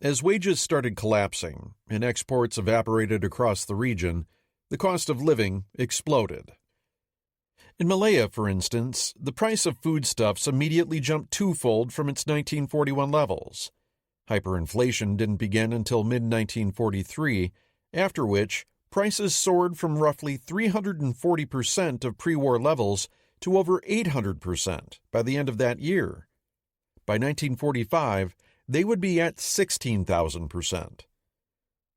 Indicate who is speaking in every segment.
Speaker 1: As wages started collapsing and exports evaporated across the region, the cost of living exploded. In Malaya, for instance, the price of foodstuffs immediately jumped twofold from its 1941 levels. Hyperinflation didn't begin until mid-1943, after which prices soared from roughly 340% of pre-war levels to over 800% by the end of that year. By 1945, they would be at 16,000%.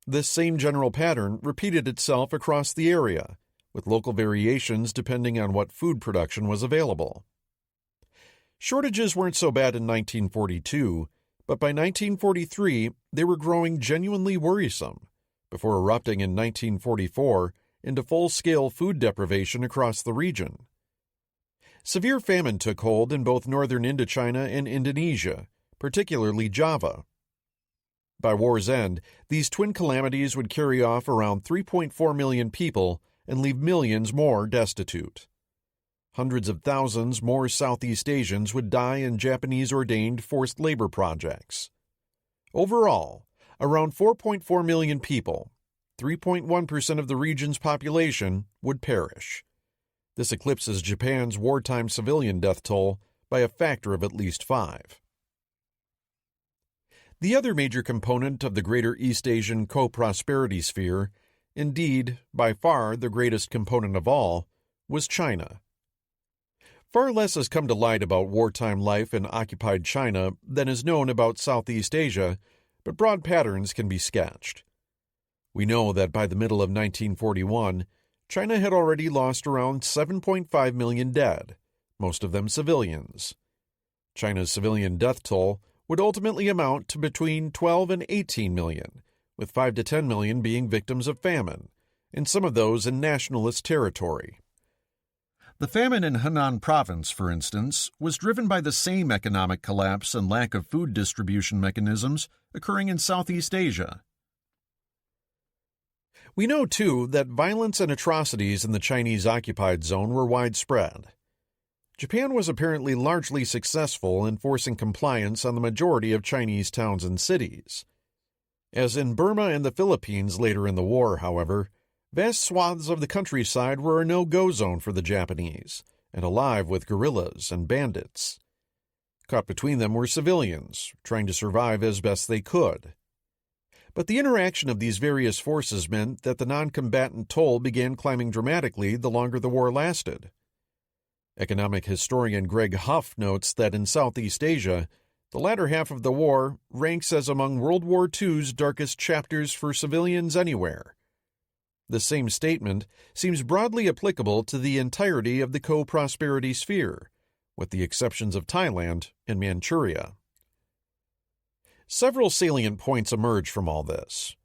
Speaker 1: This same general pattern repeated itself across the area, with local variations depending on what food production was available. Shortages weren't so bad in 1942, but by 1943 they were growing genuinely worrisome, before erupting in 1944 into full-scale food deprivation across the region. Severe famine took hold in both northern Indochina and Indonesia, particularly Java. By war's end, these twin calamities would carry off around 3.4 million people and leave millions more destitute. Hundreds of thousands more Southeast Asians would die in Japanese-ordained forced labor projects. Overall, around 4.4 million people, 3.1% of the region's population, would perish. This eclipses Japan's wartime civilian death toll by a factor of at least 5. The other major component of the greater East Asian co-prosperity sphere, indeed, by far the greatest component of all, was China. Far less has come to light about wartime life in occupied China than is known about Southeast Asia, but broad patterns can be sketched. We know that by the middle of 1941, China had already lost around 7.5 million dead, most of them civilians. China's civilian death toll would ultimately amount to between 12 and 18 million, with 5 to 10 million being victims of famine, and some of those in nationalist territory. The famine in Henan province, for instance, was driven by the same economic collapse and lack of food distribution mechanisms occurring in Southeast Asia. We know, too, that violence and atrocities in the Chinese-occupied zone were widespread. Japan was apparently largely successful in forcing compliance on the majority of Chinese towns and cities. As in Burma and the Philippines later in the war, however, vast swaths of the countryside were a no-go zone for the Japanese, and alive with guerrillas and bandits. Caught between them were civilians, trying to survive as best they could. But the interaction of these various forces meant that the non-combatant toll began climbing dramatically the longer the war lasted. Economic historian Greg Huff notes that in Southeast Asia, the latter half of the war ranks as among World War II's darkest chapters for civilians anywhere. The same statement seems broadly applicable to the entirety of the co-prosperity sphere, with the exceptions of Thailand and Manchuria. Several salient points emerge from all this.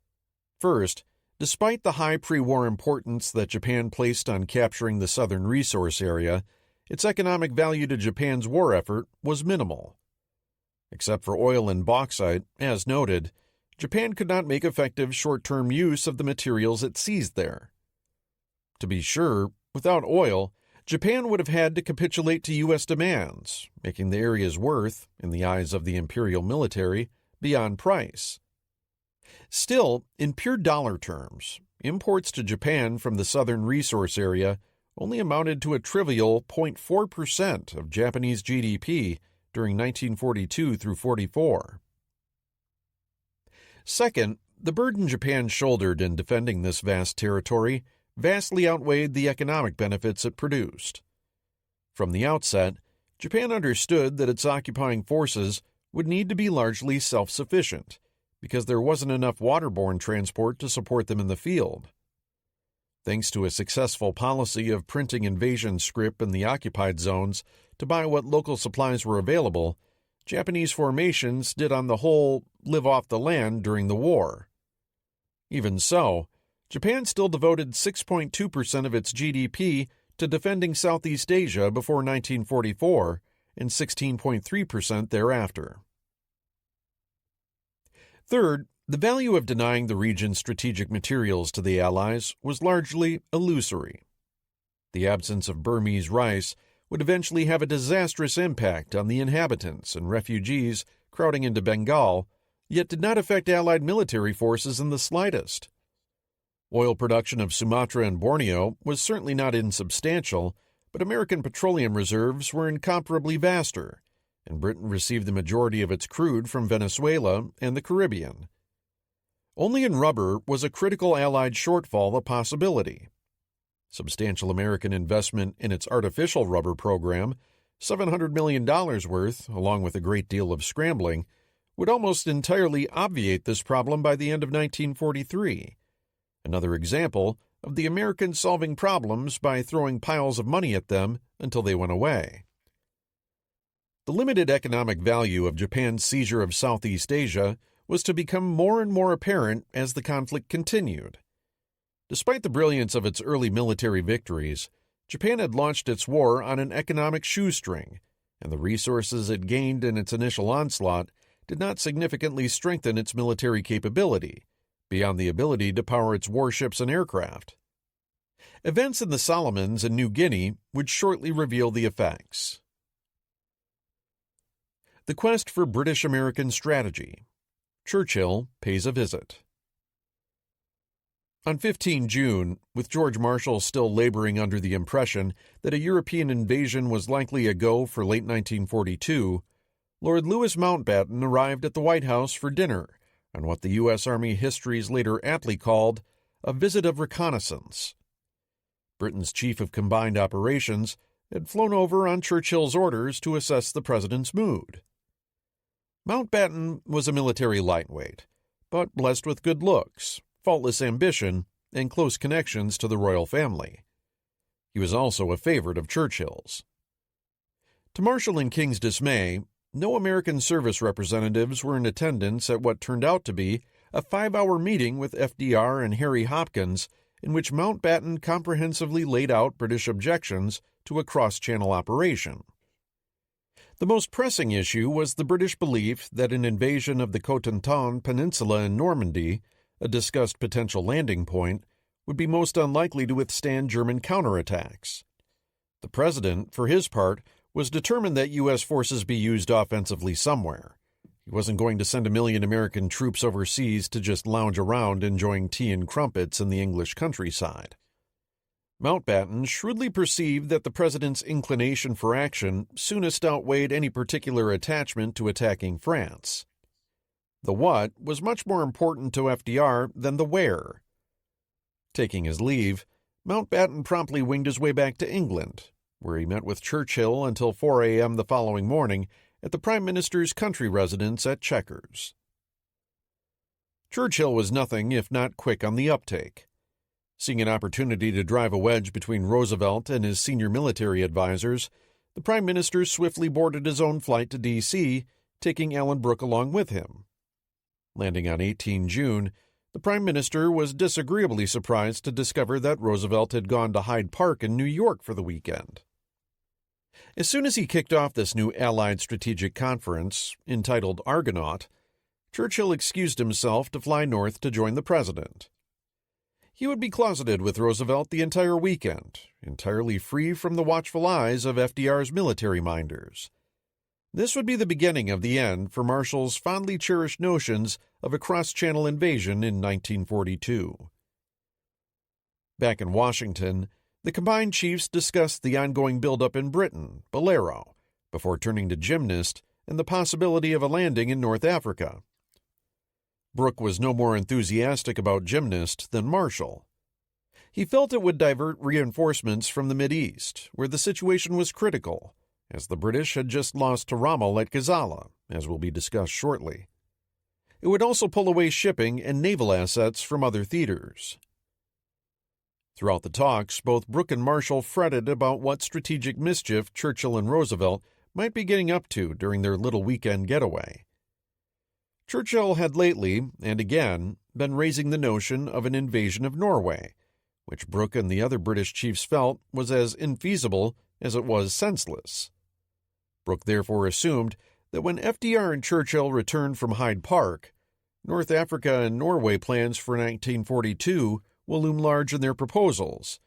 Speaker 1: First, despite the high pre-war importance that Japan placed on capturing the southern resource area, its economic value to Japan's war effort was minimal. Except for oil and bauxite, as noted, Japan could not make effective short-term use of the materials it seized there. To be sure, without oil, Japan would have had to capitulate to U.S. demands, making the area's worth, in the eyes of the imperial military, beyond price. Still, in pure dollar terms, imports to Japan from the southern resource area only amounted to a trivial 0.4% of Japanese GDP during 1942 through 44. Second, the burden Japan shouldered in defending this vast territory vastly outweighed the economic benefits it produced. From the outset, Japan understood that its occupying forces would need to be largely self-sufficient, because there wasn't enough waterborne transport to support them in the field. Thanks to a successful policy of printing invasion scrip in the occupied zones to buy what local supplies were available, Japanese formations did on the whole live off the land during the war. Even so, Japan still devoted 6.2% of its GDP to defending Southeast Asia before 1944, and 16.3% thereafter. Third, the value of denying the region's strategic materials to the Allies was largely illusory. The absence of Burmese rice would eventually have a disastrous impact on the inhabitants and refugees crowding into Bengal, yet did not affect Allied military forces in the slightest. Oil production of Sumatra and Borneo was certainly not insubstantial, but American petroleum reserves were incomparably vaster, and Britain received the majority of its crude from Venezuela and the Caribbean. Only in rubber was a critical Allied shortfall a possibility. Substantial American investment in its artificial rubber program, $700 million worth, along with a great deal of scrambling, would almost entirely obviate this problem by the end of 1943. Another example of the Americans solving problems by throwing piles of money at them until they went away. The limited economic value of Japan's seizure of Southeast Asia was to become more and more apparent as the conflict continued. Despite the brilliance of its early military victories, Japan had launched its war on an economic shoestring, and the resources it gained in its initial onslaught did not significantly strengthen its military capability, beyond the ability to power its warships and aircraft. Events in the Solomons and New Guinea would shortly reveal the effects. The quest for British-American strategy. Churchill pays a visit. On 15 June, with George Marshall still laboring under the impression that a European invasion was likely a go for late 1942, Lord Louis Mountbatten arrived at the White House for dinner on what the U.S. Army histories later aptly called a visit of reconnaissance. Britain's chief of combined operations had flown over on Churchill's orders to assess the president's mood. Mountbatten was a military lightweight, but blessed with good looks, faultless ambition, and close connections to the royal family. He was also a favorite of Churchill's. To Marshall and King's dismay, no American service representatives were in attendance at what turned out to be a 5-hour meeting with FDR and Harry Hopkins in which Mountbatten comprehensively laid out British objections to a cross-channel operation. The most pressing issue was the British belief that an invasion of the Cotentin Peninsula in Normandy, a discussed potential landing point, would be most unlikely to withstand German counterattacks. The president, for his part, was determined that U.S. forces be used offensively somewhere. He wasn't going to send 1 million American troops overseas to just lounge around enjoying tea and crumpets in the English countryside. Mountbatten shrewdly perceived that the president's inclination for action soonest outweighed any particular attachment to attacking France. The what was much more important to FDR than the where. Taking his leave, Mountbatten promptly winged his way back to England, where he met with Churchill until 4 a.m. the following morning at the Prime Minister's country residence at Chequers. Churchill was nothing if not quick on the uptake. Seeing an opportunity to drive a wedge between Roosevelt and his senior military advisers, the Prime Minister swiftly boarded his own flight to D.C., taking Alan Brooke along with him. Landing on 18 June, the Prime Minister was disagreeably surprised to discover that Roosevelt had gone to Hyde Park in New York for the weekend. As soon as he kicked off this new Allied Strategic Conference, entitled Argonaut, Churchill excused himself to fly north to join the President. He would be closeted with Roosevelt the entire weekend, entirely free from the watchful eyes of FDR's military minders. This would be the beginning of the end for Marshall's fondly cherished notions of a cross-channel invasion in 1942. Back in Washington, the combined chiefs discussed the ongoing buildup in Britain, Bolero, before turning to Gymnast and the possibility of a landing in North Africa. Brooke was no more enthusiastic about Gymnast than Marshall. He felt it would divert reinforcements from the Mideast, where the situation was critical, as the British had just lost to Rommel at Gazala, as will be discussed shortly. It would also pull away shipping and naval assets from other theaters. Throughout the talks, both Brooke and Marshall fretted about what strategic mischief Churchill and Roosevelt might be getting up to during their little weekend getaway. Churchill had lately, and again, been raising the notion of an invasion of Norway, which Brooke and the other British chiefs felt was as infeasible as it was senseless. Brooke therefore assumed that when FDR and Churchill returned from Hyde Park, North Africa and Norway plans for 1942 will loom large in their proposals,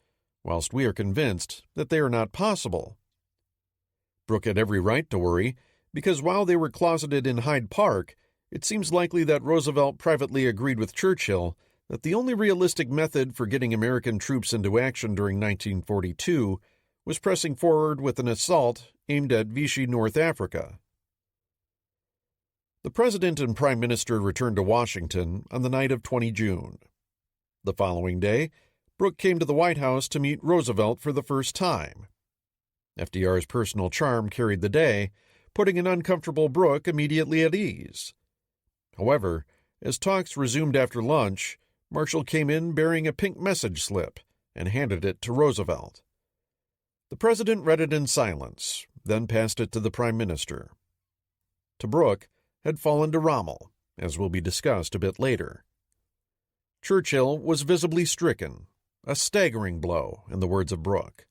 Speaker 1: whilst we are convinced that they are not possible. Brooke had every right to worry, because while they were closeted in Hyde Park, it seems likely that Roosevelt privately agreed with Churchill that the only realistic method for getting American troops into action during 1942 was pressing forward with an assault aimed at Vichy, North Africa. The President and Prime Minister returned to Washington on the night of 20 June. The following day, Brooke came to the White House to meet Roosevelt for the first time. FDR's personal charm carried the day, putting an uncomfortable Brooke immediately at ease. However, as talks resumed after lunch, Marshall came in bearing a pink message slip and handed it to Roosevelt. The President read it in silence, then passed it to the Prime Minister. To Brooke had fallen to Rommel, as will be discussed a bit later. Churchill was visibly stricken, a staggering blow, in the words of Brooke.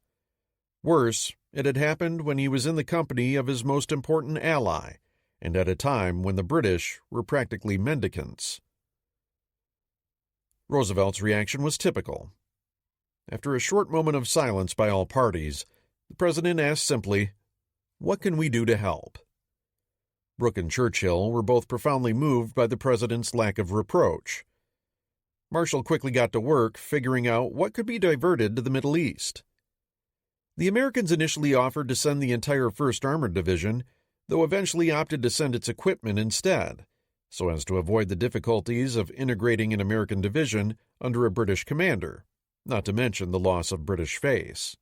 Speaker 1: Worse, it had happened when he was in the company of his most important ally, and at a time when the British were practically mendicants. Roosevelt's reaction was typical. After a short moment of silence by all parties, the President asked simply, "What can we do to help?" Brooke and Churchill were both profoundly moved by the President's lack of reproach. Marshall quickly got to work figuring out what could be diverted to the Middle East. The Americans initially offered to send the entire 1st Armored Division, though eventually opted to send its equipment instead, so as to avoid the difficulties of integrating an American division under a British commander, not to mention the loss of British face.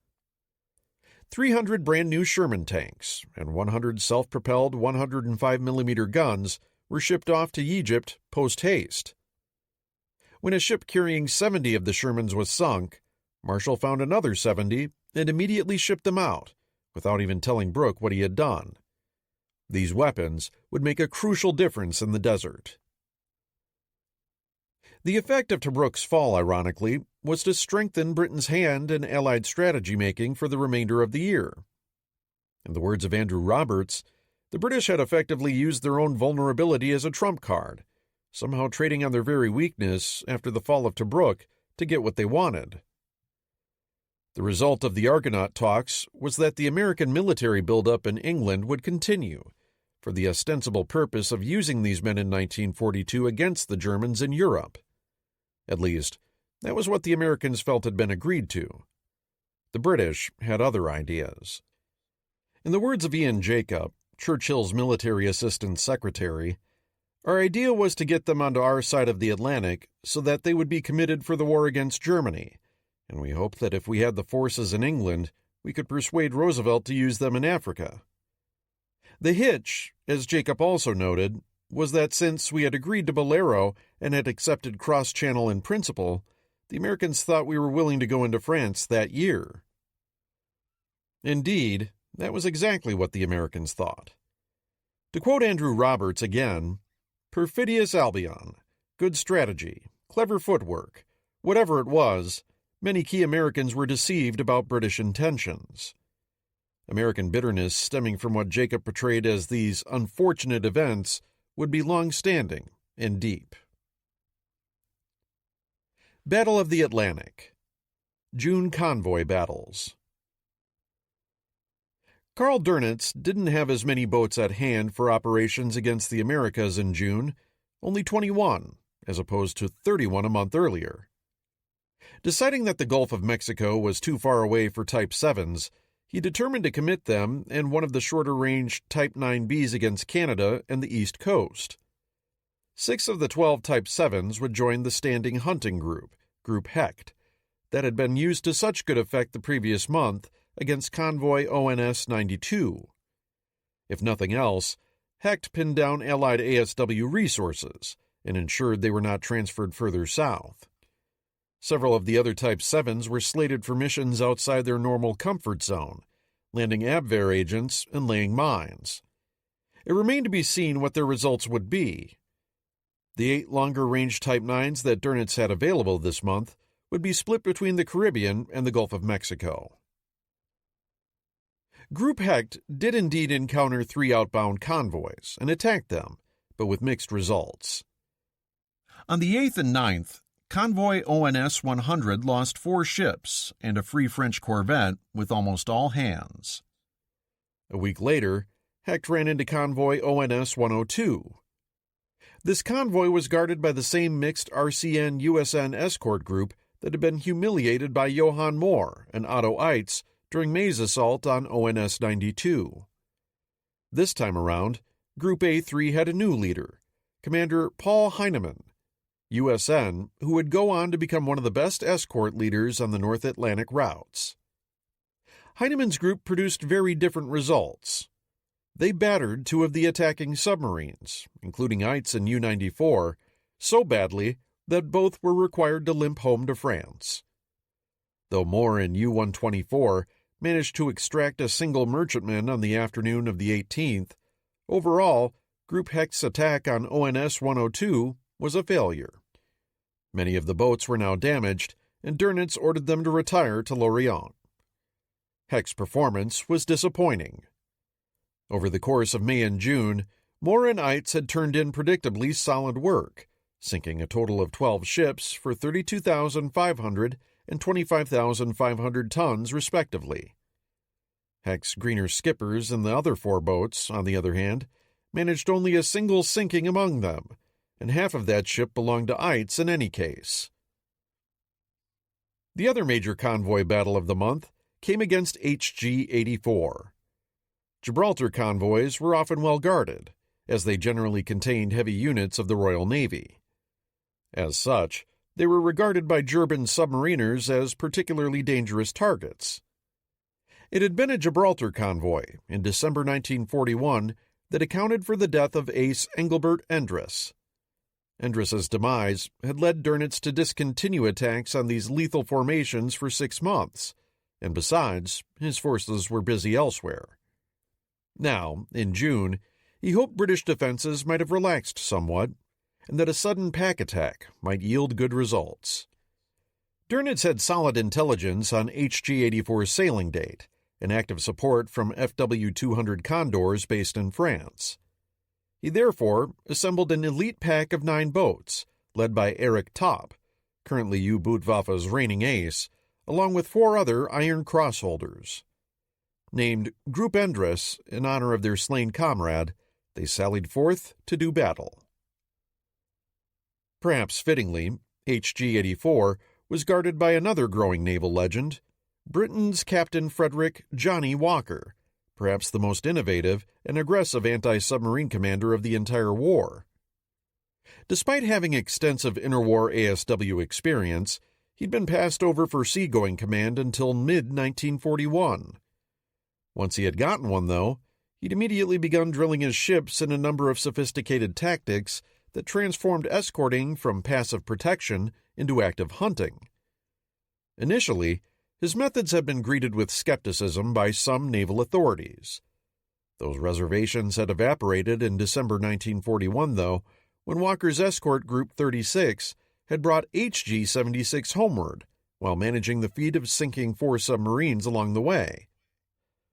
Speaker 1: 300 brand-new Sherman tanks and 100 self-propelled 105mm guns were shipped off to Egypt post-haste. When a ship carrying 70 of the Shermans was sunk, Marshall found another 70 and immediately shipped them out, without even telling Brooke what he had done. These weapons would make a crucial difference in the desert. The effect of Tobruk's fall, ironically, was to strengthen Britain's hand in Allied strategy making for the remainder of the year. In the words of Andrew Roberts, the British had effectively used their own vulnerability as a trump card, somehow trading on their very weakness after the fall of Tobruk to get what they wanted. The result of the Argonaut talks was that the American military buildup in England would continue, for the ostensible purpose of using these men in 1942 against the Germans in Europe. At least, that was what the Americans felt had been agreed to. The British had other ideas. In the words of Ian Jacob, Churchill's military assistant secretary, "Our idea was to get them onto our side of the Atlantic so that they would be committed for the war against Germany, and we hoped that if we had the forces in England, we could persuade Roosevelt to use them in Africa." The hitch, as Jacob also noted, was that since we had agreed to Bolero and had accepted cross-channel in principle, the Americans thought we were willing to go into France that year. Indeed, that was exactly what the Americans thought. To quote Andrew Roberts again, "Perfidious Albion, good strategy, clever footwork, whatever it was, many key Americans were deceived about British intentions." American bitterness stemming from what Jacob portrayed as these unfortunate events would be long-standing and deep. Battle of the Atlantic. June Convoy Battles. Karl Dönitz didn't have as many boats at hand for operations against the Americas in June, only 21, as opposed to 31 a month earlier. Deciding that the Gulf of Mexico was too far away for Type 7s, he determined to commit them and one of the shorter-range Type 9Bs against Canada and the East Coast. 6 of the 12 Type 7s would join the Standing Hunting Group, Group Hecht, that had been used to such good effect the previous month against Convoy ONS 92. If nothing else, Hecht pinned down Allied ASW resources and ensured they were not transferred further south. Several of the other Type 7s were slated for missions outside their normal comfort zone, landing Abwehr agents and laying mines. It remained to be seen what their results would be. The 8 longer-range Type 9s that Dönitz had available this month would be split between the Caribbean and the Gulf of Mexico. Group Hecht did indeed encounter 3 outbound convoys and attacked them, but with mixed results. On the 8th and 9th, Convoy ONS 100 lost 4 ships and a Free French corvette with almost all hands. A week later, Hecht ran into Convoy ONS 102. This convoy was guarded by the same mixed RCN-USN escort group that had been humiliated by Johann Mohr and Otto Eitz during May's assault on ONS 92. This time around, Group A3 had a new leader, Commander Paul Heinemann, USN, who would go on to become one of the best escort leaders on the North Atlantic routes. Heinemann's group produced very different results. They battered two of the attacking submarines, including Eitz and U-94, so badly that both were required to limp home to France. Though Mohr and U-124 managed to extract a single merchantman on the afternoon of the 18th, overall, Group Hecht's attack on ONS 102 was a failure. Many of the boats were now damaged, and Dönitz ordered them to retire to Lorient. Hecht's performance was disappointing. Over the course of May and June, Mohr and Eitz had turned in predictably solid work, sinking a total of 12 ships for 32,500 and 25,500 tons, respectively. Hecht's greener skippers and the other four boats, on the other hand, managed only a single sinking among them, and half of that ship belonged to Eitz in any case. The other major convoy battle of the month came against HG-84. Gibraltar convoys were often well guarded, as they generally contained heavy units of the Royal Navy. As such, they were regarded by German submariners as particularly dangerous targets. It had been a Gibraltar convoy in December 1941 that accounted for the death of ace Engelbert Endres. Endres's demise had led Dönitz to discontinue attacks on these lethal formations for 6 months, and besides, his forces were busy elsewhere. Now, in June, he hoped British defenses might have relaxed somewhat, and that a sudden pack attack might yield good results. Dönitz had solid intelligence on HG-84's sailing date, and active support from FW-200 Condors based in France. He therefore assembled an elite pack of 9 boats, led by Erich Topp, currently U-Bootwaffe's reigning ace, along with 4 other Iron Cross holders. Named Group Endres in honor of their slain comrade, they sallied forth to do battle. Perhaps fittingly, HG-84 was guarded by another growing naval legend, Britain's Captain Frederick "Johnny" Walker, perhaps the most innovative and aggressive anti-submarine commander of the entire war. Despite having extensive interwar ASW experience, he'd been passed over for seagoing command until mid-1941. Once he had gotten one, though, he'd immediately begun drilling his ships in a number of sophisticated tactics that transformed escorting from passive protection into active hunting. Initially, his methods had been greeted with skepticism by some naval authorities. Those reservations had evaporated in December 1941, though, when Walker's escort Group 36 had brought HG-76 homeward, while managing the feat of sinking 4 submarines along the way,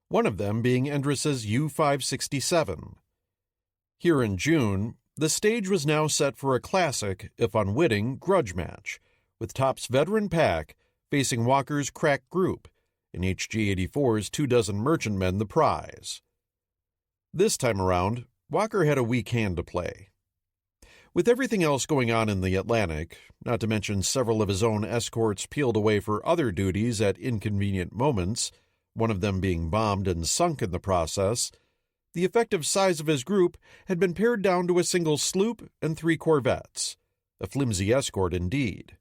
Speaker 1: one of them being Endres's U-567. Here in June, the stage was now set for a classic, if unwitting, grudge match, with Topp's veteran pack facing Walker's crack group, and HG-84's 24 merchantmen the prize. This time around, Walker had a weak hand to play. With everything else going on in the Atlantic, not to mention several of his own escorts peeled away for other duties at inconvenient moments, one of them being bombed and sunk in the process, the effective size of his group had been pared down to a single sloop and 3 corvettes, a flimsy escort indeed.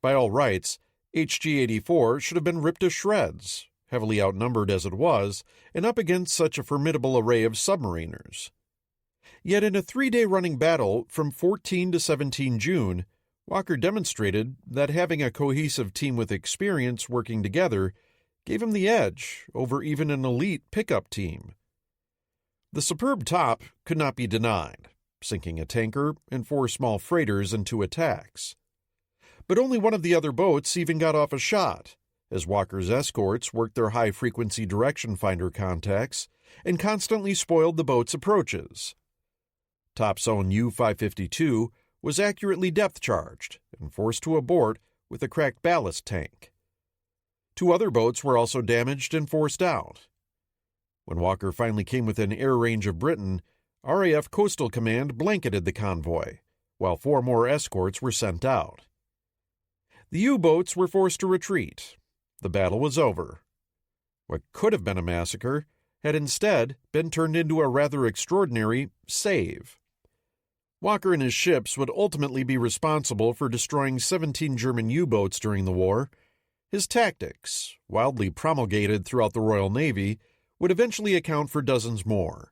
Speaker 1: By all rights, HG-84 should have been ripped to shreds, heavily outnumbered as it was, and up against such a formidable array of submariners. Yet in a 3-day running battle from 14 to 17 June, Walker demonstrated that having a cohesive team with experience working together gave him the edge over even an elite pickup team. The superb Topp could not be denied, sinking a tanker and 4 small freighters in 2 attacks. But only one of the other boats even got off a shot, as Walker's escorts worked their high-frequency direction finder contacts and constantly spoiled the boat's approaches. Topp's own U-552 was accurately depth-charged and forced to abort with a cracked ballast tank. 2 other boats were also damaged and forced out. When Walker finally came within air range of Britain, RAF Coastal Command blanketed the convoy, while 4 more escorts were sent out. The U-boats were forced to retreat. The battle was over. What could have been a massacre had instead been turned into a rather extraordinary save. Walker and his ships would ultimately be responsible for destroying 17 German U-boats during the war. His tactics, wildly promulgated throughout the Royal Navy, would eventually account for dozens more.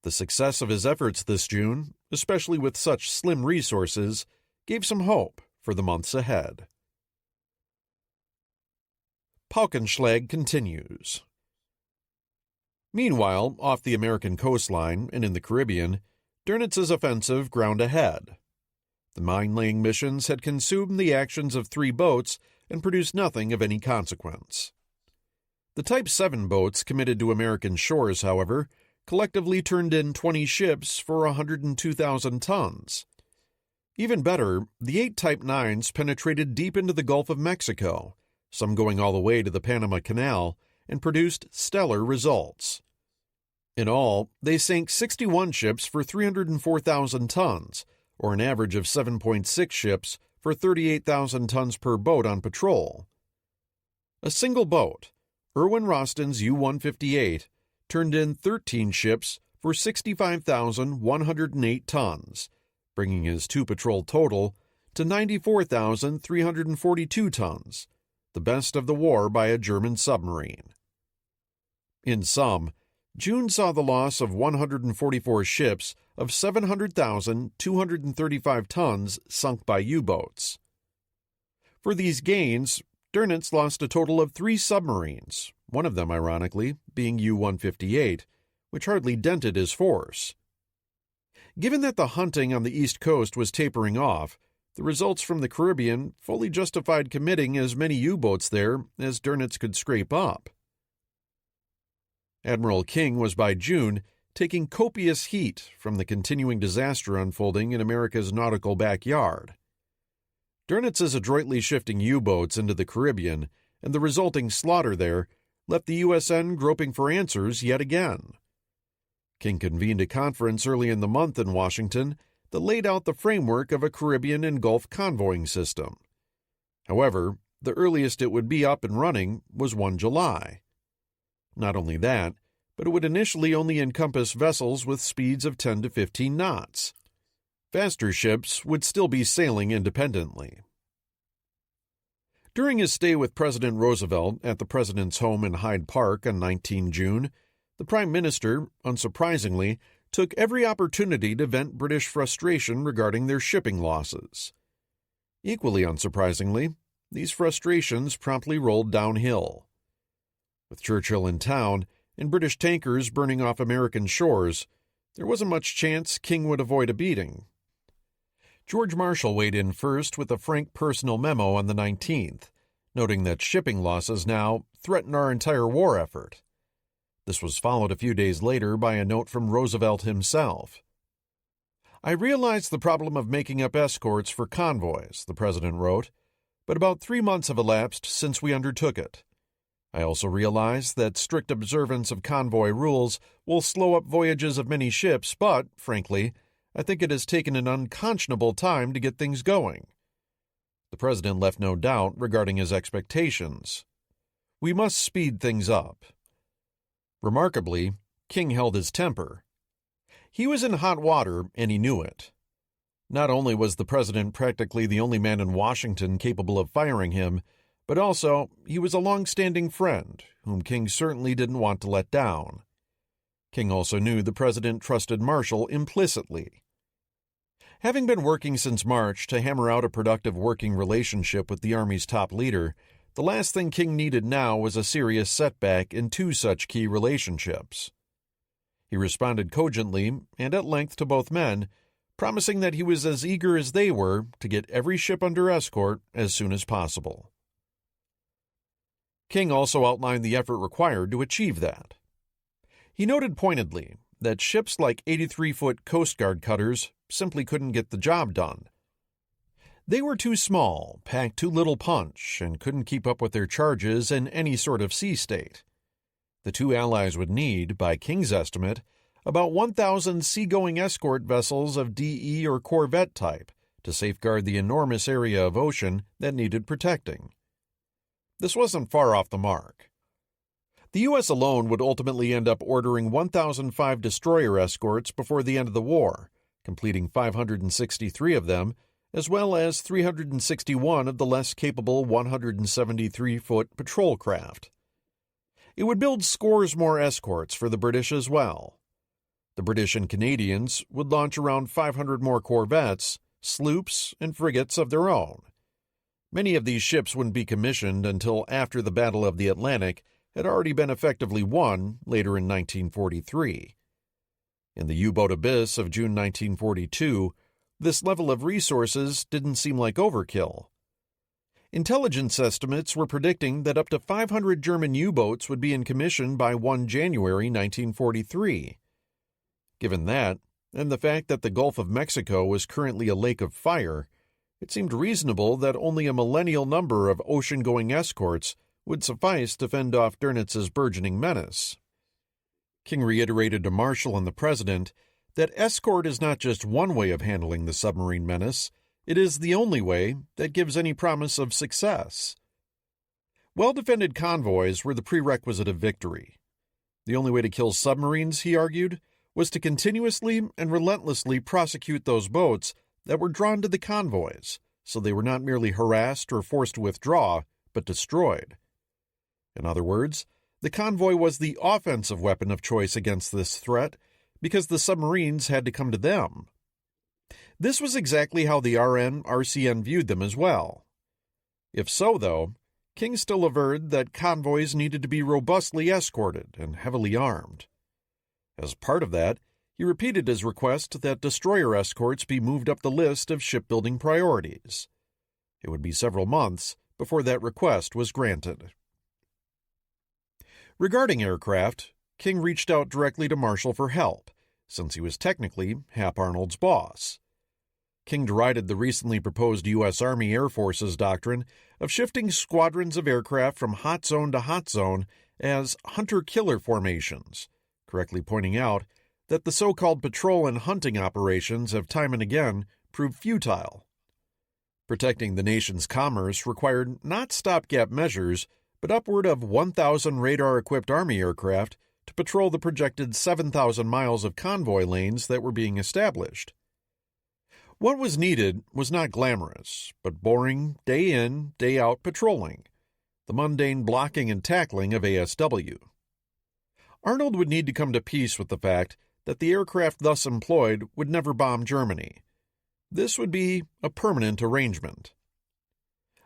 Speaker 1: The success of his efforts this June, especially with such slim resources, gave some hope for the months ahead. Paukenschlag continues. Meanwhile, off the American coastline and in the Caribbean, Dönitz's offensive ground ahead. The mine-laying missions had consumed the actions of 3 boats and produced nothing of any consequence. The Type 7 boats committed to American shores, however, collectively turned in 20 ships for 102,000 tons. Even better, the 8 Type 9s penetrated deep into the Gulf of Mexico, some going all the way to the Panama Canal, and produced stellar results. In all, they sank 61 ships for 304,000 tons, or an average of 7.6 ships for 38,000 tons per boat on patrol. A single boat, Erwin Rosten's U-158, turned in 13 ships for 65,108 tons, bringing his 2-patrol total to 94,342 tons, the best of the war by a German submarine. In sum, June saw the loss of 144 ships of 700,235 tons sunk by U-boats. For these gains, Dönitz lost a total of 3 submarines, one of them, ironically, being U-158, which hardly dented his force. Given that the hunting on the East Coast was tapering off, the results from the Caribbean fully justified committing as many U-boats there as Dönitz could scrape up. Admiral King was by June taking copious heat from the continuing disaster unfolding in America's nautical backyard. Dönitz's adroitly shifting U-boats into the Caribbean and the resulting slaughter there left the USN groping for answers yet again. King convened a conference early in the month in Washington that laid out the framework of a Caribbean and Gulf convoying system. However, the earliest it would be up and running was 1 July. Not only that, but it would initially only encompass vessels with speeds of 10 to 15 knots. Faster ships would still be sailing independently. During his stay with President Roosevelt at the President's home in Hyde Park on 19 June, the Prime Minister, unsurprisingly, took every opportunity to vent British frustration regarding their shipping losses. Equally unsurprisingly, these frustrations promptly rolled downhill. With Churchill in town and British tankers burning off American shores, there wasn't much chance King would avoid a beating. George Marshall weighed in first with a frank personal memo on the 19th, noting that shipping losses now threaten our entire war effort. This was followed a few days later by a note from Roosevelt himself. "I realize the problem of making up escorts for convoys," the president wrote, "but about 3 months have elapsed since we undertook it. I also realize that strict observance of convoy rules will slow up voyages of many ships, but, frankly, I think it has taken an unconscionable time to get things going." The president left no doubt regarding his expectations. "We must speed things up." Remarkably, King held his temper. He was in hot water, and he knew it. Not only was the president practically the only man in Washington capable of firing him, but also he was a long-standing friend whom King certainly didn't want to let down. King also knew the president trusted Marshall implicitly. Having been working since March to hammer out a productive working relationship with the Army's top leader, the last thing King needed now was a serious setback in 2 such key relationships. He responded cogently and at length to both men, promising that he was as eager as they were to get every ship under escort as soon as possible. King also outlined the effort required to achieve that. He noted pointedly that ships like 83-foot Coast Guard cutters simply couldn't get the job done. They were too small, packed too little punch, and couldn't keep up with their charges in any sort of sea state. The 2 allies would need, by King's estimate, about 1,000 seagoing escort vessels of DE or corvette type to safeguard the enormous area of ocean that needed protecting. This wasn't far off the mark. The U.S. alone would ultimately end up ordering 1,005 destroyer escorts before the end of the war, completing 563 of them, as well as 361 of the less capable 173-foot patrol craft. It would build scores more escorts for the British as well. The British and Canadians would launch around 500 more corvettes, sloops, and frigates of their own. Many of these ships wouldn't be commissioned until after the Battle of the Atlantic had already been effectively won later in 1943. In the U-boat abyss of June 1942, this level of resources didn't seem like overkill. Intelligence estimates were predicting that up to 500 German U-boats would be in commission by 1 January 1943. Given that, and the fact that the Gulf of Mexico was currently a lake of fire, it seemed reasonable that only a millennial number of ocean-going escorts would suffice to fend off Dönnitz's burgeoning menace. King reiterated to Marshall and the President that escort is not just one way of handling the submarine menace, it is the only way that gives any promise of success. Well-defended convoys were the prerequisite of victory. The only way to kill submarines, he argued, was to continuously and relentlessly prosecute those boats that were drawn to the convoys, so they were not merely harassed or forced to withdraw, but destroyed. In other words, the convoy was the offensive weapon of choice against this threat because the submarines had to come to them. This was exactly how the RCN viewed them as well. If so, though, King still averred that convoys needed to be robustly escorted and heavily armed. As part of that, he repeated his request that destroyer escorts be moved up the list of shipbuilding priorities. It would be several months before that request was granted. Regarding aircraft, King reached out directly to Marshall for help, since he was technically Hap Arnold's boss. King derided the recently proposed U.S. Army Air Force's doctrine of shifting squadrons of aircraft from hot zone to hot zone as hunter-killer formations, correctly pointing out that the so-called patrol and hunting operations have time and again proved futile. Protecting the nation's commerce required not stopgap measures, but upward of 1,000 radar-equipped Army aircraft to patrol the projected 7,000 miles of convoy lanes that were being established. What was needed was not glamorous, but boring, day-in, day-out patrolling, the mundane blocking and tackling of ASW. Arnold would need to come to peace with the fact that the aircraft thus employed would never bomb Germany. This would be a permanent arrangement.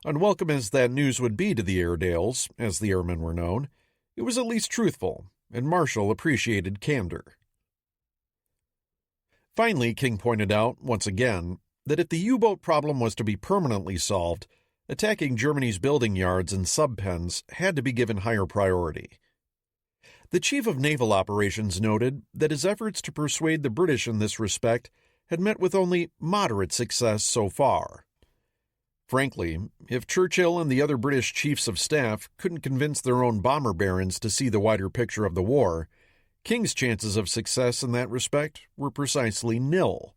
Speaker 1: Unwelcome as that news would be to the Airedales, as the airmen were known, it was at least truthful, and Marshall appreciated candor. Finally, King pointed out, once again, that if the U-boat problem was to be permanently solved, attacking Germany's building yards and subpens had to be given higher priority. The Chief of Naval Operations noted that his efforts to persuade the British in this respect had met with only moderate success so far. Frankly, if Churchill and the other British chiefs of staff couldn't convince their own bomber barons to see the wider picture of the war, King's chances of success in that respect were precisely nil.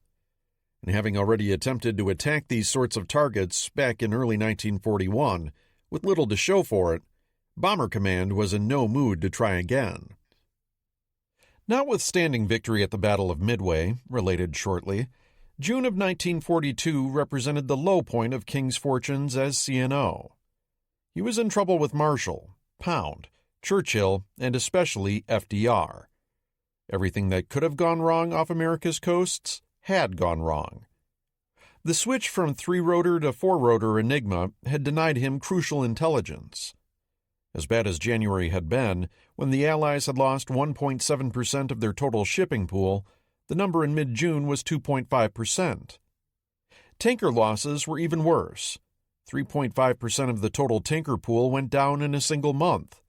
Speaker 1: And having already attempted to attack these sorts of targets back in early 1941, with little to show for it, Bomber Command was in no mood to try again. Notwithstanding victory at the Battle of Midway, related shortly, June of 1942 represented the low point of King's fortunes as CNO. He was in trouble with Marshall, Pound, Churchill, and especially FDR. Everything that could have gone wrong off America's coasts had gone wrong. The switch from three-rotor to four-rotor Enigma had denied him crucial intelligence. As bad as January had been, when the Allies had lost 1.7% of their total shipping pool, the number in mid-June was 2.5%. Tanker losses were even worse. 3.5% of the total tanker pool went down in a single month.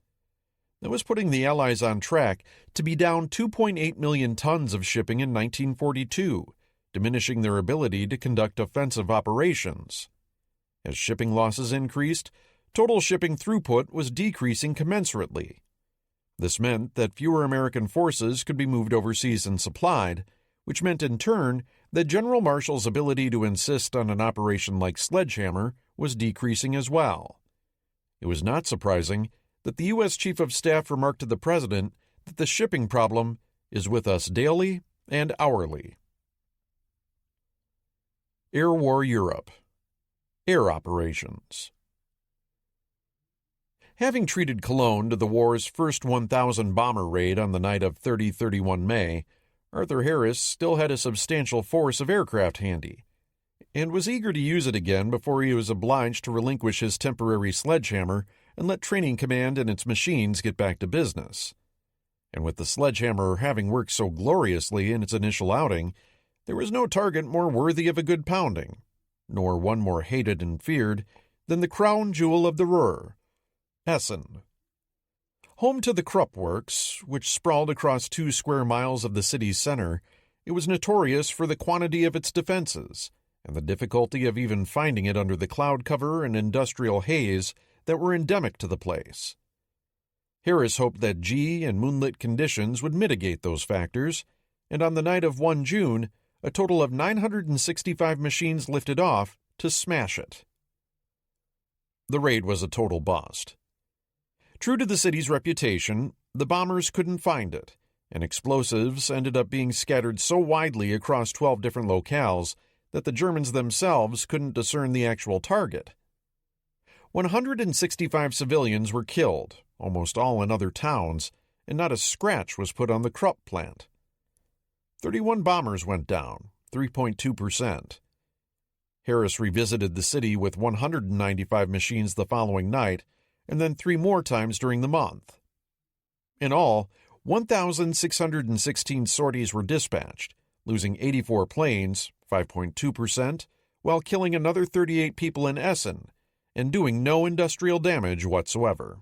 Speaker 1: That was putting the Allies on track to be down 2.8 million tons of shipping in 1942, diminishing their ability to conduct offensive operations. As shipping losses increased, total shipping throughput was decreasing commensurately. This meant that fewer American forces could be moved overseas and supplied, which meant in turn that General Marshall's ability to insist on an operation like Sledgehammer was decreasing as well. It was not surprising that the U.S. Chief of Staff remarked to the President that the shipping problem is with us daily and hourly. Air War Europe. Air operations. Having treated Cologne to the war's first 1,000 bomber raid on the night of 30-31 May, Arthur Harris still had a substantial force of aircraft handy, and was eager to use it again before he was obliged to relinquish his temporary Sledgehammer and let Training Command and its machines get back to business. And with the Sledgehammer having worked so gloriously in its initial outing, there was no target more worthy of a good pounding, nor one more hated and feared than the crown jewel of the Ruhr, Essen. Home to the Krupp works, which sprawled across 2 square miles of the city's center, it was notorious for the quantity of its defenses and the difficulty of even finding it under the cloud cover and industrial haze that were endemic to the place. Harris hoped that and moonlit conditions would mitigate those factors, and on the night of 1 June, a total of 965 machines lifted off to smash it. The raid was a total bust. True to the city's reputation, the bombers couldn't find it, and explosives ended up being scattered so widely across 12 different locales that the Germans themselves couldn't discern the actual target. 165 civilians were killed, almost all in other towns, and not a scratch was put on the Krupp plant. 31 bombers went down, 3.2%. Harris revisited the city with 195 machines the following night, and then 3 more times during the month. In all, 1,616 sorties were dispatched, losing 84 planes, 5.2%, while killing another 38 people in Essen, and doing no industrial damage whatsoever.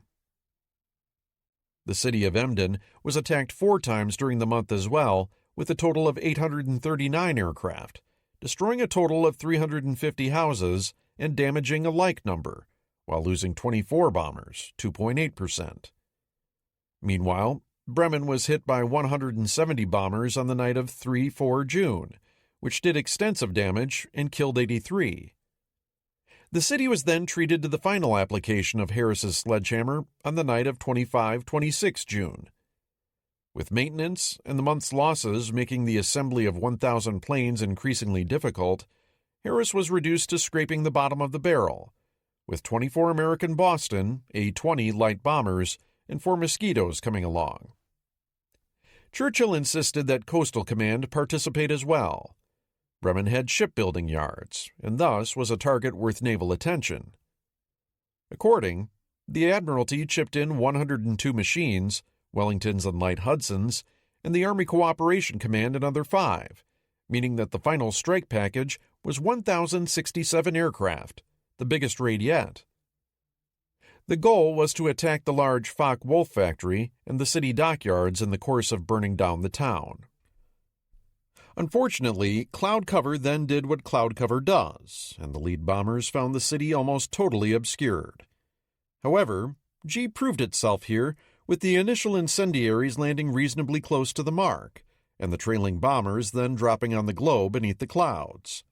Speaker 1: The city of Emden was attacked 4 times during the month as well, with a total of 839 aircraft, destroying a total of 350 houses and damaging a like number, while losing 24 bombers, 2.8%. Meanwhile, Bremen was hit by 170 bombers on the night of 3-4 June, which did extensive damage and killed 83. The city was then treated to the final application of Harris's Sledgehammer on the night of 25-26 June. With maintenance and the month's losses making the assembly of 1,000 planes increasingly difficult, Harris was reduced to scraping the bottom of the barrel, with 24 American Boston A-20 light bombers and 4 Mosquitoes coming along. Churchill insisted that Coastal Command participate as well. Bremen had shipbuilding yards, and thus was a target worth naval attention. According, the Admiralty chipped in 102 machines, Wellingtons and light Hudsons, and the Army Cooperation Command another 5, meaning that the final strike package was 1,067 aircraft, the biggest raid yet. The goal was to attack the large Focke-Wulf factory and the city dockyards in the course of burning down the town. Unfortunately, cloud cover then did what cloud cover does, and the lead bombers found the city almost totally obscured. However, G proved itself here, with the initial incendiaries landing reasonably close to the mark, and the trailing bombers then dropping on the glow beneath the clouds.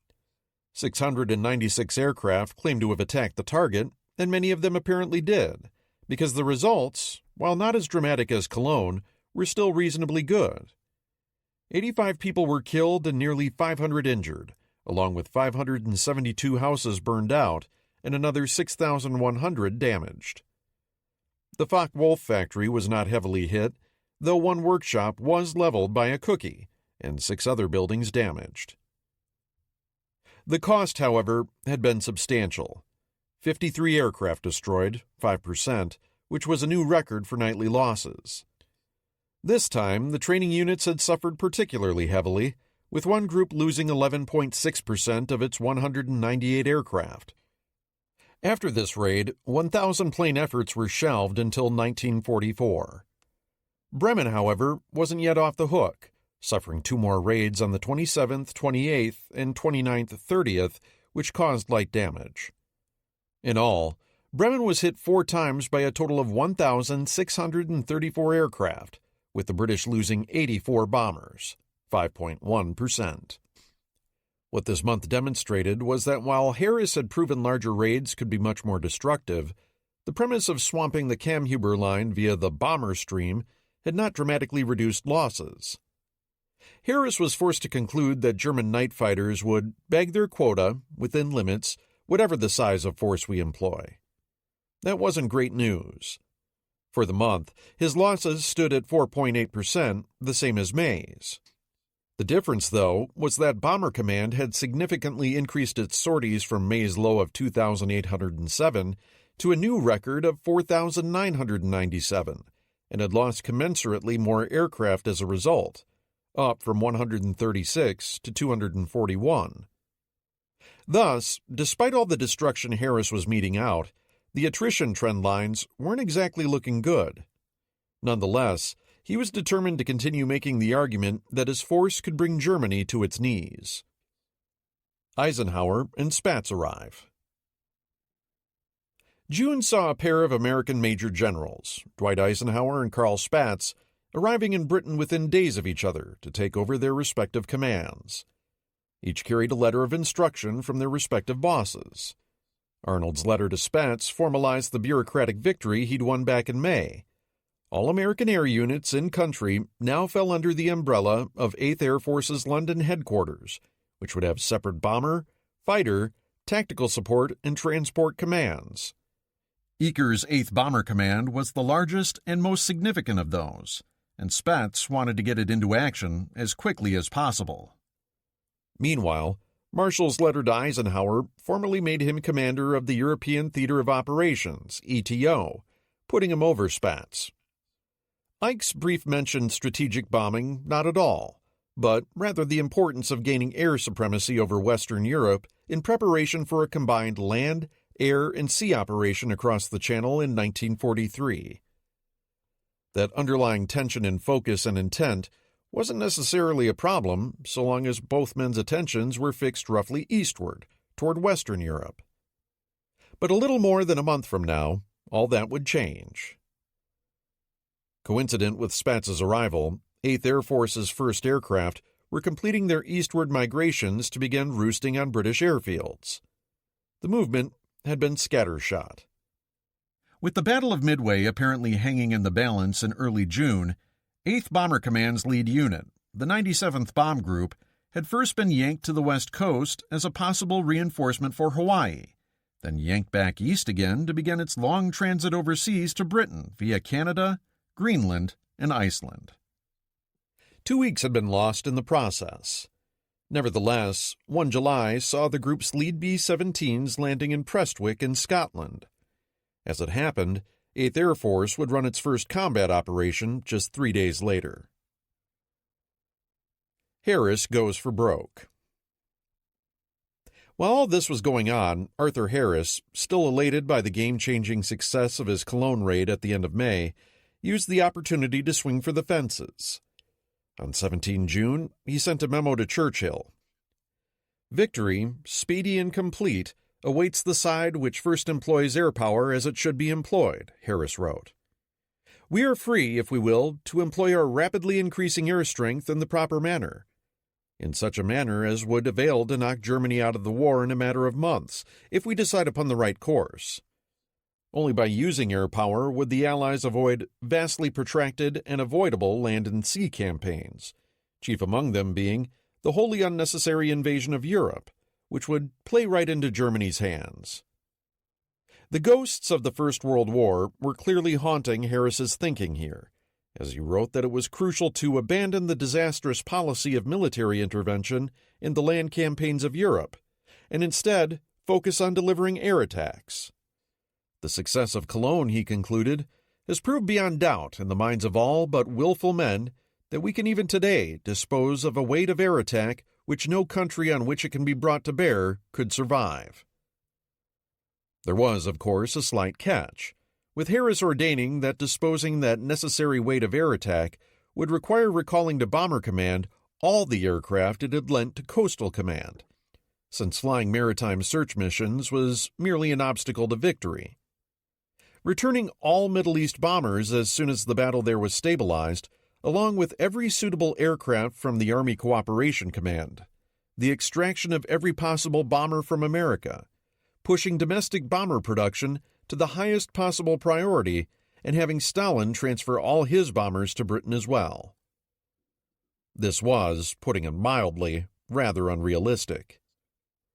Speaker 1: 696 aircraft claimed to have attacked the target, and many of them apparently did, because the results, while not as dramatic as Cologne, were still reasonably good. 85 people were killed and nearly 500 injured, along with 572 houses burned out and another 6,100 damaged. The Focke-Wulf factory was not heavily hit, though one workshop was leveled by a cookie and 6 other buildings damaged. The cost, however, had been substantial. 53 aircraft destroyed, 5%, which was a new record for nightly losses. This time, the training units had suffered particularly heavily, with one group losing 11.6% of its 198 aircraft. After this raid, 1,000 plane efforts were shelved until 1944. Bremen, however, wasn't yet off the hook, suffering 2 more raids on the 27th, 28th, and 29th, 30th, which caused light damage. In all, Bremen was hit 4 times by a total of 1,634 aircraft, with the British losing 84 bombers, 5.1%. What this month demonstrated was that while Harris had proven larger raids could be much more destructive, the premise of swamping the Kammhuber line via the bomber stream had not dramatically reduced losses. Harris was forced to conclude that German night fighters would bag their quota, within limits, whatever the size of force we employ. That wasn't great news. For the month, his losses stood at 4.8%, the same as May's. The difference, though, was that Bomber Command had significantly increased its sorties from May's low of 2,807 to a new record of 4,997, and had lost commensurately more aircraft as a result, up from 136 to 241. Thus, despite all the destruction Harris was meting out, the attrition trend lines weren't exactly looking good. Nonetheless, he was determined to continue making the argument that his force could bring Germany to its knees. Eisenhower and Spaatz arrive. June saw a pair of American Major Generals, Dwight Eisenhower and Carl Spaatz, arriving in Britain within days of each other to take over their respective commands. Each carried a letter of instruction from their respective bosses. Arnold's letter to Spaatz formalized the bureaucratic victory he'd won back in May. All American air units in country now fell under the umbrella of 8th Air Force's London headquarters, which would have separate bomber, fighter, tactical support, and transport commands. Eaker's 8th Bomber Command was the largest and most significant of those, and Spaatz wanted to get it into action as quickly as possible. Meanwhile, Marshall's letter to Eisenhower formally made him commander of the European Theater of Operations, ETO, putting him over Spaatz. Ike's brief mentioned strategic bombing not at all, but rather the importance of gaining air supremacy over Western Europe in preparation for a combined land, air, and sea operation across the Channel in 1943. That underlying tension in focus and intent wasn't necessarily a problem so long as both men's attentions were fixed roughly eastward, toward Western Europe. But a little more than a month from now, all that would change. Coincident with Spaatz's arrival, 8th Air Force's first aircraft were completing their eastward migrations to begin roosting on British airfields. The movement had been scattershot. With the Battle of Midway apparently hanging in the balance in early June, 8th Bomber Command's lead unit, the 97th Bomb Group, had first been yanked to the west coast as a possible reinforcement for Hawaii, then yanked back east again to begin its long transit overseas to Britain via Canada, Greenland, and Iceland. 2 weeks had been lost in the process. Nevertheless, 1 July saw the group's lead B-17s landing in Prestwick in Scotland. As it happened, 8th Air Force would run its first combat operation just 3 days later. Harris goes for broke. While all this was going on, Arthur Harris, still elated by the game-changing success of his Cologne raid at the end of May, used the opportunity to swing for the fences. On 17 June, he sent a memo to Churchill. "Victory, speedy and complete, awaits the side which first employs air power as it should be employed," Harris wrote. "We are free, if we will, to employ our rapidly increasing air strength in the proper manner, in such a manner as would avail to knock Germany out of the war in a matter of months, if we decide upon the right course. Only by using air power would the Allies avoid vastly protracted and avoidable land and sea campaigns, chief among them being the wholly unnecessary invasion of Europe, which would play right into Germany's hands." The ghosts of the First World War were clearly haunting Harris's thinking here, as he wrote that it was crucial to abandon the disastrous policy of military intervention in the land campaigns of Europe, and instead focus on delivering air attacks. The success of Cologne, he concluded, has proved beyond doubt in the minds of all but willful men that we can even today dispose of a weight of air attack which no country on which it can be brought to bear could survive. There was, of course, a slight catch, with Harris ordaining that disposing that necessary weight of air attack would require recalling to Bomber Command all the aircraft it had lent to Coastal Command, since flying maritime search missions was merely an obstacle to victory. returning all Middle East bombers as soon as the battle there was stabilized, along with every suitable aircraft from the Army Cooperation Command, the extraction of every possible bomber from America, pushing domestic bomber production to the highest possible priority, and having Stalin transfer all his bombers to Britain as well. This was, putting it mildly, rather unrealistic.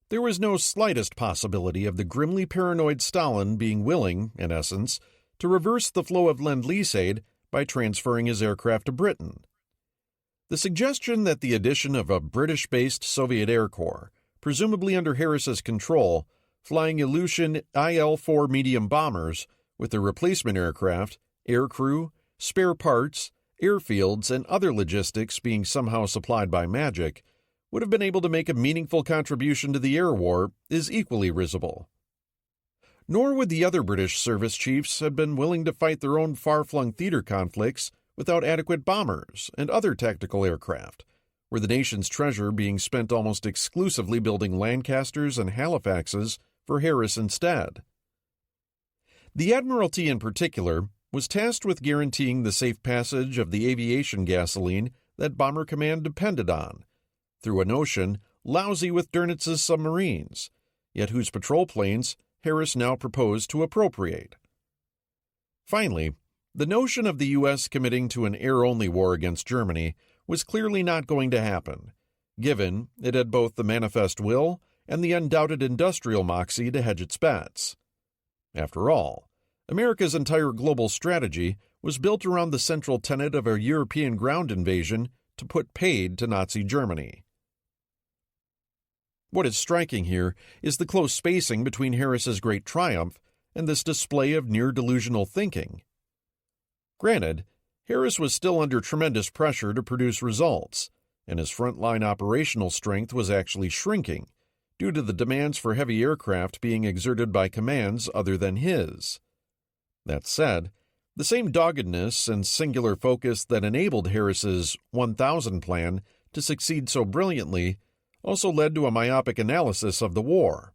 Speaker 1: There was no slightest possibility of the grimly paranoid Stalin being willing, in essence, to reverse the flow of Lend-Lease aid by transferring his aircraft to Britain. The suggestion that the addition of a British-based Soviet Air Corps, presumably under Harris's control, flying Ilyushin IL-4 medium bombers with their replacement aircraft, aircrew, spare parts, airfields, and other logistics being somehow supplied by magic, would have been able to make a meaningful contribution to the air war is equally risible. Nor would the other British service chiefs have been willing to fight their own far-flung theater conflicts without adequate bombers and other tactical aircraft, were the nation's treasure being spent almost exclusively building Lancasters and Halifaxes for Harris instead. The Admiralty in particular was tasked with guaranteeing the safe passage of the aviation gasoline that Bomber Command depended on, through a notion lousy with Donitz's submarines, yet whose patrol planes Harris now proposed to appropriate. Finally, the notion of the U.S. committing to an air-only war against Germany was clearly not going to happen, given it had both the manifest will and the undoubted industrial moxie to hedge its bets. After all, America's entire global strategy was built around the central tenet of a European ground invasion to put paid to Nazi Germany. What is striking here is the close spacing between Harris's great triumph and this display of near-delusional thinking. Granted, Harris was still under tremendous pressure to produce results, and his frontline operational strength was actually shrinking, due to the demands for heavy aircraft being exerted by commands other than his. That said, the same doggedness and singular focus that enabled Harris's 1,000 plan to succeed so brilliantly also led to a myopic analysis of the war.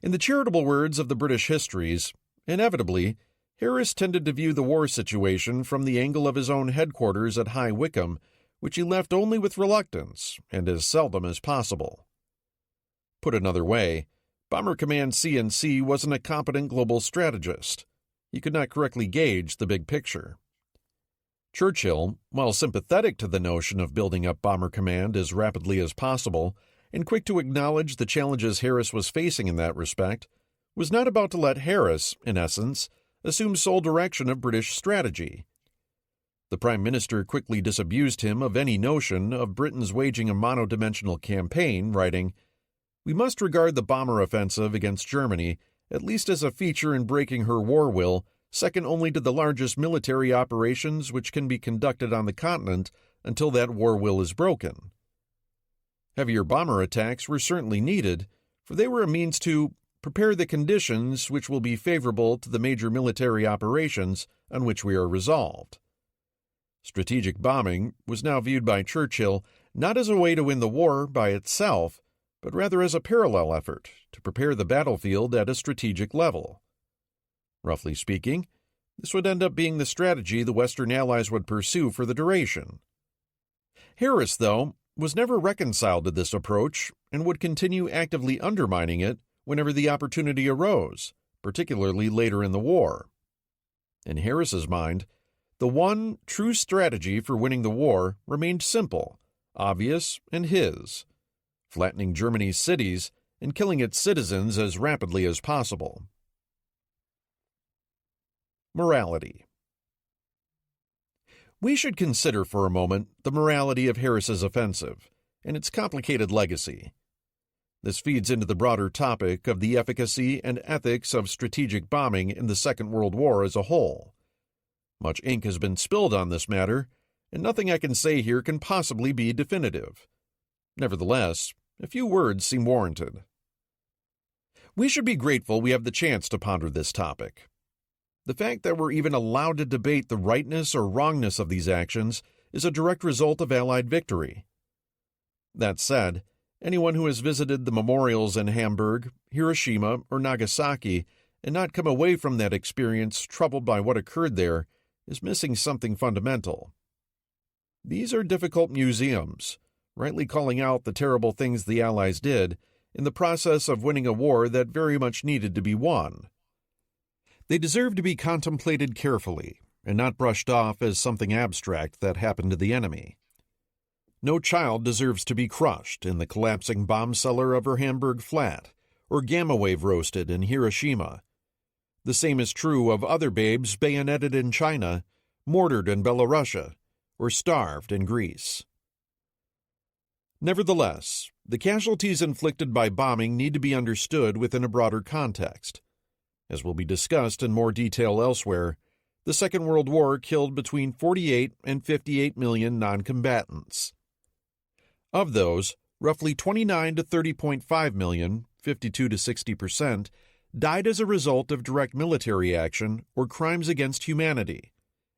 Speaker 1: In the charitable words of the British histories, inevitably, Harris tended to view the war situation from the angle of his own headquarters at High Wycombe, which he left only with reluctance and as seldom as possible. Put another way, Bomber Command C&C wasn't a competent global strategist. He could not correctly gauge the big picture. Churchill, while sympathetic to the notion of building up Bomber Command as rapidly as possible, and quick to acknowledge the challenges Harris was facing in that respect, was not about to let Harris, in essence, assume sole direction of British strategy. The Prime Minister quickly disabused him of any notion of Britain's waging a monodimensional campaign, writing, "We must regard the bomber offensive against Germany at least as a feature in breaking her war will, second only to the largest military operations which can be conducted on the continent until that war will is broken." Heavier bomber attacks were certainly needed, for they were a means to prepare the conditions which will be favorable to the major military operations on which we are resolved. Strategic bombing was now viewed by Churchill not as a way to win the war by itself, but rather as a parallel effort to prepare the battlefield at a strategic level. Roughly speaking, this would end up being the strategy the Western Allies would pursue for the duration. Harris, though, was never reconciled to this approach and would continue actively undermining it whenever the opportunity arose, particularly later in the war. In Harris's mind, the one true strategy for winning the war remained simple, obvious, and his: flattening Germany's cities and killing its citizens as rapidly as possible. Morality. We should consider for a moment the morality of Harris's offensive and its complicated legacy. This feeds into the broader topic of the efficacy and ethics of strategic bombing in the Second World War as a whole. Much ink has been spilled on this matter, and nothing I can say here can possibly be definitive. Nevertheless, a few words seem warranted. We should be grateful we have the chance to ponder this topic. The fact that we're even allowed to debate the rightness or wrongness of these actions is a direct result of Allied victory. That said, anyone who has visited the memorials in Hamburg, Hiroshima, or Nagasaki and not come away from that experience troubled by what occurred there is missing something fundamental. These are difficult museums, rightly calling out the terrible things the Allies did in the process of winning a war that very much needed to be won. They deserve to be contemplated carefully and not brushed off as something abstract that happened to the enemy. No child deserves to be crushed in the collapsing bomb cellar of her Hamburg flat or gamma wave roasted in Hiroshima. The same is true of other babes bayoneted in China, mortared in Belarusia, or starved in Greece. Nevertheless, the casualties inflicted by bombing need to be understood within a broader context. As will be discussed in more detail elsewhere, the Second World War killed between 48 and 58 million non-combatants. Of those, roughly 29 to 30.5 million, 52 to 60%, died as a result of direct military action or crimes against humanity,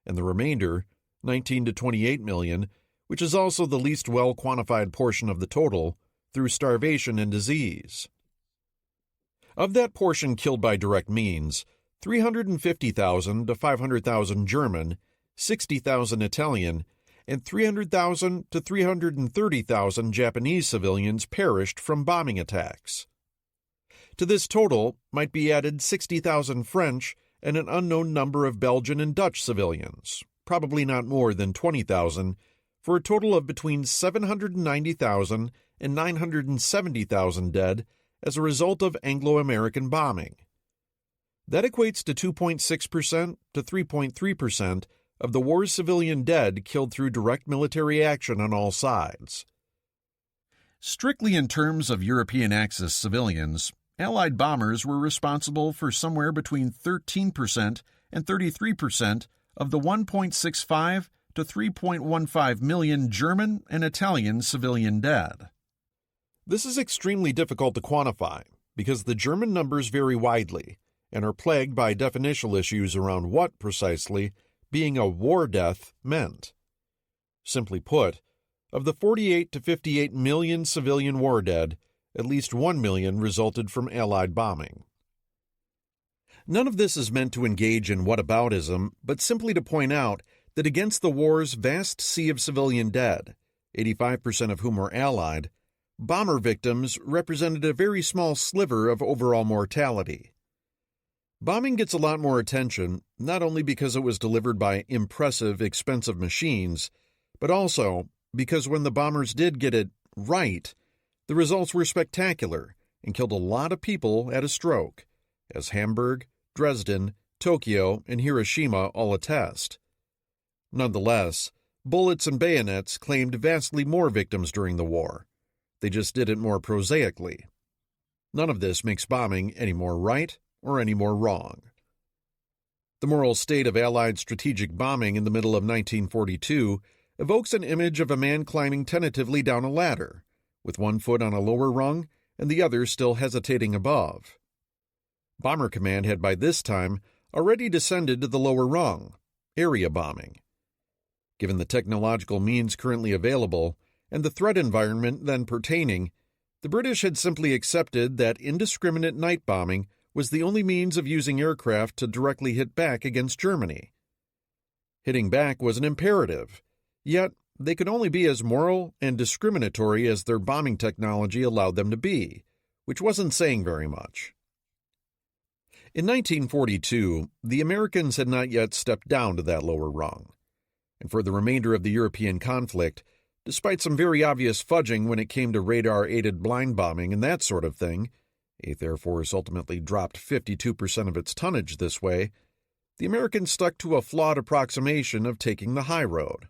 Speaker 1: and the remainder, 19 to 28 million, which is also the least well-quantified portion of the total, through starvation and disease. Of that portion killed by direct means, 350,000 to 500,000 German, 60,000 Italian, and 300,000 to 330,000 Japanese civilians perished from bombing attacks. To this total might be added 60,000 French and an unknown number of Belgian and Dutch civilians, probably not more than 20,000, for a total of between 790,000 and 970,000 dead as a result of Anglo-American bombing. That equates to 2.6% to 3.3% of the war's civilian dead killed through direct military action on all sides. Strictly in terms of European Axis civilians, Allied bombers were responsible for somewhere between 13% and 33% of the 1.65 to 3.15 million German and Italian civilian dead. This is extremely difficult to quantify because the German numbers vary widely and are plagued by definitional issues around what, precisely, being a war death meant. Simply put, of the 48 to 58 million civilian war dead, at least 1 million resulted from Allied bombing. None of this is meant to engage in whataboutism, but simply to point out that against the war's vast sea of civilian dead, 85% of whom were Allied, bomber victims represented a very small sliver of overall mortality. Bombing gets a lot more attention, not only because it was delivered by impressive, expensive machines, but also because when the bombers did get it right, the results were spectacular and killed a lot of people at a stroke, as Hamburg, Dresden, Tokyo, and Hiroshima all attest. Nonetheless, bullets and bayonets claimed vastly more victims during the war. They just did it more prosaically. None of this makes bombing any more right or any more wrong. The moral state of Allied strategic bombing in the middle of 1942 evokes an image of a man climbing tentatively down a ladder, with one foot on a lower rung and the other still hesitating above. Bomber Command had by this time already descended to the lower rung, area bombing. Given the technological means currently available and the threat environment then pertaining, the British had simply accepted that indiscriminate night bombing was the only means of using aircraft to directly hit back against Germany. Hitting back was an imperative, yet they could only be as moral and discriminatory as their bombing technology allowed them to be, which wasn't saying very much. In 1942, the Americans had not yet stepped down to that lower rung, and for the remainder of the European conflict, despite some very obvious fudging when it came to radar-aided blind bombing and that sort of thing, 8th Air Force ultimately dropped 52% of its tonnage this way, the Americans stuck to a flawed approximation of taking the high road.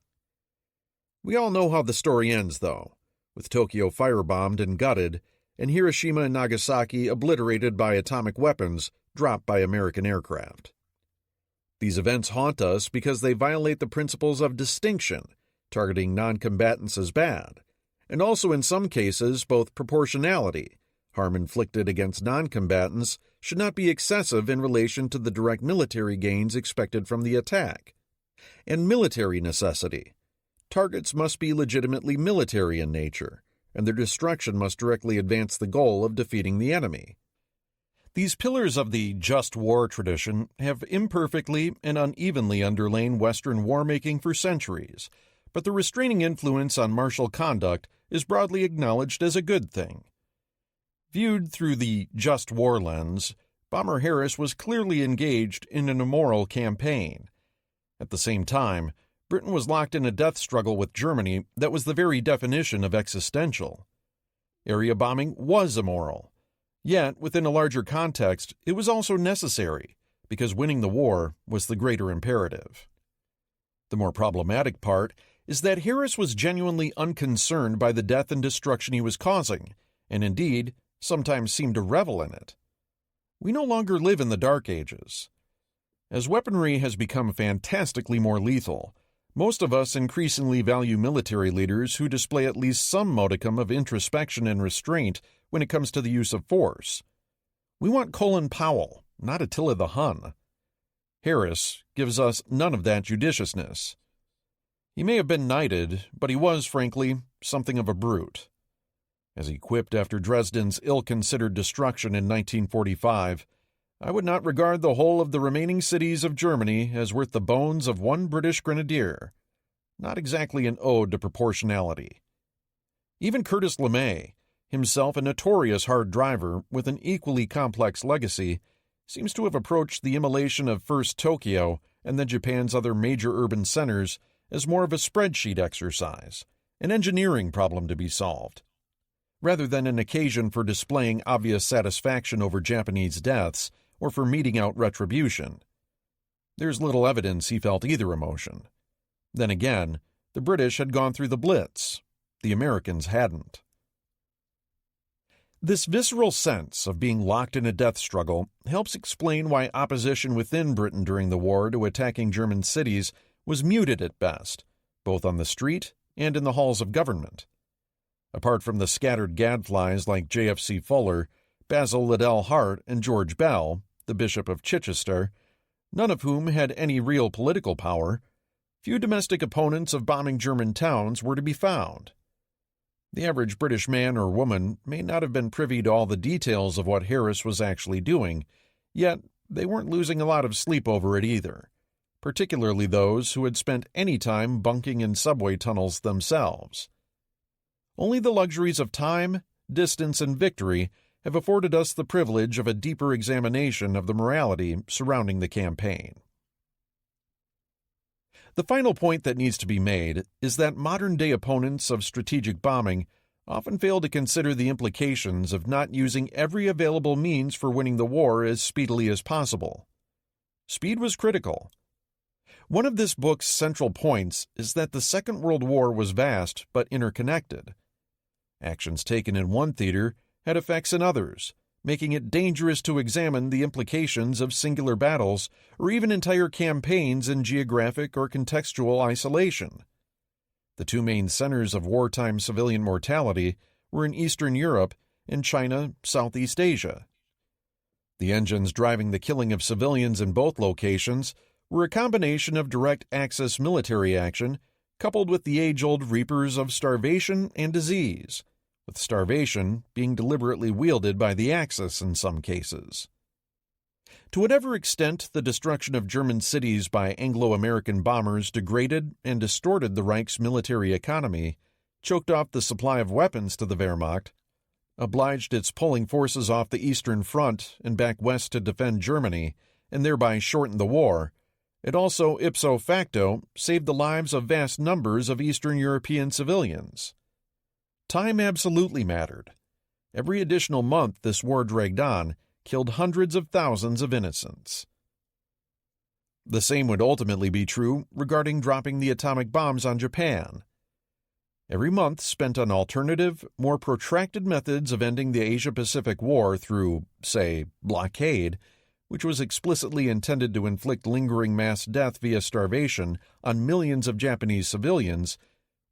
Speaker 1: We all know how the story ends, though, with Tokyo firebombed and gutted, and Hiroshima and Nagasaki obliterated by atomic weapons dropped by American aircraft. These events haunt us because they violate the principles of distinction, targeting non-combatants as bad, and also in some cases both proportionality. Harm inflicted against non-combatants should not be excessive in relation to the direct military gains expected from the attack, and military necessity. Targets must be legitimately military in nature, and their destruction must directly advance the goal of defeating the enemy. These pillars of the just war tradition have imperfectly and unevenly underlain Western war-making for centuries, but the restraining influence on martial conduct is broadly acknowledged as a good thing. Viewed through the just war lens, Bomber Harris was clearly engaged in an immoral campaign. At the same time, Britain was locked in a death struggle with Germany that was the very definition of existential. Area bombing was immoral. Yet, within a larger context, it was also necessary, because winning the war was the greater imperative. The more problematic part is that Harris was genuinely unconcerned by the death and destruction he was causing, and indeed, sometimes seemed to revel in it. We no longer live in the Dark Ages. As weaponry has become fantastically more lethal, most of us increasingly value military leaders who display at least some modicum of introspection and restraint when it comes to the use of force. We want Colin Powell, not Attila the Hun. Harris gives us none of that judiciousness. He may have been knighted, but he was, frankly, something of a brute. As he quipped after Dresden's ill-considered destruction in 1945, "I would not regard the whole of the remaining cities of Germany as worth the bones of one British grenadier." Not exactly an ode to proportionality. Even Curtis LeMay, himself a notorious hard driver with an equally complex legacy, seems to have approached the immolation of first Tokyo and then Japan's other major urban centers as more of a spreadsheet exercise, an engineering problem to be solved, rather than an occasion for displaying obvious satisfaction over Japanese deaths or for meting out retribution. There's little evidence he felt either emotion. Then again, the British had gone through the Blitz. The Americans hadn't. This visceral sense of being locked in a death struggle helps explain why opposition within Britain during the war to attacking German cities was muted at best, both on the street and in the halls of government. Apart from the scattered gadflies like J.F.C. Fuller, Basil Liddell Hart, and George Bell, the Bishop of Chichester, none of whom had any real political power, few domestic opponents of bombing German towns were to be found. The average British man or woman may not have been privy to all the details of what Harris was actually doing, yet they weren't losing a lot of sleep over it either, particularly those who had spent any time bunking in subway tunnels themselves. Only the luxuries of time, distance, and victory have afforded us the privilege of a deeper examination of the morality surrounding the campaign. The final point that needs to be made is that modern-day opponents of strategic bombing often fail to consider the implications of not using every available means for winning the war as speedily as possible. Speed was critical. One of this book's central points is that the Second World War was vast but interconnected. Actions taken in one theater had effects in others, making it dangerous to examine the implications of singular battles or even entire campaigns in geographic or contextual isolation. The two main centers of wartime civilian mortality were in Eastern Europe and China, Southeast Asia. The engines driving the killing of civilians in both locations were a combination of direct access military action coupled with the age-old reapers of starvation and disease, with starvation being deliberately wielded by the Axis in some cases. To whatever extent the destruction of German cities by Anglo-American bombers degraded and distorted the Reich's military economy, choked off the supply of weapons to the Wehrmacht, obliged its pulling forces off the Eastern Front and back west to defend Germany, and thereby shortened the war, it also ipso facto saved the lives of vast numbers of Eastern European civilians. Time absolutely mattered. Every additional month this war dragged on killed hundreds of thousands of innocents. The same would ultimately be true regarding dropping the atomic bombs on Japan. Every month spent on alternative, more protracted methods of ending the Asia-Pacific War through, say, blockade, which was explicitly intended to inflict lingering mass death via starvation on millions of Japanese civilians,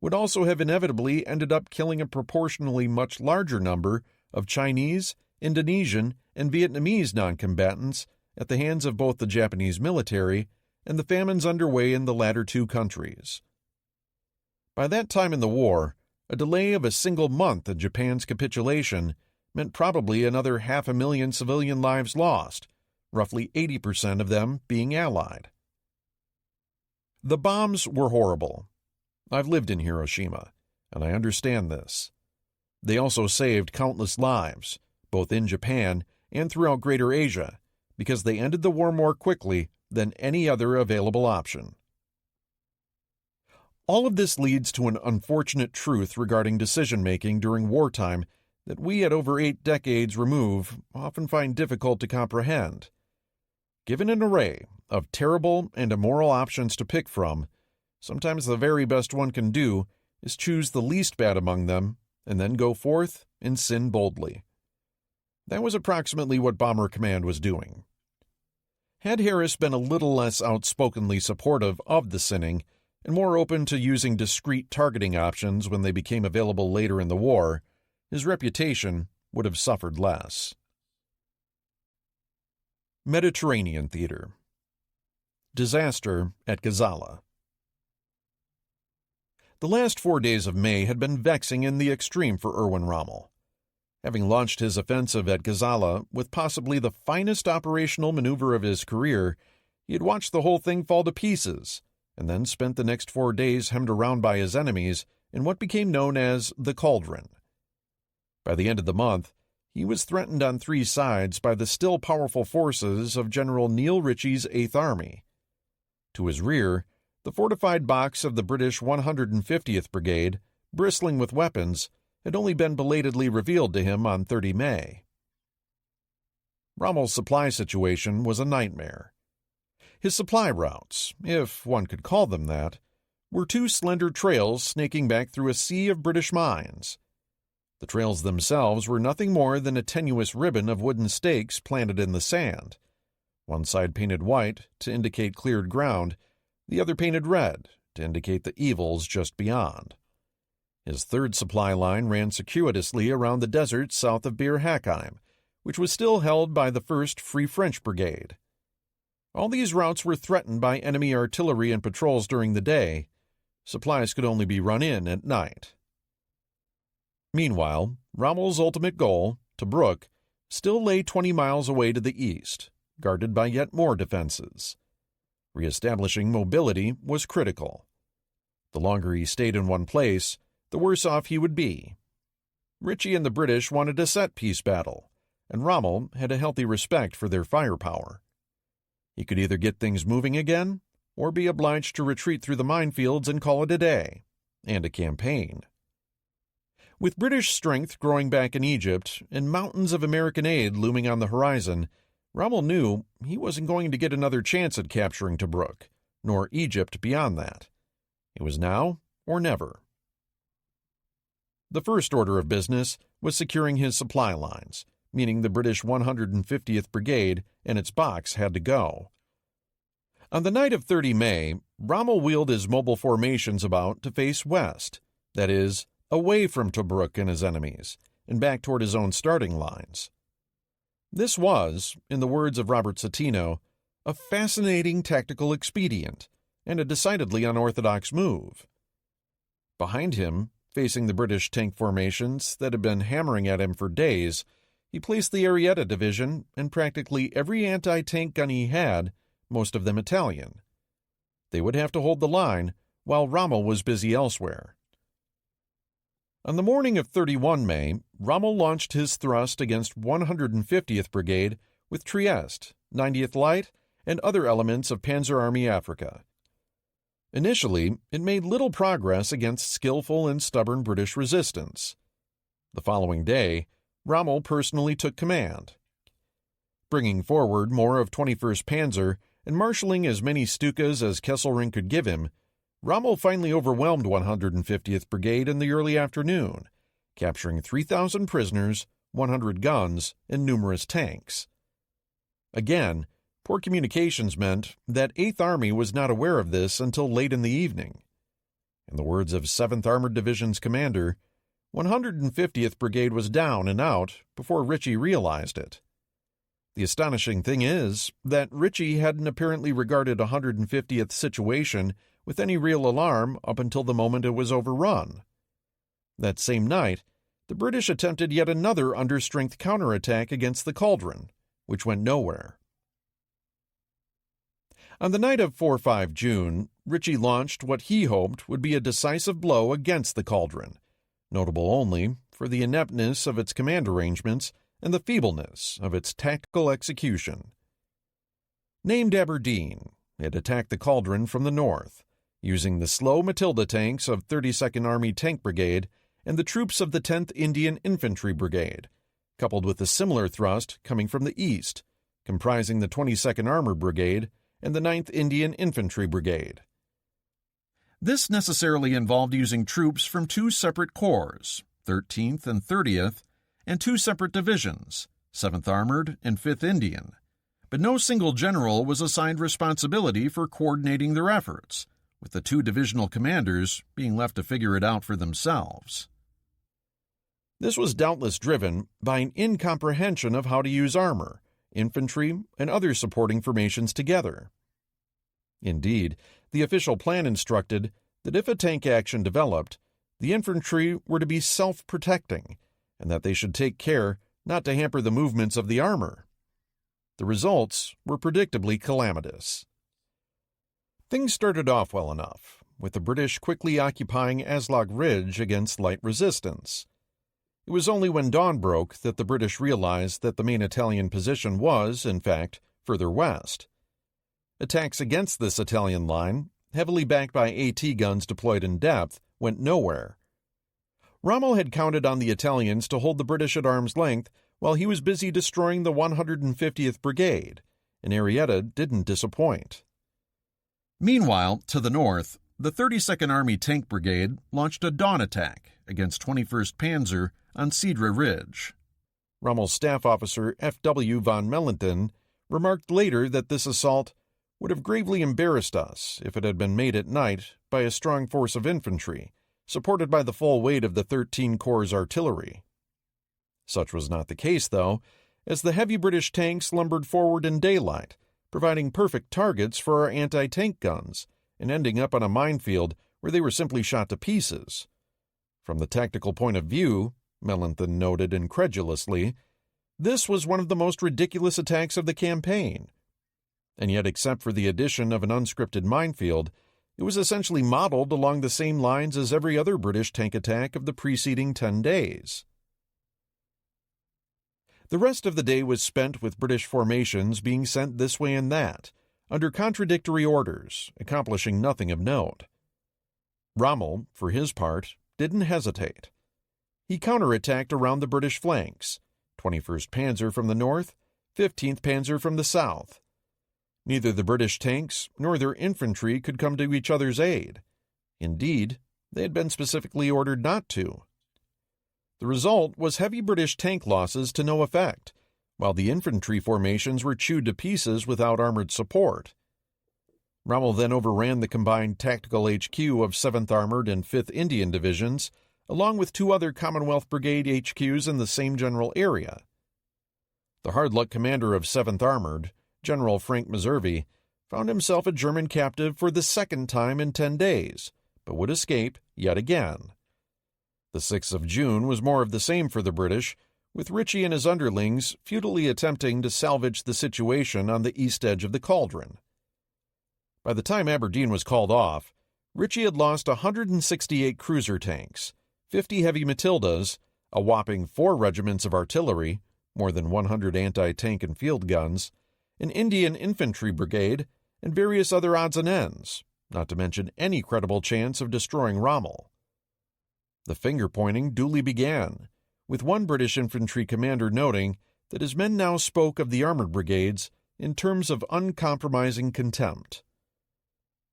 Speaker 1: would also have inevitably ended up killing a proportionally much larger number of Chinese, Indonesian, and Vietnamese non-combatants at the hands of both the Japanese military and the famines underway in the latter two countries. By that time in the war, a delay of a single month in Japan's capitulation meant probably another 500,000 civilian lives lost, roughly 80% of them being Allied. The bombs were horrible. I've lived in Hiroshima, and I understand this. They also saved countless lives, both in Japan and throughout Greater Asia, because they ended the war more quickly than any other available option. All of this leads to an unfortunate truth regarding decision-making during wartime that we at over 8 decades remove often find difficult to comprehend. Given an array of terrible and immoral options to pick from, sometimes the very best one can do is choose the least bad among them and then go forth and sin boldly. That was approximately what Bomber Command was doing. Had Harris been a little less outspokenly supportive of the sinning and more open to using discreet targeting options when they became available later in the war, his reputation would have suffered less. Mediterranean Theater. Disaster at Gazala. The last 4 days of May had been vexing in the extreme for Erwin Rommel. Having launched his offensive at Gazala with possibly the finest operational maneuver of his career, he had watched the whole thing fall to pieces, and then spent the next 4 days hemmed around by his enemies in what became known as the Cauldron. By the end of the month, he was threatened on 3 sides by the still powerful forces of General Neil Ritchie's 8th Army. To his rear, the fortified box of the British 150th Brigade, bristling with weapons, had only been belatedly revealed to him on 30 May. Rommel's supply situation was a nightmare. His supply routes, if one could call them that, were 2 slender trails snaking back through a sea of British mines. The trails themselves were nothing more than a tenuous ribbon of wooden stakes planted in the sand, one side painted white to indicate cleared ground, the other painted red to indicate the evils just beyond. His 3rd supply line ran circuitously around the desert south of Bir Hakeim, which was still held by the 1st Free French Brigade. All these routes were threatened by enemy artillery and patrols during the day. Supplies could only be run in at night. Meanwhile, Rommel's ultimate goal, Tobruk, still lay 20 miles away to the east, guarded by yet more defenses. Reestablishing mobility was critical. The longer he stayed in one place, the worse off he would be. Ritchie and the British wanted a set-piece battle, and Rommel had a healthy respect for their firepower. He could either get things moving again, or be obliged to retreat through the minefields and call it a day, and a campaign. With British strength growing back in Egypt and mountains of American aid looming on the horizon, Rommel knew he wasn't going to get another chance at capturing Tobruk, nor Egypt beyond that. It was now or never. The first order of business was securing his supply lines, meaning the British 150th Brigade and its box had to go. On the night of 30 May, Rommel wheeled his mobile formations about to face west, that is, away from Tobruk and his enemies, and back toward his own starting lines. This was, in the words of Robert Citino, a fascinating tactical expedient and a decidedly unorthodox move. Behind him, facing the British tank formations that had been hammering at him for days, he placed the Arietta Division and practically every anti-tank gun he had, most of them Italian. They would have to hold the line while Rommel was busy elsewhere. On the morning of 31 May, Rommel launched his thrust against 150th Brigade with Trieste, 90th Light, and other elements of Panzer Army Africa. Initially, it made little progress against skillful and stubborn British resistance. The following day, Rommel personally took command. Bringing forward more of 21st Panzer and marshalling as many Stukas as Kesselring could give him, Rommel finally overwhelmed 150th Brigade in the early afternoon, capturing 3,000 prisoners, 100 guns, and numerous tanks. Again, poor communications meant that 8th Army was not aware of this until late in the evening. In the words of 7th Armored Division's commander, 150th Brigade was down and out before Ritchie realized it. The astonishing thing is that Ritchie hadn't apparently regarded 150th situation with any real alarm up until the moment it was overrun. That same night, the British attempted yet another understrength counterattack against the cauldron, which went nowhere. On the night of 4-5 June, Ritchie launched what he hoped would be a decisive blow against the cauldron, notable only for the ineptness of its command arrangements and the feebleness of its tactical execution. Named Aberdeen, it attacked the cauldron from the north, using the slow Matilda tanks of 32nd Army Tank Brigade and the troops of the 10th Indian Infantry Brigade, coupled with a similar thrust coming from the east, comprising the 22nd Armored Brigade and the 9th Indian Infantry Brigade. This necessarily involved using troops from two separate corps, 13th and 30th, and two separate divisions, 7th Armored and 5th Indian, but no single general was assigned responsibility for coordinating their efforts, with the two divisional commanders being left to figure it out for themselves. This was doubtless driven by an incomprehension of how to use armor, infantry, and other supporting formations together. Indeed, the official plan instructed that if a tank action developed, the infantry were to be self-protecting, and that they should take care not to hamper the movements of the armor. The results were predictably calamitous. Things started off well enough, with the British quickly occupying Aslog Ridge against light resistance. It was only when dawn broke that the British realized that the main Italian position was, in fact, further west. Attacks against this Italian line, heavily backed by AT guns deployed in depth, went nowhere. Rommel had counted on the Italians to hold the British at arm's length while he was busy destroying the 150th Brigade, and Arrieta didn't disappoint. Meanwhile, to the north, the 32nd Army Tank Brigade launched a dawn attack against 21st Panzer on Cedra Ridge. Rommel's staff officer F.W. von Mellenthin remarked later that this assault would have gravely embarrassed us if it had been made at night by a strong force of infantry, supported by the full weight of the 13 Corps' artillery. Such was not the case, though, as the heavy British tanks lumbered forward in daylight, providing perfect targets for our anti-tank guns, and ending up on a minefield where they were simply shot to pieces. From the tactical point of view, Mellenthin noted incredulously, this was one of the most ridiculous attacks of the campaign. And yet, except for the addition of an unscripted minefield, it was essentially modeled along the same lines as every other British tank attack of the preceding 10 days. The rest of the day was spent with British formations being sent this way and that, under contradictory orders, accomplishing nothing of note. Rommel, for his part, didn't hesitate. He counterattacked around the British flanks, 21st Panzer from the north, 15th Panzer from the south. Neither the British tanks nor their infantry could come to each other's aid. Indeed, they had been specifically ordered not to. The result was heavy British tank losses to no effect, while the infantry formations were chewed to pieces without armored support. Rommel then overran the combined tactical HQ of 7th Armored and 5th Indian Divisions, along with two other Commonwealth Brigade HQs in the same general area. The hard-luck commander of 7th Armored, General Frank Meservy, found himself a German captive for the second time in 10 days, but would escape yet again. The 6th of June was more of the same for the British, with Ritchie and his underlings futilely attempting to salvage the situation on the east edge of the cauldron. By the time Aberdeen was called off, Ritchie had lost 168 cruiser tanks, 50 heavy Matildas, a whopping 4 regiments of artillery, more than 100 anti-tank and field guns, an Indian infantry brigade, and various other odds and ends, not to mention any credible chance of destroying Rommel. The finger-pointing duly began, with one British infantry commander noting that his men now spoke of the armored brigades in terms of uncompromising contempt.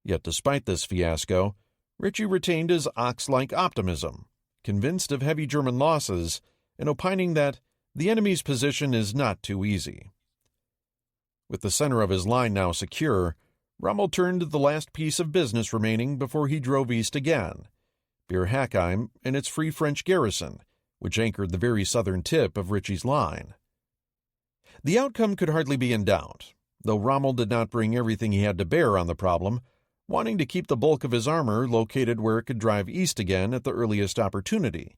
Speaker 1: Yet despite this fiasco, Ritchie retained his ox-like optimism, convinced of heavy German losses, and opining that the enemy's position is not too easy. With the center of his line now secure, Rommel turned to the last piece of business remaining before he drove east again, Bir Hakeim and its Free French garrison, which anchored the very southern tip of Ritchie's line. The outcome could hardly be in doubt, though Rommel did not bring everything he had to bear on the problem, wanting to keep the bulk of his armor located where it could drive east again at the earliest opportunity.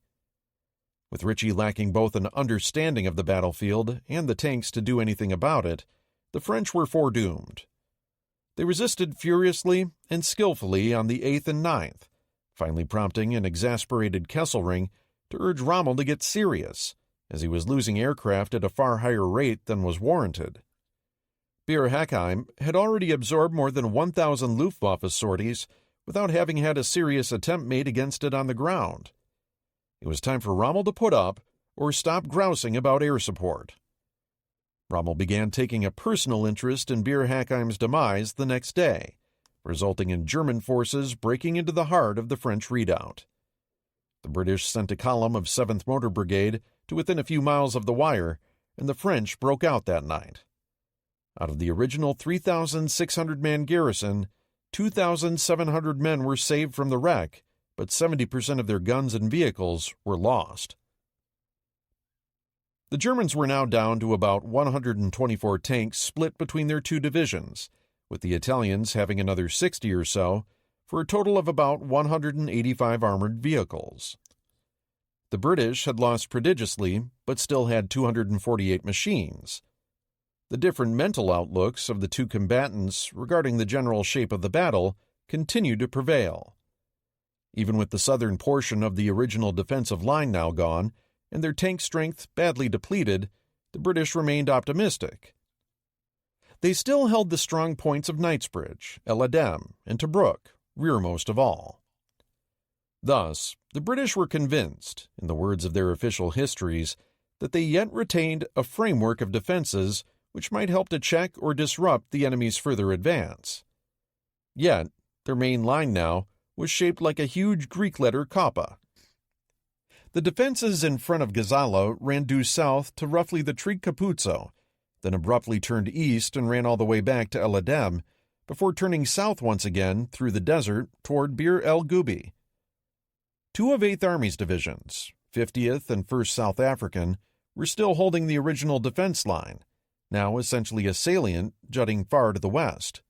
Speaker 1: With Ritchie lacking both an understanding of the battlefield and the tanks to do anything about it, the French were foredoomed. They resisted furiously and skillfully on the 8th and 9th, finally prompting an exasperated Kesselring to urge Rommel to get serious, as he was losing aircraft at a far higher rate than was warranted. Bir Hakeim had already absorbed more than 1,000 Luftwaffe sorties without having had a serious attempt made against it on the ground. It was time for Rommel to put up or stop grousing about air support. Rommel began taking a personal interest in Bir Hakeim's demise the next day, resulting in German forces breaking into the heart of the French redoubt. The British sent a column of 7th Motor Brigade to within a few miles of the wire, and the French broke out that night. Out of the original 3,600-man garrison, 2,700 men were saved from the wreck, but 70% of their guns and vehicles were lost. The Germans were now down to about 124 tanks split between their two divisions, with the Italians having another 60 or so, for a total of about 185 armored vehicles. The British had lost prodigiously, but still had 248 machines. The different mental outlooks of the two combatants regarding the general shape of the battle continued to prevail. Even with the southern portion of the original defensive line now gone, and their tank strength badly depleted, the British remained optimistic. They still held the strong points of Knightsbridge, El Adem, and Tobruk, rearmost of all. Thus, the British were convinced, in the words of their official histories, that they yet retained a framework of defenses which might help to check or disrupt the enemy's further advance. Yet, their main line now was shaped like a huge Greek letter kappa. The defenses in front of Gazala ran due south to roughly the Trig Capuzzo, then abruptly turned east and ran all the way back to El Adem, before turning south once again through the desert toward Bir el Gubi. Two of 8th Army's divisions, 50th and 1st South African, were still holding the original defense line, now essentially a salient jutting far to the west.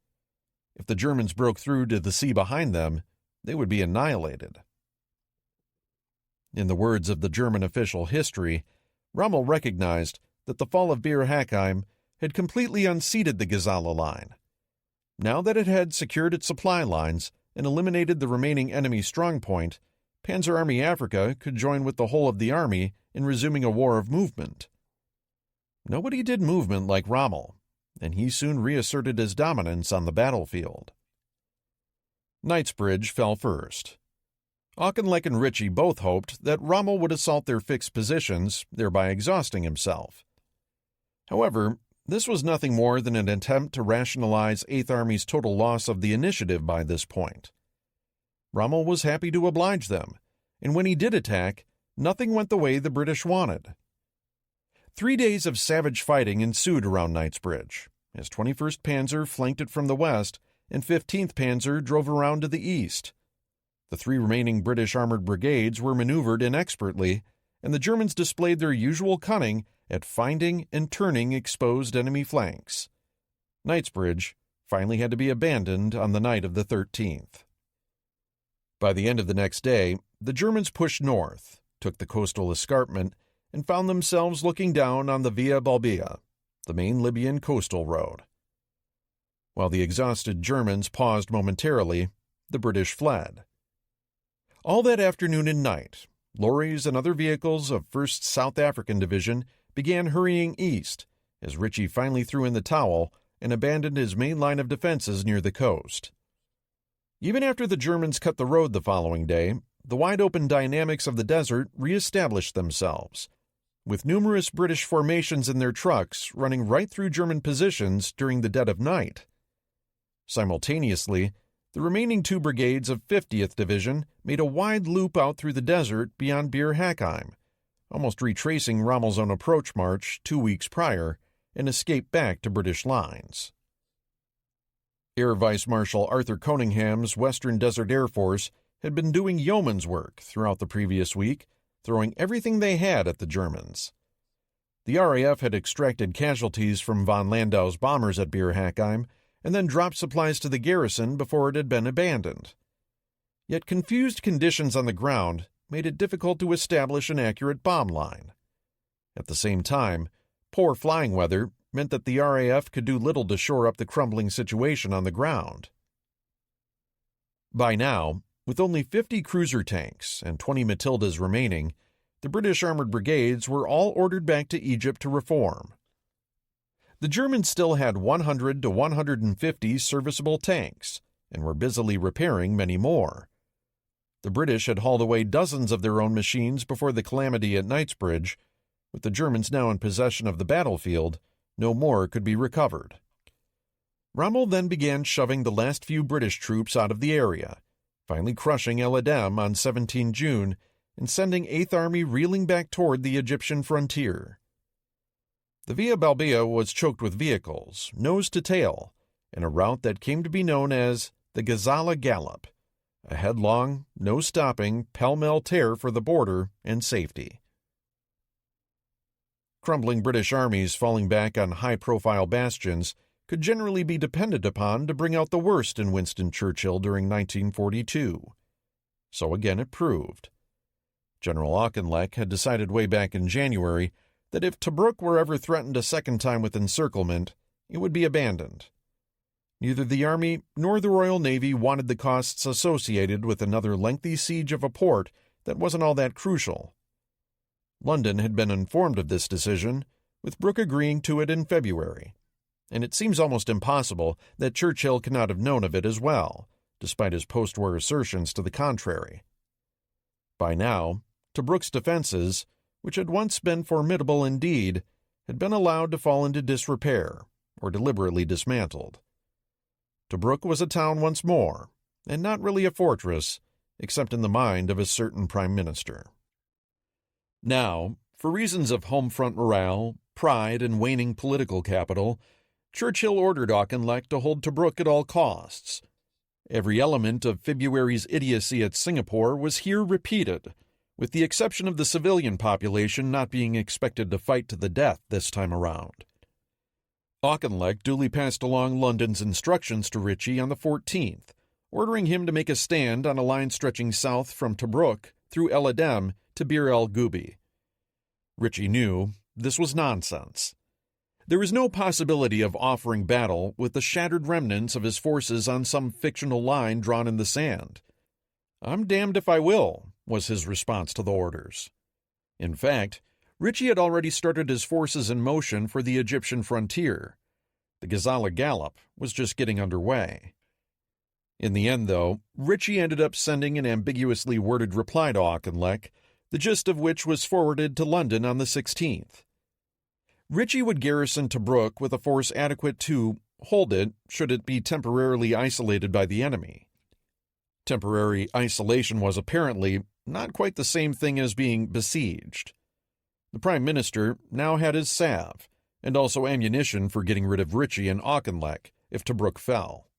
Speaker 1: If the Germans broke through to the sea behind them, they would be annihilated. In the words of the German official history, Rommel recognized that the fall of Bir Hakeim had completely unseated the Gazala line. Now that it had secured its supply lines and eliminated the remaining enemy strongpoint, Panzer Army Africa could join with the whole of the army in resuming a war of movement. Nobody did movement like Rommel, and he soon reasserted his dominance on the battlefield. Knightsbridge fell first. Auchinleck and Ritchie both hoped that Rommel would assault their fixed positions, thereby exhausting himself. However, this was nothing more than an attempt to rationalize 8th Army's total loss of the initiative by this point. Rommel was happy to oblige them, and when he did attack, nothing went the way the British wanted. 3 days of savage fighting ensued around Knightsbridge, as 21st Panzer flanked it from the west and 15th Panzer drove around to the east. The 3 remaining British armored brigades were maneuvered inexpertly, and the Germans displayed their usual cunning at finding and turning exposed enemy flanks. Knightsbridge finally had to be abandoned on the night of the 13th. By the end of the next day, the Germans pushed north, took the coastal escarpment, and found themselves looking down on the Via Balbia, the main Libyan coastal road. While the exhausted Germans paused momentarily, the British fled. All that afternoon and night, lorries and other vehicles of 1st South African Division began hurrying east, as Ritchie finally threw in the towel and abandoned his main line of defenses near the coast. Even after the Germans cut the road the following day, the wide-open dynamics of the desert re-established themselves, with numerous British formations in their trucks running right through German positions during the dead of night. Simultaneously, the remaining 2 brigades of 50th Division made a wide loop out through the desert beyond Bir Hakeim, almost retracing Rommel's own approach march 2 weeks prior, and escaped back to British lines. Air Vice Marshal Arthur Coningham's Western Desert Air Force had been doing yeoman's work throughout the previous week, throwing everything they had at the Germans. The RAF had extracted casualties from von Landau's bombers at Bir Hakeim and then dropped supplies to the garrison before it had been abandoned. Yet confused conditions on the ground made it difficult to establish an accurate bomb line. At the same time, poor flying weather meant that the RAF could do little to shore up the crumbling situation on the ground. By now, with only 50 cruiser tanks and 20 Matildas remaining, the British armored brigades were all ordered back to Egypt to reform. The Germans still had 100 to 150 serviceable tanks and were busily repairing many more. The British had hauled away dozens of their own machines before the calamity at Knightsbridge. With the Germans now in possession of the battlefield, no more could be recovered. Rommel then began shoving the last few British troops out of the area, finally crushing El Adem on 17 June and sending 8th Army reeling back toward the Egyptian frontier. The Via Balbia was choked with vehicles, nose to tail, in a route that came to be known as the Gazala Gallop, a headlong, no-stopping, pell-mell tear for the border and safety. Crumbling British armies falling back on high-profile bastions could generally be depended upon to bring out the worst in Winston Churchill during 1942. So again it proved. General Auchinleck had decided way back in January that if Tobruk were ever threatened a second time with encirclement, it would be abandoned. Neither the Army nor the Royal Navy wanted the costs associated with another lengthy siege of a port that wasn't all that crucial. London had been informed of this decision, with Brooke agreeing to it in February, and it seems almost impossible that Churchill could not have known of it as well, despite his post-war assertions to the contrary. By now, Tobruk's defenses, which had once been formidable indeed, had been allowed to fall into disrepair, or deliberately dismantled. Tobruk was a town once more, and not really a fortress, except in the mind of a certain prime minister. Now, for reasons of home front morale, pride, and waning political capital, Churchill ordered Auchinleck to hold Tobruk at all costs. Every element of February's idiocy at Singapore was here repeated, with the exception of the civilian population not being expected to fight to the death this time around. Auchinleck duly passed along London's instructions to Ritchie on the 14th, ordering him to make a stand on a line stretching south from Tobruk through El Adem to Bir el Gubi. Ritchie knew this was nonsense. There was no possibility of offering battle with the shattered remnants of his forces on some fictional line drawn in the sand. "I'm damned if I will," was his response to the orders. In fact, Ritchie had already started his forces in motion for the Egyptian frontier. The Gazala Gallop was just getting underway. In the end, though, Ritchie ended up sending an ambiguously worded reply to Auchinleck, the gist of which was forwarded to London on the 16th. Ritchie would garrison Tobruk with a force adequate to hold it should it be temporarily isolated by the enemy. Temporary isolation was apparently not quite the same thing as being besieged. The Prime Minister now had his salve, and also ammunition for getting rid of Ritchie and Auchinleck if Tobruk fell.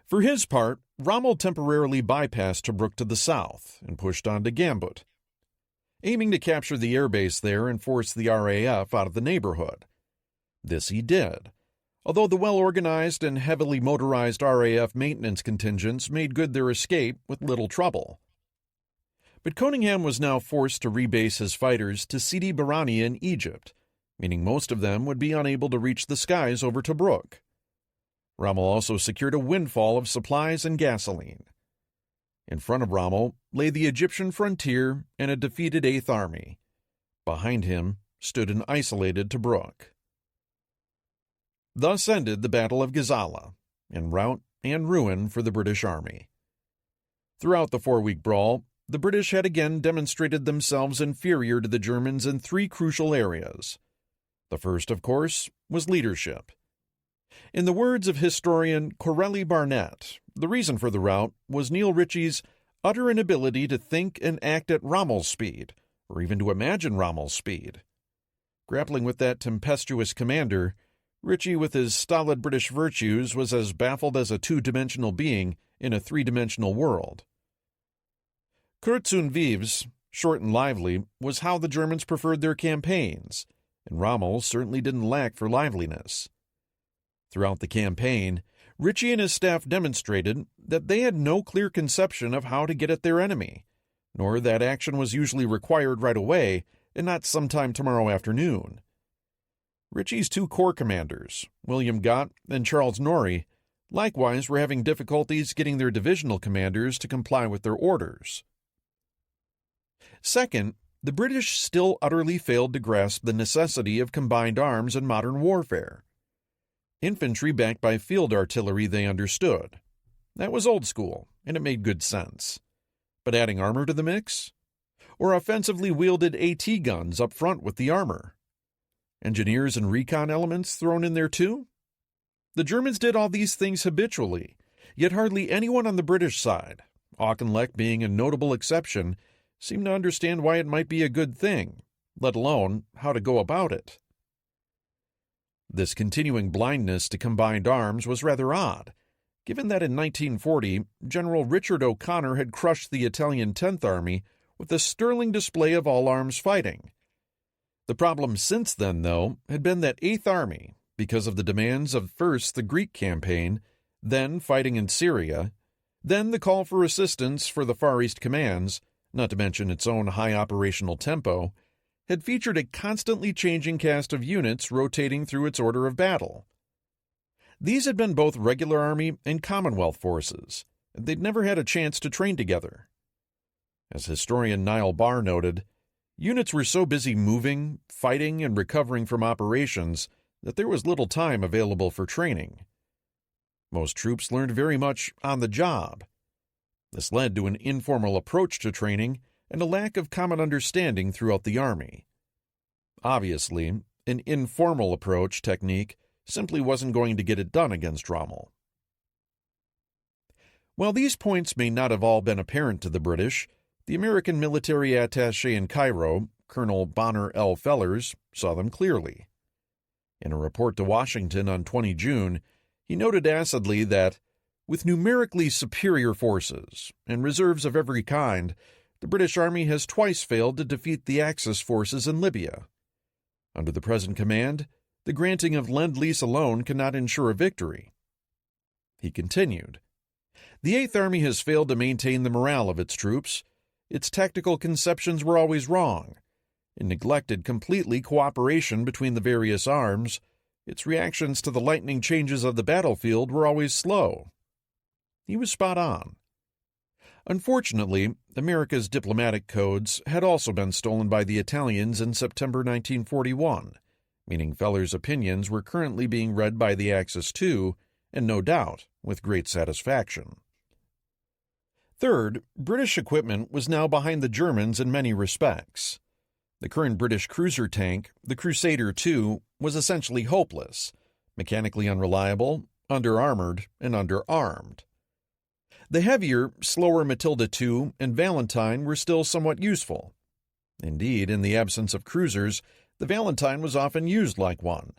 Speaker 1: For his part, Rommel temporarily bypassed Tobruk to the south and pushed on to Gambut, aiming to capture the airbase there and force the RAF out of the neighborhood. This he did, although the well-organized and heavily motorized RAF maintenance contingents made good their escape with little trouble. But Coningham was now forced to rebase his fighters to Sidi Barrani in Egypt, meaning most of them would be unable to reach the skies over Tobruk. Rommel also secured a windfall of supplies and gasoline. In front of Rommel lay the Egyptian frontier and a defeated 8th Army. Behind him stood an isolated Tobruk. Thus ended the Battle of Gazala, in rout and ruin for the British Army. Throughout the 4-week brawl, the British had again demonstrated themselves inferior to the Germans in 3 crucial areas. The first, of course, was leadership. In the words of historian Corelli Barnett, the reason for the rout was Neil Ritchie's utter inability to think and act at Rommel's speed, or even to imagine Rommel's speed. Grappling with that tempestuous commander, Ritchie, with his stolid British virtues, was as baffled as a 2-dimensional being in a 3-dimensional world. Crux und vives, short and lively, was how the Germans preferred their campaigns, and Rommel certainly didn't lack for liveliness. Throughout the campaign, Ritchie and his staff demonstrated that they had no clear conception of how to get at their enemy, nor that action was usually required right away and not sometime tomorrow afternoon. Ritchie's two corps commanders, William Gott and Charles Norrie, likewise were having difficulties getting their divisional commanders to comply with their orders. Second, the British still utterly failed to grasp the necessity of combined arms in modern warfare. Infantry backed by field artillery they understood. That was old school, and it made good sense. But adding armor to the mix? Or offensively wielded AT guns up front with the armor? Engineers and recon elements thrown in there too? The Germans did all these things habitually, yet hardly anyone on the British side, Auchinleck being a notable exception, seemed to understand why it might be a good thing, let alone how to go about it. This continuing blindness to combined arms was rather odd, given that in 1940 General Richard O'Connor had crushed the Italian 10th Army with a sterling display of all-arms fighting. The problem since then, though, had been that 8th Army, because of the demands of first the Greek campaign, then fighting in Syria, then the call for assistance for the Far East commands, not to mention its own high operational tempo, had featured a constantly changing cast of units rotating through its order of battle. These had been both regular Army and Commonwealth forces, and they'd never had a chance to train together. As historian Niall Barr noted, units were so busy moving, fighting, and recovering from operations that there was little time available for training. Most troops learned very much on the job. This led to an informal approach to training and a lack of common understanding throughout the Army. Obviously, an informal approach technique simply wasn't going to get it done against Rommel. While these points may not have all been apparent to the British, the American military attaché in Cairo, Colonel Bonner L. Fellers, saw them clearly. In a report to Washington on 20 June, he noted acidly that, with numerically superior forces and reserves of every kind, the British Army has twice failed to defeat the Axis forces in Libya. Under the present command, the granting of Lend-Lease alone cannot ensure a victory. He continued, "The 8th Army has failed to maintain the morale of its troops. Its tactical conceptions were always wrong. It neglected completely cooperation between the various arms. Its reactions to the lightning changes of the battlefield were always slow." He was spot on. Unfortunately, America's diplomatic codes had also been stolen by the Italians in September 1941, meaning Feller's opinions were currently being read by the Axis too, and no doubt with great satisfaction. Third, British equipment was now behind the Germans in many respects. The current British cruiser tank, the Crusader II, was essentially hopeless, mechanically unreliable, under-armored, and under-armed. The heavier, slower Matilda II and Valentine were still somewhat useful. Indeed, in the absence of cruisers, the Valentine was often used like one.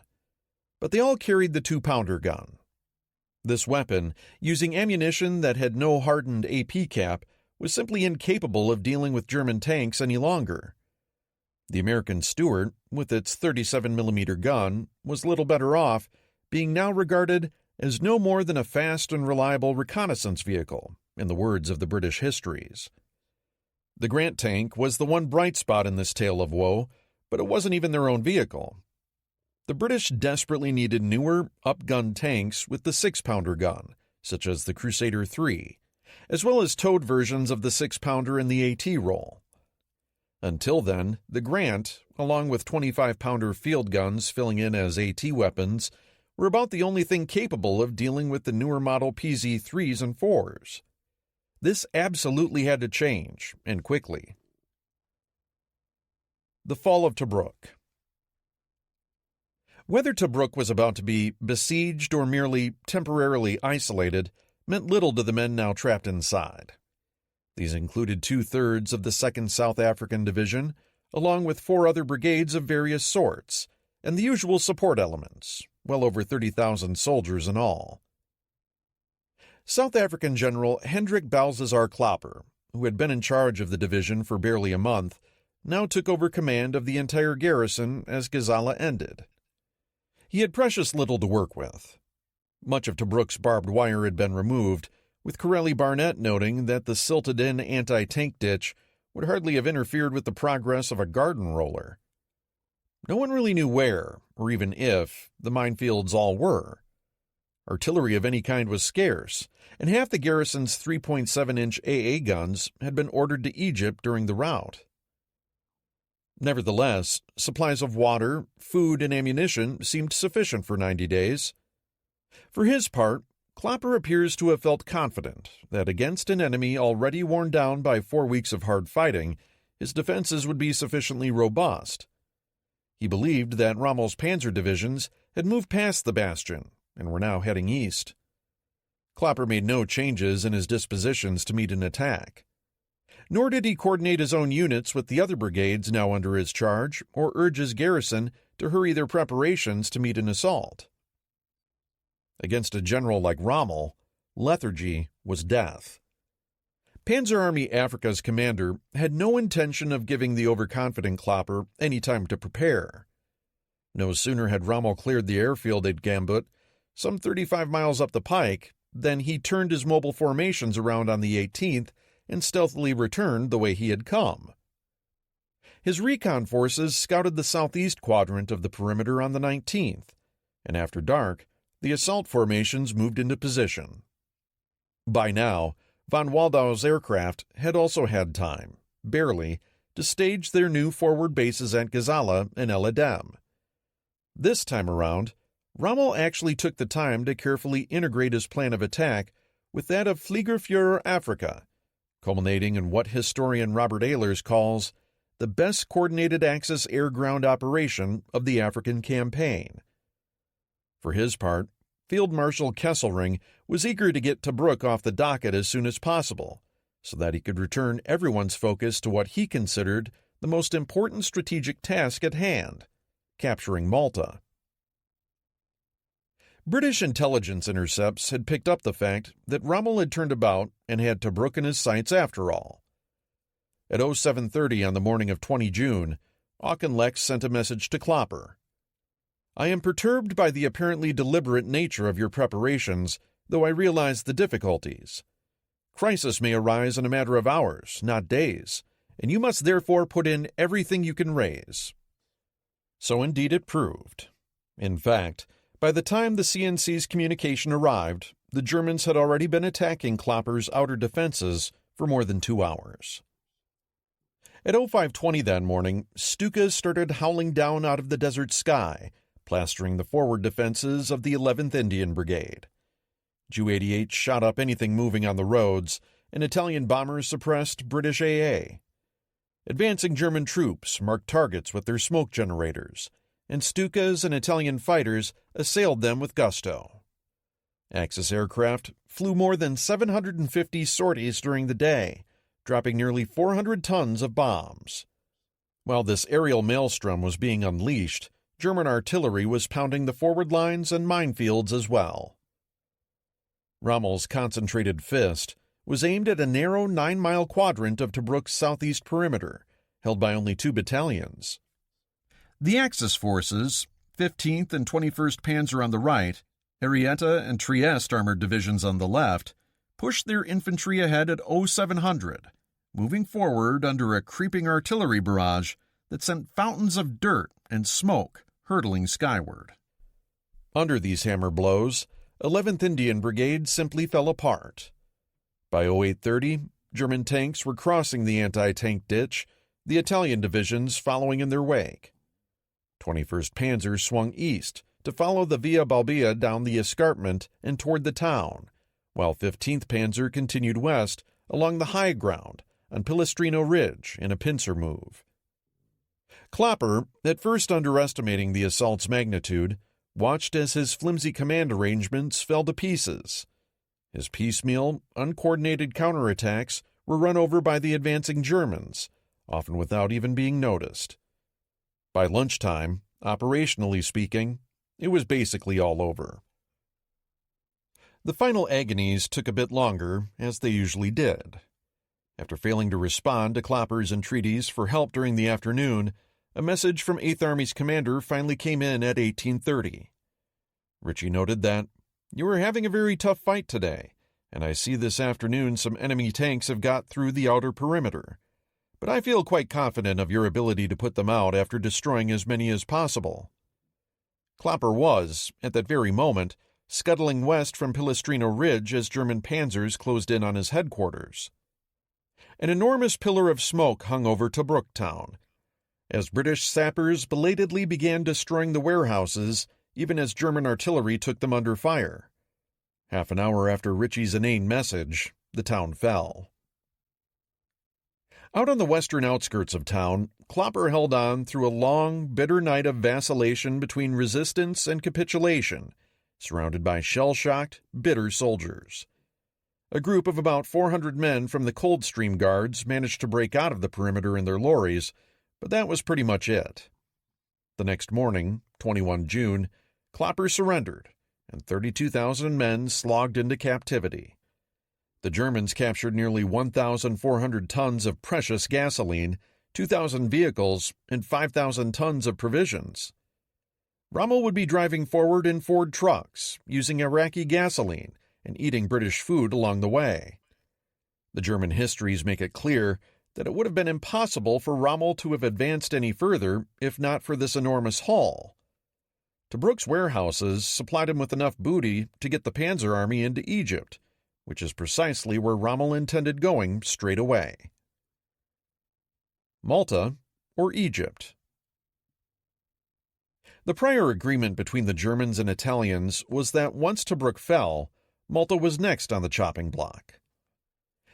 Speaker 1: But they all carried the 2-pounder gun. This weapon, using ammunition that had no hardened AP cap, was simply incapable of dealing with German tanks any longer. The American Stuart, with its 37mm gun, was little better off, being now regarded as no more than a fast and reliable reconnaissance vehicle, in the words of the British histories. The Grant tank was the one bright spot in this tale of woe, but it wasn't even their own vehicle. The British desperately needed newer, up-gun tanks with the 6-pounder gun, such as the Crusader III, as well as towed versions of the 6-pounder and the AT roll. Until then, the Grant, along with 25-pounder field guns filling in as AT weapons, were about the only thing capable of dealing with the newer model PZ-3s and 4s. This absolutely had to change, and quickly. The fall of Tobruk. Whether Tobruk was about to be besieged or merely temporarily isolated meant little to the men now trapped inside. These included 2/3 of the 2nd South African Division, along with 4 other brigades of various sorts, and the usual support elements, well over 30,000 soldiers in all. South African General Hendrik Balthazar Klopper, who had been in charge of the division for barely a month, now took over command of the entire garrison as Gazala ended. He had precious little to work with. Much of Tobruk's barbed wire had been removed, with Corelli Barnett noting that the silted-in anti-tank ditch would hardly have interfered with the progress of a garden roller. No one really knew where, or even if, the minefields all were. Artillery of any kind was scarce, and half the garrison's 3.7-inch AA guns had been ordered to Egypt during the rout. Nevertheless, supplies of water, food, and ammunition seemed sufficient for 90 days. For his part, Klopper appears to have felt confident that against an enemy already worn down by 4 weeks of hard fighting, his defenses would be sufficiently robust. He believed that Rommel's panzer divisions had moved past the bastion and were now heading east. Klopper made no changes in his dispositions to meet an attack. Nor did he coordinate his own units with the other brigades now under his charge or urge his garrison to hurry their preparations to meet an assault. Against a general like Rommel, lethargy was death. Panzer Army Africa's commander had no intention of giving the overconfident Klopper any time to prepare. No sooner had Rommel cleared the airfield at Gambut, some 35 miles up the pike, than he turned his mobile formations around on the 18th and stealthily returned the way he had come. His recon forces scouted the southeast quadrant of the perimeter on the 19th, and after dark, the assault formations moved into position. By now, von Waldau's aircraft had also had time, barely, to stage their new forward bases at Gazala and El Adem. This time around, Rommel actually took the time to carefully integrate his plan of attack with that of Fliegerführer Africa, culminating in what historian Robert Ehlers calls the best coordinated Axis air-ground operation of the African campaign. For his part, Field Marshal Kesselring was eager to get Tobruk off the docket as soon as possible, so that he could return everyone's focus to what he considered the most important strategic task at hand, capturing Malta. British intelligence intercepts had picked up the fact that Rommel had turned about and had Tobruk in his sights after all. At 0730 on the morning of 20 June, Auchinleck sent a message to Klopper. "I am perturbed by the apparently deliberate nature of your preparations, though I realize the difficulties. Crisis may arise in a matter of hours, not days, and you must therefore put in everything you can raise." So indeed it proved. In fact, by the time the CNC's communication arrived, the Germans had already been attacking Klopper's outer defenses for more than 2 hours. At 0520 that morning, Stukas started howling down out of the desert sky, plastering the forward defenses of the 11th Indian Brigade. Ju-88 shot up anything moving on the roads, and Italian bombers suppressed British AA. Advancing German troops marked targets with their smoke generators, and Stukas and Italian fighters assailed them with gusto. Axis aircraft flew more than 750 sorties during the day, dropping nearly 400 tons of bombs. While this aerial maelstrom was being unleashed, German artillery was pounding the forward lines and minefields as well. Rommel's concentrated fist was aimed at a narrow 9-mile quadrant of Tobruk's southeast perimeter, held by only 2 battalions. The Axis forces, 15th and 21st Panzer on the right, Arietta and Trieste armored divisions on the left, pushed their infantry ahead at 0700, moving forward under a creeping artillery barrage that sent fountains of dirt and smoke hurtling skyward. Under these hammer blows, 11th Indian Brigade simply fell apart. By 0830, German tanks were crossing the anti-tank ditch, the Italian divisions following in their wake. 21st Panzer swung east to follow the Via Balbia down the escarpment and toward the town, while 15th Panzer continued west along the high ground on Pilestrino Ridge in a pincer move. Klopper, at first underestimating the assault's magnitude, watched as his flimsy command arrangements fell to pieces. His piecemeal, uncoordinated counterattacks were run over by the advancing Germans, often without even being noticed. By lunchtime, operationally speaking, it was basically all over. The final agonies took a bit longer, as they usually did. After failing to respond to Klopper's entreaties for help during the afternoon, a message from 8th Army's commander finally came in at 1830. Ritchie noted that, "You are having a very tough fight today, and I see this afternoon some enemy tanks have got through the outer perimeter. but I feel quite confident of your ability to put them out after destroying as many as possible." Klopper was, at that very moment, scuttling west from Pilestrino Ridge as German panzers closed in on his headquarters. An enormous pillar of smoke hung over Tobruk town, as British sappers belatedly began destroying the warehouses even as German artillery took them under fire. Half an hour after Ritchie's inane message, the town fell. Out on the western outskirts of town, Klopper held on through a long, bitter night of vacillation between resistance and capitulation, surrounded by shell-shocked, bitter soldiers. A group of about 400 men from the Coldstream Guards managed to break out of the perimeter in their lorries, but that was pretty much it. The next morning, 21 June, Klopper surrendered, and 32,000 men slogged into captivity. The Germans captured nearly 1,400 tons of precious gasoline, 2,000 vehicles, and 5,000 tons of provisions. Rommel would be driving forward in Ford trucks, using Iraqi gasoline, and eating British food along the way. The German histories make it clear that it would have been impossible for Rommel to have advanced any further if not for this enormous haul. Tobruk's warehouses supplied him with enough booty to get the Panzer Army into Egypt, which is precisely where Rommel intended going straight away. Malta or Egypt? The prior agreement between the Germans and Italians was that once Tobruk fell, Malta was next on the chopping block.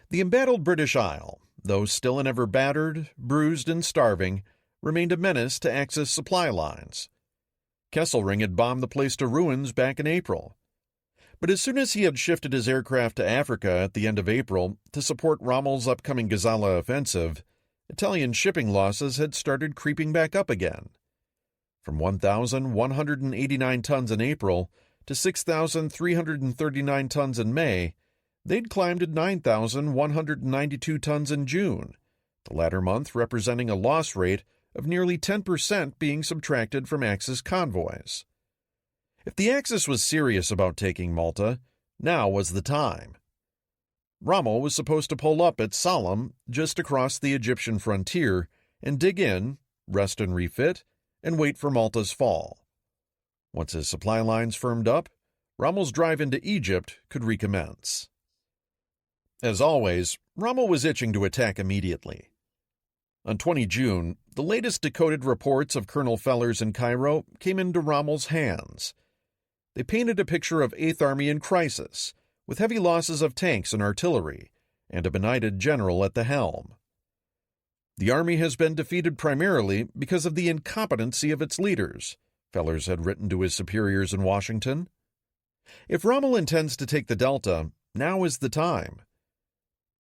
Speaker 1: The embattled British Isle, though still and ever battered, bruised, and starving, remained a menace to Axis supply lines. Kesselring had bombed the place to ruins back in April. But as soon as he had shifted his aircraft to Africa at the end of April to support Rommel's upcoming Gazala offensive, Italian shipping losses had started creeping back up again. From 1,189 tons in April to 6,339 tons in May, they'd climbed to 9,192 tons in June, the latter month representing a loss rate of nearly 10% being subtracted from Axis convoys. If the Axis was serious about taking Malta, now was the time. Rommel was supposed to pull up at Salem, just across the Egyptian frontier, and dig in, rest and refit, and wait for Malta's fall. Once his supply lines firmed up, Rommel's drive into Egypt could recommence. As always, Rommel was itching to attack immediately. On 20 June, the latest decoded reports of Colonel Fellers in Cairo came into Rommel's hands. They painted a picture of 8th Army in crisis, with heavy losses of tanks and artillery, and a benighted general at the helm. "The army has been defeated primarily because of the incompetency of its leaders," Fellers had written to his superiors in Washington. If Rommel intends to take the Delta, now is the time.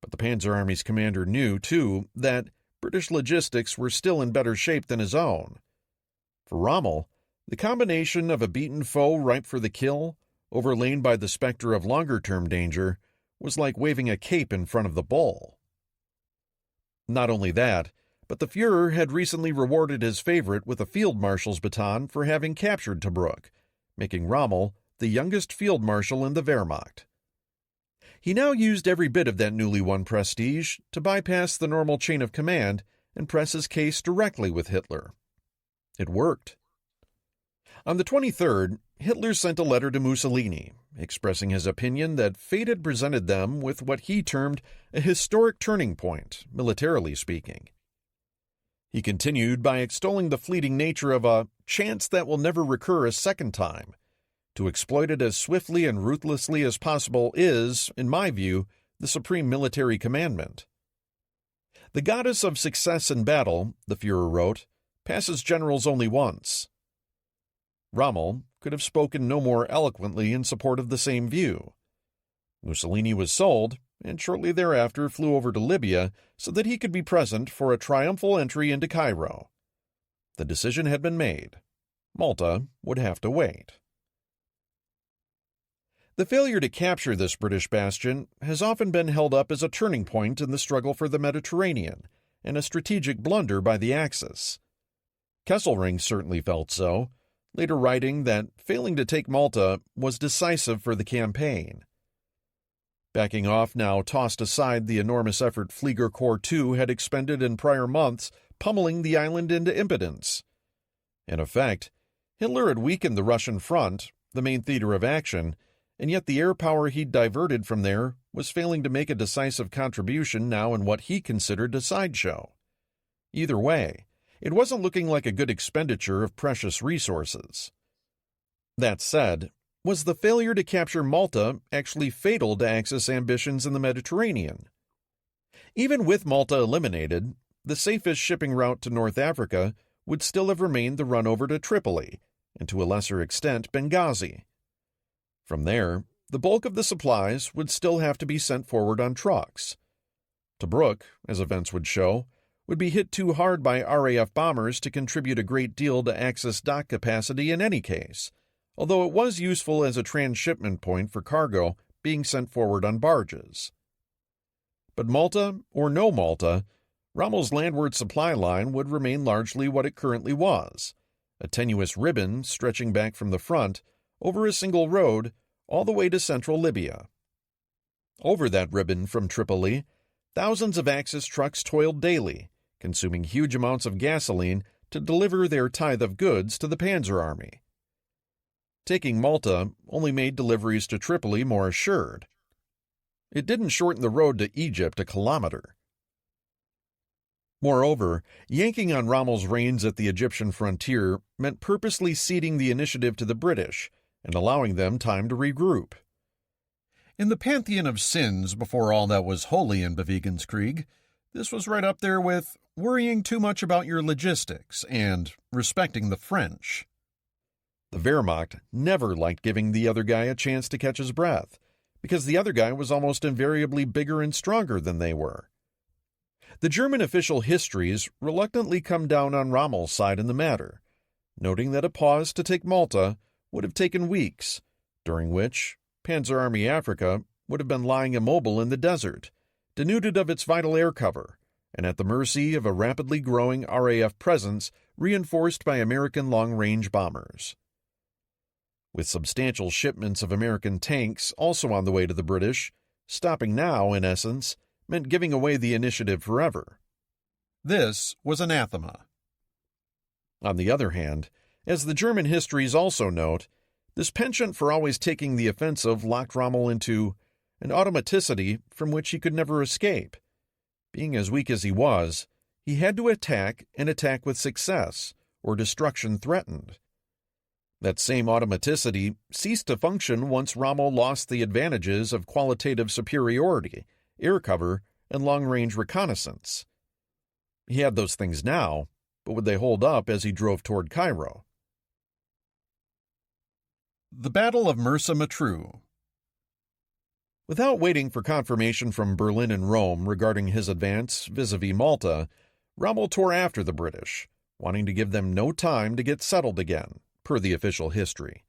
Speaker 1: But the Panzer Army's commander knew, too, that British logistics were still in better shape than his own. For Rommel, the combination of a beaten foe ripe for the kill, overlain by the specter of longer-term danger, was like waving a cape in front of the bull. Not only that, but the Führer had recently rewarded his favorite with a field marshal's baton for having captured Tobruk, making Rommel the youngest field marshal in the Wehrmacht. He now used every bit of that newly won prestige to bypass the normal chain of command and press his case directly with Hitler. It worked. On the 23rd, Hitler sent a letter to Mussolini, expressing his opinion that fate had presented them with what he termed a historic turning point, militarily speaking. He continued by extolling the fleeting nature of a chance that will never recur a second time. To exploit it as swiftly and ruthlessly as possible is, in my view, the supreme military commandment. The goddess of success in battle, the Führer wrote, passes generals only once. Rommel could have spoken no more eloquently in support of the same view. Mussolini was sold, and shortly thereafter flew over to Libya so that he could be present for a triumphal entry into Cairo. The decision had been made. Malta would have to wait. The failure to capture this British bastion has often been held up as a turning point in the struggle for the Mediterranean, and a strategic blunder by the Axis. Kesselring certainly felt so, later writing that failing to take Malta was decisive for the campaign. Backing off now tossed aside the enormous effort Flieger Corps II had expended in prior months, pummeling the island into impotence. In effect, Hitler had weakened the Russian front, the main theater of action, and yet the air power he'd diverted from there was failing to make a decisive contribution now in what he considered a sideshow. Either way, it wasn't looking like a good expenditure of precious resources. That said, was the failure to capture Malta actually fatal to Axis ambitions in the Mediterranean? Even with Malta eliminated, the safest shipping route to North Africa would still have remained the run over to Tripoli, and to a lesser extent Benghazi. From there, the bulk of the supplies would still have to be sent forward on trucks. Tobruk, as events would show, would be hit too hard by RAF bombers to contribute a great deal to Axis dock capacity in any case, although it was useful as a transshipment point for cargo being sent forward on barges. But Malta, or no Malta, Rommel's landward supply line would remain largely what it currently was, a tenuous ribbon stretching back from the front over a single road all the way to central Libya. Over that ribbon from Tripoli, thousands of Axis trucks toiled daily, consuming huge amounts of gasoline to deliver their tithe of goods to the Panzer Army. Taking Malta only made deliveries to Tripoli more assured. It didn't shorten the road to Egypt a kilometer. Moreover, yanking on Rommel's reins at the Egyptian frontier meant purposely ceding the initiative to the British and allowing them time to regroup. In the pantheon of sins before all that was holy in Bewegungskrieg, this was right up there with worrying too much about your logistics and respecting the French. The Wehrmacht never liked giving the other guy a chance to catch his breath, because the other guy was almost invariably bigger and stronger than they were. The German official histories reluctantly come down on Rommel's side in the matter, noting that a pause to take Malta would have taken weeks, during which Panzer Army Africa would have been lying immobile in the desert, denuded of its vital air cover, and at the mercy of a rapidly growing RAF presence reinforced by American long-range bombers. With substantial shipments of American tanks also on the way to the British, stopping now, in essence, meant giving away the initiative forever. This was anathema. On the other hand, as the German histories also note, this penchant for always taking the offensive locked Rommel into an automaticity from which he could never escape. Being as weak as he was, he had to attack and attack with success, or destruction threatened. That same automaticity ceased to function once Rommel lost the advantages of qualitative superiority, air cover, and long-range reconnaissance. He had those things now, but would they hold up as he drove toward Cairo? The Battle of Mersa Matruh. Without waiting for confirmation from Berlin and Rome regarding his advance vis-à-vis Malta, Rommel tore after the British, wanting to give them no time to get settled again, per the official history.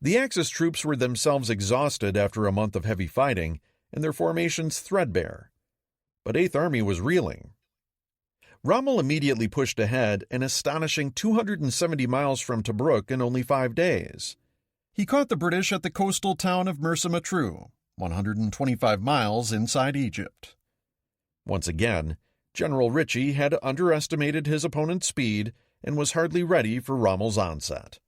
Speaker 1: The Axis troops were themselves exhausted after a month of heavy fighting, and their formations threadbare. But Eighth Army was reeling. Rommel immediately pushed ahead an astonishing 270 miles from Tobruk in only 5 days. He caught the British at the coastal town of Mersa Matruh, 125 miles inside Egypt. Once again, General Ritchie had underestimated his opponent's speed and was hardly ready for Rommel's onset.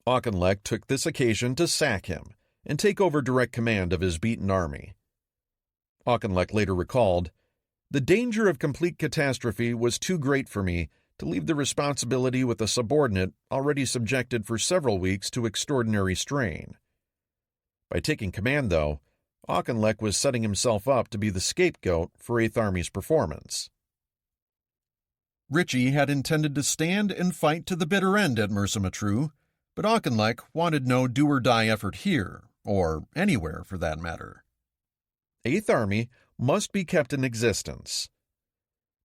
Speaker 1: Auchinleck took this occasion to sack him and take over direct command of his beaten army. Auchinleck later recalled, "The danger of complete catastrophe was too great for me to leave the responsibility with a subordinate already subjected for several weeks to extraordinary strain." By taking command, though, Auchinleck was setting himself up to be the scapegoat for Eighth Army's performance. Ritchie had intended to stand and fight to the bitter end at Mersa Matruh, but Auchinleck wanted no do-or-die effort here, or anywhere for that matter. Eighth Army must be kept in existence.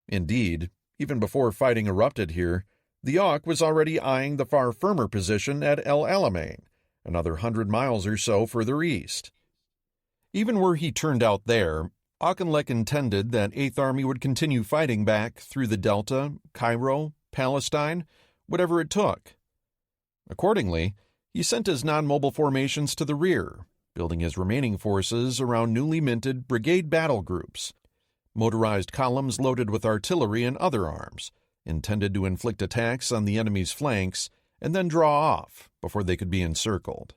Speaker 1: Indeed, even before fighting erupted here, the Auk was already eyeing the far firmer position at El Alamein, another 100 miles or so further east. Even were he turned out there, Auchinleck intended that Eighth Army would continue fighting back through the Delta, Cairo, Palestine, whatever it took. Accordingly, he sent his non-mobile formations to the rear, building his remaining forces around newly minted brigade battle groups, motorized columns loaded with artillery and other arms, intended to inflict attacks on the enemy's flanks and then draw off before they could be encircled.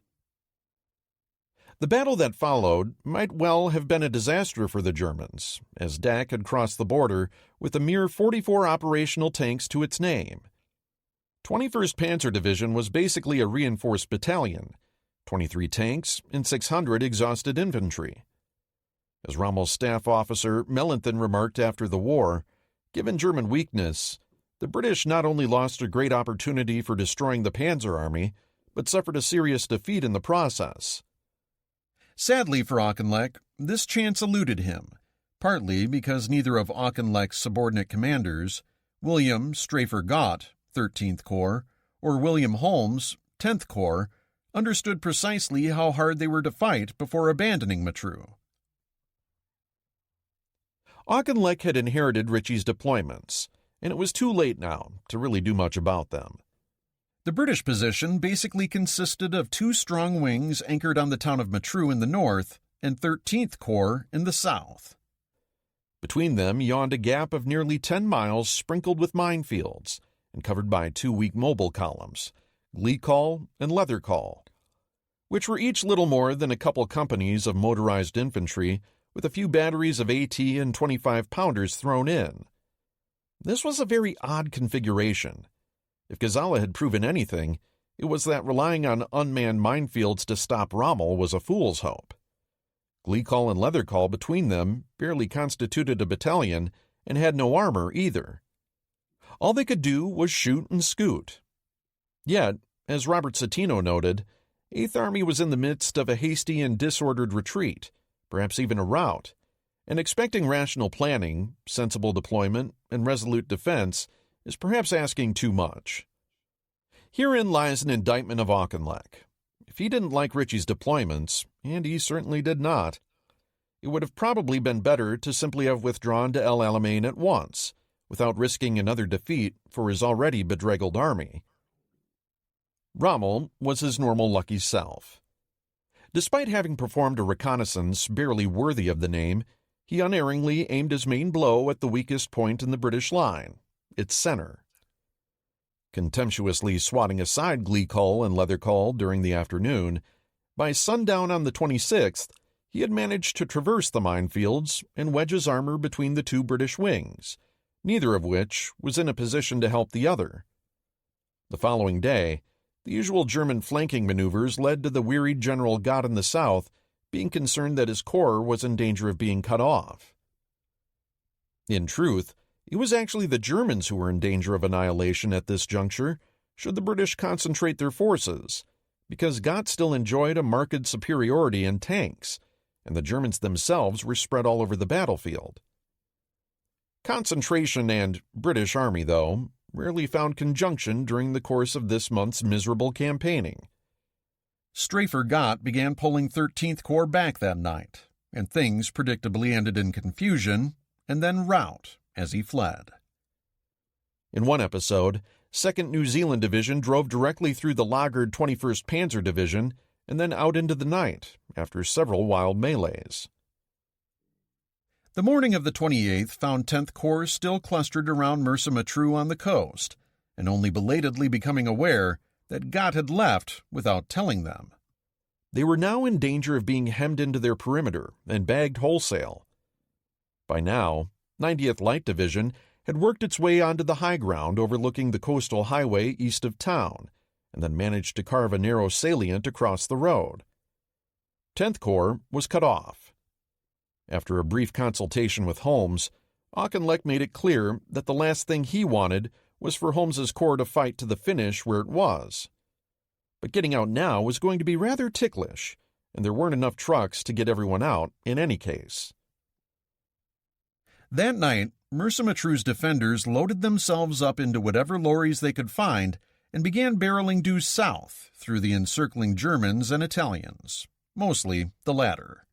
Speaker 1: The battle that followed might well have been a disaster for the Germans, as DAC had crossed the border with a mere 44 operational tanks to its name. 21st Panzer Division was basically a reinforced battalion, 23 tanks and 600 exhausted infantry. As Rommel's staff officer Mellenthin remarked after the war, given German weakness, the British not only lost a great opportunity for destroying the Panzer Army, but suffered a serious defeat in the process. Sadly for Auchinleck, this chance eluded him, partly because neither of Auchinleck's subordinate commanders, William Strafer Gott, 13th Corps, or William Holmes, 10th Corps, understood precisely how hard they were to fight before abandoning Matruh. Auchinleck had inherited Ritchie's deployments, and it was too late now to really do much about them. The British position basically consisted of 2 strong wings anchored on the town of Matruh in the north and 13th Corps in the south. Between them yawned a gap of nearly 10 miles sprinkled with minefields and covered by 2 weak mobile columns, Gliecall and Leathercall, which were each little more than a couple companies of motorized infantry with a few batteries of AT and 25-pounders thrown in. This was a very odd configuration. If Gazala had proven anything, it was that relying on unmanned minefields to stop Rommel was a fool's hope. Gliecall and Leathercall between them barely constituted a battalion and had no armor either. All they could do was shoot and scoot. Yet, as Robert Citino noted, 8th Army was in the midst of a hasty and disordered retreat, perhaps even a rout, and expecting rational planning, sensible deployment, and resolute defense is perhaps asking too much. Herein lies an indictment of Auchinleck. If he didn't like Ritchie's deployments, and he certainly did not, it would have probably been better to simply have withdrawn to El Alamein at once, without risking another defeat for his already bedraggled army. Rommel was his normal lucky self. Despite having performed a reconnaissance barely worthy of the name, he unerringly aimed his main blow at the weakest point in the British line, its center. Contemptuously swatting aside Gliecall and Leathercall during the afternoon, by sundown on the 26th, he had managed to traverse the minefields and wedge his armor between the 2 British wings, neither of which was in a position to help the other. The following day, the usual German flanking maneuvers led to the wearied General Gott in the south being concerned that his corps was in danger of being cut off. In truth, it was actually the Germans who were in danger of annihilation at this juncture, should the British concentrate their forces, because Gott still enjoyed a marked superiority in tanks, and the Germans themselves were spread all over the battlefield. Concentration and British Army, though, rarely found conjunction during the course of this month's miserable campaigning. Strafer Gott began pulling 13th Corps back that night, and things predictably ended in confusion and then rout as he fled. In one episode, 2nd New Zealand Division drove directly through the lagered 21st Panzer Division and then out into the night after several wild melees. The morning of the 28th found 10th Corps still clustered around Mersa Matruh on the coast, and only belatedly becoming aware that Gott had left without telling them. They were now in danger of being hemmed into their perimeter and bagged wholesale. By now, 90th Light Division had worked its way onto the high ground overlooking the coastal highway east of town, and then managed to carve a narrow salient across the road. 10th Corps was cut off. After a brief consultation with Holmes, Auchinleck made it clear that the last thing he wanted was for Holmes's corps to fight to the finish where it was. But getting out now was going to be rather ticklish, and there weren't enough trucks to get everyone out in any case. That night, Mersa Matruh's defenders loaded themselves up into whatever lorries they could find and began barreling due south through the encircling Germans and Italians, mostly the latter.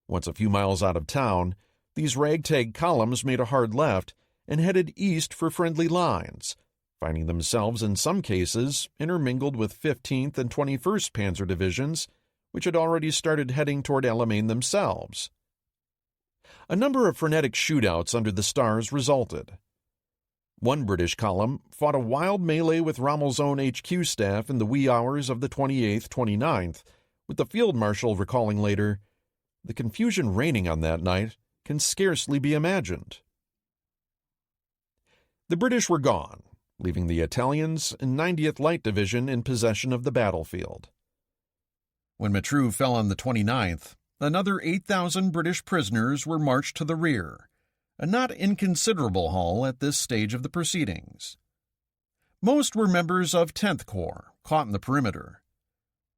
Speaker 1: Once a few miles out of town, these ragtag columns made a hard left and headed east for friendly lines, finding themselves in some cases intermingled with 15th and 21st Panzer Divisions, which had already started heading toward Alamein themselves. A number of frenetic shootouts under the stars resulted. One British column fought a wild melee with Rommel's own HQ staff in the wee hours of the 28th, 29th, with the field marshal recalling later, "The confusion reigning on that night can scarcely be imagined." The British were gone, leaving the Italians and 90th Light Division in possession of the battlefield. When Matruh fell on the 29th, another 8,000 British prisoners were marched to the rear, a not inconsiderable haul at this stage of the proceedings. Most were members of 10th Corps, caught in the perimeter.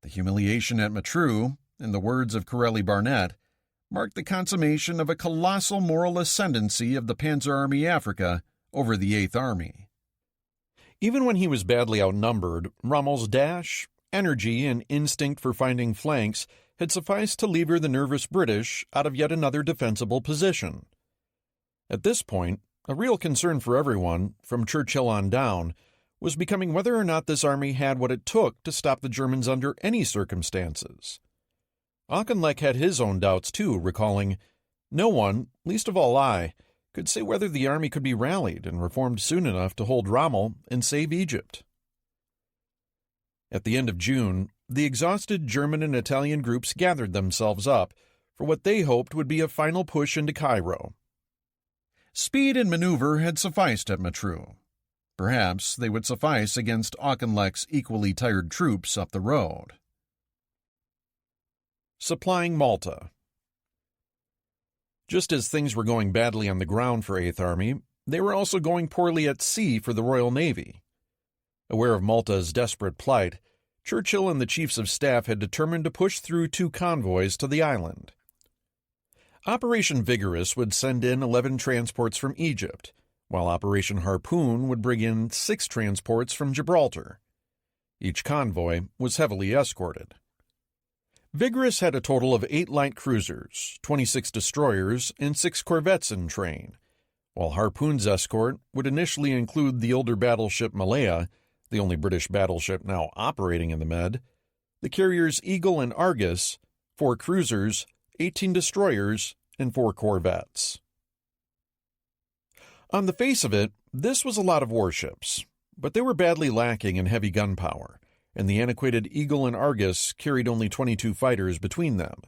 Speaker 1: The humiliation at Matruh, in the words of Corelli Barnett, marked the consummation of a colossal moral ascendancy of the Panzer Army Africa over the 8th Army. Even when he was badly outnumbered, Rommel's dash, energy, and instinct for finding flanks had sufficed to lever the nervous British out of yet another defensible position. At this point, a real concern for everyone, from Churchill on down, was becoming whether or not this army had what it took to stop the Germans under any circumstances. Auchinleck had his own doubts too, recalling, "No one, least of all I, could say whether the army could be rallied and reformed soon enough to hold Rommel and save Egypt." At the end of June, the exhausted German and Italian groups gathered themselves up for what they hoped would be a final push into Cairo. Speed and maneuver had sufficed at Matruh. Perhaps they would suffice against Auchinleck's equally tired troops up the road. Supplying Malta. Just as things were going badly on the ground for 8th Army, they were also going poorly at sea for the Royal Navy. Aware of Malta's desperate plight, Churchill and the chiefs of staff had determined to push through 2 convoys to the island. Operation Vigorous would send in 11 transports from Egypt, while Operation Harpoon would bring in 6 transports from Gibraltar. Each convoy was heavily escorted. Vigorous had a total of 8 light cruisers, 26 destroyers, and 6 corvettes in train, while Harpoon's escort would initially include the older battleship Malaya, the only British battleship now operating in the Med, the carriers Eagle and Argus, 4 cruisers, 18 destroyers, and 4 corvettes. On the face of it, this was a lot of warships, but they were badly lacking in heavy gunpowder, and the antiquated Eagle and Argus carried only 22 fighters between them.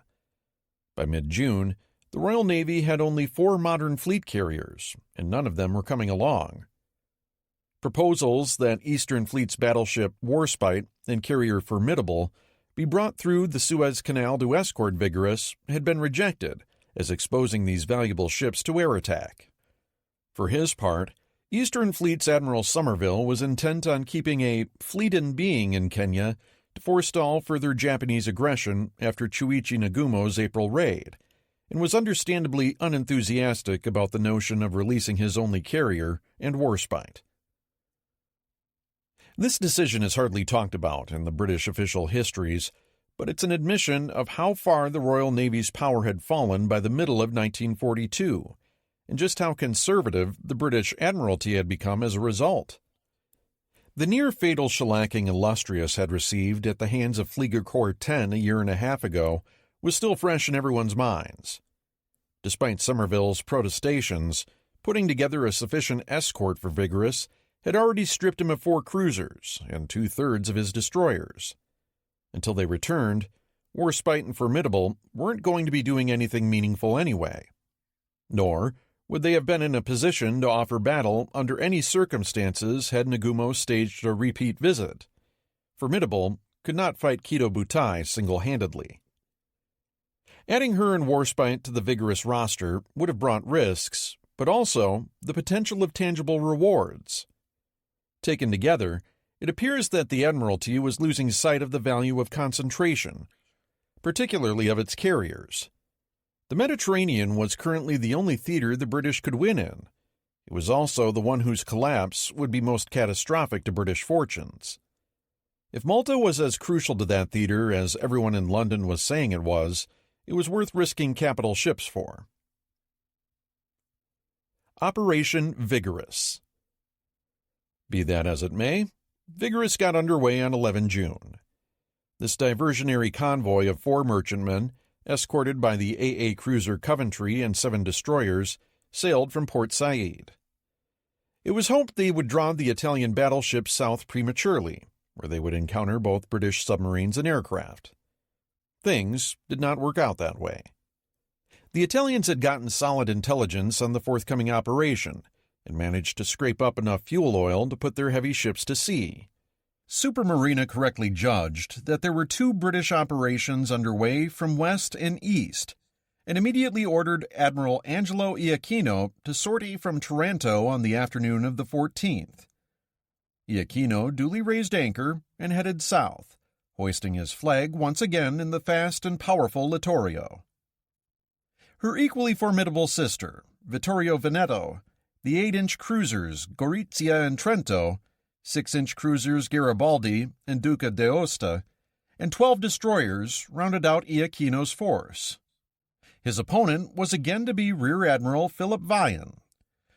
Speaker 1: By mid-June, the Royal Navy had only 4 modern fleet carriers, and none of them were coming along. Proposals that Eastern Fleet's battleship Warspite and carrier Formidable be brought through the Suez Canal to escort Vigorous had been rejected as exposing these valuable ships to air attack. For his part, Eastern Fleet's Admiral Somerville was intent on keeping a fleet in being in Kenya to forestall further Japanese aggression after Chuichi Nagumo's April raid, and was understandably unenthusiastic about the notion of releasing his only carrier and Warspite. This decision is hardly talked about in the British official histories, but it's an admission of how far the Royal Navy's power had fallen by the middle of 1942, and just how conservative the British Admiralty had become as a result. The near-fatal shellacking Illustrious had received at the hands of Flieger Corps 10 a year and a half ago was still fresh in everyone's minds. Despite Somerville's protestations, putting together a sufficient escort for Vigorous had already stripped him of 4 cruisers and 2/3 of his destroyers. Until they returned, Warspite and Formidable weren't going to be doing anything meaningful anyway. Nor would they have been in a position to offer battle under any circumstances had Nagumo staged a repeat visit. Formidable could not fight Kido Butai single-handedly. Adding her and Warspite to the Vigorous roster would have brought risks, but also the potential of tangible rewards. Taken together, it appears that the Admiralty was losing sight of the value of concentration, particularly of its carriers. The Mediterranean was currently the only theater the British could win in. It was also the one whose collapse would be most catastrophic to British fortunes. If Malta was as crucial to that theater as everyone in London was saying it was worth risking capital ships for. Operation Vigorous. Be that as it may, Vigorous got underway on 11 June. This diversionary convoy of 4 merchantmen, escorted by the AA cruiser Coventry and 7 destroyers, sailed from Port Said. It was hoped they would draw the Italian battleships south prematurely, where they would encounter both British submarines and aircraft. Things did not work out that way. The Italians had gotten solid intelligence on the forthcoming operation and managed to scrape up enough fuel oil to put their heavy ships to sea. Supermarina correctly judged that there were 2 British operations underway from west and east, and immediately ordered Admiral Angelo Iachino to sortie from Taranto on the afternoon of the 14th. Iachino duly raised anchor and headed south, hoisting his flag once again in the fast and powerful Littorio. Her equally formidable sister, Vittorio Veneto, the 8-inch cruisers Gorizia and Trento, 6-inch cruisers Garibaldi and Duca d'Aosta, and 12 destroyers rounded out Iachino's force. His opponent was again to be Rear Admiral Philip Vaillant,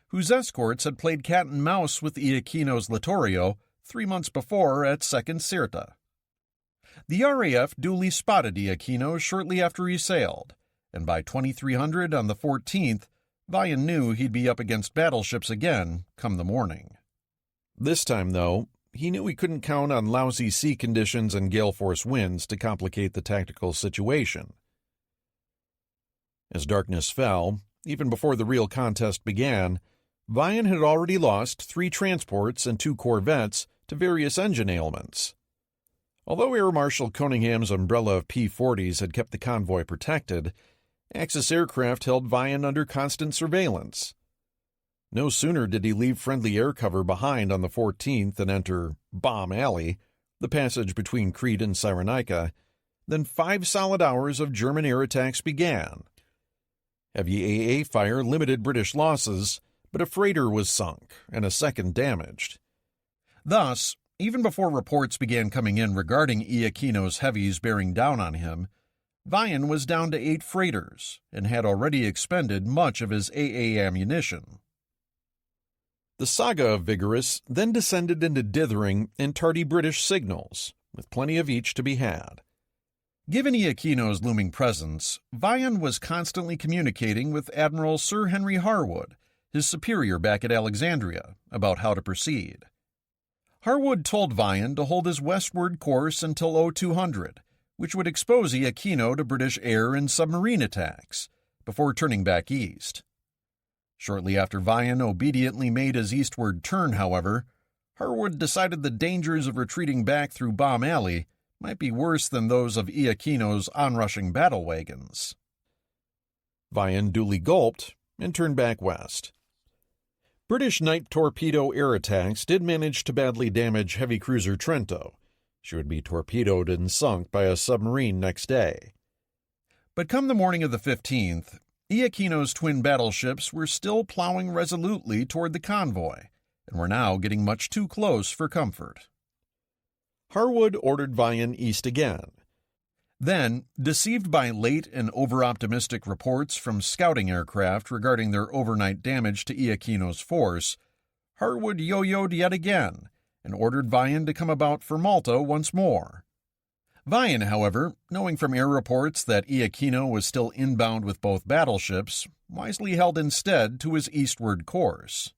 Speaker 1: whose escorts had played cat and mouse with Iachino's Littorio 3 months before at Second Sirte. The RAF duly spotted Iachino shortly after he sailed, and by 2300 on the 14th, Vaillant knew he'd be up against battleships again come the morning. This time, though, he knew he couldn't count on lousy sea conditions and gale-force winds to complicate the tactical situation. As darkness fell, even before the real contest began, Vaillant had already lost 3 transports and 2 corvettes to various engine ailments. Although Air Marshal Coningham's umbrella of P-40s had kept the convoy protected, Axis aircraft held Vaillant under constant surveillance. No sooner did he leave friendly air cover behind on the 14th and enter Bomb Alley, the passage between Crete and Cyrenaica, than 5 solid hours of German air attacks began. Heavy AA fire limited British losses, but a freighter was sunk and a second damaged. Thus, even before reports began coming in regarding Iachino's heavies bearing down on him, Vaillant was down to 8 freighters and had already expended much of his AA ammunition. The saga of Vigorous then descended into dithering and tardy British signals, with plenty of each to be had. Given Iachino's looming presence, Vaillant was constantly communicating with Admiral Sir Henry Harwood, his superior back at Alexandria, about how to proceed. Harwood told Vaillant to hold his westward course until 0200, which would expose Iachino to British air and submarine attacks, before turning back east. Shortly after Vaillant obediently made his eastward turn, however, Harwood decided the dangers of retreating back through Bomb Alley might be worse than those of Iachino's onrushing battle wagons. Vaillant duly gulped and turned back west. British night torpedo air attacks did manage to badly damage heavy cruiser Trento. She would be torpedoed and sunk by a submarine next day. But come the morning of the 15th, Iachino's twin battleships were still plowing resolutely toward the convoy, and were now getting much too close for comfort. Harwood ordered Vaillant east again. Then, deceived by late and over-optimistic reports from scouting aircraft regarding their overnight damage to Iachino's force, Harwood yo-yoed yet again and ordered Vaillant to come about for Malta once more. Vaillant, however, knowing from air reports that Iachino was still inbound with both battleships, wisely held instead to his eastward course.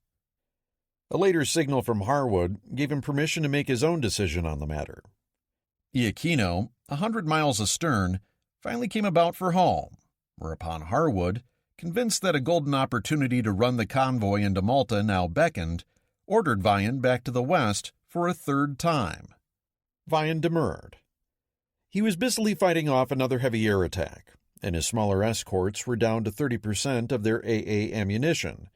Speaker 1: A later signal from Harwood gave him permission to make his own decision on the matter. Iachino, 100 miles astern, finally came about for home, whereupon Harwood, convinced that a golden opportunity to run the convoy into Malta now beckoned, ordered Vaillant back to the west for a 3rd time. Vaillant demurred. He was busily fighting off another heavy air attack, and his smaller escorts were down to 30% of their AA ammunition.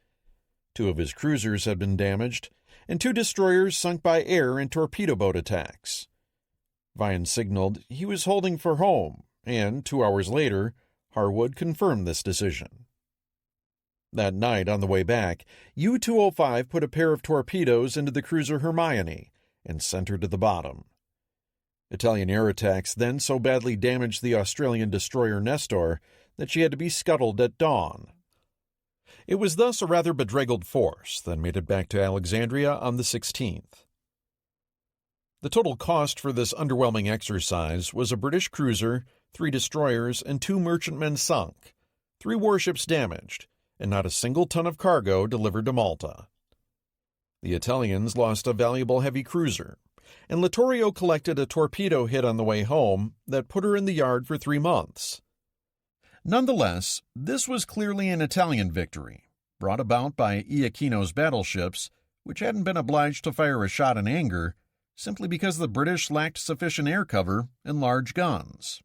Speaker 1: 2 of his cruisers had been damaged, and 2 destroyers sunk by air in torpedo boat attacks. Vaillant signaled he was holding for home, and 2 hours later, Harwood confirmed this decision. That night, on the way back, U-205 put a pair of torpedoes into the cruiser Hermione and sent her to the bottom. Italian air attacks then so badly damaged the Australian destroyer Nestor that she had to be scuttled at dawn. It was thus a rather bedraggled force that made it back to Alexandria on the 16th. The total cost for this underwhelming exercise was a British cruiser, 3 destroyers, and 2 merchantmen sunk, 3 warships damaged, and not a single ton of cargo delivered to Malta. The Italians lost a valuable heavy cruiser, and Littorio collected a torpedo hit on the way home that put her in the yard for 3 months. Nonetheless, this was clearly an Italian victory, brought about by Iachino's battleships, which hadn't been obliged to fire a shot in anger, simply because the British lacked sufficient air cover and large guns.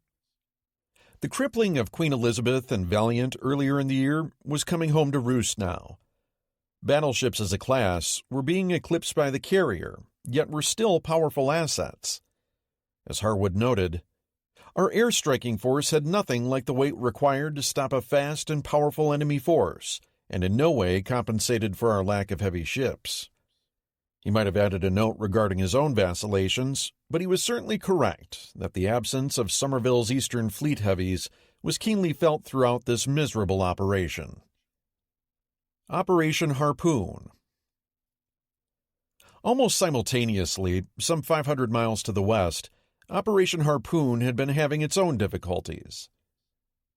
Speaker 1: The crippling of Queen Elizabeth and Valiant earlier in the year was coming home to roost now. Battleships as a class were being eclipsed by the carrier, yet were still powerful assets. As Harwood noted, our air striking force had nothing like the weight required to stop a fast and powerful enemy force, and in no way compensated for our lack of heavy ships. He might have added a note regarding his own vacillations, but he was certainly correct that the absence of Somerville's Eastern Fleet heavies was keenly felt throughout this miserable operation. Operation Harpoon. Almost simultaneously, some 500 miles to the west, Operation Harpoon had been having its own difficulties.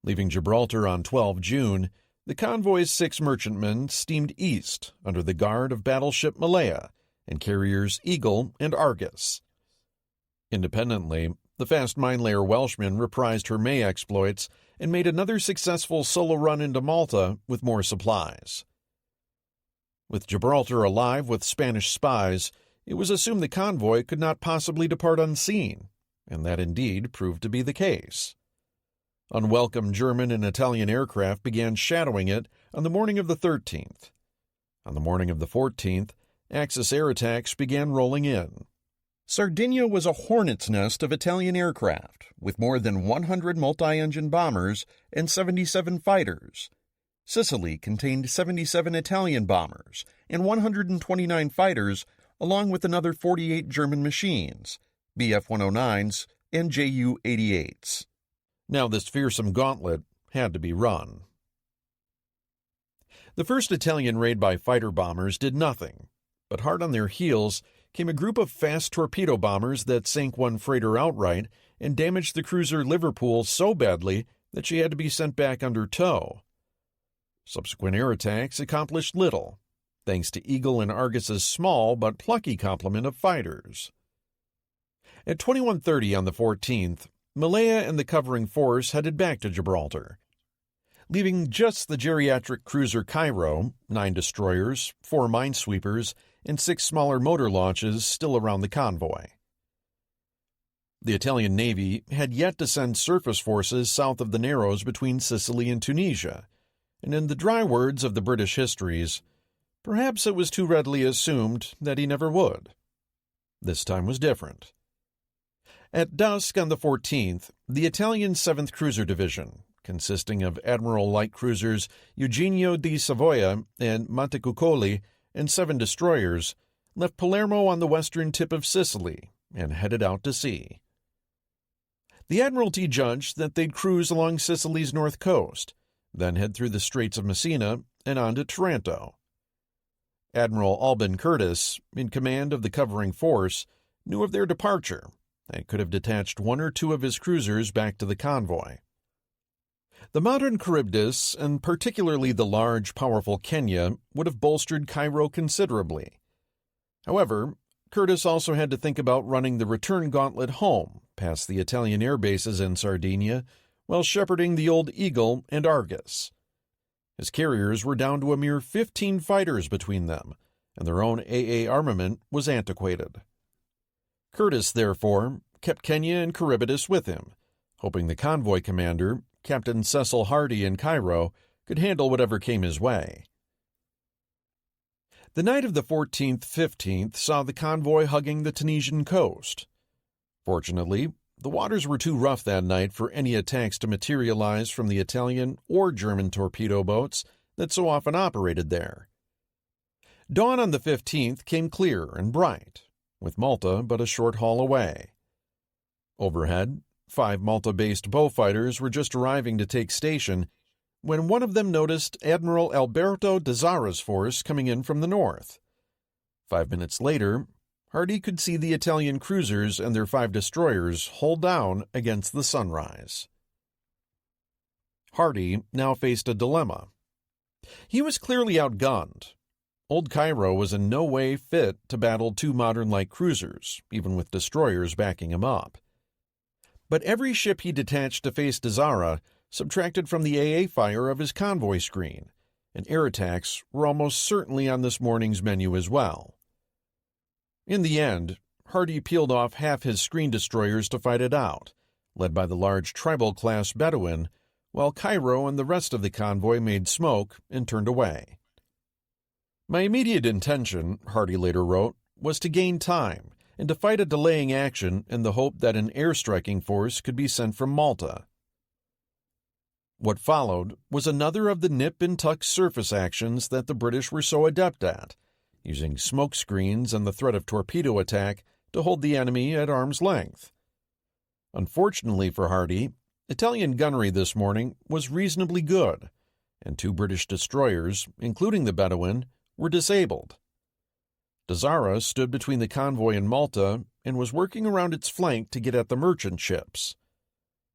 Speaker 1: Leaving Gibraltar on 12 June, the convoy's 6 merchantmen steamed east under the guard of battleship Malaya and carriers Eagle and Argus. Independently, the fast mine-layer Welshman reprised her May exploits and made another successful solo run into Malta with more supplies. With Gibraltar alive with Spanish spies, it was assumed the convoy could not possibly depart unseen, and that indeed proved to be the case. Unwelcome German and Italian aircraft began shadowing it on the morning of the 13th. On the morning of the 14th, Axis air attacks began rolling in. Sardinia was a hornet's nest of Italian aircraft, with more than 100 multi-engine bombers and 77 fighters. Sicily contained 77 Italian bombers and 129 fighters, along with another 48 German machines, Bf-109s and Ju-88s. Now this fearsome gauntlet had to be run. The first Italian raid by fighter bombers did nothing, but hard on their heels came a group of fast torpedo bombers that sank one freighter outright and damaged the cruiser Liverpool so badly that she had to be sent back under tow. Subsequent air attacks accomplished little, thanks to Eagle and Argus's small but plucky complement of fighters. At 21:30 on the 14th, Malaya and the covering force headed back to Gibraltar, leaving just the geriatric cruiser Cairo, 9 destroyers, 4 minesweepers, and 6 smaller motor launches still around the convoy. The Italian Navy had yet to send surface forces south of the Narrows between Sicily and Tunisia, and in the dry words of the British histories, perhaps it was too readily assumed that he never would. This time was different. At dusk on the 14th, the Italian 7th Cruiser Division, consisting of Admiral light cruisers Eugenio di Savoia and Montecuccoli and 7 destroyers, left Palermo on the western tip of Sicily and headed out to sea. The Admiralty judged that they'd cruise along Sicily's north coast, then head through the Straits of Messina and on to Taranto. Admiral Alban Curtis, in command of the covering force, knew of their departure and could have detached 1 or 2 of his cruisers back to the convoy. The modern Charybdis, and particularly the large, powerful Kenya, would have bolstered Cairo considerably. However, Curtis also had to think about running the return gauntlet home past the Italian air bases in Sardinia while shepherding the old Eagle and Argus. His carriers were down to a mere 15 fighters between them, and their own AA armament was antiquated. Curtis, therefore, kept Kenya and Charybdis with him, hoping the convoy commander, Captain Cecil Hardy in Cairo, could handle whatever came his way. The night of the 14th-15th saw the convoy hugging the Tunisian coast. Fortunately, the waters were too rough that night for any attacks to materialize from the Italian or German torpedo boats that so often operated there. Dawn on the 15th came clear and bright, with Malta but a short haul away. Overhead, 5 Malta-based Beaufighters were just arriving to take station when one of them noticed Admiral Alberto de Zara's force coming in from the north. 5 minutes later, Hardy could see the Italian cruisers and their 5 destroyers hull down against the sunrise. Hardy now faced a dilemma. He was clearly outgunned. Old Cairo was in no way fit to battle 2 modern light cruisers, even with destroyers backing him up. But every ship he detached to face Dazara subtracted from the AA fire of his convoy screen, and air attacks were almost certainly on this morning's menu as well. In the end, Hardy peeled off half his screen destroyers to fight it out, led by the large tribal-class Bedouin, while Cairo and the rest of the convoy made smoke and turned away. My immediate intention, Hardy later wrote, was to gain time and to fight a delaying action in the hope that an airstriking force could be sent from Malta. What followed was another of the nip-and-tuck surface actions that the British were so adept at, using smoke screens and the threat of torpedo attack to hold the enemy at arm's length. Unfortunately for Hardy, Italian gunnery this morning was reasonably good, and 2 British destroyers, including the Bedouin, were disabled. Dazara stood between the convoy and Malta and was working around its flank to get at the merchant ships.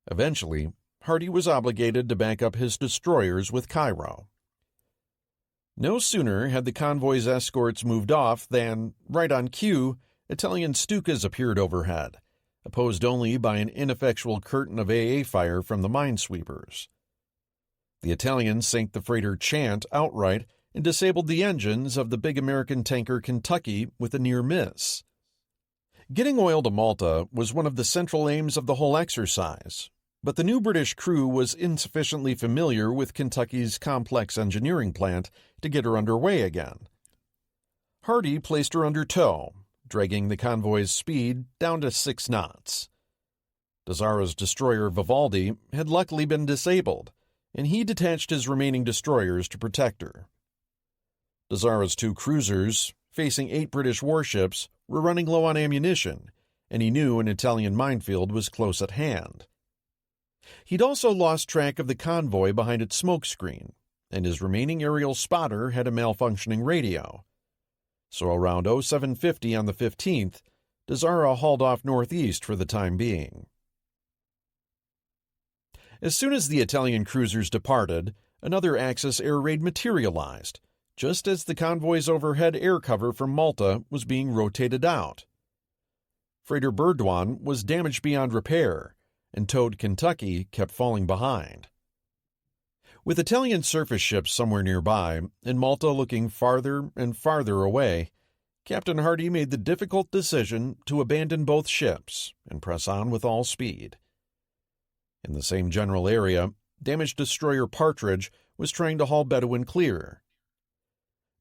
Speaker 1: Eventually, Hardy was obligated to back up his destroyers with Cairo. No sooner had the convoy's escorts moved off than, right on cue, Italian Stukas appeared overhead, opposed only by an ineffectual curtain of AA fire from the minesweepers. The Italians sank the freighter Chant outright and disabled the engines of the big American tanker Kentucky with a near miss. Getting oil to Malta was one of the central aims of the whole exercise, but the new British crew was insufficiently familiar with Kentucky's complex engineering plant to get her underway again. Hardy placed her under tow, dragging the convoy's speed down to 6 knots. Dazara's destroyer Vivaldi had luckily been disabled, and he detached his remaining destroyers to protect her. Dazara's 2 cruisers, facing 8 British warships, were running low on ammunition, and he knew an Italian minefield was close at hand. He'd also lost track of the convoy behind its smoke screen, and his remaining aerial spotter had a malfunctioning radio. So around 0750 on the 15th, Dazara hauled off northeast for the time being. As soon as the Italian cruisers departed, another Axis air raid materialized, just as the convoy's overhead air cover from Malta was being rotated out. Freighter Burdwan was damaged beyond repair, and towed Kentucky kept falling behind. With Italian surface ships somewhere nearby, and Malta looking farther and farther away, Captain Hardy made the difficult decision to abandon both ships and press on with all speed. In the same general area, damaged destroyer Partridge was trying to haul Bedouin clear.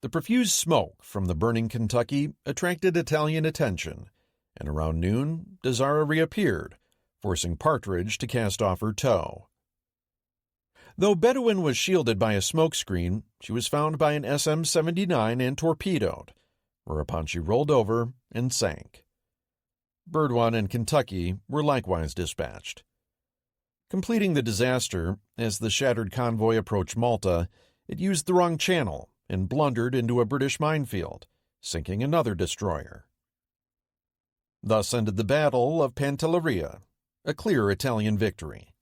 Speaker 1: The profuse smoke from the burning Kentucky attracted Italian attention, and around noon, Dazara reappeared, forcing Partridge to cast off her tow. Though Bedouin was shielded by a smokescreen, she was found by an SM-79 and torpedoed, whereupon she rolled over and sank. Burdwan and Kentucky were likewise dispatched. Completing the disaster, as the shattered convoy approached Malta, it used the wrong channel and blundered into a British minefield, sinking another destroyer. Thus ended the Battle of Pantelleria, a clear Italian victory.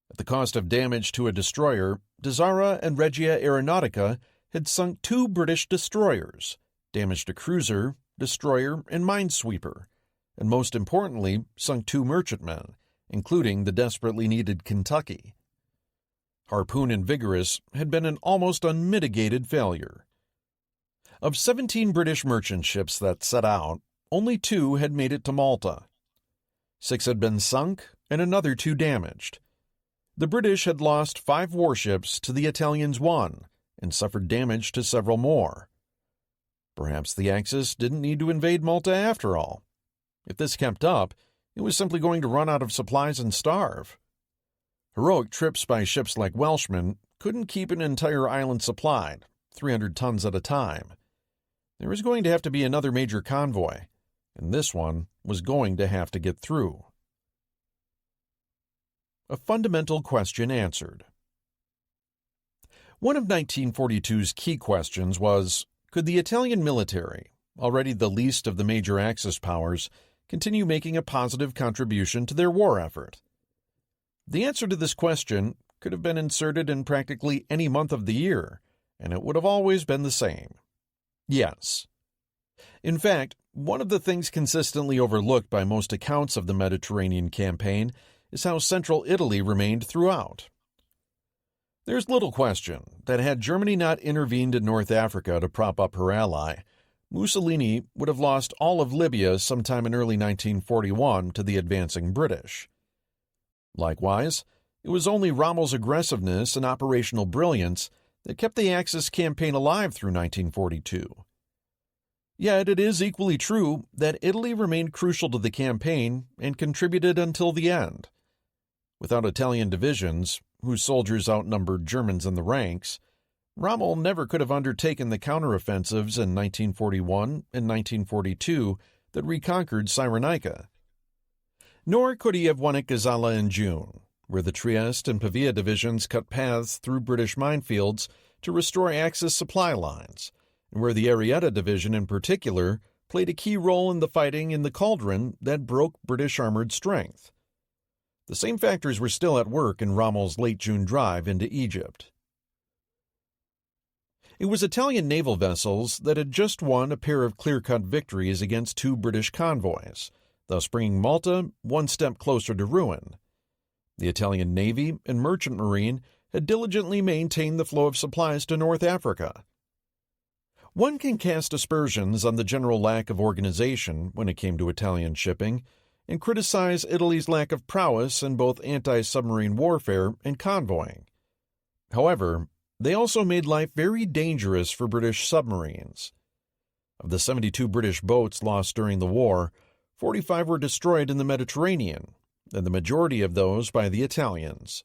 Speaker 1: At the cost of damage to a destroyer, Dazara and Regia Aeronautica had sunk 2 British destroyers, damaged a cruiser, destroyer, and minesweeper, and most importantly, sunk 2 merchantmen, including the desperately needed Kentucky. Harpoon and Vigorous had been an almost unmitigated failure. Of 17 British merchant ships that set out, only 2 had made it to Malta. 6 had been sunk and another 2 damaged. The British had lost 5 warships to the Italians' 1 and suffered damage to several more. Perhaps the Axis didn't need to invade Malta after all. If this kept up, it was simply going to run out of supplies and starve. Heroic trips by ships like Welshman couldn't keep an entire island supplied, 300 tons at a time. There was going to have to be another major convoy, and this one was going to have to get through. A fundamental question answered. One of 1942's key questions was, could the Italian military, already the least of the major Axis powers, continue making a positive contribution to their war effort? The answer to this question could have been inserted in practically any month of the year, and it would have always been the same. Yes. In fact, one of the things consistently overlooked by most accounts of the Mediterranean campaign is how central Italy remained throughout. There's little question that had Germany not intervened in North Africa to prop up her ally, Mussolini would have lost all of Libya sometime in early 1941 to the advancing British. Likewise, it was only Rommel's aggressiveness and operational brilliance that kept the Axis campaign alive through 1942. Yet it is equally true that Italy remained crucial to the campaign and contributed until the end. Without Italian divisions, whose soldiers outnumbered Germans in the ranks, Rommel never could have undertaken the counteroffensives in 1941 and 1942 that reconquered Cyrenaica. Nor could he have won at Gazala in June, where the Trieste and Pavia divisions cut paths through British minefields to restore Axis supply lines, and where the Arietta Division in particular played a key role in the fighting in the cauldron that broke British armored strength. The same factors were still at work in Rommel's late June drive into Egypt. It was Italian naval vessels that had just won a pair of clear-cut victories against two British convoys, thus bringing Malta one step closer to ruin. The Italian Navy and Merchant Marine had diligently maintained the flow of supplies to North Africa. One can cast aspersions on the general lack of organization when it came to Italian shipping, and criticize Italy's lack of prowess in both anti-submarine warfare and convoying. However, they also made life very dangerous for British submarines. Of the 72 British boats lost during the war, 45 were destroyed in the Mediterranean, and the majority of those by the Italians.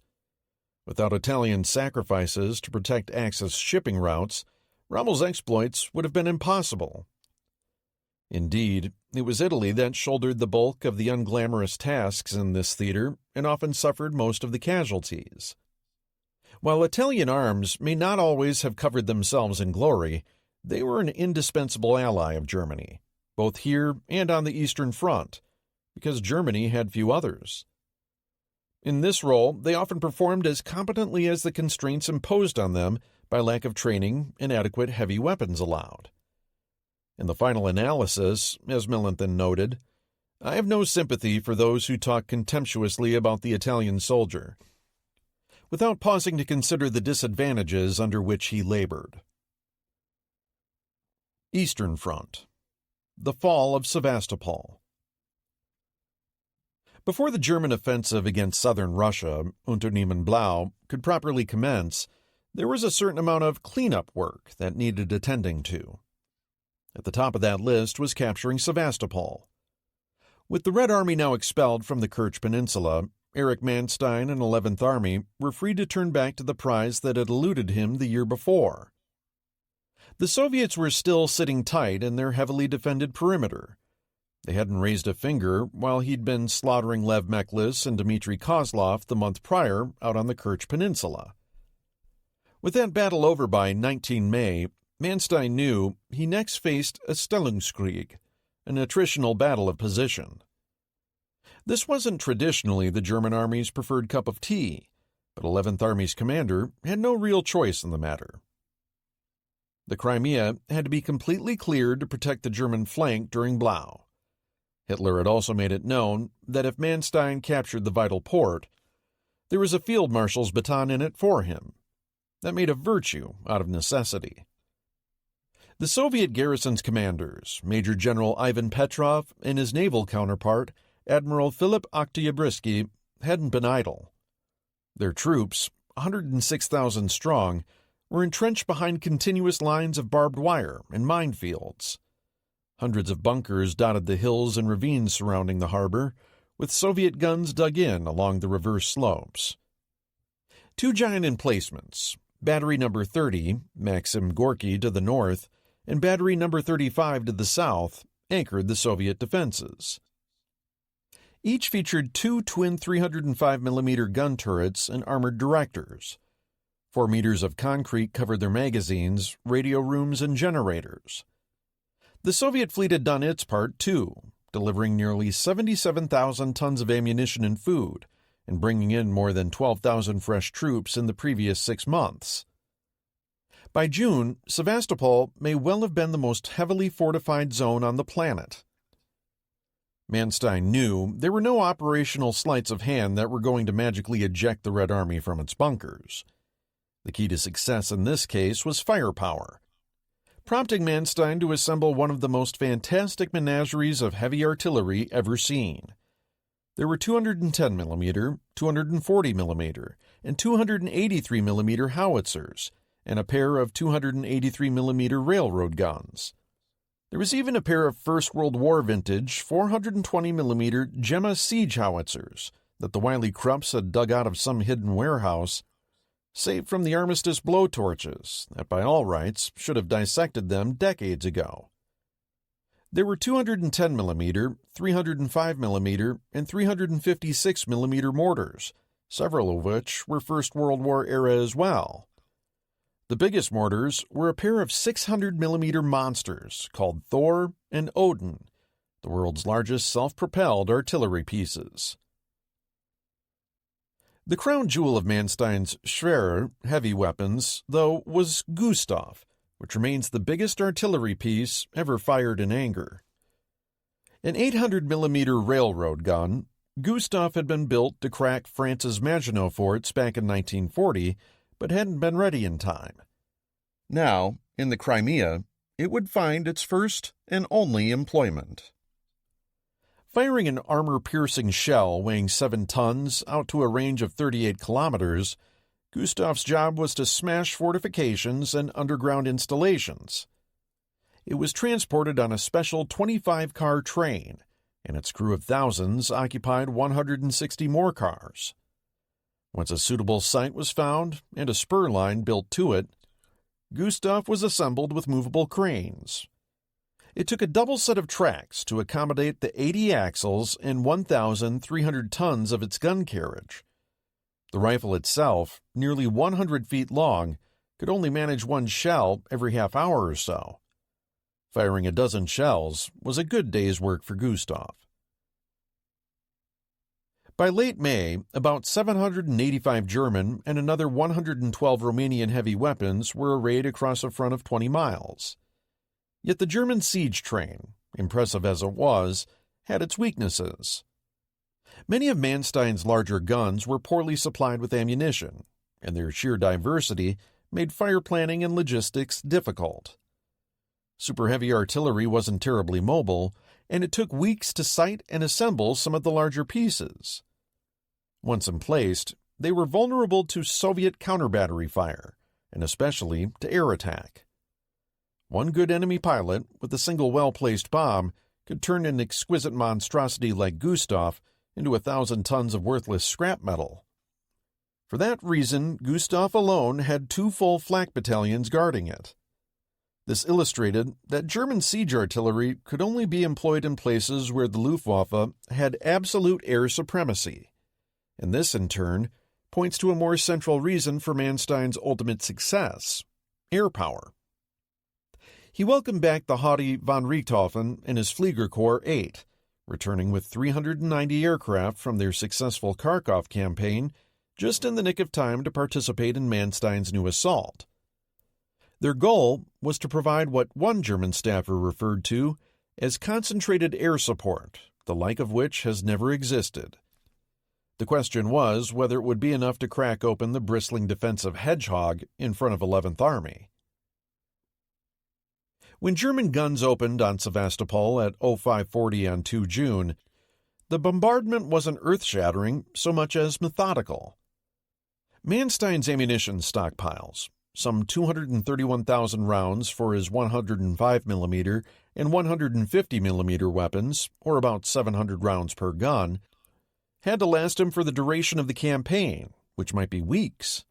Speaker 1: Without Italian sacrifices to protect Axis shipping routes, Rommel's exploits would have been impossible. Indeed, it was Italy that shouldered the bulk of the unglamorous tasks in this theater and often suffered most of the casualties. While Italian arms may not always have covered themselves in glory, they were an indispensable ally of Germany, both here and on the Eastern Front, because Germany had few others. In this role, they often performed as competently as the constraints imposed on them by lack of training and adequate heavy weapons allowed. In the final analysis, as Millington noted, I have no sympathy for those who talk contemptuously about the Italian soldier, without pausing to consider the disadvantages under which he labored. Eastern Front. The fall of Sevastopol. Before the German offensive against southern Russia, Unternehmen Blau, could properly commence, there was a certain amount of cleanup work that needed attending to. At the top of that list was capturing Sevastopol. With the Red Army now expelled from the Kerch Peninsula, Erich Manstein and 11th Army were free to turn back to the prize that had eluded him the year before. The Soviets were still sitting tight in their heavily defended perimeter. They hadn't raised a finger while he'd been slaughtering Lev Meklis and Dmitry Kozlov the month prior out on the Kerch Peninsula. With that battle over by 19 May, Manstein knew he next faced a Stellungskrieg, an attritional battle of position. This wasn't traditionally the German Army's preferred cup of tea, but 11th Army's commander had no real choice in the matter. The Crimea had to be completely cleared to protect the German flank during Blau. Hitler had also made it known that if Manstein captured the vital port, there was a field marshal's baton in it for him. That made a virtue out of necessity. The Soviet garrison's commanders, Major General Ivan Petrov and his naval counterpart, Admiral Philip Oktyabrski, hadn't been idle. Their troops, 106,000 strong, were entrenched behind continuous lines of barbed wire and minefields. Hundreds of bunkers dotted the hills and ravines surrounding the harbor, with Soviet guns dug in along the reverse slopes. Two giant emplacements, Battery No. 30, Maxim Gorky to the north, and Battery No. 35 to the south, anchored the Soviet defenses. Each featured two twin 305mm gun turrets and armored directors. 4 meters of concrete covered their magazines, radio rooms, and generators. The Soviet fleet had done its part, too, delivering nearly 77,000 tons of ammunition and food, and bringing in more than 12,000 fresh troops in the previous 6 months. By June, Sevastopol may well have been the most heavily fortified zone on the planet. Manstein knew there were no operational sleights of hand that were going to magically eject the Red Army from its bunkers. The key to success in this case was firepower, prompting Manstein to assemble one of the most fantastic menageries of heavy artillery ever seen. There were 210mm, 240mm, and 283mm howitzers, and a pair of 283mm railroad guns. There was even a pair of First World War vintage 420mm Gemma siege howitzers that the wily Crux had dug out of some hidden warehouse, saved from the armistice blowtorches that by all rights should have dissected them decades ago. There were 210mm, 305mm, and 356mm mortars, several of which were First World War era as well. The biggest mortars were a pair of 600mm monsters called Thor and Odin, the world's largest self-propelled artillery pieces. The crown jewel of Manstein's schwerer heavy weapons, though, was Gustav, which remains the biggest artillery piece ever fired in anger. An 800mm railroad gun, Gustav had been built to crack France's Maginot Forts back in 1940, but hadn't been ready in time. Now, in the Crimea, it would find its first and only employment. Firing an armor-piercing shell weighing 7 tons out to a range of 38 kilometers, Gustav's job was to smash fortifications and underground installations. It was transported on a special 25-car train, and its crew of thousands occupied 160 more cars. Once a suitable site was found and a spur line built to it, Gustav was assembled with movable cranes. It took a double set of tracks to accommodate the 80 axles and 1,300 tons of its gun carriage. The rifle itself, nearly 100 feet long, could only manage one shell every half hour or so. Firing a dozen shells was a good day's work for Gustav. By late May, about 785 German and another 112 Romanian heavy weapons were arrayed across a front of 20 miles. Yet the German siege train, impressive as it was, had its weaknesses. Many of Manstein's larger guns were poorly supplied with ammunition, and their sheer diversity made fire planning and logistics difficult. Super heavy artillery wasn't terribly mobile, and it took weeks to sight and assemble some of the larger pieces. Once emplaced, they were vulnerable to Soviet counter-battery fire, and especially to air attack. One good enemy pilot, with a single well-placed bomb, could turn an exquisite monstrosity like Gustav into 1,000 tons of worthless scrap metal. For that reason, Gustav alone had 2 full flak battalions guarding it. This illustrated that German siege artillery could only be employed in places where the Luftwaffe had absolute air supremacy, and this, in turn, points to a more central reason for Manstein's ultimate success: air power. He welcomed back the haughty von Richthofen and his Fliegerkorps 8, returning with 390 aircraft from their successful Kharkov campaign just in the nick of time to participate in Manstein's new assault. Their goal was to provide what one German staffer referred to as concentrated air support, the like of which has never existed. The question was whether it would be enough to crack open the bristling defensive hedgehog in front of 11th Army. When German guns opened on Sevastopol at 0540 on 2 June, the bombardment wasn't earth-shattering so much as methodical. Manstein's ammunition stockpiles, some 231,000 rounds for his 105mm and 150mm weapons, or about 700 rounds per gun, had to last him for the duration of the campaign, which might be weeks.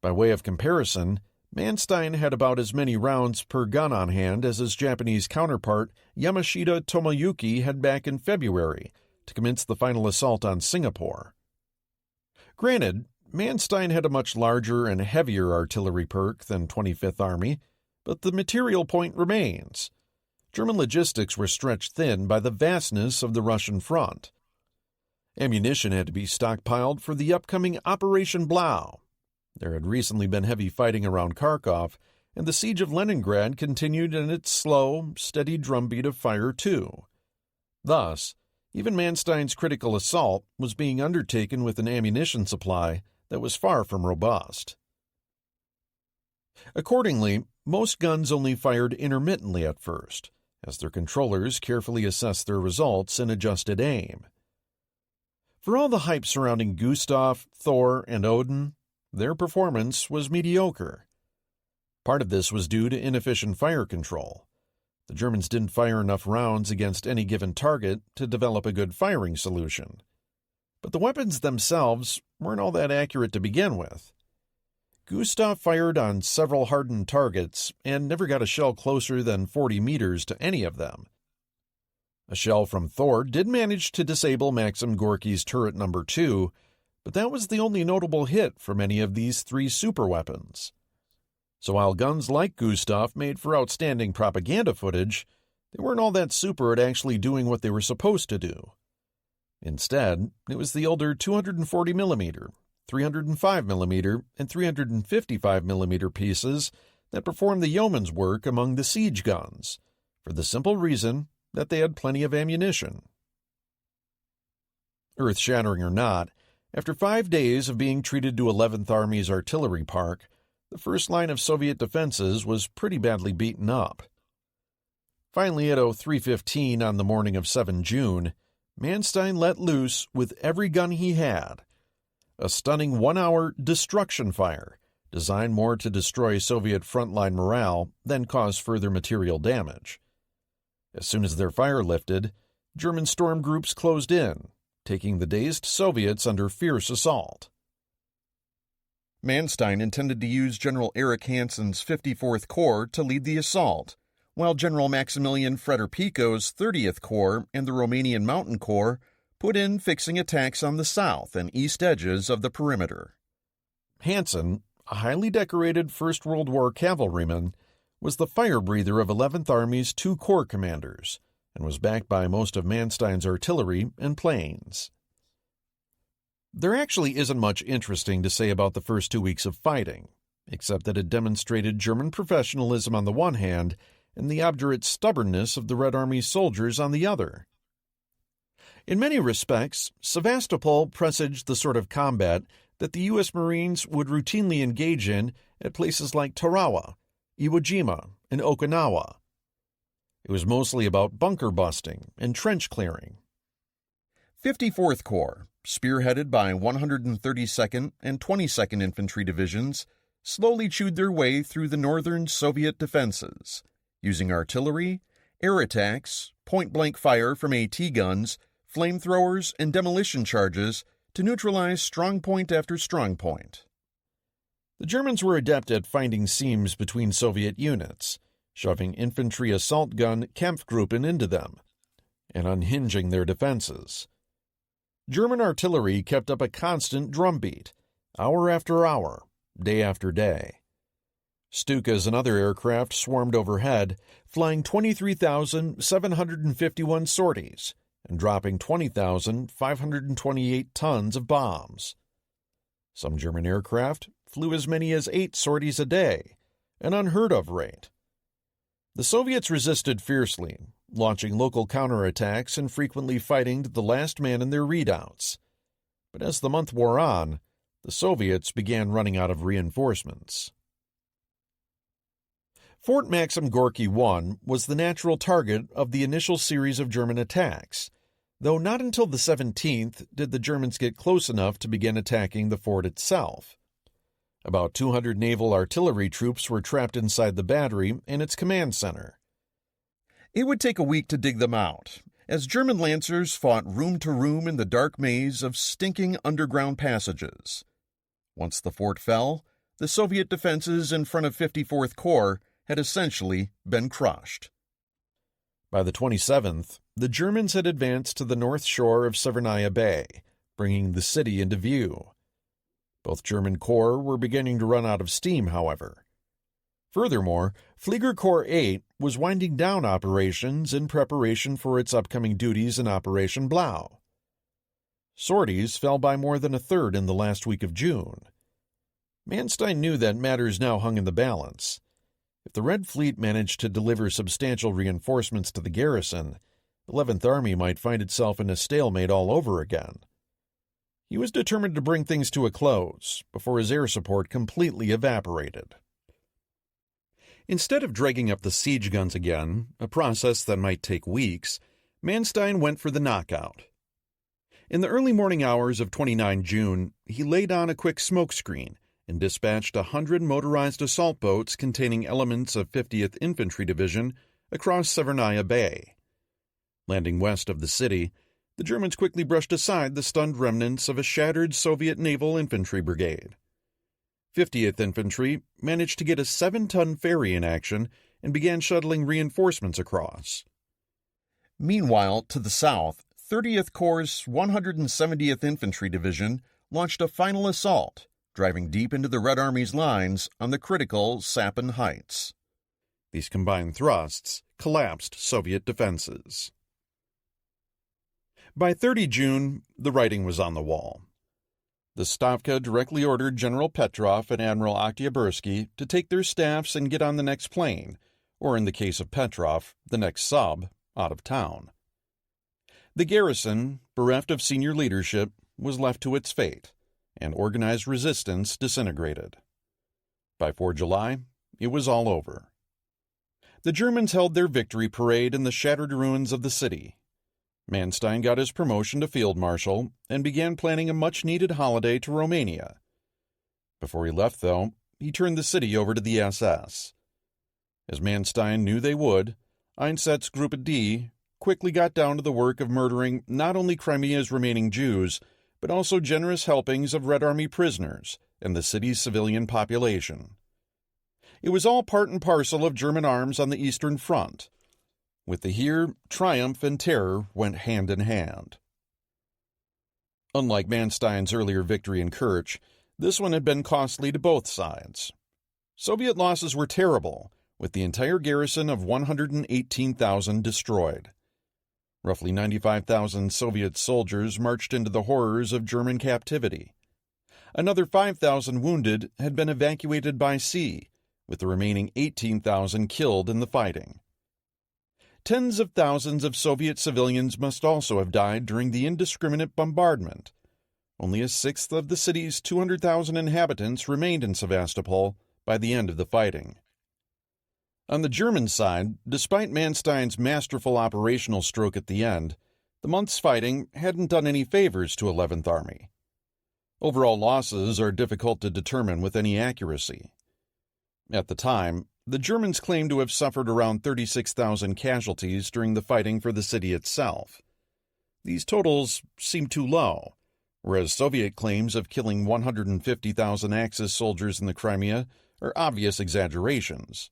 Speaker 1: By way of comparison, Manstein had about as many rounds per gun on hand as his Japanese counterpart Yamashita Tomoyuki had back in February to commence the final assault on Singapore. Granted, Manstein had a much larger and heavier artillery perk than 25th Army, but the material point remains. German logistics were stretched thin by the vastness of the Russian front. Ammunition had to be stockpiled for the upcoming Operation Blau. There had recently been heavy fighting around Kharkov, and the siege of Leningrad continued in its slow, steady drumbeat of fire too. Thus, even Manstein's critical assault was being undertaken with an ammunition supply that was far from robust. Accordingly, most guns only fired intermittently at first, as their controllers carefully assessed their results and adjusted aim. For all the hype surrounding Gustav, Thor, and Odin, their performance was mediocre. Part of this was due to inefficient fire control. The Germans didn't fire enough rounds against any given target to develop a good firing solution. But the weapons themselves weren't all that accurate to begin with. Gustav fired on several hardened targets and never got a shell closer than 40 meters to any of them. A shell from Thor did manage to disable Maxim Gorky's turret number 2, but that was the only notable hit from any of these three superweapons. So while guns like Gustav made for outstanding propaganda footage, they weren't all that super at actually doing what they were supposed to do. Instead, it was the older 240mm, 305mm, and 355mm pieces that performed the yeoman's work among the siege guns, for the simple reason that they had plenty of ammunition. Earth-shattering or not, after 5 days of being treated to 11th Army's artillery park, the first line of Soviet defenses was pretty badly beaten up. Finally, at 03:15 on the morning of 7 June, Manstein let loose with every gun he had. A stunning 1-hour destruction fire, designed more to destroy Soviet frontline morale than cause further material damage. As soon as their fire lifted, German storm groups closed in, taking the dazed Soviets under fierce assault. Manstein intended to use General Erich Hansen's 54th Corps to lead the assault, while General Maximilian Freder-Pico's 30th Corps and the Romanian Mountain Corps put in fixing attacks on the south and east edges of the perimeter. Hansen, a highly decorated First World War cavalryman, was the fire breather of 11th Army's 2 corps commanders and was backed by most of Manstein's artillery and planes. There actually isn't much interesting to say about the first 2 weeks of fighting, except that it demonstrated German professionalism on the one hand and the obdurate stubbornness of the Red Army soldiers on the other. In many respects, Sevastopol presaged the sort of combat that the U.S. Marines would routinely engage in at places like Tarawa, Iwo Jima, and Okinawa. It was mostly about bunker busting and trench clearing. 54th Corps, spearheaded by 132nd and 22nd Infantry Divisions, slowly chewed their way through the northern Soviet defenses, using artillery, air attacks, point-blank fire from AT guns, flamethrowers, and demolition charges to neutralize strongpoint after strongpoint. The Germans were adept at finding seams between Soviet units, shoving infantry assault gun Kampfgruppen into them, and unhinging their defenses. German artillery kept up a constant drumbeat, hour after hour, day after day. Stukas and other aircraft swarmed overhead, flying 23,751 sorties and dropping 20,528 tons of bombs. Some German aircraft flew as many as 8 sorties a day, an unheard-of rate. The Soviets resisted fiercely, launching local counterattacks and frequently fighting to the last man in their redoubts. But as the month wore on, the Soviets began running out of reinforcements. Fort Maxim Gorky I was the natural target of the initial series of German attacks, though not until the 17th did the Germans get close enough to begin attacking the fort itself. About 200 naval artillery troops were trapped inside the battery and its command center. It would take a week to dig them out, as German lancers fought room to room in the dark maze of stinking underground passages. Once the fort fell, the Soviet defenses in front of 54th Corps had essentially been crushed. By the 27th, the Germans had advanced to the north shore of Severnaya Bay, bringing the city into view. Both German corps were beginning to run out of steam, however. Furthermore, Flieger Corps 8 was winding down operations in preparation for its upcoming duties in Operation Blau. Sorties fell by more than a third in the last week of June. Manstein knew that matters now hung in the balance. If the Red Fleet managed to deliver substantial reinforcements to the garrison, the 11th Army might find itself in a stalemate all over again. He was determined to bring things to a close before his air support completely evaporated. Instead of dragging up the siege guns again, a process that might take weeks, Manstein went for the knockout. In the early morning hours of 29 June, he laid on a quick smokescreen and dispatched 100 motorized assault boats containing elements of 50th Infantry Division across Severnaya Bay. Landing west of the city, the Germans quickly brushed aside the stunned remnants of a shattered Soviet Naval Infantry Brigade. 50th Infantry managed to get a 7-ton ferry in action and began shuttling reinforcements across. Meanwhile, to the south, 30th Corps' 170th Infantry Division launched a final assault, driving deep into the Red Army's lines on the critical Sappan Heights. These combined thrusts collapsed Soviet defenses. By 30 June, the writing was on the wall. The Stavka directly ordered General Petrov and Admiral Oktyabursky to take their staffs and get on the next plane, or in the case of Petrov, the next sub, out of town. The garrison, bereft of senior leadership, was left to its fate, and organized resistance disintegrated. By 4 July, it was all over. The Germans held their victory parade in the shattered ruins of the city. Manstein got his promotion to Field Marshal and began planning a much-needed holiday to Romania. Before he left, though, he turned the city over to the SS. As Manstein knew they would, Einsatzgruppe D quickly got down to the work of murdering not only Crimea's remaining Jews, but also generous helpings of Red Army prisoners and the city's civilian population. It was all part and parcel of German arms on the Eastern Front. With the here, triumph and terror went hand in hand. Unlike Manstein's earlier victory in Kerch, this one had been costly to both sides. Soviet losses were terrible, with the entire garrison of 118,000 destroyed. Roughly 95,000 Soviet soldiers marched into the horrors of German captivity. Another 5,000 wounded had been evacuated by sea, with the remaining 18,000 killed in the fighting. Tens of thousands of Soviet civilians must also have died during the indiscriminate bombardment. Only a sixth of the city's 200,000 inhabitants remained in Sevastopol by the end of the fighting. On the German side, despite Manstein's masterful operational stroke at the end, the month's fighting hadn't done any favors to 11th Army. Overall losses are difficult to determine with any accuracy. At the time, the Germans claimed to have suffered around 36,000 casualties during the fighting for the city itself. These totals seem too low, whereas Soviet claims of killing 150,000 Axis soldiers in the Crimea are obvious exaggerations.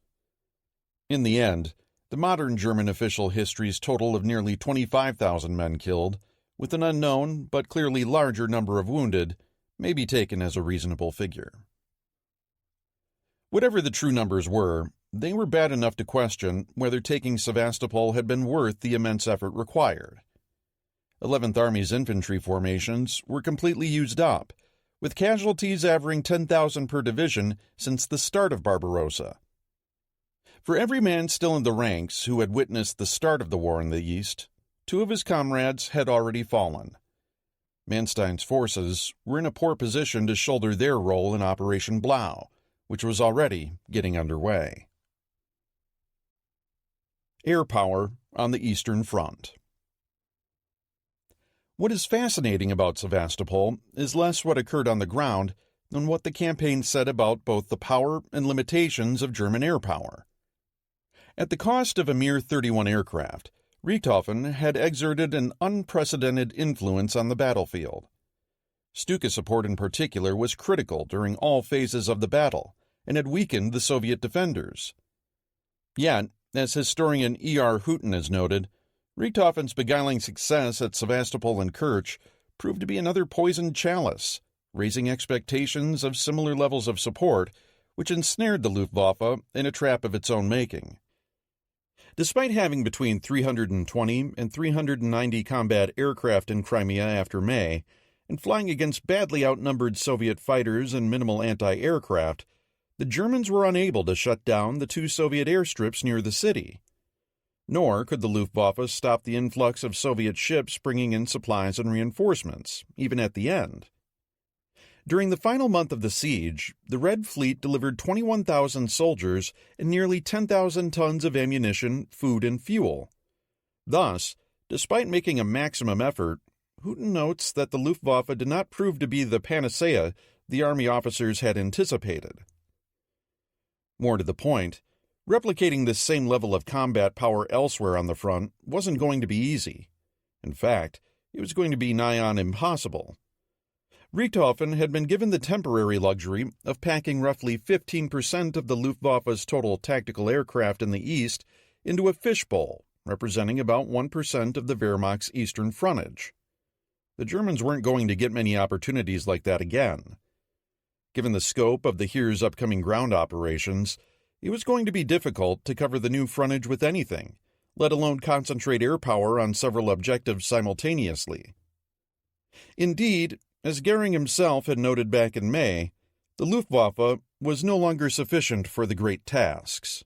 Speaker 1: In the end, the modern German official history's total of nearly 25,000 men killed, with an unknown but clearly larger number of wounded, may be taken as a reasonable figure. Whatever the true numbers were, they were bad enough to question whether taking Sevastopol had been worth the immense effort required. 11th Army's infantry formations were completely used up, with casualties averaging 10,000 per division since the start of Barbarossa. For every man still in the ranks who had witnessed the start of the war in the East, 2 of his comrades had already fallen. Manstein's forces were in a poor position to shoulder their role in Operation Blau, which was already getting underway. Air power on the Eastern Front. What is fascinating about Sevastopol is less what occurred on the ground than what the campaign said about both the power and limitations of German air power. At the cost of a mere 31 aircraft, Richthofen had exerted an unprecedented influence on the battlefield. Stuka support in particular was critical during all phases of the battle and had weakened the Soviet defenders. Yet, as historian E.R. Houghton has noted, Richthofen's beguiling success at Sevastopol and Kerch proved to be another poisoned chalice, raising expectations of similar levels of support, which ensnared the Luftwaffe in a trap of its own making. Despite having between 320 and 390 combat aircraft in Crimea after May, and flying against badly outnumbered Soviet fighters and minimal anti-aircraft, the Germans were unable to shut down the 2 Soviet airstrips near the city. Nor could the Luftwaffe stop the influx of Soviet ships bringing in supplies and reinforcements, even at the end. During the final month of the siege, the Red Fleet delivered 21,000 soldiers and nearly 10,000 tons of ammunition, food, and fuel. Thus, despite making a maximum effort, Houghton notes that the Luftwaffe did not prove to be the panacea the Army officers had anticipated. More to the point, replicating this same level of combat power elsewhere on the front wasn't going to be easy. In fact, it was going to be nigh on impossible. Richthofen had been given the temporary luxury of packing roughly 15% of the Luftwaffe's total tactical aircraft in the east into a fishbowl, representing about 1% of the Wehrmacht's eastern frontage. The Germans weren't going to get many opportunities like that again. Given the scope of the Heer's upcoming ground operations, it was going to be difficult to cover the new frontage with anything, let alone concentrate air power on several objectives simultaneously. Indeed, as Goering himself had noted back in May, the Luftwaffe was no longer sufficient for the great tasks.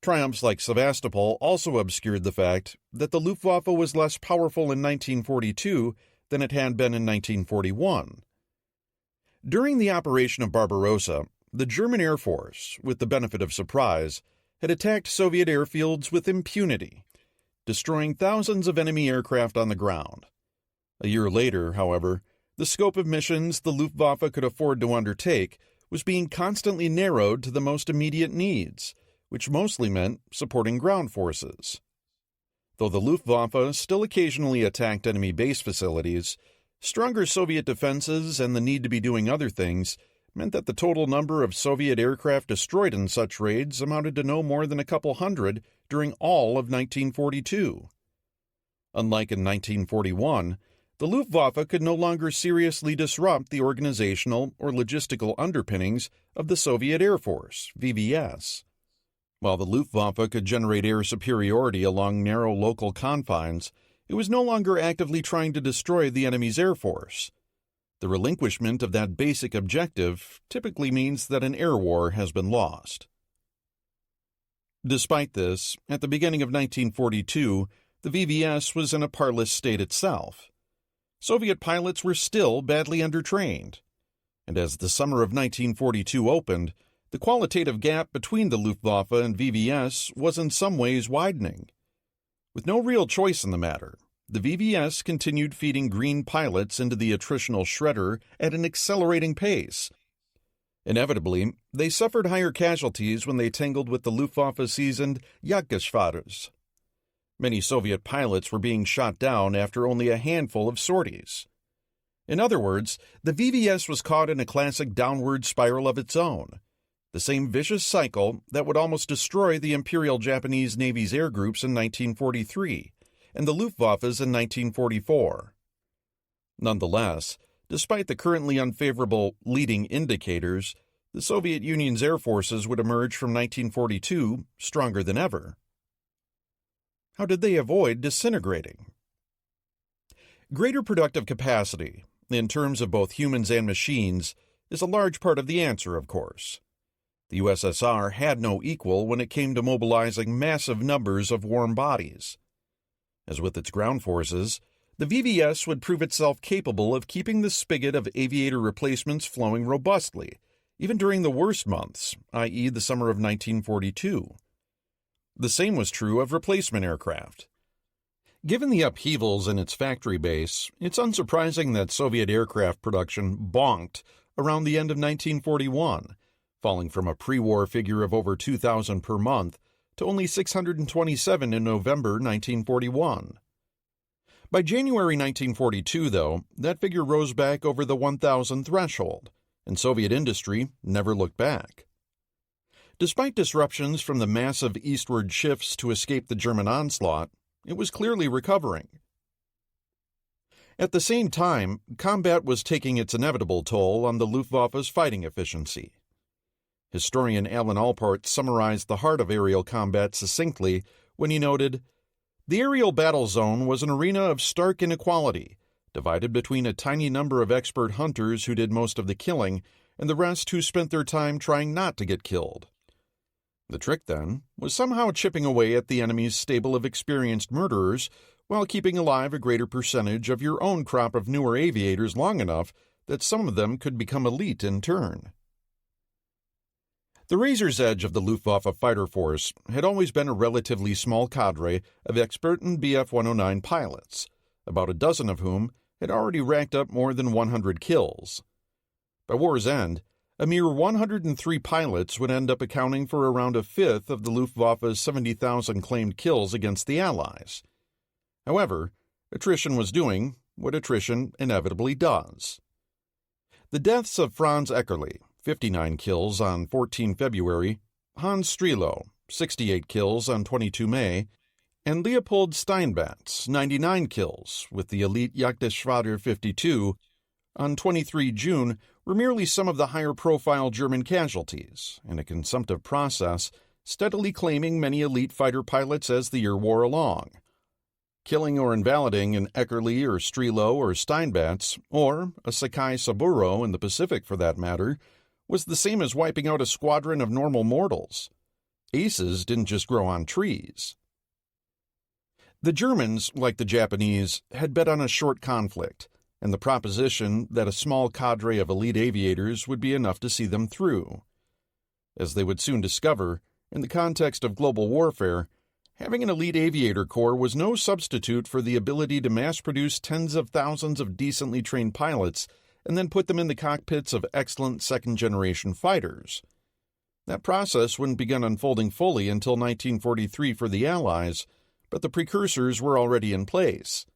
Speaker 1: Triumphs like Sevastopol also obscured the fact that the Luftwaffe was less powerful in 1942 than it had been in 1941. During the operation of Barbarossa, the German Air Force, with the benefit of surprise, had attacked Soviet airfields with impunity, destroying thousands of enemy aircraft on the ground. A year later, however, the scope of missions the Luftwaffe could afford to undertake was being constantly narrowed to the most immediate needs, which mostly meant supporting ground forces. Though the Luftwaffe still occasionally attacked enemy base facilities, stronger Soviet defenses and the need to be doing other things meant that the total number of Soviet aircraft destroyed in such raids amounted to no more than a couple hundred during all of 1942. Unlike in 1941, the Luftwaffe could no longer seriously disrupt the organizational or logistical underpinnings of the Soviet Air Force, VVS. While the Luftwaffe could generate air superiority along narrow local confines, it was no longer actively trying to destroy the enemy's air force. The relinquishment of that basic objective typically means that an air war has been lost. Despite this, at the beginning of 1942, the VVS was in a parlous state itself. Soviet pilots were still badly undertrained, and as the summer of 1942 opened, the qualitative gap between the Luftwaffe and VVS was in some ways widening. With no real choice in the matter, the VVS continued feeding green pilots into the attritional shredder at an accelerating pace. Inevitably, they suffered higher casualties when they tangled with the Luftwaffe-seasoned Jagdgeschwaders. Many Soviet pilots were being shot down after only a handful of sorties. In other words, the VVS was caught in a classic downward spiral of its own, the same vicious cycle that would almost destroy the Imperial Japanese Navy's air groups in 1943 and the Luftwaffe's in 1944. Nonetheless, despite the currently unfavorable leading indicators, the Soviet Union's air forces would emerge from 1942 stronger than ever. How did they avoid disintegrating? Greater productive capacity, in terms of both humans and machines, is a large part of the answer, of course. The USSR had no equal when it came to mobilizing massive numbers of warm bodies. As with its ground forces, the VVS would prove itself capable of keeping the spigot of aviator replacements flowing robustly, even during the worst months, i.e. the summer of 1942. The same was true of replacement aircraft. Given the upheavals in its factory base, it's unsurprising that Soviet aircraft production bonked around the end of 1941, falling from a pre-war figure of over 2,000 per month to only 627 in November 1941. By January 1942, though, that figure rose back over the 1,000 threshold, and Soviet industry never looked back. Despite disruptions from the massive eastward shifts to escape the German onslaught, it was clearly recovering. At the same time, combat was taking its inevitable toll on the Luftwaffe's fighting efficiency. Historian Alan Alport summarized the heart of aerial combat succinctly when he noted, "The aerial battle zone was an arena of stark inequality, divided between a tiny number of expert hunters who did most of the killing and the rest who spent their time trying not to get killed. The trick, then, was somehow chipping away at the enemy's stable of experienced murderers while keeping alive a greater percentage of your own crop of newer aviators long enough that some of them could become elite in turn." The razor's edge of the Luftwaffe fighter force had always been a relatively small cadre of expert and Bf-109 pilots, about a dozen of whom had already racked up more than 100 kills. By war's end, a mere 103 pilots would end up accounting for around a fifth of the Luftwaffe's 70,000 claimed kills against the Allies. However, attrition was doing what attrition inevitably does. The deaths of Franz Eckerle, 59 kills on 14 February, Hans Strelo, 68 kills on 22 May, and Leopold Steinbatz, 99 kills, with the elite Jagdgeschwader 52, on 23 June were merely some of the higher-profile German casualties, in a consumptive process steadily claiming many elite fighter pilots as the year wore along. Killing or invalidating an Eckerle or Strelo or Steinbatz, or a Sakai Saburo in the Pacific for that matter, was the same as wiping out a squadron of normal mortals. Aces didn't just grow on trees. The Germans, like the Japanese, had bet on a short conflict, and the proposition that a small cadre of elite aviators would be enough to see them through. As they would soon discover, in the context of global warfare, having an elite aviator corps was no substitute for the ability to mass-produce tens of thousands of decently trained pilots and then put them in the cockpits of excellent second-generation fighters. That process wouldn't begin unfolding fully until 1943 for the Allies, but the precursors were already in place.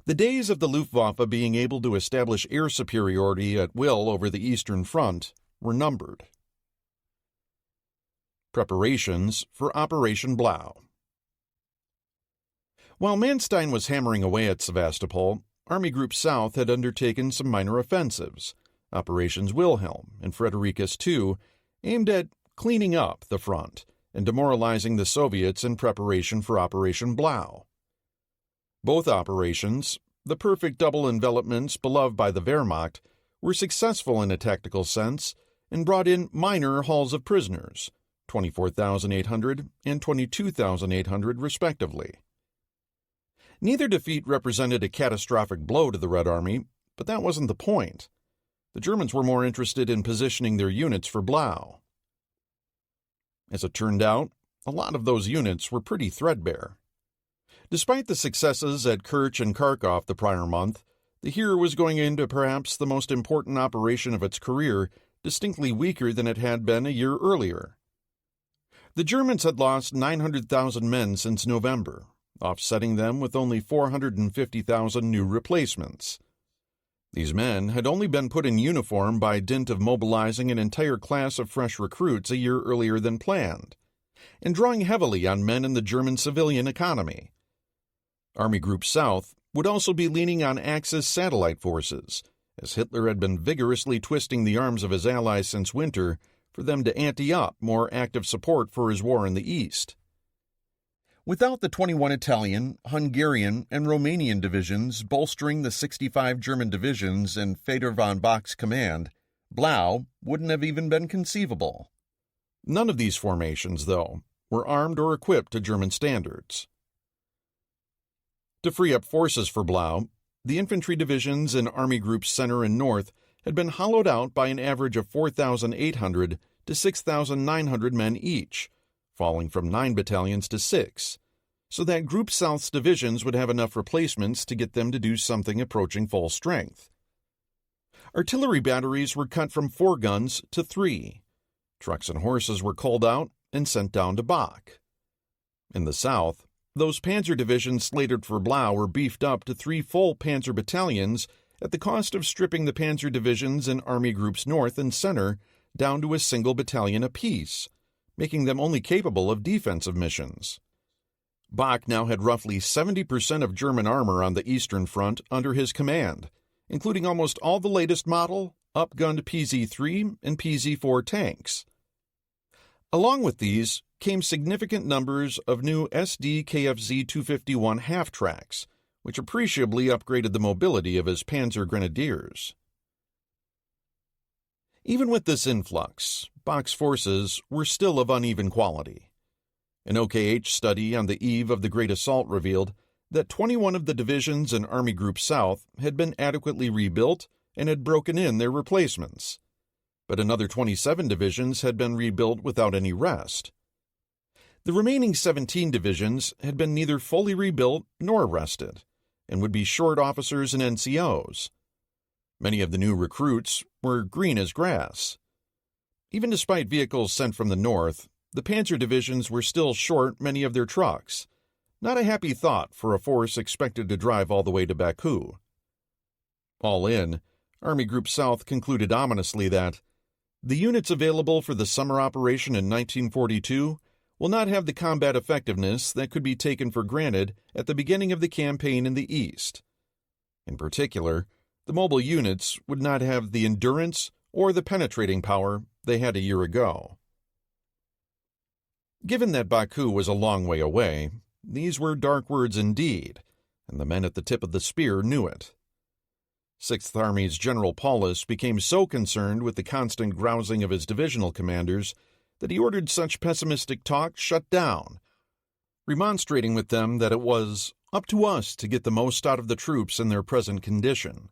Speaker 1: The days of the Luftwaffe being able to establish air superiority at will over the Eastern Front were numbered. Preparations for Operation Blau. While Manstein was hammering away at Sevastopol, Army Group South had undertaken some minor offensives, Operations Wilhelm and Fredericus II, aimed at cleaning up the front and demoralizing the Soviets in preparation for Operation Blau. Both operations, the perfect double envelopments beloved by the Wehrmacht, were successful in a tactical sense and brought in minor hauls of prisoners, 24,800 and 22,800 respectively. Neither defeat represented a catastrophic blow to the Red Army, but that wasn't the point. The Germans were more interested in positioning their units for Blau. As it turned out, a lot of those units were pretty threadbare. Despite the successes at Kerch and Kharkov the prior month, the Heer was going into perhaps the most important operation of its career, distinctly weaker than it had been a year earlier. The Germans had lost 900,000 men since November, offsetting them with only 450,000 new replacements. These men had only been put in uniform by dint of mobilizing an entire class of fresh recruits a year earlier than planned, and drawing heavily on men in the German civilian economy. Army Group South would also be leaning on Axis satellite forces, as Hitler had been vigorously twisting the arms of his allies since winter for them to ante up more active support for his war in the East. Without the 21 Italian, Hungarian, and Romanian divisions bolstering the 65 German divisions in Feder von Bock's command, Blau wouldn't have even been conceivable. None of these formations, though, were armed or equipped to German standards. To free up forces for Blau, the infantry divisions in Army Groups Center and North had been hollowed out by an average of 4,800 to 6,900 men each, falling from 9 battalions to 6, so that Group South's divisions would have enough replacements to get them to do something approaching full strength. Artillery batteries were cut from 4 guns to 3. Trucks and horses were culled out and sent down to Bock. In the South, those panzer divisions slated for Blau were beefed up to 3 full panzer battalions at the cost of stripping the panzer divisions in Army Groups North and Center down to a single battalion apiece, making them only capable of defensive missions. Bock now had roughly 70% of German armor on the Eastern Front under his command, including almost all the latest model, upgunned PZ-3 and PZ-4 tanks, Along with these came significant numbers of new SD KFZ-251 half-tracks, which appreciably upgraded the mobility of his Panzer Grenadiers. Even with this influx, Bach's forces were still of uneven quality. An OKH study on the eve of the Great Assault revealed that 21 of the divisions in Army Group South had been adequately rebuilt and had broken in their replacements, but another 27 divisions had been rebuilt without any rest. The remaining 17 divisions had been neither fully rebuilt nor rested, and would be short officers and NCOs. Many of the new recruits were green as grass. Even despite vehicles sent from the north, the Panzer divisions were still short many of their trucks. Not a happy thought for a force expected to drive all the way to Baku. All in, Army Group South concluded ominously that the units available for the summer operation in 1942 will not have the combat effectiveness that could be taken for granted at the beginning of the campaign in the East. In particular, the mobile units would not have the endurance or the penetrating power they had a year ago. Given that Baku was a long way away, these were dark words indeed, and the men at the tip of the spear knew it. Sixth Army's General Paulus became so concerned with the constant grousing of his divisional commanders that he ordered such pessimistic talk shut down, remonstrating with them that it was up to us to get the most out of the troops in their present condition.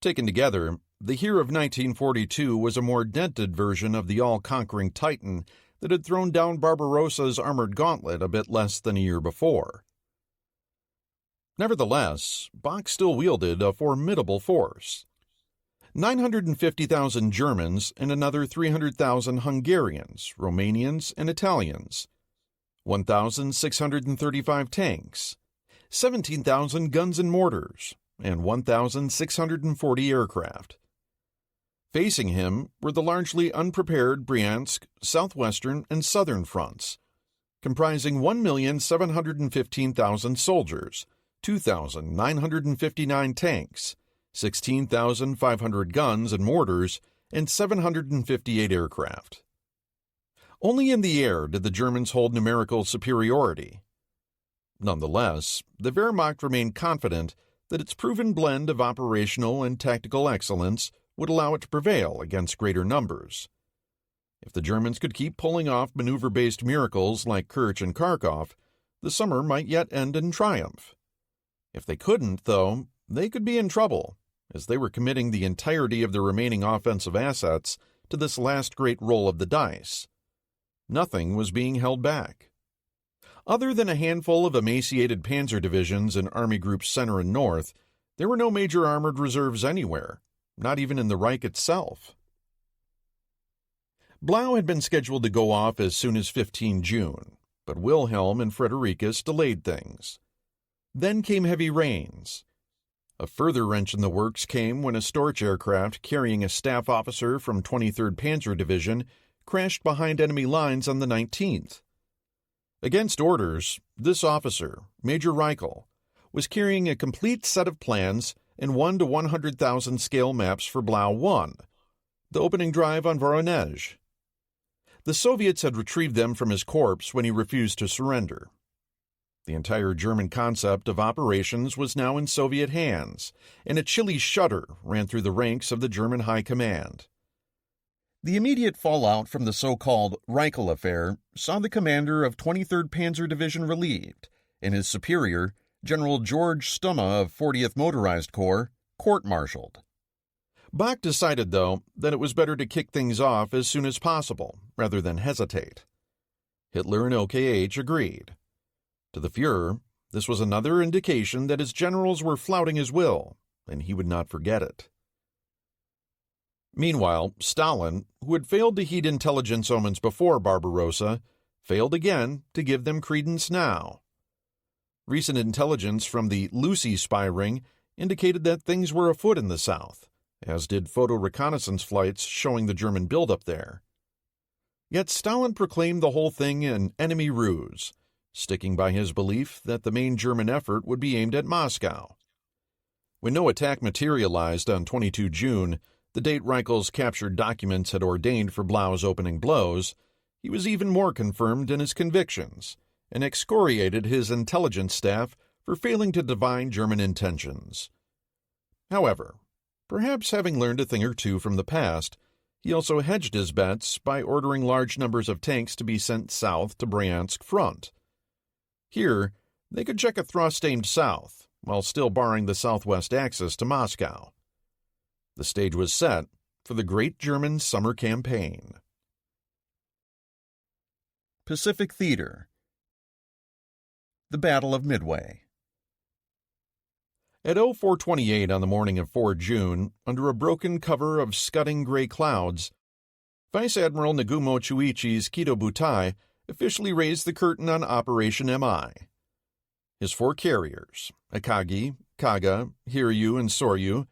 Speaker 1: Taken together, the year of 1942 was a more dented version of the all-conquering Titan that had thrown down Barbarossa's armored gauntlet a bit less than a year before. Nevertheless, Bach still wielded a formidable force. 950,000 Germans and another 300,000 Hungarians, Romanians, and Italians, 1,635 tanks, 17,000 guns and mortars, and 1,640 aircraft. Facing him were the largely unprepared Bryansk, southwestern, and southern fronts, comprising 1,715,000 soldiers, 2,959 tanks, 16,500 guns and mortars, and 758 aircraft. Only in the air did the Germans hold numerical superiority. Nonetheless, the Wehrmacht remained confident that its proven blend of operational and tactical excellence would allow it to prevail against greater numbers. If the Germans could keep pulling off maneuver-based miracles like Kerch and Kharkov, the summer might yet end in triumph. If they couldn't, though, they could be in trouble, as they were committing the entirety of their remaining offensive assets to this last great roll of the dice. Nothing was being held back. Other than a handful of emaciated panzer divisions in Army Groups Center and North, there were no major armored reserves anywhere, not even in the Reich itself. Blau had been scheduled to go off as soon as 15 June, but Wilhelm and Fredericus delayed things. Then came heavy rains. A further wrench in the works came when a Storch aircraft carrying a staff officer from 23rd Panzer Division crashed behind enemy lines on the 19th. Against orders, this officer, Major Reichel, was carrying a complete set of plans and 1 to 100,000 scale maps for Blau 1, the opening drive on Voronezh. The Soviets had retrieved them from his corpse when he refused to surrender. The entire German concept of operations was now in Soviet hands, and a chilly shudder ran through the ranks of the German High Command. The immediate fallout from the so-called Reichel affair saw the commander of 23rd Panzer Division relieved, and his superior, General George Stumme of 40th Motorized Corps, court-martialed. Bach decided, though, that it was better to kick things off as soon as possible, rather than hesitate. Hitler and OKH agreed. To the Fuhrer, this was another indication that his generals were flouting his will, and he would not forget it. Meanwhile, Stalin, who had failed to heed intelligence omens before Barbarossa, failed again to give them credence now. Recent intelligence from the Lucy spy ring indicated that things were afoot in the south, as did photo reconnaissance flights showing the German buildup there. Yet Stalin proclaimed the whole thing an enemy ruse, sticking by his belief that the main German effort would be aimed at Moscow. When no attack materialized on 22 June, the date Reichel's captured documents had ordained for Blau's opening blows, he was even more confirmed in his convictions and excoriated his intelligence staff for failing to divine German intentions. However, perhaps having learned a thing or two from the past, he also hedged his bets by ordering large numbers of tanks to be sent south to Bryansk front. Here, they could check a thrust aimed south, while still barring the southwest axis to Moscow. The stage was set for the Great German Summer Campaign. Pacific Theater. The Battle of Midway. At 0428 on the morning of 4 June, under a broken cover of scudding gray clouds, Vice Admiral Nagumo Chuichi's Kido Butai officially raised the curtain on Operation MI. His 4 carriers, Akagi, Kaga, Hiryu, and Soryu,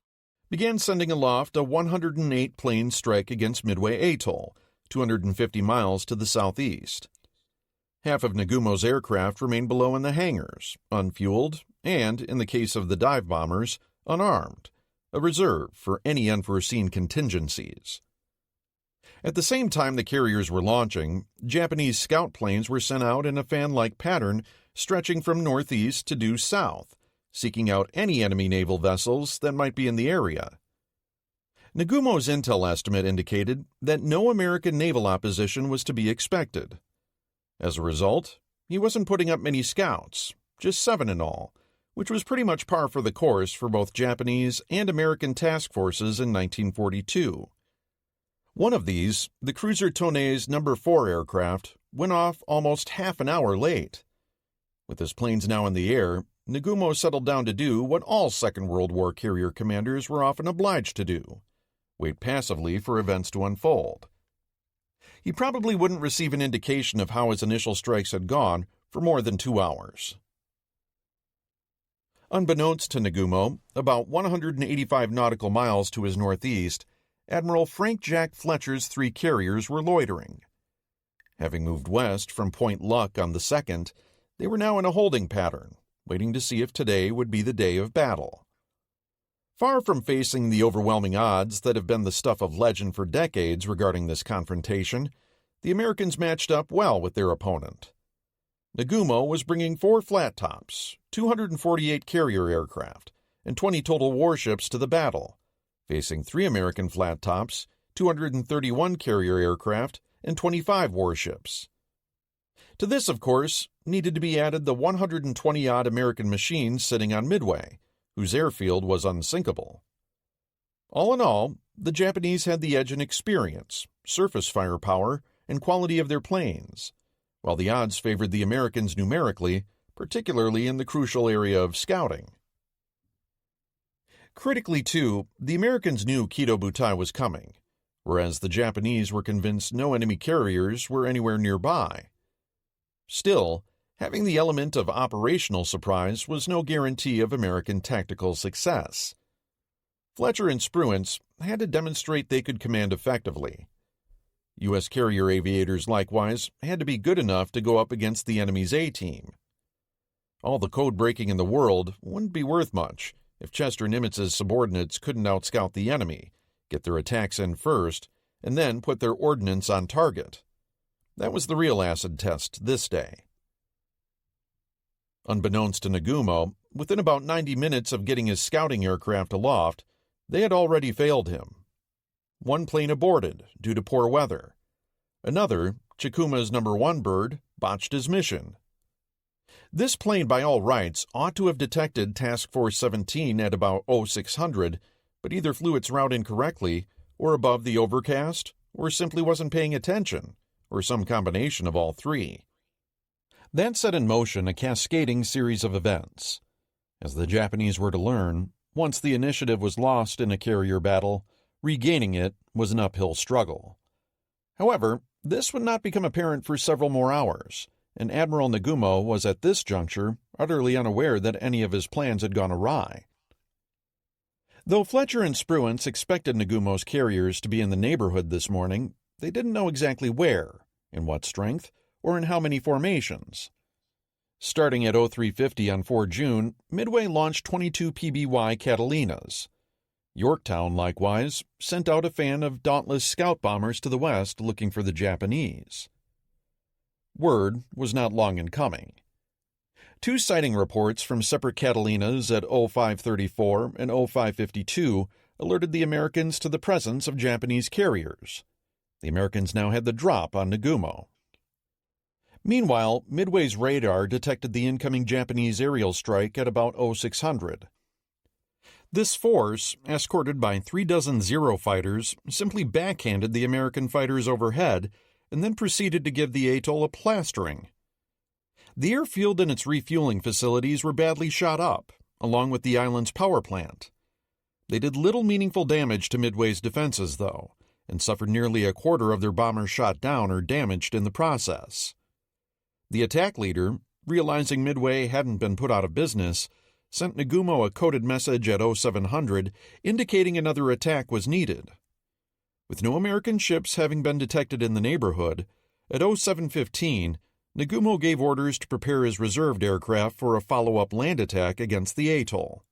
Speaker 1: began sending aloft a 108-plane strike against Midway Atoll, 250 miles to the southeast. Half of Nagumo's aircraft remained below in the hangars, unfueled, and, in the case of the dive bombers, unarmed, a reserve for any unforeseen contingencies. At the same time the carriers were launching, Japanese scout planes were sent out in a fan-like pattern stretching from northeast to due south, seeking out any enemy naval vessels that might be in the area. Nagumo's intel estimate indicated that no American naval opposition was to be expected. As a result, he wasn't putting up many scouts, just 7 in all, which was pretty much par for the course for both Japanese and American task forces in 1942. One of these, the cruiser Tonei's No. 4 aircraft, went off almost half an hour late. With his planes now in the air, Nagumo settled down to do what all Second World War carrier commanders were often obliged to do: wait passively for events to unfold. He probably wouldn't receive an indication of how his initial strikes had gone for more than 2 hours. Unbeknownst to Nagumo, about 185 nautical miles to his northeast, Admiral Frank Jack Fletcher's 3 carriers were loitering. Having moved west from Point Luck on the 2nd, they were now in a holding pattern, waiting to see if today would be the day of battle. Far from facing the overwhelming odds that have been the stuff of legend for decades regarding this confrontation, the Americans matched up well with their opponent. Nagumo was bringing 4 flat tops, 248 carrier aircraft, and 20 total warships to the battle, facing 3 American flat tops, 231 carrier aircraft, and 25 warships. To this, of course, needed to be added the 120-odd American machines sitting on Midway, whose airfield was unsinkable. All in all, the Japanese had the edge in experience, surface firepower, and quality of their planes, while the odds favored the Americans numerically, particularly in the crucial area of scouting. Critically, too, the Americans knew Kido Butai was coming, whereas the Japanese were convinced no enemy carriers were anywhere nearby. Still, having the element of operational surprise was no guarantee of American tactical success. Fletcher and Spruance had to demonstrate they could command effectively. U.S. carrier aviators, likewise, had to be good enough to go up against the enemy's A-team. All the code-breaking in the world wouldn't be worth much if Chester Nimitz's subordinates couldn't outscout the enemy, get their attacks in first, and then put their ordnance on target. That was the real acid test this day. Unbeknownst to Nagumo, within about 90 minutes of getting his scouting aircraft aloft, they had already failed him. One plane aborted due to poor weather. Another, Chikuma's No. 1 bird, botched his mission. This plane, by all rights, ought to have detected Task Force 17 at about 0600, but either flew its route incorrectly, or above the overcast, or simply wasn't paying attention, or some combination of all 3. That set in motion a cascading series of events. As the Japanese were to learn, once the initiative was lost in a carrier battle, regaining it was an uphill struggle. However, this would not become apparent for several more hours, and Admiral Nagumo was at this juncture utterly unaware that any of his plans had gone awry. Though Fletcher and Spruance expected Nagumo's carriers to be in the neighborhood this morning, they didn't know exactly where, in what strength, or in how many formations. Starting at 0350 on 4 June, Midway launched 22 PBY Catalinas. Yorktown, likewise, sent out a fan of Dauntless scout bombers to the west looking for the Japanese. Word was not long in coming. Two sighting reports from separate Catalinas at 0534 and 0552 alerted the Americans to the presence of Japanese carriers. The Americans now had the drop on Nagumo. Meanwhile, Midway's radar detected the incoming Japanese aerial strike at about 0600. This force, escorted by 36 Zero fighters, simply backhanded the American fighters overhead and then proceeded to give the atoll a plastering. The airfield and its refueling facilities were badly shot up, along with the island's power plant. They did little meaningful damage to Midway's defenses, though, and suffered nearly a quarter of their bombers shot down or damaged in the process. The attack leader, realizing Midway hadn't been put out of business, sent Nagumo a coded message at 0700 indicating another attack was needed. With no American ships having been detected in the neighborhood, at 0715, Nagumo gave orders to prepare his reserved aircraft for a follow-up land attack against the atoll.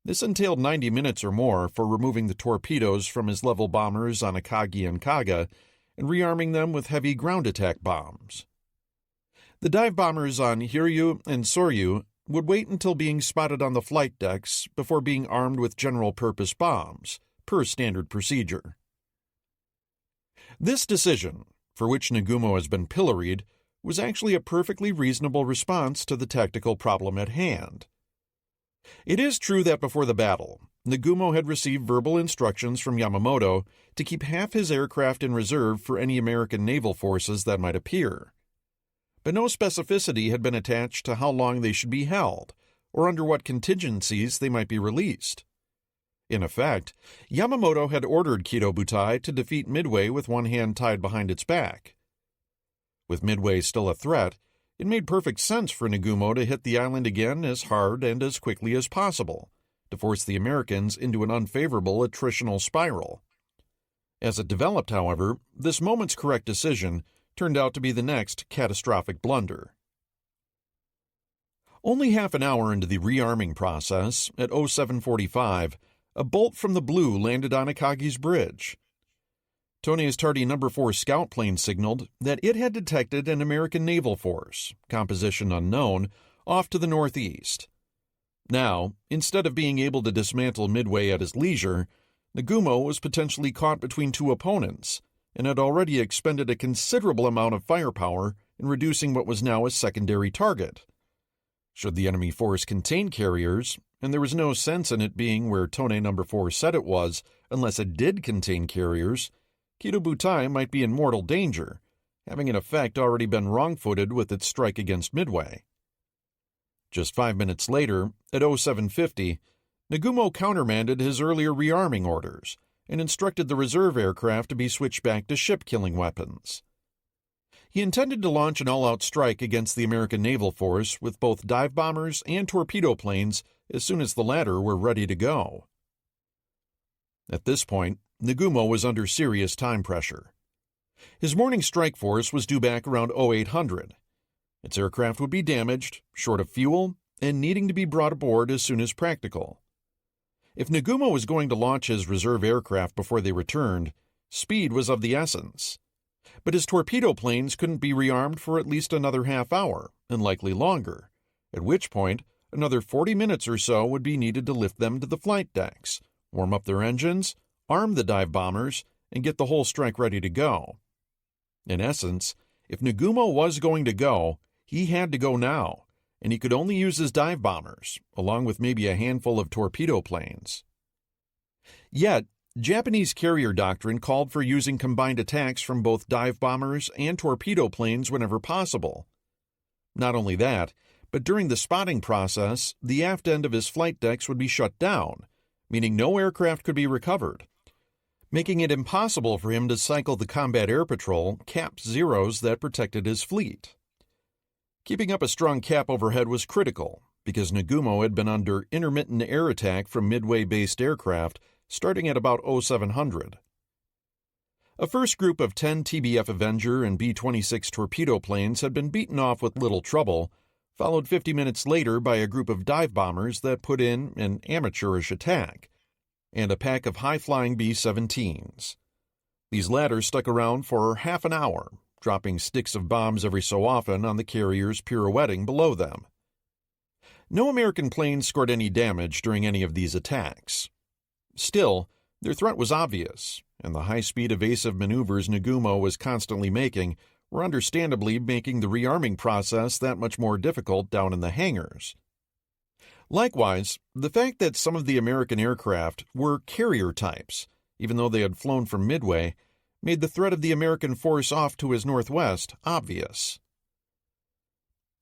Speaker 1: This entailed 90 minutes or more for removing the torpedoes from his level bombers on Akagi and Kaga and rearming them with heavy ground attack bombs. The dive bombers on Hiryu and Soryu would wait until being spotted on the flight decks before being armed with general-purpose bombs, per standard procedure. This decision, for which Nagumo has been pilloried, was actually a perfectly reasonable response to the tactical problem at hand. It is true that before the battle, Nagumo had received verbal instructions from Yamamoto to keep half his aircraft in reserve for any American naval forces that might appear. But no specificity had been attached to how long they should be held, or under what contingencies they might be released. In effect, Yamamoto had ordered Kido Butai to defeat Midway with one hand tied behind its back. With Midway still a threat, it made perfect sense for Nagumo to hit the island again as hard and as quickly as possible, to force the Americans into an unfavorable attritional spiral. As it developed, however, this moment's correct decision turned out to be the next catastrophic blunder. Only half an hour into the rearming process, at 0745, a bolt from the blue landed on Akagi's bridge. Tone's tardy No. 4 scout plane signaled that it had detected an American naval force, composition unknown, off to the northeast. Now, instead of being able to dismantle Midway at his leisure, Nagumo was potentially caught between two opponents and had already expended a considerable amount of firepower in reducing what was now a secondary target. Should the enemy force contain carriers, and there was no sense in it being where Tone No. 4 said it was unless it did contain carriers, Kido Butai might be in mortal danger, having in effect already been wrong-footed with its strike against Midway. Just 5 minutes later, at 0750, Nagumo countermanded his earlier rearming orders and instructed the reserve aircraft to be switched back to ship-killing weapons. He intended to launch an all-out strike against the American naval force with both dive bombers and torpedo planes as soon as the latter were ready to go. At this point, Nagumo was under serious time pressure. His morning strike force was due back around 0800. Its aircraft would be damaged, short of fuel, and needing to be brought aboard as soon as practical. If Nagumo was going to launch his reserve aircraft before they returned, speed was of the essence. But his torpedo planes couldn't be rearmed for at least another half hour, and likely longer, at which point another 40 minutes or so would be needed to lift them to the flight decks, warm up their engines, arm the dive bombers, and get the whole strike ready to go. In essence, if Nagumo was going to go, he had to go now, and he could only use his dive bombers, along with maybe a handful of torpedo planes. Yet, Japanese carrier doctrine called for using combined attacks from both dive bombers and torpedo planes whenever possible. Not only that, but during the spotting process, the aft end of his flight decks would be shut down, meaning no aircraft could be recovered, making it impossible for him to cycle the combat air patrol cap zeros that protected his fleet. Keeping up a strong cap overhead was critical, because Nagumo had been under intermittent air attack from Midway-based aircraft starting at about 0700. A first group of 10 TBF Avenger and B-26 torpedo planes had been beaten off with little trouble, followed 50 minutes later by a group of dive bombers that put in an amateurish attack, and a pack of high-flying B-17s. These latter stuck around for half an hour, dropping sticks of bombs every so often on the carriers pirouetting below them. No American planes scored any damage during any of these attacks. Still, their threat was obvious, and the high-speed evasive maneuvers Nagumo was constantly making were understandably making the rearming process that much more difficult down in the hangars. Likewise, the fact that some of the American aircraft were carrier types, even though they had flown from Midway, made the threat of the American force off to his northwest obvious.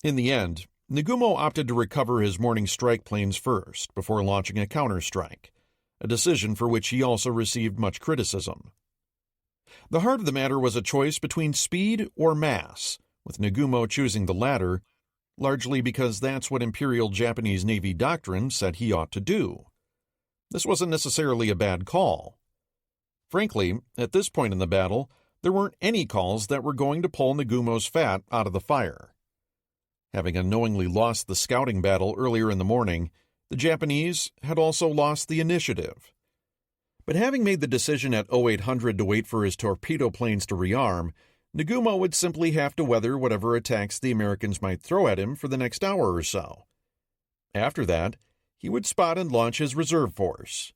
Speaker 1: In the end, Nagumo opted to recover his morning strike planes first before launching a counterstrike, a decision for which he also received much criticism. The heart of the matter was a choice between speed or mass, with Nagumo choosing the latter, largely because that's what Imperial Japanese Navy doctrine said he ought to do. This wasn't necessarily a bad call. Frankly, at this point in the battle, there weren't any calls that were going to pull Nagumo's fat out of the fire. Having unknowingly lost the scouting battle earlier in the morning, the Japanese had also lost the initiative. But having made the decision at 0800 to wait for his torpedo planes to rearm, Nagumo would simply have to weather whatever attacks the Americans might throw at him for the next hour or so. After that, he would spot and launch his reserve force.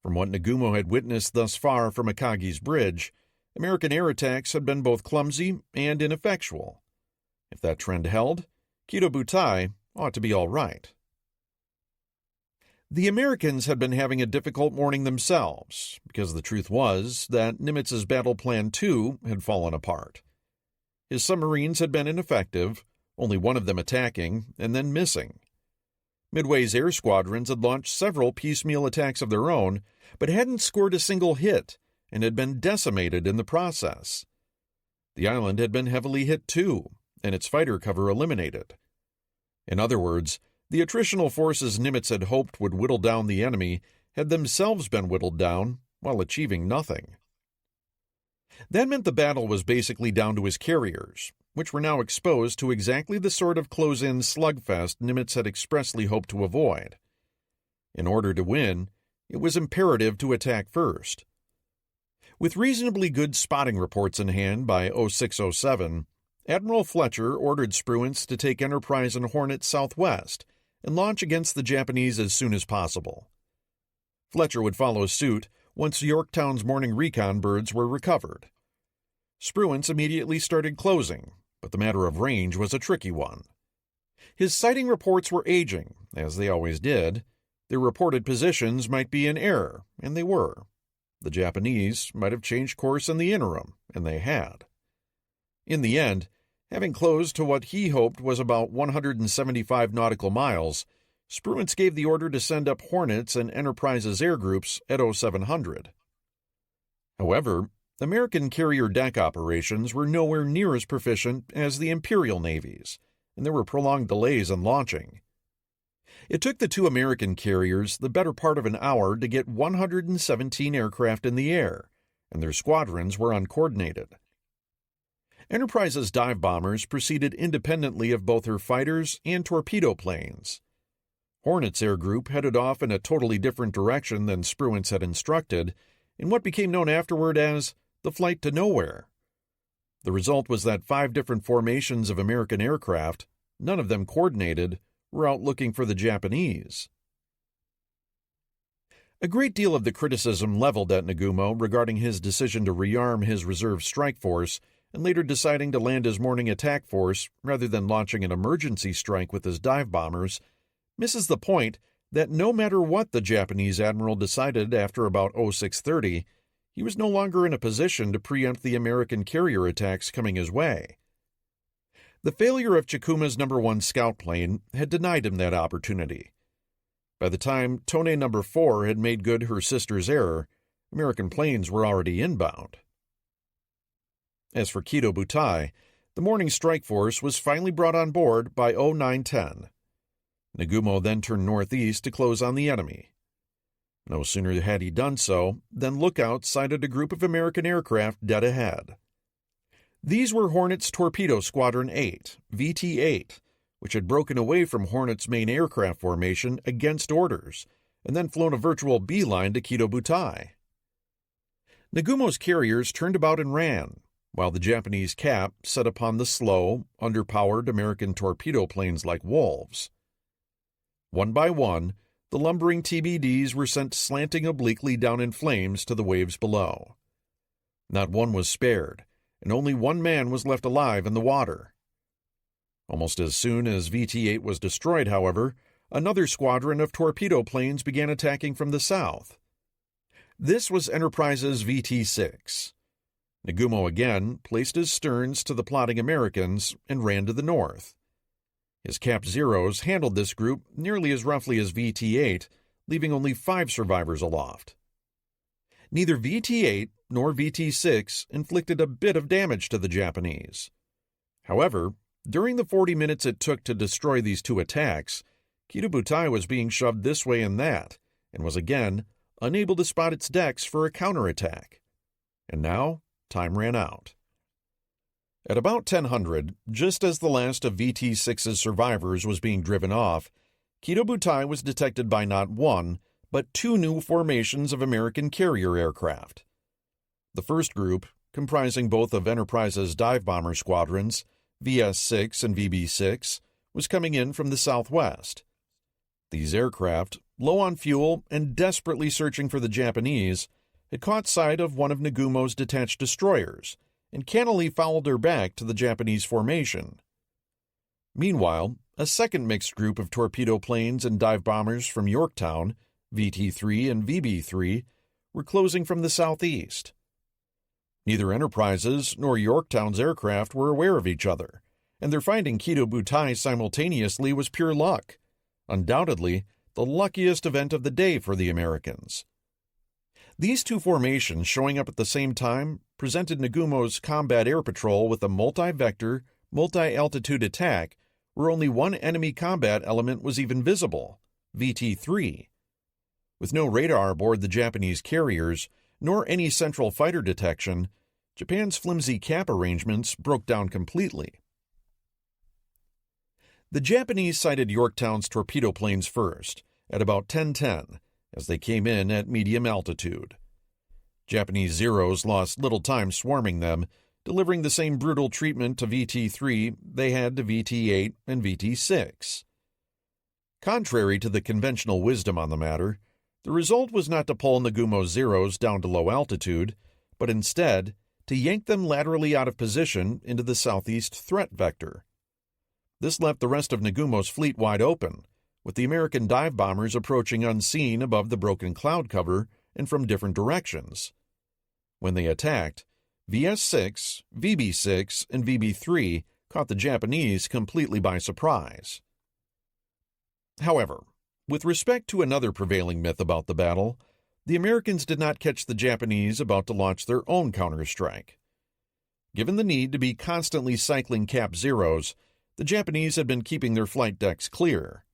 Speaker 1: From what Nagumo had witnessed thus far from Akagi's bridge, American air attacks had been both clumsy and ineffectual. If that trend held, Kido Butai ought to be all right. The Americans had been having a difficult morning themselves, because the truth was that Nimitz's Battle Plan 2 had fallen apart. His submarines had been ineffective, only one of them attacking, and then missing. Midway's air squadrons had launched several piecemeal attacks of their own, but hadn't scored a single hit, and had been decimated in the process. The island had been heavily hit too, and its fighter cover eliminated. In other words, the attritional forces Nimitz had hoped would whittle down the enemy had themselves been whittled down while achieving nothing. That meant the battle was basically down to his carriers, which were now exposed to exactly the sort of close-in slugfest Nimitz had expressly hoped to avoid. In order to win, it was imperative to attack first. With reasonably good spotting reports in hand by 0607, Admiral Fletcher ordered Spruance to take Enterprise and Hornet southwest and launch against the Japanese as soon as possible. Fletcher would follow suit once Yorktown's morning recon birds were recovered. Spruance immediately started closing, but the matter of range was a tricky one. His sighting reports were aging, as they always did. Their reported positions might be in error, and they were. The Japanese might have changed course in the interim, and they had. In the end, having closed to what he hoped was about 175 nautical miles, Spruance gave the order to send up Hornets and Enterprise's air groups at 0700. However, American carrier deck operations were nowhere near as proficient as the Imperial Navy's, and there were prolonged delays in launching. It took the two American carriers the better part of an hour to get 117 aircraft in the air, and their squadrons were uncoordinated. Enterprise's dive bombers proceeded independently of both her fighters and torpedo planes. Hornet's air group headed off in a totally different direction than Spruance had instructed, in what became known afterward as the Flight to Nowhere. The result was that 5 different formations of American aircraft, none of them coordinated, were out looking for the Japanese. A great deal of the criticism leveled at Nagumo regarding his decision to rearm his reserve strike force and later deciding to land his morning attack force rather than launching an emergency strike with his dive bombers misses the point that no matter what the Japanese admiral decided after about 0630, he was no longer in a position to preempt the American carrier attacks coming his way. The failure of Chikuma's No. 1 scout plane had denied him that opportunity. By the time Tone No. 4 had made good her sister's error, American planes were already inbound. As for Kido Butai, the morning strike force was finally brought on board by 0910. Nagumo then turned northeast to close on the enemy. No sooner had he done so than Lookout sighted a group of American aircraft dead ahead. These were Hornet's Torpedo Squadron 8, VT-8, which had broken away from Hornet's main aircraft formation against orders and then flown a virtual beeline to Kido Butai. Nagumo's carriers turned about and ran, while the Japanese cap set upon the slow, underpowered American torpedo planes like wolves. One by one, the lumbering TBDs were sent slanting obliquely down in flames to the waves below. Not one was spared, and only one man was left alive in the water. Almost as soon as VT-8 was destroyed, however, another squadron of torpedo planes began attacking from the south. This was Enterprise's VT-6. Nagumo again placed his sterns to the plotting Americans and ran to the north. His Cap Zeros handled this group nearly as roughly as VT-8, leaving only 5 survivors aloft. Neither VT-8 nor VT-6 inflicted a bit of damage to the Japanese. However, during the 40 minutes it took to destroy these 2 attacks, Kidobutai was being shoved this way and that, and was again unable to spot its decks for a counterattack. And now, time ran out. At about 1000, just as the last of VT-6's survivors was being driven off, Kidobutai was detected by not one, but 2 new formations of American carrier aircraft. The first group, comprising both of Enterprise's dive bomber squadrons, VS-6 and VB-6, was coming in from the southwest. These aircraft, low on fuel and desperately searching for the Japanese, had caught sight of one of Nagumo's detached destroyers and cannily followed her back to the Japanese formation. Meanwhile, a second mixed group of torpedo planes and dive bombers from Yorktown, VT-3 and VB-3, were closing from the southeast. Neither Enterprise's nor Yorktown's aircraft were aware of each other, and their finding Kidobutai simultaneously was pure luck, undoubtedly the luckiest event of the day for the Americans. These 2 formations showing up at the same time presented Nagumo's combat air patrol with a multi-vector, multi-altitude attack where only one enemy combat element was even visible, VT-3. With no radar aboard the Japanese carriers, nor any central fighter detection, Japan's flimsy cap arrangements broke down completely. The Japanese sighted Yorktown's torpedo planes first, at about 10:10, as they came in at medium altitude. Japanese Zeros lost little time swarming them, delivering the same brutal treatment to VT-3 they had to VT-8 and VT-6. Contrary to the conventional wisdom on the matter, the result was not to pull Nagumo's Zeros down to low altitude, but instead to yank them laterally out of position into the southeast threat vector. This left the rest of Nagumo's fleet wide open, with the American dive bombers approaching unseen above the broken cloud cover and from different directions. When they attacked, VS-6, VB-6, and VB-3 caught the Japanese completely by surprise. However, with respect to another prevailing myth about the battle, the Americans did not catch the Japanese about to launch their own counterstrike. Given the need to be constantly cycling Cap Zeros, the Japanese had been keeping their flight decks clear.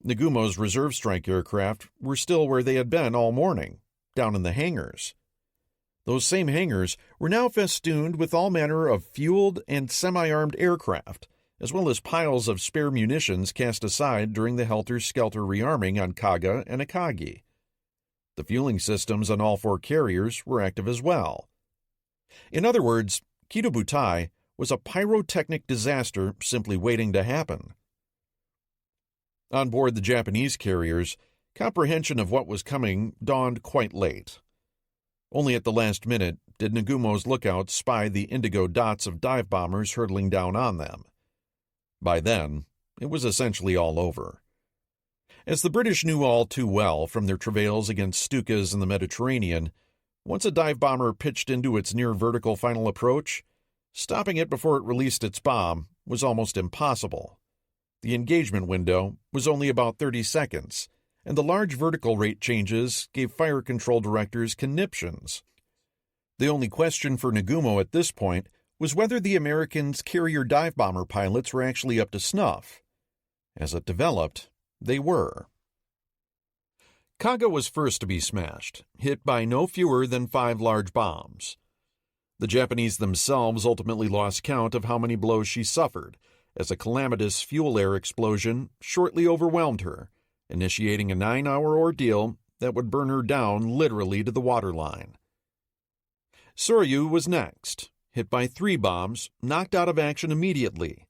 Speaker 1: Nagumo's reserve strike aircraft were still where they had been all morning, down in the hangars. Those same hangars were now festooned with all manner of fueled and semi-armed aircraft, as well as piles of spare munitions cast aside during the helter-skelter rearming on Kaga and Akagi. The fueling systems on all 4 carriers were active as well. In other words, Kidobutai was a pyrotechnic disaster simply waiting to happen. On board the Japanese carriers, comprehension of what was coming dawned quite late. Only at the last minute did Nagumo's lookouts spy the indigo dots of dive bombers hurtling down on them. By then, it was essentially all over. As the British knew all too well from their travails against Stukas in the Mediterranean, once a dive bomber pitched into its near-vertical final approach, stopping it before it released its bomb was almost impossible. The engagement window was only about 30 seconds, and the large vertical rate changes gave fire control directors conniptions. The only question for Nagumo at this point was whether the Americans' carrier dive bomber pilots were actually up to snuff. As it developed, they were. Kaga was first to be smashed, hit by no fewer than 5 large bombs. The Japanese themselves ultimately lost count of how many blows she suffered, as a calamitous fuel-air explosion shortly overwhelmed her, initiating a 9-hour ordeal that would burn her down literally to the waterline. Soryu was next, hit by 3 bombs, knocked out of action immediately,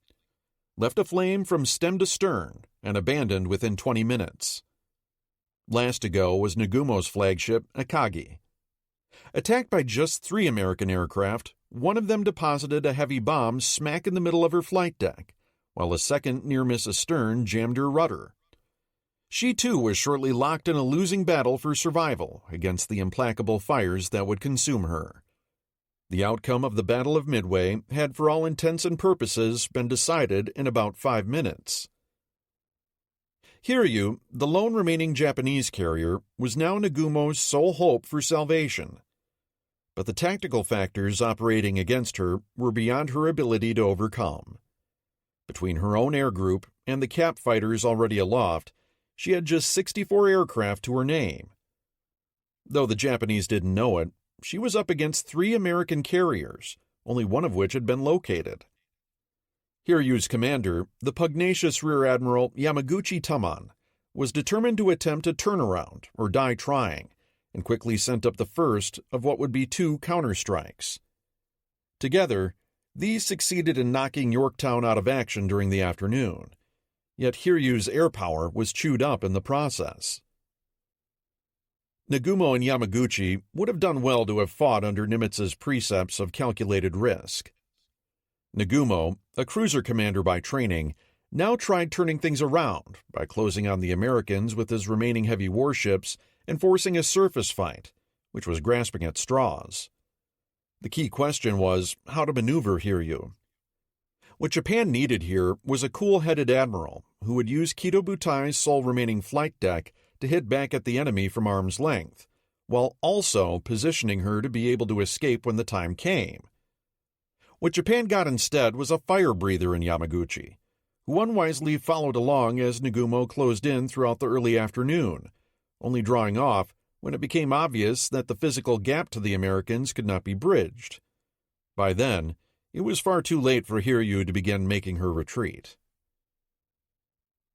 Speaker 1: left aflame from stem to stern, and abandoned within 20 minutes. Last to go was Nagumo's flagship, Akagi. Attacked by just 3 American aircraft, one of them deposited a heavy bomb smack in the middle of her flight deck, while a second near-miss astern jammed her rudder. She too was shortly locked in a losing battle for survival against the implacable fires that would consume her. The outcome of the Battle of Midway had for all intents and purposes been decided in about 5 minutes. Hiryu, the lone remaining Japanese carrier, was now Nagumo's sole hope for salvation. But the tactical factors operating against her were beyond her ability to overcome. Between her own air group and the cap fighters already aloft, she had just 64 aircraft to her name. Though the Japanese didn't know it, she was up against 3 American carriers, only one of which had been located. Hiryu's commander, the pugnacious Rear Admiral Yamaguchi Taman, was determined to attempt a turnaround or die trying, and quickly sent up the first of what would be 2 counterstrikes. Together, these succeeded in knocking Yorktown out of action during the afternoon, yet Hiryu's air power was chewed up in the process. Nagumo and Yamaguchi would have done well to have fought under Nimitz's precepts of calculated risk. Nagumo, a cruiser commander by training, now tried turning things around by closing on the Americans with his remaining heavy warships and forcing a surface fight, which was grasping at straws. The key question was how to maneuver Hiryu. What Japan needed here was a cool-headed admiral who would use Kido Butai's sole remaining flight deck to hit back at the enemy from arm's length, while also positioning her to be able to escape when the time came. What Japan got instead was a fire breather in Yamaguchi, who unwisely followed along as Nagumo closed in throughout the early afternoon, only drawing off when it became obvious that the physical gap to the Americans could not be bridged. By then, it was far too late for Hiryu to begin making her retreat.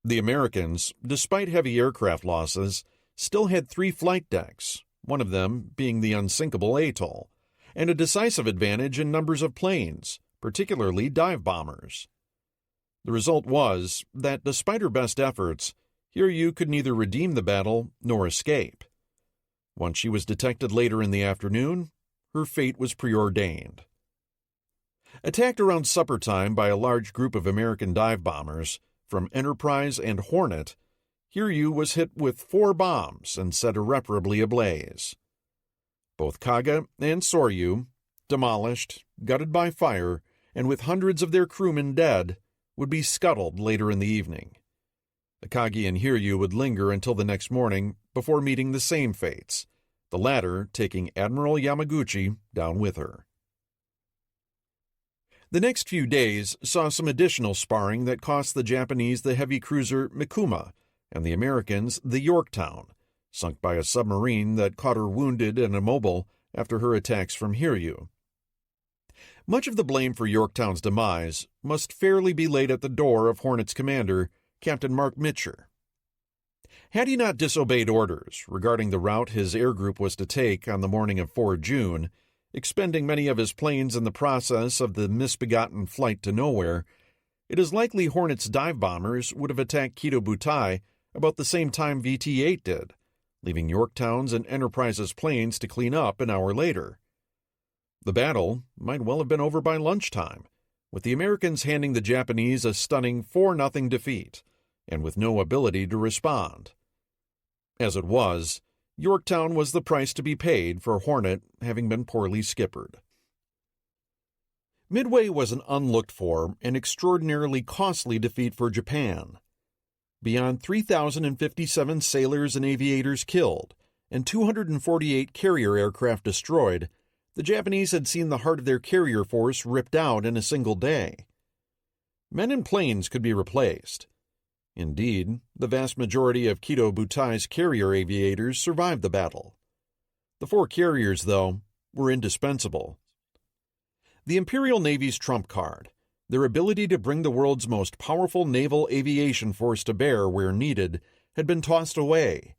Speaker 1: The Americans, despite heavy aircraft losses, still had 3 flight decks, one of them being the unsinkable Atoll, and a decisive advantage in numbers of planes, particularly dive bombers. The result was that, despite her best efforts, Hiryu could neither redeem the battle nor escape. Once she was detected later in the afternoon, her fate was preordained. Attacked around supper time by a large group of American dive bombers, from Enterprise and Hornet, Hiryu was hit with 4 bombs and set irreparably ablaze. Both Kaga and Soryu, demolished, gutted by fire, and with hundreds of their crewmen dead, would be scuttled later in the evening. Akagi and Hiryu would linger until the next morning before meeting the same fates, the latter taking Admiral Yamaguchi down with her. The next few days saw some additional sparring that cost the Japanese the heavy cruiser Mikuma and the Americans the Yorktown, sunk by a submarine that caught her wounded and immobile after her attacks from Hiryu. Much of the blame for Yorktown's demise must fairly be laid at the door of Hornet's commander, Captain Mark Mitcher. Had he not disobeyed orders regarding the route his air group was to take on the morning of 4 June, expending many of his planes in the process of the misbegotten flight to nowhere, it is likely Hornet's dive bombers would have attacked Kido Butai about the same time VT-8 did, leaving Yorktown's and Enterprise's planes to clean up an hour later. The battle might well have been over by lunchtime, with the Americans handing the Japanese a stunning 4-0 defeat, and with no ability to respond. As it was, Yorktown was the price to be paid for Hornet having been poorly skippered. Midway was an unlooked-for and extraordinarily costly defeat for Japan. Beyond 3,057 sailors and aviators killed and 248 carrier aircraft destroyed, the Japanese had seen the heart of their carrier force ripped out in a single day. Men and planes could be replaced. Indeed, the vast majority of Kido Butai's carrier aviators survived the battle. The 4 carriers, though, were indispensable. The Imperial Navy's trump card, their ability to bring the world's most powerful naval aviation force to bear where needed, had been tossed away.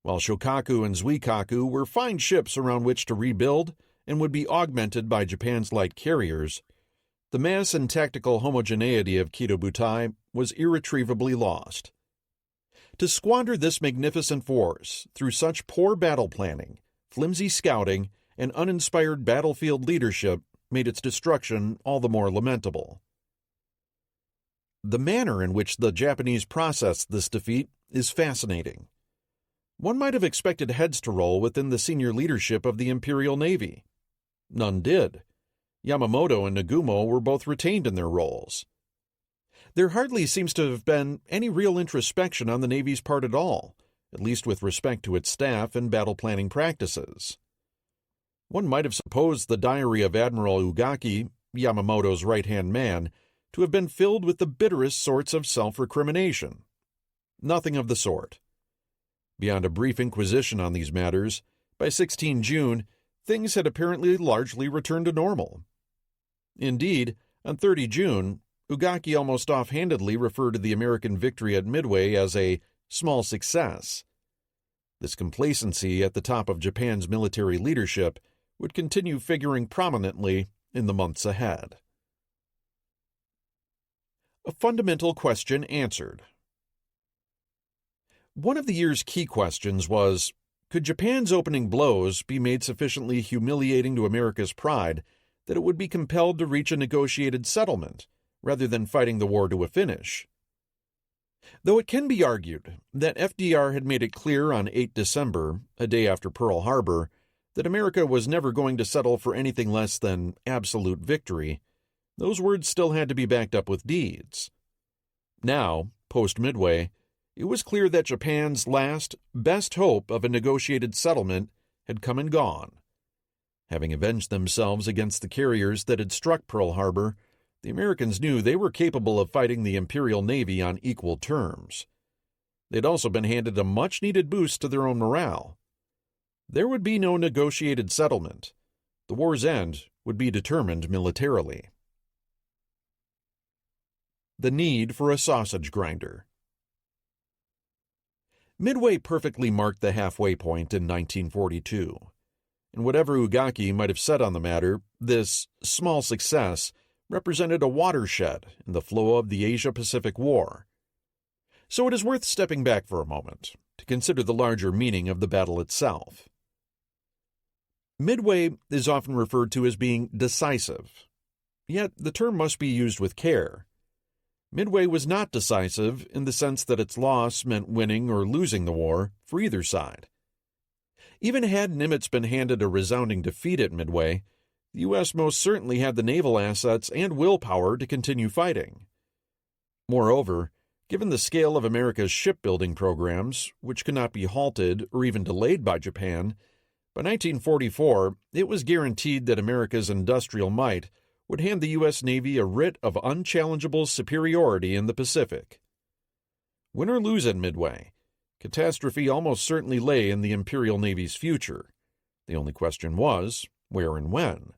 Speaker 1: While Shokaku and Zuikaku were fine ships around which to rebuild and would be augmented by Japan's light carriers, the mass and tactical homogeneity of Kido Butai was irretrievably lost. To squander this magnificent force through such poor battle planning, flimsy scouting, and uninspired battlefield leadership made its destruction all the more lamentable. The manner in which the Japanese processed this defeat is fascinating. One might have expected heads to roll within the senior leadership of the Imperial Navy. None did. Yamamoto and Nagumo were both retained in their roles. There hardly seems to have been any real introspection on the Navy's part at all, at least with respect to its staff and battle planning practices. One might have supposed the diary of Admiral Ugaki, Yamamoto's right-hand man, to have been filled with the bitterest sorts of self-recrimination. Nothing of the sort. Beyond a brief inquisition on these matters, by 16 June, things had apparently largely returned to normal. Indeed, on 30 June, Ugaki almost offhandedly referred to the American victory at Midway as a small success. This complacency at the top of Japan's military leadership would continue figuring prominently in the months ahead. A fundamental question answered. One of the year's key questions was, could Japan's opening blows be made sufficiently humiliating to America's pride that it would be compelled to reach a negotiated settlement, rather than fighting the war to a finish? Though it can be argued that FDR had made it clear on 8 December, a day after Pearl Harbor, that America was never going to settle for anything less than absolute victory, those words still had to be backed up with deeds. Now, post-Midway, it was clear that Japan's last, best hope of a negotiated settlement had come and gone. Having avenged themselves against the carriers that had struck Pearl Harbor, the Americans knew they were capable of fighting the Imperial Navy on equal terms. They'd also been handed a much-needed boost to their own morale. There would be no negotiated settlement. The war's end would be determined militarily. The need for a sausage grinder. Midway perfectly marked the halfway point in 1942. And whatever Ugaki might have said on the matter, this small success represented a watershed in the flow of the Asia-Pacific War. So it is worth stepping back for a moment to consider the larger meaning of the battle itself. Midway is often referred to as being decisive, yet the term must be used with care. Midway was not decisive in the sense that its loss meant winning or losing the war for either side. Even had Nimitz been handed a resounding defeat at Midway, the U.S. most certainly had the naval assets and willpower to continue fighting. Moreover, given the scale of America's shipbuilding programs, which could not be halted or even delayed by Japan, by 1944 it was guaranteed that America's industrial might would hand the U.S. Navy a writ of unchallengeable superiority in the Pacific. Win or lose at Midway, catastrophe almost certainly lay in the Imperial Navy's future. The only question was, where and when?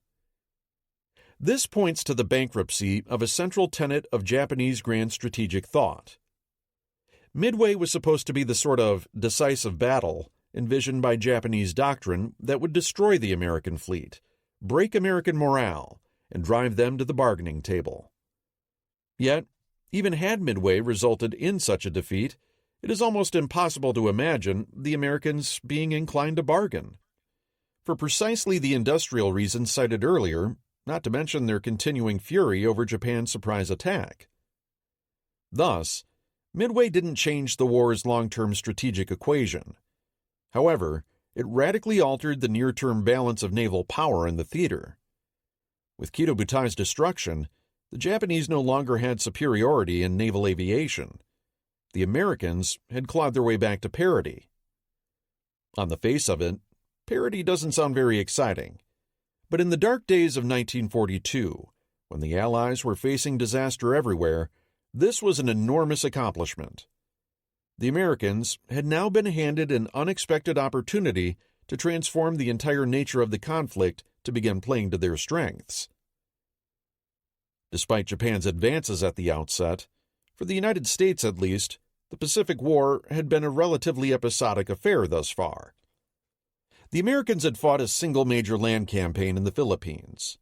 Speaker 1: This points to the bankruptcy of a central tenet of Japanese grand strategic thought. Midway was supposed to be the sort of decisive battle envisioned by Japanese doctrine that would destroy the American fleet, break American morale, and drive them to the bargaining table. Yet, even had Midway resulted in such a defeat, it is almost impossible to imagine the Americans being inclined to bargain. For precisely the industrial reasons cited earlier, not to mention their continuing fury over Japan's surprise attack. Thus, Midway didn't change the war's long-term strategic equation. However, it radically altered the near-term balance of naval power in the theater. With Kido Butai's destruction, the Japanese no longer had superiority in naval aviation. The Americans had clawed their way back to parity. On the face of it, parity doesn't sound very exciting. But in the dark days of 1942, when the Allies were facing disaster everywhere, this was an enormous accomplishment. The Americans had now been handed an unexpected opportunity to transform the entire nature of the conflict to begin playing to their strengths. Despite Japan's advances at the outset, for the United States at least, the Pacific War had been a relatively episodic affair thus far. The Americans had fought a single major land campaign in the Philippines,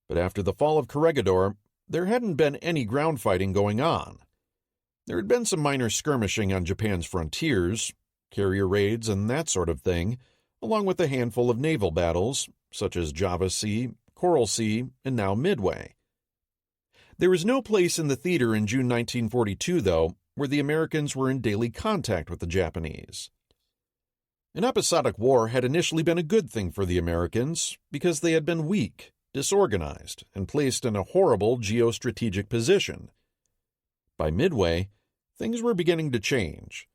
Speaker 1: but after the fall of Corregidor, there hadn't been any ground fighting going on. There had been some minor skirmishing on Japan's frontiers, carrier raids and that sort of thing, along with a handful of naval battles, such as Java Sea, Coral Sea, and now Midway. There was no place in the theater in June 1942, though, where the Americans were in daily contact with the Japanese. An episodic war had initially been a good thing for the Americans because they had been weak, disorganized, and placed in a horrible geostrategic position. By Midway, things were beginning to change.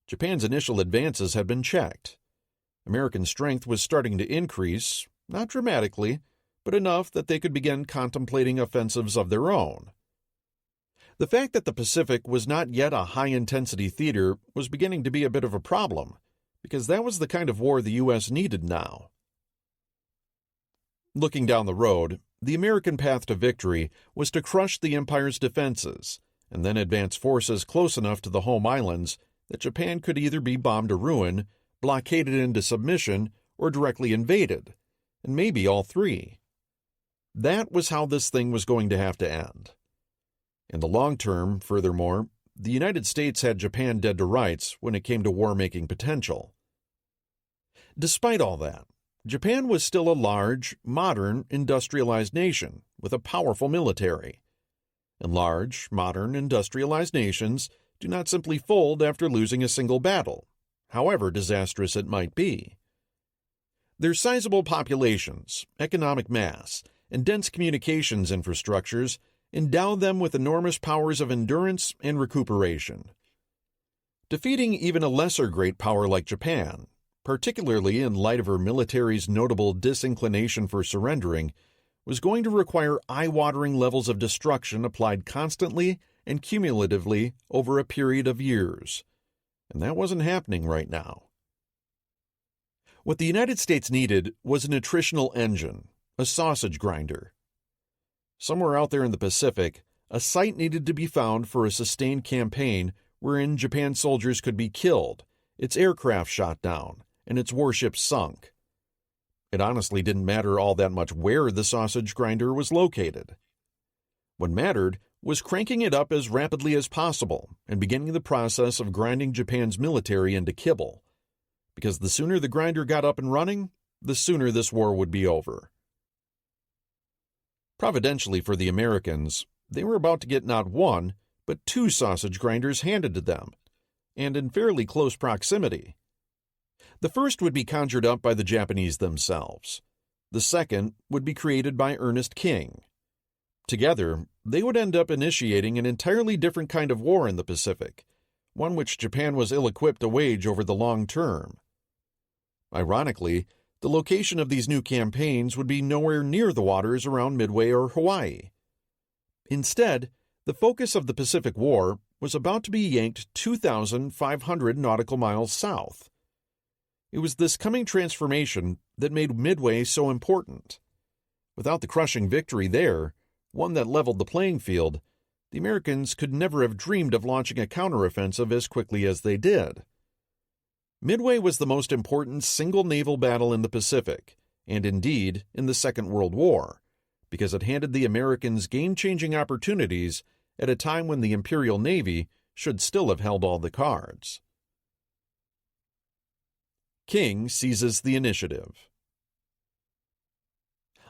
Speaker 1: Japan's initial advances had been checked. American strength was starting to increase, not dramatically, but enough that they could begin contemplating offensives of their own. The fact that the Pacific was not yet a high-intensity theater was beginning to be a bit of a problem, because that was the kind of war the U.S. needed now. Looking down the road, the American path to victory was to crush the Empire's defenses, and then advance forces close enough to the home islands that Japan could either be bombed to ruin, blockaded into submission, or directly invaded, and maybe all three. That was how this thing was going to have to end. In the long term, furthermore, the United States had Japan dead to rights when it came to war-making potential. Despite all that, Japan was still a large, modern, industrialized nation with a powerful military. And large, modern, industrialized nations do not simply fold after losing a single battle, however disastrous it might be. Their sizable populations, economic mass, and dense communications infrastructures endow them with enormous powers of endurance and recuperation. Defeating even a lesser great power like Japan, particularly in light of her military's notable disinclination for surrendering, was going to require eye-watering levels of destruction applied constantly and cumulatively over a period of years. And that wasn't happening right now. What the United States needed was an attritional engine, a sausage grinder. Somewhere out there in the Pacific, a site needed to be found for a sustained campaign wherein Japan's soldiers could be killed, its aircraft shot down, and its warships sunk. It honestly didn't matter all that much where the sausage grinder was located. What mattered was cranking it up as rapidly as possible and beginning the process of grinding Japan's military into kibble, because the sooner the grinder got up and running, the sooner this war would be over. Providentially for the Americans, they were about to get not one, but two sausage grinders handed to them, and in fairly close proximity. The first would be conjured up by the Japanese themselves. The second would be created by Ernest King. Together, they would end up initiating an entirely different kind of war in the Pacific, one which Japan was ill-equipped to wage over the long term. Ironically, the location of these new campaigns would be nowhere near the waters around Midway or Hawaii. Instead, the focus of the Pacific War was about to be yanked 2,500 nautical miles south. It was this coming transformation that made Midway so important. Without the crushing victory there, one that leveled the playing field, the Americans could never have dreamed of launching a counteroffensive as quickly as they did. Midway was the most important single naval battle in the Pacific, and indeed in the Second World War, because it handed the Americans game-changing opportunities at a time when the Imperial Navy should still have held all the cards. King seizes the initiative.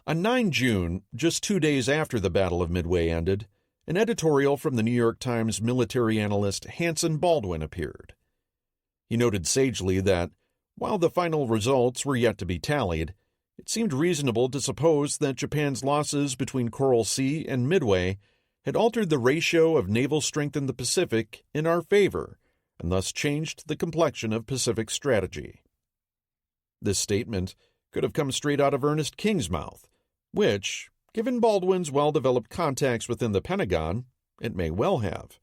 Speaker 1: On 9 June, just 2 days after the Battle of Midway ended, an editorial from the New York Times military analyst Hanson Baldwin appeared. He noted sagely that, while the final results were yet to be tallied, it seemed reasonable to suppose that Japan's losses between Coral Sea and Midway had altered the ratio of naval strength in the Pacific in our favor, and thus changed the complexion of Pacific strategy. This statement could have come straight out of Ernest King's mouth, which, given Baldwin's well-developed contacts within the Pentagon, it may well have.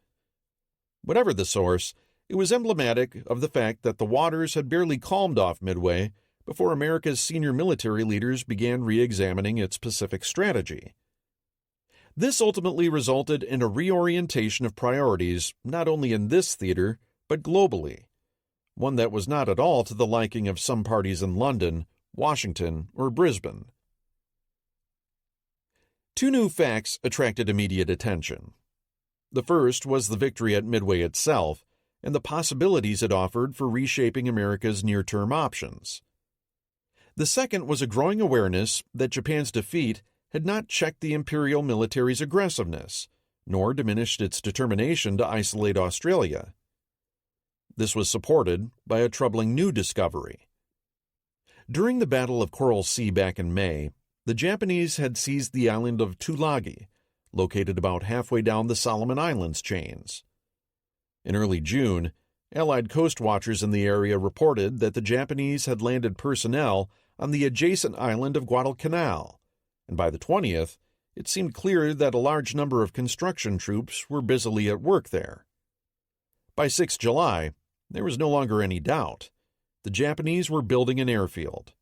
Speaker 1: Whatever the source, it was emblematic of the fact that the waters had barely calmed off Midway before America's senior military leaders began re-examining its Pacific strategy. This ultimately resulted in a reorientation of priorities not only in this theater, but globally, one that was not at all to the liking of some parties in London Washington, or Brisbane. Two new facts attracted immediate attention. The first was the victory at Midway itself and the possibilities it offered for reshaping America's near-term options. The second was a growing awareness that Japan's defeat had not checked the imperial military's aggressiveness, nor diminished its determination to isolate Australia. This was supported by a troubling new discovery. During the Battle of Coral Sea back in May, the Japanese had seized the island of Tulagi, located about halfway down the Solomon Islands chains. In early June, Allied coast watchers in the area reported that the Japanese had landed personnel on the adjacent island of Guadalcanal, and by the 20th, it seemed clear that a large number of construction troops were busily at work there. By 6 July, there was no longer any doubt. The Japanese were building an airfield.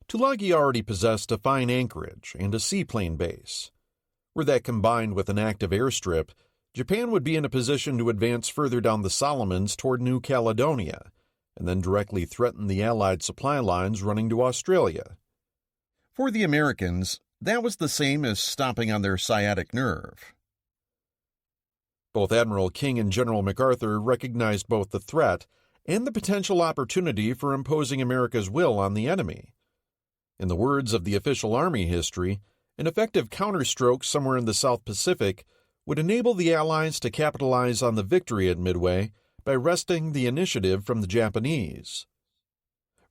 Speaker 1: Tulagi already possessed a fine anchorage and a seaplane base. Were that combined with an active airstrip, Japan would be in a position to advance further down the Solomons toward New Caledonia, and then directly threaten the Allied supply lines running to Australia. For the Americans, that was the same as stomping on their sciatic nerve. Both Admiral King and General MacArthur recognized both the threat and the potential opportunity for imposing America's will on the enemy. In the words of the official Army history, an effective counterstroke somewhere in the South Pacific would enable the Allies to capitalize on the victory at Midway by wresting the initiative from the Japanese.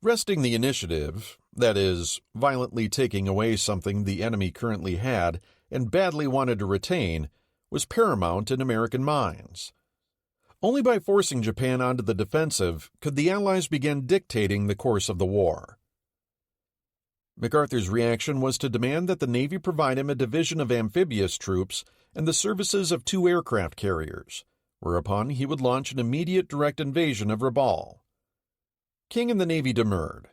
Speaker 1: Wresting the initiative, that is, violently taking away something the enemy currently had and badly wanted to retain, was paramount in American minds. Only by forcing Japan onto the defensive could the Allies begin dictating the course of the war. MacArthur's reaction was to demand that the Navy provide him a division of amphibious troops and the services of 2 aircraft carriers, whereupon he would launch an immediate direct invasion of Rabaul. King and the Navy demurred.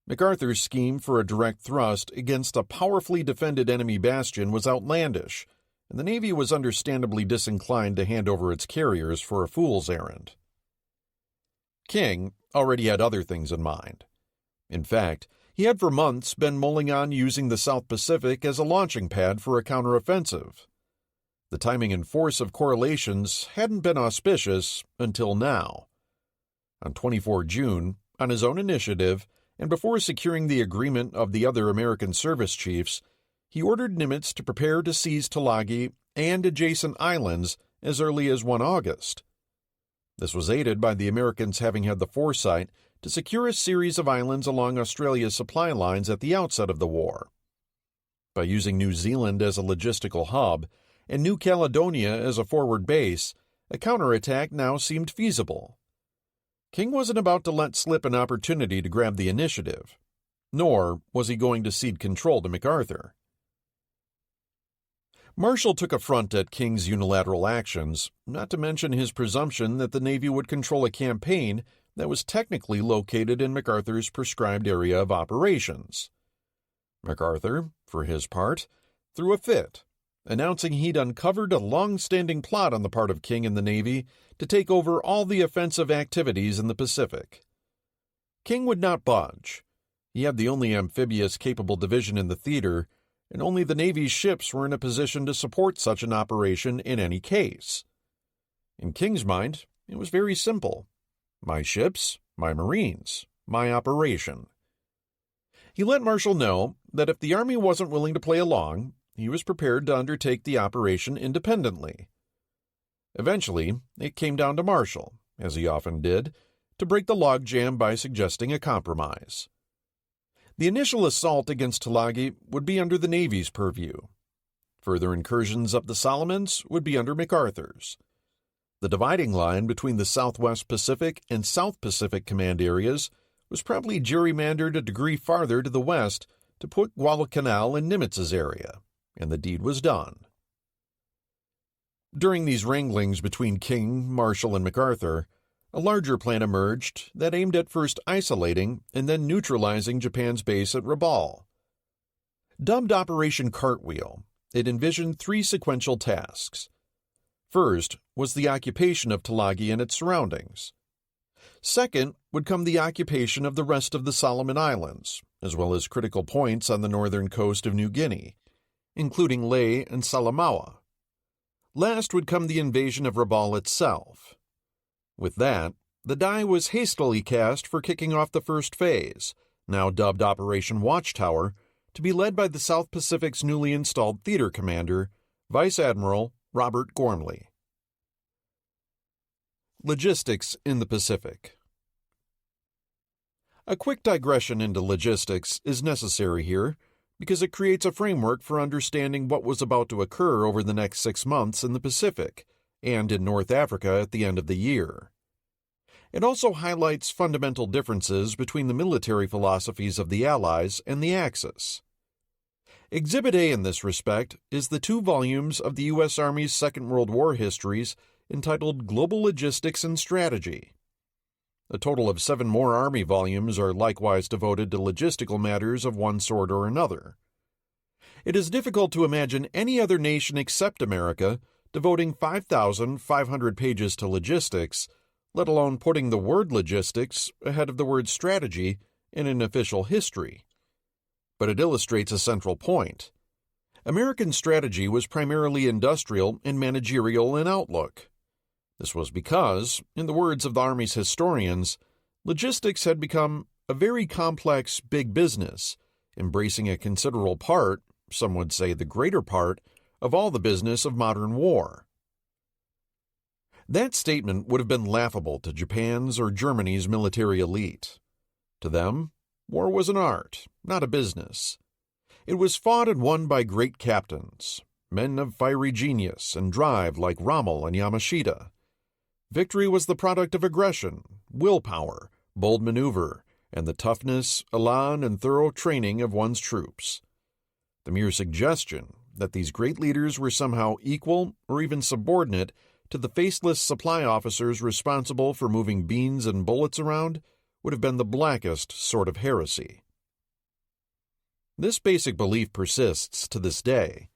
Speaker 1: MacArthur's scheme for a direct thrust against a powerfully defended enemy bastion was outlandish, and the Navy was understandably disinclined to hand over its carriers for a fool's errand. King already had other things in mind. In fact, he had for months been mulling on using the South Pacific as a launching pad for a counteroffensive. The timing and force of correlations hadn't been auspicious until now. On 24 June, on his own initiative, and before securing the agreement of the other American service chiefs, he ordered Nimitz to prepare to seize Tulagi and adjacent islands as early as 1 August. This was aided by the Americans having had the foresight to secure a series of islands along Australia's supply lines at the outset of the war. By using New Zealand as a logistical hub and New Caledonia as a forward base, a counterattack now seemed feasible. King wasn't about to let slip an opportunity to grab the initiative, nor was he going to cede control to MacArthur. Marshall took affront at King's unilateral actions, not to mention his presumption that the Navy would control a campaign that was technically located in MacArthur's prescribed area of operations. MacArthur, for his part, threw a fit, announcing he'd uncovered a long-standing plot on the part of King and the Navy to take over all the offensive activities in the Pacific. King would not budge. He had the only amphibious-capable division in the theater, and only the Navy's ships were in a position to support such an operation in any case. In King's mind, it was very simple. My ships, my Marines, my operation. He let Marshall know that if the Army wasn't willing to play along, he was prepared to undertake the operation independently. Eventually, it came down to Marshall, as he often did, to break the logjam by suggesting a compromise. The initial assault against Tulagi would be under the Navy's purview. Further incursions up the Solomons would be under MacArthur's. The dividing line between the Southwest Pacific and South Pacific command areas was probably gerrymandered a degree farther to the west to put Guadalcanal in Nimitz's area, and the deed was done. During these wranglings between King, Marshall, and MacArthur, a larger plan emerged that aimed at first isolating and then neutralizing Japan's base at Rabaul. Dubbed Operation Cartwheel, it envisioned 3 sequential tasks. First was the occupation of Tulagi and its surroundings. Second would come the occupation of the rest of the Solomon Islands, as well as critical points on the northern coast of New Guinea, including Lae and Salamaua. Last would come the invasion of Rabaul itself. With that, the die was hastily cast for kicking off the first phase, now dubbed Operation Watchtower, to be led by the South Pacific's newly installed theater commander, Vice Admiral Robert Gormley. Logistics in the Pacific. A quick digression into logistics is necessary here because it creates a framework for understanding what was about to occur over the next 6 months in the Pacific and in North Africa at the end of the year. It also highlights fundamental differences between the military philosophies of the Allies and the Axis. Exhibit A in this respect is the 2 volumes of the U.S. Army's Second World War histories entitled Global Logistics and Strategy. A total of 7 more Army volumes are likewise devoted to logistical matters of one sort or another. It is difficult to imagine any other nation except America devoting 5,500 pages to logistics, let alone putting the word logistics ahead of the word strategy in an official history. But it illustrates a central point. American strategy was primarily industrial and managerial in outlook. This was because, in the words of the Army's historians, logistics had become a very complex big business, embracing a considerable part, some would say the greater part, of all the business of modern war. That statement would have been laughable to Japan's or Germany's military elite. To them, war was an art, not a business. It was fought and won by great captains, men of fiery genius and drive like Rommel and Yamashita. Victory was the product of aggression, willpower, bold maneuver, and the toughness, elan, and thorough training of one's troops. The mere suggestion that these great leaders were somehow equal or even subordinate to the faceless supply officers responsible for moving beans and bullets around would have been the blackest sort of heresy. This basic belief persists to this day.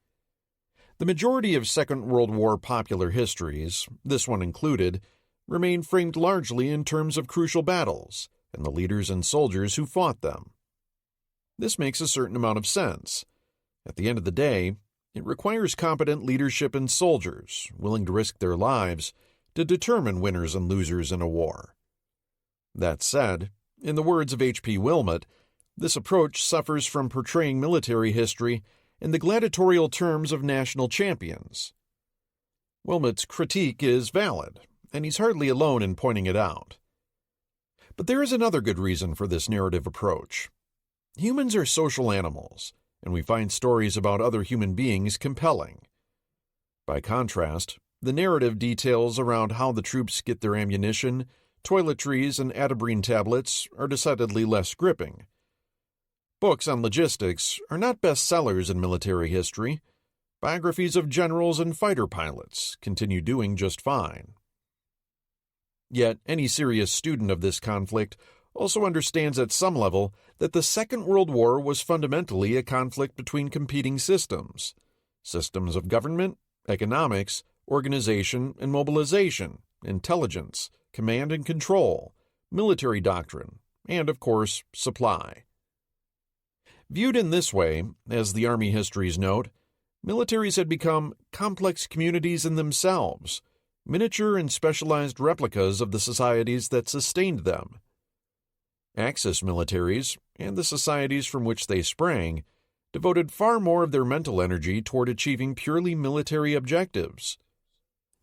Speaker 1: The majority of Second World War popular histories, this one included, remain framed largely in terms of crucial battles and the leaders and soldiers who fought them. This makes a certain amount of sense. At the end of the day, it requires competent leadership and soldiers, willing to risk their lives, to determine winners and losers in a war. That said, in the words of H.P. Wilmot, this approach suffers from portraying military history in the gladiatorial terms of national champions. Wilmot's critique is valid, and he's hardly alone in pointing it out. But there is another good reason for this narrative approach. Humans are social animals, and we find stories about other human beings compelling. By contrast, the narrative details around how the troops get their ammunition, toiletries, and atabrine tablets are decidedly less gripping. Books on logistics are not bestsellers in military history. Biographies of generals and fighter pilots continue doing just fine. Yet, any serious student of this conflict also understands at some level that the Second World War was fundamentally a conflict between competing systems of government, economics, organization and mobilization, intelligence, command and control, military doctrine, and, of course, supply. Viewed in this way, as the Army histories note, militaries had become complex communities in themselves, miniature and specialized replicas of the societies that sustained them. Axis militaries, and the societies from which they sprang, devoted far more of their mental energy toward achieving purely military objectives.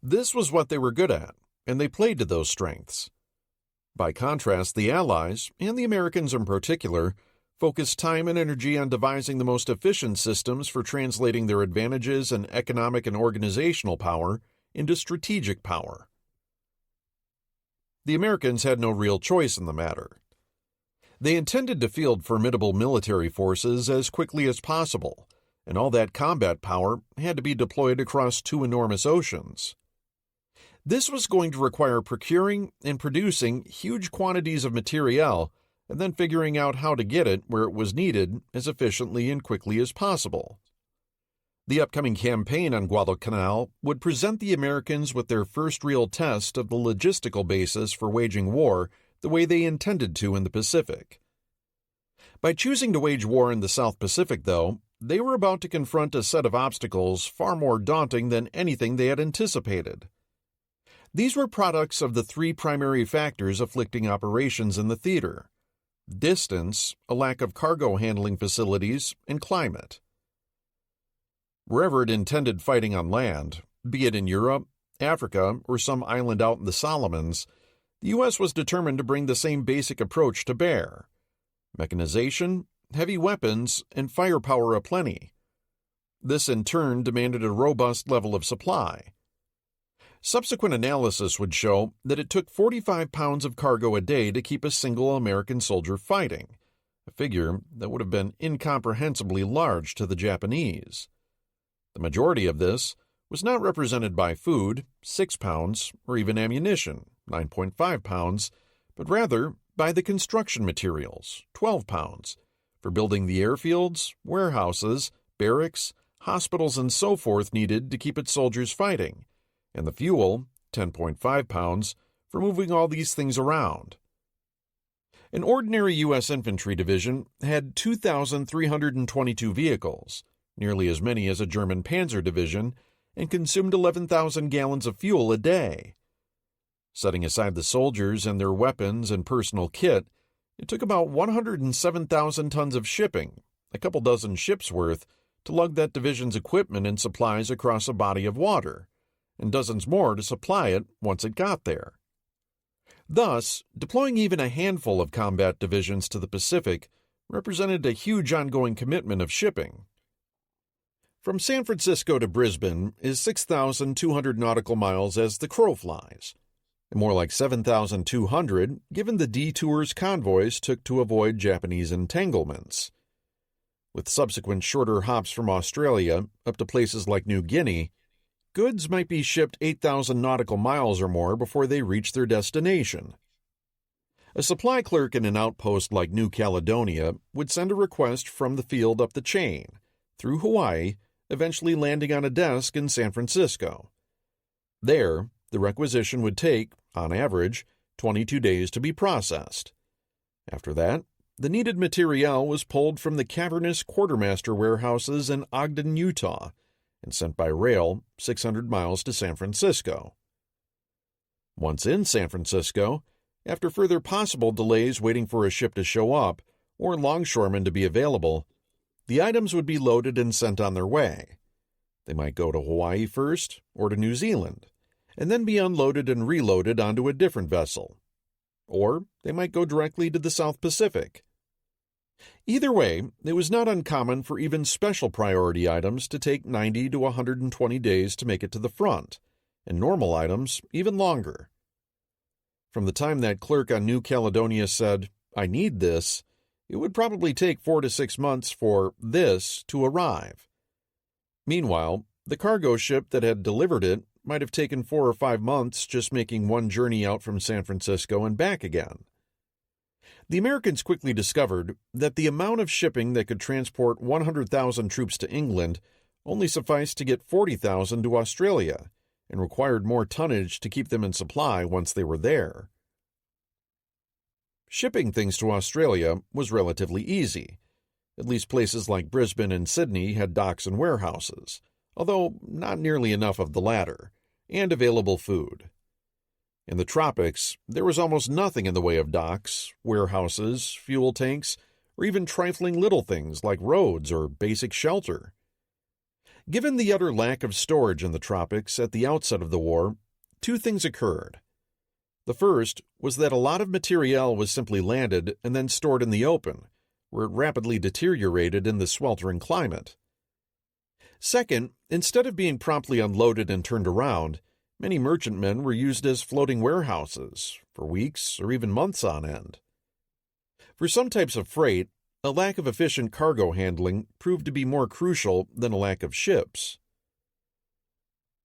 Speaker 1: This was what they were good at, and they played to those strengths. By contrast, the Allies, and the Americans in particular, focused time and energy on devising the most efficient systems for translating their advantages in economic and organizational power into strategic power. The Americans had no real choice in the matter. They intended to field formidable military forces as quickly as possible, and all that combat power had to be deployed across 2 enormous oceans. This was going to require procuring and producing huge quantities of materiel and then figuring out how to get it where it was needed as efficiently and quickly as possible. The upcoming campaign on Guadalcanal would present the Americans with their first real test of the logistical basis for waging war the way they intended to in the Pacific. By choosing to wage war in the South Pacific, though, they were about to confront a set of obstacles far more daunting than anything they had anticipated. These were products of the three primary factors afflicting operations in the theater: distance, a lack of cargo handling facilities, and climate. Wherever it intended fighting on land, be it in Europe, Africa, or some island out in the Solomons, the U.S. was determined to bring the same basic approach to bear: mechanization, heavy weapons, and firepower aplenty. This in turn demanded a robust level of supply. Subsequent analysis would show that it took 45 pounds of cargo a day to keep a single American soldier fighting, a figure that would have been incomprehensibly large to the Japanese. The majority of this was not represented by food, 6 pounds, or even ammunition, 9.5 pounds, but rather by the construction materials, 12 pounds, for building the airfields, warehouses, barracks, hospitals, and so forth needed to keep its soldiers fighting, and the fuel, 10.5 pounds, for moving all these things around. An ordinary U.S. infantry division had 2,322 vehicles, nearly as many as a German panzer division, and consumed 11,000 gallons of fuel a day. Setting aside the soldiers and their weapons and personal kit, it took about 107,000 tons of shipping, a couple dozen ships' worth, to lug that division's equipment and supplies across a body of water, and dozens more to supply it once it got there. Thus, deploying even a handful of combat divisions to the Pacific represented a huge ongoing commitment of shipping. From San Francisco to Brisbane is 6,200 nautical miles as the crow flies, and more like 7,200 given the detours convoys took to avoid Japanese entanglements. With subsequent shorter hops from Australia up to places like New Guinea, goods might be shipped 8,000 nautical miles or more before they reach their destination. A supply clerk in an outpost like New Caledonia would send a request from the field up the chain, through Hawaii, eventually landing on a desk in San Francisco. There, the requisition would take, on average, 22 days to be processed. After that, the needed materiel was pulled from the cavernous quartermaster warehouses in Ogden, Utah, and sent by rail 600 miles to San Francisco. Once in San Francisco, after further possible delays waiting for a ship to show up or longshoremen to be available, the items would be loaded and sent on their way. They might go to Hawaii first or to New Zealand, and then be unloaded and reloaded onto a different vessel. Or they might go directly to the South Pacific. Either way, it was not uncommon for even special priority items to take 90 to 120 days to make it to the front, and normal items even longer. From the time that clerk on New Caledonia said, "I need this," it would probably take 4 to 6 months for this to arrive. Meanwhile, the cargo ship that had delivered it might have taken 4 or 5 months just making one journey out from San Francisco and back again. The Americans quickly discovered that the amount of shipping that could transport 100,000 troops to England only sufficed to get 40,000 to Australia, and required more tonnage to keep them in supply once they were there. Shipping things to Australia was relatively easy. At least places like Brisbane and Sydney had docks and warehouses, although not nearly enough of the latter, and available food. In the tropics, there was almost nothing in the way of docks, warehouses, fuel tanks, or even trifling little things like roads or basic shelter. Given the utter lack of storage in the tropics at the outset of the war, 2 things occurred. The first was that a lot of materiel was simply landed and then stored in the open, where it rapidly deteriorated in the sweltering climate. Second, instead of being promptly unloaded and turned around, many merchantmen were used as floating warehouses for weeks or even months on end. For some types of freight, a lack of efficient cargo handling proved to be more crucial than a lack of ships.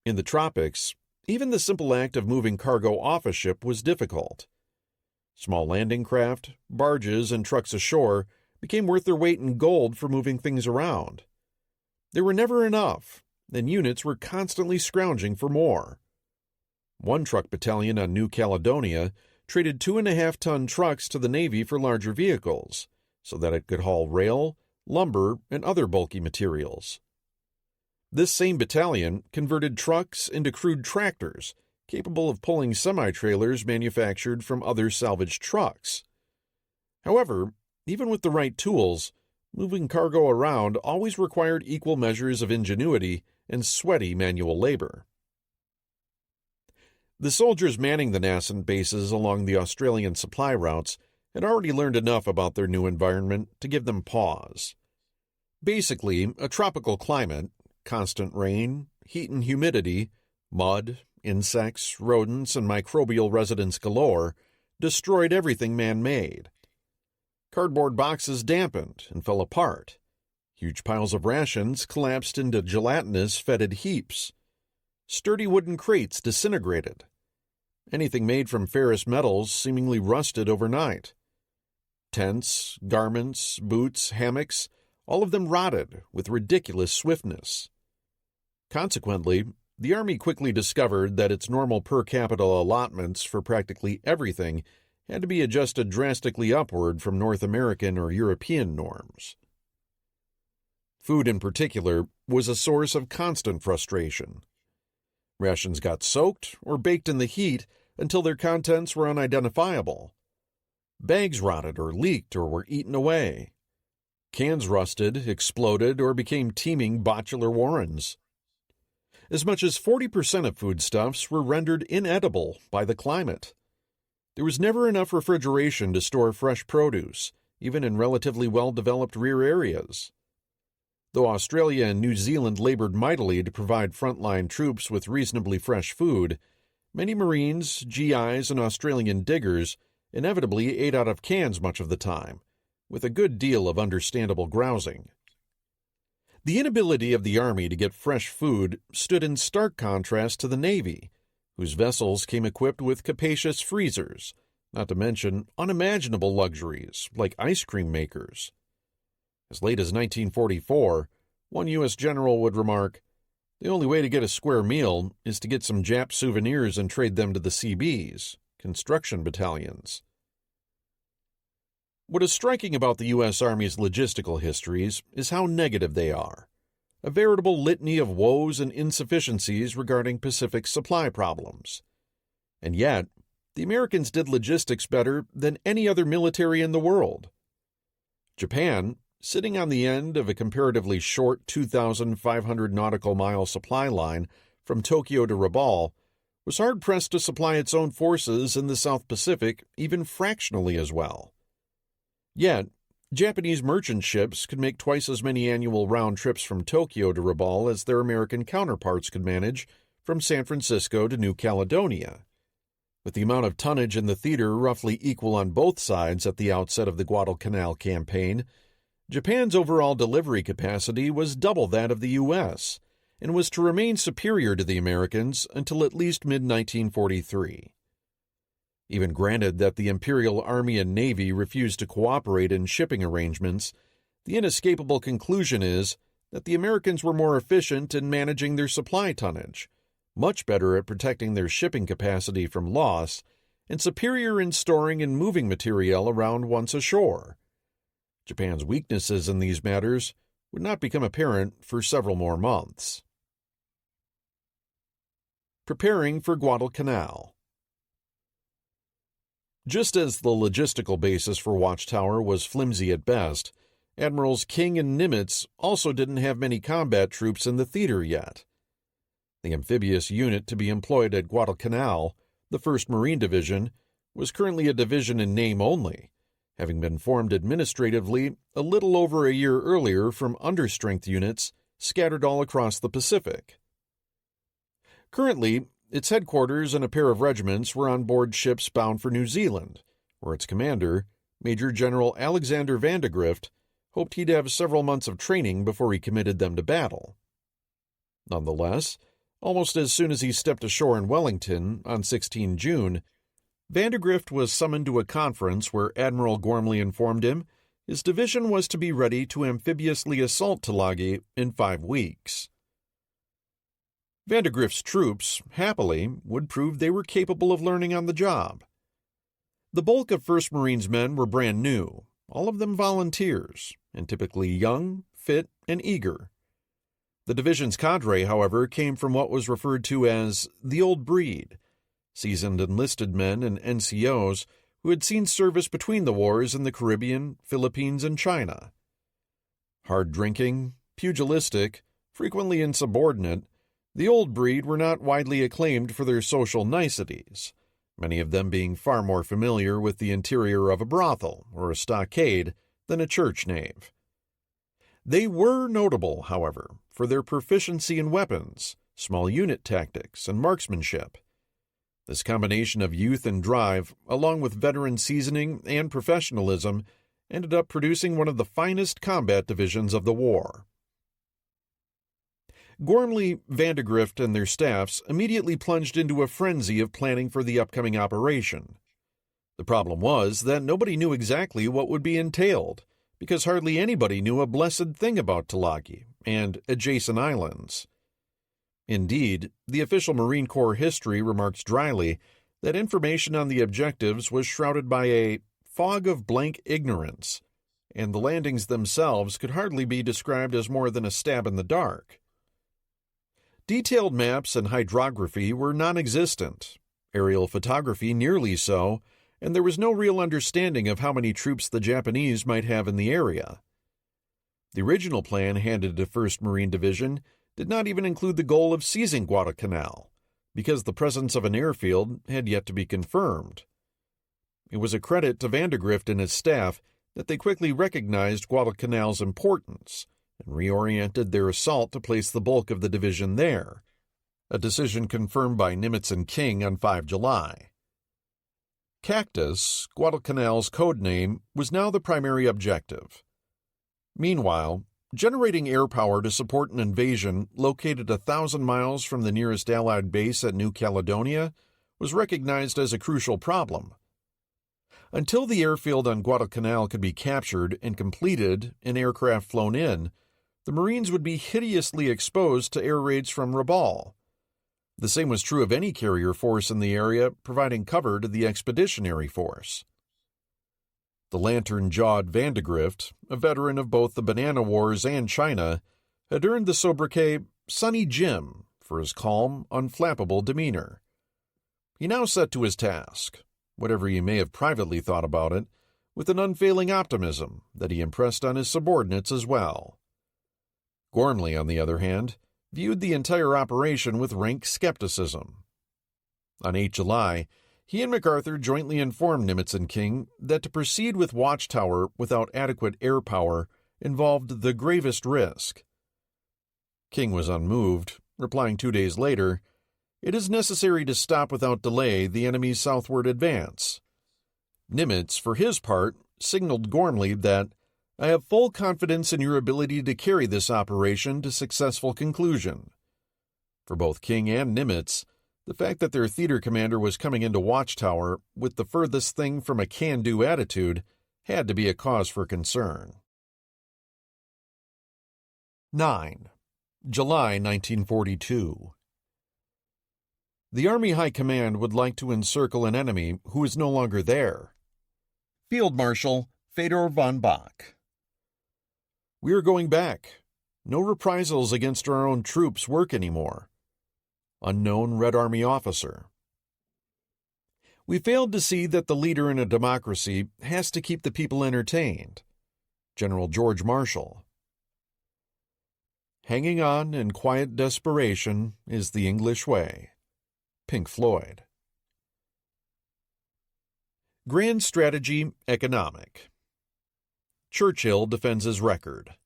Speaker 1: In the tropics, even the simple act of moving cargo off a ship was difficult. Small landing craft, barges, and trucks ashore became worth their weight in gold for moving things around. There were never enough, and units were constantly scrounging for more. One truck battalion on New Caledonia traded 2.5-ton trucks to the Navy for larger vehicles, so that it could haul rail, lumber, and other bulky materials. This same battalion converted trucks into crude tractors, capable of pulling semi-trailers manufactured from other salvaged trucks. However, even with the right tools, moving cargo around always required equal measures of ingenuity and sweaty manual labor. The soldiers manning the nascent bases along the Australian supply routes had already learned enough about their new environment to give them pause. Basically, a tropical climate, constant rain, heat and humidity, mud, insects, rodents, and microbial residents galore destroyed everything man-made. Cardboard boxes dampened and fell apart. Huge piles of rations collapsed into gelatinous, fetid heaps. Sturdy wooden crates disintegrated. Anything made from ferrous metals seemingly rusted overnight. Tents, garments, boots, hammocks, all of them rotted with ridiculous swiftness. Consequently, the Army quickly discovered that its normal per capita allotments for practically everything had to be adjusted drastically upward from North American or European norms. Food in particular was a source of constant frustration. Rations got soaked or baked in the heat until their contents were unidentifiable. Bags rotted or leaked or were eaten away. Cans rusted, exploded, or became teeming botular warrens. As much as 40% of foodstuffs were rendered inedible by the climate. There was never enough refrigeration to store fresh produce, even in relatively well-developed rear areas. Though Australia and New Zealand labored mightily to provide frontline troops with reasonably fresh food, many Marines, GIs, and Australian diggers inevitably ate out of cans much of the time, with a good deal of understandable grousing. The inability of the Army to get fresh food stood in stark contrast to the Navy, whose vessels came equipped with capacious freezers, not to mention unimaginable luxuries like ice cream makers. As late as 1944, one U.S. general would remark, "The only way to get a square meal is to get some Jap souvenirs and trade them to the CBs, construction battalions." What is striking about the U.S. Army's logistical histories is how negative they are, a veritable litany of woes and insufficiencies regarding Pacific supply problems. And yet, the Americans did logistics better than any other military in the world. Japan, sitting on the end of a comparatively short 2,500 nautical mile supply line from Tokyo to Rabaul, was hard-pressed to supply its own forces in the South Pacific even fractionally as well. Yet, Japanese merchant ships could make twice as many annual round trips from Tokyo to Rabaul as their American counterparts could manage from San Francisco to New Caledonia. With the amount of tonnage in the theater roughly equal on both sides at the outset of the Guadalcanal campaign, Japan's overall delivery capacity was double that of the U.S., and was to remain superior to the Americans until at least mid-1943. Even granted that the Imperial Army and Navy refused to cooperate in shipping arrangements, the inescapable conclusion is that the Americans were more efficient in managing their supply tonnage, much better at protecting their shipping capacity from loss, and superior in storing and moving material around once ashore. Japan's weaknesses in these matters would not become apparent for several more months. Preparing for Guadalcanal. Just as the logistical basis for Watchtower was flimsy at best, Admirals King and Nimitz also didn't have many combat troops in the theater yet. The amphibious unit to be employed at Guadalcanal, the 1st Marine Division, was currently a division in name only, having been formed administratively a little over a year earlier from understrength units scattered all across the Pacific. Currently, its headquarters and a pair of regiments were on board ships bound for New Zealand, where its commander, Major General Alexander Vandegrift, hoped he'd have several months of training before he committed them to battle. Nonetheless, almost as soon as he stepped ashore in Wellington on 16 June, Vandegrift was summoned to a conference where Admiral Gormley informed him his division was to be ready to amphibiously assault Tulagi in 5 weeks. Vandegrift's troops, happily, would prove they were capable of learning on the job. The bulk of 1st Marines men were brand new, all of them volunteers, and typically young, fit, and eager. The division's cadre, however, came from what was referred to as the old breed, seasoned enlisted men and NCOs who had seen service between the wars in the Caribbean, Philippines, and China. Hard-drinking, pugilistic, frequently insubordinate, the old breed were not widely acclaimed for their social niceties, many of them being far more familiar with the interior of a brothel or a stockade than a church nave. They were notable, however, for their proficiency in weapons, small unit tactics, and marksmanship. This combination of youth and drive, along with veteran seasoning and professionalism, ended up producing one of the finest combat divisions of the war. Gormley, Vandegrift, and their staffs immediately plunged into a frenzy of planning for the upcoming operation. The problem was that nobody knew exactly what would be entailed, because hardly anybody knew a blessed thing about Tulagi and adjacent islands. Indeed, the official Marine Corps history remarks dryly that information on the objectives was shrouded by a fog of blank ignorance, and the landings themselves could hardly be described as more than a stab in the dark. Detailed maps and hydrography were non-existent, aerial photography nearly so, and there was no real understanding of how many troops the Japanese might have in the area. The original plan handed to 1st Marine Division did not even include the goal of seizing Guadalcanal, because the presence of an airfield had yet to be confirmed. It was a credit to Vandegrift and his staff that they quickly recognized Guadalcanal's importance and reoriented their assault to place the bulk of the division there, a decision confirmed by Nimitz and King on 5 July. Cactus, Guadalcanal's code name, was now the primary objective. Meanwhile, generating air power to support an invasion located 1,000 miles from the nearest Allied base at New Caledonia was recognized as a crucial problem. Until the airfield on Guadalcanal could be captured and completed and aircraft flown in, the Marines would be hideously exposed to air raids from Rabaul. The same was true of any carrier force in the area providing cover to the expeditionary force. The lantern-jawed Vandegrift, a veteran of both the Banana Wars and China, had earned the sobriquet Sonny Jim for his calm, unflappable demeanor. He now set to his task, whatever he may have privately thought about it, with an unfailing optimism that he impressed on his subordinates as well. Gormley, on the other hand, viewed the entire operation with rank skepticism. On 8 July, he and MacArthur jointly informed Nimitz and King that to proceed with Watchtower without adequate air power involved the gravest risk. King was unmoved, replying 2 days later, "It is necessary to stop without delay the enemy's southward advance." Nimitz, for his part, signaled Gormley that, "I have full confidence in your ability to carry this operation to successful conclusion." For both King and Nimitz, the fact that their theater commander was coming into Watchtower with the furthest thing from a can-do attitude had to be a cause for concern. 9. July 1942. The Army High Command would like to encircle an enemy who is no longer there. Field Marshal Fedor von Bock. We are going back. No reprisals against our own troops work anymore. Unknown Red Army officer. We failed to see that the leader in a democracy has to keep the people entertained. General George Marshall. Hanging on in quiet desperation is the English way. Pink Floyd. Grand strategy economic. Churchill defends his record.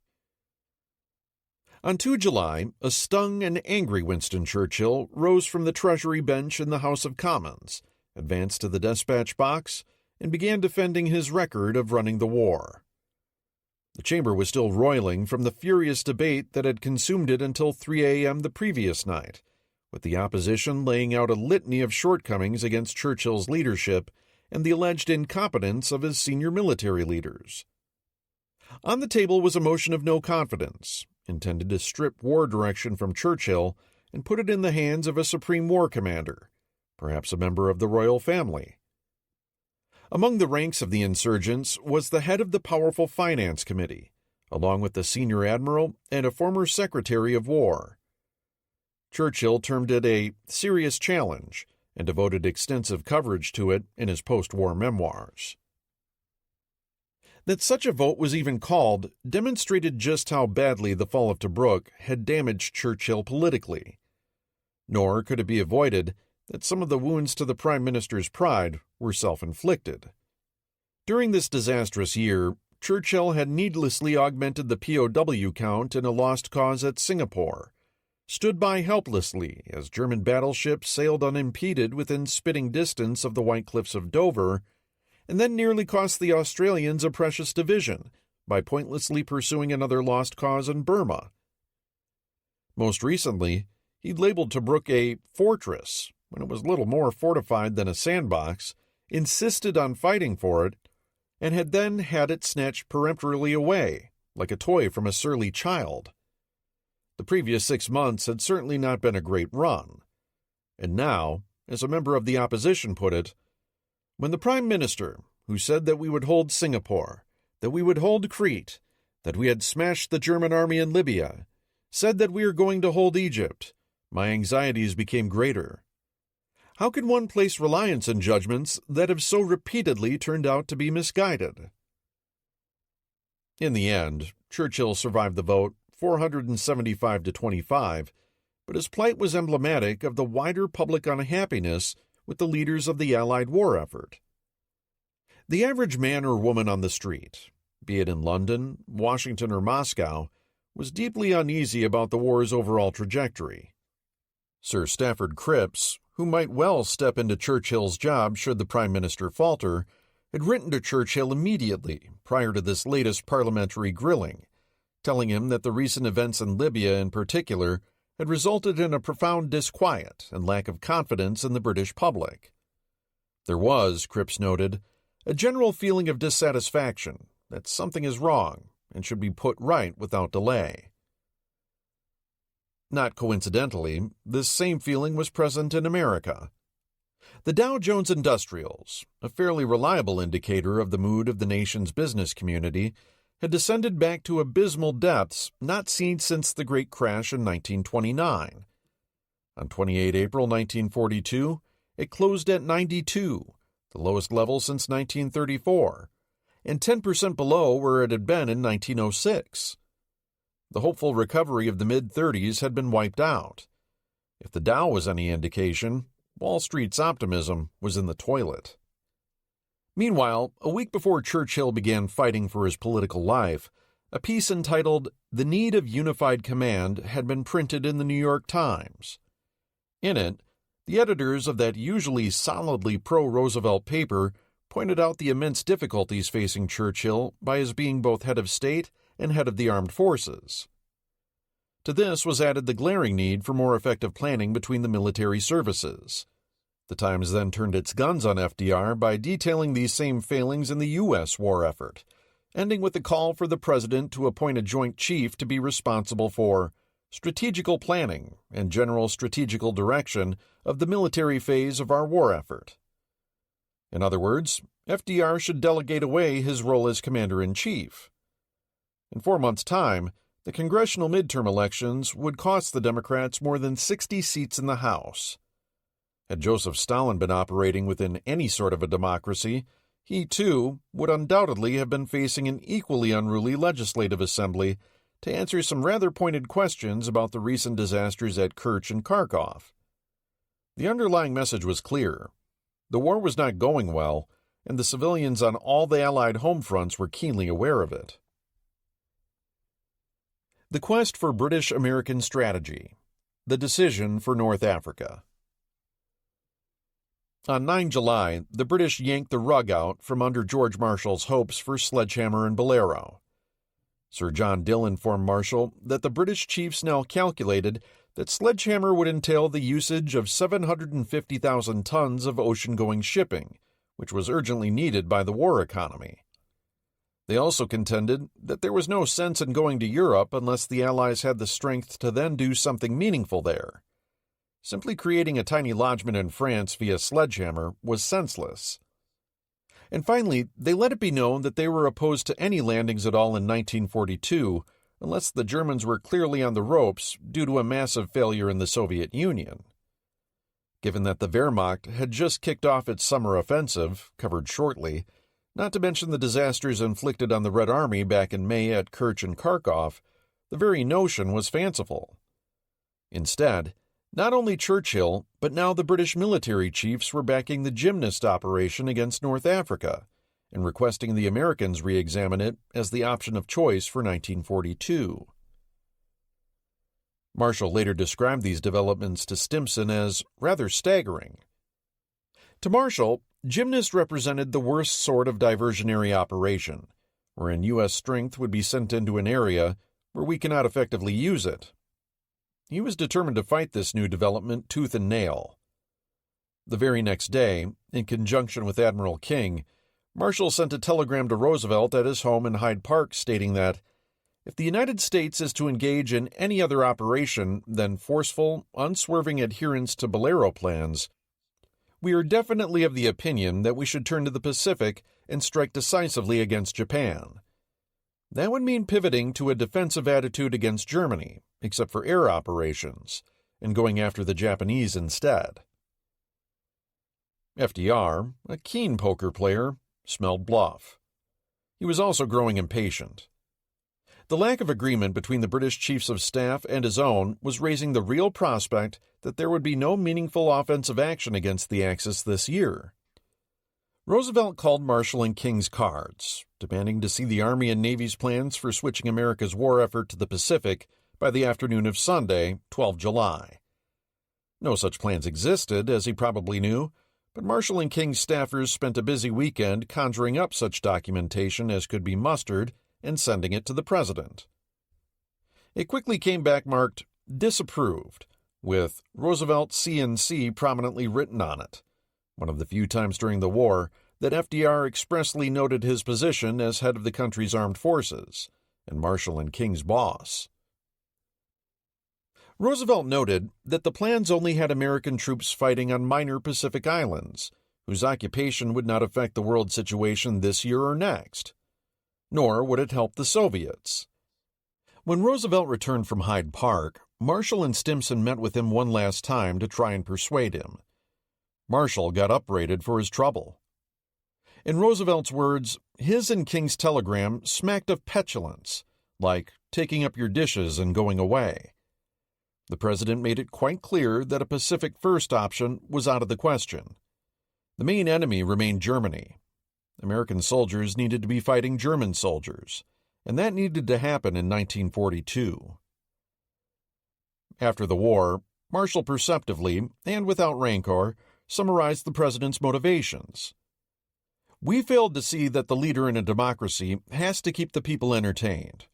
Speaker 1: On 2 July, a stung and angry Winston Churchill rose from the Treasury bench in the House of Commons, advanced to the despatch box, and began defending his record of running the war. The chamber was still roiling from the furious debate that had consumed it until 3 a.m. the previous night, with the opposition laying out a litany of shortcomings against Churchill's leadership and the alleged incompetence of his senior military leaders. On the table was a motion of no confidence, intended to strip war direction from Churchill and put it in the hands of a supreme war commander, perhaps a member of the royal family. Among the ranks of the insurgents was the head of the powerful Finance Committee, along with the senior admiral and a former secretary of war. Churchill termed it a serious challenge and devoted extensive coverage to it in his post-war memoirs. That such a vote was even called demonstrated just how badly the fall of Tobruk had damaged Churchill politically. Nor could it be avoided that some of the wounds to the Prime Minister's pride were self-inflicted. During this disastrous year, Churchill had needlessly augmented the POW count in a lost cause at Singapore, stood by helplessly as German battleships sailed unimpeded within spitting distance of the White Cliffs of Dover, and then nearly cost the Australians a precious division by pointlessly pursuing another lost cause in Burma. Most recently, he labeled Tobruk a fortress when it was little more fortified than a sandbox, insisted on fighting for it, and had then had it snatched peremptorily away, like a toy from a surly child. The previous 6 months had certainly not been a great run. And now, as a member of the opposition put it, when the Prime Minister, who said that we would hold Singapore, that we would hold Crete, that we had smashed the German army in Libya, said that we are going to hold Egypt, my anxieties became greater. How can one place reliance in judgments that have so repeatedly turned out to be misguided? In the end, Churchill survived the vote 475 to 25, but his plight was emblematic of the wider public unhappiness with the leaders of the Allied war effort. The average man or woman on the street, be it in London, Washington, or Moscow, was deeply uneasy about the war's overall trajectory. Sir Stafford Cripps, who might well step into Churchill's job should the Prime Minister falter, had written to Churchill immediately prior to this latest parliamentary grilling, telling him that the recent events in Libya in particular had resulted in a profound disquiet and lack of confidence in the British public. There was, Cripps noted, a general feeling of dissatisfaction that something is wrong and should be put right without delay. Not coincidentally, this same feeling was present in America. The Dow Jones Industrials, a fairly reliable indicator of the mood of the nation's business community, had descended back to abysmal depths not seen since the Great Crash in 1929. On 28 April 1942, it closed at 92, the lowest level since 1934, and 10% below where it had been in 1906. The hopeful recovery of the mid-30s had been wiped out. If the Dow was any indication, Wall Street's optimism was in the toilet. Meanwhile, a week before Churchill began fighting for his political life, a piece entitled "The Need of Unified Command" had been printed in the New York Times. In it, the editors of that usually solidly pro-Roosevelt paper pointed out the immense difficulties facing Churchill by his being both head of state and head of the armed forces. To this was added the glaring need for more effective planning between the military services. The Times then turned its guns on FDR by detailing these same failings in the U.S. war effort, ending with a call for the president to appoint a joint chief to be responsible for strategical planning and general strategical direction of the military phase of our war effort. In other words, FDR should delegate away his role as commander-in-chief. In 4 months' time, the congressional midterm elections would cost the Democrats more than 60 seats in the House. Had Joseph Stalin been operating within any sort of a democracy, he, too, would undoubtedly have been facing an equally unruly legislative assembly to answer some rather pointed questions about the recent disasters at Kerch and Kharkov. The underlying message was clear. The war was not going well, and the civilians on all the Allied home fronts were keenly aware of it. The quest for British-American strategy. The decision for North Africa. On 9 July, the British yanked the rug out from under George Marshall's hopes for Sledgehammer and Bolero. Sir John Dill informed Marshall that the British chiefs now calculated that Sledgehammer would entail the usage of 750,000 tons of ocean-going shipping, which was urgently needed by the war economy. They also contended that there was no sense in going to Europe unless the Allies had the strength to then do something meaningful there. Simply creating a tiny lodgment in France via sledgehammer was senseless. And finally, they let it be known that they were opposed to any landings at all in 1942 unless the Germans were clearly on the ropes due to a massive failure in the Soviet Union. Given that the Wehrmacht had just kicked off its summer offensive, covered shortly, not to mention the disasters inflicted on the Red Army back in May at Kerch and Kharkov, the very notion was fanciful. Instead, not only Churchill, but now the British military chiefs were backing the gymnast operation against North Africa and requesting the Americans re-examine it as the option of choice for 1942. Marshall later described these developments to Stimson as rather staggering. To Marshall, gymnast represented the worst sort of diversionary operation, wherein U.S. strength would be sent into an area where we cannot effectively use it. He was determined to fight this new development tooth and nail. The very next day, in conjunction with Admiral King, Marshall sent a telegram to Roosevelt at his home in Hyde Park stating that, if the United States is to engage in any other operation than forceful, unswerving adherence to Bolero plans, we are definitely of the opinion that we should turn to the Pacific and strike decisively against Japan. That would mean pivoting to a defensive attitude against Germany, except for air operations, and going after the Japanese instead. FDR, a keen poker player, smelled bluff. He was also growing impatient. The lack of agreement between the British Chiefs of Staff and his own was raising the real prospect that there would be no meaningful offensive action against the Axis this year. Roosevelt called Marshall and King's cards, demanding to see the Army and Navy's plans for switching America's war effort to the Pacific by the afternoon of Sunday, 12 July. No such plans existed, as he probably knew, but Marshall and King's staffers spent a busy weekend conjuring up such documentation as could be mustered and sending it to the president. It quickly came back marked disapproved, with Roosevelt CNC prominently written on it, one of the few times during the war that FDR expressly noted his position as head of the country's armed forces, and Marshall and King's boss. Roosevelt noted that the plans only had American troops fighting on minor Pacific islands, whose occupation would not affect the world situation this year or next. Nor would it help the Soviets. When Roosevelt returned from Hyde Park, Marshall and Stimson met with him one last time to try and persuade him. Marshall got upbraided for his trouble. In Roosevelt's words, his and King's telegram smacked of petulance, like taking up your dishes and going away. The president made it quite clear that a Pacific First option was out of the question. The main enemy remained Germany. American soldiers needed to be fighting German soldiers, and that needed to happen in 1942. After the war, Marshall perceptively, and without rancor, summarized the president's motivations. We failed to see that the leader in a democracy has to keep the people entertained.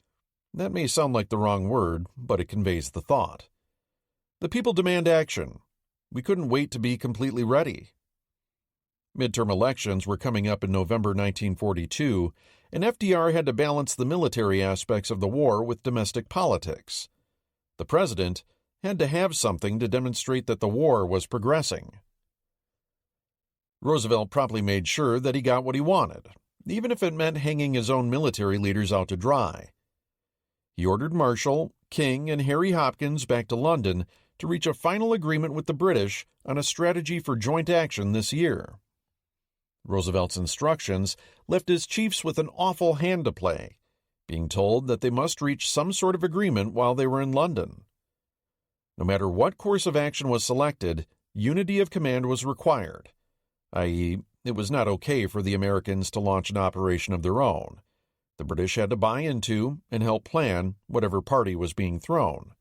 Speaker 1: That may sound like the wrong word, but it conveys the thought. The people demand action. We couldn't wait to be completely ready. Midterm elections were coming up in November 1942, and FDR had to balance the military aspects of the war with domestic politics. The president had to have something to demonstrate that the war was progressing. Roosevelt promptly made sure that he got what he wanted, even if it meant hanging his own military leaders out to dry. He ordered Marshall, King, and Harry Hopkins back to London to reach a final agreement with the British on a strategy for joint action this year. Roosevelt's instructions left his chiefs with an awful hand to play, being told that they must reach some sort of agreement while they were in London. No matter what course of action was selected, unity of command was required, i.e., it was not okay for the Americans to launch an operation of their own. The British had to buy into and help plan whatever party was being thrown.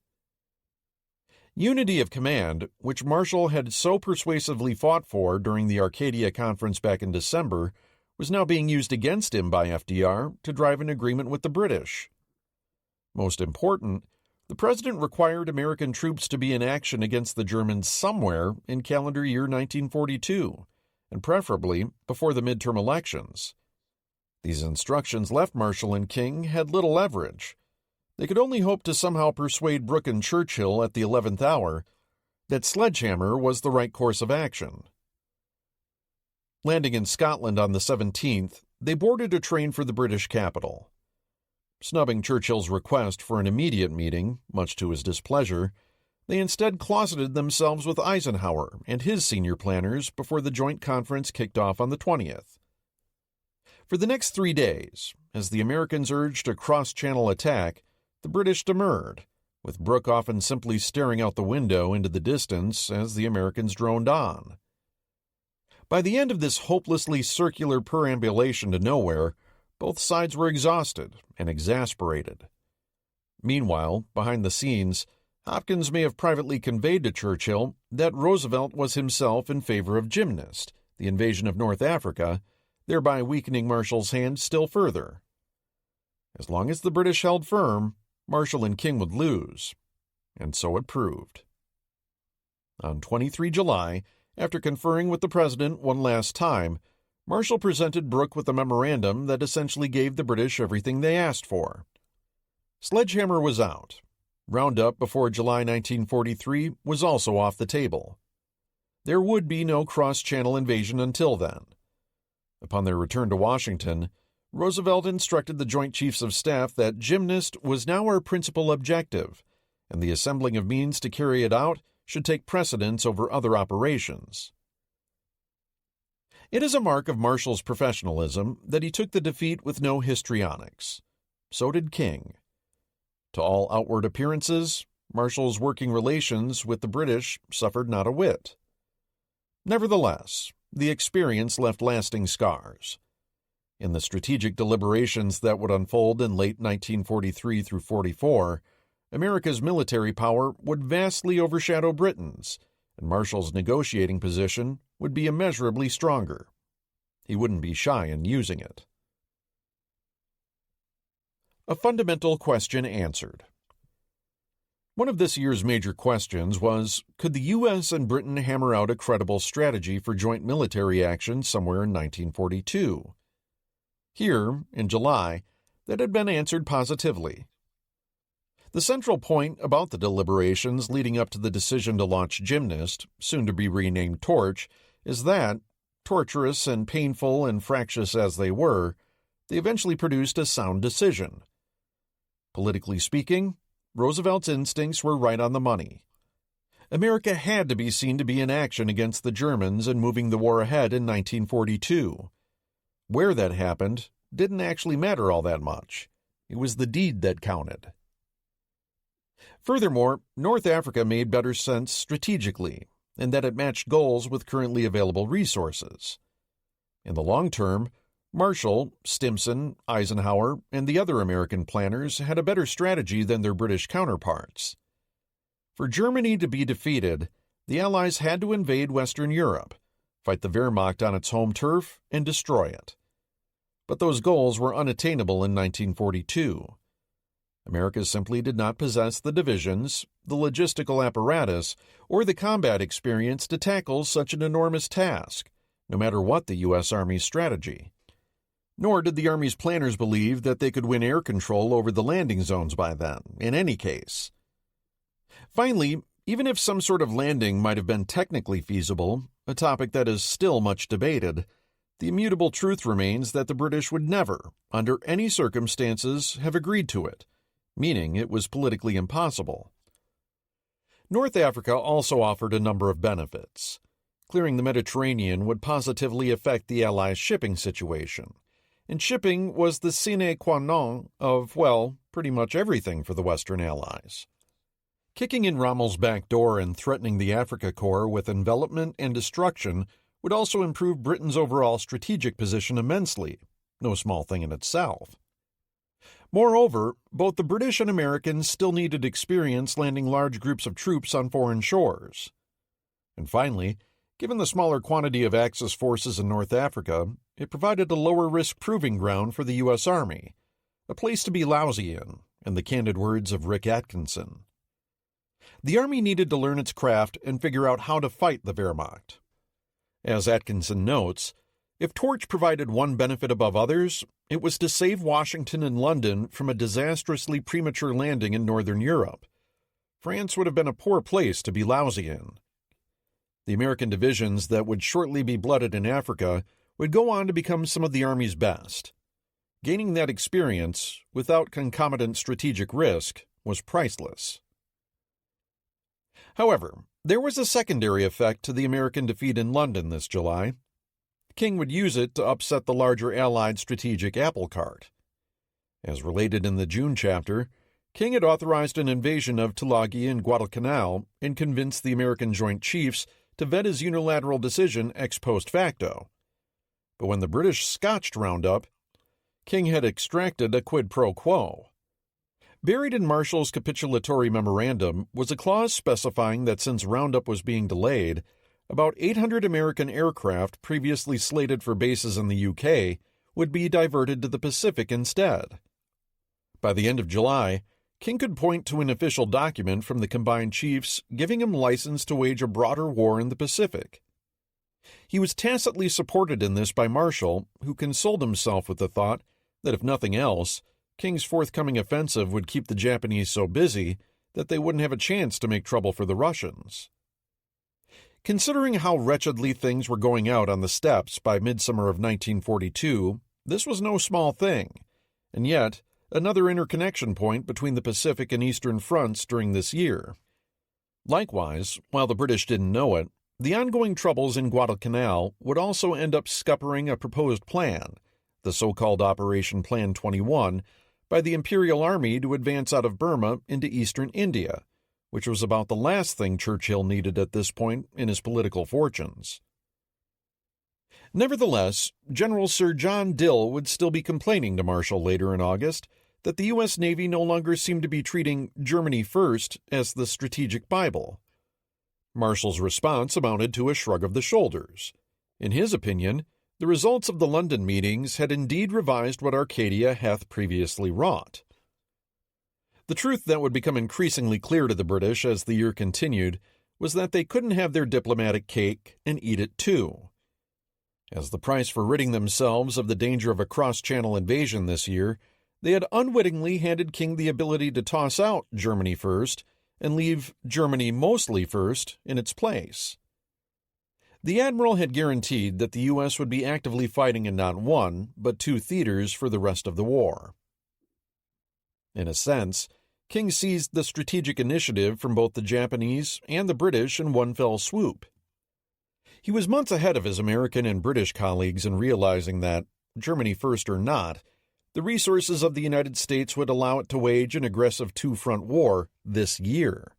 Speaker 1: Unity of command, which Marshall had so persuasively fought for during the Arcadia Conference back in December, was now being used against him by FDR to drive an agreement with the British. Most important, the president required American troops to be in action against the Germans somewhere in calendar year 1942, and preferably before the midterm elections. These instructions left Marshall and King had little leverage. They could only hope to somehow persuade Brooke and Churchill at the 11th hour that sledgehammer was the right course of action. Landing in Scotland on the 17th, they boarded a train for the British capital. Snubbing Churchill's request for an immediate meeting, much to his displeasure, they instead closeted themselves with Eisenhower and his senior planners before the joint conference kicked off on the 20th. For the next 3 days, as the Americans urged a cross-channel attack, the British demurred, with Brooke often simply staring out the window into the distance as the Americans droned on. By the end of this hopelessly circular perambulation to nowhere, both sides were exhausted and exasperated. Meanwhile, behind the scenes, Hopkins may have privately conveyed to Churchill that Roosevelt was himself in favor of Gymnast, the invasion of North Africa, thereby weakening Marshall's hand still further. As long as the British held firm, Marshall and King would lose, and so it proved. On 23 July, after conferring with the president one last time, Marshall presented Brooke with a memorandum that essentially gave the British everything they asked for. Sledgehammer was out. Roundup before July 1943 was also off the table. There would be no cross-channel invasion until then. Upon their return to Washington, Roosevelt instructed the Joint Chiefs of Staff that Gymnast was now our principal objective, and the assembling of means to carry it out should take precedence over other operations. It is a mark of Marshall's professionalism that he took the defeat with no histrionics. So did King. To all outward appearances, Marshall's working relations with the British suffered not a whit. Nevertheless, the experience left lasting scars. In the strategic deliberations that would unfold in late 1943 through 44, America's military power would vastly overshadow Britain's, and Marshall's negotiating position would be immeasurably stronger. He wouldn't be shy in using it. A fundamental question answered. One of this year's major questions was, could the U.S. and Britain hammer out a credible strategy for joint military action somewhere in 1942? Here, in July, that had been answered positively. The central point about the deliberations leading up to the decision to launch Gymnast, soon to be renamed Torch, is that, torturous and painful and fractious as they were, they eventually produced a sound decision. Politically speaking, Roosevelt's instincts were right on the money. America had to be seen to be in action against the Germans and moving the war ahead in 1942. Where that happened didn't actually matter all that much. It was the deed that counted. Furthermore, North Africa made better sense strategically, in that it matched goals with currently available resources. In the long term, Marshall, Stimson, Eisenhower, and the other American planners had a better strategy than their British counterparts. For Germany to be defeated, the Allies had to invade Western Europe, fight the Wehrmacht on its home turf, and destroy it. But those goals were unattainable in 1942. America simply did not possess the divisions, the logistical apparatus, or the combat experience to tackle such an enormous task, no matter what the U.S. Army's strategy. Nor did the Army's planners believe that they could win air control over the landing zones by then, in any case. Finally, even if some sort of landing might have been technically feasible, a topic that is still much debated, the immutable truth remains that the British would never, under any circumstances, have agreed to it, meaning it was politically impossible. North Africa also offered a number of benefits. Clearing the Mediterranean would positively affect the Allies' shipping situation, and shipping was the sine qua non of, well, pretty much everything for the Western Allies. Kicking in Rommel's back door and threatening the Africa Corps with envelopment and destruction would also improve Britain's overall strategic position immensely, no small thing in itself. Moreover, both the British and Americans still needed experience landing large groups of troops on foreign shores. And finally, given the smaller quantity of Axis forces in North Africa, it provided a lower-risk proving ground for the U.S. Army, a place to be lousy in the candid words of Rick Atkinson. The Army needed to learn its craft and figure out how to fight the Wehrmacht. As Atkinson notes, If Torch provided one benefit above others, it was to save Washington and London from a disastrously premature landing in Northern Europe. France would have been a poor place to be lousy in. The American divisions that would shortly be blooded in Africa would go on to become some of the Army's best. Gaining that experience, without concomitant strategic risk, was priceless. However, there was a secondary effect to the American defeat in London this July. King would use it to upset the larger Allied strategic apple cart. As related in the June chapter, King had authorized an invasion of Tulagi and Guadalcanal and convinced the American Joint Chiefs to vet his unilateral decision ex post facto. But when the British scotched Roundup, King had extracted a quid pro quo. Buried in Marshall's capitulatory memorandum was a clause specifying that since Roundup was being delayed, about 800 American aircraft previously slated for bases in the UK would be diverted to the Pacific instead. By the end of July, King could point to an official document from the combined chiefs giving him license to wage a broader war in the Pacific. He was tacitly supported in this by Marshall, who consoled himself with the thought that if nothing else, King's forthcoming offensive would keep the Japanese so busy that they wouldn't have a chance to make trouble for the Russians. Considering how wretchedly things were going out on the steppes by midsummer of 1942, this was no small thing, and yet another interconnection point between the Pacific and Eastern fronts during this year. Likewise, while the British didn't know it, the ongoing troubles in Guadalcanal would also end up scuppering a proposed plan, the so-called Operation Plan 21, by the Imperial Army to advance out of Burma into eastern India, which was about the last thing Churchill needed at this point in his political fortunes. Nevertheless, General Sir John Dill would still be complaining to Marshall later in August that the U.S. Navy no longer seemed to be treating Germany first as the strategic Bible. Marshall's response amounted to a shrug of the shoulders. In his opinion, the results of the London meetings had indeed revised what Arcadia hath previously wrought. The truth that would become increasingly clear to the British as the year continued was that they couldn't have their diplomatic cake and eat it too. As the price for ridding themselves of the danger of a cross-channel invasion this year, they had unwittingly handed King the ability to toss out Germany first and leave Germany mostly first in its place. The Admiral had guaranteed that the U.S. would be actively fighting in not one, but two theaters for the rest of the war. In a sense, King seized the strategic initiative from both the Japanese and the British in one fell swoop. He was months ahead of his American and British colleagues in realizing that, Germany first or not, the resources of the United States would allow it to wage an aggressive two-front war this year.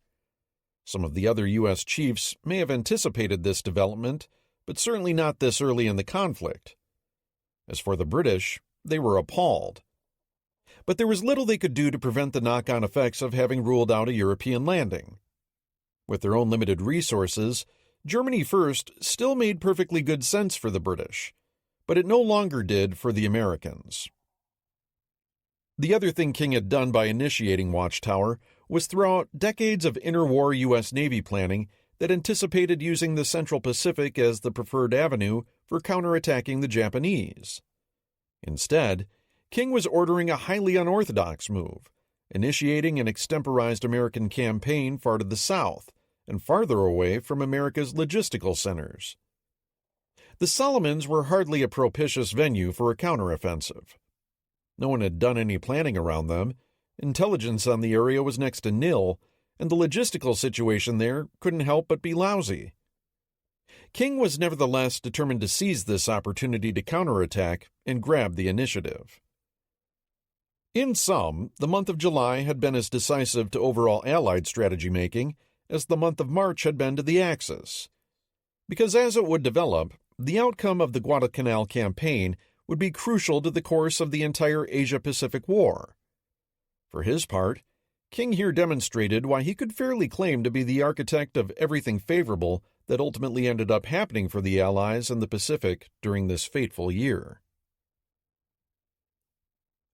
Speaker 1: Some of the other U.S. chiefs may have anticipated this development, but certainly not this early in the conflict. As for the British, they were appalled. But there was little they could do to prevent the knock-on effects of having ruled out a European landing. With their own limited resources, Germany first still made perfectly good sense for the British, but it no longer did for the Americans. The other thing King had done by initiating Watchtower was throw out decades of interwar U.S. Navy planning that anticipated using the Central Pacific as the preferred avenue for counterattacking the Japanese. Instead, King was ordering a highly unorthodox move, initiating an extemporized American campaign far to the south and farther away from America's logistical centers. The Solomons were hardly a propitious venue for a counteroffensive. No one had done any planning around them, intelligence on the area was next to nil, and the logistical situation there couldn't help but be lousy. King was nevertheless determined to seize this opportunity to counterattack and grab the initiative. In sum, the month of July had been as decisive to overall Allied strategy making as the month of March had been to the Axis. Because as it would develop, the outcome of the Guadalcanal campaign would be crucial to the course of the entire Asia-Pacific War. For his part, King here demonstrated why he could fairly claim to be the architect of everything favorable that ultimately ended up happening for the Allies in the Pacific during this fateful year.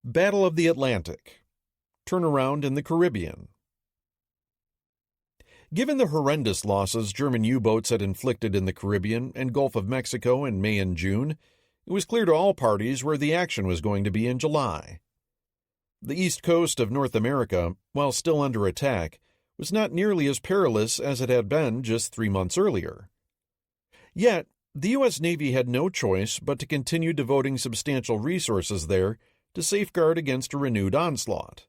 Speaker 1: Battle of the Atlantic. Turnaround in the Caribbean. Given the horrendous losses German U-boats had inflicted in the Caribbean and Gulf of Mexico in May and June, It was clear to all parties where the action was going to be in July. The east coast of North America, while still under attack, was not nearly as perilous as it had been just 3 months earlier. Yet, the U.S. Navy had no choice but to continue devoting substantial resources there to safeguard against a renewed onslaught.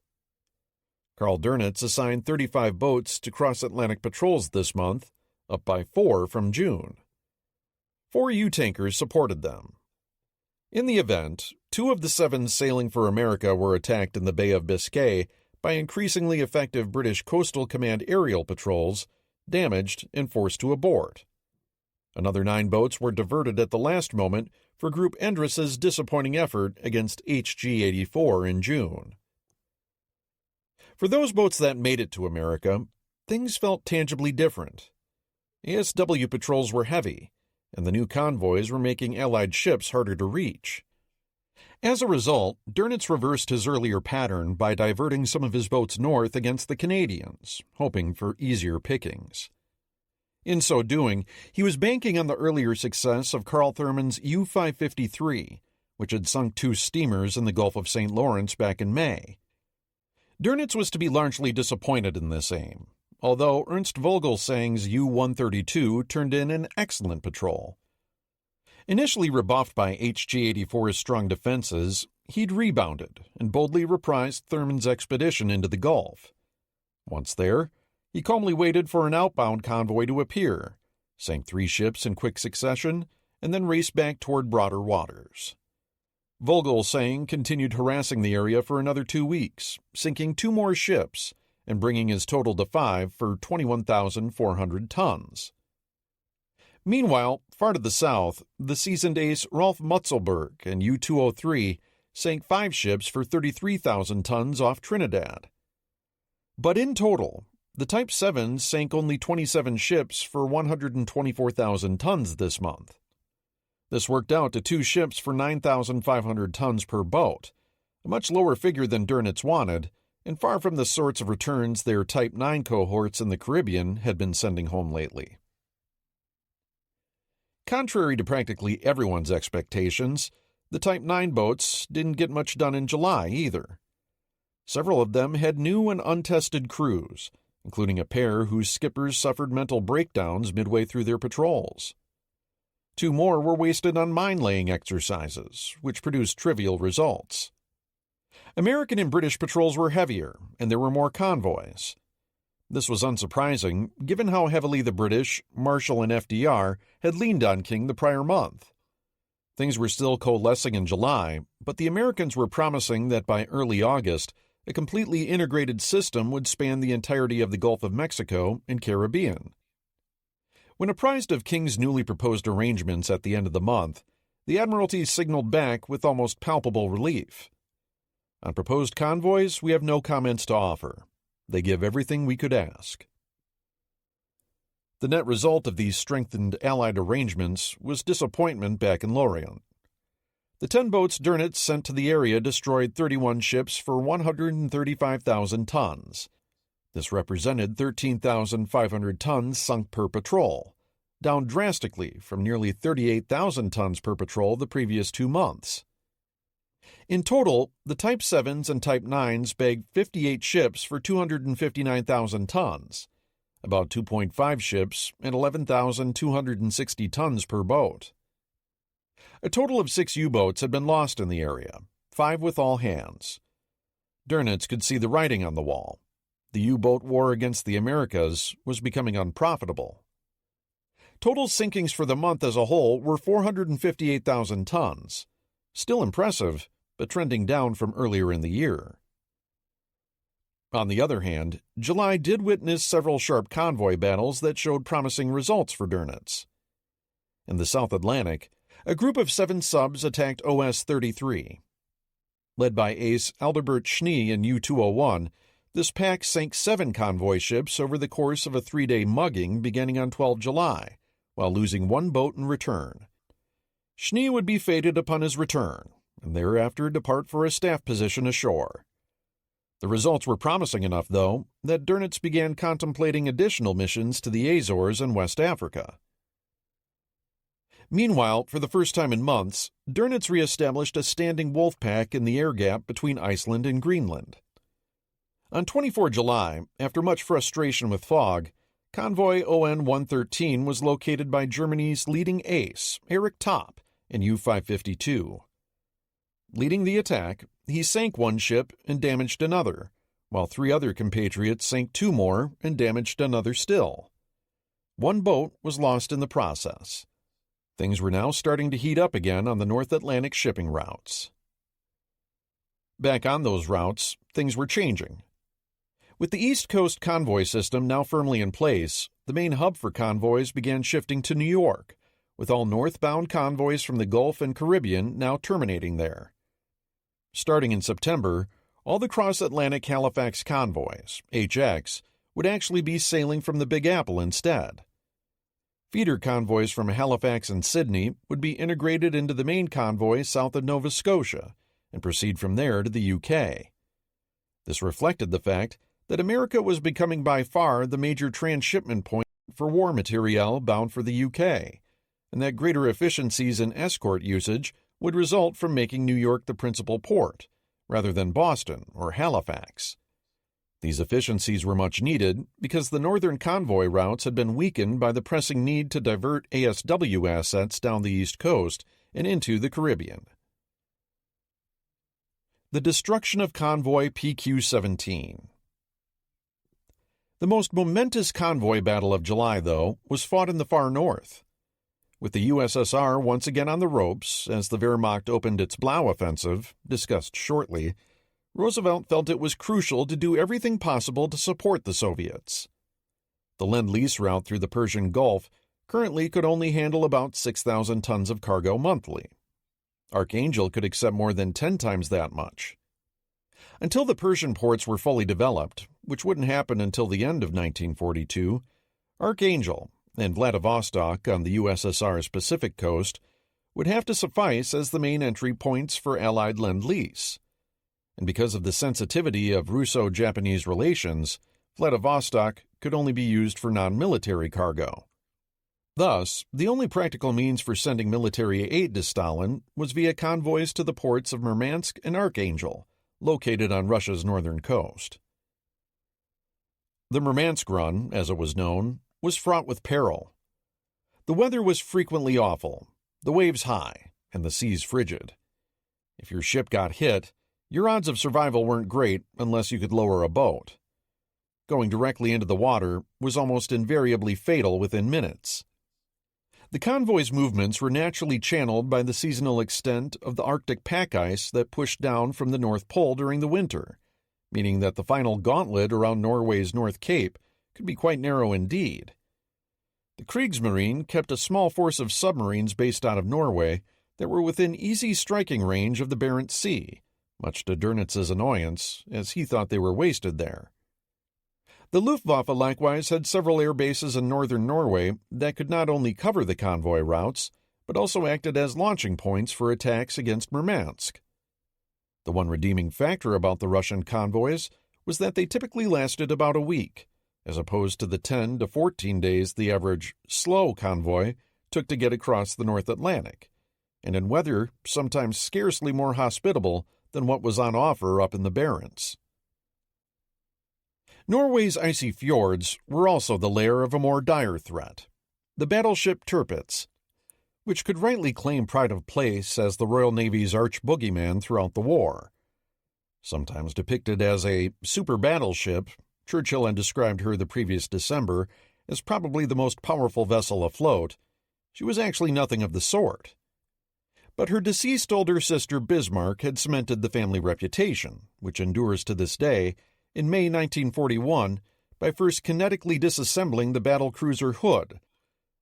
Speaker 1: Karl Dönitz assigned 35 boats to cross-Atlantic patrols this month, up by 4 from June. 4 U-tankers supported them. In the event, 2 of the 7 sailing for America were attacked in the Bay of Biscay by increasingly effective British Coastal Command aerial patrols, damaged and forced to abort. Another 9 boats were diverted at the last moment for Group Endress's disappointing effort against HG-84 in June. For those boats that made it to America, things felt tangibly different. ASW patrols were heavy, and the new convoys were making Allied ships harder to reach. As a result, Dönitz reversed his earlier pattern by diverting some of his boats north against the Canadians, hoping for easier pickings. In so doing, he was banking on the earlier success of Carl Thurman's U-553, which had sunk 2 steamers in the Gulf of St. Lawrence back in May. Dönitz was to be largely disappointed in this aim, although Ernst Vogelsang's U-132 turned in an excellent patrol. Initially rebuffed by HG-84's strong defenses, he'd rebounded and boldly reprised Thurman's expedition into the Gulf. Once there, he calmly waited for an outbound convoy to appear, sank 3 ships in quick succession, and then raced back toward broader waters. Vogelsang continued harassing the area for another 2 weeks, sinking 2 more ships and bringing his total to 5 for 21,400 tons. Meanwhile, far to the south, the seasoned ace Rolf Mutzelberg and U-203 sank 5 ships for 33,000 tons off Trinidad. But in total, the Type 7s sank only 27 ships for 124,000 tons this month. This worked out to 2 ships for 9,500 tons per boat, a much lower figure than Dönitz wanted, and far from the sorts of returns their Type 9 cohorts in the Caribbean had been sending home lately. Contrary to practically everyone's expectations, the Type 9 boats didn't get much done in July either. Several of them had new and untested crews, including a pair whose skippers suffered mental breakdowns midway through their patrols. 2 more were wasted on mine-laying exercises, which produced trivial results. American and British patrols were heavier, and there were more convoys. This was unsurprising, given how heavily the British, Marshall, and FDR had leaned on King the prior month. Things were still coalescing in July, but the Americans were promising that by early August, a completely integrated system would span the entirety of the Gulf of Mexico and Caribbean. When apprised of King's newly proposed arrangements at the end of the month, the Admiralty signaled back with almost palpable relief. On proposed convoys, we have no comments to offer. They give everything we could ask. The net result of these strengthened Allied arrangements was disappointment back in Lorient. The 10 boats Dönitz sent to the area destroyed 31 ships for 135,000 tons. This represented 13,500 tons sunk per patrol, down drastically from nearly 38,000 tons per patrol the previous 2 months. In total, the Type 7s and Type 9s bagged 58 ships for 259,000 tons, about 2.5 ships and 11,260 tons per boat. A total of 6 U-boats had been lost in the area, 5 with all hands. Dönitz could see the writing on the wall. The U-boat war against the Americas was becoming unprofitable. Total sinkings for the month as a whole were 458,000 tons. Still impressive, but trending down from earlier in the year. On the other hand, July did witness several sharp convoy battles that showed promising results for Dönitz. In the South Atlantic, a group of 7 subs attacked OS-33. Led by ace Adalbert Schnee in U-201, this pack sank 7 convoy ships over the course of a 3-day mugging beginning on 12 July, while losing 1 boat in return. Schnee would be fated upon his return, and thereafter depart for a staff position ashore. The results were promising enough, though, that Dönitz began contemplating additional missions to the Azores and West Africa. Meanwhile, for the first time in months, Dönitz reestablished a standing wolf pack in the air gap between Iceland and Greenland. On 24 July, after much frustration with fog, convoy ON-113 was located by Germany's leading ace, Erich Topp, in U-552. Leading the attack, he sank one ship and damaged another, while 3 other compatriots sank 2 more and damaged another still. 1 boat was lost in the process. Things were now starting to heat up again on the North Atlantic shipping routes. Back on those routes, things were changing. With the East Coast convoy system now firmly in place, the main hub for convoys began shifting to New York, with all northbound convoys from the Gulf and Caribbean now terminating there. Starting in September, all the cross-Atlantic Halifax convoys, HX, would actually be sailing from the Big Apple instead. Feeder convoys from Halifax and Sydney would be integrated into the main convoy south of Nova Scotia and proceed from there to the UK. This reflected the fact that America was becoming by far the major transshipment point for war materiel bound for the UK, and that greater efficiencies in escort usage would result from making New York the principal port, rather than Boston or Halifax. These efficiencies were much needed because the northern convoy routes had been weakened by the pressing need to divert ASW assets down the East Coast and into the Caribbean. The destruction of convoy PQ-17. The most momentous convoy battle of July, though, was fought in the far north. With the USSR once again on the ropes as the Wehrmacht opened its Blau offensive, discussed shortly, Roosevelt felt it was crucial to do everything possible to support the Soviets. The Lend-Lease route through the Persian Gulf currently could only handle about 6,000 tons of cargo monthly. Archangel could accept more than 10 times that much. Until the Persian ports were fully developed, which wouldn't happen until the end of 1942, Archangel and Vladivostok on the USSR's Pacific coast would have to suffice as the main entry points for Allied Lend-Lease. And because of the sensitivity of Russo-Japanese relations, Vladivostok could only be used for non-military cargo. Thus, the only practical means for sending military aid to Stalin was via convoys to the ports of Murmansk and Archangel, located on Russia's northern coast. The Murmansk run, as it was known, was fraught with peril. The weather was frequently awful, the waves high, and the seas frigid. If your ship got hit, your odds of survival weren't great unless you could lower a boat. Going directly into the water was almost invariably fatal within minutes. The convoy's movements were naturally channeled by the seasonal extent of the Arctic pack ice that pushed down from the North Pole during the winter, meaning that the final gauntlet around Norway's North Cape could be quite narrow indeed. The Kriegsmarine kept a small force of submarines based out of Norway that were within easy striking range of the Barents Sea, much to Dönitz's annoyance, as he thought they were wasted there. The Luftwaffe likewise had several air bases in northern Norway that could not only cover the convoy routes, but also acted as launching points for attacks against Murmansk. The one redeeming factor about the Russian convoys was that they typically lasted about a week, as opposed to the 10 to 14 days the average slow convoy took to get across the North Atlantic, and in weather sometimes scarcely more hospitable than what was on offer up in the Barents. Norway's icy fjords were also the lair of a more dire threat, the battleship Tirpitz, which could rightly claim pride of place as the Royal Navy's arch boogeyman throughout the war. Sometimes depicted as a super battleship, Churchill had described her the previous December as probably the most powerful vessel afloat. She was actually nothing of the sort. But her deceased older sister Bismarck had cemented the family reputation, which endures to this day, in May 1941 by first kinetically disassembling the battlecruiser Hood,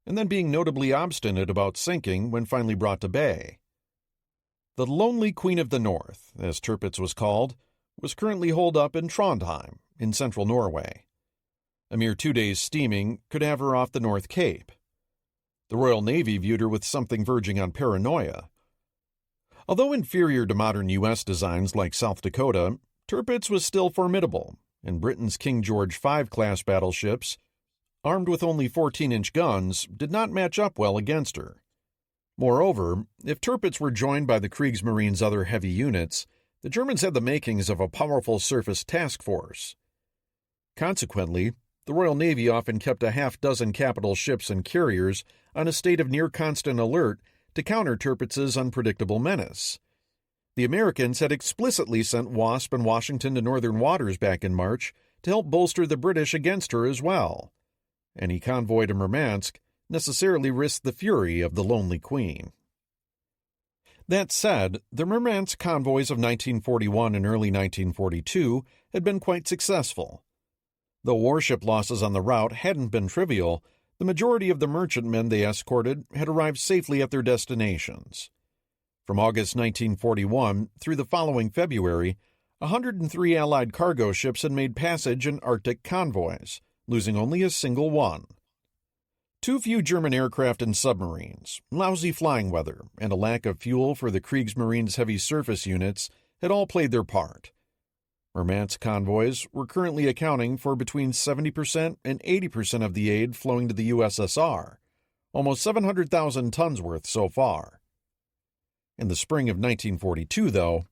Speaker 1: and then being notably obstinate about sinking when finally brought to bay. The Lonely Queen of the North, as Tirpitz was called, was currently holed up in Trondheim, in central Norway. A mere 2 days' steaming could have her off the North Cape. The Royal Navy viewed her with something verging on paranoia. Although inferior to modern U.S. designs like South Dakota, Tirpitz was still formidable, and Britain's King George V-class battleships, armed with only 14-inch guns, did not match up well against her. Moreover, if Tirpitz were joined by the Kriegsmarine's other heavy units, the Germans had the makings of a powerful surface task force. Consequently, the Royal Navy often kept a half-dozen capital ships and carriers on a state of near-constant alert to counter Tirpitz's unpredictable menace. The Americans had explicitly sent Wasp and Washington to northern waters back in March to help bolster the British against her as well. Any convoy to Murmansk necessarily risked the fury of the Lonely Queen. That said, the Murmansk convoys of 1941 and early 1942 had been quite successful. Though warship losses on the route hadn't been trivial, the majority of the merchantmen they escorted had arrived safely at their destinations. From August 1941 through the following February, 103 Allied cargo ships had made passage in Arctic convoys, losing only a single one. Too few German aircraft and submarines, lousy flying weather, and a lack of fuel for the Kriegsmarine's heavy surface units had all played their part. Murmansk convoys were currently accounting for between 70% and 80% of the aid flowing to the USSR, almost 700,000 tons worth so far. In the spring of 1942, though,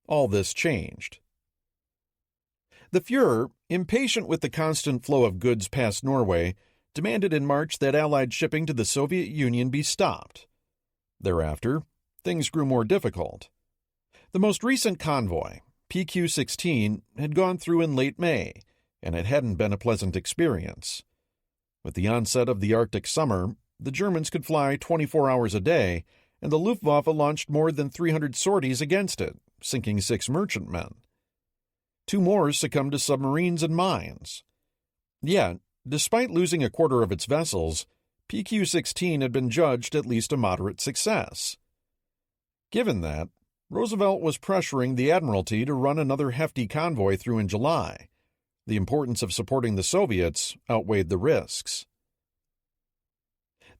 Speaker 1: all this changed. The Fuhrer, impatient with the constant flow of goods past Norway, demanded in March that Allied shipping to the Soviet Union be stopped. Thereafter, things grew more difficult. The most recent convoy, PQ-16, had gone through in late May, and it hadn't been a pleasant experience. With the onset of the Arctic summer, the Germans could fly 24 hours a day, and the Luftwaffe launched more than 300 sorties against it, sinking 6 merchantmen. 2 more succumbed to submarines and mines. Yet, despite losing a quarter of its vessels, PQ-16 had been judged at least a moderate success. Given that, Roosevelt was pressuring the Admiralty to run another hefty convoy through in July. The importance of supporting the Soviets outweighed the risks.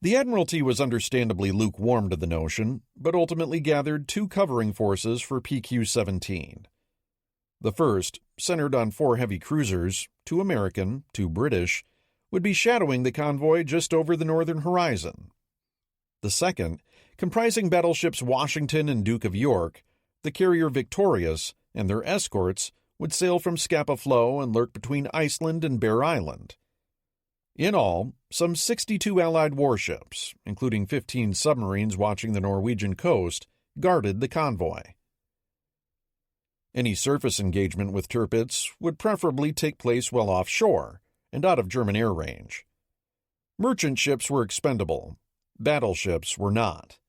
Speaker 1: The Admiralty was understandably lukewarm to the notion, but ultimately gathered 2 covering forces for PQ-17. The first, centered on 4 heavy cruisers, 2 American, 2 British, would be shadowing the convoy just over the northern horizon. The second, comprising battleships Washington and Duke of York, the carrier Victorious, and their escorts, would sail from Scapa Flow and lurk between Iceland and Bear Island. In all, some 62 Allied warships, including 15 submarines watching the Norwegian coast, guarded the convoy. Any surface engagement with Tirpitz would preferably take place well offshore and out of German air range. Merchant ships were expendable. Battleships were not.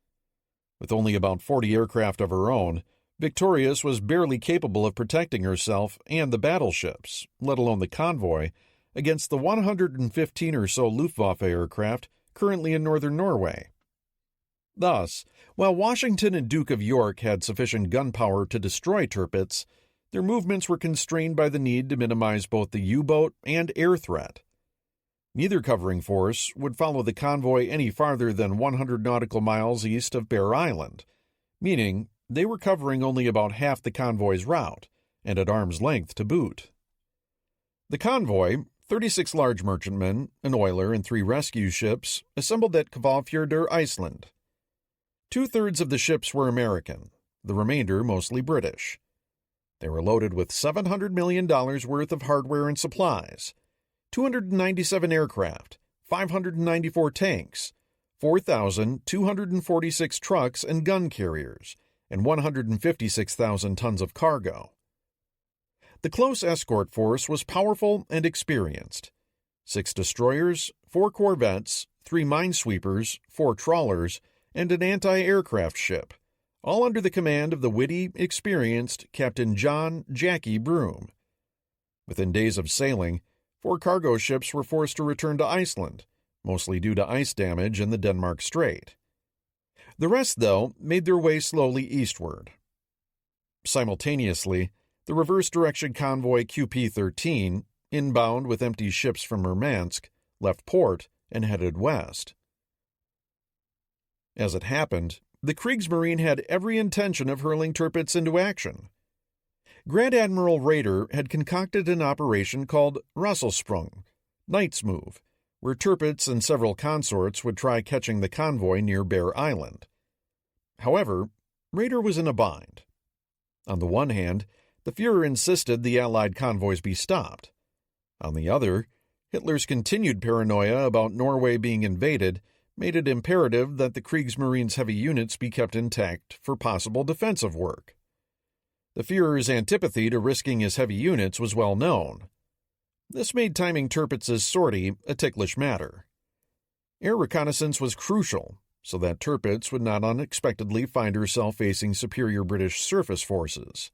Speaker 1: With only about 40 aircraft of her own, Victorious was barely capable of protecting herself and the battleships, let alone the convoy, against the 115 or so Luftwaffe aircraft currently in northern Norway. Thus, while Washington and Duke of York had sufficient gunpowder to destroy Tirpitz, their movements were constrained by the need to minimize both the U-boat and air threat. Neither covering force would follow the convoy any farther than 100 nautical miles east of Bear Island, meaning they were covering only about half the convoy's route, and at arm's length to boot. The convoy, 36 large merchantmen, an oiler, and 3 rescue ships, assembled at Kvalfjordur, Iceland. 2/3 of the ships were American, the remainder mostly British. They were loaded with $700 million worth of hardware and supplies, 297 aircraft, 594 tanks, 4,246 trucks and gun carriers, and 156,000 tons of cargo. The close escort force was powerful and experienced. 6 destroyers, 4 corvettes, 3 minesweepers, 4 trawlers, and an anti-aircraft ship, all under the command of the witty, experienced Captain John "Jackie" Broom. Within days of sailing, 4 cargo ships were forced to return to Iceland, mostly due to ice damage in the Denmark Strait. The rest, though, made their way slowly eastward. Simultaneously, the reverse-direction convoy QP-13, inbound with empty ships from Murmansk, left port and headed west. As it happened, the Kriegsmarine had every intention of hurling Tirpitz into action. Grand Admiral Raeder had concocted an operation called Russelsprung, Knight's Move, where Tirpitz and several consorts would try catching the convoy near Bear Island. However, Raeder was in a bind. On the one hand, the Führer insisted the Allied convoys be stopped. On the other, Hitler's continued paranoia about Norway being invaded made it imperative that the Kriegsmarine's heavy units be kept intact for possible defensive work. The Führer's antipathy to risking his heavy units was well known. This made timing Tirpitz's sortie a ticklish matter. Air reconnaissance was crucial, so that Tirpitz would not unexpectedly find herself facing superior British surface forces.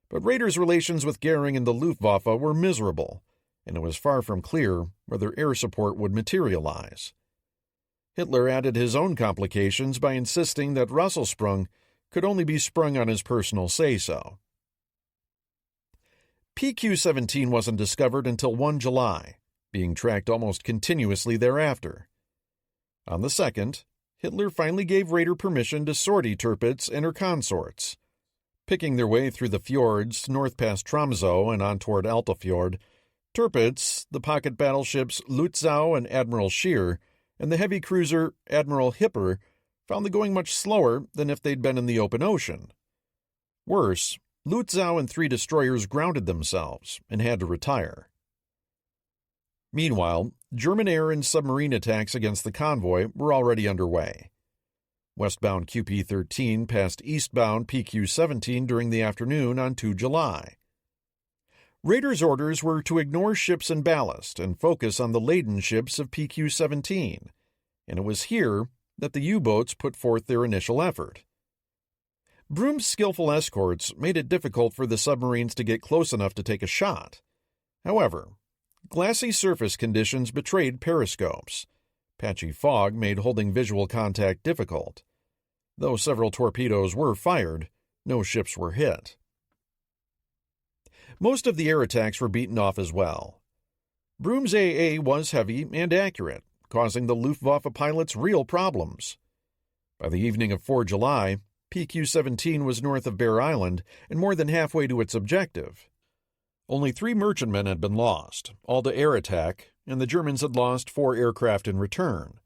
Speaker 1: But Raeder's relations with Goering and the Luftwaffe were miserable, and it was far from clear whether air support would materialize. Hitler added his own complications by insisting that Russelsprung could only be sprung on his personal say-so. PQ-17 wasn't discovered until 1 July, being tracked almost continuously thereafter. On the 2nd, Hitler finally gave Raeder permission to sortie Tirpitz and her consorts. Picking their way through the fjords north past Tromsø and on toward Altafjord, Tirpitz, the pocket battleships Lützow and Admiral Scheer, and the heavy cruiser Admiral Hipper found the going much slower than if they'd been in the open ocean. Worse, Lützow and 3 destroyers grounded themselves and had to retire. Meanwhile, German air and submarine attacks against the convoy were already underway. Westbound QP-13 passed eastbound PQ-17 during the afternoon on 2 July. Raeder's orders were to ignore ships and ballast and focus on the laden ships of PQ-17, and it was here that the U-boats put forth their initial effort. Broom's skillful escorts made it difficult for the submarines to get close enough to take a shot. However, glassy surface conditions betrayed periscopes. Patchy fog made holding visual contact difficult. Though several torpedoes were fired, no ships were hit. Most of the air attacks were beaten off as well. Broom's AA was heavy and accurate, causing the Luftwaffe pilots real problems. By the evening of 4 July, PQ-17 was north of Bear Island and more than halfway to its objective. Only 3 merchantmen had been lost, all to air attack, and the Germans had lost 4 aircraft in return.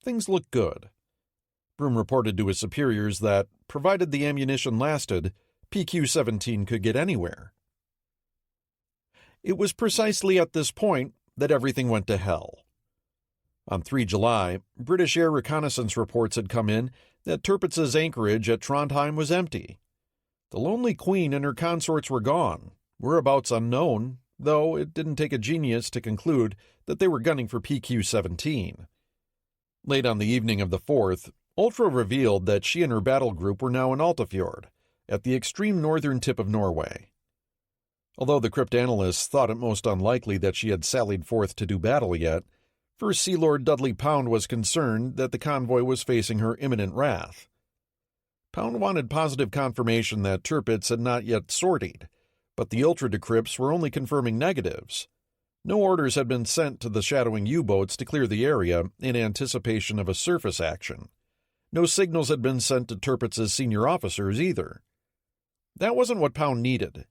Speaker 1: Things looked good. Broom reported to his superiors that, provided the ammunition lasted, PQ-17 could get anywhere. It was precisely at this point that everything went to hell. On 3 July, British air reconnaissance reports had come in that Tirpitz's anchorage at Trondheim was empty. The Lonely Queen and her consorts were gone, whereabouts unknown, though it didn't take a genius to conclude that they were gunning for PQ-17. Late on the evening of the 4th, Ultra revealed that she and her battle group were now in Altafjord, at the extreme northern tip of Norway. Although the cryptanalysts thought it most unlikely that she had sallied forth to do battle yet, First Sea Lord Dudley Pound was concerned that the convoy was facing her imminent wrath. Pound wanted positive confirmation that Tirpitz had not yet sortied, but the ultra-decrypts were only confirming negatives. No orders had been sent to the shadowing U-boats to clear the area in anticipation of a surface action. No signals had been sent to Tirpitz's senior officers either. That wasn't what Pound needed.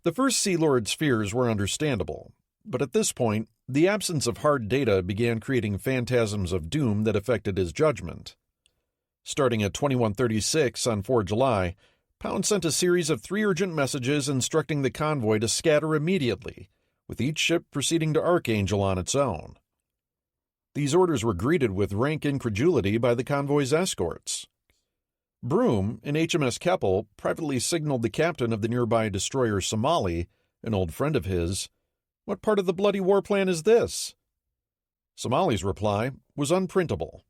Speaker 1: The First Sea Lord's fears were understandable, but at this point, the absence of hard data began creating phantasms of doom that affected his judgment. Starting at 21:36 on 4 July, Pound sent a series of 3 urgent messages instructing the convoy to scatter immediately, with each ship proceeding to Archangel on its own. These orders were greeted with rank incredulity by the convoy's escorts. Broom, in HMS Keppel, privately signaled the captain of the nearby destroyer Somali, an old friend of his, "What part of the bloody war plan is this?" Somali's reply was unprintable.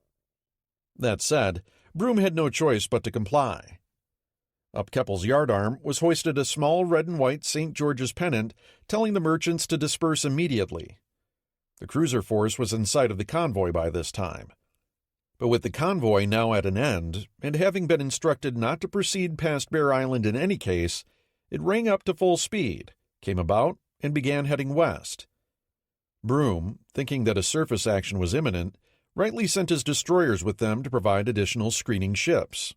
Speaker 1: That said, Broom had no choice but to comply. Up Keppel's yardarm was hoisted a small red and white St. George's pennant telling the merchants to disperse immediately. The cruiser force was in sight of the convoy by this time. But with the convoy now at an end, and having been instructed not to proceed past Bear Island in any case, it rang up to full speed, came about, and began heading west. Broom, thinking that a surface action was imminent, rightly sent his destroyers with them to provide additional screening ships.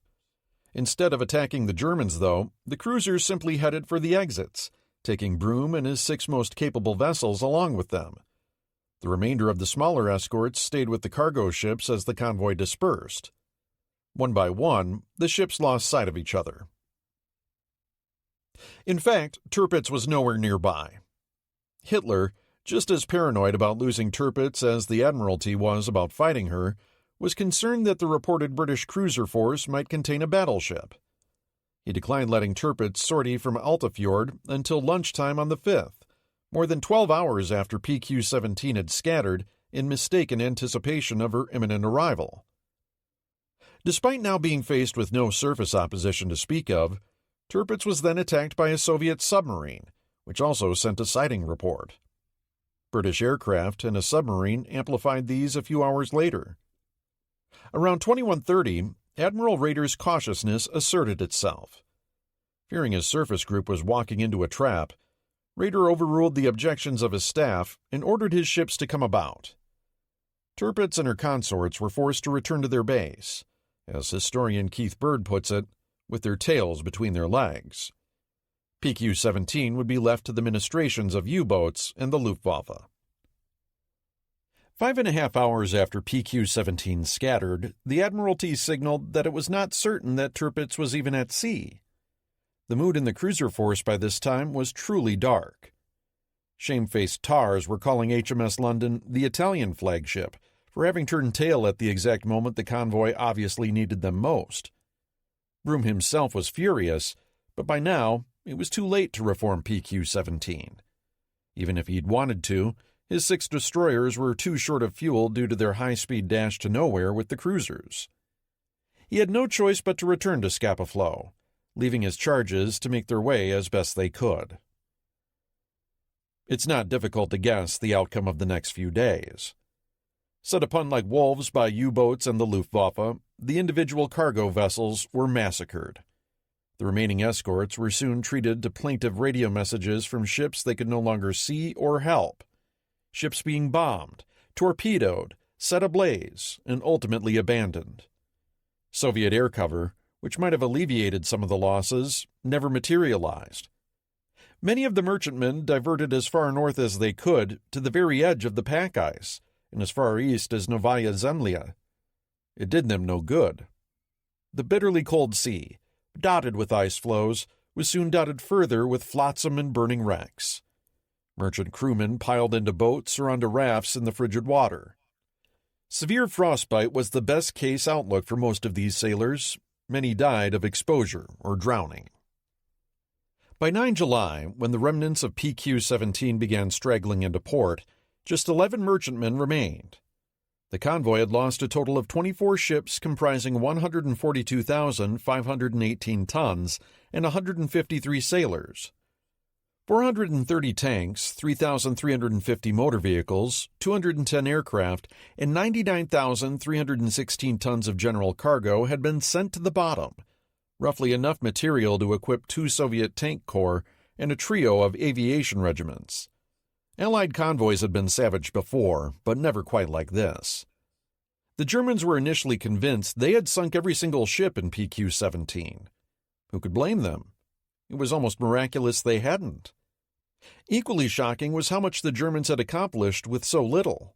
Speaker 1: Instead of attacking the Germans, though, the cruisers simply headed for the exits, taking Broom and his 6 most capable vessels along with them. The remainder of the smaller escorts stayed with the cargo ships as the convoy dispersed. One by one, the ships lost sight of each other. In fact, Tirpitz was nowhere nearby. Hitler, just as paranoid about losing Tirpitz as the Admiralty was about fighting her, was concerned that the reported British cruiser force might contain a battleship. He declined letting Tirpitz sortie from Altafjord until lunchtime on the 5th, more than 12 hours after PQ-17 had scattered in mistaken anticipation of her imminent arrival. Despite now being faced with no surface opposition to speak of, Tirpitz was then attacked by a Soviet submarine, which also sent a sighting report. British aircraft and a submarine amplified these a few hours later. Around 21:30, Admiral Raeder's cautiousness asserted itself. Fearing his surface group was walking into a trap, Raeder overruled the objections of his staff and ordered his ships to come about. Tirpitz and her consorts were forced to return to their base, as historian Keith Bird puts it, with their tails between their legs. PQ-17 would be left to the ministrations of U-boats and the Luftwaffe. 5.5 hours after PQ-17 scattered, the Admiralty signaled that it was not certain that Tirpitz was even at sea. The mood in the cruiser force by this time was truly dark. Shamefaced tars were calling HMS London the Italian flagship for having turned tail at the exact moment the convoy obviously needed them most. Broome himself was furious, but by now it was too late to reform PQ-17. Even if he'd wanted to, his 6 destroyers were too short of fuel due to their high-speed dash to nowhere with the cruisers. He had no choice but to return to Scapa Flow, leaving his charges to make their way as best they could. It's not difficult to guess the outcome of the next few days. Set upon like wolves by U-boats and the Luftwaffe, the individual cargo vessels were massacred. The remaining escorts were soon treated to plaintive radio messages from ships they could no longer see or help. Ships being bombed, torpedoed, set ablaze, and ultimately abandoned. Soviet air cover, which might have alleviated some of the losses, never materialized. Many of the merchantmen diverted as far north as they could to the very edge of the pack ice, and as far east as Novaya Zemlya. It did them no good. The bitterly cold sea, dotted with ice floes, was soon dotted further with flotsam and burning wrecks. Merchant crewmen piled into boats or onto rafts in the frigid water. Severe frostbite was the best-case outlook for most of these sailors. Many died of exposure or drowning. By 9 July, when the remnants of PQ-17 began straggling into port, just 11 merchantmen remained. The convoy had lost a total of 24 ships comprising 142,518 tons and 153 sailors. 430 tanks, 3,350 motor vehicles, 210 aircraft, and 99,316 tons of general cargo had been sent to the bottom, roughly enough material to equip 2 Soviet tank corps and a trio of aviation regiments. Allied convoys had been savaged before, but never quite like this. The Germans were initially convinced they had sunk every single ship in PQ-17. Who could blame them? It was almost miraculous they hadn't. Equally shocking was how much the Germans had accomplished with so little.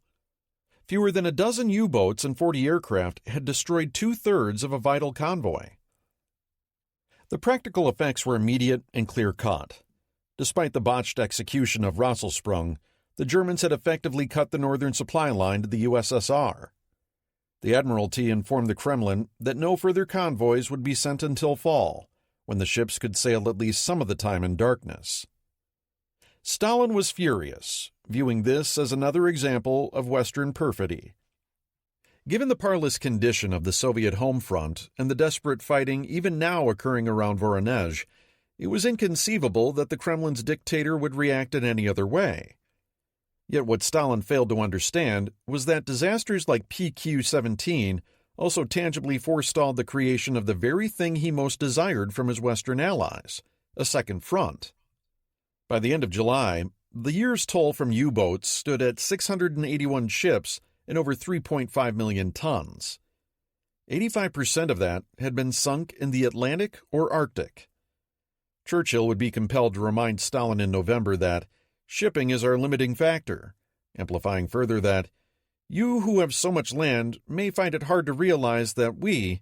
Speaker 1: Fewer than a dozen U-boats and 40 aircraft had destroyed 2/3 of a vital convoy. The practical effects were immediate and clear-cut. Despite the botched execution of Rosselsprung, the Germans had effectively cut the northern supply line to the USSR. The Admiralty informed the Kremlin that no further convoys would be sent until fall, when the ships could sail at least some of the time in darkness. Stalin was furious, viewing this as another example of Western perfidy. Given the parlous condition of the Soviet home front and the desperate fighting even now occurring around Voronezh, it was inconceivable that the Kremlin's dictator would react in any other way. Yet what Stalin failed to understand was that disasters like PQ-17 also tangibly forestalled the creation of the very thing he most desired from his Western allies, a second front. By the end of July, the year's toll from U-boats stood at 681 ships and over 3.5 million tons. 85% of that had been sunk in the Atlantic or Arctic. Churchill would be compelled to remind Stalin in November that shipping is our limiting factor, amplifying further that you who have so much land may find it hard to realize that we,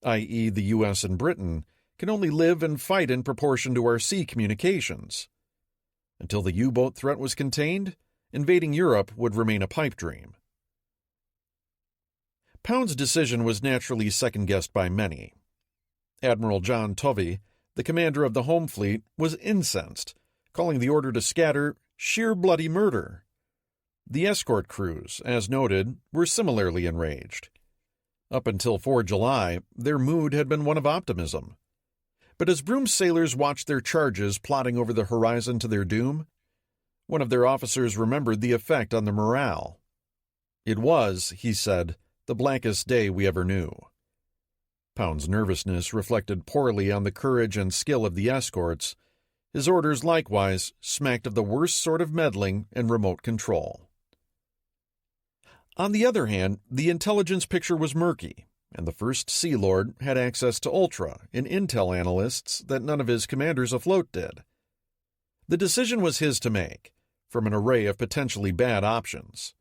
Speaker 1: i.e. the U.S. and Britain, can only live and fight in proportion to our sea communications. Until the U-boat threat was contained, invading Europe would remain a pipe dream. Pound's decision was naturally second-guessed by many. Admiral John Tovey, the commander of the Home Fleet, was incensed, calling the order to scatter sheer bloody murder. The escort crews, as noted, were similarly enraged. Up until 4 July, their mood had been one of optimism. But as Broom's sailors watched their charges plodding over the horizon to their doom, one of their officers remembered the effect on the morale. It was, he said, the blackest day we ever knew. Pound's nervousness reflected poorly on the courage and skill of the escorts. His orders likewise smacked of the worst sort of meddling and remote control. On the other hand, the intelligence picture was murky, and the First Sea Lord had access to Ultra and Intel analysts that none of his commanders afloat did. The decision was his to make, from an array of potentially bad options.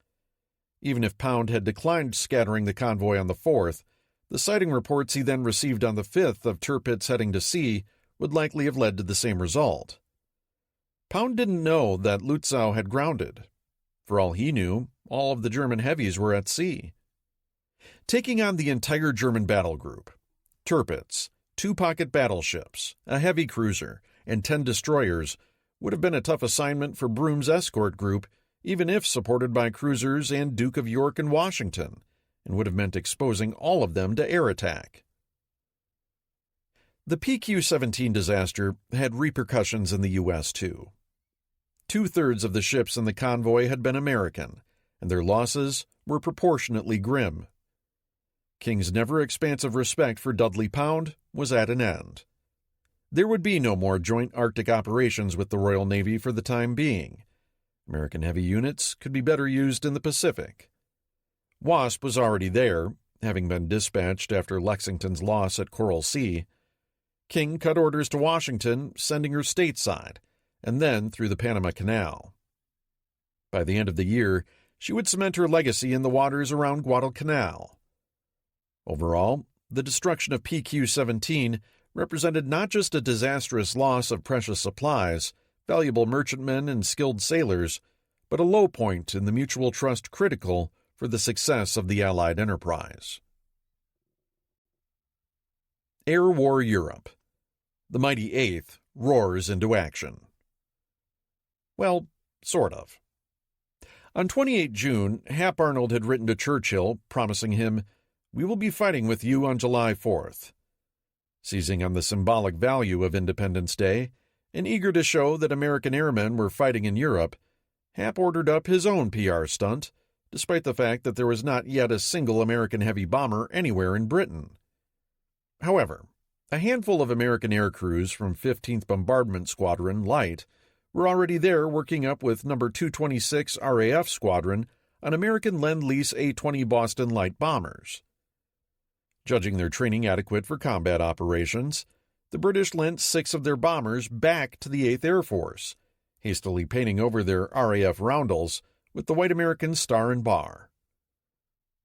Speaker 1: Even if Pound had declined scattering the convoy on the 4th, the sighting reports he then received on the 5th of Tirpitz heading to sea would likely have led to the same result. Pound didn't know that Lutzow had grounded. For all he knew, all of the German heavies were at sea. Taking on the entire German battle group, Tirpitz, 2 pocket battleships, a heavy cruiser, and 10 destroyers would have been a tough assignment for Broom's escort group, even if supported by cruisers and Duke of York and Washington, and would have meant exposing all of them to air attack. The PQ-17 disaster had repercussions in the U.S., too. 2/3 of the ships in the convoy had been American, and their losses were proportionately grim. King's never-expansive respect for Dudley Pound was at an end. There would be no more joint Arctic operations with the Royal Navy for the time being. American heavy units could be better used in the Pacific. Wasp was already there, having been dispatched after Lexington's loss at Coral Sea. King cut orders to Washington, sending her stateside, and then through the Panama Canal. By the end of the year, she would cement her legacy in the waters around Guadalcanal. Overall, the destruction of PQ-17 represented not just a disastrous loss of precious supplies, valuable merchantmen, and skilled sailors, but a low point in the mutual trust critical for the success of the Allied enterprise. Air War Europe. The mighty 8th roars into action. Well, sort of. On 28 June, Hap Arnold had written to Churchill, promising him, "We will be fighting with you on July 4th. Seizing on the symbolic value of Independence Day, and eager to show that American airmen were fighting in Europe, Hap ordered up his own PR stunt, despite the fact that there was not yet a single American heavy bomber anywhere in Britain. However, a handful of American air crews from 15th Bombardment Squadron Light were already there working up with No. 226 RAF Squadron on American Lend-Lease A-20 Boston Light bombers. Judging their training adequate for combat operations, the British lent 6 of their bombers back to the 8th Air Force, hastily painting over their RAF roundels with the white American star and bar.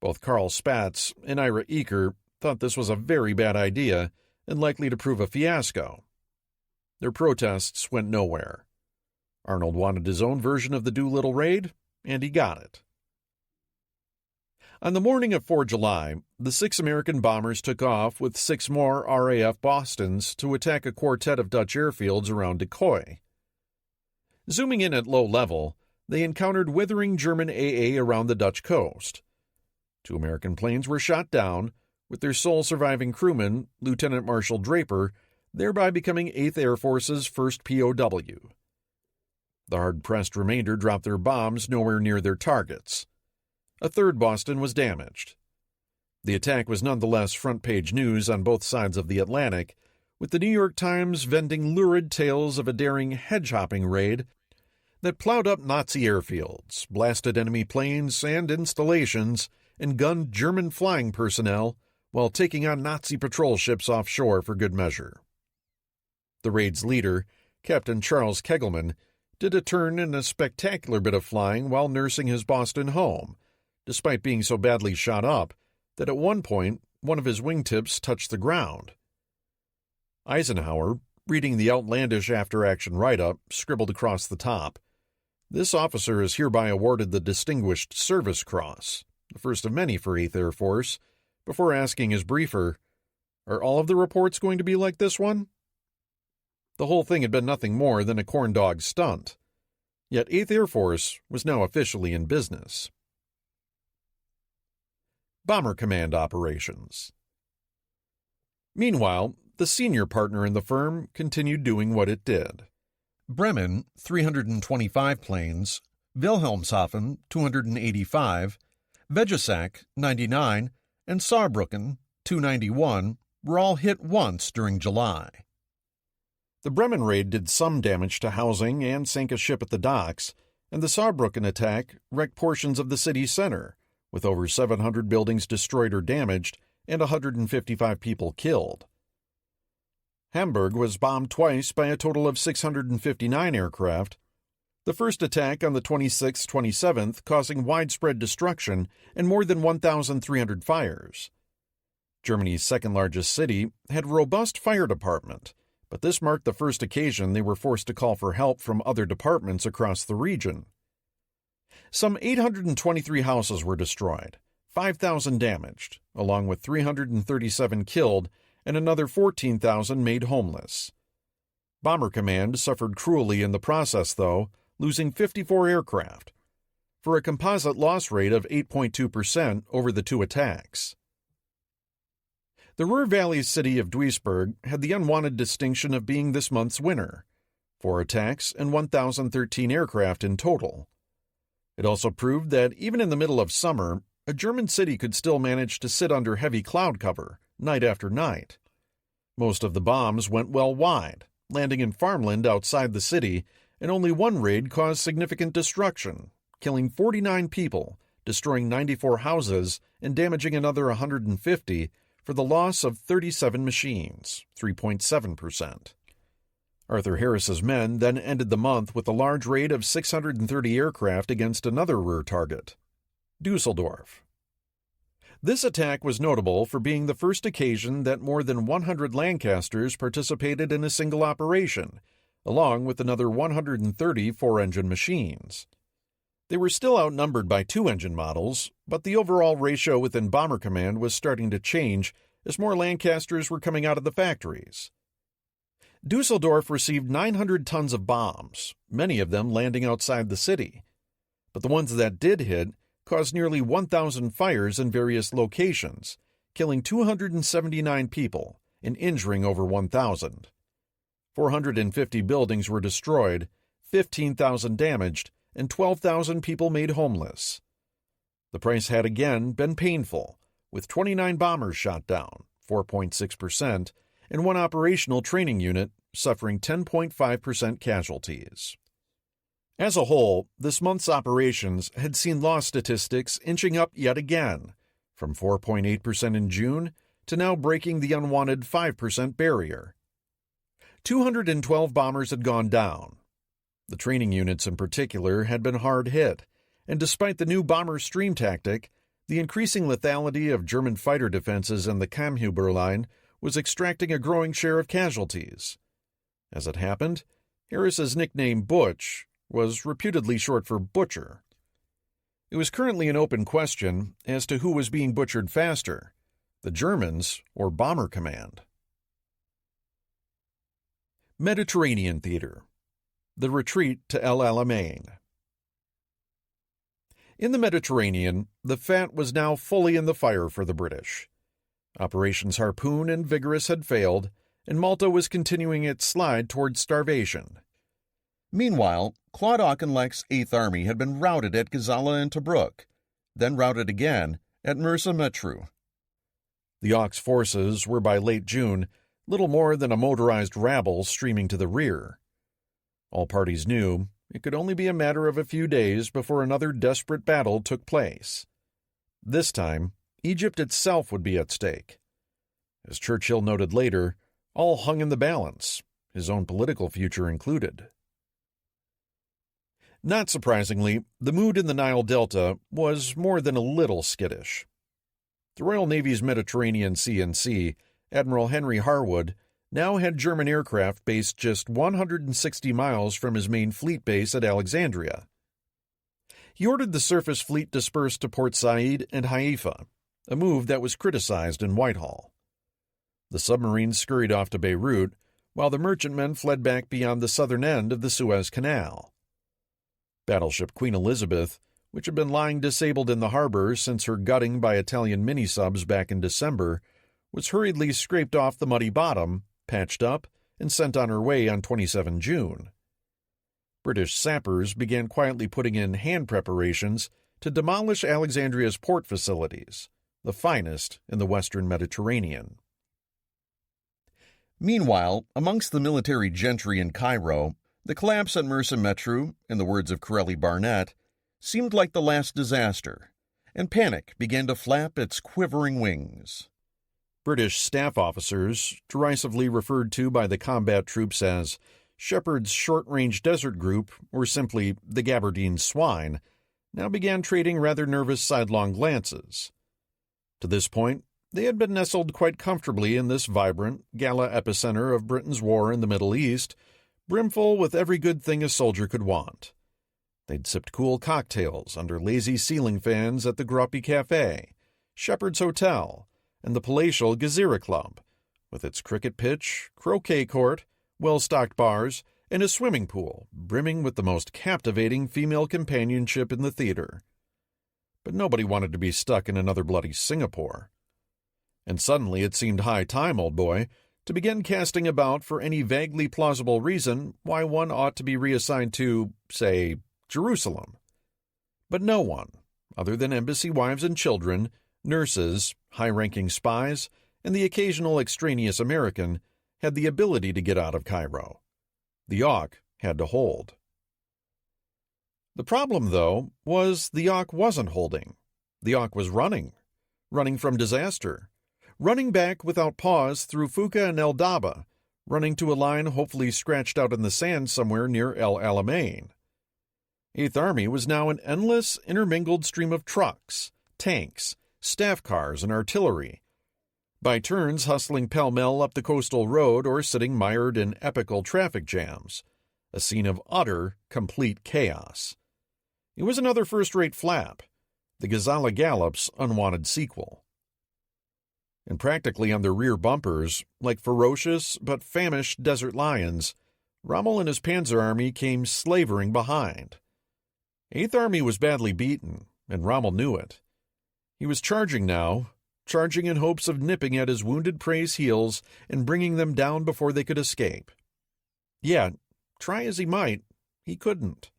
Speaker 1: Both Carl Spaatz and Ira Eaker thought this was a very bad idea and likely to prove a fiasco. Their protests went nowhere. Arnold wanted his own version of the Doolittle raid, and he got it. On the morning of 4 July, the 6 American bombers took off with 6 more RAF Bostons to attack a quartet of Dutch airfields around Decoy. Zooming in at low level, they encountered withering German AA around the Dutch coast. 2 American planes were shot down, with their sole surviving crewman, Lieutenant Marshal Draper, thereby becoming 8th Air Force's first POW. The hard-pressed remainder dropped their bombs nowhere near their targets. A 3rd Boston was damaged. The attack was nonetheless front-page news on both sides of the Atlantic, with the New York Times vending lurid tales of a daring hedge-hopping raid that plowed up Nazi airfields, blasted enemy planes and installations, and gunned German flying personnel while taking on Nazi patrol ships offshore for good measure. The raid's leader, Captain Charles Kegelman, did a turn in a spectacular bit of flying while nursing his Boston home, despite being so badly shot up that at one point one of his wingtips touched the ground. Eisenhower, reading the outlandish after-action write-up, scribbled across the top, "This officer is hereby awarded the Distinguished Service Cross, the first of many for 8th Air Force," before asking his briefer, "Are all of the reports going to be like this one?" The whole thing had been nothing more than a corndog stunt. Yet 8th Air Force was now officially in business. Bomber Command Operations. Meanwhile, the senior partner in the firm continued doing what it did. Bremen, 325 planes, Wilhelmshaven, 285, Vegesack, 99, and Saarbrücken, 291, were all hit once during July. The Bremen raid did some damage to housing and sank a ship at the docks, and the Saarbrücken attack wrecked portions of the city center, with over 700 buildings destroyed or damaged and 155 people killed. Hamburg was bombed twice by a total of 659 aircraft, the first attack on the 26th-27th causing widespread destruction and more than 1,300 fires. Germany's second-largest city had a robust fire department, but this marked the first occasion they were forced to call for help from other departments across the region. Some 823 houses were destroyed, 5,000 damaged, along with 337 killed and another 14,000 made homeless. Bomber Command suffered cruelly in the process, though, losing 54 aircraft, for a composite loss rate of 8.2% over the two attacks. The Ruhr Valley city of Duisburg had the unwanted distinction of being this month's winner, 4 attacks and 1,013 aircraft in total. It also proved that even in the middle of summer, a German city could still manage to sit under heavy cloud cover, night after night. Most of the bombs went well wide, landing in farmland outside the city, and only one raid caused significant destruction, killing 49 people, destroying 94 houses, and damaging another 150, for the loss of 37 machines, 3.7%. Arthur Harris's men then ended the month with a large raid of 630 aircraft against another Ruhr target, Dusseldorf. This attack was notable for being the first occasion that more than 100 Lancasters participated in a single operation, along with another 130 four-engine machines. They were still outnumbered by two-engine models, but the overall ratio within Bomber Command was starting to change as more Lancasters were coming out of the factories. Dusseldorf received 900 tons of bombs, many of them landing outside the city. But the ones that did hit caused nearly 1,000 fires in various locations, killing 279 people and injuring over 1,000. 450 buildings were destroyed, 15,000 damaged, and 12,000 people made homeless. The price had again been painful, with 29 bombers shot down, 4.6%, and one operational training unit suffering 10.5% casualties. As a whole, this month's operations had seen loss statistics inching up yet again, from 4.8% in June to now breaking the unwanted 5% barrier. 212 bombers had gone down. The training units in particular had been hard hit, and despite the new bomber stream tactic, the increasing lethality of German fighter defenses in the Kammhuber line was extracting a growing share of casualties. As it happened, Harris's nickname Butch was reputedly short for butcher. It was currently an open question as to who was being butchered faster, the Germans or Bomber Command. Mediterranean Theater. The retreat to El Alamein. In the Mediterranean, the fat was now fully in the fire for the British. Operations Harpoon and Vigorous had failed, and Malta was continuing its slide towards starvation. Meanwhile, Claude Auchinleck's 8th Army had been routed at Gazala and Tobruk, then routed again at Mersa Matruh. The Aux forces were by late June little more than a motorized rabble streaming to the rear. All parties knew it could only be a matter of a few days before another desperate battle took place. This time, Egypt itself would be at stake. As Churchill noted later, all hung in the balance, his own political future included. Not surprisingly, the mood in the Nile Delta was more than a little skittish. The Royal Navy's Mediterranean CNC, Admiral Henry Harwood, now had German aircraft based just 160 miles from his main fleet base at Alexandria. He ordered the surface fleet dispersed to Port Said and Haifa, a move that was criticized in Whitehall. The submarines scurried off to Beirut, while the merchantmen fled back beyond the southern end of the Suez Canal. Battleship Queen Elizabeth, which had been lying disabled in the harbor since her gutting by Italian mini-subs back in December, was hurriedly scraped off the muddy bottom, patched up, and sent on her way on 27 June. British sappers began quietly putting in hand preparations to demolish Alexandria's port facilities, the finest in the western Mediterranean. Meanwhile, amongst the military gentry in Cairo, the collapse at Mersa Matruh, in the words of Corelli Barnett, seemed like the last disaster, and panic began to flap its quivering wings. British staff officers, derisively referred to by the combat troops as Shepard's Short-Range Desert Group, or simply the Gabardine Swine, now began trading rather nervous sidelong glances. To this point, they had been nestled quite comfortably in this vibrant, gala epicenter of Britain's war in the Middle East, brimful with every good thing a soldier could want. They'd sipped cool cocktails under lazy ceiling fans at the Groppi Café, Shepard's Hotel, and the palatial Gezira Club, with its cricket pitch, croquet court, well-stocked bars, and a swimming pool brimming with the most captivating female companionship in the theater. But nobody wanted to be stuck in another bloody Singapore. And suddenly it seemed high time, old boy, to begin casting about for any vaguely plausible reason why one ought to be reassigned to, say, Jerusalem. But no one, other than embassy wives and children, nurses, high-ranking spies, and the occasional extraneous American, had the ability to get out of Cairo. The Auk had to hold. The problem, though, was the Auk wasn't holding. The Auk was running from disaster, running back without pause through Fuka and El Daba, running to a line hopefully scratched out in the sand somewhere near El Alamein. Eighth Army was now an endless, intermingled stream of trucks, tanks, staff cars, and artillery, by turns hustling pell-mell up the coastal road or sitting mired in epical traffic jams, a scene of utter, complete chaos. It was another first-rate flap, the Ghazala Gallop's unwanted sequel. And practically on their rear bumpers, like ferocious but famished desert lions, Rommel and his Panzer Army came slavering behind. Eighth Army was badly beaten, and Rommel knew it. He was charging now, charging in hopes of nipping at his wounded prey's heels and bringing them down before they could escape. Yet, try as he might, he couldn't.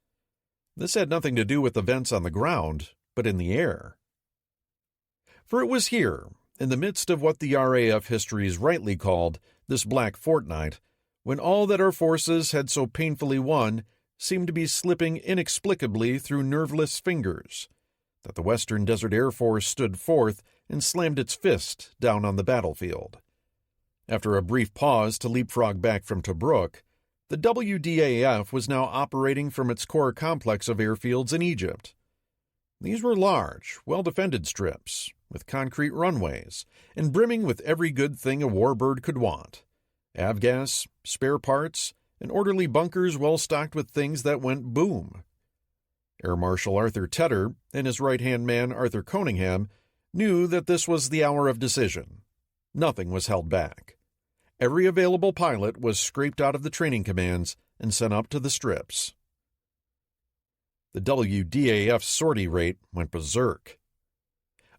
Speaker 1: This had nothing to do with events on the ground, but in the air. For it was here, in the midst of what the RAF histories rightly called this Black Fortnight, when all that our forces had so painfully won seemed to be slipping inexplicably through nerveless fingers, that the Western Desert Air Force stood forth and slammed its fist down on the battlefield. After a brief pause to leapfrog back from Tobruk, the WDAF was now operating from its core complex of airfields in Egypt. These were large, well-defended strips, with concrete runways, and brimming with every good thing a warbird could want: avgas, spare parts, and orderly bunkers well stocked with things that went boom. Air Marshal Arthur Tedder and his right-hand man Arthur Coningham knew that this was the hour of decision. Nothing was held back. Every available pilot was scraped out of the training commands and sent up to the strips. The WDAF sortie rate went berserk.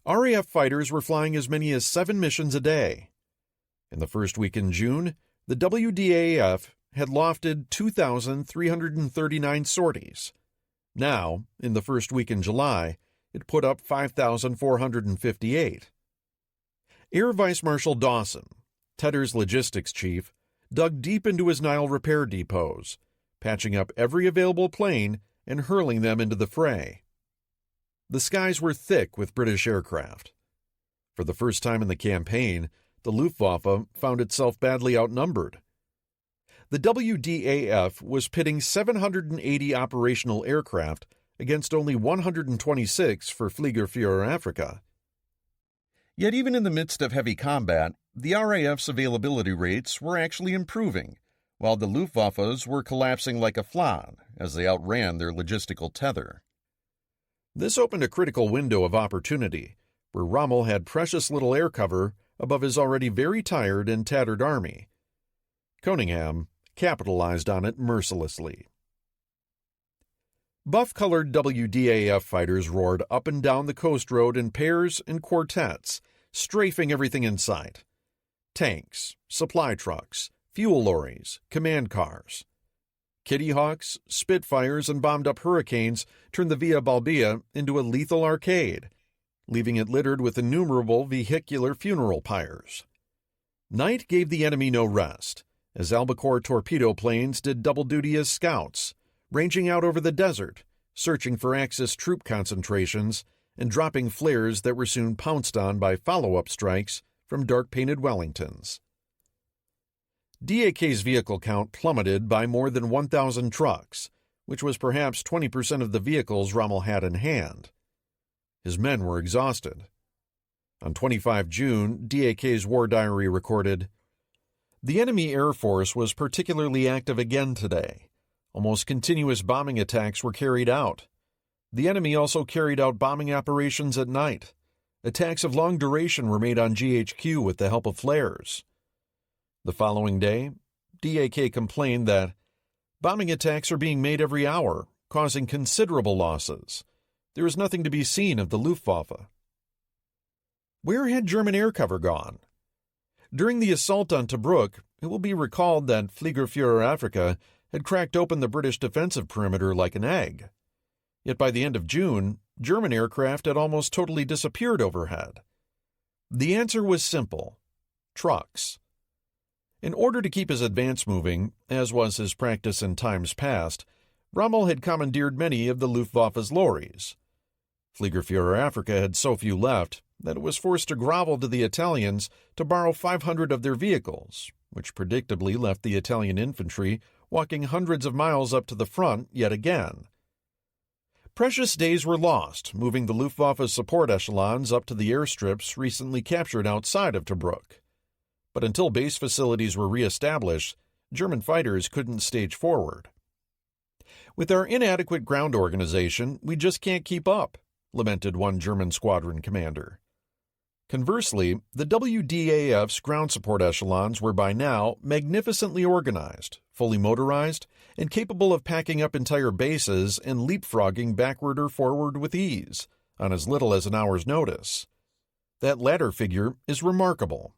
Speaker 1: RAF fighters were flying as many as 7 missions a day. In the first week in June, the WDAF had lofted 2,339 sorties. Now, in the first week in July, it put up 5,458. Air Vice Marshal Dawson, Tedder's logistics chief, dug deep into his Nile repair depots, patching up every available plane and hurling them into the fray. The skies were thick with British aircraft. For the first time in the campaign, the Luftwaffe found itself badly outnumbered. The WDAF was pitting 780 operational aircraft against only 126 for Fliegerführer Africa. Yet even in the midst of heavy combat, the RAF's availability rates were actually improving, while the Luftwaffe's were collapsing like a flan as they outran their logistical tether. This opened a critical window of opportunity, where Rommel had precious little air cover above his already very tired and tattered army. Cunningham capitalized on it mercilessly. Buff-colored WDAF fighters roared up and down the coast road in pairs and quartets, strafing everything in sight. Tanks, supply trucks, fuel lorries, command cars. Kitty Hawks, Spitfires, and bombed-up Hurricanes turned the Via Balbia into a lethal arcade, leaving it littered with innumerable vehicular funeral pyres. Night gave the enemy no rest, as Albacore torpedo planes did double duty as scouts, ranging out over the desert, searching for Axis troop concentrations and dropping flares that were soon pounced on by follow-up strikes from dark-painted Wellingtons. DAK's vehicle count plummeted by more than 1,000 trucks, which was perhaps 20% of the vehicles Rommel had in hand. His men were exhausted. On 25 June, DAK's war diary recorded, "The enemy Air Force was particularly active again today. Almost continuous bombing attacks were carried out. The enemy also carried out bombing operations at night. Attacks of long duration were made on GHQ with the help of flares." The following day, DAK complained that bombing attacks are being made every hour, causing considerable losses. There is nothing to be seen of the Luftwaffe. Where had German air cover gone? During the assault on Tobruk, it will be recalled that Fliegerführer Afrika had cracked open the British defensive perimeter like an egg. Yet by the end of June, German aircraft had almost totally disappeared overhead. The answer was simple: trucks. In order to keep his advance moving, as was his practice in times past, Rommel had commandeered many of the Luftwaffe's lorries. Fliegerführer Afrika had so few left that it was forced to grovel to the Italians to borrow 500 of their vehicles, which predictably left the Italian infantry walking hundreds of miles up to the front yet again. Precious days were lost moving the Luftwaffe's support echelons up to the airstrips recently captured outside of Tobruk. But until base facilities were re-established, German fighters couldn't stage forward. "With our inadequate ground organization, we just can't keep up," lamented one German squadron commander. Conversely, the WDAF's ground support echelons were by now magnificently organized, fully motorized, and capable of packing up entire bases and leapfrogging backward or forward with ease, on as little as an hour's notice. That latter figure is remarkable.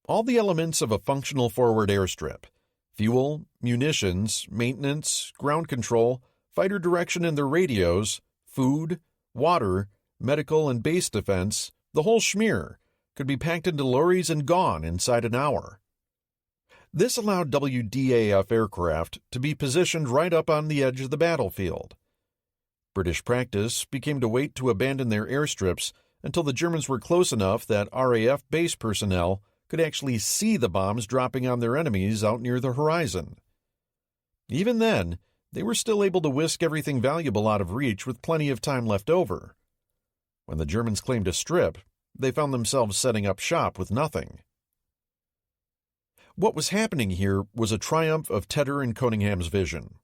Speaker 1: All the elements of a functional forward airstrip — fuel, munitions, maintenance, ground control, fighter direction and their radios, food, water, medical and base defense, the whole schmear — could be packed into lorries and gone inside an hour. This allowed WDAF aircraft to be positioned right up on the edge of the battlefield. British practice became to wait to abandon their airstrips until the Germans were close enough that RAF base personnel could actually see the bombs dropping on their enemies out near the horizon. Even then, they were still able to whisk everything valuable out of reach with plenty of time left over. When the Germans claimed a strip, they found themselves setting up shop with nothing. What was happening here was a triumph of Tedder and Cunningham's vision.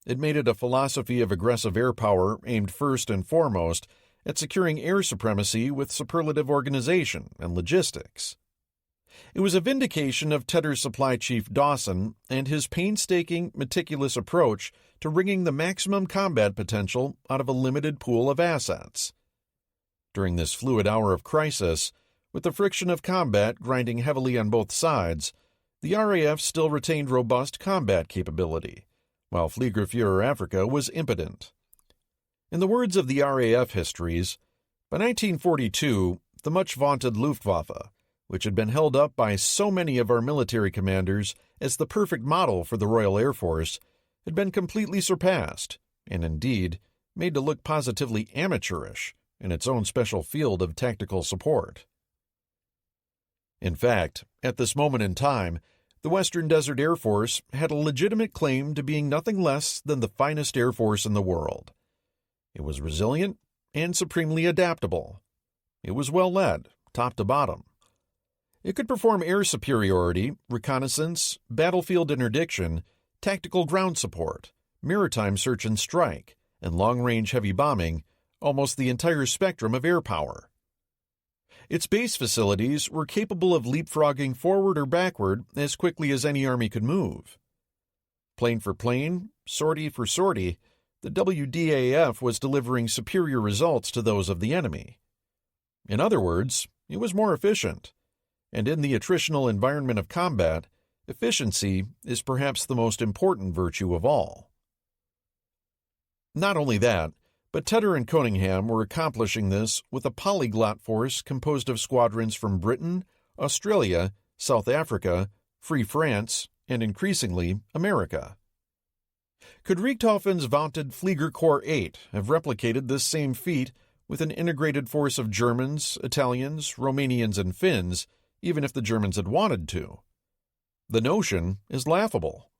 Speaker 1: It made it a philosophy of aggressive air power aimed first and foremost at securing air supremacy with superlative organization and logistics. It was a vindication of Tedder's supply chief Dawson and his painstaking, meticulous approach to wringing the maximum combat potential out of a limited pool of assets. During this fluid hour of crisis, with the friction of combat grinding heavily on both sides, the RAF still retained robust combat capability, while Fliegerführer Afrika was impotent. In the words of the RAF histories, by 1942, the much-vaunted Luftwaffe, which had been held up by so many of our military commanders as the perfect model for the Royal Air Force, had been completely surpassed, and indeed made to look positively amateurish in its own special field of tactical support. In fact, at this moment in time, the Western Desert Air Force had a legitimate claim to being nothing less than the finest air force in the world. It was resilient and supremely adaptable. It was well led, top to bottom. It could perform air superiority, reconnaissance, battlefield interdiction, tactical ground support, maritime search and strike, and long-range heavy bombing, almost the entire spectrum of air power. Its base facilities were capable of leapfrogging forward or backward as quickly as any army could move. Plane for plane, sortie for sortie, the WDAF was delivering superior results to those of the enemy. In other words, it was more efficient. And in the attritional environment of combat, efficiency is perhaps the most important virtue of all. Not only that, but Tedder and Cunningham were accomplishing this with a polyglot force composed of squadrons from Britain, Australia, South Africa, Free France, and increasingly, America. Could Richthofen's vaunted Flieger Corps 8 have replicated this same feat with an integrated force of Germans, Italians, Romanians, and Finns, even if the Germans had wanted to? The notion is laughable.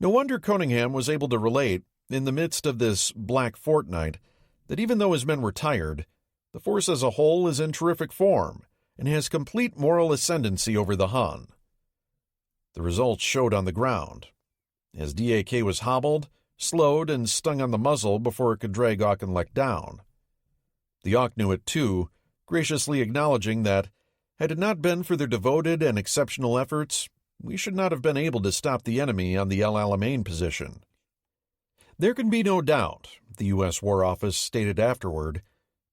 Speaker 1: No wonder Cunningham was able to relate, in the midst of this black fortnight, that even though his men were tired, the force as a whole is in terrific form and has complete moral ascendancy over the Hun. The results showed on the ground, as DAK was hobbled, slowed, and stung on the muzzle before it could drag Auchinleck down. The Auk knew it too, graciously acknowledging that, had it not been for their devoted and exceptional efforts, we should not have been able to stop the enemy on the El Alamein position. There can be no doubt, the U.S. War Office stated afterward,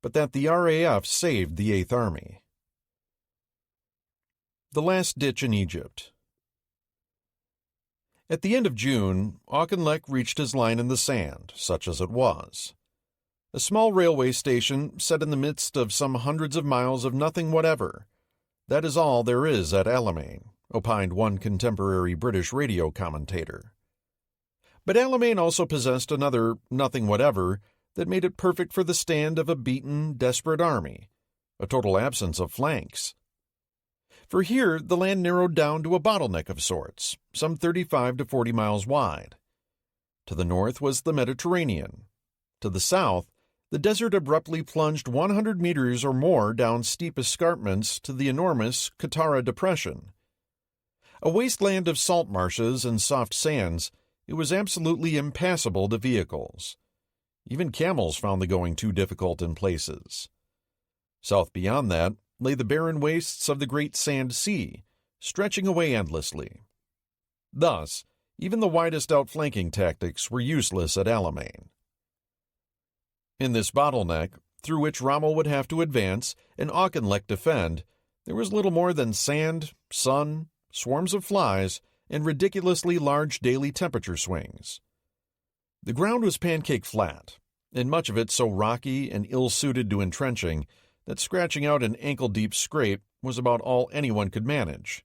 Speaker 1: but that the RAF saved the Eighth Army. The last ditch in Egypt. At the end of June, Auchinleck reached his line in the sand, such as it was. A small railway station set in the midst of some hundreds of miles of nothing whatever. That is all there is at Alamein, opined one contemporary British radio commentator. But Alamein also possessed another nothing whatever that made it perfect for the stand of a beaten, desperate army, a total absence of flanks. For here the land narrowed down to a bottleneck of sorts, some 35 to 40 miles wide. To the north was the Mediterranean. To the south, the desert abruptly plunged 100 meters or more down steep escarpments to the enormous Katara Depression. A wasteland of salt marshes and soft sands, it was absolutely impassable to vehicles. Even camels found the going too difficult in places. South beyond that lay the barren wastes of the Great Sand Sea, stretching away endlessly. Thus, even the widest outflanking tactics were useless at Alamein. In this bottleneck, through which Rommel would have to advance and Auchinleck defend, there was little more than sand, sun, swarms of flies, and ridiculously large daily temperature swings. The ground was pancake flat, and much of it so rocky and ill-suited to entrenching that scratching out an ankle-deep scrape was about all anyone could manage.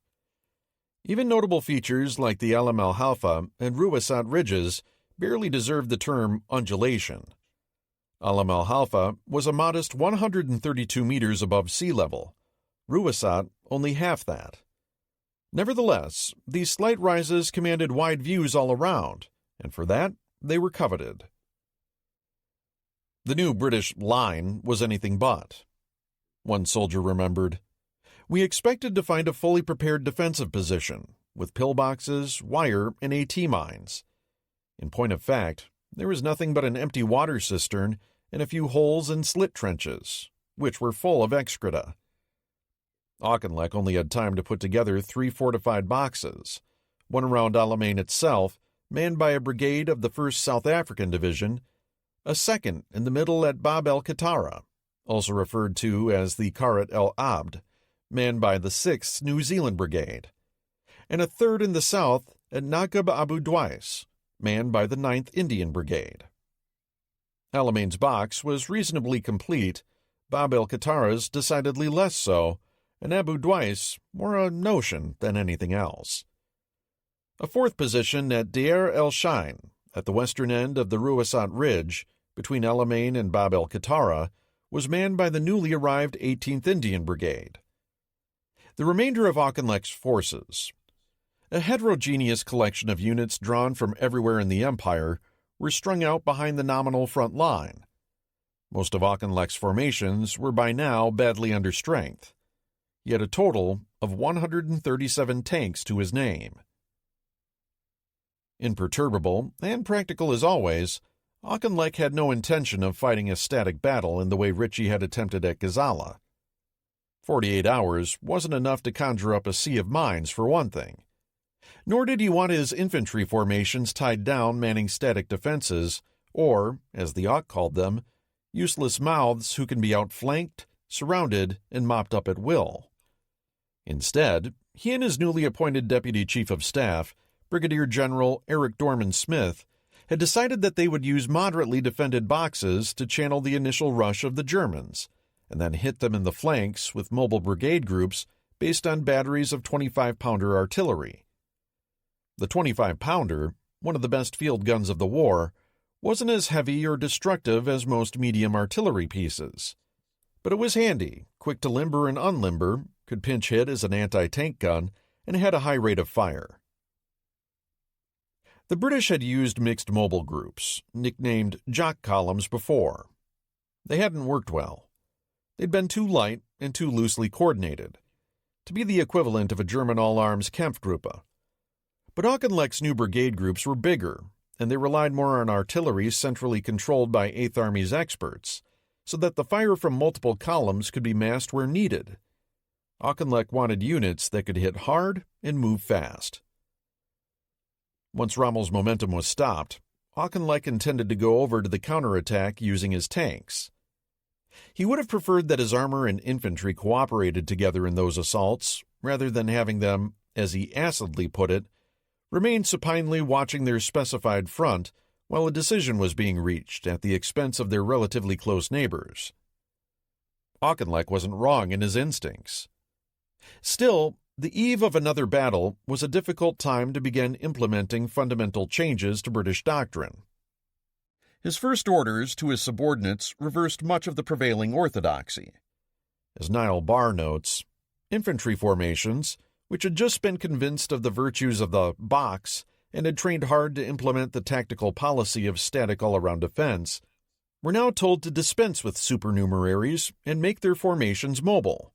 Speaker 1: Even notable features like the Alam al-Halfa and Ruwasat ridges barely deserved the term undulation. Alam al-Halfa was a modest 132 meters above sea level, Ruwasat only half that. Nevertheless, these slight rises commanded wide views all around, and for that they were coveted. The new British line was anything but. One soldier remembered, "We expected to find a fully prepared defensive position, with pillboxes, wire, and AT mines. In point of fact, there was nothing but an empty water cistern and a few holes and slit trenches, which were full of excreta." Auchinleck only had time to put together 3 fortified boxes, one around Alamein itself, manned by a brigade of the 1st South African Division, a second in the middle at Bab el-Katara, also referred to as the Karat el-Abd, manned by the 6th New Zealand Brigade, and a third in the south at Naqab Abu Dwais, manned by the 9th Indian Brigade. Alamein's box was reasonably complete, Bab el-Katara's decidedly less so, and Abu Dwais more a notion than anything else. A fourth position at Deir el-Shine, at the western end of the Ruwasat Ridge, between Alamein and Bab el-Katara, was manned by the newly arrived 18th Indian Brigade. The remainder of Auchinleck's forces, a heterogeneous collection of units drawn from everywhere in the empire, were strung out behind the nominal front line. Most of Auchinleck's formations were by now badly under strength, He had a total of 137 tanks to his name. Imperturbable and practical as always, Auchinleck had no intention of fighting a static battle in the way Ritchie had attempted at Gazala. 48 hours wasn't enough to conjure up a sea of mines, for one thing. Nor did he want his infantry formations tied down manning static defenses, or, as the Auk called them, useless mouths who can be outflanked, surrounded, and mopped up at will. Instead, he and his newly appointed Deputy Chief of Staff, Brigadier General Eric Dorman Smith, had decided that they would use moderately defended boxes to channel the initial rush of the Germans, and then hit them in the flanks with mobile brigade groups based on batteries of 25-pounder artillery. The 25-pounder, one of the best field guns of the war, wasn't as heavy or destructive as most medium artillery pieces. But it was handy, quick to limber and unlimber, could pinch hit as an anti-tank gun, and had a high rate of fire. The British had used mixed mobile groups, nicknamed jock columns, before. They hadn't worked well. They'd been too light and too loosely coordinated, to be the equivalent of a German all-arms Kampfgruppe. But Auchinleck's new brigade groups were bigger, and they relied more on artillery centrally controlled by Eighth Army's experts, so that the fire from multiple columns could be massed where needed. Auchinleck wanted units that could hit hard and move fast. Once Rommel's momentum was stopped, Auchinleck intended to go over to the counterattack using his tanks. He would have preferred that his armor and infantry cooperated together in those assaults, rather than having them, as he acidly put it, remain supinely watching their specified front while a decision was being reached at the expense of their relatively close neighbors. Auchinleck wasn't wrong in his instincts. Still, the eve of another battle was a difficult time to begin implementing fundamental changes to British doctrine. His first orders to his subordinates reversed much of the prevailing orthodoxy. As Niall Barr notes, infantry formations, which had just been convinced of the virtues of the box and had trained hard to implement the tactical policy of static all-around defense, were now told to dispense with supernumeraries and make their formations mobile.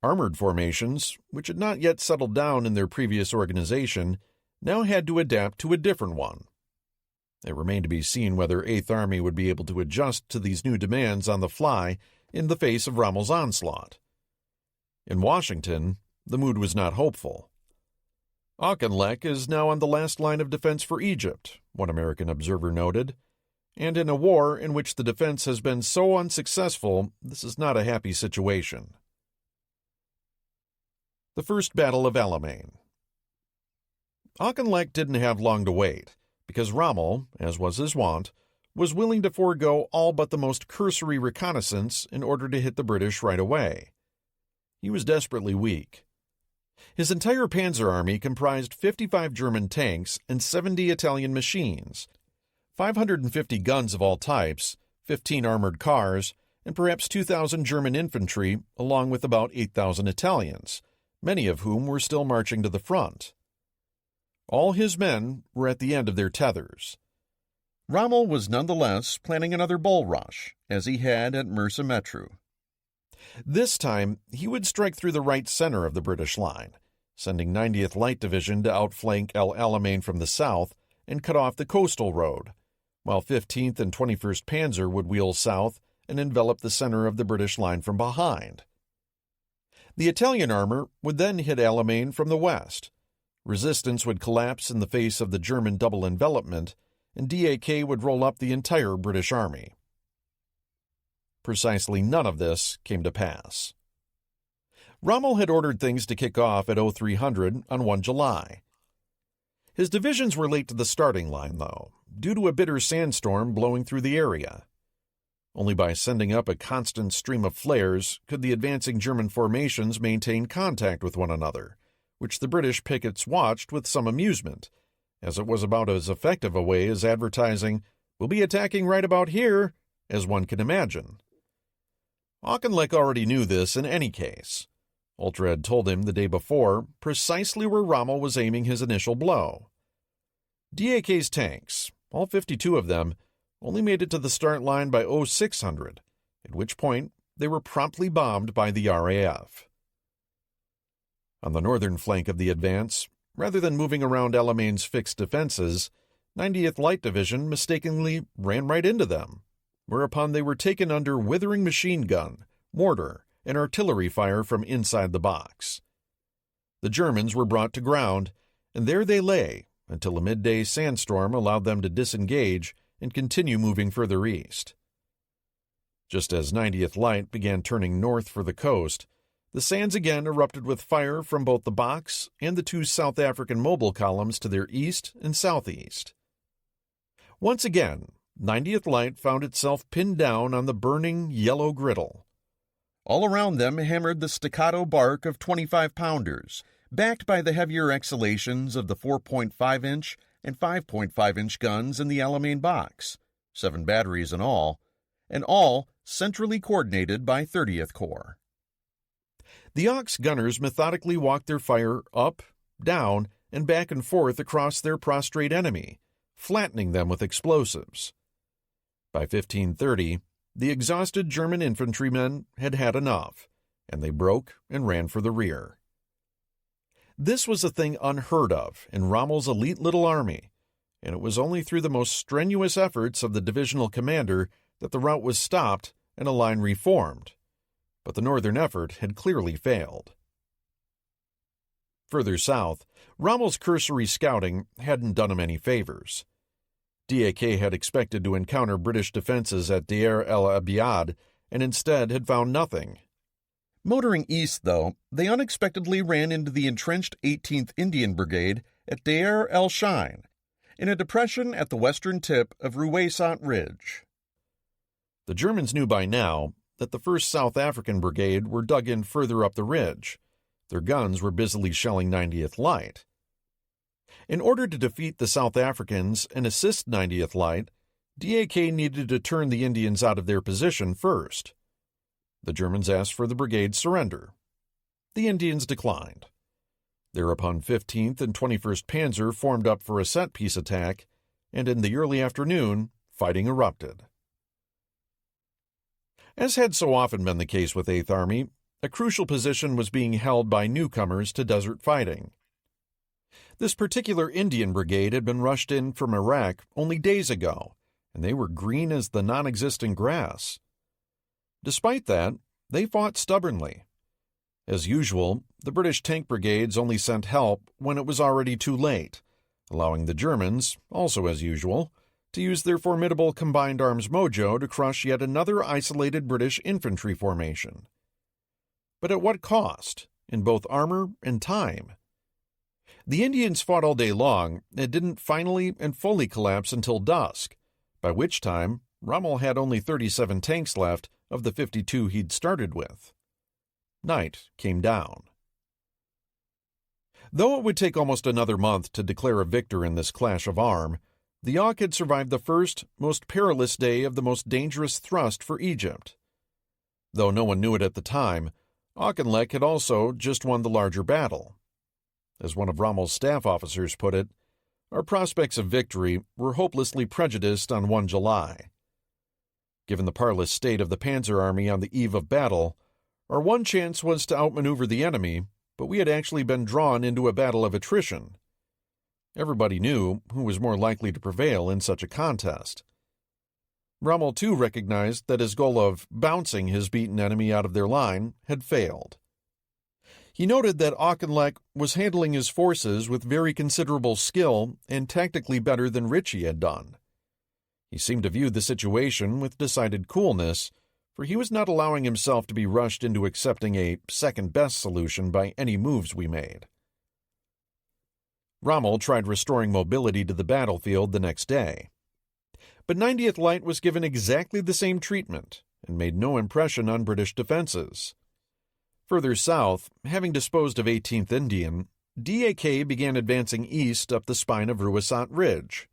Speaker 1: Armored formations, which had not yet settled down in their previous organization, now had to adapt to a different one. It remained to be seen whether Eighth Army would be able to adjust to these new demands on the fly in the face of Rommel's onslaught. In Washington, the mood was not hopeful. Auchinleck is now on the last line of defense for Egypt, one American observer noted, and in a war in which the defense has been so unsuccessful, this is not a happy situation. The First Battle of Alamein. Auchinleck didn't have long to wait, because Rommel, as was his wont, was willing to forego all but the most cursory reconnaissance in order to hit the British right away. He was desperately weak. His entire panzer army comprised 55 German tanks and 70 Italian machines, 550 guns of all types, 15 armored cars, and perhaps 2,000 German infantry, along with about 8,000 Italians, many of whom were still marching to the front. All his men were at the end of their tethers. Rommel was nonetheless planning another bull rush, as he had at Mersa Matruh. This time, he would strike through the right center of the British line, sending 90th Light Division to outflank El Alamein from the south and cut off the coastal road, while 15th and 21st Panzer would wheel south and envelop the center of the British line from behind. The Italian armor would then hit Alamein from the west. Resistance would collapse in the face of the German double envelopment, and DAK would roll up the entire British army. Precisely none of this came to pass. Rommel had ordered things to kick off at 0300 on 1 July. His divisions were late to the starting line, though, due to a bitter sandstorm blowing through the area. Only by sending up a constant stream of flares could the advancing German formations maintain contact with one another, which the British pickets watched with some amusement, as it was about as effective a way as advertising, "We'll be attacking right about here," as one can imagine. Auchinleck already knew this in any case. Ultra had told him the day before precisely where Rommel was aiming his initial blow. DAK's tanks, all 52 of them, only made it to the start line by 0600, at which point they were promptly bombed by the RAF. On the northern flank of the advance, rather than moving around Alamein's fixed defenses, 90th Light Division mistakenly ran right into them, whereupon they were taken under withering machine gun, mortar, and artillery fire from inside the box. The Germans were brought to ground, and there they lay until a midday sandstorm allowed them to disengage and continue moving further east. Just as 90th Light began turning north for the coast, the sands again erupted with fire from both the box and the two South African mobile columns to their east and southeast. Once again, 90th Light found itself pinned down on the burning yellow griddle. All around them hammered the staccato bark of 25-pounders, backed by the heavier exhalations of the 4.5-inch and 5.5-inch guns in the Alamein box, 7 batteries in all, and all centrally coordinated by 30th Corps. The Ox gunners methodically walked their fire up, down, and back and forth across their prostrate enemy, flattening them with explosives. By 15:30, the exhausted German infantrymen had had enough, and they broke and ran for the rear. This was a thing unheard of in Rommel's elite little army, and it was only through the most strenuous efforts of the divisional commander that the rout was stopped and a line reformed. But the northern effort had clearly failed. Further south, Rommel's cursory scouting hadn't done him any favors. DAK had expected to encounter British defenses at Deir el-Abiad and instead had found nothing. Motoring east, though, they unexpectedly ran into the entrenched 18th Indian Brigade at Deir el-Shine, in a depression at the western tip of Ruwayzat Ridge. The Germans knew by now that the 1st South African Brigade were dug in further up the ridge. Their guns were busily shelling 90th Light. In order to defeat the South Africans and assist 90th Light, DAK needed to turn the Indians out of their position first. The Germans asked for the brigade's surrender. The Indians declined. Thereupon 15th and 21st Panzer formed up for a set-piece attack, and in the early afternoon, fighting erupted. As had so often been the case with 8th Army, a crucial position was being held by newcomers to desert fighting. This particular Indian Brigade had been rushed in from Iraq only days ago, and they were green as the non-existent grass. Despite that, they fought stubbornly. As usual, the British tank brigades only sent help when it was already too late, allowing the Germans, also as usual, to use their formidable combined arms mojo to crush yet another isolated British infantry formation. But at what cost, in both armor and time? The Indians fought all day long and didn't finally and fully collapse until dusk, by which time Rommel had only 37 tanks left of the 52 he'd started with. Night came down. Though it would take almost another month to declare a victor in this clash of arm, the Auk had survived the first, most perilous day of the most dangerous thrust for Egypt. Though no one knew it at the time, Auchinleck had also just won the larger battle. As one of Rommel's staff officers put it, our prospects of victory were hopelessly prejudiced on 1 July. Given the parlous state of the Panzer Army on the eve of battle, our one chance was to outmaneuver the enemy, but we had actually been drawn into a battle of attrition. Everybody knew who was more likely to prevail in such a contest. Rommel too recognized that his goal of bouncing his beaten enemy out of their line had failed. He noted that Auchinleck was handling his forces with very considerable skill and tactically better than Ritchie had done. He seemed to view the situation with decided coolness, for he was not allowing himself to be rushed into accepting a second-best solution by any moves we made. Rommel tried restoring mobility to the battlefield the next day. But 90th Light was given exactly the same treatment and made no impression on British defenses. Further south, having disposed of 18th Indian, DAK began advancing east up the spine of Ruwayzat Ridge.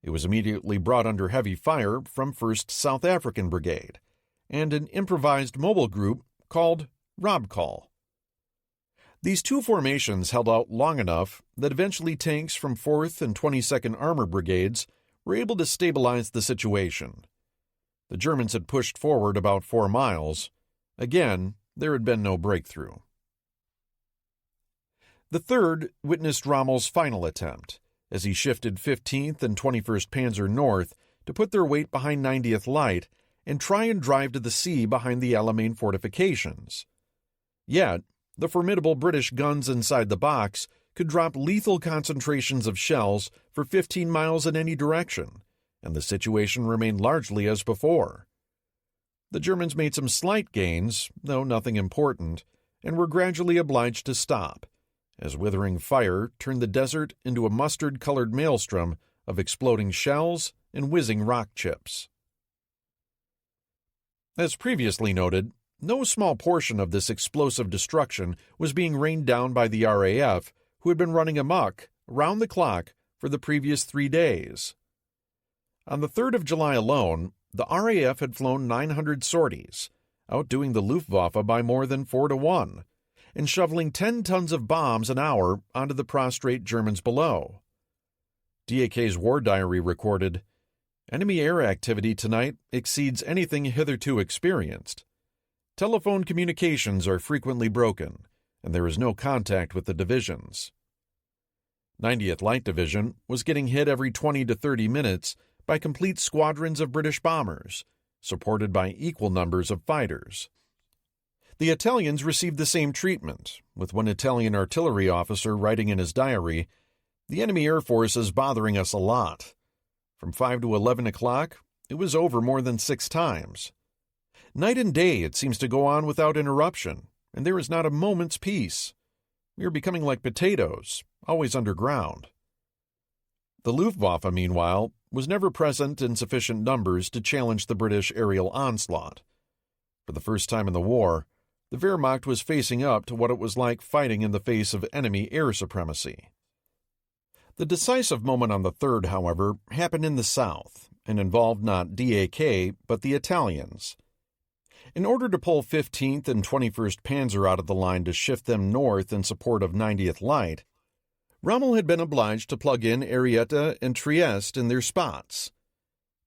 Speaker 1: It was immediately brought under heavy fire from 1st South African Brigade and an improvised mobile group called Robcall. These two formations held out long enough that eventually tanks from 4th and 22nd Armor Brigades were able to stabilize the situation. The Germans had pushed forward about 4 miles. Again, there had been no breakthrough. The 3rd witnessed Rommel's final attempt, as he shifted 15th and 21st Panzer north to put their weight behind 90th Light and try and drive to the sea behind the Alamein fortifications. Yet, the formidable British guns inside the box could drop lethal concentrations of shells for 15 miles in any direction, and the situation remained largely as before. The Germans made some slight gains, though nothing important, and were gradually obliged to stop, as withering fire turned the desert into a mustard-colored maelstrom of exploding shells and whizzing rock chips. As previously noted, no small portion of this explosive destruction was being rained down by the RAF, who had been running amok, round the clock, for the previous 3 days. On the 3rd of July alone, the RAF had flown 900 sorties, outdoing the Luftwaffe by more than 4 to 1, and shoveling 10 tons of bombs an hour onto the prostrate Germans below. DAK's war diary recorded, "Enemy air activity tonight exceeds anything hitherto experienced. Telephone communications are frequently broken, and there is no contact with the divisions." 90th Light Division was getting hit every 20 to 30 minutes by complete squadrons of British bombers, supported by equal numbers of fighters. The Italians received the same treatment, with one Italian artillery officer writing in his diary, "The enemy air force is bothering us a lot. From 5 to 11 o'clock, it was over more than 6 times. Night and day it seems to go on without interruption, and there is not a moment's peace. We are becoming like potatoes, always underground." The Luftwaffe, meanwhile, was never present in sufficient numbers to challenge the British aerial onslaught. For the first time in the war, the Wehrmacht was facing up to what it was like fighting in the face of enemy air supremacy. The decisive moment on the 3rd, however, happened in the south and involved not DAK but the Italians. In order to pull 15th and 21st Panzer out of the line to shift them north in support of 90th Light, Rommel had been obliged to plug in Arietta and Trieste in their spots.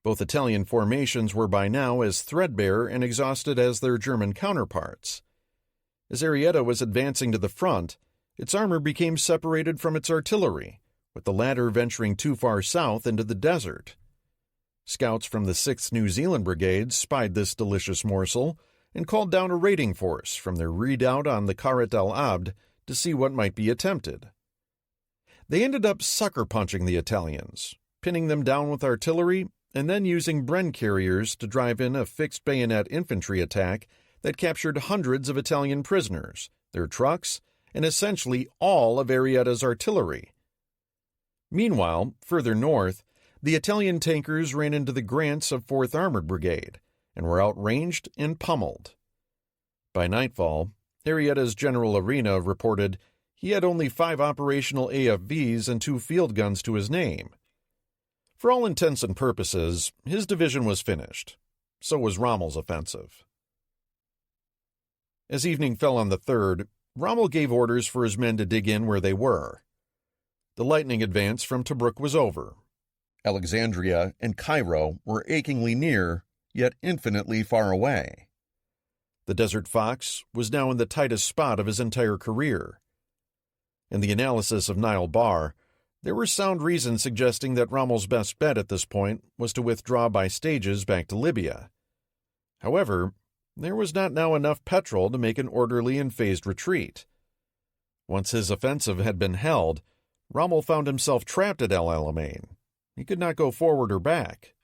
Speaker 1: Both Italian formations were by now as threadbare and exhausted as their German counterparts. As Arietta was advancing to the front, its armor became separated from its artillery, with the latter venturing too far south into the desert. Scouts from the 6th New Zealand Brigade spied this delicious morsel and called down a raiding force from their redoubt on the Karet el Abd to see what might be attempted. They ended up sucker-punching the Italians, pinning them down with artillery and then using Bren carriers to drive in a fixed-bayonet infantry attack that captured hundreds of Italian prisoners, their trucks, and essentially all of Arietta's artillery. Meanwhile, further north, the Italian tankers ran into the Grants of 4th Armored Brigade and were outranged and pummeled. By nightfall, Arietta's General Arena reported he had only 5 operational AFVs and 2 field guns to his name. For all intents and purposes, his division was finished. So was Rommel's offensive. As evening fell on the 3rd, Rommel gave orders for his men to dig in where they were. The lightning advance from Tobruk was over. Alexandria and Cairo were achingly near, yet infinitely far away. The Desert Fox was now in the tightest spot of his entire career. In the analysis of Niall Barr, there were sound reasons suggesting that Rommel's best bet at this point was to withdraw by stages back to Libya. However, there was not now enough petrol to make an orderly and phased retreat. Once his offensive had been held, Rommel found himself trapped at El Alamein. He could not go forward or back.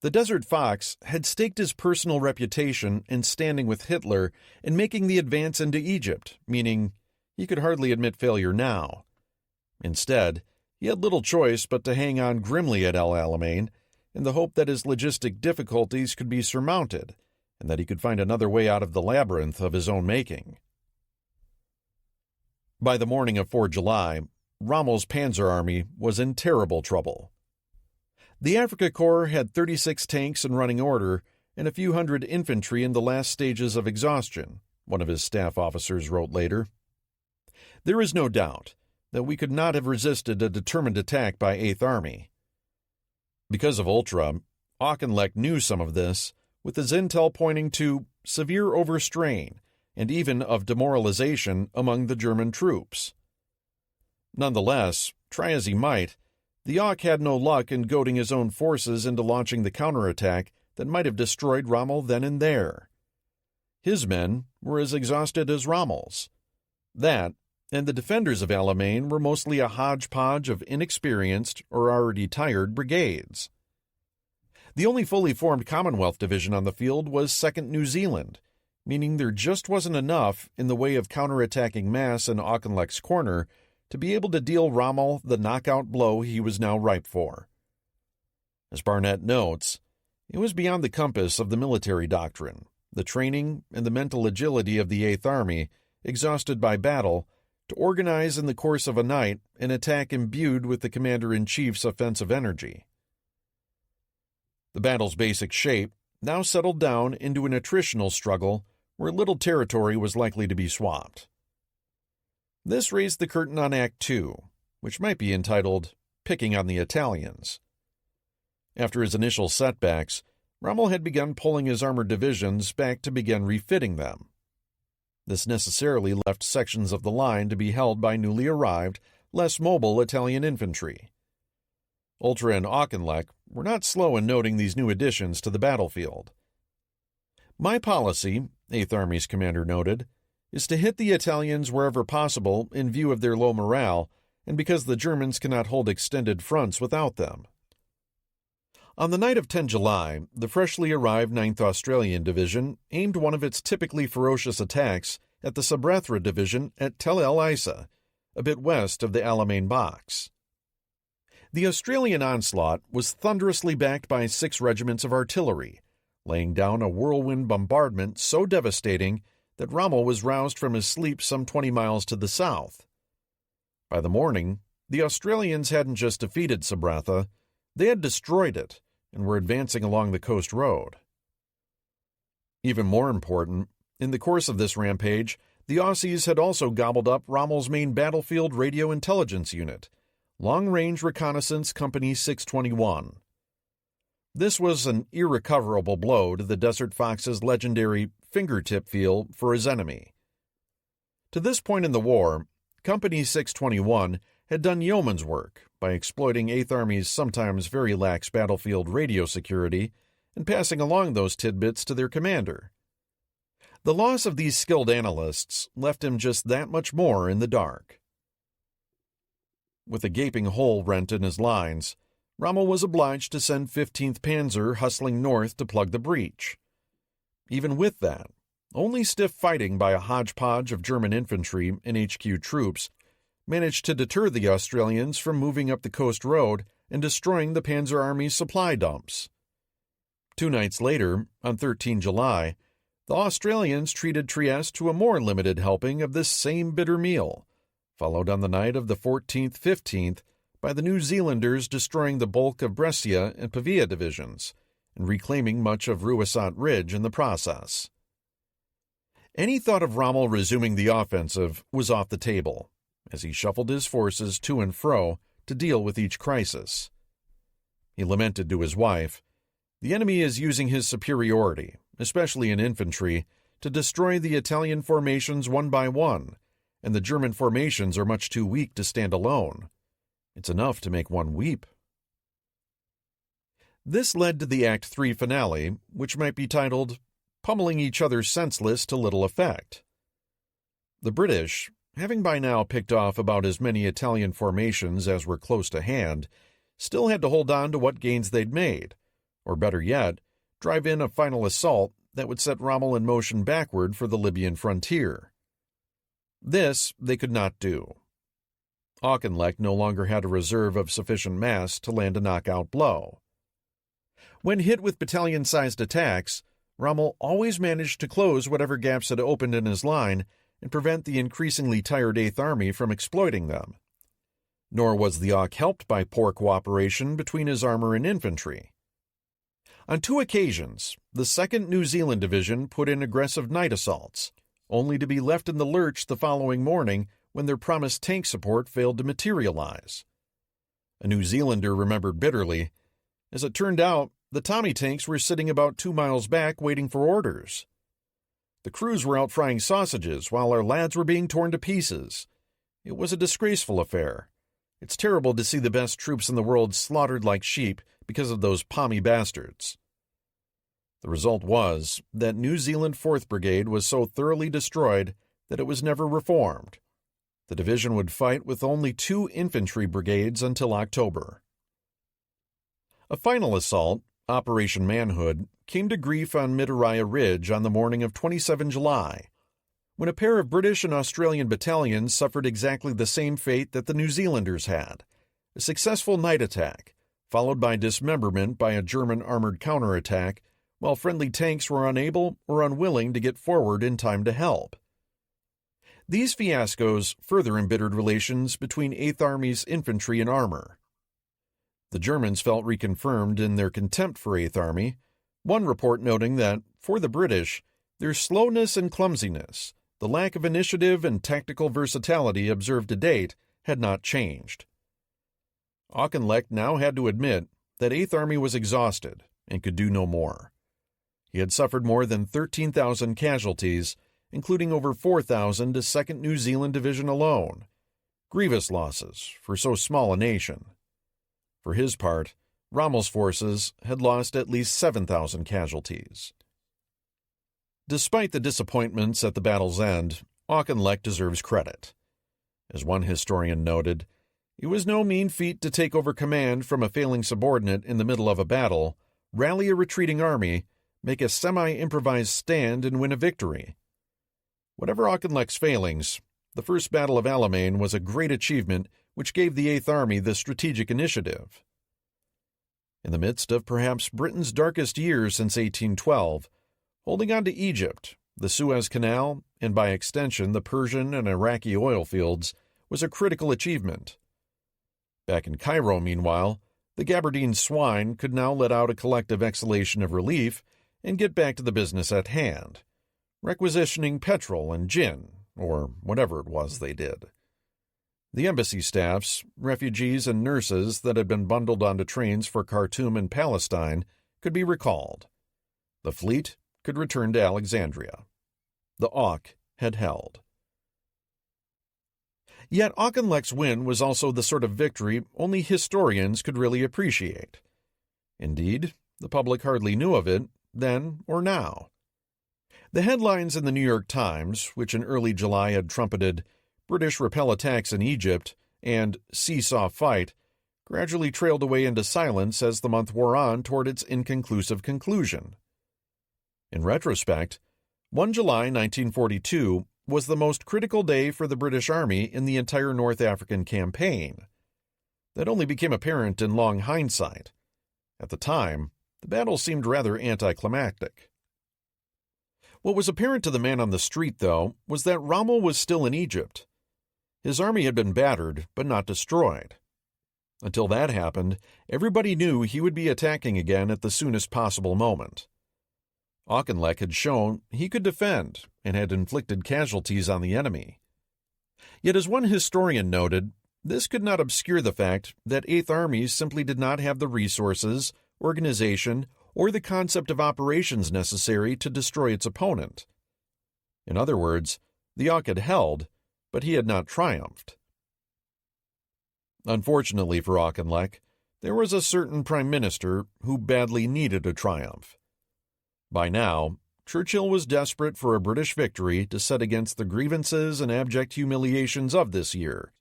Speaker 1: The Desert Fox had staked his personal reputation in standing with Hitler and making the advance into Egypt, meaning he could hardly admit failure now. Instead, he had little choice but to hang on grimly at El Alamein in the hope that his logistic difficulties could be surmounted and that he could find another way out of the labyrinth of his own making. By the morning of 4 July, Rommel's Panzer Army was in terrible trouble. The Afrika Korps had 36 tanks in running order and a few hundred infantry in the last stages of exhaustion, one of his staff officers wrote later. There is no doubt that we could not have resisted a determined attack by 8th Army. Because of Ultra, Auchinleck knew some of this, with his intel pointing to severe overstrain and even of demoralization among the German troops. Nonetheless, try as he might, the Auk had no luck in goading his own forces into launching the counterattack that might have destroyed Rommel then and there. His men were as exhausted as Rommel's. That, and the defenders of Alamein were mostly a hodgepodge of inexperienced or already tired brigades. The only fully formed Commonwealth division on the field was 2nd New Zealand, meaning there just wasn't enough in the way of counterattacking mass in Auchinleck's corner to be able to deal Rommel the knockout blow he was now ripe for. As Barnett notes, it was beyond the compass of the military doctrine, the training and the mental agility of the Eighth Army, exhausted by battle, to organize in the course of a night an attack imbued with the commander-in-chief's offensive energy. The battle's basic shape now settled down into an attritional struggle where little territory was likely to be swapped. This raised the curtain on Act 2, which might be entitled Picking on the Italians. After his initial setbacks, Rommel had begun pulling his armored divisions back to begin refitting them. This necessarily left sections of the line to be held by newly arrived, less mobile Italian infantry. Ultra and Auchinleck were not slow in noting these new additions to the battlefield. "My policy," Eighth Army's commander noted, "is to hit the Italians wherever possible in view of their low morale and because the Germans cannot hold extended fronts without them." On the night of 10 July, the freshly arrived 9th Australian Division aimed one of its typically ferocious attacks at the Sabrathra Division at Tel El Isa, a bit west of the Alamein Box. The Australian onslaught was thunderously backed by 6 regiments of artillery, laying down a whirlwind bombardment so devastating that Rommel was roused from his sleep some 20 miles to the south. By the morning, the Australians hadn't just defeated Sabratha, they had destroyed it and were advancing along the coast road. Even more important, in the course of this rampage, the Aussies had also gobbled up Rommel's main battlefield radio intelligence unit, Long-Range Reconnaissance Company 621. This was an irrecoverable blow to the Desert Fox's legendary fingertip feel for his enemy. To this point in the war, Company 621 had done yeoman's work by exploiting 8th Army's sometimes very lax battlefield radio security and passing along those tidbits to their commander. The loss of these skilled analysts left him just that much more in the dark. With a gaping hole rent in his lines, Rommel was obliged to send 15th Panzer hustling north to plug the breach. Even with that, only stiff fighting by a hodgepodge of German infantry and HQ troops managed to deter the Australians from moving up the coast road and destroying the Panzer Army's supply dumps. 2 nights later, on 13 July, the Australians treated Trieste to a more limited helping of this same bitter meal, followed on the night of the 14th-15th by the New Zealanders destroying the bulk of Brescia and Pavia divisions and reclaiming much of Ruissaint Ridge in the process. Any thought of Rommel resuming the offensive was off the table, as he shuffled his forces to and fro to deal with each crisis. He lamented to his wife, "The enemy is using his superiority, especially in infantry, to destroy the Italian formations one by one, and the German formations are much too weak to stand alone. It's enough to make one weep." This led to the Act 3 finale, which might be titled, Pummeling Each Other Senseless to Little Effect. The British, having by now picked off about as many Italian formations as were close to hand, still had to hold on to what gains they'd made, or better yet, drive in a final assault that would set Rommel in motion backward for the Libyan frontier. This they could not do. Auchinleck no longer had a reserve of sufficient mass to land a knockout blow. When hit with battalion-sized attacks, Rommel always managed to close whatever gaps had opened in his line and prevent the increasingly tired 8th Army from exploiting them. Nor was the Auk helped by poor cooperation between his armor and infantry. On 2 occasions, the 2nd New Zealand Division put in aggressive night assaults, only to be left in the lurch the following morning when their promised tank support failed to materialize. A New Zealander remembered bitterly, "As it turned out, the Tommy tanks were sitting about 2 miles back waiting for orders. The crews were out frying sausages while our lads were being torn to pieces. It was a disgraceful affair. It's terrible to see the best troops in the world slaughtered like sheep because of those pommy bastards. The result was that New Zealand 4th Brigade was so thoroughly destroyed that it was never reformed. The division would fight with only 2 infantry brigades until October. A final assault, Operation Manhood, came to grief on Midoriya Ridge on the morning of 27 July, when a pair of British and Australian battalions suffered exactly the same fate that the New Zealanders had: a successful night attack, followed by dismemberment by a German armored counterattack, while friendly tanks were unable or unwilling to get forward in time to help. These fiascos further embittered relations between 8th Army's infantry and armor. The Germans felt reconfirmed in their contempt for 8th Army, one report noting that, for the British, their slowness and clumsiness, the lack of initiative and tactical versatility observed to date, had not changed. Auchinleck now had to admit that 8th Army was exhausted and could do no more. He had suffered more than 13,000 casualties, including over 4,000 to 2nd New Zealand Division alone. Grievous losses for so small a nation. For his part, Rommel's forces had lost at least 7,000 casualties. Despite the disappointments at the battle's end, Auchinleck deserves credit. As one historian noted, it was no mean feat to take over command from a failing subordinate in the middle of a battle, rally a retreating army, make a semi-improvised stand, and win a victory. Whatever Auchinleck's failings, the First Battle of Alamein was a great achievement which gave the 8th Army the strategic initiative. In the midst of perhaps Britain's darkest years since 1812, holding on to Egypt, the Suez Canal, and by extension the Persian and Iraqi oil fields, was a critical achievement. Back in Cairo, meanwhile, the Gabardine swine could now let out a collective exhalation of relief and get back to the business at hand, requisitioning petrol and gin, or whatever it was they did. The embassy staffs, refugees, and nurses that had been bundled onto trains for Khartoum and Palestine could be recalled. The fleet could return to Alexandria. The Auk had held. Yet Auchinleck's win was also the sort of victory only historians could really appreciate. Indeed, the public hardly knew of it, then or now. The headlines in the New York Times, which in early July had trumpeted "British repel attacks in Egypt" and "seesaw fight," gradually trailed away into silence as the month wore on toward its inconclusive conclusion. In retrospect, 1 July 1942 was the most critical day for the British Army in the entire North African campaign. That only became apparent in long hindsight. At the time, the battle seemed rather anticlimactic. What was apparent to the man on the street, though, was that Rommel was still in Egypt. His army had been battered, but not destroyed. Until that happened, everybody knew he would be attacking again at the soonest possible moment. Auchinleck had shown he could defend and had inflicted casualties on the enemy. Yet, as one historian noted, this could not obscure the fact that 8th Army simply did not have the resources, organization, or the concept of operations necessary to destroy its opponent. In other words, the Auk had held, but he had not triumphed. Unfortunately for Auchinleck, there was a certain prime minister who badly needed a triumph. By now, Churchill was desperate for a British victory to set against the grievances and abject humiliations of this year,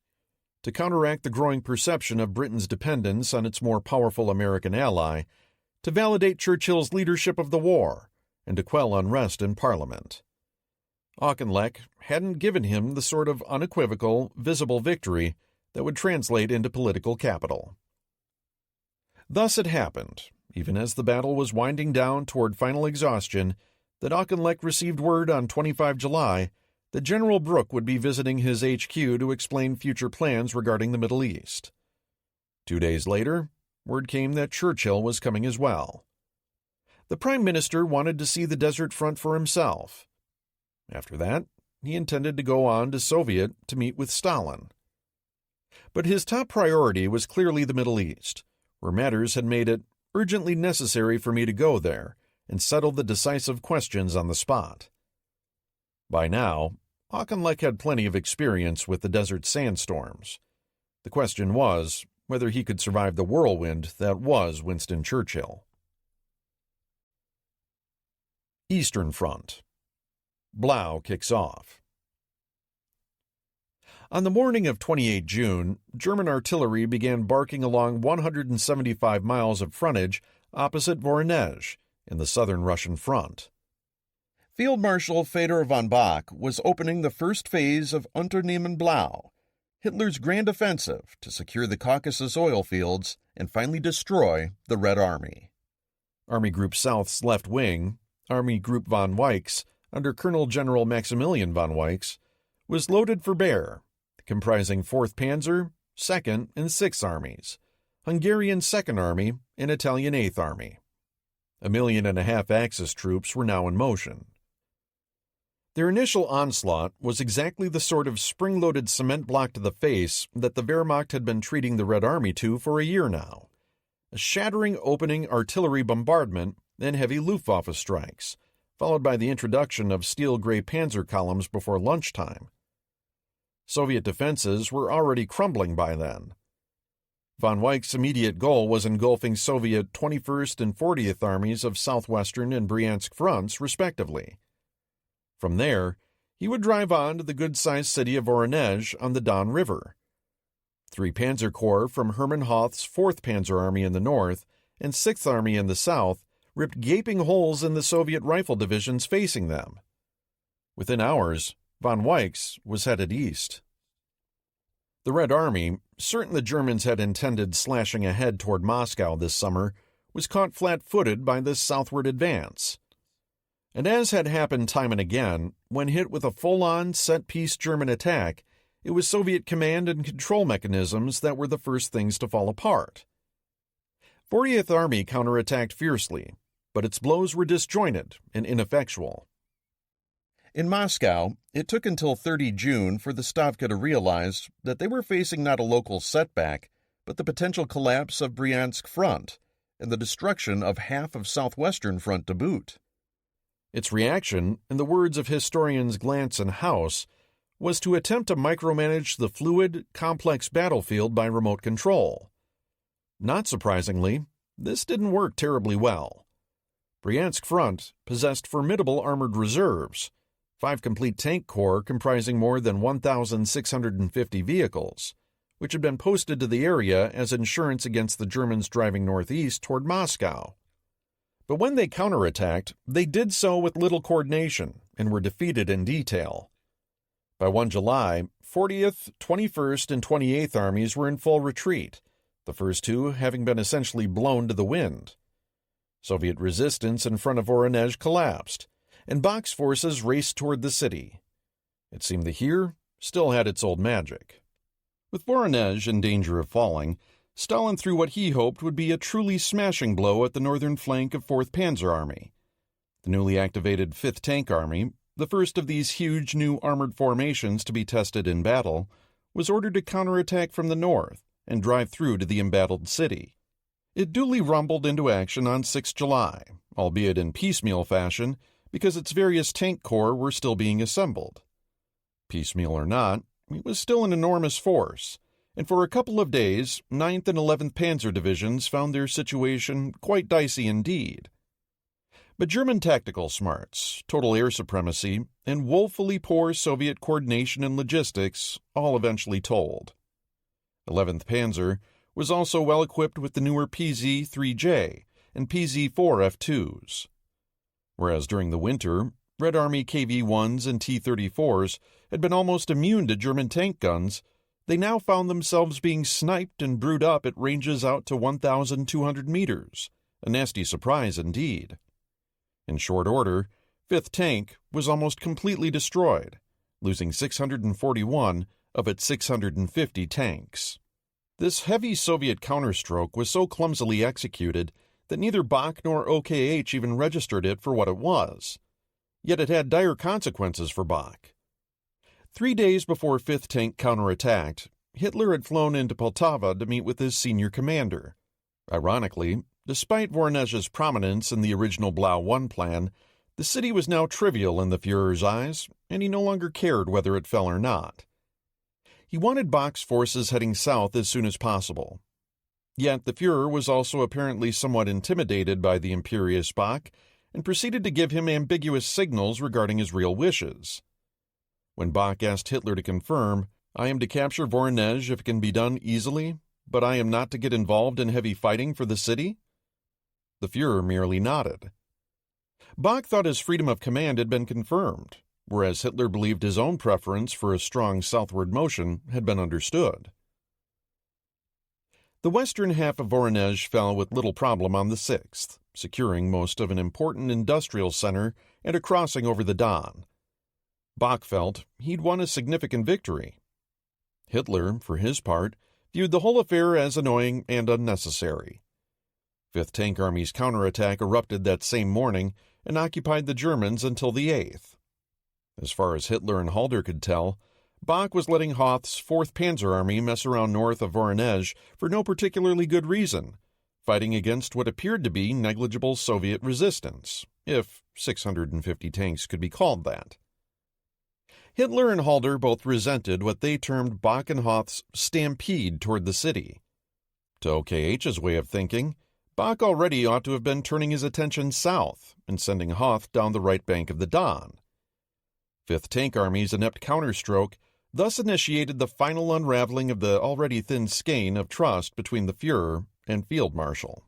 Speaker 1: to counteract the growing perception of Britain's dependence on its more powerful American ally, to validate Churchill's leadership of the war, and to quell unrest in Parliament. Auchinleck hadn't given him the sort of unequivocal, visible victory that would translate into political capital. Thus it happened, even as the battle was winding down toward final exhaustion, that Auchinleck received word on 25 July that General Brooke would be visiting his HQ to explain future plans regarding the Middle East. 2 days later, word came that Churchill was coming as well. The Prime Minister wanted to see the Desert Front for himself. After that, he intended to go on to Soviet to meet with Stalin. But his top priority was clearly the Middle East, where matters had made it urgently necessary for me to go there and settle the decisive questions on the spot. By now, Auchinleck had plenty of experience with the desert sandstorms. The question was whether he could survive the whirlwind that was Winston Churchill. Eastern Front. Blau kicks off. On the morning of 28 June, German artillery began barking along 175 miles of frontage opposite Voronezh in the southern Russian front. Field Marshal Fedor von Bock was opening the first phase of Unternehmen Blau, Hitler's grand offensive to secure the Caucasus oil fields and finally destroy the Red Army. Army Group South's left wing, Army Group von Weichs, under Colonel General Maximilian von Weichs, was loaded for bear, comprising 4th Panzer, 2nd, and 6th Armies, Hungarian 2nd Army, and Italian 8th Army. 1.5 million Axis troops were now in motion. Their initial onslaught was exactly the sort of spring-loaded cement block to the face that the Wehrmacht had been treating the Red Army to for a year now. A shattering opening artillery bombardment and heavy Luftwaffe strikes, followed by the introduction of steel-gray panzer columns before lunchtime. Soviet defenses were already crumbling by then. Von Weich's immediate goal was engulfing Soviet 21st and 40th Armies of Southwestern and Bryansk fronts, respectively. From there, he would drive on to the good-sized city of Voronezh on the Don River. 3 Panzer Corps from Hermann Hoth's 4th Panzer Army in the north and 6th Army in the south ripped gaping holes in the Soviet rifle divisions facing them. Within hours, von Weichs was headed east. The Red Army, certain the Germans had intended slashing ahead toward Moscow this summer, was caught flat-footed by this southward advance. And as had happened time and again, when hit with a full-on, set-piece German attack, it was Soviet command and control mechanisms that were the first things to fall apart. 40th Army counterattacked fiercely, but its blows were disjointed and ineffectual. In Moscow, it took until 30 June for the Stavka to realize that they were facing not a local setback, but the potential collapse of Bryansk front and the destruction of half of Southwestern front to boot. Its reaction, in the words of historians Glantz and House, was to attempt to micromanage the fluid, complex battlefield by remote control. Not surprisingly, this didn't work terribly well. Bryansk front possessed formidable armored reserves, 5 complete tank corps comprising more than 1,650 vehicles, which had been posted to the area as insurance against the Germans driving northeast toward Moscow. But when they counterattacked, they did so with little coordination and were defeated in detail. By 1 July, 40th, 21st, and 28th Armies were in full retreat, the first 2 having been essentially blown to the wind. Soviet resistance in front of Voronezh collapsed, and Bock's forces raced toward the city. It seemed the here still had its old magic. With Voronezh in danger of falling, Stalin threw what he hoped would be a truly smashing blow at the northern flank of 4th Panzer Army. The newly activated 5th Tank Army, the first of these huge new armored formations to be tested in battle, was ordered to counterattack from the north and drive through to the embattled city. It duly rumbled into action on 6 July, albeit in piecemeal fashion, because its various tank corps were still being assembled. Piecemeal or not, it was still an enormous force, and for a couple of days, 9th and 11th Panzer Divisions found their situation quite dicey indeed. But German tactical smarts, total air supremacy, and woefully poor Soviet coordination and logistics all eventually told. 11th Panzer was also well equipped with the newer PZ-3J and PZ-4 F2s. Whereas during the winter, Red Army KV-1s and T-34s had been almost immune to German tank guns, they now found themselves being sniped and brewed up at ranges out to 1,200 meters, a nasty surprise indeed. In short order, 5th Tank was almost completely destroyed, losing 641 of its 650 tanks. This heavy Soviet counterstroke was so clumsily executed that neither Bock nor OKH even registered it for what it was. Yet it had dire consequences for Bock. 3 days before 5th Tank counterattacked, Hitler had flown into Poltava to meet with his senior commander. Ironically, despite Voronezh's prominence in the original Blau 1 plan, the city was now trivial in the Führer's eyes, and he no longer cared whether it fell or not. He wanted Bach's forces heading south as soon as possible. Yet the Führer was also apparently somewhat intimidated by the imperious Bach and proceeded to give him ambiguous signals regarding his real wishes. When Bach asked Hitler to confirm, "I am to capture Voronezh if it can be done easily, but I am not to get involved in heavy fighting for the city?" The Führer merely nodded. Bach thought his freedom of command had been confirmed, whereas Hitler believed his own preference for a strong southward motion had been understood. The western half of Voronezh fell with little problem on the 6th, securing most of an important industrial center and a crossing over the Don. Bach felt he'd won a significant victory. Hitler, for his part, viewed the whole affair as annoying and unnecessary. 5th Tank Army's counterattack erupted that same morning and occupied the Germans until the 8th. As far as Hitler and Halder could tell, Bach was letting Hoth's 4th Panzer Army mess around north of Voronezh for no particularly good reason, fighting against what appeared to be negligible Soviet resistance, if 650 tanks could be called that. Hitler and Halder both resented what they termed Bach and Hoth's stampede toward the city. To OKH's way of thinking, Bach already ought to have been turning his attention south and sending Hoth down the right bank of the Don. 5th Tank Army's inept counterstroke thus initiated the final unraveling of the already thin skein of trust between the Führer and Field Marshal.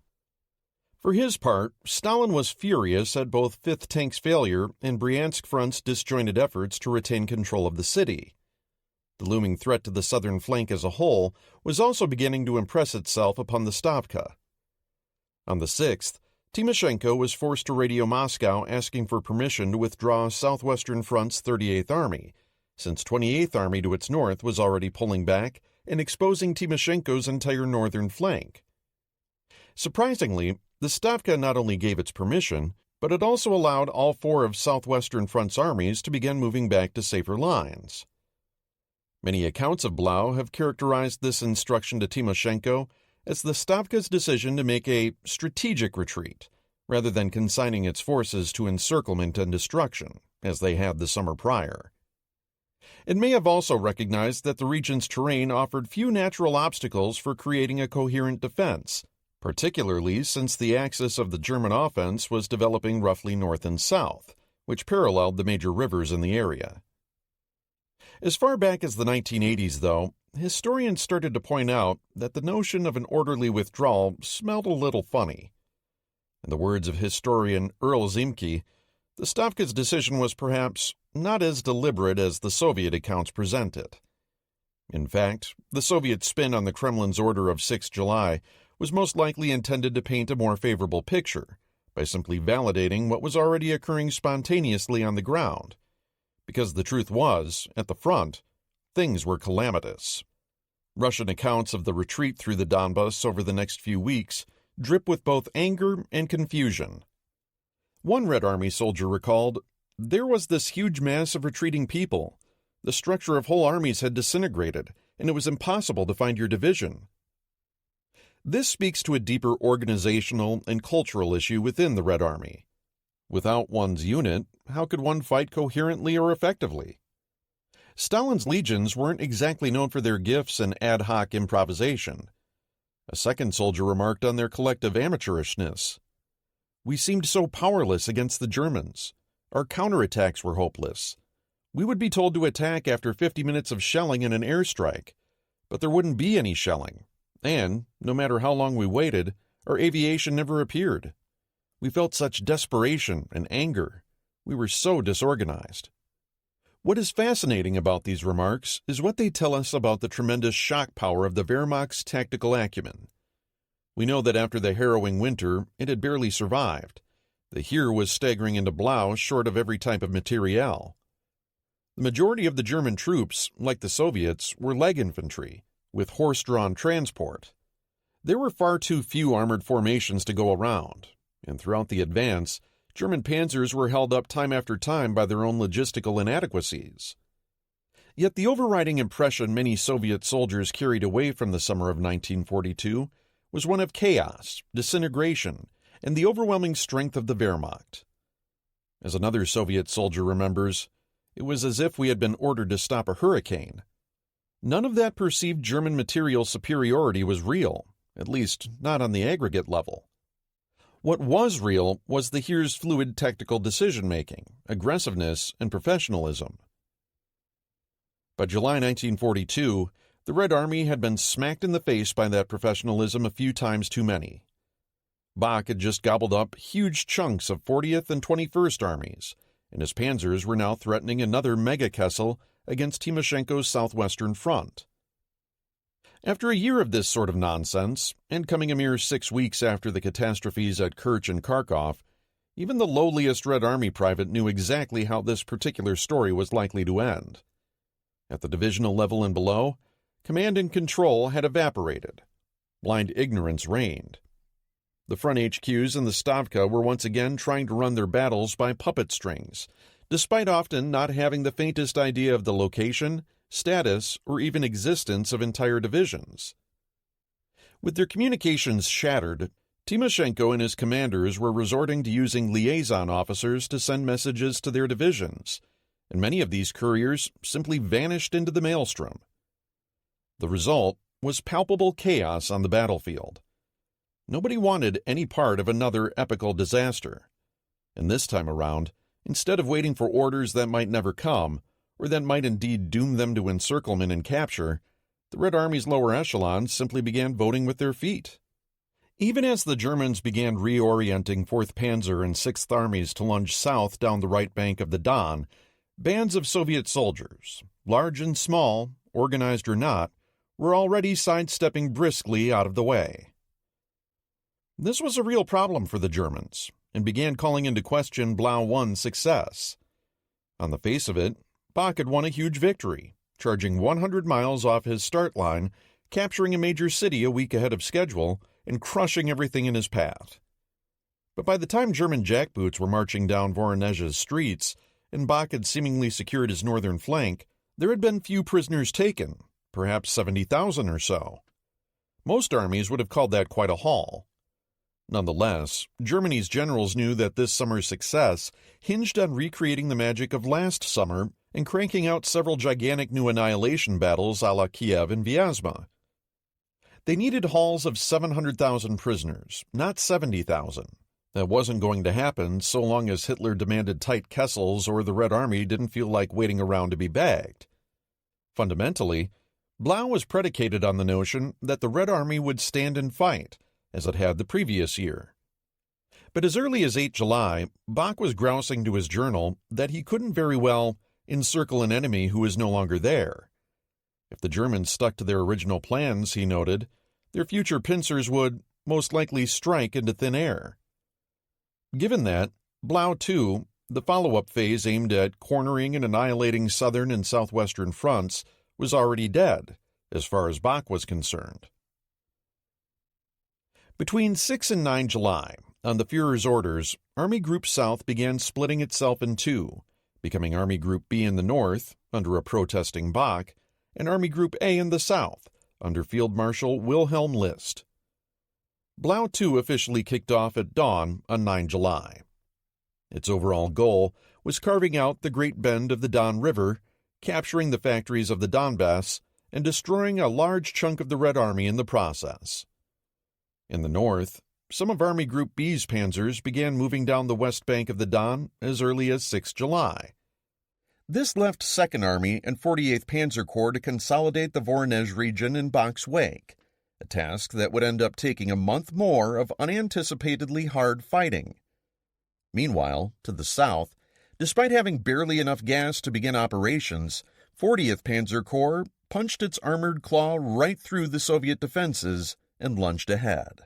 Speaker 1: For his part, Stalin was furious at both 5th Tank's failure and Bryansk Front's disjointed efforts to retain control of the city. The looming threat to the southern flank as a whole was also beginning to impress itself upon the Stavka. On the 6th, Timoshenko was forced to radio Moscow asking for permission to withdraw Southwestern Front's 38th Army, since 28th Army to its north was already pulling back and exposing Timoshenko's entire northern flank. Surprisingly, the Stavka not only gave its permission, but it also allowed all 4 of Southwestern Front's armies to begin moving back to safer lines. Many accounts of Blau have characterized this instruction to Timoshenko as the Stavka's decision to make a strategic retreat, rather than consigning its forces to encirclement and destruction, as they had the summer prior. It may have also recognized that the region's terrain offered few natural obstacles for creating a coherent defense, particularly since the axis of the German offense was developing roughly north and south, which paralleled the major rivers in the area. As far back as the 1980s, though, historians started to point out that the notion of an orderly withdrawal smelled a little funny. In the words of historian Earl Ziemke, the Stavka's decision was perhaps not as deliberate as the Soviet accounts present it. In fact, the Soviet spin on the Kremlin's order of 6 July was most likely intended to paint a more favorable picture by simply validating what was already occurring spontaneously on the ground. Because the truth was, at the front, things were calamitous. Russian accounts of the retreat through the Donbas over the next few weeks drip with both anger and confusion. One Red Army soldier recalled, "There was this huge mass of retreating people. The structure of whole armies had disintegrated, and it was impossible to find your division." This speaks to a deeper organizational and cultural issue within the Red Army. Without one's unit, how could one fight coherently or effectively? Stalin's legions weren't exactly known for their gifts and ad hoc improvisation. A second soldier remarked on their collective amateurishness. "We seemed so powerless against the Germans. Our counterattacks were hopeless. We would be told to attack after 50 minutes of shelling and an airstrike, but there wouldn't be any shelling. And, no matter how long we waited, our aviation never appeared. We felt such desperation and anger. We were so disorganized." What is fascinating about these remarks is what they tell us about the tremendous shock power of the Wehrmacht's tactical acumen. We know that after the harrowing winter, it had barely survived. The Heer was staggering into Blau short of every type of materiel. The majority of the German troops, like the Soviets, were leg infantry, with horse-drawn transport. There were far too few armored formations to go around, and throughout the advance, German panzers were held up time after time by their own logistical inadequacies. Yet the overriding impression many Soviet soldiers carried away from the summer of 1942 was one of chaos, disintegration, and the overwhelming strength of the Wehrmacht. As another Soviet soldier remembers, it was as if we had been ordered to stop a hurricane. None of that perceived German material superiority was real, at least not on the aggregate level. What was real was the Heer's fluid tactical decision-making, aggressiveness, and professionalism. By July 1942, the Red Army had been smacked in the face by that professionalism a few times too many. Bock had just gobbled up huge chunks of 40th and 21st Armies, and his panzers were now threatening another mega-Kessel against Timoshenko's southwestern front. After a year of this sort of nonsense, and coming a mere 6 weeks after the catastrophes at Kerch and Kharkov, even the lowliest Red Army private knew exactly how this particular story was likely to end. At the divisional level and below, command and control had evaporated. Blind ignorance reigned. The front HQs and the Stavka were once again trying to run their battles by puppet strings, despite often not having the faintest idea of the location, status, or even existence of entire divisions. With their communications shattered, Timoshenko and his commanders were resorting to using liaison officers to send messages to their divisions, and many of these couriers simply vanished into the maelstrom. The result was palpable chaos on the battlefield. Nobody wanted any part of another epical disaster, and this time around, instead of waiting for orders that might never come, or that might indeed doom them to encirclement and capture, the Red Army's lower echelons simply began voting with their feet. Even as the Germans began reorienting 4th Panzer and 6th Armies to lunge south down the right bank of the Don, bands of Soviet soldiers, large and small, organized or not, were already sidestepping briskly out of the way. This was a real problem for the Germans, and began calling into question Blau 1's success. On the face of it, Bock had won a huge victory, charging 100 miles off his start line, capturing a major city a week ahead of schedule, and crushing everything in his path. But by the time German jackboots were marching down Voronezh's streets, and Bock had seemingly secured his northern flank, there had been few prisoners taken, perhaps 70,000 or so. Most armies would have called that quite a haul. Nonetheless, Germany's generals knew that this summer's success hinged on recreating the magic of last summer and cranking out several gigantic new annihilation battles a la Kiev and Vyazma. They needed hauls of 700,000 prisoners, not 70,000. That wasn't going to happen so long as Hitler demanded tight Kessels or the Red Army didn't feel like waiting around to be bagged. Fundamentally, Blau was predicated on the notion that the Red Army would stand and fight, as it had the previous year. But as early as 8 July, Bock was grousing to his journal that he couldn't very well encircle an enemy who was no longer there. If the Germans stuck to their original plans, he noted, their future pincers would most likely strike into thin air. Given that, Blau 2, the follow-up phase aimed at cornering and annihilating southern and southwestern fronts, was already dead, as far as Bock was concerned. Between 6 and 9 July, on the Führer's orders, Army Group South began splitting itself in two, becoming Army Group B in the north, under a protesting Bock, and Army Group A in the south, under Field Marshal Wilhelm List. Blau 2 officially kicked off at dawn on 9 July. Its overall goal was carving out the Great Bend of the Don River, capturing the factories of the Donbass, and destroying a large chunk of the Red Army in the process. In the north, some of Army Group B's panzers began moving down the west bank of the Don as early as 6 July. This left 2nd Army and 48th Panzer Corps to consolidate the Voronezh region in Bock's wake, a task that would end up taking a month more of unanticipatedly hard fighting. Meanwhile, to the south, despite having barely enough gas to begin operations, 40th Panzer Corps punched its armored claw right through the Soviet defenses and lunged ahead.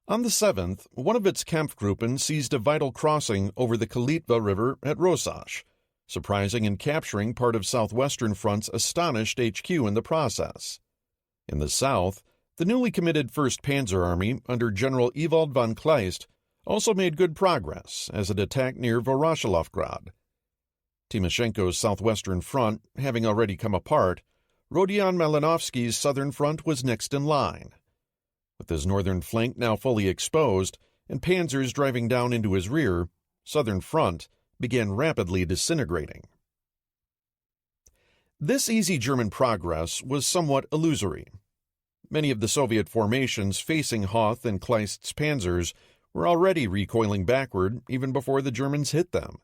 Speaker 1: On the 7th, one of its Kampfgruppen seized a vital crossing over the Kalitva River at Rosach, surprising and capturing part of Southwestern Front's astonished HQ in the process. In the south, the newly committed 1st Panzer Army under General Ewald von Kleist also made good progress as it attacked near Voroshilovgrad. Timoshenko's southwestern front having already come apart, Rodion Malinovsky's southern front was next in line. With his northern flank now fully exposed and panzers driving down into his rear, southern front began rapidly disintegrating. This easy German progress was somewhat illusory. Many of the Soviet formations facing Hoth and Kleist's panzers were already recoiling backward even before the Germans hit them.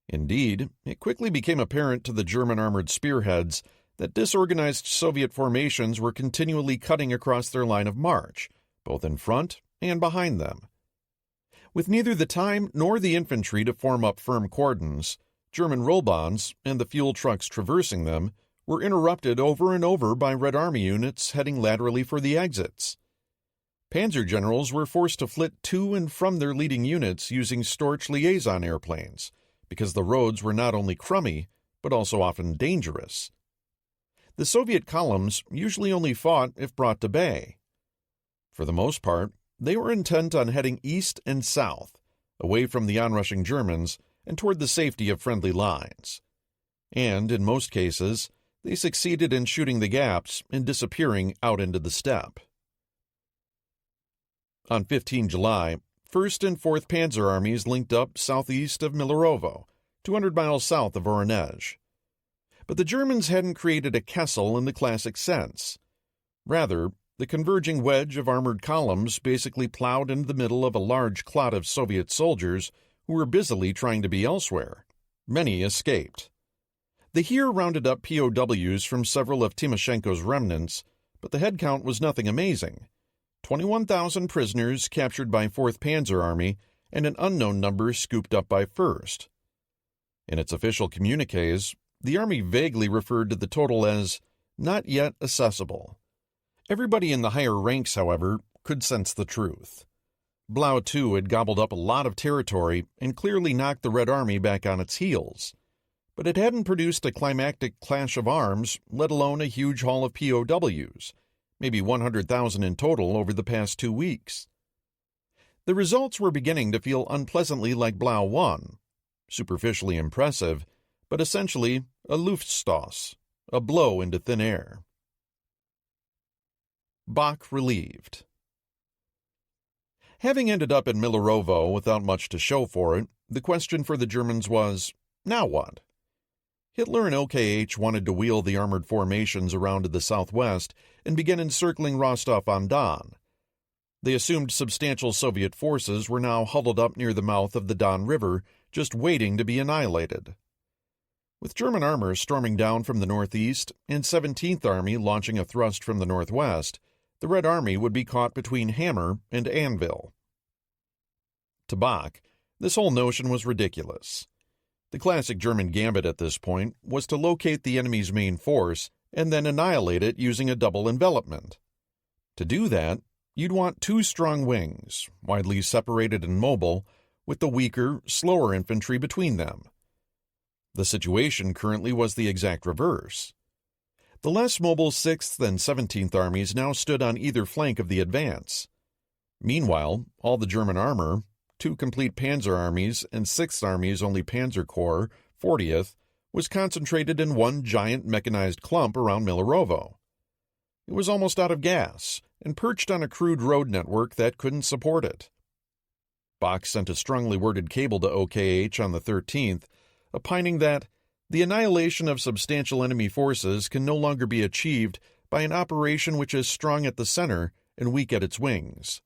Speaker 1: Indeed, it quickly became apparent to the German armored spearheads that disorganized Soviet formations were continually cutting across their line of march, both in front and behind them. With neither the time nor the infantry to form up firm cordons, German Rollbahns and the fuel trucks traversing them were interrupted over and over by Red Army units heading laterally for the exits. Panzer generals were forced to flit to and from their leading units using Storch liaison airplanes, because the roads were not only crummy, but also often dangerous. The Soviet columns usually only fought if brought to bay. For the most part, they were intent on heading east and south, away from the onrushing Germans and toward the safety of friendly lines. And, in most cases, they succeeded in shooting the gaps and disappearing out into the steppe. On 15 July, 1st and 4th Panzer Armies linked up southeast of Milerovo, 200 miles south of Voronezh. But the Germans hadn't created a Kessel in the classic sense. Rather, the converging wedge of armored columns basically plowed into the middle of a large clot of Soviet soldiers who were busily trying to be elsewhere. Many escaped. The Heer rounded up POWs from several of Timoshenko's remnants, but the head count was nothing amazing. 21,000 prisoners captured by 4th Panzer Army and an unknown number scooped up by 1st. In its official communiques, the Army vaguely referred to the total as not yet accessible. Everybody in the higher ranks, however, could sense the truth. Blau II had gobbled up a lot of territory and clearly knocked the Red Army back on its heels, but it hadn't produced a climactic clash of arms, let alone a huge haul of POWs, maybe 100,000 in total over the past 2 weeks. The results were beginning to feel unpleasantly like Blau I, superficially impressive, but essentially a Luftstoss, a blow into thin air. Bach relieved. Having ended up in Milerovo without much to show for it, the question for the Germans was, now what? Hitler and OKH wanted to wheel the armored formations around to the southwest and begin encircling Rostov-on-Don. They assumed substantial Soviet forces were now huddled up near the mouth of the Don River, just waiting to be annihilated. With German armor storming down from the northeast and 17th Army launching a thrust from the northwest, the Red Army would be caught between hammer and anvil. To Bach, this whole notion was ridiculous. The classic German gambit at this point was to locate the enemy's main force and then annihilate it using a double envelopment. To do that, you'd want 2 strong wings, widely separated and mobile, with the weaker, slower infantry between them. The situation currently was the exact reverse. The less mobile 6th and 17th Armies now stood on either flank of the advance. Meanwhile, all the German armor, 2 complete Panzer Armies and 6th Army's only Panzer Corps, 40th, was concentrated in one giant mechanized clump around Milerovo. It was almost out of gas and perched on a crude road network that couldn't support it. Bach sent a strongly worded cable to OKH on the 13th, opining that the annihilation of substantial enemy forces can no longer be achieved by an operation which is strong at the center and weak at its wings.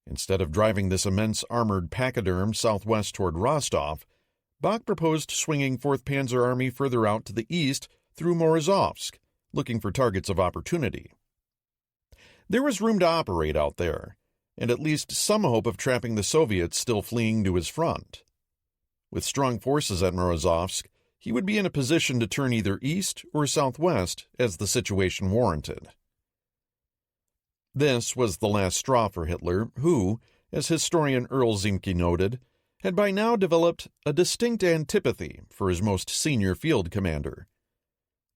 Speaker 1: Instead of driving this immense armored pachyderm southwest toward Rostov, Bach proposed swinging 4th Panzer Army further out to the east through Morozovsk, looking for targets of opportunity. There was room to operate out there, and at least some hope of trapping the Soviets still fleeing to his front. With strong forces at Morozovsk, he would be in a position to turn either east or southwest as the situation warranted. This was the last straw for Hitler, who, as historian Earl Ziemke noted, had by now developed a distinct antipathy for his most senior field commander.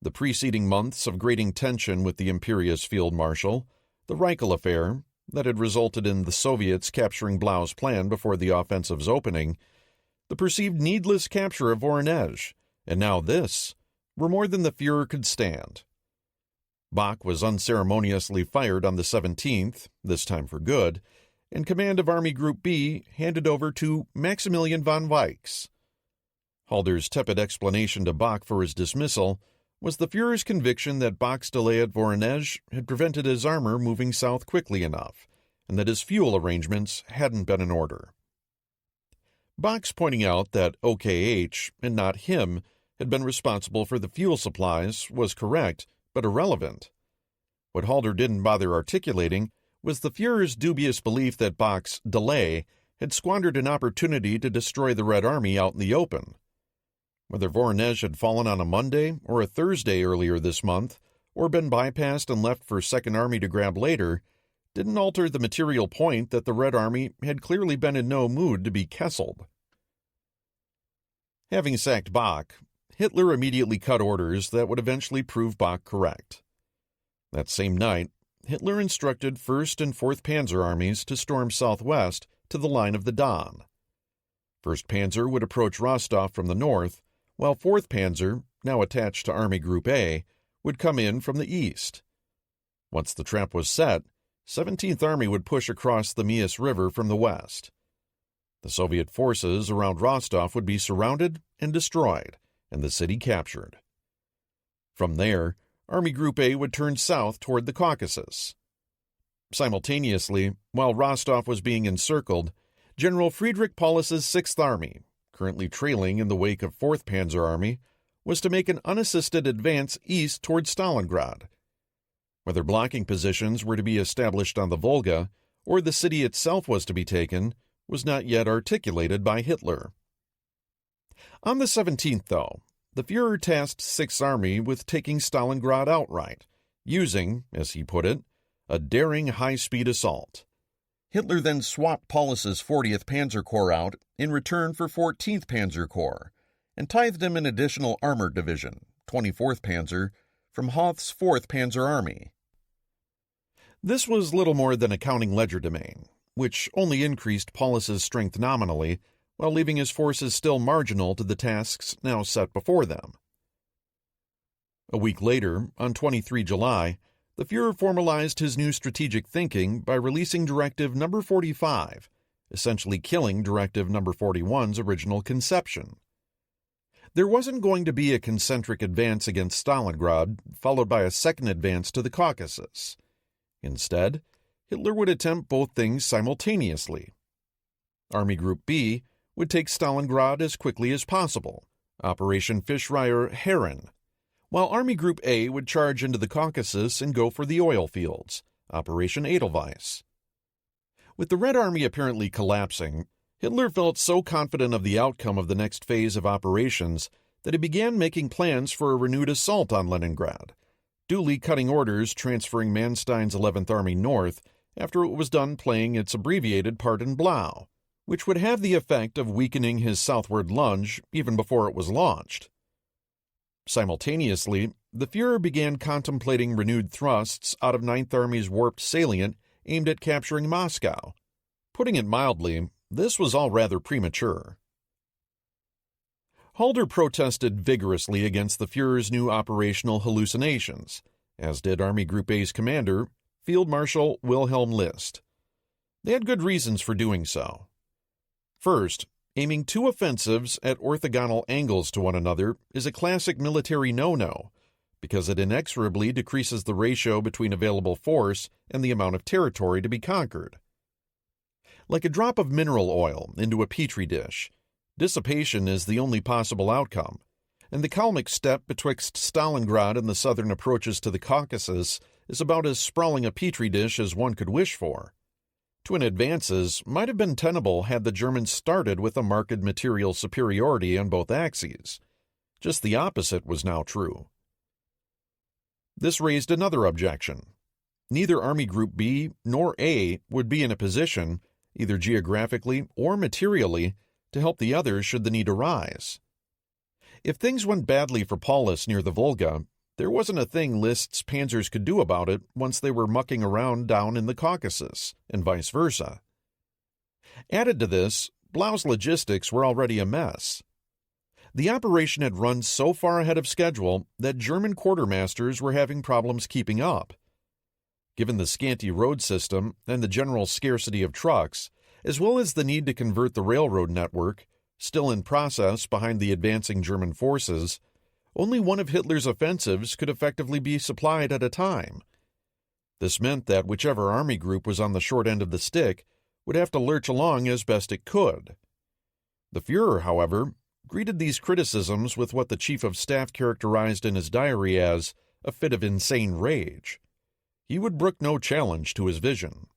Speaker 1: The preceding months of grating tension with the imperious field marshal, the Reichel affair, that had resulted in the Soviets capturing Blau's plan before the offensive's opening, the perceived needless capture of Voronezh, and now this, were more than the Führer could stand. Bach was unceremoniously fired on the 17th, this time for good, and command of Army Group B handed over to Maximilian von Weichs. Halder's tepid explanation to Bach for his dismissal was the Führer's conviction that Bach's delay at Voronezh had prevented his armor moving south quickly enough, and that his fuel arrangements hadn't been in order. Bach's pointing out that OKH, and not him, had been responsible for the fuel supplies was correct, but irrelevant. What Halder didn't bother articulating was the Führer's dubious belief that Bach's delay had squandered an opportunity to destroy the Red Army out in the open. Whether Voronezh had fallen on a Monday or a Thursday earlier this month, or been bypassed and left for Second Army to grab later, didn't alter the material point that the Red Army had clearly been in no mood to be kesseled. Having sacked Bach, Hitler immediately cut orders that would eventually prove Bach correct. That same night, Hitler instructed 1st and 4th Panzer armies to storm southwest to the line of the Don. 1st Panzer would approach Rostov from the north, while 4th Panzer, now attached to Army Group A, would come in from the east. Once the trap was set, 17th Army would push across the Mias River from the west. The Soviet forces around Rostov would be surrounded and destroyed, and the city captured. From there, Army Group A would turn south toward the Caucasus. Simultaneously, while Rostov was being encircled, General Friedrich Paulus's 6th Army, currently trailing in the wake of 4th Panzer Army, was to make an unassisted advance east toward Stalingrad. Whether blocking positions were to be established on the Volga, or the city itself was to be taken, was not yet articulated by Hitler. On the 17th, though, the Führer tasked 6th Army with taking Stalingrad outright, using, as he put it, a daring high-speed assault. Hitler then swapped Paulus's 40th Panzer Corps out in return for 14th Panzer Corps, and tithed him an additional armored division, 24th Panzer, from Hoth's 4th Panzer Army. This was little more than accounting legerdemain, which only increased Paulus's strength nominally, while leaving his forces still marginal to the tasks now set before them. A week later, on 23 July, the Führer formalized his new strategic thinking by releasing Directive No. 45, essentially killing Directive No. 41's original conception. There wasn't going to be a concentric advance against Stalingrad, followed by a second advance to the Caucasus. Instead, Hitler would attempt both things simultaneously. Army Group B would take Stalingrad as quickly as possible, Operation Fischreier Heeren, while Army Group A would charge into the Caucasus and go for the oil fields, Operation Edelweiss. With the Red Army apparently collapsing, Hitler felt so confident of the outcome of the next phase of operations that he began making plans for a renewed assault on Leningrad, duly cutting orders transferring Manstein's 11th Army north after it was done playing its abbreviated part in Blau, which would have the effect of weakening his southward lunge even before it was launched. Simultaneously, the Führer began contemplating renewed thrusts out of 9th Army's warped salient aimed at capturing Moscow. Putting it mildly, this was all rather premature. Halder protested vigorously against the Führer's new operational hallucinations, as did Army Group A's commander, Field Marshal Wilhelm List. They had good reasons for doing so. First, aiming two offensives at orthogonal angles to one another is a classic military no-no, because it inexorably decreases the ratio between available force and the amount of territory to be conquered. Like a drop of mineral oil into a petri dish, dissipation is the only possible outcome, and the Kalmyk steppe betwixt Stalingrad and the southern approaches to the Caucasus is about as sprawling a petri dish as one could wish for. Twin advances might have been tenable had the Germans started with a marked material superiority on both axes. Just the opposite was now true. This raised another objection. Neither Army Group B nor A would be in a position, either geographically or materially, to help the others should the need arise. If things went badly for Paulus near the Volga, there wasn't a thing List's panzers could do about it once they were mucking around down in the Caucasus, and vice versa. Added to this, Blau's logistics were already a mess. The operation had run so far ahead of schedule that German quartermasters were having problems keeping up. Given the scanty road system and the general scarcity of trucks, as well as the need to convert the railroad network, still in process behind the advancing German forces, only one of Hitler's offensives could effectively be supplied at a time. This meant that whichever army group was on the short end of the stick would have to lurch along as best it could. The Führer, however, greeted these criticisms with what the Chief of Staff characterized in his diary as a fit of insane rage. He would brook no challenge to his vision.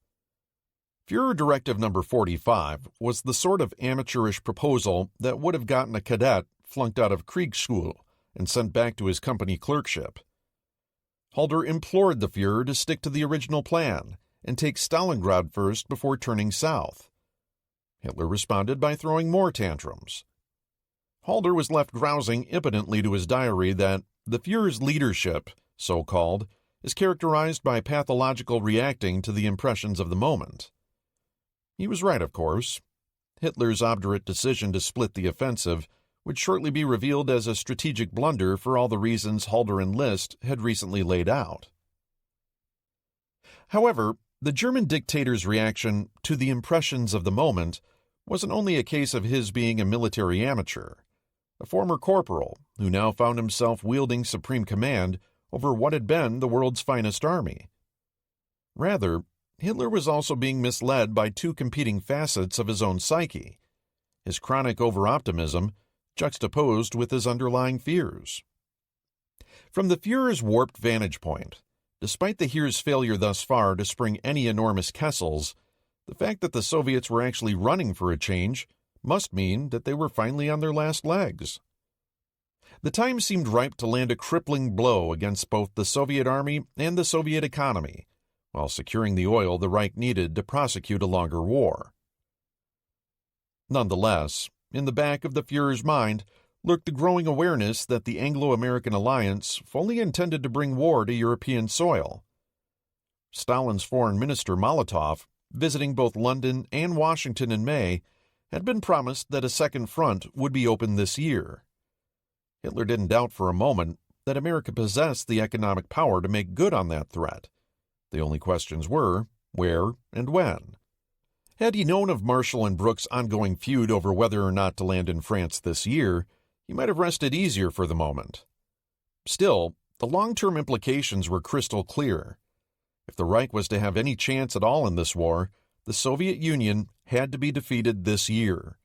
Speaker 1: Führer Directive No. 45 was the sort of amateurish proposal that would have gotten a cadet flunked out of Krieg school and sent back to his company clerkship. Halder implored the Führer to stick to the original plan and take Stalingrad first before turning south. Hitler responded by throwing more tantrums. Halder was left grousing impotently to his diary that the Führer's leadership, so-called, is characterized by pathological reacting to the impressions of the moment. He was right, of course. Hitler's obdurate decision to split the offensive would shortly be revealed as a strategic blunder for all the reasons Halder and List had recently laid out. However, the German dictator's reaction to the impressions of the moment wasn't only a case of his being a military amateur, a former corporal who now found himself wielding supreme command over what had been the world's finest army. Rather, Hitler was also being misled by two competing facets of his own psyche: his chronic over-optimism juxtaposed with his underlying fears. From the Führer's warped vantage point, despite the Heer's failure thus far to spring any enormous Kessels, the fact that the Soviets were actually running for a change must mean that they were finally on their last legs. The time seemed ripe to land a crippling blow against both the Soviet army and the Soviet economy, while securing the oil the Reich needed to prosecute a longer war. Nonetheless, in the back of the Führer's mind lurked the growing awareness that the Anglo-American alliance fully intended to bring war to European soil. Stalin's foreign minister Molotov, visiting both London and Washington in May, had been promised that a second front would be opened this year. Hitler didn't doubt for a moment that America possessed the economic power to make good on that threat. The only questions were where and when. Had he known of Marshall and Brooks' ongoing feud over whether or not to land in France this year, he might have rested easier for the moment. Still, the long-term implications were crystal clear. If the Reich was to have any chance at all in this war, the Soviet Union had to be defeated this year.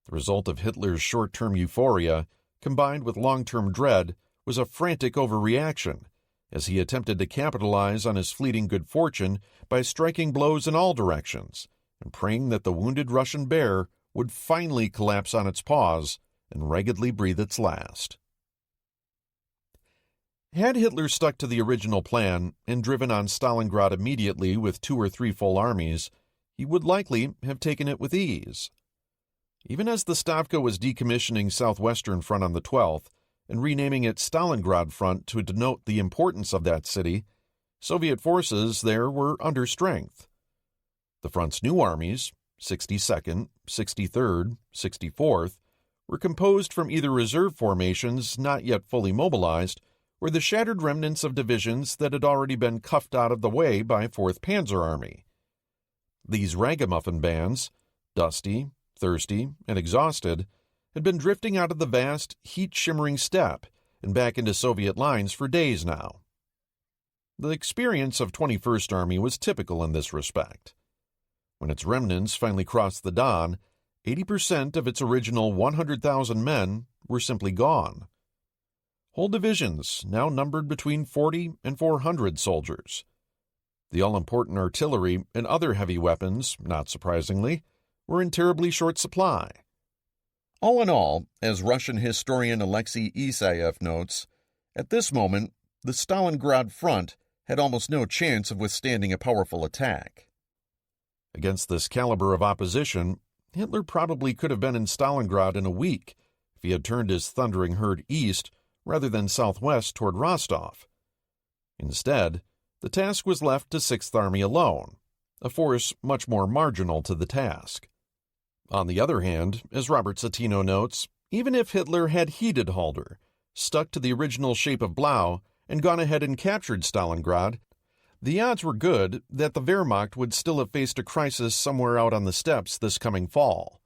Speaker 1: The result of Hitler's short-term euphoria, combined with long-term dread, was a frantic overreaction, as he attempted to capitalize on his fleeting good fortune by striking blows in all directions, and praying that the wounded Russian bear would finally collapse on its paws and raggedly breathe its last. Had Hitler stuck to the original plan and driven on Stalingrad immediately with 2 or 3 full armies, he would likely have taken it with ease. Even as the Stavka was decommissioning Southwestern Front on the 12th and renaming it Stalingrad Front to denote the importance of that city, Soviet forces there were under strength. The front's new armies, 62nd, 63rd, 64th, were composed from either reserve formations not yet fully mobilized or the shattered remnants of divisions that had already been cuffed out of the way by 4th Panzer Army. These ragamuffin bands, dusty, thirsty, and exhausted, had been drifting out of the vast, heat-shimmering steppe and back into Soviet lines for days now. The experience of 21st Army was typical in this respect. When its remnants finally crossed the Don, 80% of its original 100,000 men were simply gone. Whole divisions now numbered between 40 and 400 soldiers. The all-important artillery and other heavy weapons, not surprisingly, were in terribly short supply. All in all, as Russian historian Alexei Isayev notes, at this moment, the Stalingrad front had almost no chance of withstanding a powerful attack. Against this caliber of opposition, Hitler probably could have been in Stalingrad in a week if he had turned his thundering herd east rather than southwest toward Rostov. Instead, the task was left to 6th Army alone, a force much more marginal to the task. On the other hand, as Robert Citino notes, even if Hitler had heeded Halder, stuck to the original shape of Blau, and gone ahead and captured Stalingrad, the odds were good that the Wehrmacht would still have faced a crisis somewhere out on the steppes this coming fall.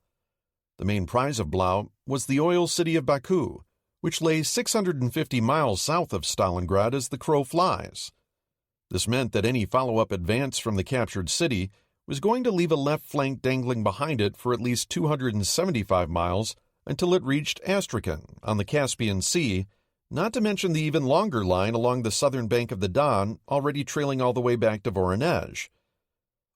Speaker 1: The main prize of Blau was the oil city of Baku, which lay 650 miles south of Stalingrad as the crow flies. This meant that any follow-up advance from the captured city was going to leave a left flank dangling behind it for at least 275 miles until it reached Astrakhan on the Caspian Sea, not to mention the even longer line along the southern bank of the Don, already trailing all the way back to Voronezh.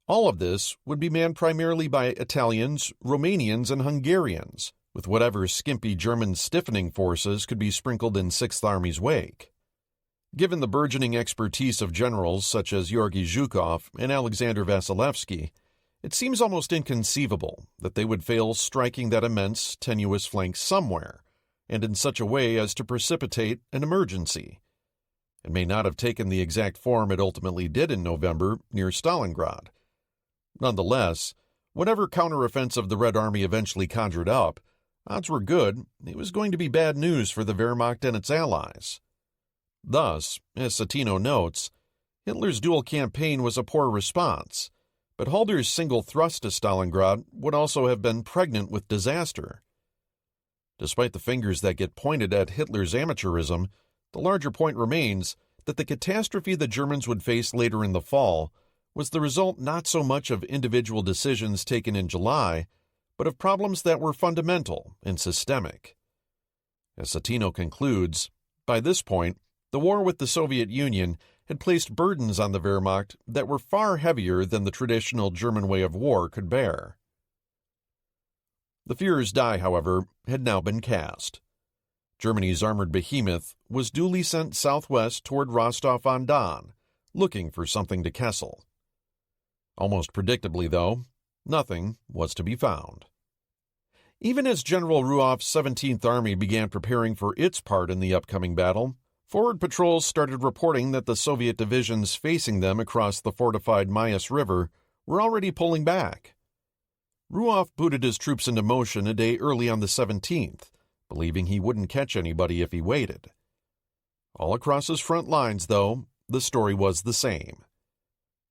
Speaker 1: All of this would be manned primarily by Italians, Romanians, and Hungarians, with whatever skimpy German stiffening forces could be sprinkled in Sixth Army's wake. Given the burgeoning expertise of generals such as Georgy Zhukov and Alexander Vasilevsky, it seems almost inconceivable that they would fail striking that immense, tenuous flank somewhere, and in such a way as to precipitate an emergency. It may not have taken the exact form it ultimately did in November near Stalingrad. Nonetheless, whatever counteroffensive the Red Army eventually conjured up, odds were good it was going to be bad news for the Wehrmacht and its allies. Thus, as Citino notes, Hitler's dual campaign was a poor response, but Halder's single thrust to Stalingrad would also have been pregnant with disaster. Despite the fingers that get pointed at Hitler's amateurism, the larger point remains that the catastrophe the Germans would face later in the fall was the result not so much of individual decisions taken in July, but of problems that were fundamental and systemic. As Citino concludes, by this point, the war with the Soviet Union had placed burdens on the Wehrmacht that were far heavier than the traditional German way of war could bear. The Führer's die, however, had now been cast. Germany's armored behemoth was duly sent southwest toward Rostov-on-Don, looking for something to Kessel. Almost predictably, though, nothing was to be found. Even as General Ruoff's 17th Army began preparing for its part in the upcoming battle, forward patrols started reporting that the Soviet divisions facing them across the fortified Mayas River were already pulling back. Ruoff booted his troops into motion a day early on the 17th, believing he wouldn't catch anybody if he waited. All across his front lines, though, the story was the same.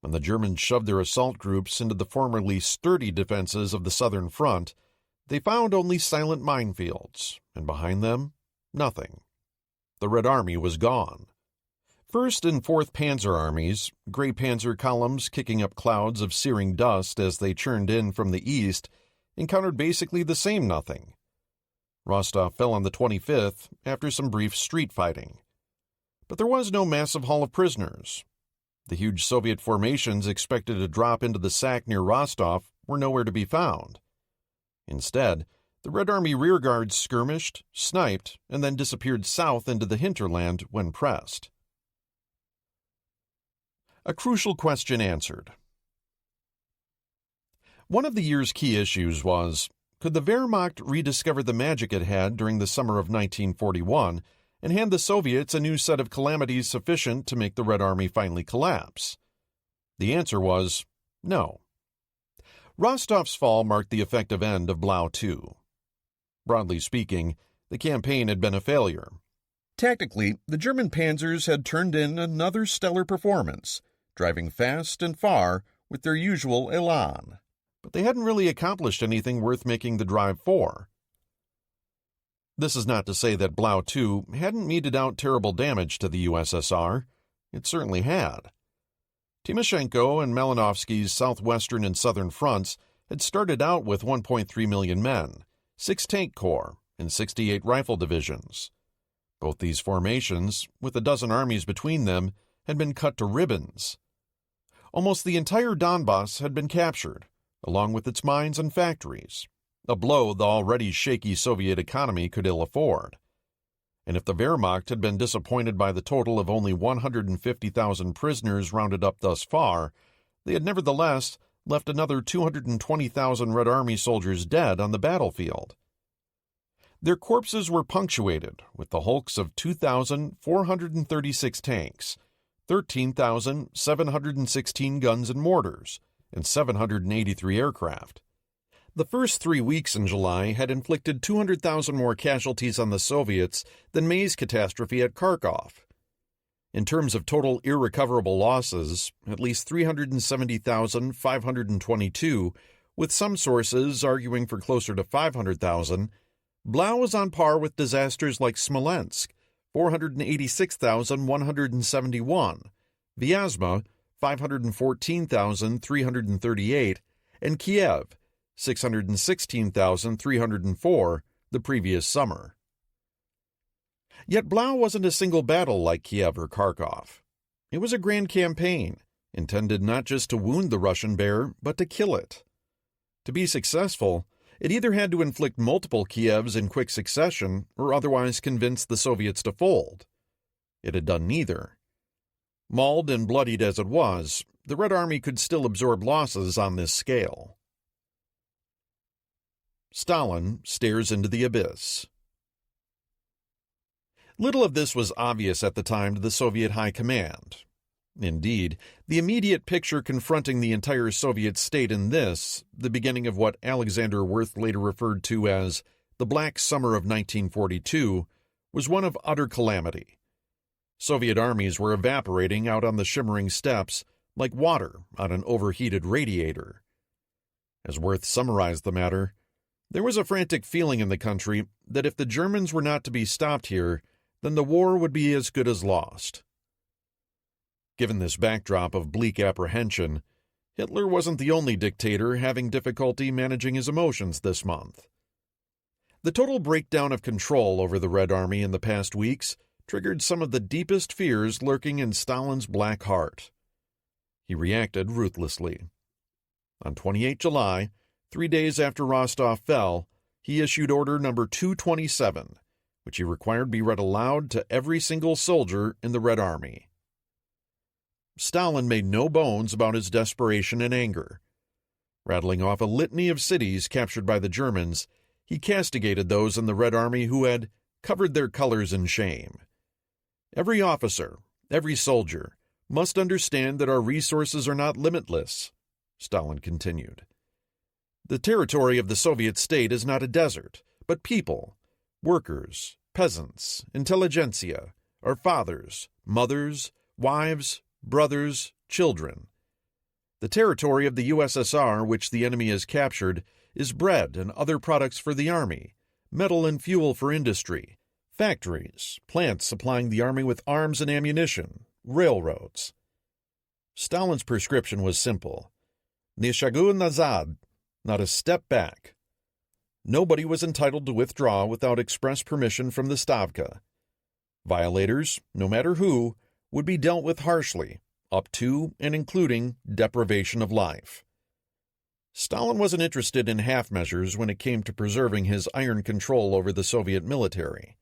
Speaker 1: When the Germans shoved their assault groups into the formerly sturdy defenses of the southern front, they found only silent minefields, and behind them, nothing. The Red Army was gone. 1st and 4th Panzer Armies, gray panzer columns kicking up clouds of searing dust as they churned in from the east, encountered basically the same nothing. Rostov fell on the 25th after some brief street fighting. But there was no massive haul of prisoners. The huge Soviet formations expected to drop into the sack near Rostov were nowhere to be found. Instead, the Red Army rearguards skirmished, sniped, and then disappeared south into the hinterland when pressed. A crucial question answered. One of the year's key issues was, could the Wehrmacht rediscover the magic it had during the summer of 1941 and hand the Soviets a new set of calamities sufficient to make the Red Army finally collapse? The answer was no. Rostov's fall marked the effective end of Blau II. Broadly speaking, the campaign had been a failure. Tactically, the German panzers had turned in another stellar performance, driving fast and far with their usual elan. But they hadn't really accomplished anything worth making the drive for. This is not to say that Blau II hadn't meted out terrible damage to the USSR. It certainly had. Timoshenko and Malinovsky's southwestern and southern fronts had started out with 1.3 million men, 6 tank corps, and 68 rifle divisions. Both these formations, with a dozen armies between them, had been cut to ribbons. Almost the entire Donbass had been captured, along with its mines and factories, a blow the already shaky Soviet economy could ill afford. And if the Wehrmacht had been disappointed by the total of only 150,000 prisoners rounded up thus far, they had nevertheless left another 220,000 Red Army soldiers dead on the battlefield. Their corpses were punctuated with the hulks of 2,436 tanks, 13,716 guns and mortars, and 783 aircraft. The first 3 weeks in July had inflicted 200,000 more casualties on the Soviets than May's catastrophe at Kharkov. In terms of total irrecoverable losses, at least 370,522, with some sources arguing for closer to 500,000, Blau was on par with disasters like Smolensk, 486,171, Vyazma, 514,338, and Kiev, 616,304, the previous summer. Yet Blau wasn't a single battle like Kiev or Kharkov. It was a grand campaign, intended not just to wound the Russian bear, but to kill it. To be successful, it either had to inflict multiple Kievs in quick succession or otherwise convince the Soviets to fold. It had done neither. Mauled and bloodied as it was, the Red Army could still absorb losses on this scale. Stalin stares into the abyss. Little of this was obvious at the time to the Soviet High Command. Indeed, the immediate picture confronting the entire Soviet state in this, the beginning of what Alexander Wirth later referred to as the Black Summer of 1942, was one of utter calamity. Soviet armies were evaporating out on the shimmering steppes like water on an overheated radiator. As Wirth summarized the matter, there was a frantic feeling in the country that if the Germans were not to be stopped here, then the war would be as good as lost. Given this backdrop of bleak apprehension, Hitler wasn't the only dictator having difficulty managing his emotions this month. The total breakdown of control over the Red Army in the past weeks triggered some of the deepest fears lurking in Stalin's black heart. He reacted ruthlessly. On 28 July, 3 days after Rostov fell, he issued Order Number 227, which he required be read aloud to every single soldier in the Red Army. Stalin made no bones about his desperation and anger. Rattling off a litany of cities captured by the Germans, he castigated those in the Red Army who had covered their colors in shame. Every officer, every soldier, must understand that our resources are not limitless, Stalin continued. The territory of the Soviet state is not a desert, but people, workers, peasants, intelligentsia, our fathers, mothers, wives, brothers, children. The territory of the USSR, which the enemy has captured, is bread and other products for the army, metal and fuel for industry, factories, plants supplying the army with arms and ammunition, railroads. Stalin's prescription was simple. Ni shagu nazad, not a step back. Nobody was entitled to withdraw without express permission from the Stavka. Violators, no matter who, would be dealt with harshly, up to and including deprivation of life. Stalin wasn't interested in half measures when it came to preserving his iron control over the Soviet military.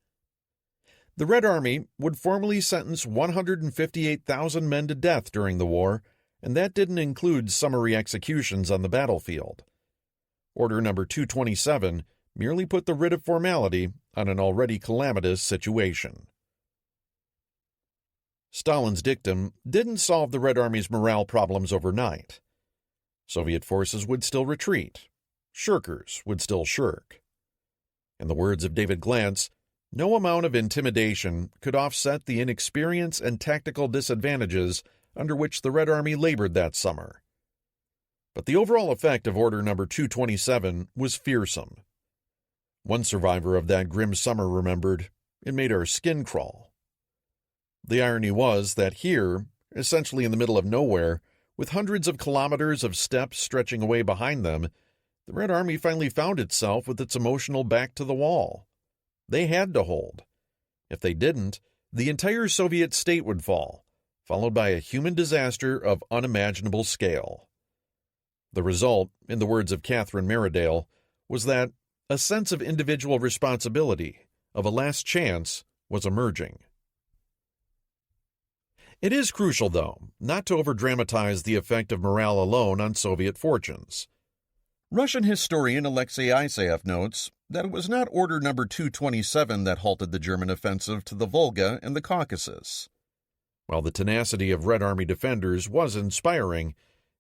Speaker 1: The Red Army would formally sentence 158,000 men to death during the war, and that didn't include summary executions on the battlefield. Order Number 227 merely put the writ of formality on an already calamitous situation. Stalin's dictum didn't solve the Red Army's morale problems overnight. Soviet forces would still retreat. Shirkers would still shirk. In the words of David Glantz, no amount of intimidation could offset the inexperience and tactical disadvantages under which the Red Army labored that summer. But the overall effect of Order Number 227 was fearsome. One survivor of that grim summer remembered, it made our skin crawl. The irony was that here, essentially in the middle of nowhere, with hundreds of kilometers of steppes stretching away behind them, the Red Army finally found itself with its emotional back to the wall. They had to hold. If they didn't, the entire Soviet state would fall, followed by a human disaster of unimaginable scale. The result, in the words of Catherine Meridale, was that a sense of individual responsibility, of a last chance, was emerging. It is crucial, though, not to overdramatize the effect of morale alone on Soviet fortunes. Russian historian Alexei Isaev notes that it was not Order Number 227 that halted the German offensive to the Volga and the Caucasus. While the tenacity of Red Army defenders was inspiring,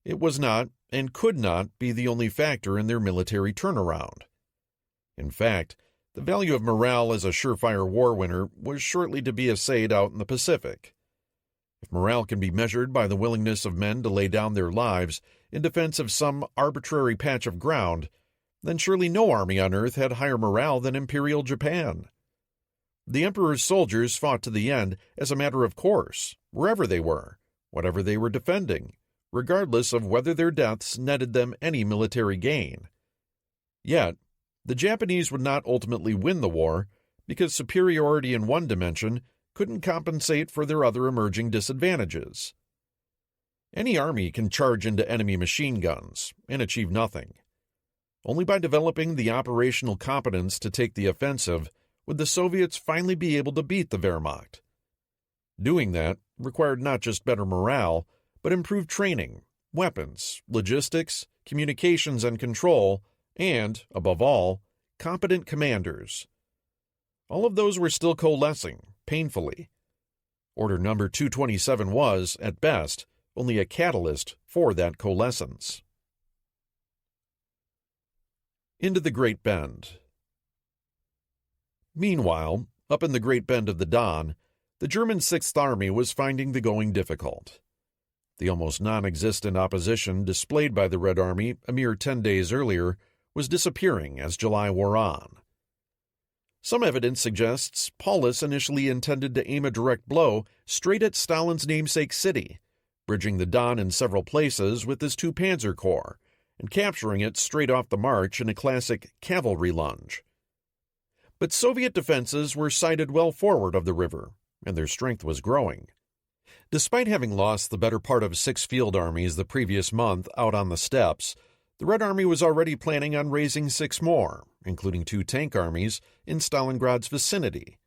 Speaker 1: it was not and could not be the only factor in their military turnaround. In fact, the value of morale as a surefire war winner was shortly to be essayed out in the Pacific. If morale can be measured by the willingness of men to lay down their lives in defense of some arbitrary patch of ground, then surely no army on Earth had higher morale than Imperial Japan. The Emperor's soldiers fought to the end as a matter of course, wherever they were, whatever they were defending, regardless of whether their deaths netted them any military gain. Yet, the Japanese would not ultimately win the war because superiority in one dimension couldn't compensate for their other emerging disadvantages. Any army can charge into enemy machine guns and achieve nothing. Only by developing the operational competence to take the offensive would the Soviets finally be able to beat the Wehrmacht. Doing that required not just better morale, but improved training, weapons, logistics, communications and control, and, above all, competent commanders. All of those were still coalescing, painfully. Order number 227 was, at best, only a catalyst for that coalescence. Into the Great Bend. Meanwhile, up in the Great Bend of the Don, the German Sixth Army was finding the going difficult. The almost non-existent opposition displayed by the Red Army a mere 10 days earlier was disappearing as July wore on. Some evidence suggests Paulus initially intended to aim a direct blow straight at Stalin's namesake city, bridging the Don in several places with his 2 Panzer Corps, and capturing it straight off the march in a classic cavalry lunge. But Soviet defenses were sighted well forward of the river, and their strength was growing. Despite having lost the better part of 6 field armies the previous month out on the steppes, the Red Army was already planning on raising 6 more, including 2 tank armies, in Stalingrad's vicinity.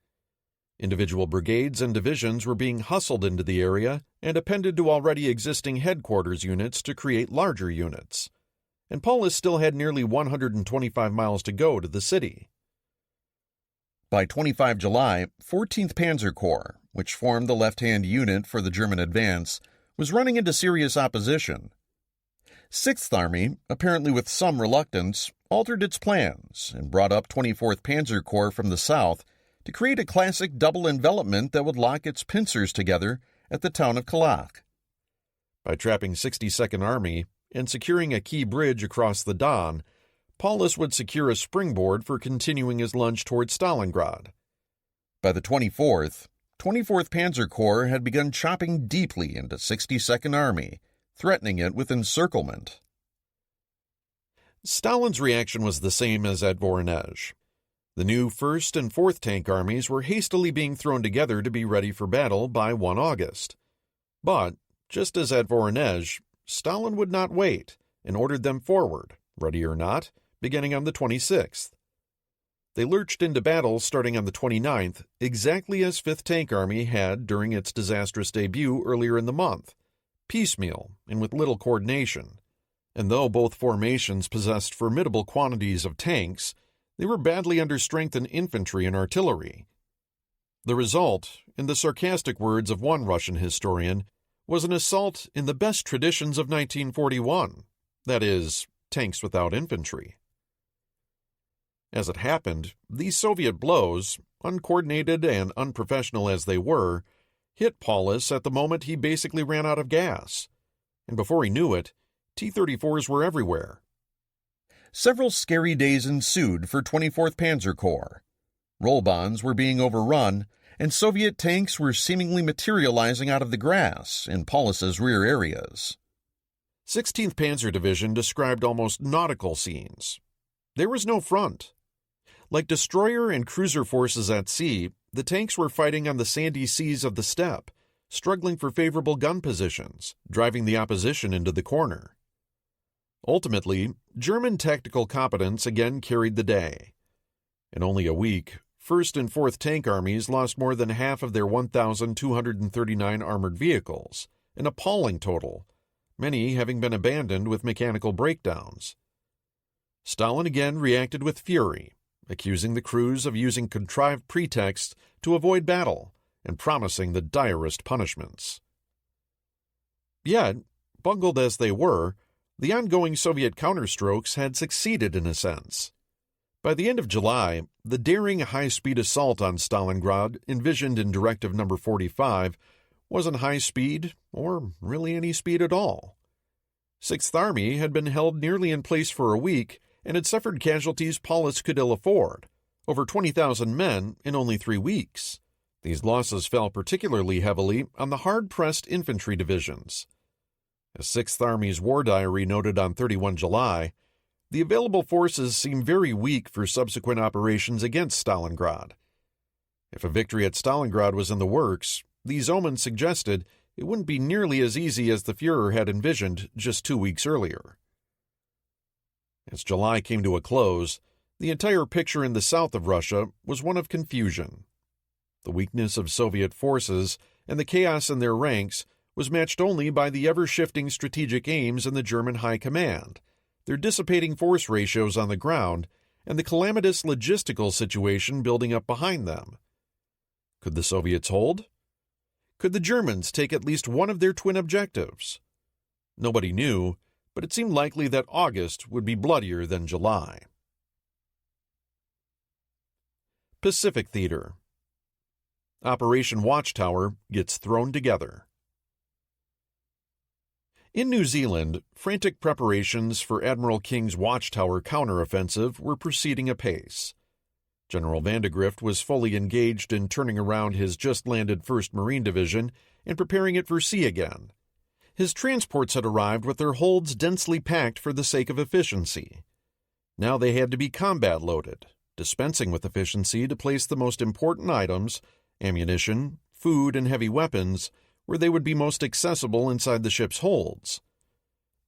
Speaker 1: Individual brigades and divisions were being hustled into the area and appended to already existing headquarters units to create larger units. And Paulus still had nearly 125 miles to go to the city. By 25 July, 14th Panzer Corps, which formed the left-hand unit for the German advance, was running into serious opposition. 6th Army, apparently with some reluctance, altered its plans and brought up 24th Panzer Corps from the south to create a classic double envelopment that would lock its pincers together at the town of Kalach. By trapping 62nd Army and securing a key bridge across the Don, Paulus would secure a springboard for continuing his lunge toward Stalingrad. By the 24th Panzer Corps had begun chopping deeply into 62nd Army, threatening it with encirclement. Stalin's reaction was the same as at Voronezh. The new 1st and 4th Tank Armies were hastily being thrown together to be ready for battle by 1 August. But, just as at Voronezh, Stalin would not wait and ordered them forward, ready or not, beginning on the 26th. They lurched into battle starting on the 29th, exactly as 5th Tank Army had during its disastrous debut earlier in the month, piecemeal and with little coordination. And though both formations possessed formidable quantities of tanks, they were badly understrengthened infantry and artillery. The result, in the sarcastic words of one Russian historian, was an assault in the best traditions of 1941, that is, tanks without infantry. As it happened, these Soviet blows, uncoordinated and unprofessional as they were, hit Paulus at the moment he basically ran out of gas. And before he knew it, T-34s were everywhere. Several scary days ensued for 24th Panzer Corps. Roll bonds were being overrun, and Soviet tanks were seemingly materializing out of the grass in Paulus's rear areas. 16th Panzer Division described almost nautical scenes. There was no front. Like destroyer and cruiser forces at sea, the tanks were fighting on the sandy seas of the steppe, struggling for favorable gun positions, driving the opposition into the corner. Ultimately, German tactical competence again carried the day. In only a week, 1st and 4th Tank Armies lost more than half of their 1,239 armored vehicles, an appalling total, many having been abandoned with mechanical breakdowns. Stalin again reacted with fury, accusing the crews of using contrived pretexts to avoid battle and promising the direst punishments. Yet, bungled as they were, the ongoing Soviet counterstrokes had succeeded in a sense. By the end of July, the daring high-speed assault on Stalingrad envisioned in Directive No. 45 wasn't high speed, or really any speed at all. 6th Army had been held nearly in place for a week and had suffered casualties Paulus could ill afford, over 20,000 men in only 3 weeks. These losses fell particularly heavily on the hard-pressed infantry divisions. As 6th Army's War Diary noted on 31 July, the available forces seem very weak for subsequent operations against Stalingrad. If a victory at Stalingrad was in the works, these omens suggested it wouldn't be nearly as easy as the Führer had envisioned just 2 weeks earlier. As July came to a close, the entire picture in the south of Russia was one of confusion. The weakness of Soviet forces and the chaos in their ranks was matched only by the ever-shifting strategic aims in the German High Command, their dissipating force ratios on the ground, and the calamitous logistical situation building up behind them. Could the Soviets hold? Could the Germans take at least one of their twin objectives? Nobody knew, but it seemed likely that August would be bloodier than July. Pacific Theater. Operation Watchtower gets thrown together. In New Zealand, frantic preparations for Admiral King's Watchtower counteroffensive were proceeding apace. General Vandegrift was fully engaged in turning around his just-landed 1st Marine Division and preparing it for sea again. His transports had arrived with their holds densely packed for the sake of efficiency. Now they had to be combat-loaded, dispensing with efficiency to place the most important items, ammunition, food, and heavy weapons, where they would be most accessible inside the ship's holds.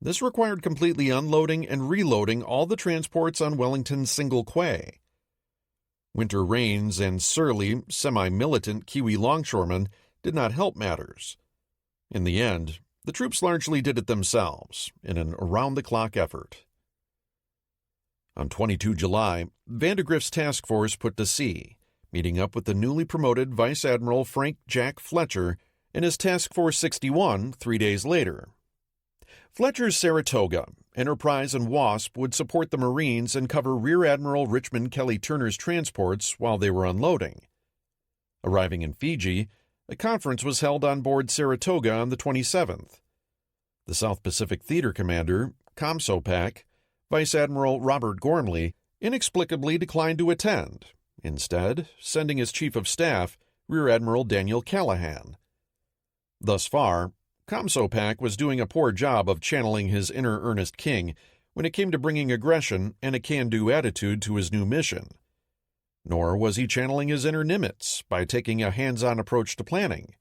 Speaker 1: This required completely unloading and reloading all the transports on Wellington's single quay. Winter rains and surly, semi-militant Kiwi longshoremen did not help matters. In the end, the troops largely did it themselves, in an around-the-clock effort. On 22 July, Vandegrift's task force put to sea, meeting up with the newly promoted Vice Admiral Frank Jack Fletcher and his Task Force 61 3 days later. Fletcher's Saratoga, Enterprise, and Wasp would support the Marines and cover Rear Admiral Richmond Kelly Turner's transports while they were unloading. Arriving in Fiji, a conference was held on board Saratoga on the 27th. The South Pacific Theater commander, COMSOPAC, Vice Admiral Robert Gormley, inexplicably declined to attend, instead sending as Chief of Staff Rear Admiral Daniel Callahan. Thus far, COMSOPAC was doing a poor job of channeling his inner Ernest King when it came to bringing aggression and a can-do attitude to his new mission. Nor was he channeling his inner Nimitz by taking a hands-on approach to planning.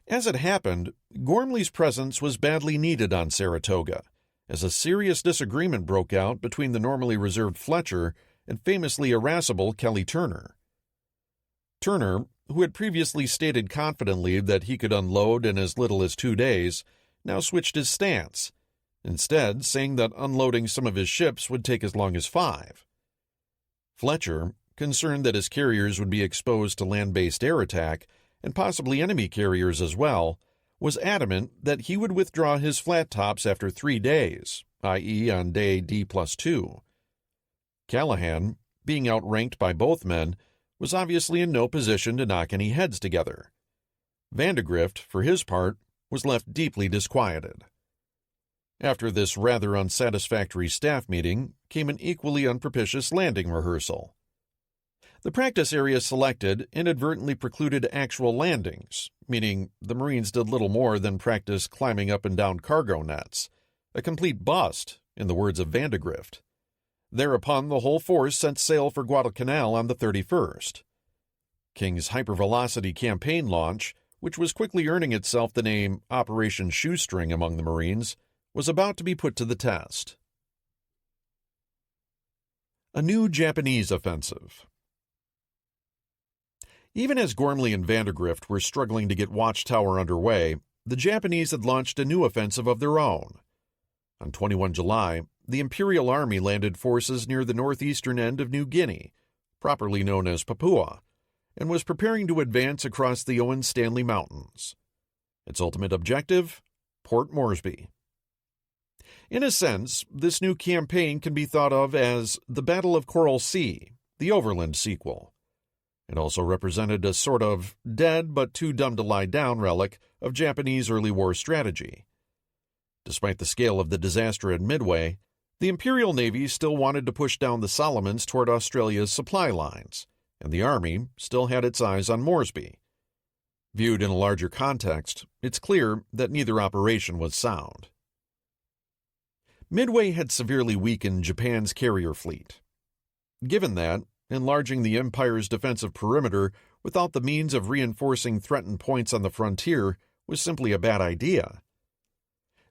Speaker 1: As it happened, Gormley's presence was badly needed on Saratoga, as a serious disagreement broke out between the normally reserved Fletcher and famously irascible Kelly Turner. Turner, who had previously stated confidently that he could unload in as little as 2 days, now switched his stance, instead saying that unloading some of his ships would take as long as 5. Fletcher, concerned that his carriers would be exposed to land-based air attack, and possibly enemy carriers as well, was adamant that he would withdraw his flat tops after 3 days, i.e. on day D+2. Callahan, being outranked by both men, was obviously in no position to knock any heads together. Vandegrift, for his part, was left deeply disquieted. After this rather unsatisfactory staff meeting came an equally unpropitious landing rehearsal. The practice area selected inadvertently precluded actual landings, meaning the Marines did little more than practice climbing up and down cargo nets, a complete bust, in the words of Vandegrift. Thereupon the whole force set sail for Guadalcanal on the 31st. King's hypervelocity campaign launch, which was quickly earning itself the name Operation Shoestring among the Marines, was about to be put to the test. A new Japanese offensive. Even as Gormley and Vandegrift were struggling to get Watchtower underway, the Japanese had launched a new offensive of their own. On 21 July, the Imperial Army landed forces near the northeastern end of New Guinea, properly known as Papua, and was preparing to advance across the Owen Stanley Mountains. Its ultimate objective? Port Moresby. In a sense, this new campaign can be thought of as the Battle of Coral Sea, the Overland sequel. It also represented a sort of dead but too dumb to lie down relic of Japanese early war strategy. Despite the scale of the disaster at Midway, The Imperial Navy still wanted to push down the Solomons toward Australia's supply lines, and the Army still had its eyes on Moresby. Viewed in a larger context, it's clear that neither operation was sound. Midway had severely weakened Japan's carrier fleet. Given that, enlarging the Empire's defensive perimeter without the means of reinforcing threatened points on the frontier was simply a bad idea.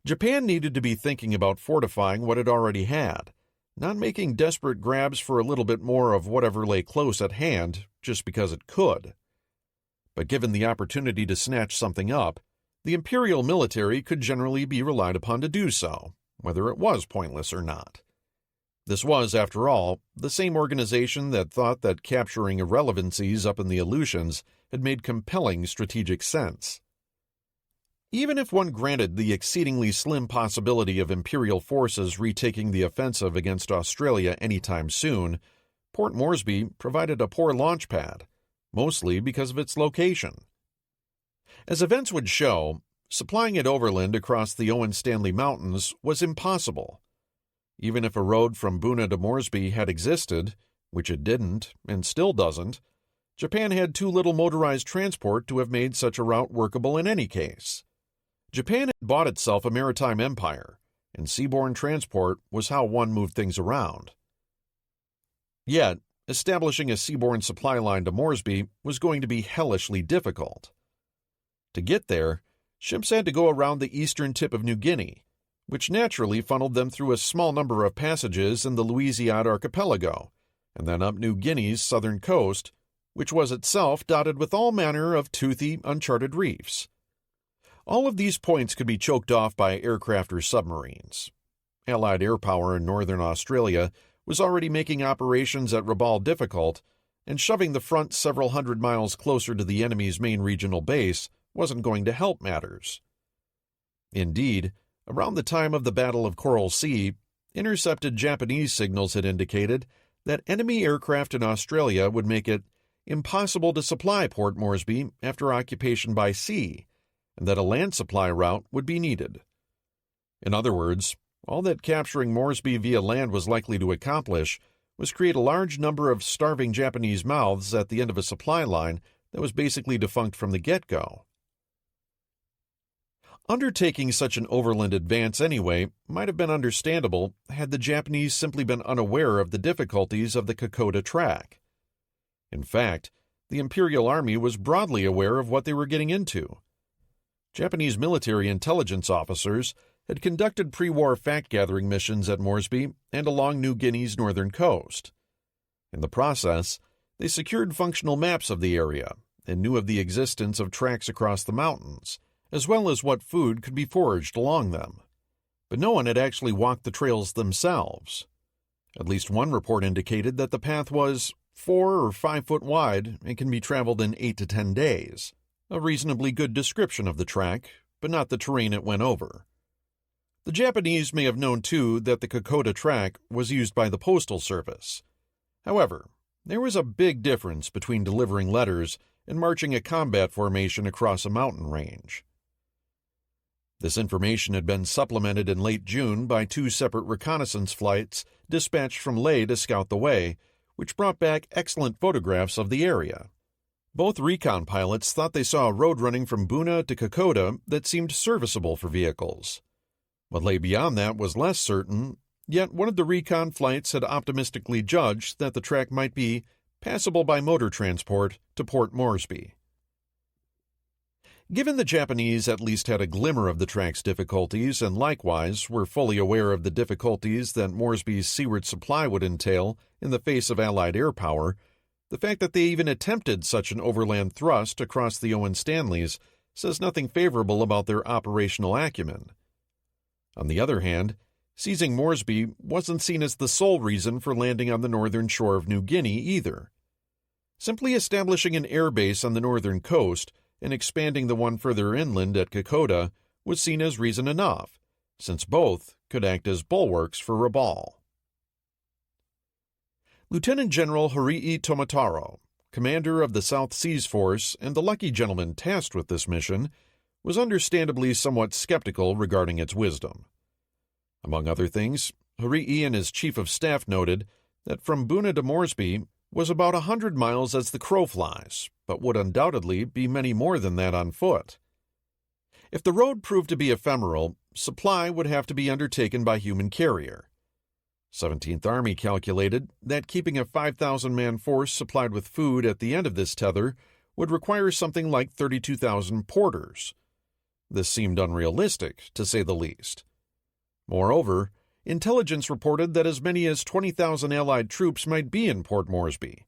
Speaker 1: Japan needed to be thinking about fortifying what it already had, not making desperate grabs for a little bit more of whatever lay close at hand just because it could. But given the opportunity to snatch something up, the imperial military could generally be relied upon to do so, whether it was pointless or not. This was, after all, the same organization that thought that capturing irrelevancies up in the Aleutians had made compelling strategic sense. Even if one granted the exceedingly slim possibility of imperial forces retaking the offensive against Australia anytime soon, Port Moresby provided a poor launch pad, mostly because of its location. As events would show, supplying it overland across the Owen Stanley Mountains was impossible. Even if a road from Buna to Moresby had existed, which it didn't and still doesn't, Japan had too little motorized transport to have made such a route workable in any case. Japan had bought itself a maritime empire, and seaborne transport was how one moved things around. Yet, establishing a seaborne supply line to Moresby was going to be hellishly difficult. To get there, ships had to go around the eastern tip of New Guinea, which naturally funneled them through a small number of passages in the Louisiade archipelago, and then up New Guinea's southern coast, which was itself dotted with all manner of toothy, uncharted reefs. All of these points could be choked off by aircraft or submarines. Allied air power in northern Australia was already making operations at Rabaul difficult, and shoving the front several hundred miles closer to the enemy's main regional base wasn't going to help matters. Indeed, around the time of the Battle of Coral Sea, intercepted Japanese signals had indicated that enemy aircraft in Australia would make it impossible to supply Port Moresby after occupation by sea, and that a land supply route would be needed. In other words, all that capturing Moresby via land was likely to accomplish was create a large number of starving Japanese mouths at the end of a supply line that was basically defunct from the get-go. Undertaking such an overland advance anyway might have been understandable had the Japanese simply been unaware of the difficulties of the Kokoda track. In fact, the Imperial Army was broadly aware of what they were getting into. Japanese military intelligence officers had conducted pre-war fact-gathering missions at Moresby and along New Guinea's northern coast. In the process, they secured functional maps of the area and knew of the existence of tracks across the mountains, as well as what food could be foraged along them. But no one had actually walked the trails themselves. At least one report indicated that the path was 4 or 5 foot wide and can be traveled in 8 to 10 days. A reasonably good description of the track, but not the terrain it went over. The Japanese may have known, too, that the Kokoda track was used by the Postal Service. However, there was a big difference between delivering letters and marching a combat formation across a mountain range. This information had been supplemented in late June by 2 separate reconnaissance flights dispatched from Leh to scout the way, which brought back excellent photographs of the area. Both recon pilots thought they saw a road running from Buna to Kokoda that seemed serviceable for vehicles. What lay beyond that was less certain, yet one of the recon flights had optimistically judged that the track might be passable by motor transport to Port Moresby. Given the Japanese at least had a glimmer of the track's difficulties and likewise were fully aware of the difficulties that Moresby's seaward supply would entail in the face of Allied air power, the fact that they even attempted such an overland thrust across the Owen Stanleys says nothing favorable about their operational acumen. On the other hand, seizing Moresby wasn't seen as the sole reason for landing on the northern shore of New Guinea either. Simply establishing an air base on the northern coast and expanding the one further inland at Kokoda was seen as reason enough, since both could act as bulwarks for Rabaul. Lieutenant General Horii Tomotaro, commander of the South Seas Force and the lucky gentleman tasked with this mission, was understandably somewhat skeptical regarding its wisdom. Among other things, Hari'i and his chief of staff noted that from Buna to Moresby was about 100 miles as the crow flies, but would undoubtedly be many more than that on foot. If the road proved to be ephemeral, supply would have to be undertaken by human carrier. 17th Army calculated that keeping a 5,000-man force supplied with food at the end of this tether would require something like 32,000 porters. This seemed unrealistic, to say the least. Moreover, intelligence reported that as many as 20,000 Allied troops might be in Port Moresby.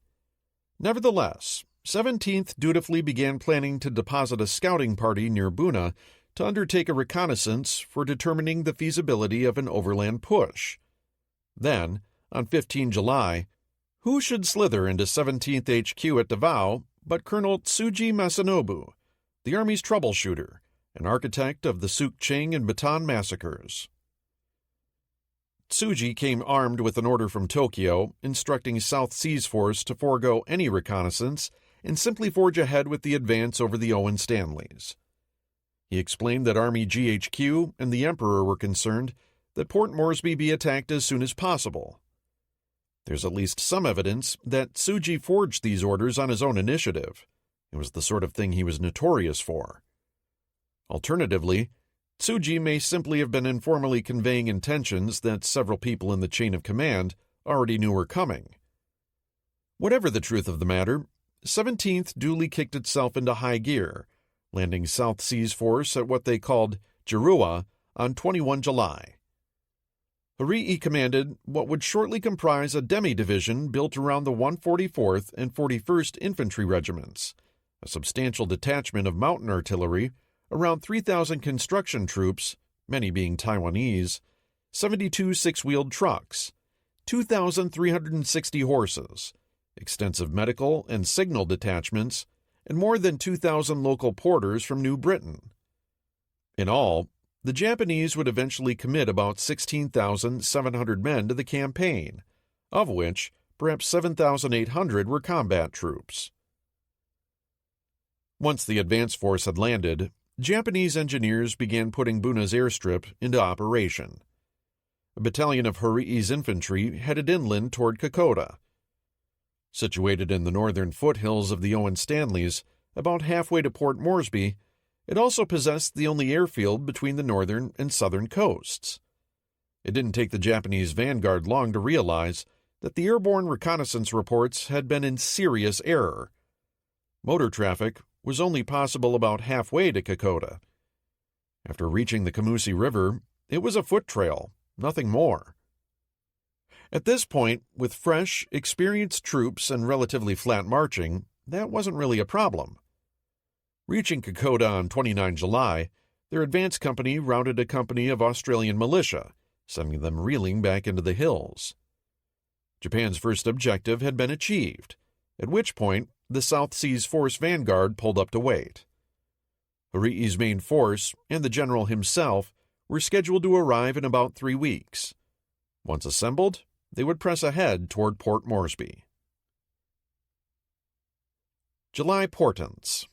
Speaker 1: Nevertheless, 17th dutifully began planning to deposit a scouting party near Buna to undertake a reconnaissance for determining the feasibility of an overland push. Then, on 15 July, who should slither into 17th HQ at Davao but Colonel Tsuji Masanobu, the Army's troubleshooter, an architect of the Sukching and Bataan massacres. Tsuji came armed with an order from Tokyo instructing South Seas Force to forego any reconnaissance and simply forge ahead with the advance over the Owen Stanleys. He explained that Army GHQ and the Emperor were concerned that Port Moresby be attacked as soon as possible. There's at least some evidence that Tsuji forged these orders on his own initiative. It was the sort of thing he was notorious for. Alternatively, Tsuji may simply have been informally conveying intentions that several people in the chain of command already knew were coming. Whatever the truth of the matter, 17th duly kicked itself into high gear, landing South Seas Force at what they called Jirua on 21 July. Hari'i commanded what would shortly comprise a demi-division built around the 144th and 41st Infantry Regiments, a substantial detachment of mountain artillery, around 3,000 construction troops, many being Taiwanese, 72 six-wheeled trucks, 2,360 horses, extensive medical and signal detachments, and more than 2,000 local porters from New Britain. In all, the Japanese would eventually commit about 16,700 men to the campaign, of which perhaps 7,800 were combat troops. Once the advance force had landed, Japanese engineers began putting Buna's airstrip into operation. A battalion of Hari'i's infantry headed inland toward Kokoda. Situated in the northern foothills of the Owen Stanleys, about halfway to Port Moresby, it also possessed the only airfield between the northern and southern coasts. It didn't take the Japanese vanguard long to realize that the airborne reconnaissance reports had been in serious error. Motor traffic was only possible about halfway to Kokoda. After reaching the Kamusi River, it was a foot trail, nothing more. At this point, with fresh, experienced troops and relatively flat marching, that wasn't really a problem. Reaching Kokoda on 29 July, their advance company routed a company of Australian militia, sending them reeling back into the hills. Japan's first objective had been achieved, at which point the South Seas Force vanguard pulled up to wait. Hari'i's main force and the general himself were scheduled to arrive in about 3 weeks. Once assembled, they would press ahead toward Port Moresby. July portents.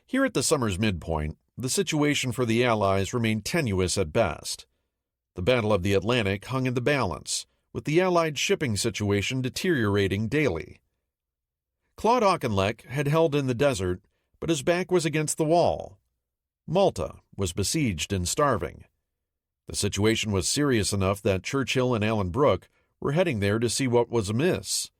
Speaker 1: Here at the summer's midpoint, the situation for the Allies remained tenuous at best. The Battle of the Atlantic hung in the balance, with the Allied shipping situation deteriorating daily. Claude Auchinleck had held in the desert, but his back was against the wall. Malta was besieged and starving. The situation was serious enough that Churchill and Alan Brooke were heading there to see what was amiss.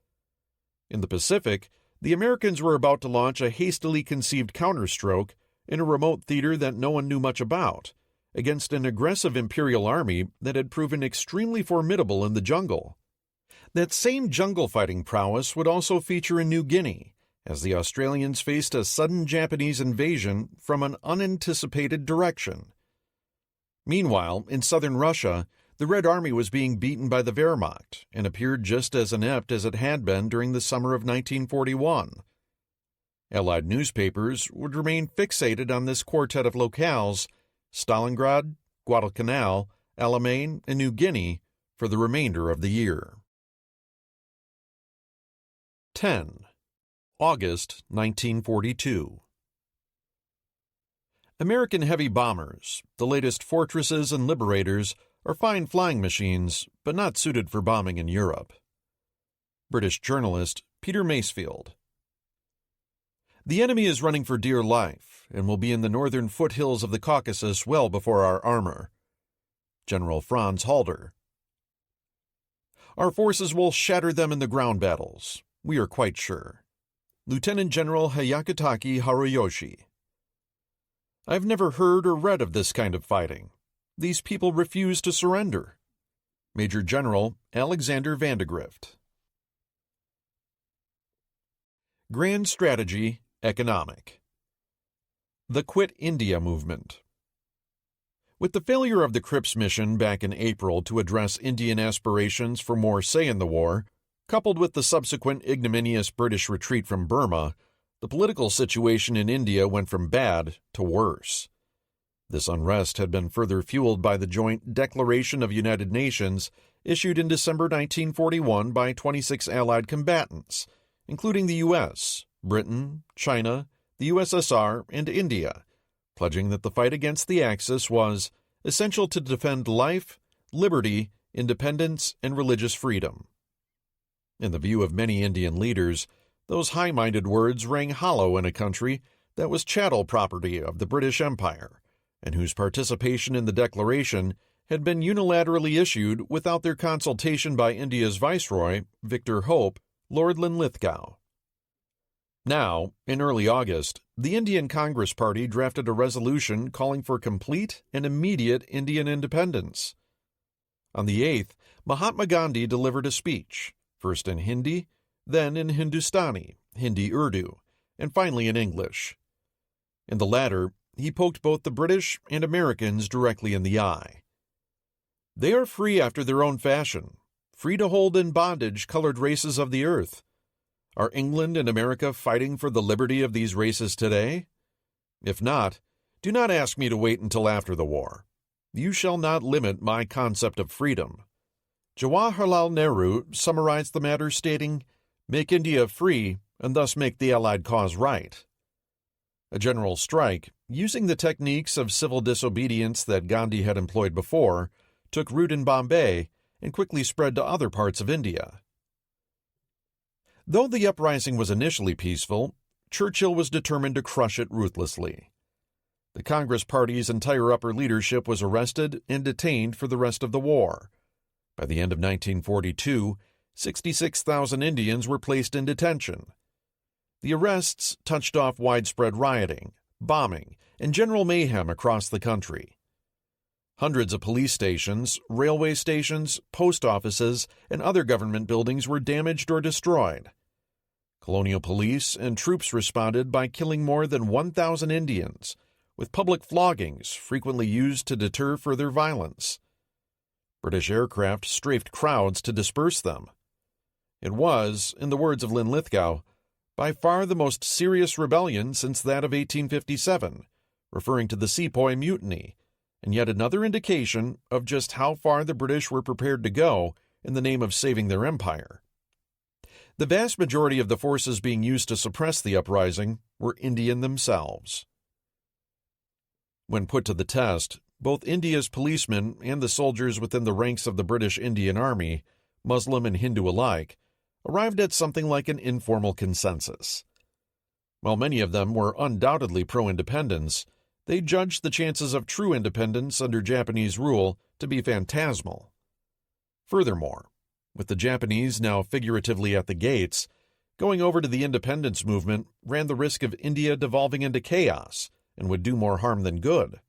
Speaker 1: In the Pacific, the Americans were about to launch a hastily conceived counterstroke in a remote theater that no one knew much about, against an aggressive imperial army that had proven extremely formidable in the jungle. That same jungle fighting prowess would also feature in New Guinea, as the Australians faced a sudden Japanese invasion from an unanticipated direction. Meanwhile, in southern Russia, the Red Army was being beaten by the Wehrmacht and appeared just as inept as it had been during the summer of 1941. Allied newspapers would remain fixated on this quartet of locales, Stalingrad, Guadalcanal, Alamein, and New Guinea, for the remainder of the year. 10. August 1942. American heavy bombers, the latest Fortresses and Liberators, are fine flying machines, but not suited for bombing in Europe. British journalist Peter Masefield. The enemy is running for dear life and will be in the northern foothills of the Caucasus well before our armor. General Franz Halder. Our forces will shatter them in the ground battles, we are quite sure. Lieutenant General Hayakatake Haruyoshi. I've never heard or read of this kind of fighting. These people refuse to surrender. Major General Alexander Vandegrift. Grand Strategy Economic. The Quit India Movement. With the failure of the Crux mission back in April to address Indian aspirations for more say in the war, coupled with the subsequent ignominious British retreat from Burma, the political situation in India went from bad to worse. This unrest had been further fueled by the joint Declaration of United Nations issued in December 1941 by 26 Allied combatants, including the U.S., Britain, China, the USSR, and India, pledging that the fight against the Axis was essential to defend life, liberty, independence, and religious freedom. In the view of many Indian leaders, those high-minded words rang hollow in a country that was chattel property of the British Empire, and whose participation in the declaration had been unilaterally issued without their consultation by India's Viceroy, Victor Hope, Lord Linlithgow. Now, in early August, the Indian Congress Party drafted a resolution calling for complete and immediate Indian independence. On the 8th, Mahatma Gandhi delivered a speech, first in Hindi, then in Hindustani, Hindi-Urdu, and finally in English. In the latter, he poked both the British and Americans directly in the eye. They are free after their own fashion, free to hold in bondage colored races of the earth. Are England and America fighting for the liberty of these races today? If not, do not ask me to wait until after the war. You shall not limit my concept of freedom. Jawaharlal Nehru summarized the matter stating, "Make India free and thus make the Allied cause right." A general strike, using the techniques of civil disobedience that Gandhi had employed before, took root in Bombay and quickly spread to other parts of India. Though the uprising was initially peaceful, Churchill was determined to crush it ruthlessly. The Congress Party's entire upper leadership was arrested and detained for the rest of the war. By the end of 1942, 66,000 Indians were placed in detention. The arrests touched off widespread rioting, bombing, and general mayhem across the country. Hundreds of police stations, railway stations, post offices, and other government buildings were damaged or destroyed. Colonial police and troops responded by killing more than 1,000 Indians, with public floggings frequently used to deter further violence. British aircraft strafed crowds to disperse them. It was, in the words of Linlithgow, by far the most serious rebellion since that of 1857, referring to the Sepoy Mutiny, and yet another indication of just how far the British were prepared to go in the name of saving their empire. The vast majority of the forces being used to suppress the uprising were Indian themselves. When put to the test, both India's policemen and the soldiers within the ranks of the British Indian Army, Muslim and Hindu alike, arrived at something like an informal consensus. While many of them were undoubtedly pro-independence, they judged the chances of true independence under Japanese rule to be phantasmal. Furthermore, with the Japanese now figuratively at the gates, going over to the independence movement ran the risk of India devolving into chaos and would do more harm than good.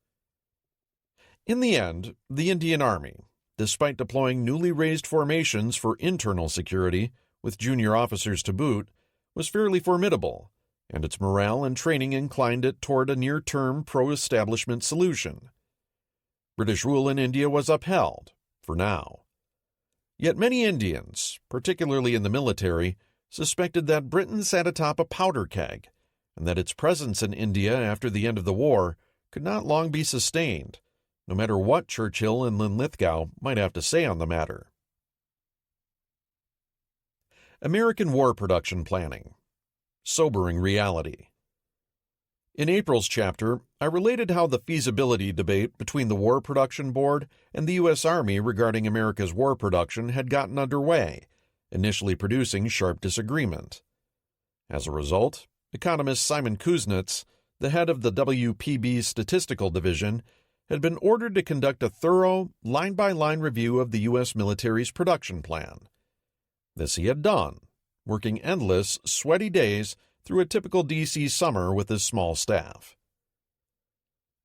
Speaker 1: In the end, the Indian Army, despite deploying newly raised formations for internal security, with junior officers to boot, was fairly formidable, and its morale and training inclined it toward a near-term pro-establishment solution. British rule in India was upheld, for now. Yet many Indians, particularly in the military, suspected that Britain sat atop a powder keg, and that its presence in India after the end of the war could not long be sustained, no matter what Churchill and Linlithgow might have to say on the matter. American war production planning. Sobering reality. In April's chapter, I related how the feasibility debate between the War Production Board and the U.S. Army regarding America's war production had gotten underway, initially producing sharp disagreement. As a result, economist Simon Kuznets, the head of the WPB's statistical division, had been ordered to conduct a thorough, line-by-line review of the U.S. military's production plan. This he had done, working endless, sweaty days through a typical D.C. summer with his small staff.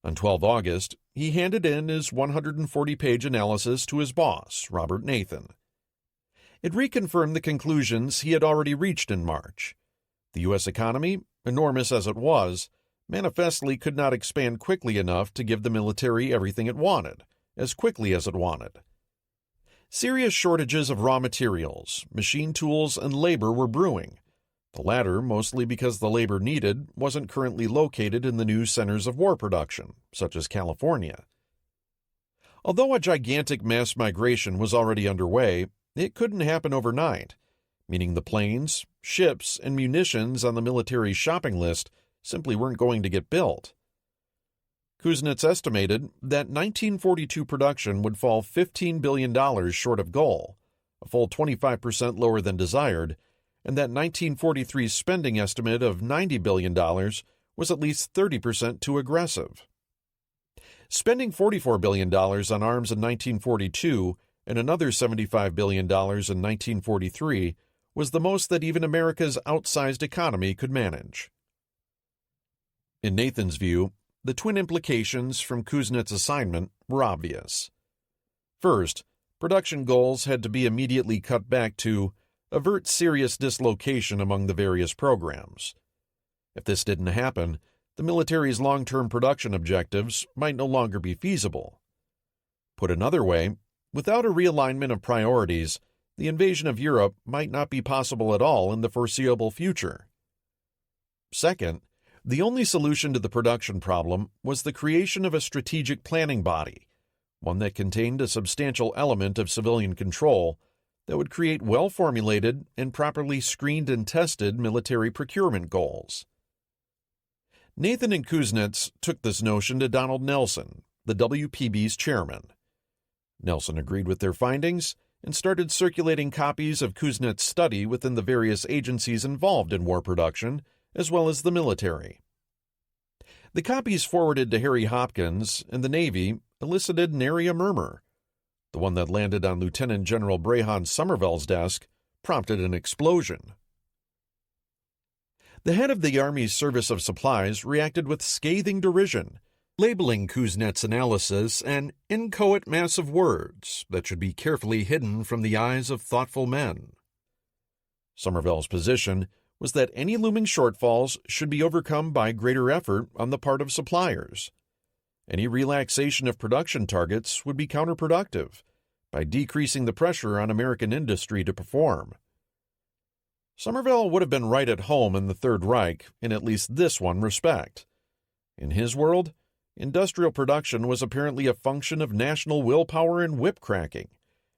Speaker 1: On 12 August, he handed in his 140-page analysis to his boss, Robert Nathan. It reconfirmed the conclusions he had already reached in March. The U.S. economy, enormous as it was, manifestly could not expand quickly enough to give the military everything it wanted, as quickly as it wanted. Serious shortages of raw materials, machine tools, and labor were brewing, the latter mostly because the labor needed wasn't currently located in the new centers of war production, such as California. Although a gigantic mass migration was already underway, it couldn't happen overnight, meaning the planes, ships, and munitions on the military's shopping list simply weren't going to get built. Kuznets estimated that 1942 production would fall $15 billion short of goal, a full 25% lower than desired, and that 1943's spending estimate of $90 billion was at least 30% too aggressive. Spending $44 billion on arms in 1942 and another $75 billion in 1943 was the most that even America's outsized economy could manage. In Nathan's view, the twin implications from Kuznets' assignment were obvious. First, production goals had to be immediately cut back to avert serious dislocation among the various programs. If this didn't happen, the military's long-term production objectives might no longer be feasible. Put another way, without a realignment of priorities, the invasion of Europe might not be possible at all in the foreseeable future. Second, the only solution to the production problem was the creation of a strategic planning body, one that contained a substantial element of civilian control that would create well-formulated and properly screened and tested military procurement goals. Nathan and Kuznets took this notion to Donald Nelson, the WPB's chairman. Nelson agreed with their findings and started circulating copies of Kuznets' study within the various agencies involved in war production, as well as the military. The copies forwarded to Harry Hopkins and the Navy elicited nary a murmur. The one that landed on Lieutenant General Brehon Somervell's desk prompted an explosion. The head of the Army's Service of Supplies reacted with scathing derision, labeling Kuznets' analysis an inchoate mass of words that should be carefully hidden from the eyes of thoughtful men. Somervell's position was that any looming shortfalls should be overcome by greater effort on the part of suppliers. Any relaxation of production targets would be counterproductive by decreasing the pressure on American industry to perform. Somervell would have been right at home in the Third Reich in at least this one respect. In his world, industrial production was apparently a function of national willpower and whip-cracking,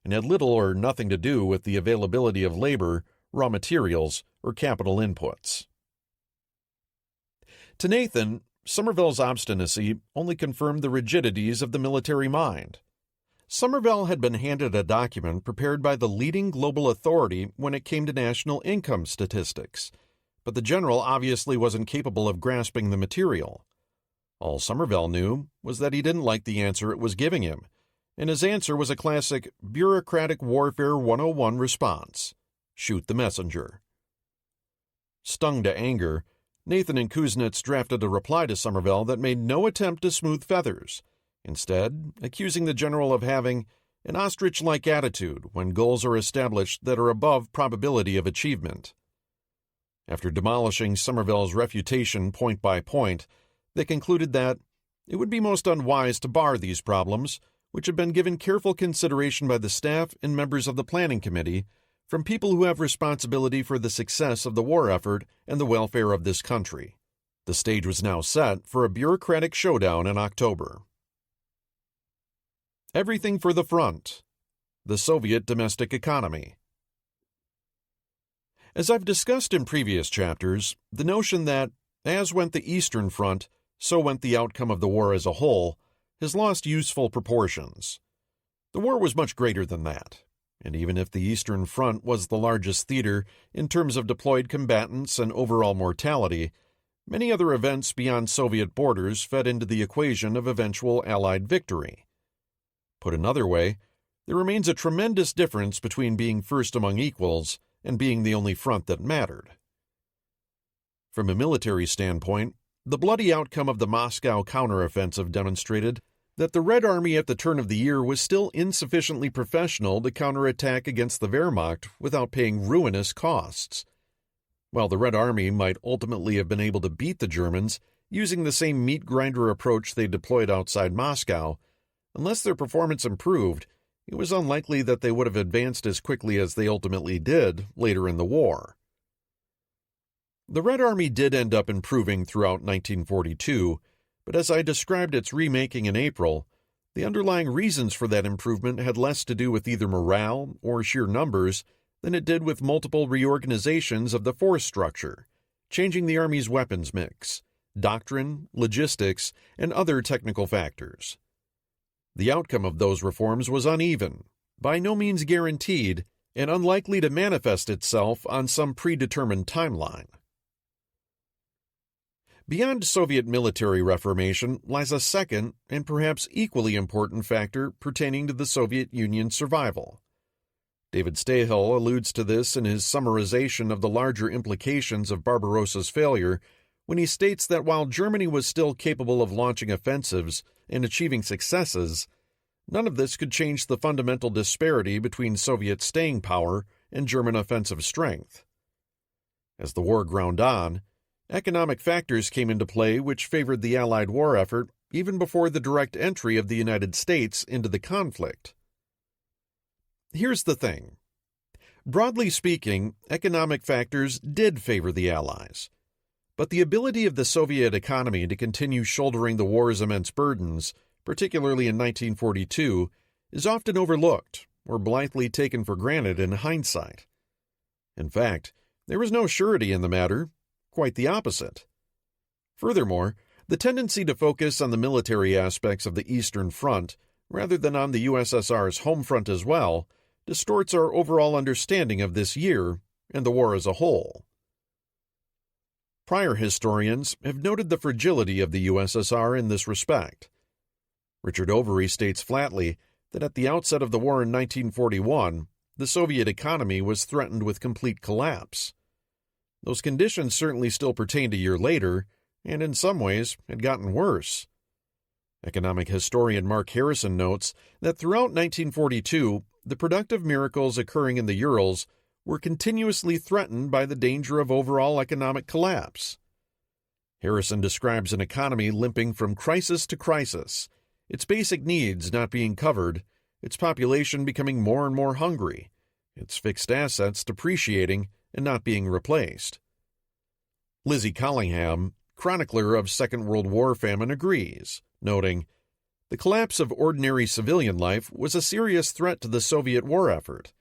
Speaker 1: and had little or nothing to do with the availability of labor, raw materials, or capital inputs. To Nathan, Somervell's obstinacy only confirmed the rigidities of the military mind. Somervell had been handed a document prepared by the leading global authority when it came to national income statistics, but the general obviously wasn't capable of grasping the material. All Somervell knew was that he didn't like the answer it was giving him, and his answer was a classic bureaucratic warfare 101 response: shoot the messenger. Stung to anger, Nathan and Kuznets drafted a reply to Somervell that made no attempt to smooth feathers, instead accusing the general of having an ostrich-like attitude when goals are established that are above probability of achievement. After demolishing Somervell's refutation point by point, they concluded that it would be most unwise to bar these problems, which have been given careful consideration by the staff and members of the Planning Committee, from people who have responsibility for the success of the war effort and the welfare of this country. The stage was now set for a bureaucratic showdown in October. Everything for the front. The Soviet domestic economy. As I've discussed in previous chapters, the notion that As went the Eastern Front, so went the outcome of the war as a whole, has lost useful proportions. The war was much greater than that, and even if the Eastern Front was the largest theater in terms of deployed combatants and overall mortality, many other events beyond Soviet borders fed into the equation of eventual Allied victory. Put another way, there remains a tremendous difference between being first among equals and being the only front that mattered. From a military standpoint, the bloody outcome of the Moscow counteroffensive demonstrated that the Red Army at the turn of the year was still insufficiently professional to counterattack against the Wehrmacht without paying ruinous costs. While the Red Army might ultimately have been able to beat the Germans using the same meat grinder approach they deployed outside Moscow, unless their performance improved, it was unlikely that they would have advanced as quickly as they ultimately did later in the war. The Red Army did end up improving throughout 1942, but as I described its remaking in April, the underlying reasons for that improvement had less to do with either morale or sheer numbers than it did with multiple reorganizations of the force structure, changing the Army's weapons mix, doctrine, logistics, and other technical factors. The outcome of those reforms was uneven, by no means guaranteed, and unlikely to manifest itself on some predetermined timeline. Beyond Soviet military reformation lies a second and perhaps equally important factor pertaining to the Soviet Union's survival. David Stahill alludes to this in his summarization of the larger implications of Barbarossa's failure when he states that while Germany was still capable of launching offensives and achieving successes, none of this could change the fundamental disparity between Soviet staying power and German offensive strength. As the war ground on, economic factors came into play which favored the Allied war effort even before the direct entry of the United States into the conflict. Here's the thing. Broadly speaking, economic factors did favor the Allies, but the ability of the Soviet economy to continue shouldering the war's immense burdens, particularly in 1942, is often overlooked or blithely taken for granted in hindsight. In fact, there was no surety in the matter. Quite the opposite. Furthermore, the tendency to focus on the military aspects of the Eastern Front rather than on the USSR's home front as well distorts our overall understanding of this year and the war as a whole. Prior historians have noted the fragility of the USSR in this respect. Richard Overy states flatly that at the outset of the war in 1941, the Soviet economy was threatened with complete collapse. Those conditions certainly still pertained a year later, and in some ways had gotten worse. Economic historian Mark Harrison notes that throughout 1942, the productive miracles occurring in the Urals were continuously threatened by the danger of overall economic collapse. Harrison describes an economy limping from crisis to crisis, its basic needs not being covered, its population becoming more and more hungry, its fixed assets depreciating and not being replaced. Lizzie Collingham, chronicler of Second World War famine, agrees, noting, "The collapse of ordinary civilian life was a serious threat to the Soviet war effort."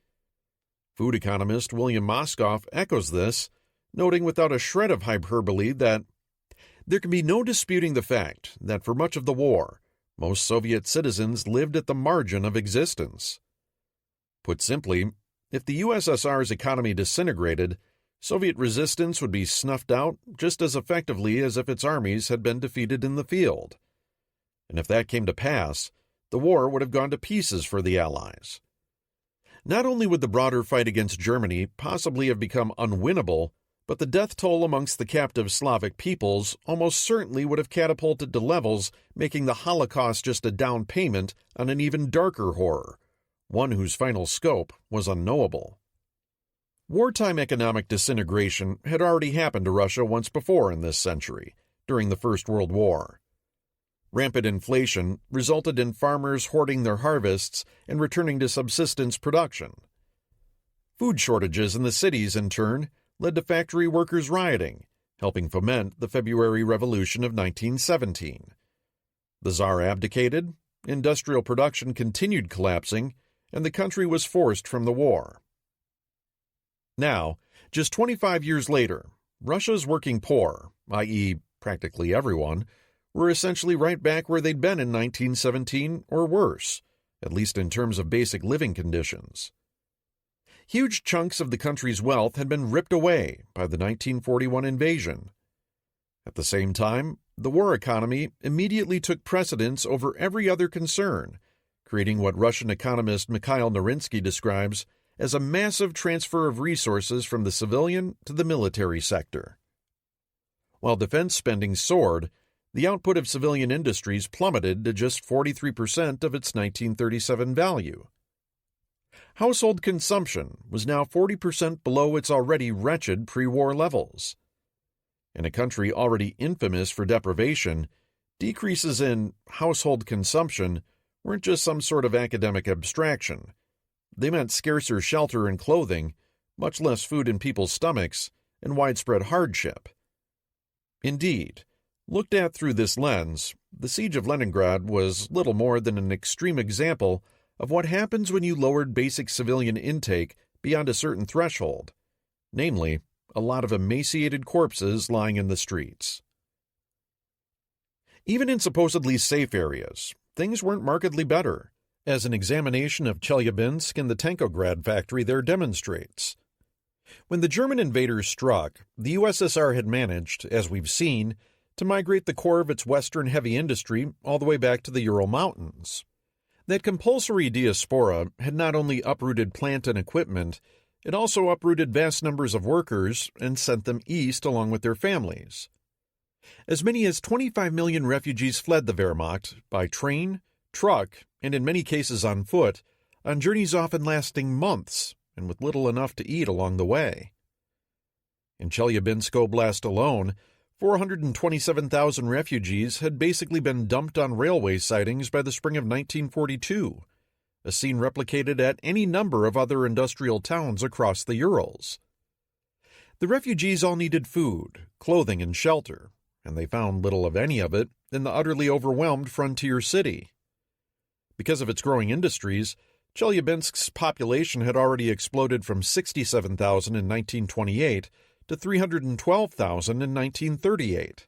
Speaker 1: Food economist William Moskoff echoes this, noting without a shred of hyperbole that there can be no disputing the fact that for much of the war, most Soviet citizens lived at the margin of existence. Put simply, if the USSR's economy disintegrated, Soviet resistance would be snuffed out just as effectively as if its armies had been defeated in the field. And if that came to pass, the war would have gone to pieces for the Allies. Not only would the broader fight against Germany possibly have become unwinnable, but the death toll amongst the captive Slavic peoples almost certainly would have catapulted to levels making the Holocaust just a down payment on an even darker horror, one whose final scope was unknowable. Wartime economic disintegration had already happened to Russia once before in this century, during the First World War. Rampant inflation resulted in farmers hoarding their harvests and returning to subsistence production. Food shortages in the cities, in turn, led to factory workers rioting, helping foment the February Revolution of 1917. The Tsar abdicated, industrial production continued collapsing, and the country was forced from the war. Now, just 25 years later, Russia's working poor, i.e., practically everyone, were essentially right back where they'd been in 1917 or worse, at least in terms of basic living conditions. Huge chunks of the country's wealth had been ripped away by the 1941 invasion. At the same time, the war economy immediately took precedence over every other concern, creating what Russian economist Mikhail Narinsky describes as a massive transfer of resources from the civilian to the military sector. While defense spending soared, the output of civilian industries plummeted to just 43% of its 1937 value. Household consumption was now 40% below its already wretched pre-war levels. In a country already infamous for deprivation, decreases in household consumption weren't just some sort of academic abstraction. They meant scarcer shelter and clothing, much less food in people's stomachs, and widespread hardship. Indeed, looked at through this lens, the Siege of Leningrad was little more than an extreme example of what happens when you lowered basic civilian intake beyond a certain threshold, namely, a lot of emaciated corpses lying in the streets. Even in supposedly safe areas, things weren't markedly better, as an examination of Chelyabinsk and the Tankograd factory there demonstrates. When the German invaders struck, the USSR had managed, as we've seen, to migrate the core of its Western heavy industry all the way back to the Ural Mountains. That compulsory diaspora had not only uprooted plant and equipment, it also uprooted vast numbers of workers and sent them east along with their families. As many as 25 million refugees fled the Wehrmacht by train, truck, and in many cases on foot, on journeys often lasting months and with little enough to eat along the way. In Chelyabinsk Oblast alone, 427,000 refugees had basically been dumped on railway sidings by the spring of 1942, a scene replicated at any number of other industrial towns across the Urals. The refugees all needed food, clothing, and shelter, and they found little of any of it in the utterly overwhelmed frontier city. Because of its growing industries, Chelyabinsk's population had already exploded from 67,000 in 1928 to 312,000 in 1938.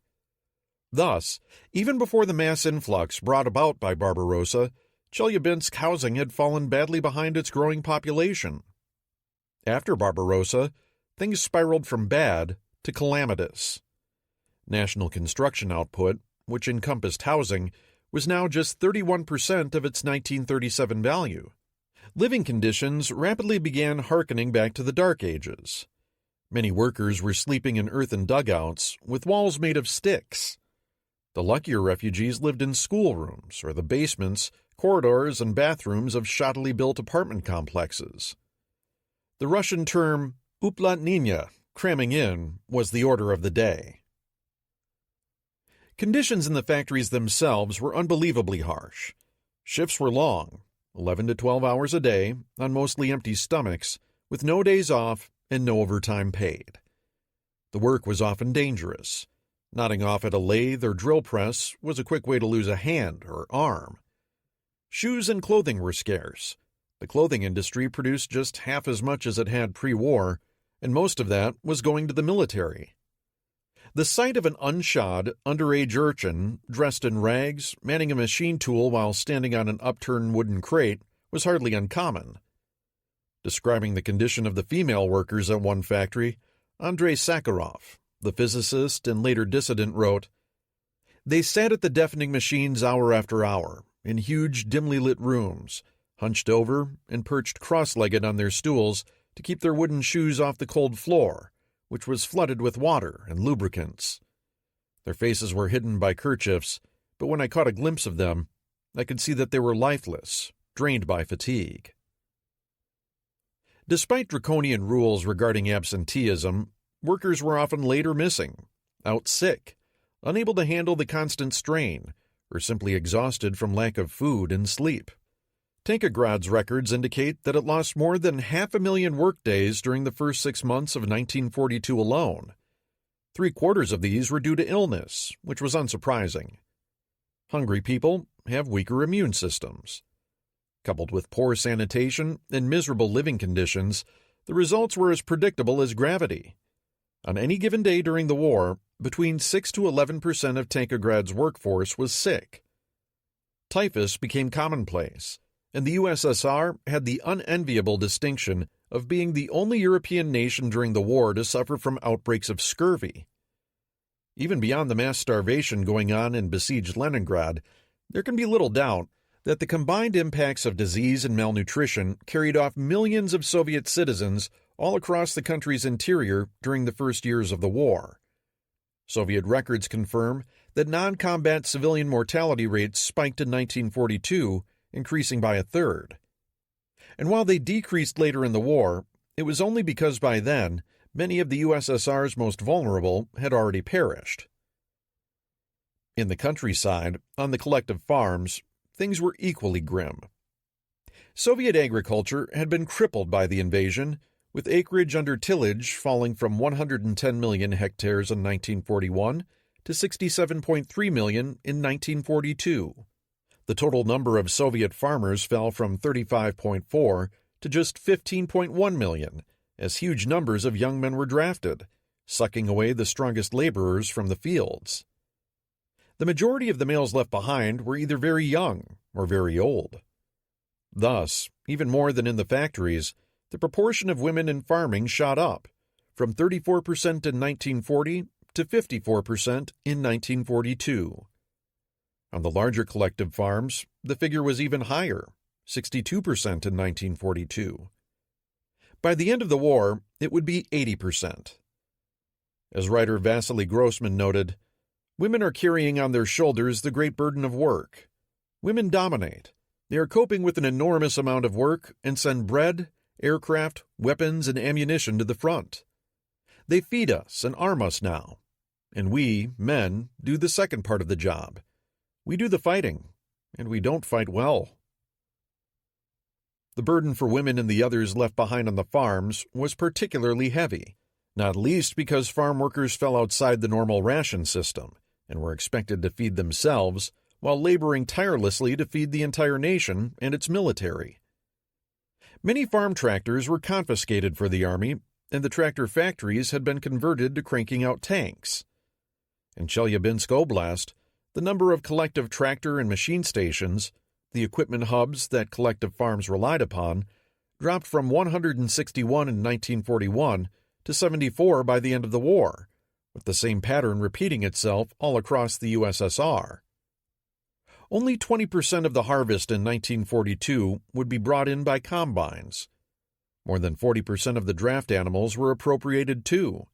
Speaker 1: Thus, even before the mass influx brought about by Barbarossa, Chelyabinsk housing had fallen badly behind its growing population. After Barbarossa, things spiraled from bad to calamitous. National construction output, which encompassed housing, was now just 31% of its 1937 value. Living conditions rapidly began hearkening back to the Dark Ages. Many workers were sleeping in earthen dugouts with walls made of sticks. The luckier refugees lived in schoolrooms or the basements, corridors, and bathrooms of shoddily built apartment complexes. The Russian term uplatnenia, cramming in, was the order of the day. Conditions in the factories themselves were unbelievably harsh. Shifts were long, 11 to 12 hours a day, on mostly empty stomachs, with no days off and no overtime paid. The work was often dangerous. Nodding off at a lathe or drill press was a quick way to lose a hand or arm. Shoes and clothing were scarce. The clothing industry produced just half as much as it had pre-war, and most of that was going to the military. The sight of an unshod, underage urchin, dressed in rags, manning a machine tool while standing on an upturned wooden crate was hardly uncommon. Describing the condition of the female workers at one factory, Andrei Sakharov, the physicist and later dissident, wrote, "They sat at the deafening machines hour after hour, in huge, dimly lit rooms, hunched over and perched cross-legged on their stools to keep their wooden shoes off the cold floor, which was flooded with water and lubricants. Their faces were hidden by kerchiefs, but when I caught a glimpse of them, I could see that they were lifeless, drained by fatigue." Despite draconian rules regarding absenteeism, workers were often late or missing, out sick, unable to handle the constant strain, or simply exhausted from lack of food and sleep. Tankograd's records indicate that it lost more than 500,000 workdays during the first 6 months of 1942 alone. 3/4 of these were due to illness, which was unsurprising. Hungry people have weaker immune systems. Coupled with poor sanitation and miserable living conditions, the results were as predictable as gravity. On any given day during the war, between 6 to 11% of Tankograd's workforce was sick. Typhus became commonplace, and the USSR had the unenviable distinction of being the only European nation during the war to suffer from outbreaks of scurvy. Even beyond the mass starvation going on in besieged Leningrad, there can be little doubt that the combined impacts of disease and malnutrition carried off millions of Soviet citizens all across the country's interior during the first years of the war. Soviet records confirm that non-combat civilian mortality rates spiked in 1942, increasing by a third. And while they decreased later in the war, it was only because by then, many of the USSR's most vulnerable had already perished. In the countryside, on the collective farms, things were equally grim. Soviet agriculture had been crippled by the invasion, with acreage under tillage falling from 110 million hectares in 1941 to 67.3 million in 1942. The total number of Soviet farmers fell from 35.4 to just 15.1 million, as huge numbers of young men were drafted, sucking away the strongest laborers from the fields. The majority of the males left behind were either very young or very old. Thus, even more than in the factories, the proportion of women in farming shot up, from 34% in 1940 to 54% in 1942. On the larger collective farms, the figure was even higher, 62% in 1942. By the end of the war, it would be 80%. As writer Vasily Grossman noted, women are carrying on their shoulders the great burden of work. Women dominate. They are coping with an enormous amount of work and send bread, aircraft, weapons, and ammunition to the front. They feed us and arm us now. And we, men, do the second part of the job. We do the fighting, and we don't fight well. The burden for women and the others left behind on the farms was particularly heavy, not least because farm workers fell outside the normal ration system and were expected to feed themselves while laboring tirelessly to feed the entire nation and its military. Many farm tractors were confiscated for the army, and the tractor factories had been converted to cranking out tanks. In Chelyabinsk Oblast, the number of collective tractor and machine stations, the equipment hubs that collective farms relied upon, dropped from 161 in 1941 to 74 by the end of the war, with the same pattern repeating itself all across the USSR. Only 20% of the harvest in 1942 would be brought in by combines. More than 40% of the draft animals were appropriated too,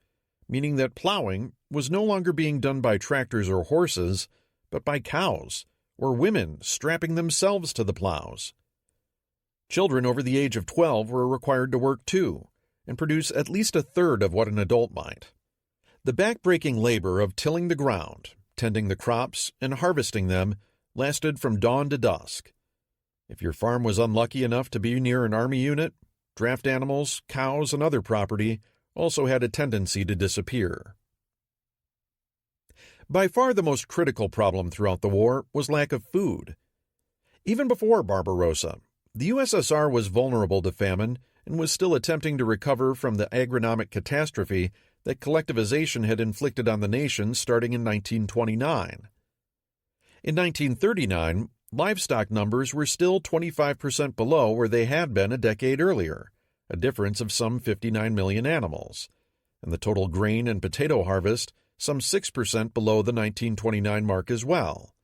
Speaker 1: meaning that plowing was no longer being done by tractors or horses, but by cows, or women strapping themselves to the plows. Children over the age of 12 were required to work too, and produce at least a third of what an adult might. The back-breaking labor of tilling the ground, tending the crops, and harvesting them lasted from dawn to dusk. If your farm was unlucky enough to be near an army unit, draft animals, cows, and other property also had a tendency to disappear. By far the most critical problem throughout the war was lack of food. Even before Barbarossa, the USSR was vulnerable to famine and was still attempting to recover from the agronomic catastrophe that collectivization had inflicted on the nation starting in 1929. In 1939, livestock numbers were still 25% below where they had been a decade earlier, a difference of some 59 million animals, and the total grain and potato harvest some 6% below the 1929 mark as well.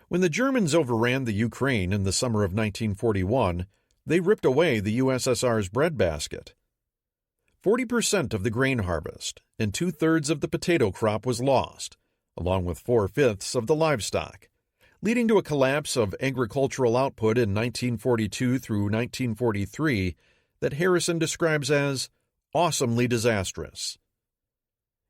Speaker 1: When the Germans overran the Ukraine in the summer of 1941, they ripped away the USSR's breadbasket. 40% of the grain harvest and 2/3 of the potato crop was lost, along with 4/5 of the livestock, leading to a collapse of agricultural output in 1942 through 1943 that Harrison describes as awesomely disastrous.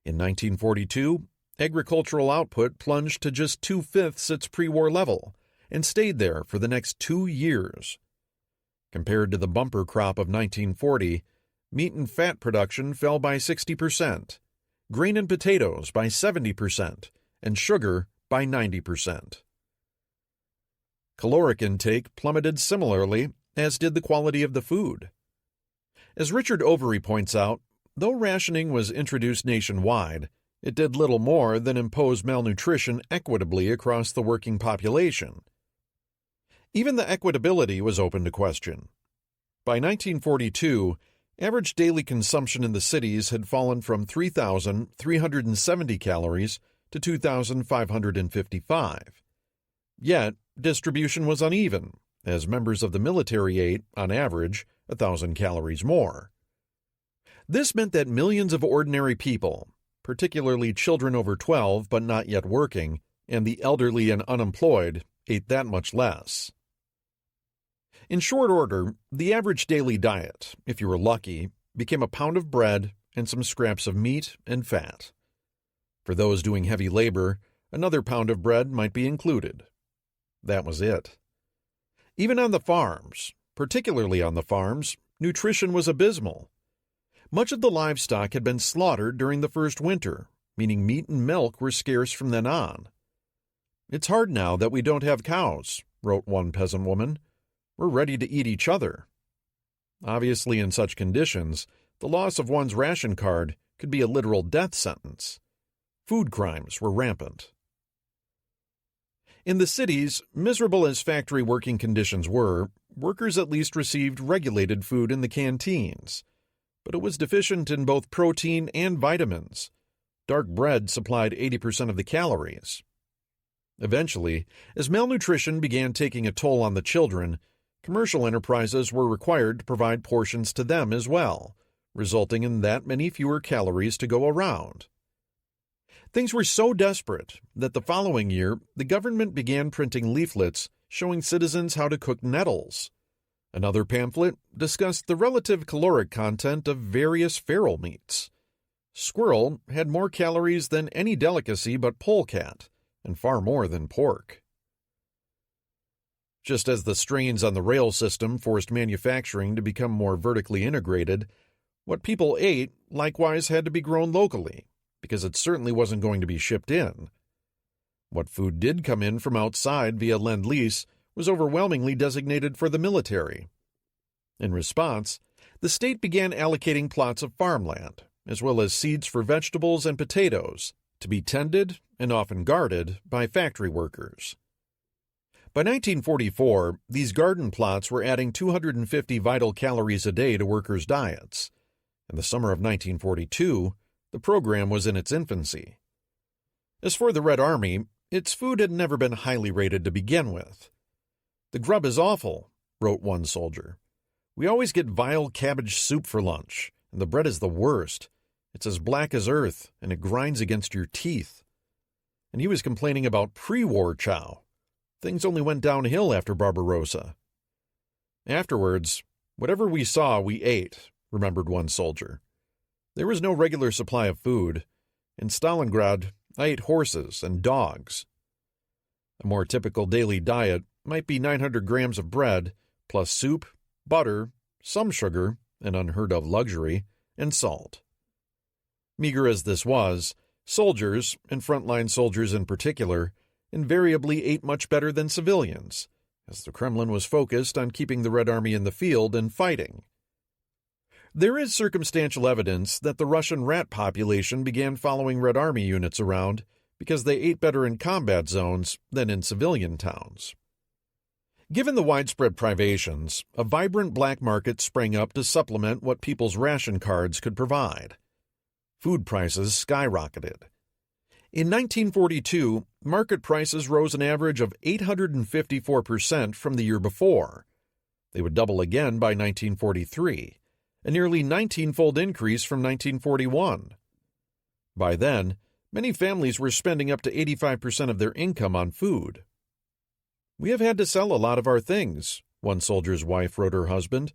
Speaker 1: In 1942, agricultural output plunged to just 2/5 its pre-war level and stayed there for the next 2 years. Compared to the bumper crop of 1940, meat and fat production fell by 60%, grain and potatoes by 70%, and sugar by 90%. Caloric intake plummeted similarly, as did the quality of the food. As Richard Overy points out, though rationing was introduced nationwide, it did little more than impose malnutrition equitably across the working population. Even the equitability was open to question. By 1942, average daily consumption in the cities had fallen from 3,370 calories to 2,555. Yet, distribution was uneven, as members of the military ate, on average, 1,000 calories more. This meant that millions of ordinary people, particularly children over 12 but not yet working, and the elderly and unemployed, ate that much less. In short order, the average daily diet, if you were lucky, became a pound of bread and some scraps of meat and fat. For those doing heavy labor, another pound of bread might be included. That was it. Even on the farms, particularly on the farms, nutrition was abysmal. Much of the livestock had been slaughtered during the first winter, meaning meat and milk were scarce from then on. "It's hard now that we don't have cows," wrote one peasant woman. "We're ready to eat each other." Obviously, in such conditions, the loss of one's ration card could be a literal death sentence. Food crimes were rampant. In the cities, miserable as factory working conditions were, workers at least received regulated food in the canteens. But it was deficient in both protein and vitamins. Dark bread supplied 80% of the calories. Eventually, as malnutrition began taking a toll on the children, commercial enterprises were required to provide portions to them as well, resulting in that many fewer calories to go around. Things were so desperate that the following year, the government began printing leaflets showing citizens how to cook nettles. Another pamphlet discussed the relative caloric content of various feral meats. Squirrel had more calories than any delicacy but polecat, and far more than pork. Just as the strains on the rail system forced manufacturing to become more vertically integrated, what people ate likewise had to be grown locally, because it certainly wasn't going to be shipped in. What food did come in from outside via Lend-Lease was overwhelmingly designated for the military. In response, the state began allocating plots of farmland, as well as seeds for vegetables and potatoes, to be tended, and often guarded, by factory workers. By 1944, these garden plots were adding 250 vital calories a day to workers' diets. In the summer of 1942, the program was in its infancy. As for the Red Army, its food had never been highly rated to begin with. "The grub is awful," wrote one soldier. "We always get vile cabbage soup for lunch, and the bread is the worst. It's as black as earth, and it grinds against your teeth." And he was complaining about pre-war chow. Things only went downhill after Barbarossa. "Afterwards, whatever we saw, we ate," remembered one soldier. "There was no regular supply of food. In Stalingrad, I ate horses and dogs." A more typical daily diet might be 900 grams of bread, plus soup, butter, some sugar, an unheard-of luxury, and salt. Meager as this was, soldiers, and frontline soldiers in particular, invariably ate much better than civilians, as the Kremlin was focused on keeping the Red Army in the field and fighting. There is circumstantial evidence that the Russian rat population began following Red Army units around because they ate better in combat zones than in civilian towns. Given the widespread privations, a vibrant black market sprang up to supplement what people's ration cards could provide. Food prices skyrocketed. In 1942, market prices rose an average of 854% from the year before. They would double again by 1943, a nearly 19-fold increase from 1941. By then, many families were spending up to 85% of their income on food. "We have had to sell a lot of our things," one soldier's wife wrote her husband,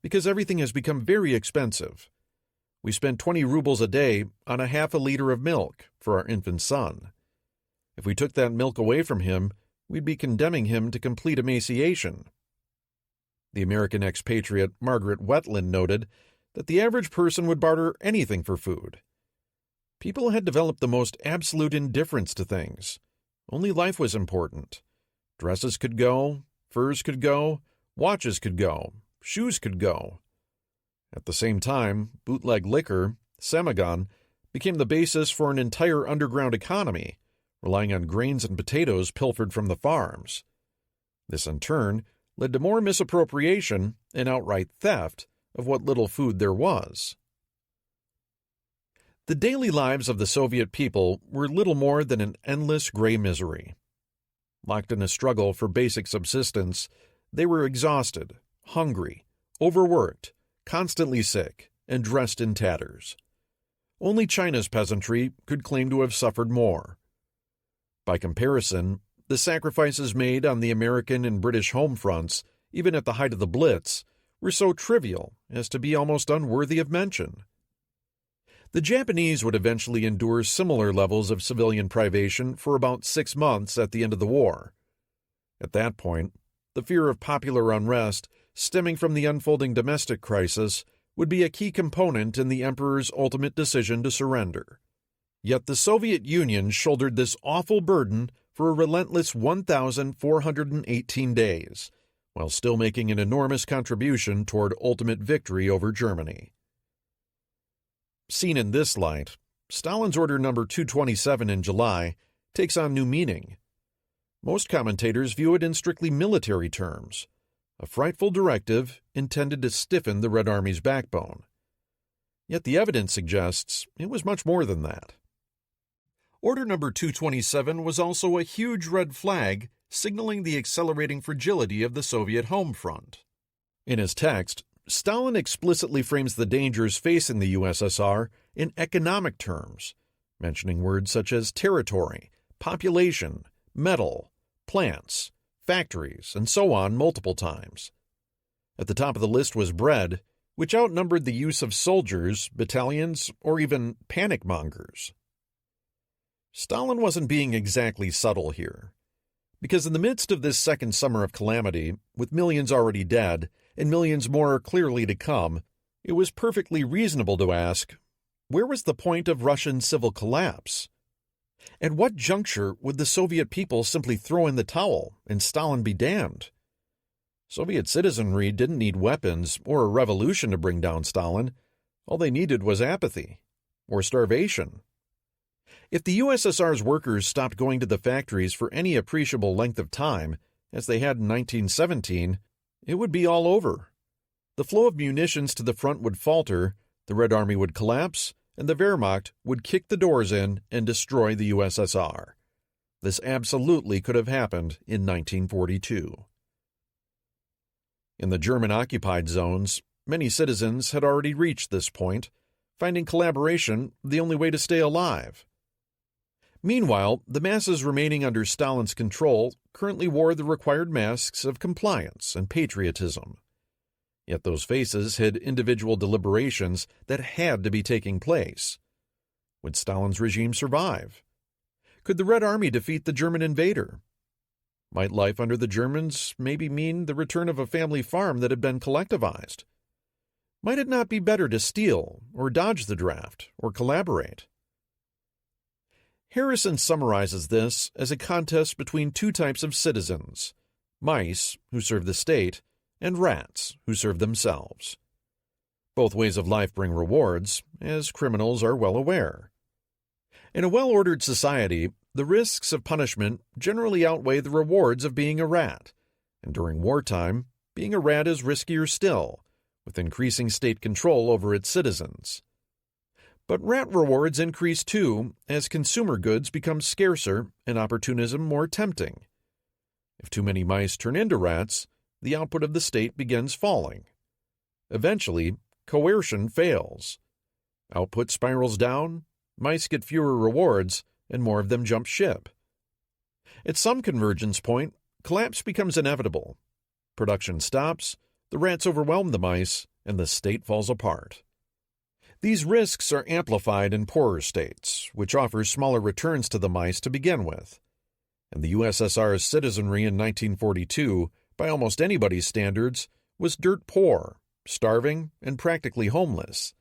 Speaker 1: "because everything has become very expensive. We spend 20 rubles a day on a half a liter of milk for our infant son. If we took that milk away from him, we'd be condemning him to complete emaciation." The American expatriate Margaret Wetland noted that the average person would barter anything for food. People had developed the most absolute indifference to things. Only life was important. Dresses could go, furs could go, watches could go, shoes could go. At the same time, bootleg liquor, semagon, became the basis for an entire underground economy, relying on grains and potatoes pilfered from the farms. This, in turn, led to more misappropriation and outright theft of what little food there was. The daily lives of the Soviet people were little more than an endless gray misery. Locked in a struggle for basic subsistence, they were exhausted, hungry, overworked, constantly sick, and dressed in tatters. Only China's peasantry could claim to have suffered more. By comparison, the sacrifices made on the American and British home fronts, even at the height of the Blitz, were so trivial as to be almost unworthy of mention. The Japanese would eventually endure similar levels of civilian privation for about 6 months at the end of the war. At that point, the fear of popular unrest stemming from the unfolding domestic crisis would be a key component in the emperor's ultimate decision to surrender. Yet the Soviet Union shouldered this awful burden for a relentless 1,418 days, while still making an enormous contribution toward ultimate victory over Germany. Seen in this light, Stalin's Order Number 227 in July takes on new meaning. Most commentators view it in strictly military terms, a frightful directive intended to stiffen the Red Army's backbone. Yet the evidence suggests it was much more than that. Order Number 227 was also a huge red flag signaling the accelerating fragility of the Soviet home front. In his text, Stalin explicitly frames the dangers facing the USSR in economic terms, mentioning words such as territory, population, metal, plants, factories, and so on multiple times. At the top of the list was bread, which outnumbered the use of soldiers, battalions, or even panic mongers. Stalin wasn't being exactly subtle here, because in the midst of this second summer of calamity, with millions already dead and millions more clearly to come, it was perfectly reasonable to ask, where was the point of Russian civil collapse? At what juncture would the Soviet people simply throw in the towel and Stalin be damned? Soviet citizenry didn't need weapons or a revolution to bring down Stalin. All they needed was apathy or starvation. If the USSR's workers stopped going to the factories for any appreciable length of time, as they had in 1917, it would be all over. The flow of munitions to the front would falter, the Red Army would collapse, and the Wehrmacht would kick the doors in and destroy the USSR. This absolutely could have happened in 1942. In the German-occupied zones, many citizens had already reached this point, finding collaboration the only way to stay alive. Meanwhile, the masses remaining under Stalin's control currently wore the required masks of compliance and patriotism. Yet those faces hid individual deliberations that had to be taking place. Would Stalin's regime survive? Could the Red Army defeat the German invader? Might life under the Germans maybe mean the return of a family farm that had been collectivized? Might it not be better to steal, or dodge the draft, or collaborate? Harrison summarizes this as a contest between two types of citizens: mice, who serve the state, and rats, who serve themselves. Both ways of life bring rewards, as criminals are well aware. In a well-ordered society, the risks of punishment generally outweigh the rewards of being a rat, and during wartime, being a rat is riskier still, with increasing state control over its citizens. But rat rewards increase too as consumer goods become scarcer and opportunism more tempting. If too many mice turn into rats, the output of the state begins falling. Eventually, coercion fails. Output spirals down, mice get fewer rewards, and more of them jump ship. At some convergence point, collapse becomes inevitable. Production stops, the rats overwhelm the mice, and the state falls apart. These risks are amplified in poorer states, which offer smaller returns to the mice to begin with. And the USSR's citizenry in 1942, by almost anybody's standards, was dirt poor, starving, and practically homeless.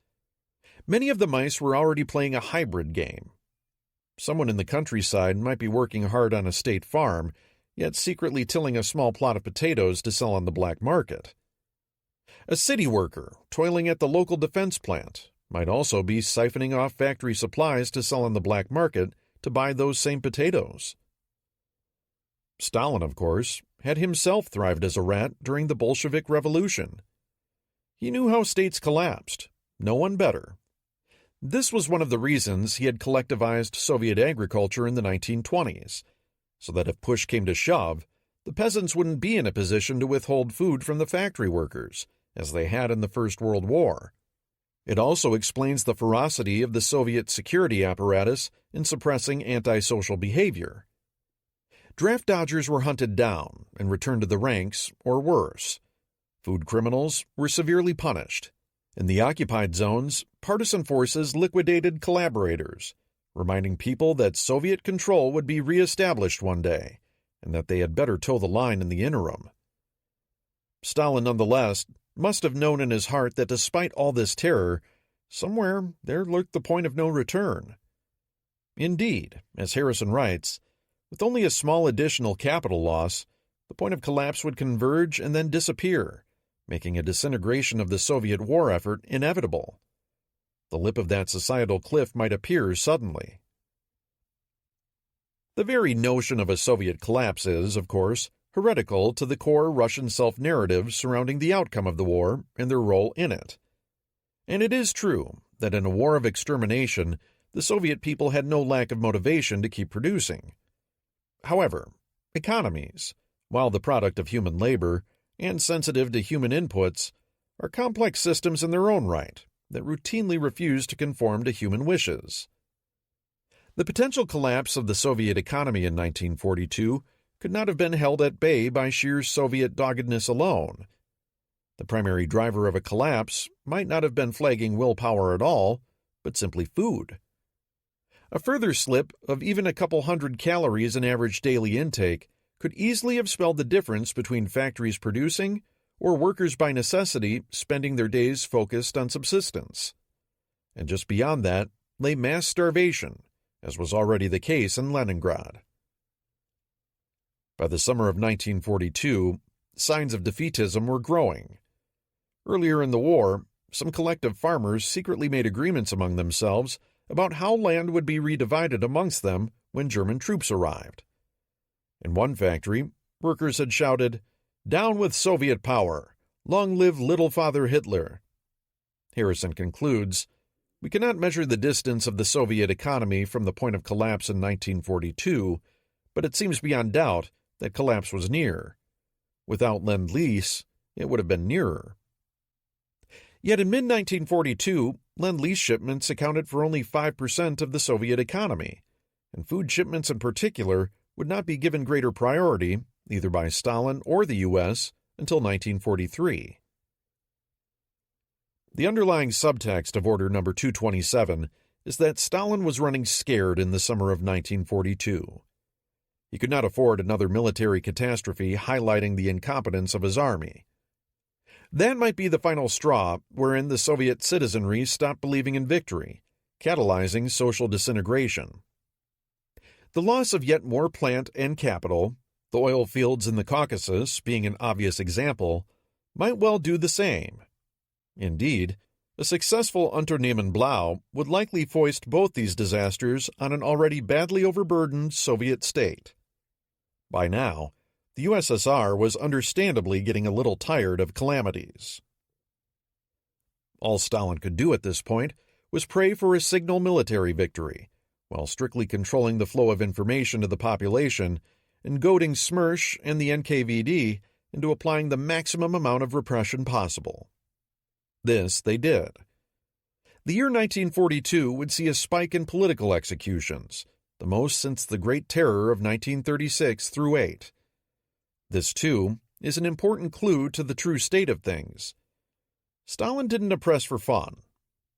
Speaker 1: Many of the mice were already playing a hybrid game. Someone in the countryside might be working hard on a state farm, yet secretly tilling a small plot of potatoes to sell on the black market. A city worker toiling at the local defense plant might also be siphoning off factory supplies to sell on the black market to buy those same potatoes. Stalin, of course, had himself thrived as a rat during the Bolshevik Revolution. He knew how states collapsed, no one better. This was one of the reasons he had collectivized Soviet agriculture in the 1920s, so that if push came to shove, the peasants wouldn't be in a position to withhold food from the factory workers, as they had in the First World War. It also explains the ferocity of the Soviet security apparatus in suppressing antisocial behavior. Draft dodgers were hunted down and returned to the ranks, or worse. Food criminals were severely punished. In the occupied zones, partisan forces liquidated collaborators, reminding people that Soviet control would be reestablished one day, and that they had better toe the line in the interim. Stalin, nonetheless, must have known in his heart that despite all this terror, somewhere there lurked the point of no return. Indeed, as Harrison writes, with only a small additional capital loss, the point of collapse would converge and then disappear, making a disintegration of the Soviet war effort inevitable. The lip of that societal cliff might appear suddenly. The very notion of a Soviet collapse is, of course, heretical to the core Russian self-narrative surrounding the outcome of the war and their role in it. And it is true that in a war of extermination, the Soviet people had no lack of motivation to keep producing. However, economies, while the product of human labor and sensitive to human inputs, are complex systems in their own right that routinely refuse to conform to human wishes. The potential collapse of the Soviet economy in 1942 could not have been held at bay by sheer Soviet doggedness alone. The primary driver of a collapse might not have been flagging willpower at all, but simply food. A further slip of even a couple hundred calories in average daily intake could easily have spelled the difference between factories producing or workers by necessity spending their days focused on subsistence. And just beyond that lay mass starvation, as was already the case in Leningrad. By the summer of 1942, signs of defeatism were growing. Earlier in the war, some collective farmers secretly made agreements among themselves about how land would be redivided amongst them when German troops arrived. In one factory, workers had shouted, "Down with Soviet power! Long live Little Father Hitler!" Harrison concludes, "We cannot measure the distance of the Soviet economy from the point of collapse in 1942, but it seems beyond doubt that collapse was near. Without Lend-Lease, it would have been nearer." Yet in mid-1942, Lend-Lease shipments accounted for only 5% of the Soviet economy, and food shipments in particular would not be given greater priority, either by Stalin or the U.S., until 1943. The underlying subtext of Order No. 227 is that Stalin was running scared in the summer of 1942. He could not afford another military catastrophe highlighting the incompetence of his army. That might be the final straw wherein the Soviet citizenry stopped believing in victory, catalyzing social disintegration. The loss of yet more plant and capital, the oil fields in the Caucasus being an obvious example, might well do the same. Indeed, a successful Unternehmen Blau would likely foist both these disasters on an already badly overburdened Soviet state. By now, the USSR was understandably getting a little tired of calamities. All Stalin could do at this point was pray for a signal military victory, while strictly controlling the flow of information to the population and goading SMERSH and the NKVD into applying the maximum amount of repression possible. This they did. The year 1942 would see a spike in political executions, the most since the Great Terror of 1936-8. This, too, is an important clue to the true state of things. Stalin didn't oppress for fun.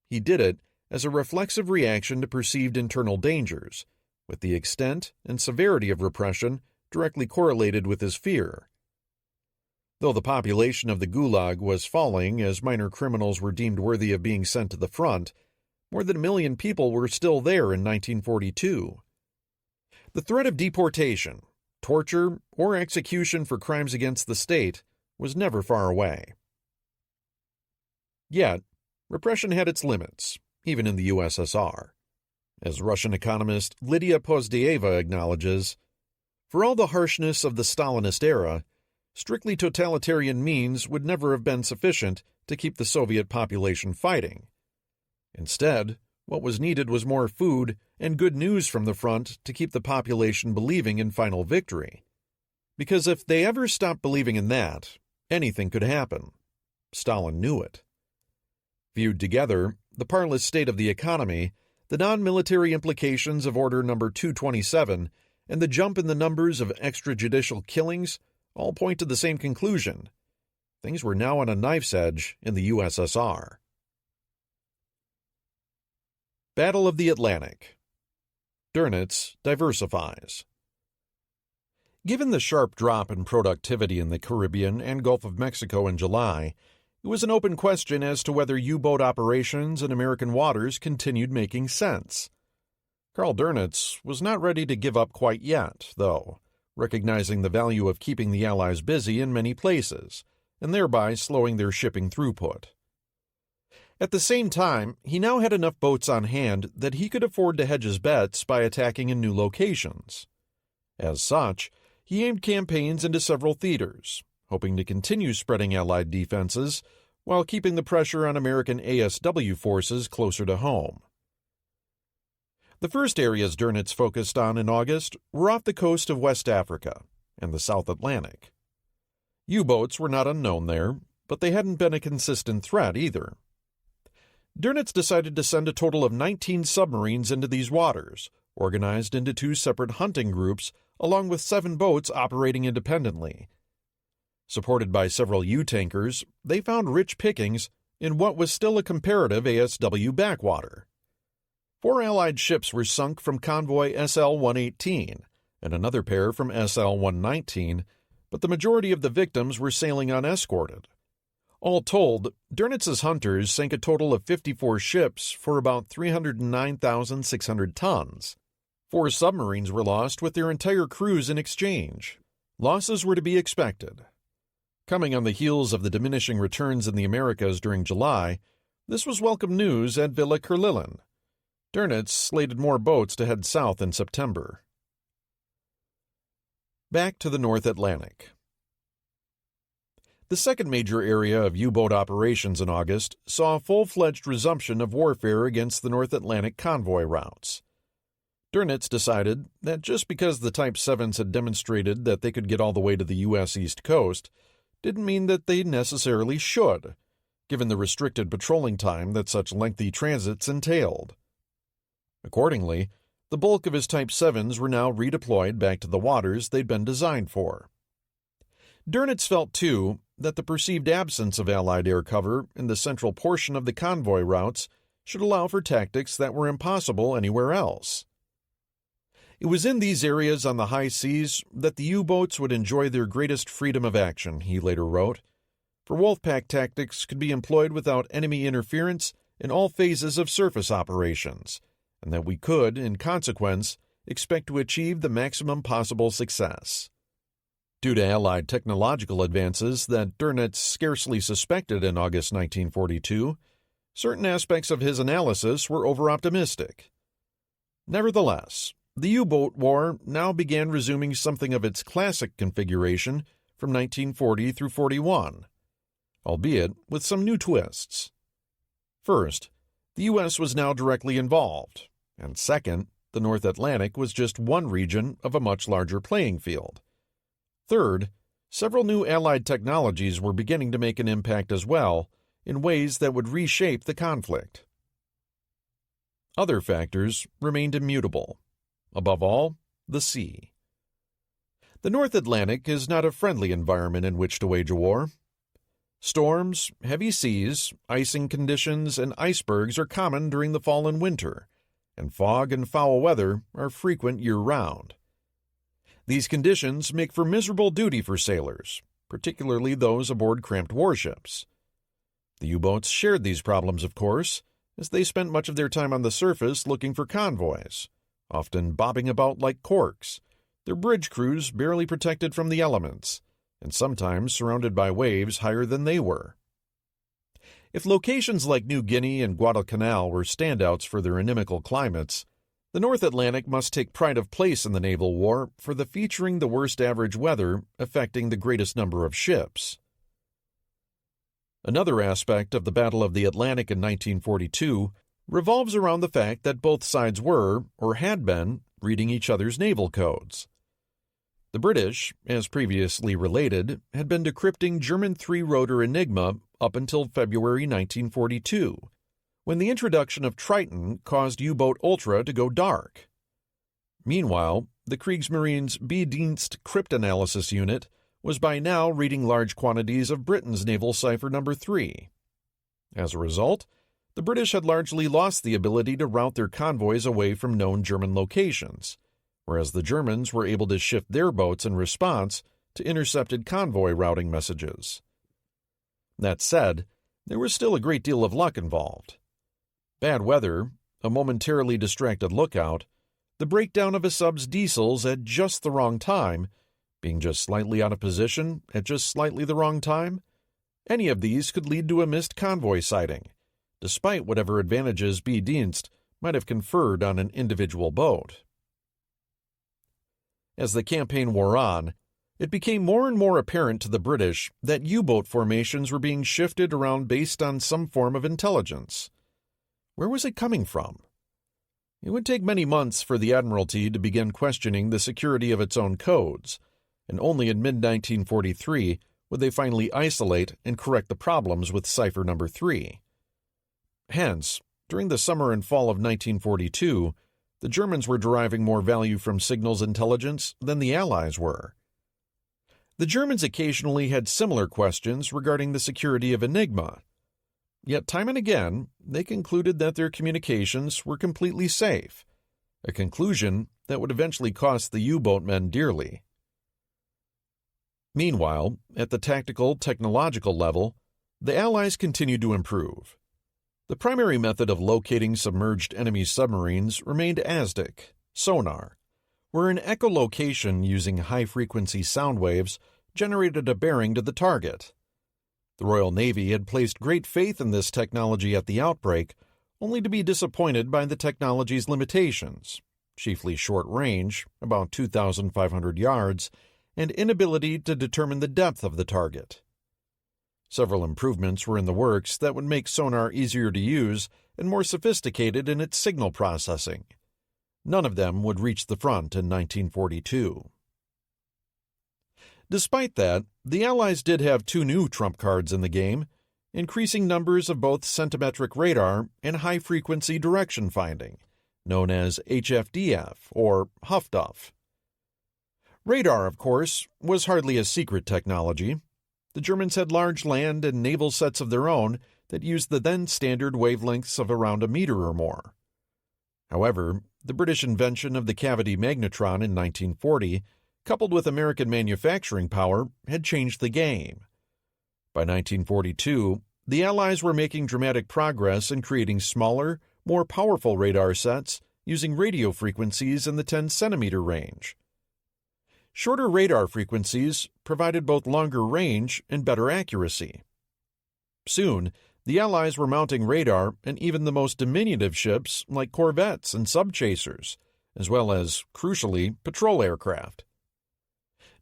Speaker 1: He did it as a reflexive reaction to perceived internal dangers, with the extent and severity of repression directly correlated with his fear. Though the population of the Gulag was falling as minor criminals were deemed worthy of being sent to the front, more than 1 million people were still there in 1942. The threat of deportation, torture, or execution for crimes against the state was never far away. Yet, repression had its limits, even in the USSR. As Russian economist Lydia Pozdieva acknowledges, for all the harshness of the Stalinist era, strictly totalitarian means would never have been sufficient to keep the Soviet population fighting. Instead, what was needed was more food and good news from the front to keep the population believing in final victory. Because if they ever stopped believing in that, anything could happen. Stalin knew it. Viewed together, the parlous state of the economy, the non-military implications of Order Number 227, and the jump in the numbers of extrajudicial killings all point to the same conclusion. Things were now on a knife's edge in the USSR. Battle of the Atlantic. Dönitz diversifies. Given the sharp drop in productivity in the Caribbean and Gulf of Mexico in July, it was an open question as to whether U-boat operations in American waters continued making sense. Karl Dönitz was not ready to give up quite yet, though, recognizing the value of keeping the Allies busy in many places, and thereby slowing their shipping throughput. At the same time, he now had enough boats on hand that he could afford to hedge his bets by attacking in new locations. As such, he aimed campaigns into several theaters, hoping to continue spreading Allied defenses while keeping the pressure on American ASW forces closer to home. The first areas Dönitz focused on in August were off the coast of West Africa and the South Atlantic. U-boats were not unknown there, but they hadn't been a consistent threat either. Dönitz decided to send a total of 19 submarines into these waters, organized into 2 separate hunting groups along with 7 boats operating independently. Supported by several U-tankers, they found rich pickings in what was still a comparative ASW backwater. 4 Allied ships were sunk from convoy SL-118 and another pair from SL-119, but the majority of the victims were sailing unescorted. All told, Dönitz's hunters sank a total of 54 ships for about 309,600 tons. 4 submarines were lost with their entire crews in exchange. Losses were to be expected. Coming on the heels of the diminishing returns in the Americas during July, this was welcome news at Villa Kerlillen. Dönitz slated more boats to head south in September. Back to the North Atlantic. The second major area of U-boat operations in August saw a full-fledged resumption of warfare against the North Atlantic convoy routes. Dönitz decided that just because the Type 7s had demonstrated that they could get all the way to the U.S. East Coast didn't mean that they necessarily should, given the restricted patrolling time that such lengthy transits entailed. Accordingly, the bulk of his Type 7s were now redeployed back to the waters they'd been designed for. Dönitz felt, too, that the perceived absence of Allied air cover in the central portion of the convoy routes should allow for tactics that were impossible anywhere else. It was in these areas on the high seas that the U-boats would enjoy their greatest freedom of action, he later wrote, for Wolfpack tactics could be employed without enemy interference in all phases of surface operations, and that we could, in consequence, expect to achieve the maximum possible success. Due to Allied technological advances that Dönitz scarcely suspected in August 1942, certain aspects of his analysis were over-optimistic. Nevertheless, the U-boat war now began resuming something of its classic configuration from 1940 through 41, albeit with some new twists. First, the U.S. was now directly involved, and second, the North Atlantic was just one region of a much larger playing field. Third, several new Allied technologies were beginning to make an impact as well, in ways that would reshape the conflict. Other factors remained immutable. Above all, the sea. The North Atlantic is not a friendly environment in which to wage a war. Storms, heavy seas, icing conditions, and icebergs are common during the fall and winter, and fog and foul weather are frequent year-round. These conditions make for miserable duty for sailors, particularly those aboard cramped warships. The U-boats shared these problems, of course, as they spent much of their time on the surface looking for convoys, often bobbing about like corks, their bridge crews barely protected from the elements, and sometimes surrounded by waves higher than they were. If locations like New Guinea and Guadalcanal were standouts for their inimical climates, the North Atlantic must take pride of place in the naval war for the featuring the worst average weather affecting the greatest number of ships. Another aspect of the Battle of the Atlantic in 1942 revolves around the fact that both sides were, or had been, reading each other's naval codes. The British, as previously related, had been decrypting German three-rotor Enigma up until February 1942, when the introduction of Triton caused U-boat Ultra to go dark. Meanwhile, the Kriegsmarine's B-Dienst Cryptanalysis Unit was by now reading large quantities of Britain's naval cipher number 3. As a result, the British had largely lost the ability to route their convoys away from known German locations, whereas the Germans were able to shift their boats in response to intercepted convoy routing messages. That said, there was still a great deal of luck involved. Bad weather, a momentarily distracted lookout, the breakdown of a sub's diesels at just the wrong time, being just slightly out of position at just slightly the wrong time, any of these could lead to a missed convoy sighting, despite whatever advantages B-Dienst might have conferred on an individual boat. As the campaign wore on, it became more and more apparent to the British that U-boat formations were being shifted around based on some form of intelligence. Where was it coming from? It would take many months for the Admiralty to begin questioning the security of its own codes, and only in mid-1943 would they finally isolate and correct the problems with cipher number 3. Hence, during the summer and fall of 1942, the Germans were deriving more value from signals intelligence than the Allies were. The Germans occasionally had similar questions regarding the security of Enigma. Yet time and again, they concluded that their communications were completely safe, a conclusion that would eventually cost the U-boat men dearly. Meanwhile, at the tactical, technological level, the Allies continued to improve. The primary method of locating submerged enemy submarines remained ASDIC, sonar, where an echolocation using high-frequency sound waves generated a bearing to the target. The Royal Navy had placed great faith in this technology at the outbreak, only to be disappointed by the technology's limitations, chiefly short range, about 2,500 yards, and inability to determine the depth of the target. Several improvements were in the works that would make sonar easier to use and more sophisticated in its signal processing. None of them would reach the front in 1942. Despite that, the Allies did have two new trump cards in the game, increasing numbers of both centimetric radar and high-frequency direction finding, known as HFDF or HFDUF. Radar, of course, was hardly a secret technology. The Germans had large land and naval sets of their own that used the then-standard wavelengths of around a meter or more. However, the British invention of the cavity magnetron in 1940, coupled with American manufacturing power, had changed the game. By 1942, the Allies were making dramatic progress in creating smaller, more powerful radar sets using radio frequencies in the 10-centimeter range. Shorter radar frequencies provided both longer range and better accuracy. Soon, the Allies were mounting radar in even the most diminutive ships like corvettes and subchasers, as well as, crucially, patrol aircraft.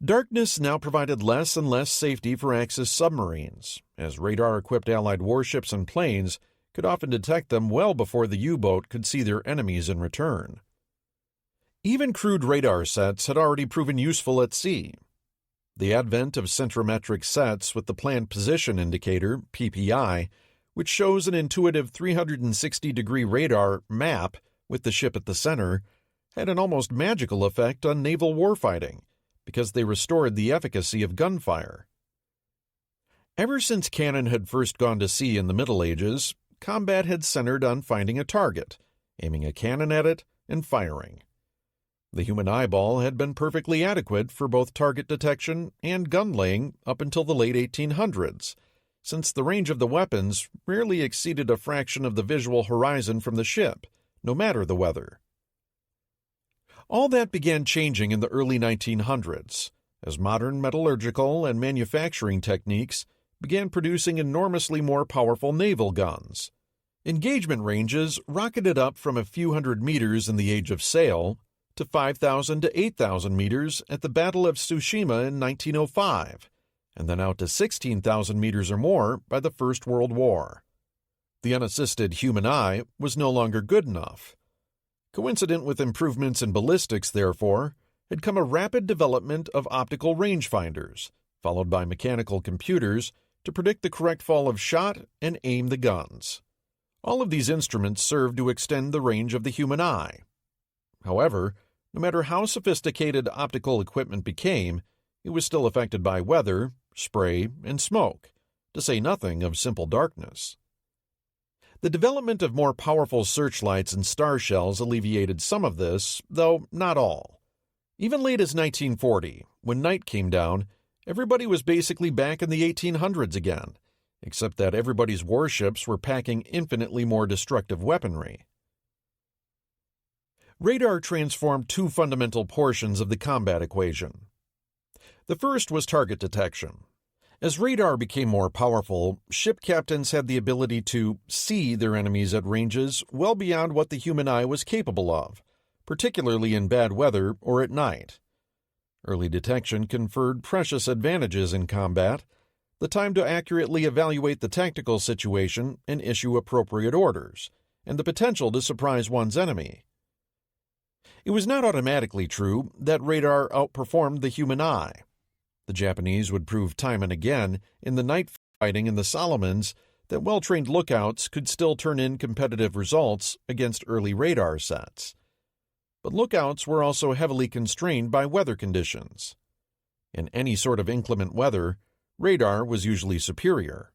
Speaker 1: Darkness now provided less and less safety for Axis submarines, as radar-equipped Allied warships and planes could often detect them well before the U-boat could see their enemies in return. Even crude radar sets had already proven useful at sea. The advent of centrometric sets with the planned position indicator, PPI, which shows an intuitive 360-degree radar map with the ship at the center, had an almost magical effect on naval warfighting because they restored the efficacy of gunfire. Ever since cannon had first gone to sea in the Middle Ages, combat had centered on finding a target, aiming a cannon at it, and firing. The human eyeball had been perfectly adequate for both target detection and gun laying up until the late 1800s, since the range of the weapons rarely exceeded a fraction of the visual horizon from the ship, no matter the weather. All that began changing in the early 1900s, as modern metallurgical and manufacturing techniques began producing enormously more powerful naval guns. Engagement ranges rocketed up from a few hundred meters in the Age of Sail to 5,000 to 8,000 meters at the Battle of Tsushima in 1905, and then out to 16,000 meters or more by the First World War. The unassisted human eye was no longer good enough. Coincident with improvements in ballistics, therefore, had come a rapid development of optical rangefinders, followed by mechanical computers to predict the correct fall of shot and aim the guns. All of these instruments served to extend the range of the human eye. However, no matter how sophisticated optical equipment became, it was still affected by weather, spray, and smoke, to say nothing of simple darkness. The development of more powerful searchlights and star shells alleviated some of this, though not all. Even late as 1940, when night came down, everybody was basically back in the 1800s again, except that everybody's warships were packing infinitely more destructive weaponry. Radar transformed two fundamental portions of the combat equation. The first was target detection. As radar became more powerful, ship captains had the ability to see their enemies at ranges well beyond what the human eye was capable of, particularly in bad weather or at night. Early detection conferred precious advantages in combat: the time to accurately evaluate the tactical situation and issue appropriate orders, and the potential to surprise one's enemy. It was not automatically true that radar outperformed the human eye. The Japanese would prove time and again in the night fighting in the Solomons that well-trained lookouts could still turn in competitive results against early radar sets. But lookouts were also heavily constrained by weather conditions. In any sort of inclement weather, radar was usually superior.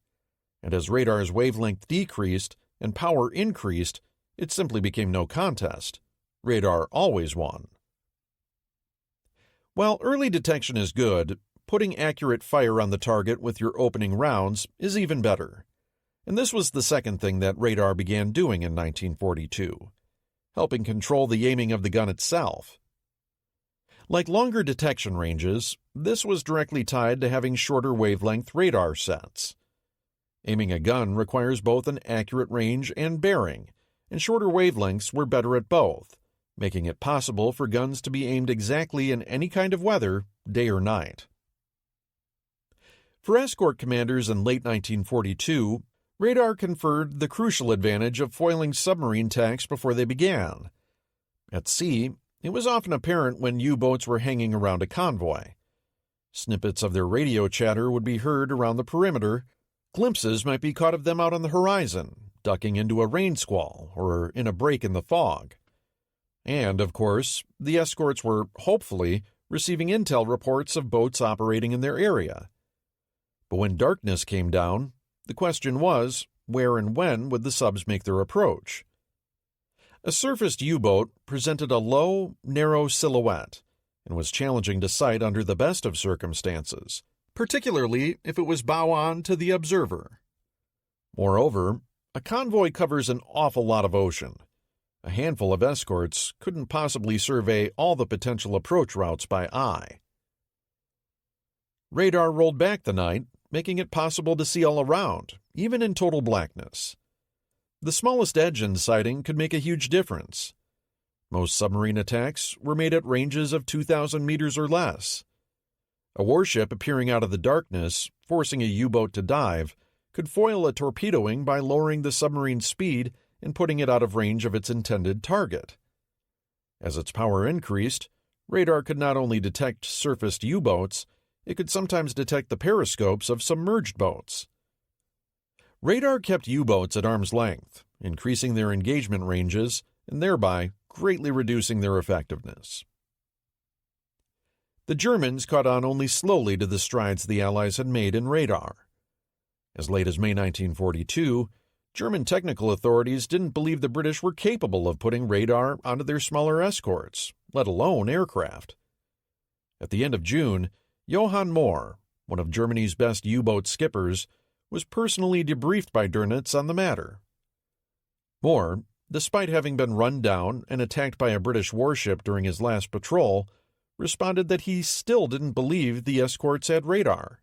Speaker 1: And as radar's wavelength decreased and power increased, it simply became no contest. Radar always won. While early detection is good, putting accurate fire on the target with your opening rounds is even better. And this was the second thing that radar began doing in 1942, helping control the aiming of the gun itself. Like longer detection ranges, this was directly tied to having shorter wavelength radar sets. Aiming a gun requires both an accurate range and bearing, and shorter wavelengths were better at both, making it possible for guns to be aimed exactly in any kind of weather, day or night. For escort commanders in late 1942, radar conferred the crucial advantage of foiling submarine attacks before they began. At sea, it was often apparent when U-boats were hanging around a convoy. Snippets of their radio chatter would be heard around the perimeter. Glimpses might be caught of them out on the horizon, ducking into a rain squall or in a break in the fog. And, of course, the escorts were, hopefully, receiving intel reports of boats operating in their area. But when darkness came down, the question was, where and when would the subs make their approach? A surfaced U-boat presented a low, narrow silhouette and was challenging to sight under the best of circumstances, particularly if it was bow on to the observer. Moreover, a convoy covers an awful lot of ocean. A handful of escorts couldn't possibly survey all the potential approach routes by eye. Radar rolled back the night, making it possible to see all around, even in total blackness. The smallest edge in sighting could make a huge difference. Most submarine attacks were made at ranges of 2,000 meters or less. A warship appearing out of the darkness, forcing a U-boat to dive, could foil a torpedoing by lowering the submarine's speed and putting it out of range of its intended target. As its power increased, radar could not only detect surfaced U-boats, it could sometimes detect the periscopes of submerged boats. Radar kept U-boats at arm's length, increasing their engagement ranges and thereby greatly reducing their effectiveness. The Germans caught on only slowly to the strides the Allies had made in radar. As late as May 1942, German technical authorities didn't believe the British were capable of putting radar onto their smaller escorts, let alone aircraft. At the end of June, Johann Mohr, one of Germany's best U-boat skippers, was personally debriefed by Dönitz on the matter. Mohr, despite having been run down and attacked by a British warship during his last patrol, responded that he still didn't believe the escorts had radar.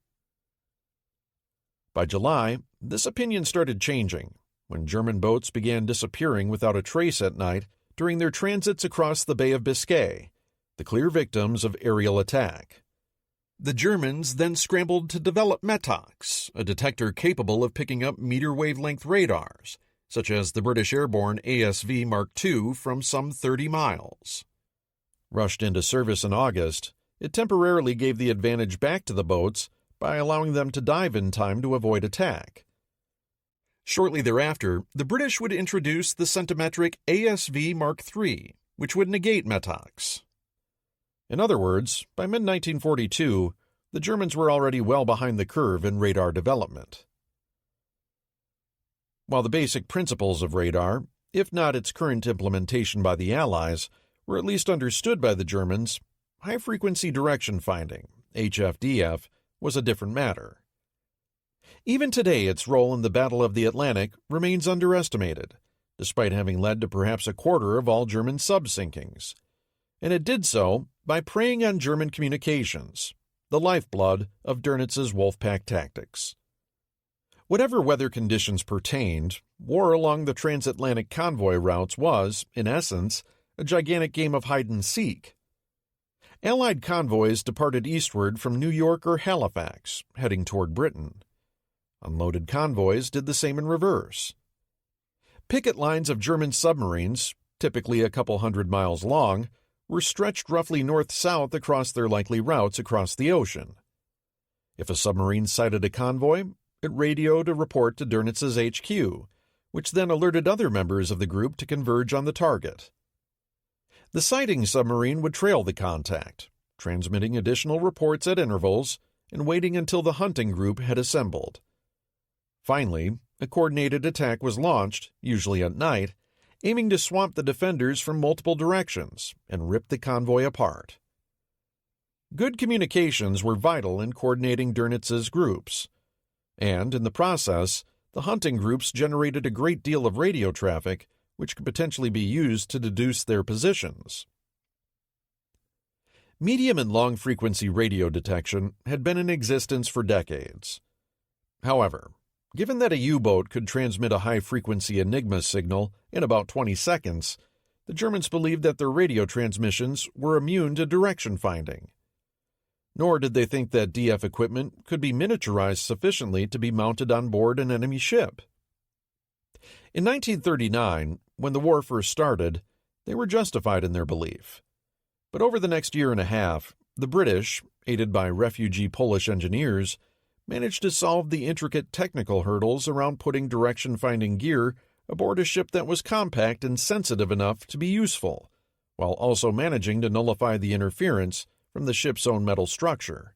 Speaker 1: By July, this opinion started changing when German boats began disappearing without a trace at night during their transits across the Bay of Biscay, the clear victims of aerial attack. The Germans then scrambled to develop METOX, a detector capable of picking up meter-wavelength radars, such as the British airborne ASV Mark II from some 30 miles. Rushed into service in August, it temporarily gave the advantage back to the boats by allowing them to dive in time to avoid attack. Shortly thereafter, the British would introduce the centimetric ASV Mark III, which would negate METOX. In other words, by mid-1942, the Germans were already well behind the curve in radar development. While the basic principles of radar, if not its current implementation by the Allies, were at least understood by the Germans, high-frequency direction finding, HFDF, was a different matter. Even today, its role in the Battle of the Atlantic remains underestimated, despite having led to perhaps a quarter of all German sub-sinkings. And it did so by preying on German communications, the lifeblood of Dönnitz's Wolfpack tactics. Whatever weather conditions pertained, war along the transatlantic convoy routes was, in essence, a gigantic game of hide-and-seek. Allied convoys departed eastward from New York or Halifax, heading toward Britain. Unloaded convoys did the same in reverse. Picket lines of German submarines, typically a couple hundred miles long, were stretched roughly north-south across their likely routes across the ocean. If a submarine sighted a convoy, it radioed a report to Dönnitz's HQ, which then alerted other members of the group to converge on the target. The sighting submarine would trail the contact, transmitting additional reports at intervals and waiting until the hunting group had assembled. Finally, a coordinated attack was launched, usually at night, aiming to swamp the defenders from multiple directions and rip the convoy apart. Good communications were vital in coordinating Dönnitz's groups, and in the process, the hunting groups generated a great deal of radio traffic which could potentially be used to deduce their positions. Medium and long-frequency radio detection had been in existence for decades. However, given that a U-boat could transmit a high-frequency Enigma signal in about 20 seconds, the Germans believed that their radio transmissions were immune to direction finding. Nor did they think that DF equipment could be miniaturized sufficiently to be mounted on board an enemy ship. In 1939, when the war first started, they were justified in their belief. But over the next year and a half, the British, aided by refugee Polish engineers, managed to solve the intricate technical hurdles around putting direction-finding gear aboard a ship that was compact and sensitive enough to be useful, while also managing to nullify the interference from the ship's own metal structure.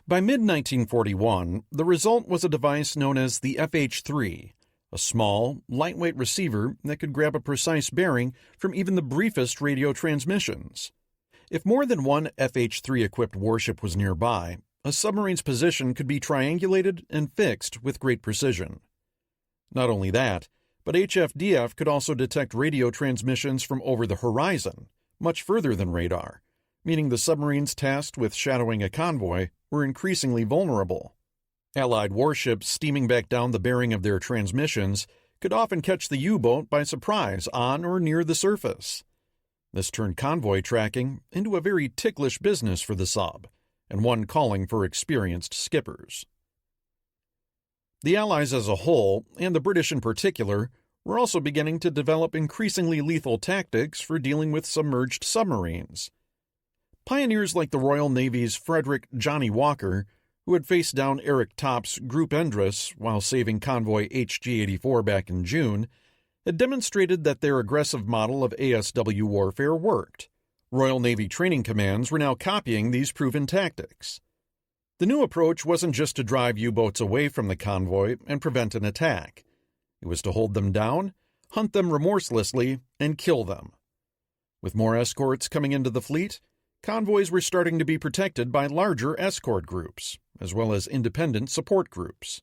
Speaker 1: By mid-1941, the result was a device known as the FH-3, a small, lightweight receiver that could grab a precise bearing from even the briefest radio transmissions. If more than one FH-3-equipped warship was nearby, a submarine's position could be triangulated and fixed with great precision. Not only that, but HFDF could also detect radio transmissions from over the horizon, much further than radar, meaning the submarines tasked with shadowing a convoy were increasingly vulnerable. Allied warships steaming back down the bearing of their transmissions could often catch the U-boat by surprise on or near the surface. This turned convoy tracking into a very ticklish business for the sub, and one calling for experienced skippers. The Allies as a whole, and the British in particular, were also beginning to develop increasingly lethal tactics for dealing with submerged submarines. Pioneers like the Royal Navy's Frederick "Johnny" Walker, who had faced down Eric Topp's Group Endress while saving convoy HG-84 back in June, had demonstrated that their aggressive model of ASW warfare worked. Royal Navy training commands were now copying these proven tactics. The new approach wasn't just to drive U-boats away from the convoy and prevent an attack. It was to hold them down, hunt them remorselessly, and kill them. With more escorts coming into the fleet, convoys were starting to be protected by larger escort groups, as well as independent support groups.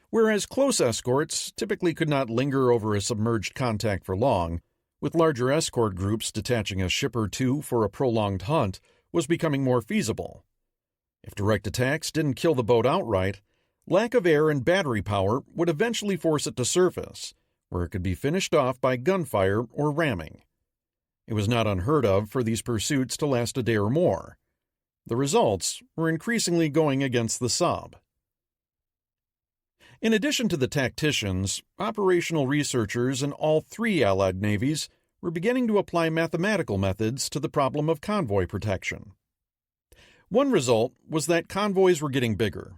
Speaker 1: Whereas close escorts typically could not linger over a submerged contact for long, with larger escort groups detaching a ship or two for a prolonged hunt was becoming more feasible. If direct attacks didn't kill the boat outright, lack of air and battery power would eventually force it to surface, where it could be finished off by gunfire or ramming. It was not unheard of for these pursuits to last a day or more. The results were increasingly going against the sub. In addition to the tacticians, operational researchers in all three Allied navies were beginning to apply mathematical methods to the problem of convoy protection. One result was that convoys were getting bigger.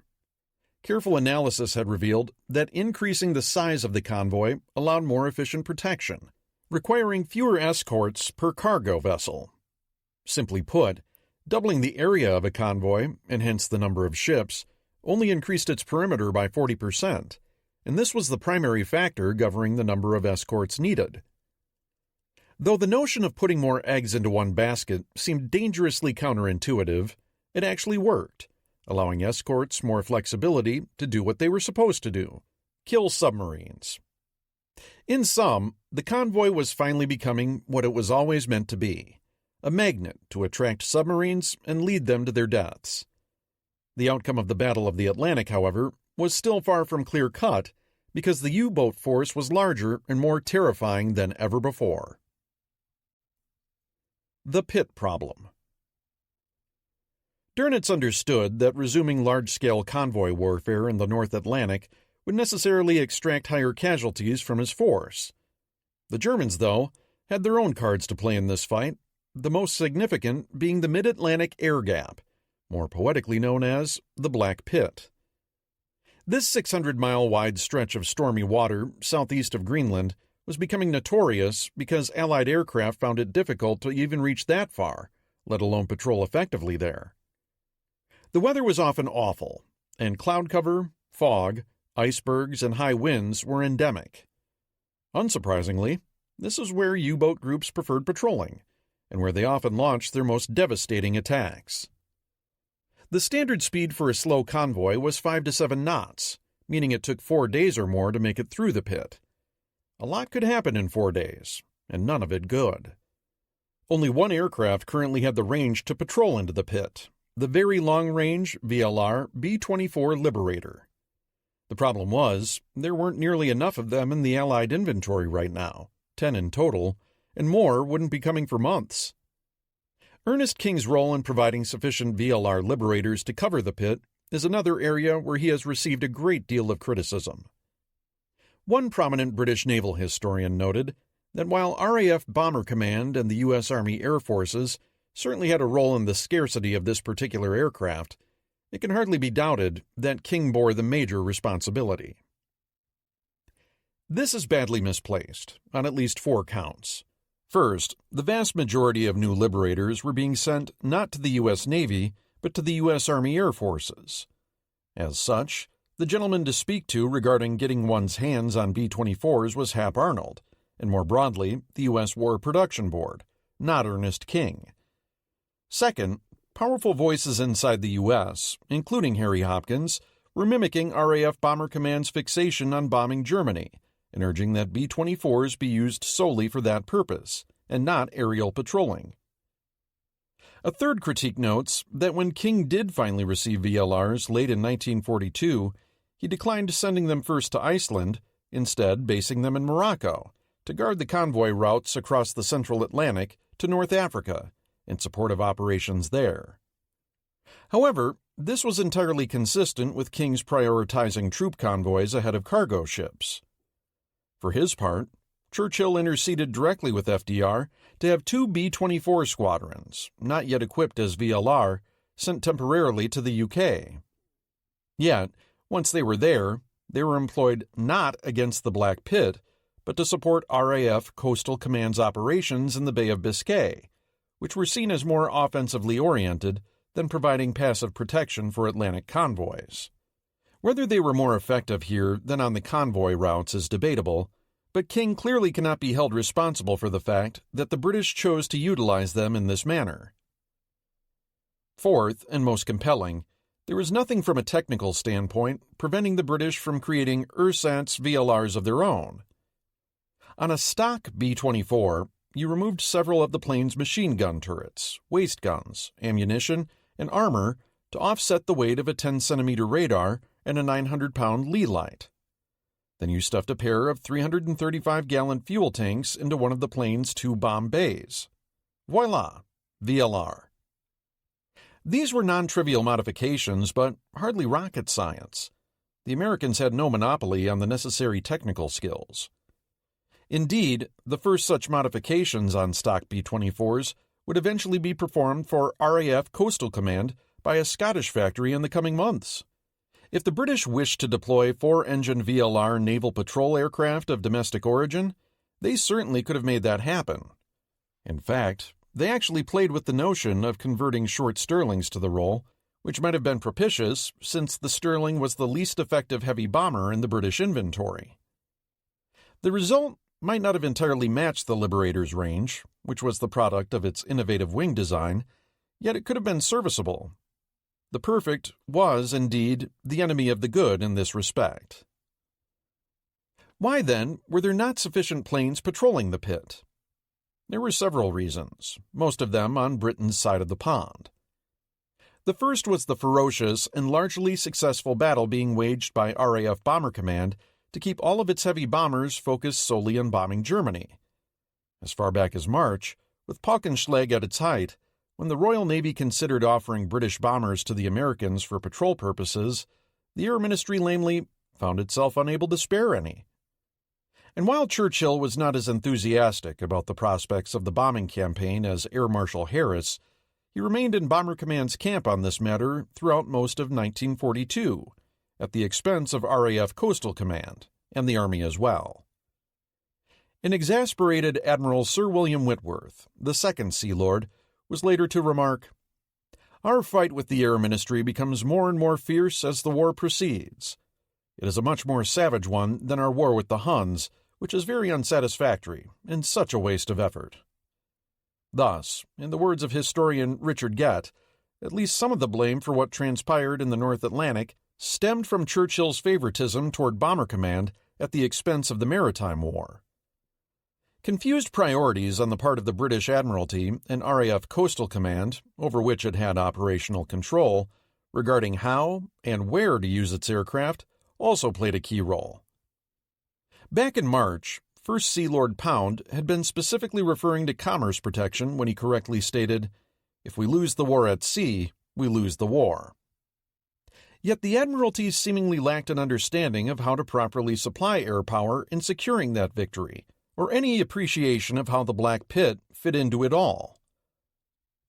Speaker 1: Careful analysis had revealed that increasing the size of the convoy allowed more efficient protection, requiring fewer escorts per cargo vessel. Simply put, doubling the area of a convoy, and hence the number of ships, only increased its perimeter by 40%, and this was the primary factor governing the number of escorts needed. Though the notion of putting more eggs into one basket seemed dangerously counterintuitive, it actually worked, allowing escorts more flexibility to do what they were supposed to do: kill submarines. In sum, the convoy was finally becoming what it was always meant to be: a magnet to attract submarines and lead them to their deaths. The outcome of the Battle of the Atlantic, however, was still far from clear-cut because the U-boat force was larger and more terrifying than ever before. The pit problem. Dönitz understood that resuming large-scale convoy warfare in the North Atlantic would necessarily extract higher casualties from his force. The Germans, though, had their own cards to play in this fight, the most significant being the Mid-Atlantic Air Gap, more poetically known as the Black Pit. This 600-mile-wide stretch of stormy water southeast of Greenland was becoming notorious because Allied aircraft found it difficult to even reach that far, let alone patrol effectively there. The weather was often awful, and cloud cover, fog, icebergs, and high winds were endemic. Unsurprisingly, this is where U-boat groups preferred patrolling, and where they often launched their most devastating attacks. The standard speed for a slow convoy was 5 to 7 knots, meaning it took 4 days or more to make it through the pit. A lot could happen in 4 days, and none of it good. Only one aircraft currently had the range to patrol into the pit: the Very Long-Range VLR B-24 Liberator. The problem was, there weren't nearly enough of them in the Allied inventory right now, 10 in total, and more wouldn't be coming for months. Ernest King's role in providing sufficient VLR Liberators to cover the pit is another area where he has received a great deal of criticism. One prominent British naval historian noted that while RAF Bomber Command and the U.S. Army Air Forces certainly had a role in the scarcity of this particular aircraft, it can hardly be doubted that King bore the major responsibility. This is badly misplaced, on at least 4 counts. First, the vast majority of new Liberators were being sent not to the U.S. Navy, but to the U.S. Army Air Forces. As such, the gentleman to speak to regarding getting one's hands on B-24s was Hap Arnold, and more broadly, the U.S. War Production Board, not Ernest King. Second, powerful voices inside the U.S., including Harry Hopkins, were mimicking RAF Bomber Command's fixation on bombing Germany and urging that B-24s be used solely for that purpose, and not aerial patrolling. A third critique notes that when King did finally receive VLRs late in 1942, he declined sending them first to Iceland, instead basing them in Morocco, to guard the convoy routes across the central Atlantic to North Africa, in support of operations there. However, this was entirely consistent with King's prioritizing troop convoys ahead of cargo ships. For his part, Churchill interceded directly with FDR to have 2 B-24 squadrons, not yet equipped as VLR, sent temporarily to the UK. Yet, once they were there, they were employed not against the Black Pit, but to support RAF Coastal Command's operations in the Bay of Biscay, which were seen as more offensively oriented than providing passive protection for Atlantic convoys. Whether they were more effective here than on the convoy routes is debatable, but King clearly cannot be held responsible for the fact that the British chose to utilize them in this manner. Fourth, and most compelling, there was nothing from a technical standpoint preventing the British from creating ersatz VLRs of their own. On a stock B-24, you removed several of the plane's machine gun turrets, waist guns, ammunition, and armor to offset the weight of a 10-centimeter radar and a 900-pound Lee light. Then you stuffed a pair of 335-gallon fuel tanks into one of the plane's 2 bomb bays. Voila! VLR. These were non-trivial modifications, but hardly rocket science. The Americans had no monopoly on the necessary technical skills. Indeed, the first such modifications on stock B-24s would eventually be performed for RAF Coastal Command by a Scottish factory in the coming months. If the British wished to deploy 4-engine VLR naval patrol aircraft of domestic origin, they certainly could have made that happen. In fact, they actually played with the notion of converting short Stirlings to the role, which might have been propitious since the Stirling was the least effective heavy bomber in the British inventory. The result might not have entirely matched the Liberator's range, which was the product of its innovative wing design, yet it could have been serviceable. The perfect was, indeed, the enemy of the good in this respect. Why, then, were there not sufficient planes patrolling the pit? There were several reasons, most of them on Britain's side of the pond. The first was the ferocious and largely successful battle being waged by RAF Bomber Command to keep all of its heavy bombers focused solely on bombing Germany. As far back as March, with Paukenschlag at its height, when the Royal Navy considered offering British bombers to the Americans for patrol purposes, the Air Ministry lamely found itself unable to spare any. And while Churchill was not as enthusiastic about the prospects of the bombing campaign as Air Marshal Harris, he remained in Bomber Command's camp on this matter throughout most of 1942, at the expense of RAF Coastal Command, and the Army as well. An exasperated Admiral Sir William Whitworth, the second Sea Lord, was later to remark, "Our fight with the Air Ministry becomes more and more fierce as the war proceeds. It is a much more savage one than our war with the Huns, which is very unsatisfactory and such a waste of effort." Thus, in the words of historian Richard Gett, at least some of the blame for what transpired in the North Atlantic stemmed from Churchill's favoritism toward Bomber Command at the expense of the Maritime War. Confused priorities on the part of the British Admiralty and RAF Coastal Command, over which it had operational control, regarding how and where to use its aircraft, also played a key role. Back in March, First Sea Lord Pound had been specifically referring to commerce protection when he correctly stated, "If we lose the war at sea, we lose the war." Yet the Admiralty seemingly lacked an understanding of how to properly supply air power in securing that victory, or any appreciation of how the Black Pit fit into it all.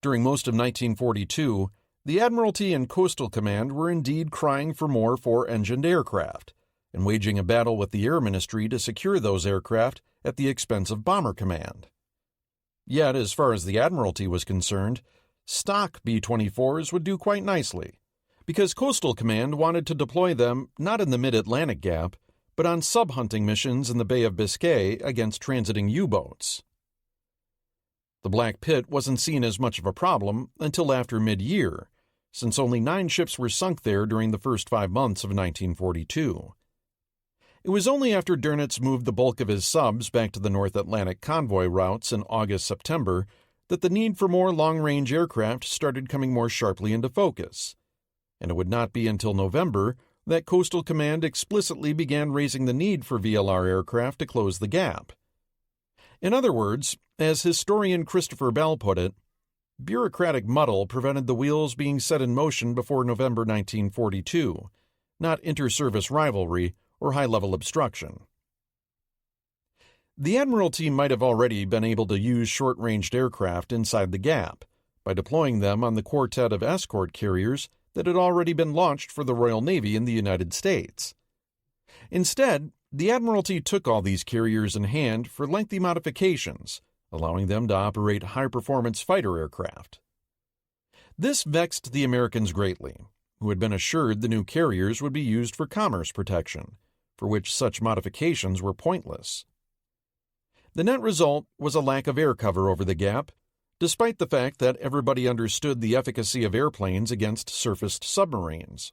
Speaker 1: During most of 1942, the Admiralty and Coastal Command were indeed crying for more 4-engined aircraft, and waging a battle with the Air Ministry to secure those aircraft at the expense of Bomber Command. Yet, as far as the Admiralty was concerned, stock B-24s would do quite nicely, because Coastal Command wanted to deploy them not in the mid-Atlantic gap, but on sub-hunting missions in the Bay of Biscay against transiting U-boats. The Black Pit wasn't seen as much of a problem until after mid-year, since only 9 ships were sunk there during the first 5 months of 1942. It was only after Dönitz moved the bulk of his subs back to the North Atlantic convoy routes in August-September that the need for more long-range aircraft started coming more sharply into focus, and it would not be until November that Coastal Command explicitly began raising the need for VLR aircraft to close the gap. In other words, as historian Christopher Bell put it, bureaucratic muddle prevented the wheels being set in motion before November 1942, not inter-service rivalry or high-level obstruction. The Admiralty might have already been able to use short-ranged aircraft inside the gap by deploying them on the quartet of escort carriers that had already been launched for the Royal Navy in the United States. Instead, the Admiralty took all these carriers in hand for lengthy modifications, allowing them to operate high-performance fighter aircraft. This vexed the Americans greatly, who had been assured the new carriers would be used for commerce protection, for which such modifications were pointless. The net result was a lack of air cover over the gap, despite the fact that everybody understood the efficacy of airplanes against surfaced submarines.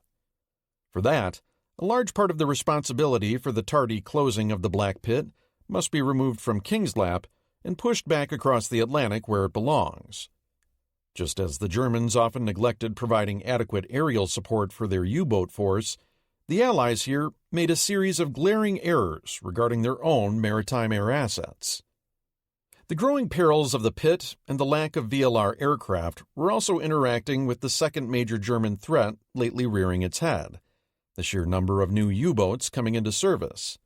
Speaker 1: For that, a large part of the responsibility for the tardy closing of the Black Pit must be removed from Kingslap and pushed back across the Atlantic where it belongs. Just as the Germans often neglected providing adequate aerial support for their U-boat force, The Allies here made a series of glaring errors regarding their own maritime air assets. The growing perils of the pit and the lack of VLR aircraft were also interacting with the second major German threat lately rearing its head, the sheer number of new U-boats coming into service.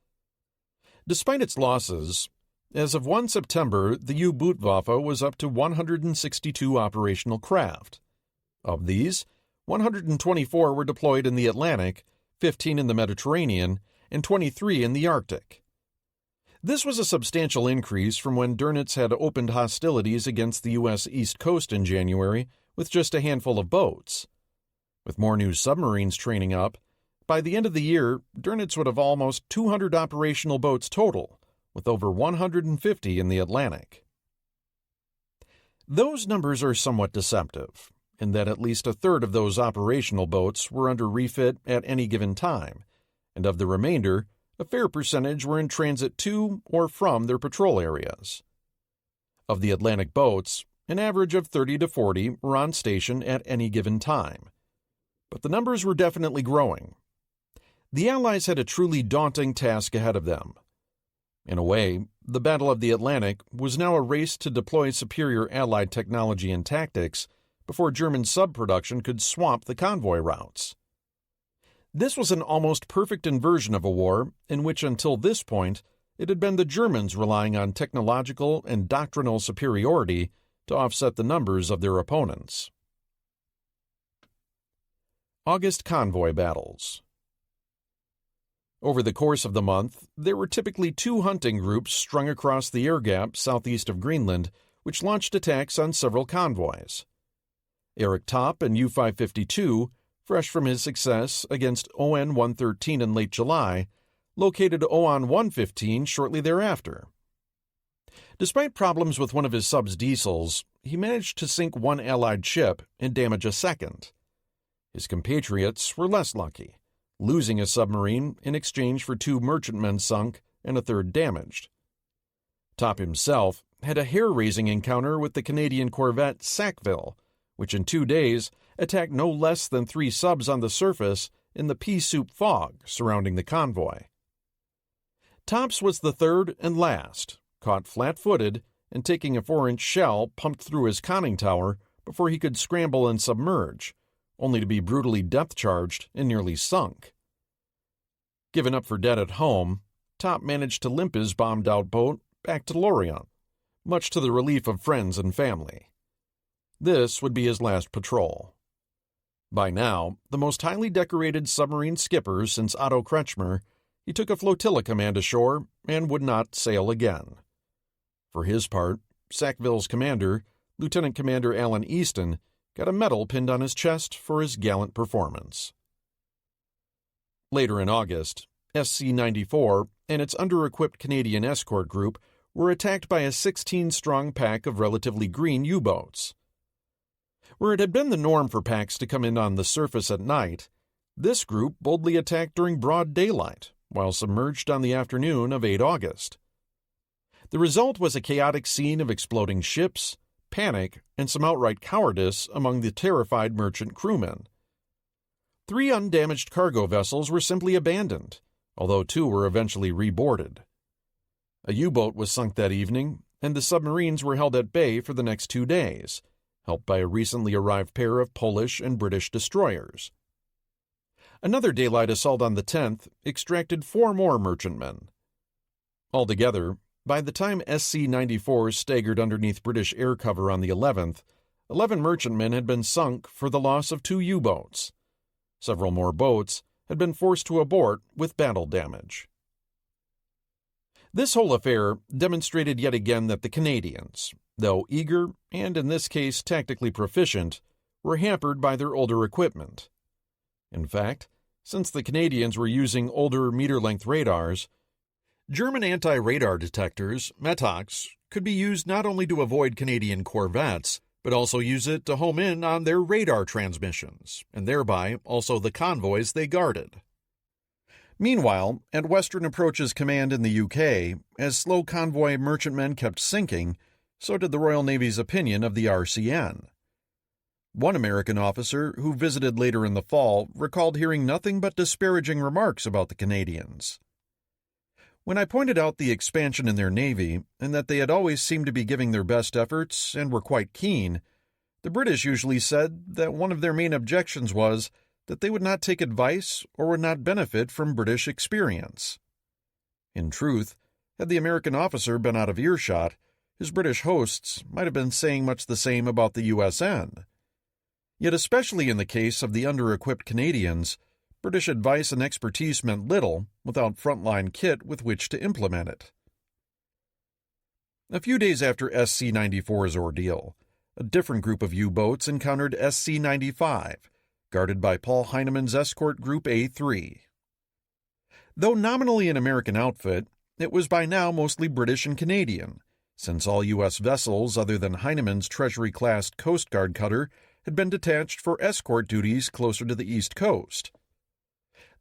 Speaker 1: Despite its losses, as of 1 September, the U-Bootwaffe was up to 162 operational craft. Of these, 124 were deployed in the Atlantic, 15 in the Mediterranean, and 23 in the Arctic. This was a substantial increase from when Dönitz had opened hostilities against the U.S. East Coast in January with just a handful of boats. With more new submarines training up, by the end of the year, Dönitz would have almost 200 operational boats total, with over 150 in the Atlantic. Those numbers are somewhat deceptive, in that at least a third of those operational boats were under refit at any given time, and of the remainder, a fair percentage were in transit to or from their patrol areas. Of the Atlantic boats, an average of 30 to 40 were on station at any given time. But the numbers were definitely growing. The Allies had a truly daunting task ahead of them. In a way, the Battle of the Atlantic was now a race to deploy superior Allied technology and tactics before German sub-production could swamp the convoy routes. This was an almost perfect inversion of a war in which, until this point, it had been the Germans relying on technological and doctrinal superiority to offset the numbers of their opponents. August convoy battles. Over the course of the month, there were typically 2 hunting groups strung across the air gap southeast of Greenland, which launched attacks on several convoys. Eric Topp and U-552, fresh from his success against ON-113 in late July, located ON-115 shortly thereafter. Despite problems with one of his sub's diesels, he managed to sink one Allied ship and damage a second. His compatriots were less lucky, losing a submarine in exchange for 2 merchantmen sunk and a third damaged. Topp himself had a hair-raising encounter with the Canadian corvette Sackville, which in 2 days attacked no less than 3 subs on the surface in the pea-soup fog surrounding the convoy. Topp's was the third and last, caught flat-footed and taking a 4-inch shell pumped through his conning tower before he could scramble and submerge, only to be brutally depth-charged and nearly sunk. Given up for dead at home, Topp managed to limp his bombed-out boat back to Lorient, much to the relief of friends and family. This would be his last patrol. By now, the most highly decorated submarine skipper since Otto Kretschmer, he took a flotilla command ashore and would not sail again. For his part, Sackville's commander, Lieutenant Commander Alan Easton, got a medal pinned on his chest for his gallant performance. Later in August, SC-94 and its under-equipped Canadian escort group were attacked by a 16-strong pack of relatively green U-boats. Where it had been the norm for packs to come in on the surface at night, this group boldly attacked during broad daylight, while submerged on the afternoon of 8 August. The result was a chaotic scene of exploding ships, panic, and some outright cowardice among the terrified merchant crewmen. 3 undamaged cargo vessels were simply abandoned, although 2 were eventually reboarded. A U-boat was sunk that evening, and the submarines were held at bay for the next 2 days, helped by a recently arrived pair of Polish and British destroyers. Another daylight assault on the 10th extracted 4 more merchantmen. Altogether, by the time SC-94 staggered underneath British air cover on the 11th, 11 merchantmen had been sunk for the loss of 2 U-boats. Several more boats had been forced to abort with battle damage. This whole affair demonstrated yet again that the Canadians, though eager and in this case tactically proficient, were hampered by their older equipment. In fact, since the Canadians were using older meter-length radars, German anti-radar detectors, METOCs, could be used not only to avoid Canadian corvettes, but also use it to home in on their radar transmissions, and thereby also the convoys they guarded. Meanwhile, at Western Approach's command in the UK, as slow convoy merchantmen kept sinking, so did the Royal Navy's opinion of the RCN. One American officer who visited later in the fall recalled hearing nothing but disparaging remarks about the Canadians. When I pointed out the expansion in their navy and that they had always seemed to be giving their best efforts and were quite keen, the British usually said that one of their main objections was that they would not take advice or would not benefit from British experience. In truth, had the American officer been out of earshot, his British hosts might have been saying much the same about the USN. Yet especially in the case of the under-equipped Canadians, British advice and expertise meant little without frontline kit with which to implement it. A few days after SC-94's ordeal, a different group of U-boats encountered SC-95, guarded by Paul Heineman's escort Group A-3. Though nominally an American outfit, it was by now mostly British and Canadian, since all U.S. vessels other than Heineman's Treasury-class Coast Guard cutter had been detached for escort duties closer to the East Coast.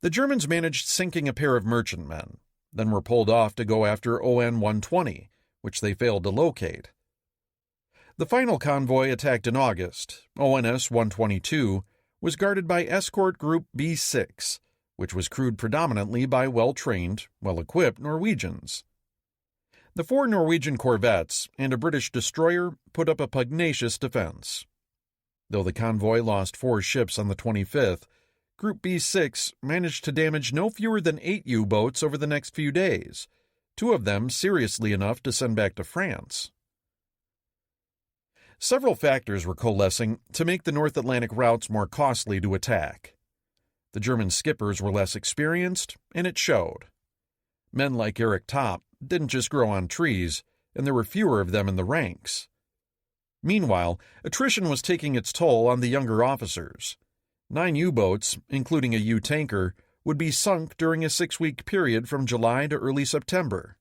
Speaker 1: The Germans managed sinking a pair of merchantmen, then were pulled off to go after ON-120, which they failed to locate. The final convoy attacked in August, ONS-122, was guarded by Escort Group B-6, which was crewed predominantly by well-trained, well-equipped Norwegians. The 4 Norwegian corvettes and a British destroyer put up a pugnacious defense. Though the convoy lost 4 ships on the 25th, Group B-6 managed to damage no fewer than 8 U-boats over the next few days, 2 of them seriously enough to send back to France. Several factors were coalescing to make the North Atlantic routes more costly to attack. The German skippers were less experienced, and it showed. Men like Eric Topp didn't just grow on trees, and there were fewer of them in the ranks. Meanwhile, attrition was taking its toll on the younger officers. 9 U-boats, including a U-tanker, would be sunk during a 6-week period from July to early September.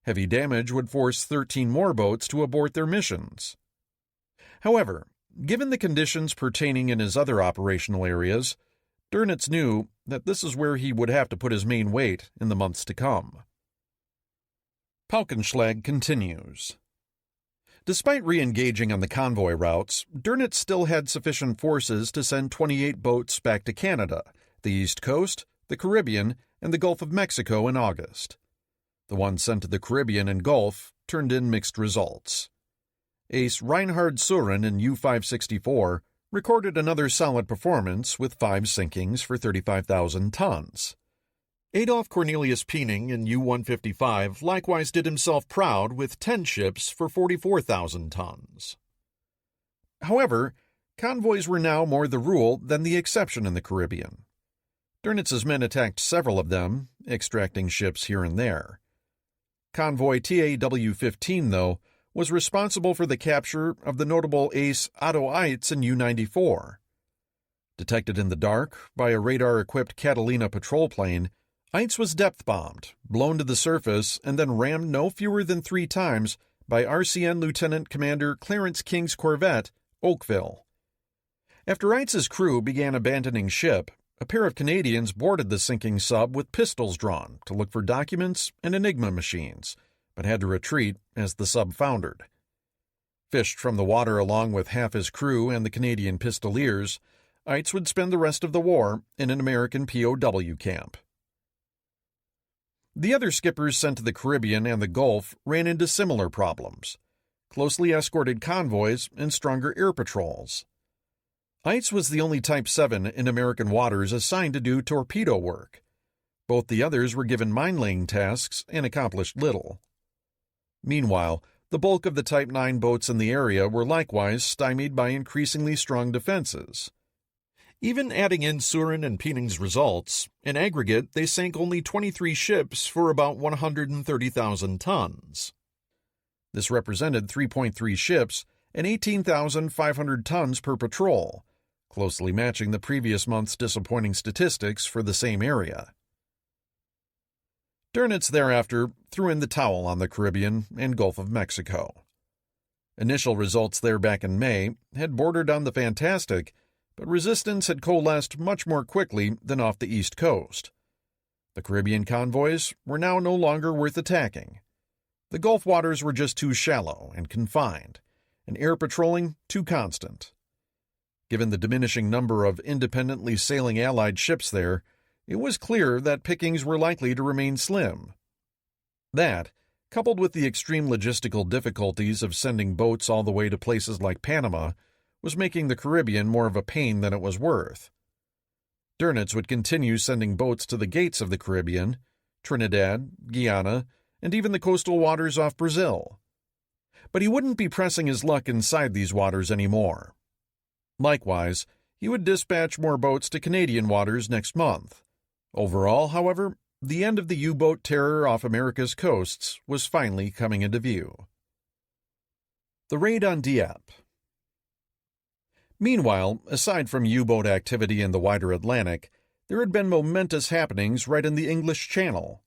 Speaker 1: Heavy damage would force 13 more boats to abort their missions. However, given the conditions pertaining in his other operational areas, Dönitz knew that this is where he would have to put his main weight in the months to come. Paukenschlag continues. Despite re-engaging on the convoy routes, Dönitz still had sufficient forces to send 28 boats back to Canada, the East Coast, the Caribbean, and the Gulf of Mexico in August. The ones sent to the Caribbean and Gulf turned in mixed results. Ace Reinhard Suren in U-564 recorded another solid performance with 5 sinkings for 35,000 tons. Adolf Cornelius Piening in U-155 likewise did himself proud with 10 ships for 44,000 tons. However, convoys were now more the rule than the exception in the Caribbean. Dönitz's men attacked several of them, extracting ships here and there. Convoy TAW-15, though, was responsible for the capture of the notable ace Otto Eitz in U-94. Detected in the dark by a radar-equipped Catalina patrol plane, Eitz was depth-bombed, blown to the surface, and then rammed no fewer than 3 times by RCN Lieutenant Commander Clarence King's corvette, Oakville. After Eitz's crew began abandoning ship, a pair of Canadians boarded the sinking sub with pistols drawn to look for documents and Enigma machines, but had to retreat as the sub foundered. Fished from the water along with half his crew and the Canadian pistoliers, Eitz would spend the rest of the war in an American POW camp. The other skippers sent to the Caribbean and the Gulf ran into similar problems: closely escorted convoys and stronger air patrols. Eitz was the only Type 7 in American waters assigned to do torpedo work. Both the others were given mine-laying tasks and accomplished little. Meanwhile, the bulk of the Type 9 boats in the area were likewise stymied by increasingly strong defenses. Even adding in Suren and Piening's results, in aggregate they sank only 23 ships for about 130,000 tons. This represented 3.3 ships and 18,500 tons per patrol, closely matching the previous month's disappointing statistics for the same area. Dönitz thereafter threw in the towel on the Caribbean and Gulf of Mexico. Initial results there back in May had bordered on the fantastic, but resistance had coalesced much more quickly than off the East Coast. The Caribbean convoys were now no longer worth attacking. The Gulf waters were just too shallow and confined, and air patrolling too constant. Given the diminishing number of independently sailing Allied ships there, it was clear that pickings were likely to remain slim. That, coupled with the extreme logistical difficulties of sending boats all the way to places like Panama, was making the Caribbean more of a pain than it was worth. Dönitz would continue sending boats to the gates of the Caribbean, Trinidad, Guyana, and even the coastal waters off Brazil. But he wouldn't be pressing his luck inside these waters anymore. Likewise, he would dispatch more boats to Canadian waters next month. Overall, however, the end of the U-boat terror off America's coasts was finally coming into view. The raid on Dieppe. Meanwhile, aside from U-boat activity in the wider Atlantic, there had been momentous happenings right in the English Channel.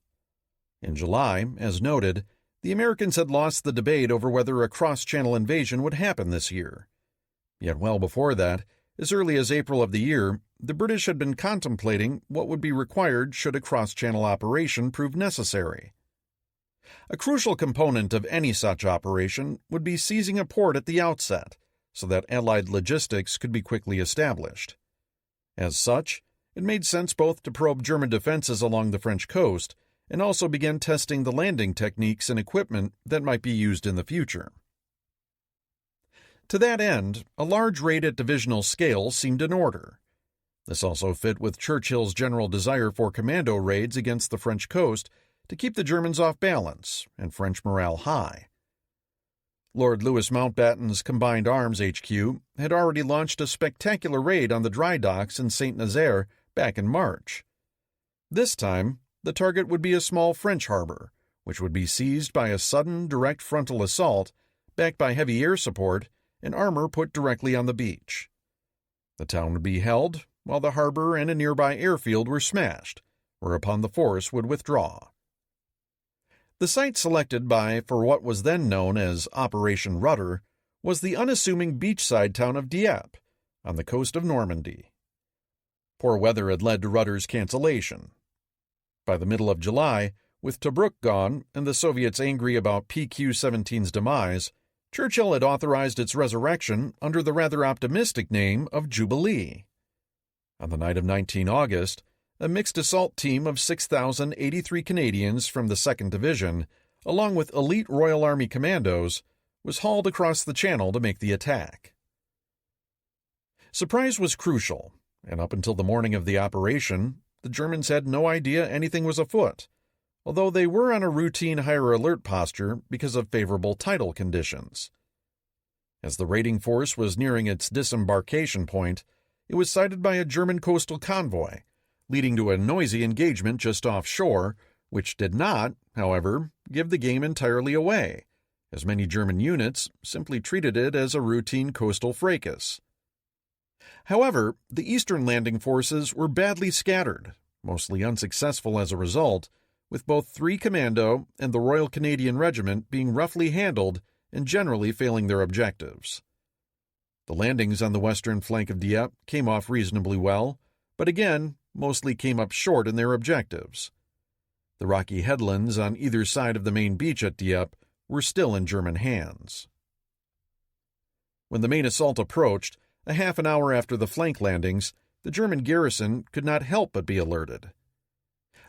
Speaker 1: In July, as noted, the Americans had lost the debate over whether a cross-channel invasion would happen this year. Yet well before that, as early as April of the year, the British had been contemplating what would be required should a cross-channel operation prove necessary. A crucial component of any such operation would be seizing a port at the outset, so that Allied logistics could be quickly established. As such, it made sense both to probe German defenses along the French coast and also begin testing the landing techniques and equipment that might be used in the future. To that end, a large raid at divisional scale seemed in order. This also fit with Churchill's general desire for commando raids against the French coast to keep the Germans off balance and French morale high. Lord Louis Mountbatten's Combined Arms HQ had already launched a spectacular raid on the dry docks in Saint-Nazaire back in March. This time, the target would be a small French harbor, which would be seized by a sudden direct frontal assault, backed by heavy air support and armor put directly on the beach. The town would be held, while the harbor and a nearby airfield were smashed, whereupon the force would withdraw. The site selected for what was then known as Operation Rudder was the unassuming beachside town of Dieppe, on the coast of Normandy. Poor weather had led to Rudder's cancellation. By the middle of July, with Tobruk gone and the Soviets angry about PQ-17's demise, Churchill had authorized its resurrection under the rather optimistic name of Jubilee. On the night of 19 August, a mixed assault team of 6,083 Canadians from the 2nd Division, along with elite Royal Army commandos, was hauled across the channel to make the attack. Surprise was crucial, and up until the morning of the operation, the Germans had no idea anything was afoot, although they were on a routine higher alert posture because of favorable tidal conditions. As the raiding force was nearing its disembarkation point, it was sighted by a German coastal convoy, leading to a noisy engagement just offshore, which did not, however, give the game entirely away, as many German units simply treated it as a routine coastal fracas. However, the eastern landing forces were badly scattered, mostly unsuccessful as a result, with both 3 Commando and the Royal Canadian Regiment being roughly handled and generally failing their objectives. The landings on the western flank of Dieppe came off reasonably well, but again, mostly came up short in their objectives. The rocky headlands on either side of the main beach at Dieppe were still in German hands. When the main assault approached, a half an hour after the flank landings, the German garrison could not help but be alerted.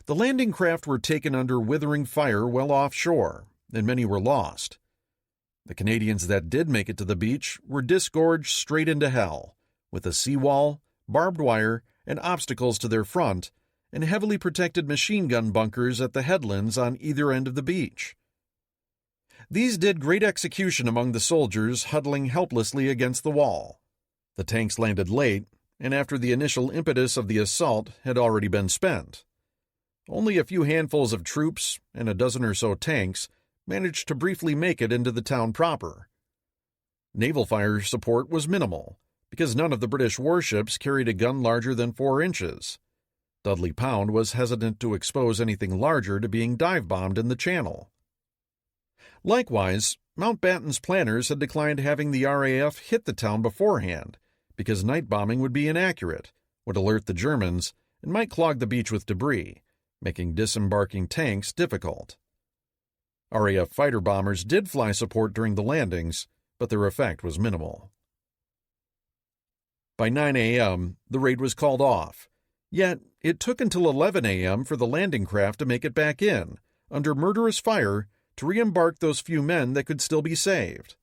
Speaker 1: The landing craft were taken under withering fire well offshore, and many were lost. The Canadians that did make it to the beach were disgorged straight into hell, with a seawall, barbed wire, and obstacles to their front, and heavily protected machine gun bunkers at the headlands on either end of the beach. These did great execution among the soldiers huddling helplessly against the wall. The tanks landed late, and after the initial impetus of the assault had already been spent. Only a few handfuls of troops and a dozen or so tanks managed to briefly make it into the town proper. Naval fire support was minimal, because none of the British warships carried a gun larger than 4 inches. Dudley Pound was hesitant to expose anything larger to being dive-bombed in the channel. Likewise, Mountbatten's planners had declined having the RAF hit the town beforehand, because night bombing would be inaccurate, would alert the Germans, and might clog the beach with debris, making disembarking tanks difficult. RAF fighter bombers did fly support during the landings, but their effect was minimal. By 9 a.m., the raid was called off. Yet, it took until 11 a.m. for the landing craft to make it back in, under murderous fire, to re-embark those few men that could still be saved.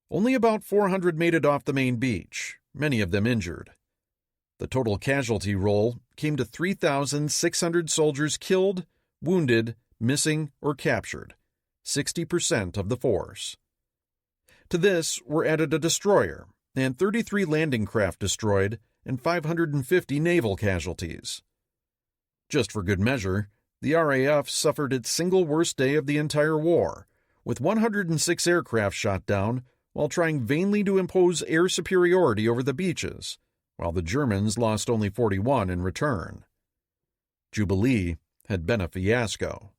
Speaker 1: Only about 400 made it off the main beach, many of them injured. The total casualty roll came to 3,600 soldiers killed, wounded, missing, or captured, 60% of the force. To this were added a destroyer and 33 landing craft destroyed and 550 naval casualties. Just for good measure, the RAF suffered its single worst day of the entire war, with 106 aircraft shot down while trying vainly to impose air superiority over the beaches, while the Germans lost only 41 in return. Jubilee had been a fiasco.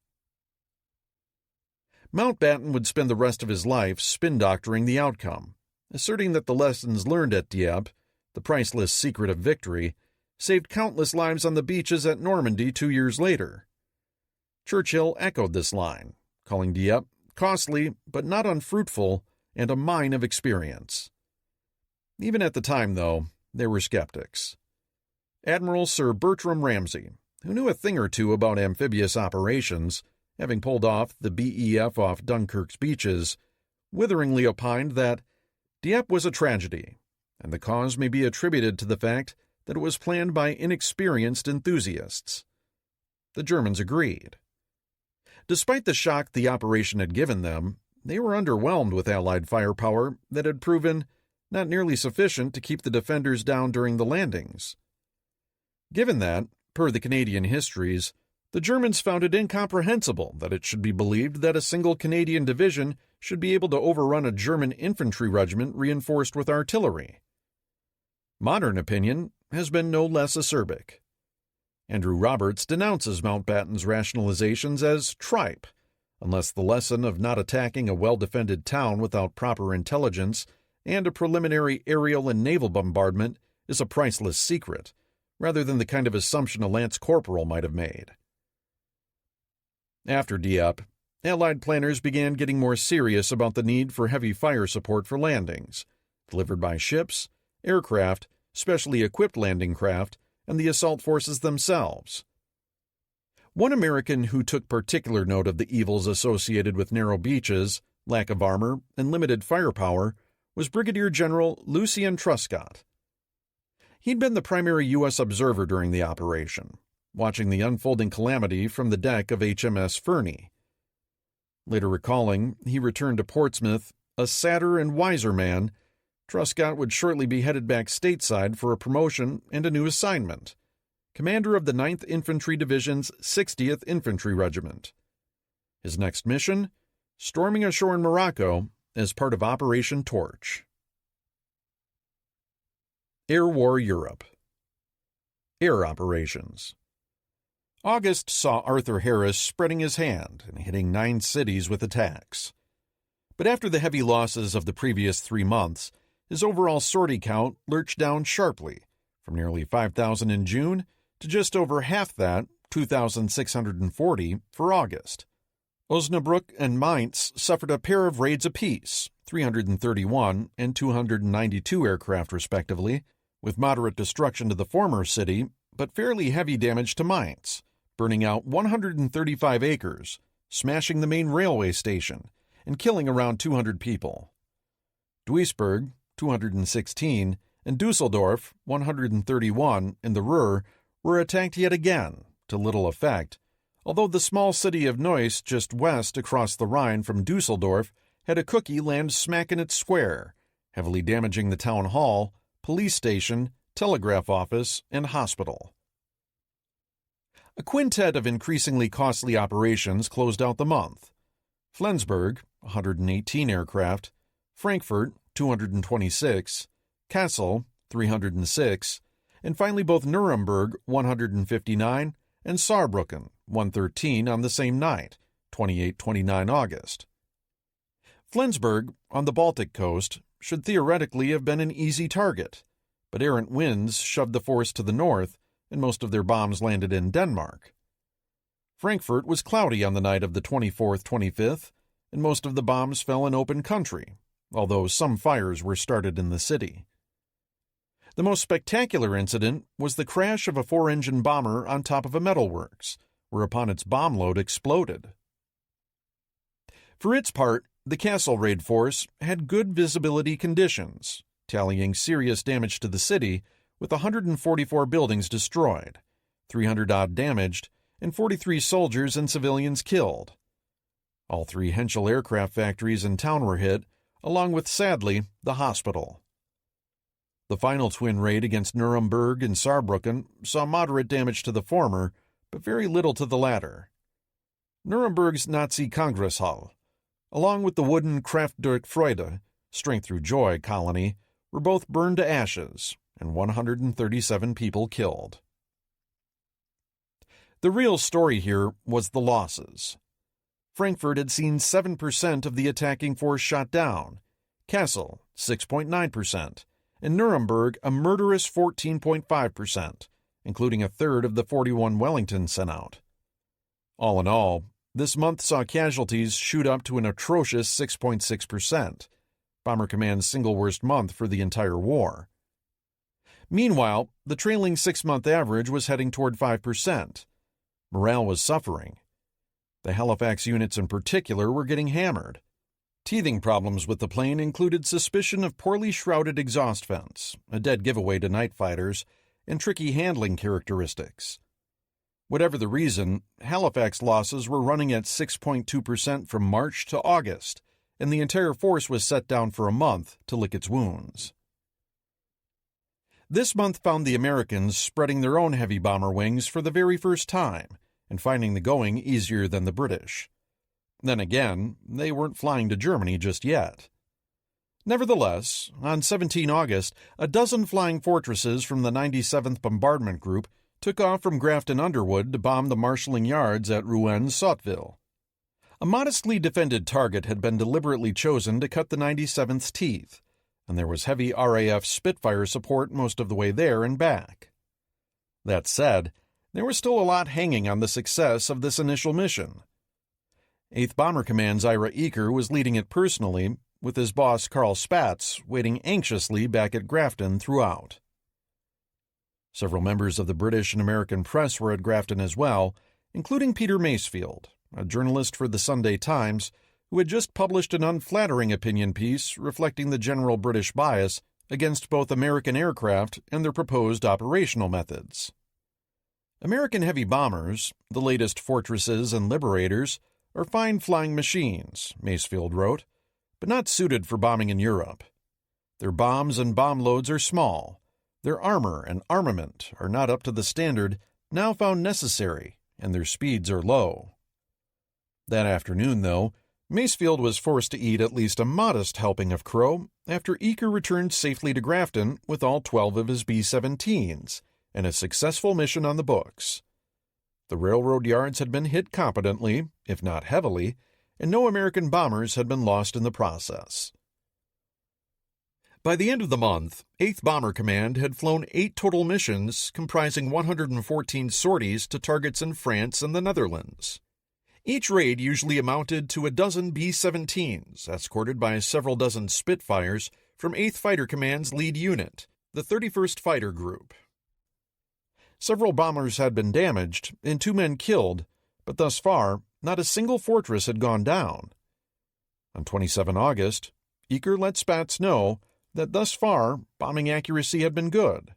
Speaker 1: Mountbatten would spend the rest of his life spin-doctoring the outcome, asserting that the lessons learned at Dieppe, the priceless secret of victory, saved countless lives on the beaches at Normandy 2 years later. Churchill echoed this line, calling Dieppe costly but not unfruitful and a mine of experience. Even at the time, though, there were skeptics. Admiral Sir Bertram Ramsay, who knew a thing or two about amphibious operations, having pulled off the BEF off Dunkirk's beaches, witheringly opined that Dieppe was a tragedy, and the cause may be attributed to the fact that it was planned by inexperienced enthusiasts. The Germans agreed. Despite the shock the operation had given them, they were underwhelmed with Allied firepower that had proven not nearly sufficient to keep the defenders down during the landings. Given that, per the Canadian histories, the Germans found it incomprehensible that it should be believed that a single Canadian division should be able to overrun a German infantry regiment reinforced with artillery. Modern opinion has been no less acerbic. Andrew Roberts denounces Mountbatten's rationalizations as tripe, unless the lesson of not attacking a well-defended town without proper intelligence and a preliminary aerial and naval bombardment is a priceless secret, rather than the kind of assumption a lance corporal might have made. After Dieppe, Allied planners began getting more serious about the need for heavy fire support for landings, delivered by ships, aircraft, specially equipped landing craft, and the assault forces themselves. One American who took particular note of the evils associated with narrow beaches, lack of armor, and limited firepower was Brigadier General Lucien Truscott. He'd been the primary U.S. observer during the operation, watching the unfolding calamity from the deck of HMS Fernie. Later recalling he returned to Portsmouth a sadder and wiser man, Truscott would shortly be headed back stateside for a promotion and a new assignment, commander of the 9th Infantry Division's 60th Infantry Regiment. His next mission? Storming ashore in Morocco as part of Operation Torch. Air War Europe. Air Operations. August saw Arthur Harris spreading his hand and hitting 9 cities with attacks. But after the heavy losses of the previous 3 months, his overall sortie count lurched down sharply, from nearly 5,000 in June to just over half that, 2,640, for August. Osnabrück and Mainz suffered a pair of raids apiece, 331 and 292 aircraft respectively, with moderate destruction to the former city, but fairly heavy damage to Mainz, burning out 135 acres, smashing the main railway station, and killing around 200 people. Duisburg, 216, and Dusseldorf, 131, in the Ruhr, were attacked yet again, to little effect, although the small city of Neuss just west across the Rhine from Dusseldorf had a cookie land smack in its square, heavily damaging the town hall, police station, telegraph office, and hospital. A quintet of increasingly costly operations closed out the month. Flensburg, 118 aircraft, Frankfurt, 226, Kassel, 306, and finally both Nuremberg, 159, and Saarbrücken, 113 on the same night, 28-29 August. Flensburg, on the Baltic coast, should theoretically have been an easy target, but errant winds shoved the force to the north, and most of their bombs landed in Denmark. Frankfurt was cloudy on the night of the 24th-25th, and most of the bombs fell in open country, although some fires were started in the city. The most spectacular incident was the crash of a 4-engine bomber on top of a metalworks, whereupon its bomb load exploded. For its part, the Castlereagh force had good visibility conditions, tallying serious damage to the city with 144 buildings destroyed, 300-odd damaged, and 43 soldiers and civilians killed. All 3 Henschel aircraft factories in town were hit, along with, sadly, the hospital. The final twin raid against Nuremberg and Saarbrücken saw moderate damage to the former, but very little to the latter. Nuremberg's Nazi Kongresshalle, along with the wooden Kraft durch Freude, Strength Through Joy colony, were both burned to ashes, and 137 people killed. The real story here was the losses. Frankfurt had seen 7% of the attacking force shot down, Kassel 6.9%, and Nuremberg a murderous 14.5%, including a third of the 41 Wellington sent out. All in all, this month saw casualties shoot up to an atrocious 6.6%, Bomber Command's single worst month for the entire war. Meanwhile, the trailing 6-month average was heading toward 5%. Morale was suffering. The Halifax units in particular were getting hammered. Teething problems with the plane included suspicion of poorly shrouded exhaust vents, a dead giveaway to night fighters, and tricky handling characteristics. Whatever the reason, Halifax losses were running at 6.2% from March to August, and the entire force was set down for a month to lick its wounds. This month found the Americans spreading their own heavy bomber wings for the very first time, and finding the going easier than the British. Then again, they weren't flying to Germany just yet. Nevertheless, on 17 August, a dozen flying fortresses from the 97th Bombardment Group took off from Grafton Underwood to bomb the marshalling yards at Rouen-Sotteville. A modestly defended target had been deliberately chosen to cut the 97th's teeth, and there was heavy RAF Spitfire support most of the way there and back. That said, there was still a lot hanging on the success of this initial mission. 8th Bomber Command's Ira Eaker was leading it personally, with his boss Carl Spatz waiting anxiously back at Grafton throughout. Several members of the British and American press were at Grafton as well, including Peter Masefield, a journalist for the Sunday Times, who had just published an unflattering opinion piece reflecting the general British bias against both American aircraft and their proposed operational methods. American heavy bombers, the latest Fortresses and Liberators, are fine flying machines, Masefield wrote, but not suited for bombing in Europe. Their bombs and bomb loads are small. Their armor and armament are not up to the standard now found necessary, and their speeds are low. That afternoon, though, Masefield was forced to eat at least a modest helping of crow after Eaker returned safely to Grafton with all 12 of his B-17s, and a successful mission on the books. The railroad yards had been hit competently, if not heavily, and no American bombers had been lost in the process. By the end of the month, 8th Bomber Command had flown 8 total missions comprising 114 sorties to targets in France and the Netherlands. Each raid usually amounted to a dozen B-17s, escorted by several dozen Spitfires from 8th Fighter Command's lead unit, the 31st Fighter Group. Several bombers had been damaged and 2 men killed, but thus far, not a single fortress had gone down. On 27 August, Eaker let Spatz know that thus far, bombing accuracy had been good.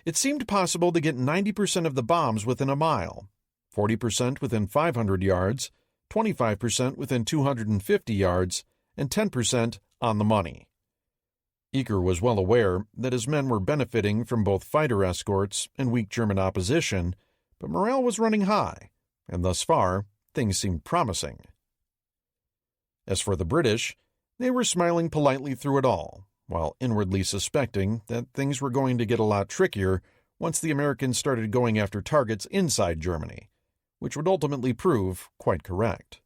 Speaker 1: It seemed possible to get 90% of the bombs within a mile, 40% within 500 yards, 25% within 250 yards, and 10% on the money. Eaker was well aware that his men were benefiting from both fighter escorts and weak German opposition, but morale was running high, and thus far, things seemed promising. As for the British, they were smiling politely through it all, while inwardly suspecting that things were going to get a lot trickier once the Americans started going after targets inside Germany, which would ultimately prove quite correct.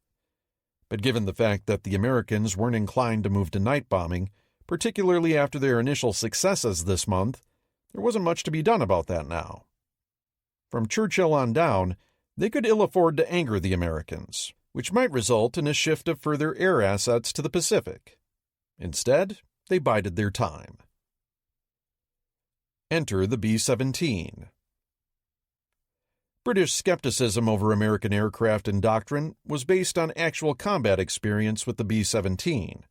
Speaker 1: But given the fact that the Americans weren't inclined to move to night bombing, particularly after their initial successes this month, there wasn't much to be done about that now. From Churchill on down, they could ill afford to anger the Americans, which might result in a shift of further air assets to the Pacific. Instead, they bided their time. Enter the B-17. British skepticism over American aircraft and doctrine was based on actual combat experience with the B-17.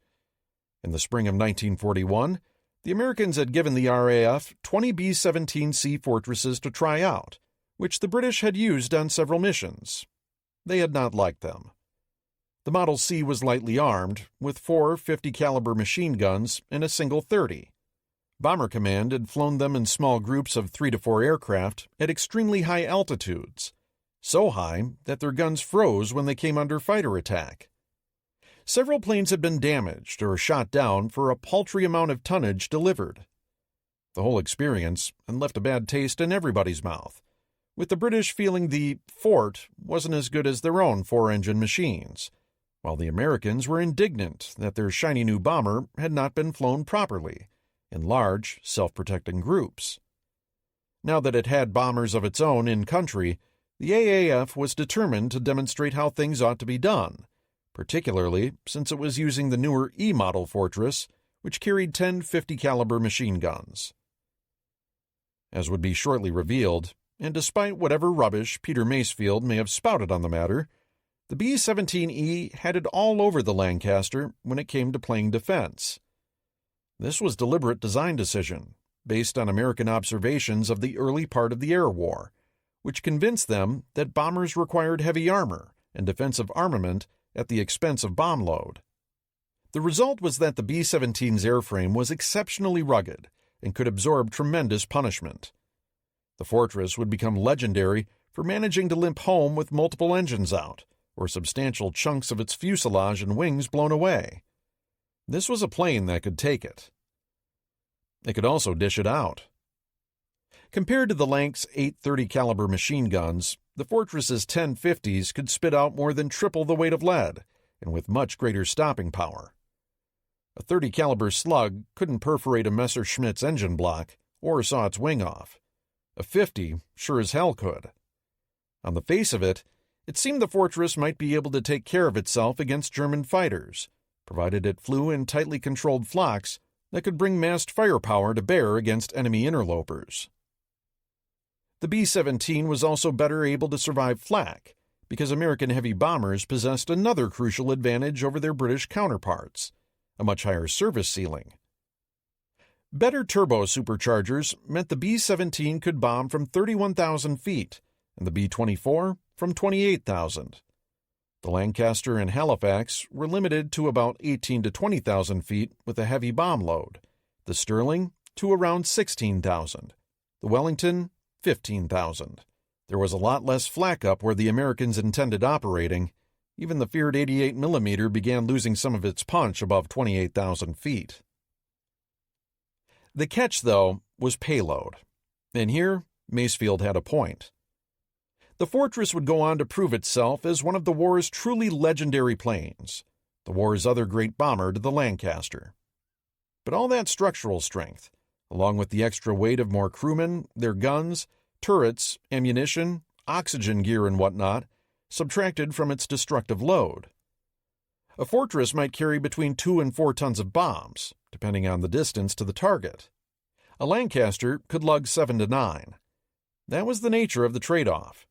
Speaker 1: In the spring of 1941, the Americans had given the RAF 20 B-17C Fortresses to try out, which the British had used on several missions. They had not liked them. The Model C was lightly armed, with 4 50-caliber machine guns and a single 30. Bomber Command had flown them in small groups of 3 to 4 aircraft at extremely high altitudes, so high that their guns froze when they came under fighter attack. Several planes had been damaged or shot down for a paltry amount of tonnage delivered. The whole experience had left a bad taste in everybody's mouth, with the British feeling the fort wasn't as good as their own 4-engine machines, while the Americans were indignant that their shiny new bomber had not been flown properly, in large, self-protecting groups. Now that it had bombers of its own in country, the AAF was determined to demonstrate how things ought to be done, particularly since it was using the newer E-model Fortress, which carried 10 50-caliber machine guns. As would be shortly revealed, and despite whatever rubbish Peter Masefield may have spouted on the matter, the B-17E had it all over the Lancaster when it came to playing defense. This was a deliberate design decision, based on American observations of the early part of the air war, which convinced them that bombers required heavy armor and defensive armament at the expense of bomb load. The result was that the B-17's airframe was exceptionally rugged and could absorb tremendous punishment. The Fortress would become legendary for managing to limp home with multiple engines out, or substantial chunks of its fuselage and wings blown away. This was a plane that could take it. It could also dish it out. Compared to the Lank's 8 30-caliber machine guns, the Fortress's 10 50s could spit out more than triple the weight of lead, and with much greater stopping power. A 30-caliber slug couldn't perforate a Messerschmitt's engine block, or saw its wing off. A 50 sure as hell could. On the face of it, it seemed the Fortress might be able to take care of itself against German fighters, provided it flew in tightly controlled flocks that could bring massed firepower to bear against enemy interlopers. The B-17 was also better able to survive flak, because American heavy bombers possessed another crucial advantage over their British counterparts, a much higher service ceiling. Better turbo superchargers meant the B-17 could bomb from 31,000 feet, and the B-24 from 28,000. The Lancaster and Halifax were limited to about 18 to 20,000 feet with a heavy bomb load, the Sterling to around 16,000, the Wellington 15,000. There was a lot less flak up where the Americans intended operating. Even the feared 88mm began losing some of its punch above 28,000 feet. The catch, though, was payload, and here Masefield had a point. The Fortress would go on to prove itself as one of the war's truly legendary planes, the war's other great bomber to the Lancaster. But all that structural strength, along with the extra weight of more crewmen, their guns, turrets, ammunition, oxygen gear, and whatnot, subtracted from its destructive load. A Fortress might carry between 2 and 4 tons of bombs, depending on the distance to the target. A Lancaster could lug 7 to 9. That was the nature of the trade-off.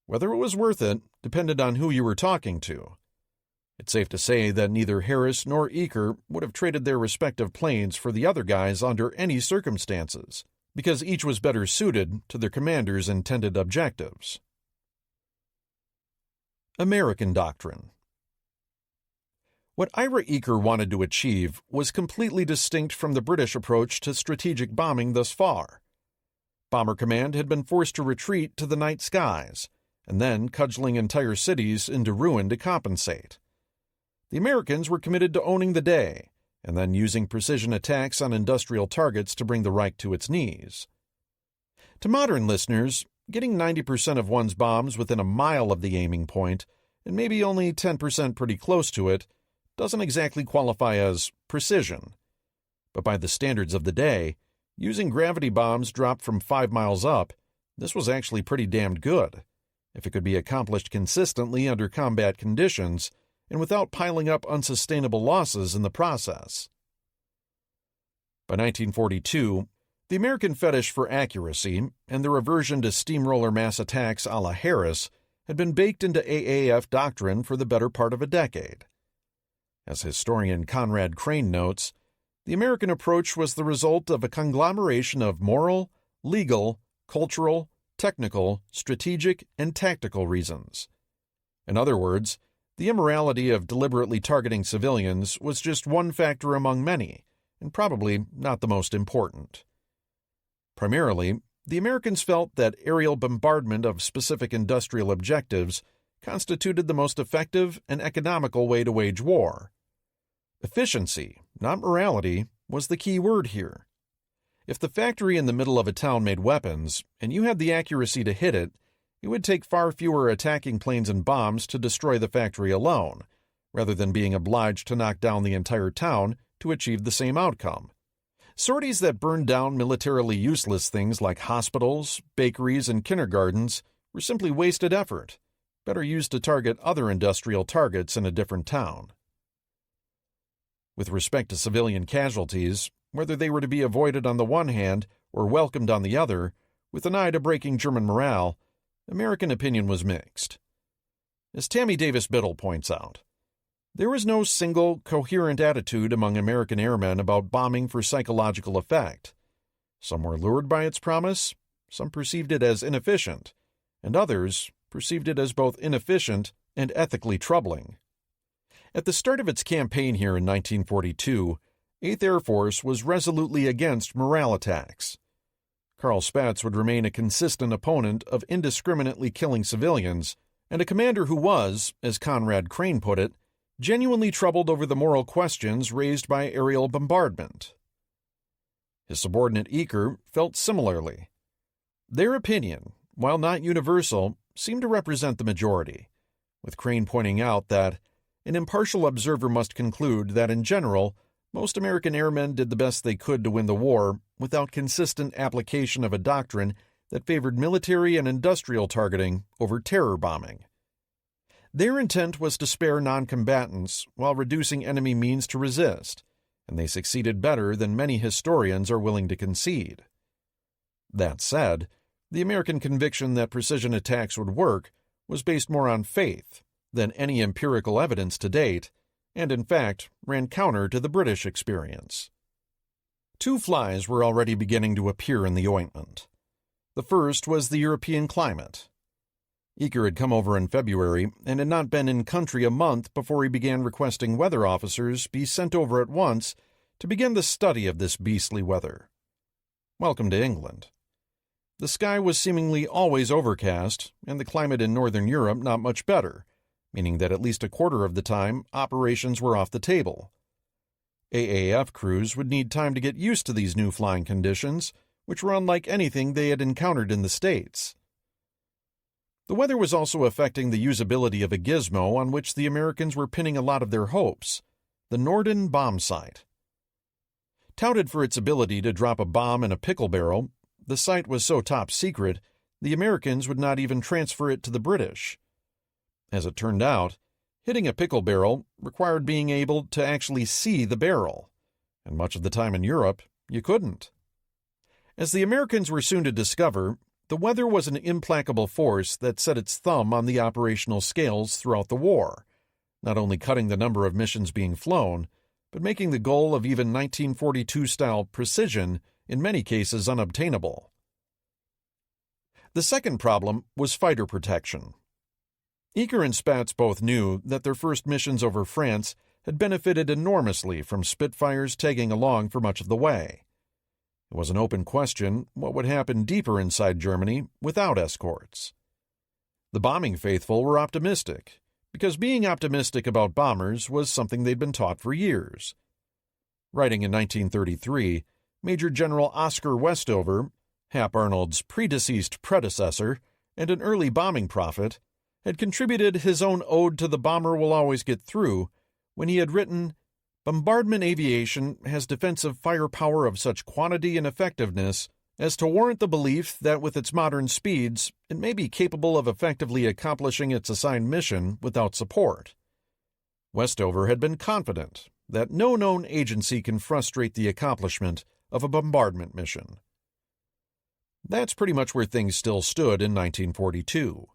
Speaker 1: Whether it was worth it depended on who you were talking to. It's safe to say that neither Harris nor Eaker would have traded their respective planes for the other guys under any circumstances, because each was better suited to their commander's intended objectives. American Doctrine. What Ira Eaker wanted to achieve was completely distinct from the British approach to strategic bombing thus far. Bomber Command had been forced to retreat to the night skies, and then cudgeling entire cities into ruin to compensate. The Americans were committed to owning the day, and then using precision attacks on industrial targets to bring the Reich to its knees. To modern listeners, getting 90% of one's bombs within a mile of the aiming point, and maybe only 10% pretty close to it, doesn't exactly qualify as precision. But by the standards of the day, using gravity bombs dropped from 5 miles up, this was actually pretty damned good, if it could be accomplished consistently under combat conditions and without piling up unsustainable losses in the process. By 1942, The American fetish for accuracy and their aversion to steamroller mass attacks a la Harris had been baked into AAF doctrine for the better part of a decade. As historian Conrad Crane notes, the American approach was the result of a conglomeration of moral, legal, cultural, technical, strategic, and tactical reasons. In other words, the immorality of deliberately targeting civilians was just one factor among many, and probably not the most important. Primarily, the Americans felt that aerial bombardment of specific industrial objectives constituted the most effective and economical way to wage war. Efficiency, not morality, was the key word here. If the factory in the middle of a town made weapons, and you had the accuracy to hit it, it would take far fewer attacking planes and bombs to destroy the factory alone, rather than being obliged to knock down the entire town to achieve the same outcome. Sorties that burned down militarily useless things like hospitals, bakeries, and kindergartens were simply wasted effort, better used to target other industrial targets in a different town. With respect to civilian casualties, whether they were to be avoided on the one hand or welcomed on the other, with an eye to breaking German morale, American opinion was mixed. As Tammy Davis Biddle points out, there was no single, coherent attitude among American airmen about bombing for psychological effect. Some were lured by its promise, some perceived it as inefficient, and others perceived it as both inefficient and ethically troubling. At the start of its campaign here in 1942, 8th Air Force was resolutely against morale attacks. Carl Spaatz would remain a consistent opponent of indiscriminately killing civilians, and a commander who was, as Conrad Crane put it, genuinely troubled over the moral questions raised by aerial bombardment. His subordinate Eaker felt similarly. Their opinion, while not universal, seemed to represent the majority, with Crane pointing out that an impartial observer must conclude that in general, most American airmen did the best they could to win the war without consistent application of a doctrine that favored military and industrial targeting over terror bombing. Their intent was to spare non-combatants while reducing enemy means to resist, and they succeeded better than many historians are willing to concede. That said, the American conviction that precision attacks would work was based more on faith than any empirical evidence to date, and in fact ran counter to the British experience. Two flies were already beginning to appear in the ointment. The first was the European climate. Eaker had come over in February and had not been in country a month before he began requesting weather officers be sent over at once to begin the study of this beastly weather. Welcome to England. The sky was seemingly always overcast, and the climate in northern Europe not much better, meaning that at least a quarter of the time operations were off the table. AAF crews would need time to get used to these new flying conditions, which were unlike anything they had encountered in the States. The weather was also affecting the usability of a gizmo on which the Americans were pinning a lot of their hopes, the Norden bomb sight. Touted for its ability to drop a bomb in a pickle barrel, the sight was so top secret, the Americans would not even transfer it to the British. As it turned out, hitting a pickle barrel required being able to actually see the barrel, and much of the time in Europe, you couldn't. As the Americans were soon to discover, the weather was an implacable force that set its thumb on the operational scales throughout the war, not only cutting the number of missions being flown, but making the goal of even 1942-style precision in many cases unobtainable. The second problem was fighter protection. Eaker and Spaatz both knew that their first missions over France had benefited enormously from Spitfires tagging along for much of the way. It was an open question what would happen deeper inside Germany without escorts. The bombing faithful were optimistic, because being optimistic about bombers was something they'd been taught for years. Writing in 1933, Major General Oscar Westover, Hap Arnold's predeceased predecessor and an early bombing prophet, had contributed his own ode to the bomber will always get through when he had written, "Bombardment aviation has defensive firepower of such quantity and effectiveness as to warrant the belief that with its modern speeds it may be capable of effectively accomplishing its assigned mission without support." Westover had been confident that no known agency can frustrate the accomplishment of a bombardment mission. That's pretty much where things still stood in 1942.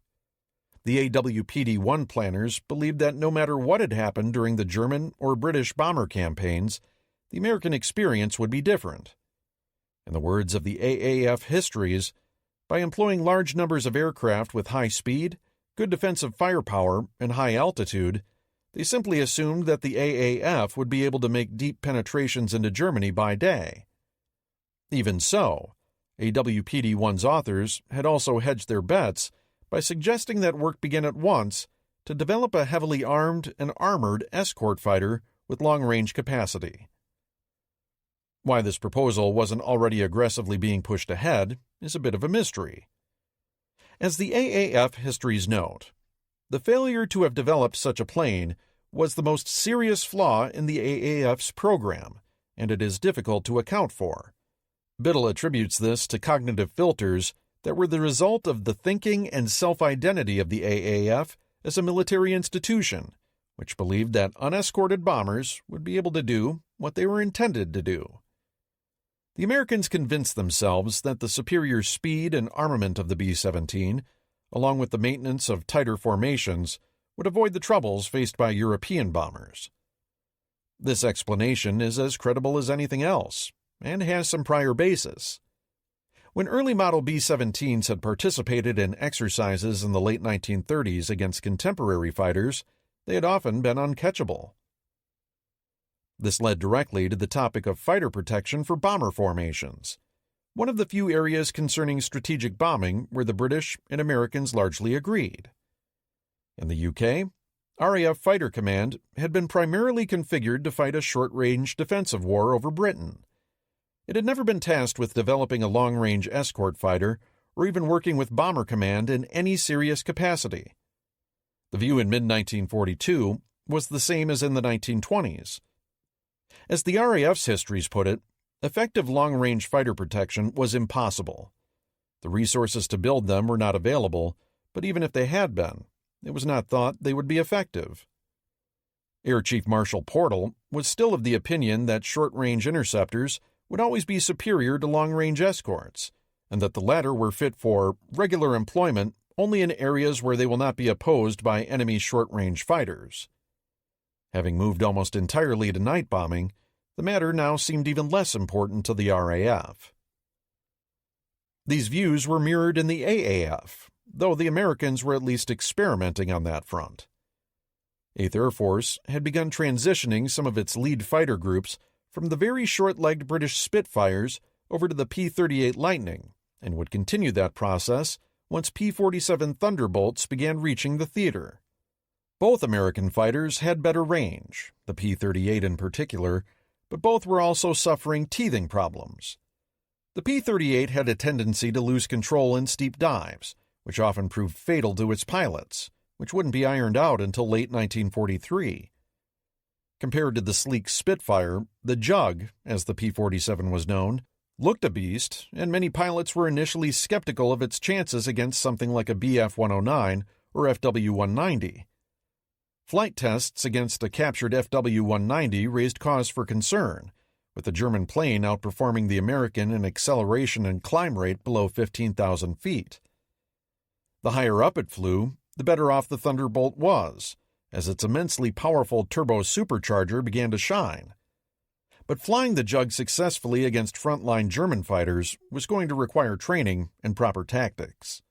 Speaker 1: The AWPD-1 planners believed that no matter what had happened during the German or British bomber campaigns, the American experience would be different. In the words of the AAF histories, by employing large numbers of aircraft with high speed, good defensive firepower, and high altitude, they simply assumed that the AAF would be able to make deep penetrations into Germany by day. Even so, AWPD-1's authors had also hedged their bets by suggesting that work begin at once to develop a heavily armed and armored escort fighter with long-range capacity. Why this proposal wasn't already aggressively being pushed ahead is a bit of a mystery. As the AAF histories note, the failure to have developed such a plane was the most serious flaw in the AAF's program, and it is difficult to account for. Biddle attributes this to cognitive filters that were the result of the thinking and self-identity of the AAF as a military institution, which believed that unescorted bombers would be able to do what they were intended to do. The Americans convinced themselves that the superior speed and armament of the B-17, along with the maintenance of tighter formations, would avoid the troubles faced by European bombers. This explanation is as credible as anything else, and has some prior basis. When early model B-17s had participated in exercises in the late 1930s against contemporary fighters, they had often been uncatchable. This led directly to the topic of fighter protection for bomber formations, one of the few areas concerning strategic bombing where the British and Americans largely agreed. In the UK, RAF Fighter Command had been primarily configured to fight a short-range defensive war over Britain. It had never been tasked with developing a long-range escort fighter or even working with Bomber Command in any serious capacity. The view in mid-1942 was the same as in the 1920s. As the RAF's histories put it, effective long-range fighter protection was impossible. The resources to build them were not available, but even if they had been, it was not thought they would be effective. Air Chief Marshal Portal was still of the opinion that short-range interceptors would always be superior to long-range escorts, and that the latter were fit for regular employment only in areas where they will not be opposed by enemy short-range fighters. Having moved almost entirely to night bombing, the matter now seemed even less important to the RAF. These views were mirrored in the AAF, though the Americans were at least experimenting on that front. 8th Air Force had begun transitioning some of its lead fighter groups from the very short-legged British Spitfires over to the P-38 Lightning, and would continue that process once P-47 Thunderbolts began reaching the theater. Both American fighters had better range, the P-38 in particular, but both were also suffering teething problems. The P-38 had a tendency to lose control in steep dives, which often proved fatal to its pilots, which wouldn't be ironed out until late 1943. Compared to the sleek Spitfire, the Jug, as the P-47 was known, looked a beast, and many pilots were initially skeptical of its chances against something like a BF-109 or FW-190. Flight tests against a captured FW-190 raised cause for concern, with the German plane outperforming the American in acceleration and climb rate below 15,000 feet. The higher up it flew, the better off the Thunderbolt was, as its immensely powerful turbo supercharger began to shine. But flying the Jug successfully against frontline German fighters was going to require training and proper tactics.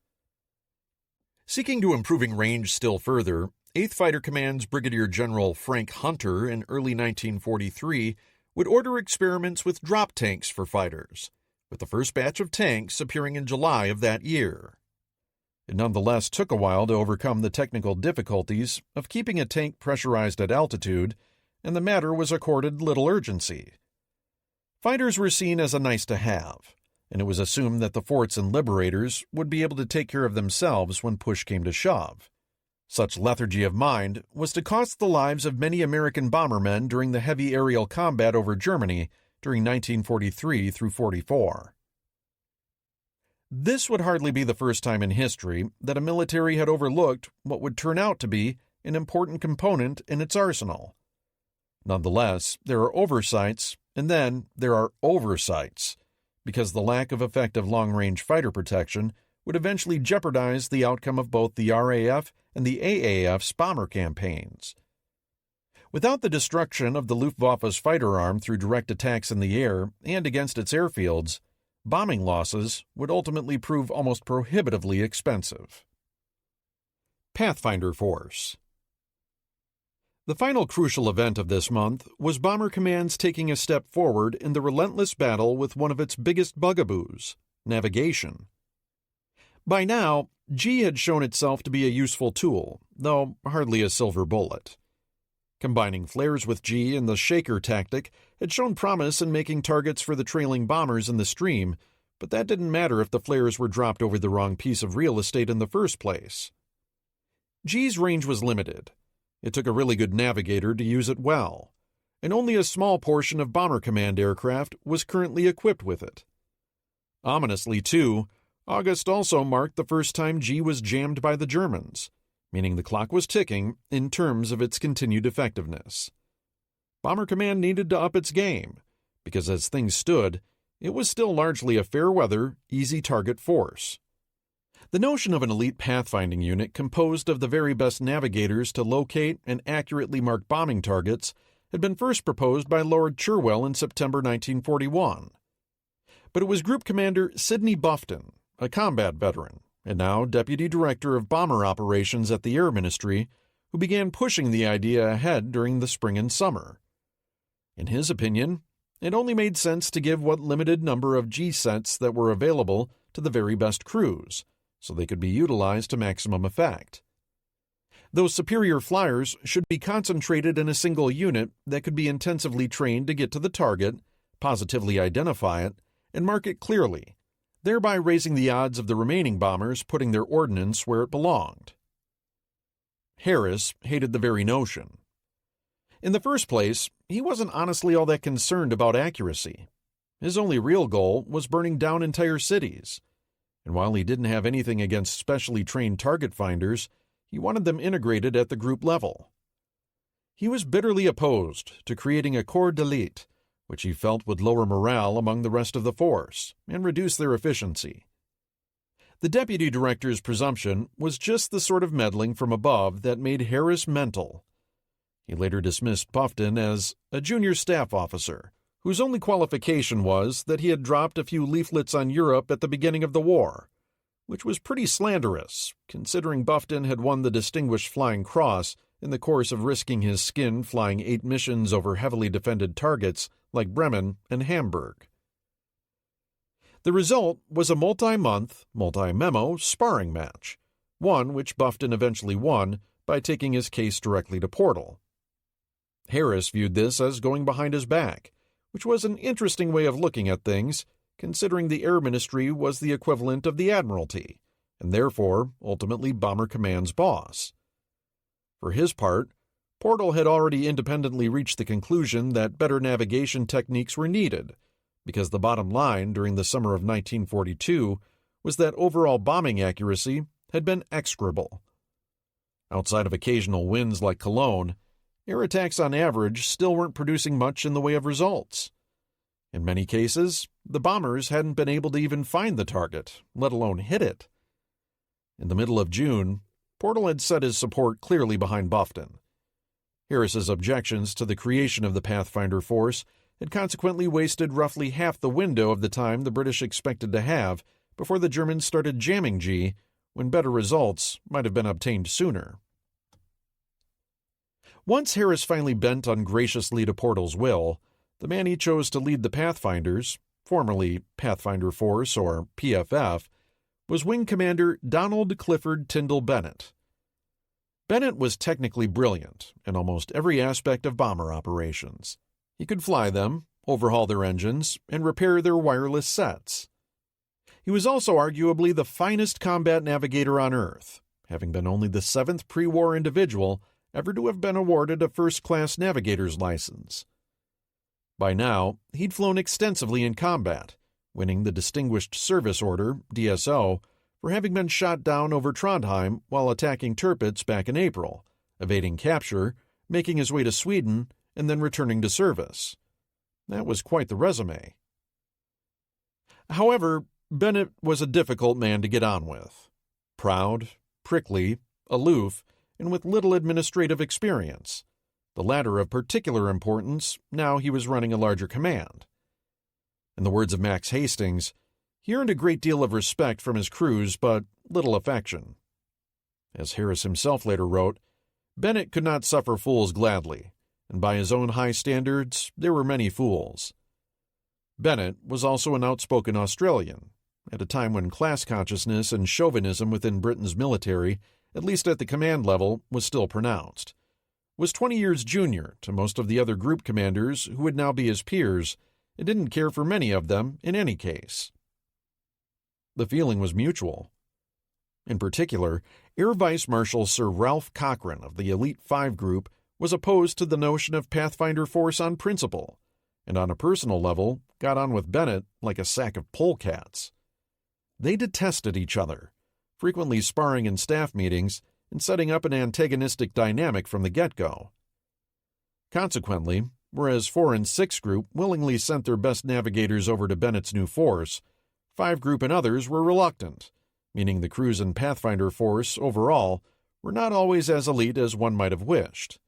Speaker 1: Seeking to improving range still further, 8th Fighter Command's Brigadier General Frank Hunter in early 1943 would order experiments with drop tanks for fighters, with the first batch of tanks appearing in July of that year. It nonetheless took a while to overcome the technical difficulties of keeping a tank pressurized at altitude, and the matter was accorded little urgency. Fighters were seen as a nice-to-have, and it was assumed that the forts and liberators would be able to take care of themselves when push came to shove. Such lethargy of mind was to cost the lives of many American bombermen during the heavy aerial combat over Germany during 1943 through 44. This would hardly be the first time in history that a military had overlooked what would turn out to be an important component in its arsenal. Nonetheless, there are oversights, and then there are oversights, because the lack of effective long-range fighter protection would eventually jeopardize the outcome of both the RAF and the AAF's bomber campaigns. Without the destruction of the Luftwaffe's fighter arm through direct attacks in the air and against its airfields, bombing losses would ultimately prove almost prohibitively expensive. Pathfinder Force. The final crucial event of this month was Bomber Command's taking a step forward in the relentless battle with one of its biggest bugaboos, navigation. By now, G had shown itself to be a useful tool, though hardly a silver bullet. Combining flares with G and the shaker tactic had shown promise in making targets for the trailing bombers in the stream, but that didn't matter if the flares were dropped over the wrong piece of real estate in the first place. G's range was limited. It took a really good navigator to use it well, and only a small portion of Bomber Command aircraft was currently equipped with it. Ominously, too, August also marked the first time G was jammed by the Germans, meaning the clock was ticking in terms of its continued effectiveness. Bomber Command needed to up its game, because as things stood, it was still largely a fair-weather, easy-target force. The notion of an elite pathfinding unit composed of the very best navigators to locate and accurately mark bombing targets had been first proposed by Lord Cherwell in September 1941. But it was Group Commander Sidney Buffton, a combat veteran, and now Deputy Director of Bomber Operations at the Air Ministry, who began pushing the idea ahead during the spring and summer. In his opinion, it only made sense to give what limited number of G-sets that were available to the very best crews, so they could be utilized to maximum effect. Those superior flyers should be concentrated in a single unit that could be intensively trained to get to the target, positively identify it, and mark it clearly, thereby raising the odds of the remaining bombers putting their ordnance where it belonged. Harris hated the very notion. In the first place, he wasn't honestly all that concerned about accuracy. His only real goal was burning down entire cities, and while he didn't have anything against specially trained target finders, he wanted them integrated at the group level. He was bitterly opposed to creating a corps d'élite, which he felt would lower morale among the rest of the force and reduce their efficiency. The deputy director's presumption was just the sort of meddling from above that made Harris mental. He later dismissed Buffton as a junior staff officer, whose only qualification was that he had dropped a few leaflets on Europe at the beginning of the war, which was pretty slanderous, considering Buffton had won the Distinguished Flying Cross in the course of risking his skin flying 8 missions over heavily defended targets like Bremen and Hamburg. The result was a multi-month, multi-memo sparring match, one which Buffton eventually won by taking his case directly to Portal. Harris viewed this as going behind his back, which was an interesting way of looking at things, considering the Air Ministry was the equivalent of the Admiralty, and therefore ultimately Bomber Command's boss. For his part, Portal had already independently reached the conclusion that better navigation techniques were needed, because the bottom line during the summer of 1942 was that overall bombing accuracy had been execrable. Outside of occasional wins like Cologne, air attacks on average still weren't producing much in the way of results. In many cases, the bombers hadn't been able to even find the target, let alone hit it. In the middle of June, Portal had set his support clearly behind Buffton. Harris's objections to the creation of the Pathfinder Force had consequently wasted roughly half the window of the time the British expected to have before the Germans started jamming G, when better results might have been obtained sooner. Once Harris finally bent ungraciously to Portal's will, the man he chose to lead the Pathfinders, formerly Pathfinder Force or PFF, was Wing Commander Donald Clifford Tyndall Bennett. Bennett was technically brilliant in almost every aspect of bomber operations. He could fly them, overhaul their engines, and repair their wireless sets. He was also arguably the finest combat navigator on Earth, having been only the 7th pre-war individual ever to have been awarded a first-class navigator's license. By now, he'd flown extensively in combat, winning the Distinguished Service Order, DSO, for having been shot down over Trondheim while attacking Tirpitz back in April, evading capture, making his way to Sweden, and then returning to service. That was quite the resume. However, Bennett was a difficult man to get on with. Proud, prickly, aloof, and with little administrative experience, the latter of particular importance now he was running a larger command. In the words of Max Hastings, he earned a great deal of respect from his crews, but little affection. As Harris himself later wrote, Bennett could not suffer fools gladly, and by his own high standards, there were many fools. Bennett was also an outspoken Australian, at a time when class consciousness and chauvinism within Britain's military, at least at the command level, was still pronounced. Was 20 years junior to most of the other group commanders who would now be his peers, and didn't care for many of them in any case. The feeling was mutual. In particular, Air Vice Marshal Sir Ralph Cochrane of the Elite 5 Group was opposed to the notion of Pathfinder Force on principle, and on a personal level got on with Bennett like a sack of polecats. They detested each other, frequently sparring in staff meetings and setting up an antagonistic dynamic from the get-go. Consequently, whereas 4 and 6 Group willingly sent their best navigators over to Bennett's new force, 5 Group and others were reluctant, meaning the crews in Pathfinder Force overall were not always as elite as one might have wished.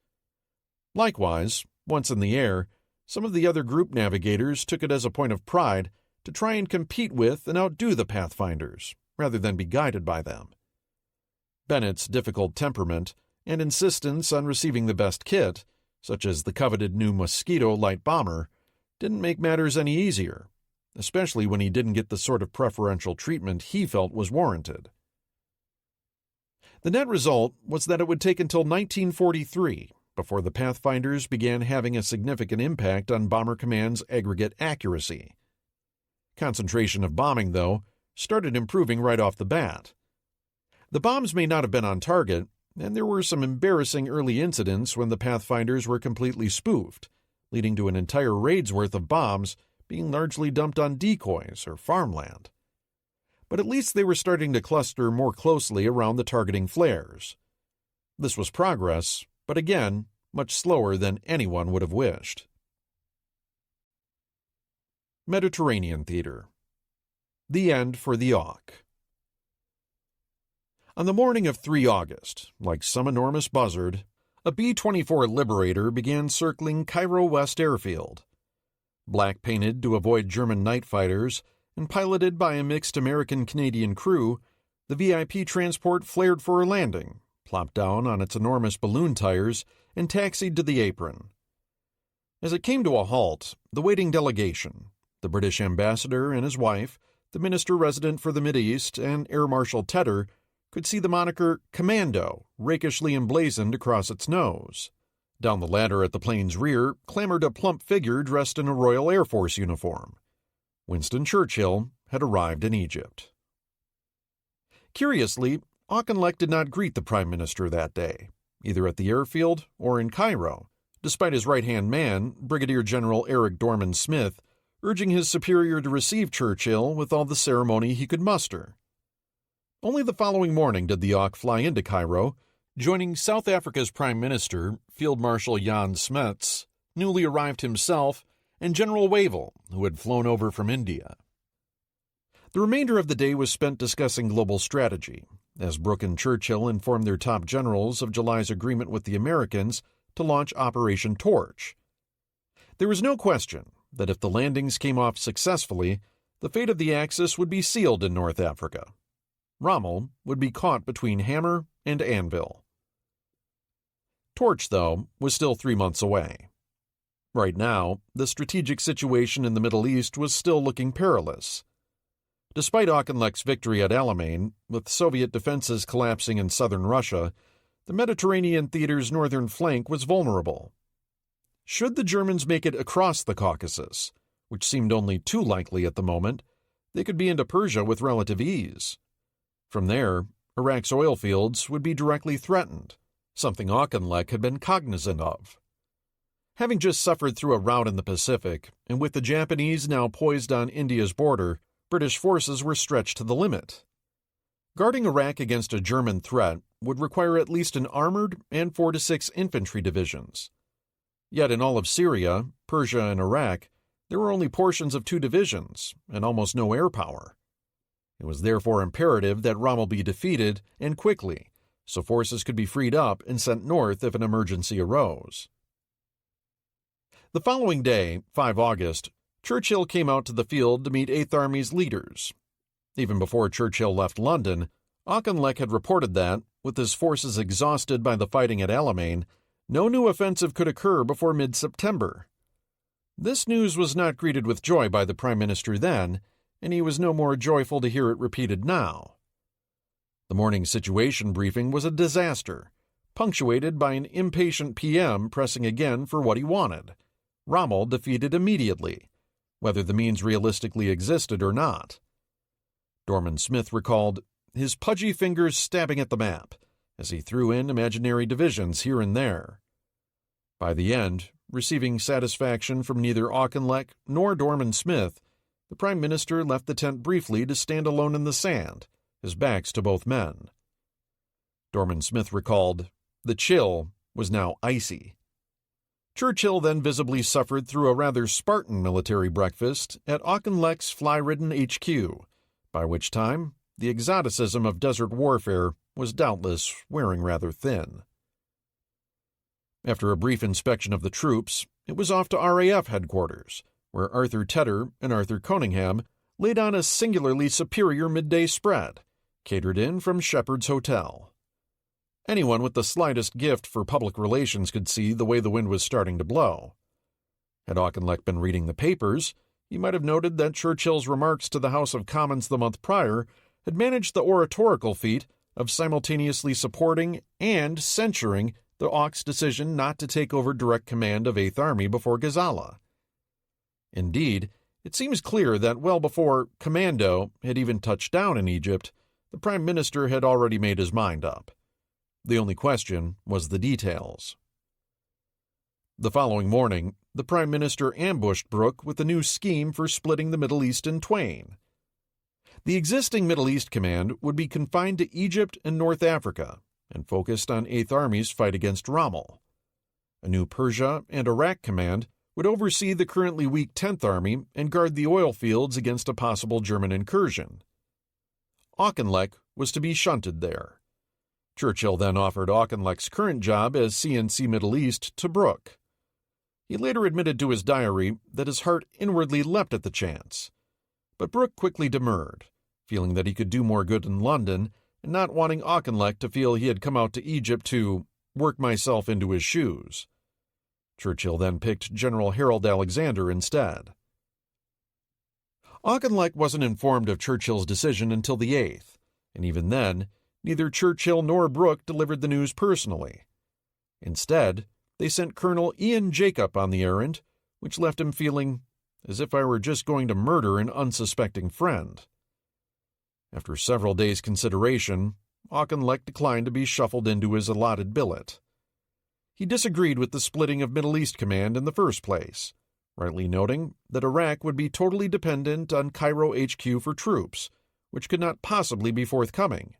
Speaker 1: Likewise, once in the air, some of the other group navigators took it as a point of pride to try and compete with and outdo the Pathfinders, rather than be guided by them. Bennett's difficult temperament and insistence on receiving the best kit, such as the coveted new Mosquito light bomber, didn't make matters any easier, especially when he didn't get the sort of preferential treatment he felt was warranted. The net result was that it would take until 1943 before the Pathfinders began having a significant impact on Bomber Command's aggregate accuracy. Concentration of bombing, though, started improving right off the bat. The bombs may not have been on target, and there were some embarrassing early incidents when the Pathfinders were completely spoofed, leading to an entire raid's worth of bombs being largely dumped on decoys or farmland. But at least they were starting to cluster more closely around the targeting flares. This was progress, but again, much slower than anyone would have wished. Mediterranean Theater. The end for the Auk. On the morning of 3 August, like some enormous buzzard, a B-24 Liberator began circling Cairo West Airfield. Black-painted to avoid German night fighters and piloted by a mixed American-Canadian crew, the VIP transport flared for a landing, plopped down on its enormous balloon tires, and taxied to the apron. As it came to a halt, the waiting delegation, the British ambassador and his wife, the minister resident for the Mideast, and Air Marshal Tedder, could see the moniker Commando rakishly emblazoned across its nose. Down the ladder at the plane's rear clambered a plump figure dressed in a Royal Air Force uniform. Winston Churchill had arrived in Egypt. Curiously, Auchinleck did not greet the Prime Minister that day, either at the airfield or in Cairo, despite his right-hand man, Brigadier General Eric Dorman Smith, urging his superior to receive Churchill with all the ceremony he could muster. Only the following morning did the Auk fly into Cairo, joining South Africa's Prime Minister, Field Marshal Jan Smuts, newly arrived himself, and General Wavell, who had flown over from India. The remainder of the day was spent discussing global strategy, as Brooke and Churchill informed their top generals of July's agreement with the Americans to launch Operation Torch. There was no question that if the landings came off successfully, the fate of the Axis would be sealed in North Africa. Rommel would be caught between hammer and anvil. Torch, though, was still 3 months away. Right now, the strategic situation in the Middle East was still looking perilous. Despite Auchinleck's victory at Alamein, with Soviet defenses collapsing in southern Russia, the Mediterranean theater's northern flank was vulnerable. Should the Germans make it across the Caucasus, which seemed only too likely at the moment, they could be into Persia with relative ease. From there, Iraq's oil fields would be directly threatened, something Auchinleck had been cognizant of. Having just suffered through a rout in the Pacific, and with the Japanese now poised on India's border, British forces were stretched to the limit. Guarding Iraq against a German threat would require at least an armored and 4 to 6 infantry divisions. Yet in all of Syria, Persia, and Iraq, There were only portions of 2 divisions and almost no air power. It was therefore imperative that Rommel be defeated, and quickly, so forces could be freed up and sent north if an emergency arose. The following day, 5 August, Churchill came out to the field to meet Eighth Army's leaders. Even before Churchill left London, Auchinleck had reported that, with his forces exhausted by the fighting at Alamein, no new offensive could occur before mid-September. This news was not greeted with joy by the Prime Minister then, and he was no more joyful to hear it repeated now. The morning situation briefing was a disaster, punctuated by an impatient PM pressing again for what he wanted: Rommel defeated immediately, whether the means realistically existed or not. Dorman Smith recalled his pudgy fingers stabbing at the map as he threw in imaginary divisions here and there. By the end, receiving satisfaction from neither Auchinleck nor Dorman Smith, the Prime Minister left the tent briefly to stand alone in the sand, his backs to both men. Dorman Smith recalled, the chill was now icy. Churchill then visibly suffered through a rather Spartan military breakfast at Auchinleck's fly-ridden HQ, by which time the exoticism of desert warfare was doubtless wearing rather thin. After a brief inspection of the troops, it was off to RAF headquarters, where Arthur Tedder and Arthur Coningham laid on a singularly superior midday spread, catered in from Shepherd's Hotel. Anyone with the slightest gift for public relations could see the way the wind was starting to blow. Had Auchinleck been reading the papers, he might have noted that Churchill's remarks to the House of Commons the month prior had managed the oratorical feat of simultaneously supporting and censuring the Aux's decision not to take over direct command of Eighth Army before Gazala. Indeed, it seems clear that well before Commando had even touched down in Egypt, the Prime Minister had already made his mind up. The only question was the details. The following morning, the Prime Minister ambushed Brooke with a new scheme for splitting the Middle East in twain. The existing Middle East Command would be confined to Egypt and North Africa and focused on Eighth Army's fight against Rommel. A new Persia and Iraq Command would oversee the currently weak 10th Army and guard the oil fields against a possible German incursion. Auchinleck was to be shunted there. Churchill then offered Auchinleck's current job as CNC Middle East to Brooke. He later admitted to his diary that his heart inwardly leapt at the chance. But Brooke quickly demurred, feeling that he could do more good in London and not wanting Auchinleck to feel he had come out to Egypt to work myself into his shoes. Churchill then picked General Harold Alexander instead. Auchinleck wasn't informed of Churchill's decision until the 8th, and even then, neither Churchill nor Brooke delivered the news personally. Instead, they sent Colonel Ian Jacob on the errand, which left him feeling as if I were just going to murder an unsuspecting friend. After several days' consideration, Auchinleck declined to be shuffled into his allotted billet. He disagreed with the splitting of Middle East Command in the first place, rightly noting that Iraq would be totally dependent on Cairo HQ for troops, which could not possibly be forthcoming.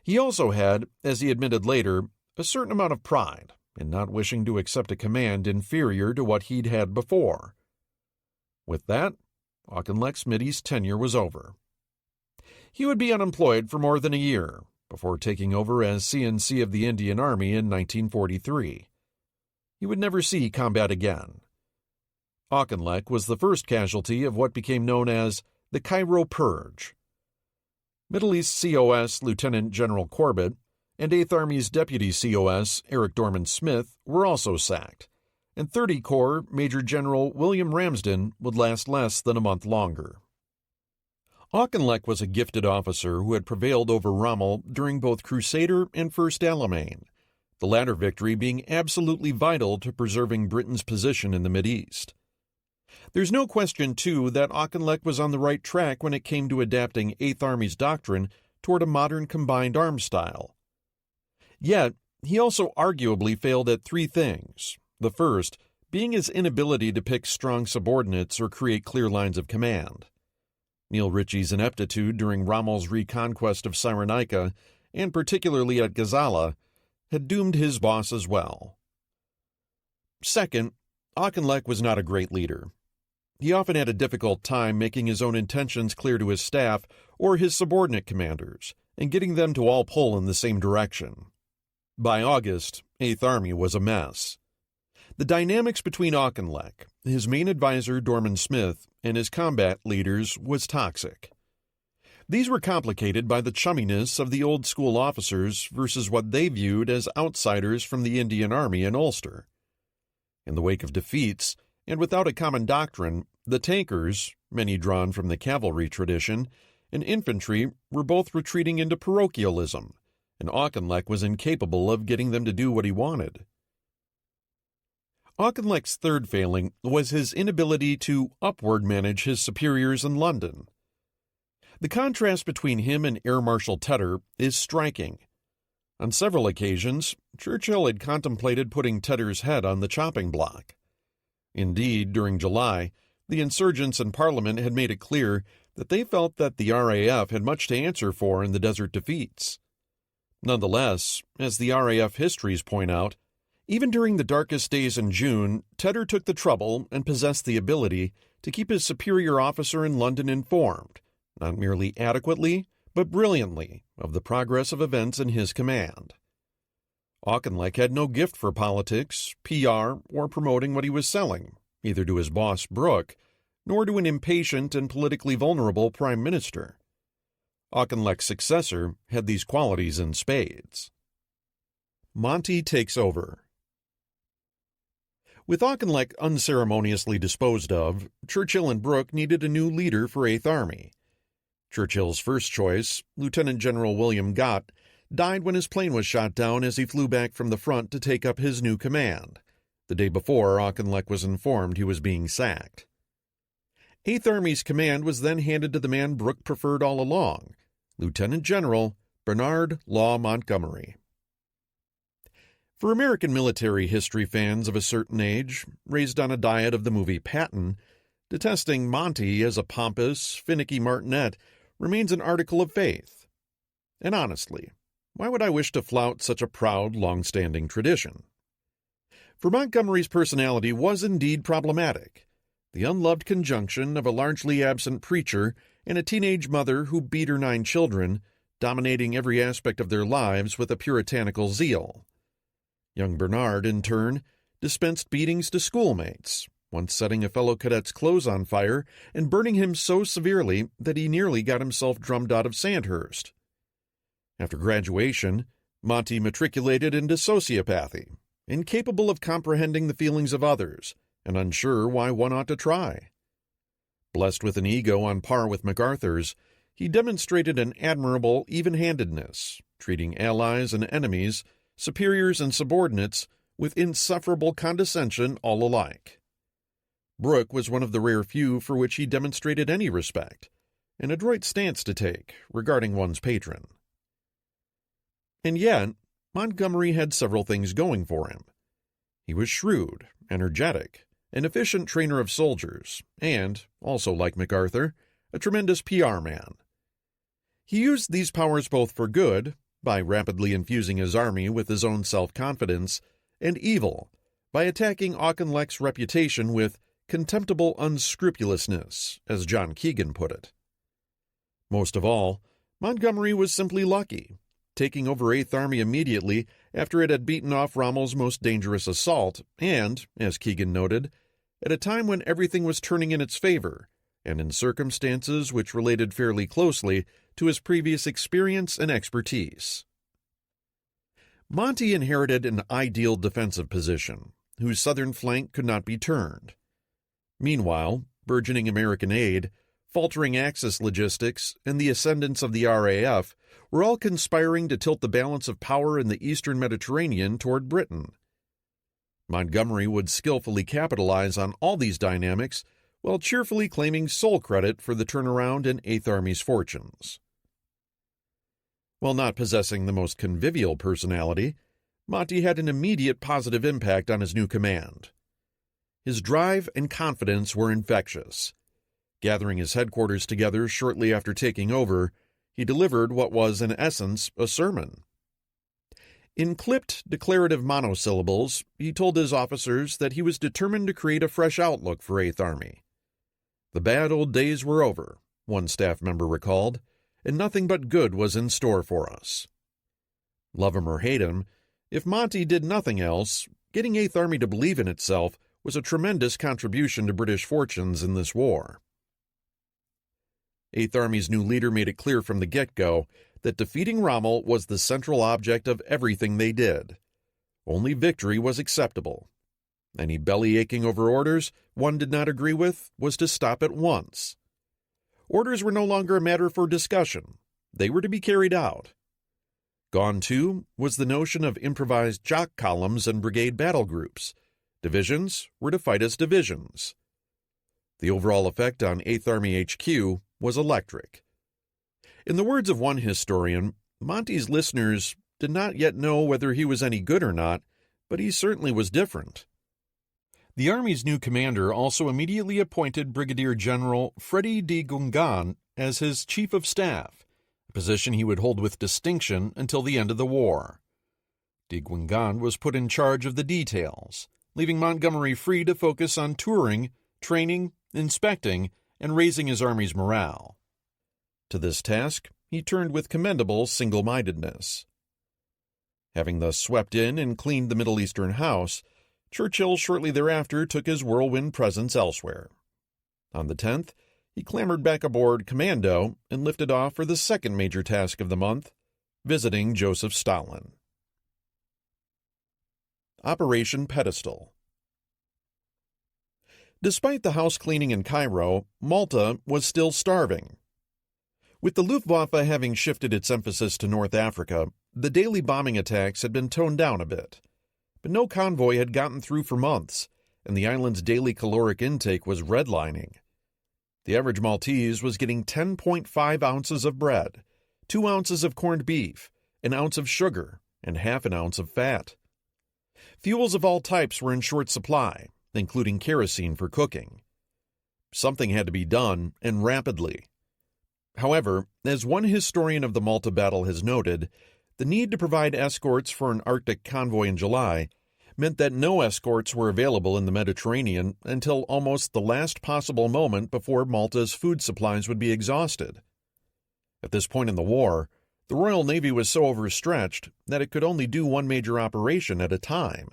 Speaker 1: He also had, as he admitted later, a certain amount of pride in not wishing to accept a command inferior to what he'd had before. With that, Auchinleck's Mideast tenure was over. He would be unemployed for more than a year before taking over as CNC of the Indian Army in 1943. He would never see combat again. Auchinleck was the first casualty of what became known as the Cairo Purge. Middle East COS Lieutenant General Corbett and 8th Army's Deputy COS Eric Dorman Smith were also sacked, and 30 Corps Major General William Ramsden would last less than a month longer. Auchinleck was a gifted officer who had prevailed over Rommel during both Crusader and First Alamein, the latter victory being absolutely vital to preserving Britain's position in the Mideast. There's no question, too, that Auchinleck was on the right track when it came to adapting 8th Army's doctrine toward a modern combined arms style. Yet, he also arguably failed at 3 things, the first being his inability to pick strong subordinates or create clear lines of command. Neil Ritchie's ineptitude during Rommel's reconquest of Cyrenaica, and particularly at Gazala, had doomed his boss as well. Second, Auchinleck was not a great leader. he often had a difficult time making his own intentions clear to his staff or his subordinate commanders, and getting them to all pull in the same direction. By August, 8th Army was a mess. The dynamics between Auchinleck, his main advisor Dorman Smith, and his combat leaders was toxic. These were complicated by the chumminess of the old-school officers versus what they viewed as outsiders from the Indian Army in Ulster. In the wake of defeats, and without a common doctrine, the tankers, many drawn from the cavalry tradition, and infantry were both retreating into parochialism, and Auchinleck was incapable of getting them to do what he wanted. Auchinleck's third failing was his inability to upward manage his superiors in London. The contrast between him and Air Marshal Tedder is striking. On several occasions, Churchill had contemplated putting Tedder's head on the chopping block. Indeed, during July, the insurgents in Parliament had made it clear that they felt that the RAF had much to answer for in the desert defeats. Nonetheless, as the RAF histories point out, even during the darkest days in June, Tedder took the trouble and possessed the ability to keep his superior officer in London informed, not merely adequately, but brilliantly, of the progress of events in his command. Auchinleck had no gift for politics, PR, or promoting what he was selling, either to his boss Brooke, nor to an impatient and politically vulnerable prime minister. Auchinleck's successor had these qualities in spades. Monty takes over. With Auchinleck unceremoniously disposed of, Churchill and Brooke needed a new leader for 8th Army. Churchill's first choice, Lieutenant General William Gott, died when his plane was shot down as he flew back from the front to take up his new command. The day before, Auchinleck was informed he was being sacked. 8th Army's command was then handed to the man Brooke preferred all along, Lieutenant General Bernard Law Montgomery. For American military history fans of a certain age, raised on a diet of the movie Patton, detesting Monty as a pompous, finicky martinet remains an article of faith. And honestly, why would I wish to flout such a proud, long-standing tradition? For Montgomery's personality was indeed problematic, the unloved conjunction of a largely absent preacher and a teenage mother who beat her 9 children, dominating every aspect of their lives with a puritanical zeal. Young Bernard, in turn, dispensed beatings to schoolmates, once setting a fellow cadet's clothes on fire and burning him so severely that he nearly got himself drummed out of Sandhurst. After graduation, Monty matriculated into sociopathy, incapable of comprehending the feelings of others, and unsure why one ought to try. Blessed with an ego on par with MacArthur's, he demonstrated an admirable even-handedness, treating allies and enemies, superiors and subordinates, with insufferable condescension all alike. Brooke was one of the rare few for which he demonstrated any respect, an adroit stance to take regarding one's patron. And yet, Montgomery had several things going for him. He was shrewd, energetic, an efficient trainer of soldiers, and, also like MacArthur, a tremendous PR man. He used these powers both for good, by rapidly infusing his army with his own self-confidence, and evil, by attacking Auchinleck's reputation with contemptible unscrupulousness, as John Keegan put it. Most of all, Montgomery was simply lucky, taking over 8th Army immediately after it had beaten off Rommel's most dangerous assault, and, as Keegan noted, at a time when everything was turning in its favor, and in circumstances which related fairly closely to his previous experience and expertise. Monty inherited an ideal defensive position, whose southern flank could not be turned. Meanwhile, burgeoning American aid, faltering Axis logistics, and the ascendance of the RAF were all conspiring to tilt the balance of power in the eastern Mediterranean toward Britain. Montgomery would skillfully capitalize on all these dynamics while cheerfully claiming sole credit for the turnaround in 8th Army's fortunes. While not possessing the most convivial personality, Monty had an immediate positive impact on his new command. His drive and confidence were infectious. Gathering his headquarters together shortly after taking over, he delivered what was, in essence, a sermon. In clipped, declarative monosyllables, he told his officers that he was determined to create a fresh outlook for 8th Army. The bad old days were over, one staff member recalled, and nothing but good was in store for us. Love him or hate him, if Monty did nothing else, getting Eighth Army to believe in itself was a tremendous contribution to British fortunes in this war. Eighth Army's new leader made it clear from the get-go that defeating Rommel was the central object of everything they did. Only victory was acceptable. Any belly-aching over orders one did not agree with was to stop at once. Orders were no longer a matter for discussion. They were to be carried out. Gone, too, was the notion of improvised jock columns and brigade battle groups. Divisions were to fight as divisions. The overall effect on 8th Army HQ was electric. In the words of one historian, Monty's listeners did not yet know whether he was any good or not, but he certainly was different. The Army's new commander also immediately appointed Brigadier General Freddy de Gungan as his chief of staff, a position he would hold with distinction until the end of the war. De Gungan was put in charge of the details, leaving Montgomery free to focus on touring, training, inspecting, and raising his army's morale. To this task, he turned with commendable single-mindedness. Having thus swept in and cleaned the Middle Eastern house, Churchill shortly thereafter took his whirlwind presence elsewhere. On the 10th, he clambered back aboard Commando and lifted off for the second major task of the month, visiting Joseph Stalin. Operation Pedestal. Despite the house cleaning in Cairo, Malta was still starving. With the Luftwaffe having shifted its emphasis to North Africa, the daily bombing attacks had been toned down a bit. But no convoy had gotten through for months, and the island's daily caloric intake was redlining. The average Maltese was getting 10.5 ounces of bread, 2 ounces of corned beef, an ounce of sugar, and half an ounce of fat. Fuels of all types were in short supply, including kerosene for cooking. Something had to be done, and rapidly. However, as one historian of the Malta battle has noted, the need to provide escorts for an Arctic convoy in July meant that no escorts were available in the Mediterranean until almost the last possible moment before Malta's food supplies would be exhausted. At this point in the war, the Royal Navy was so overstretched that it could only do one major operation at a time.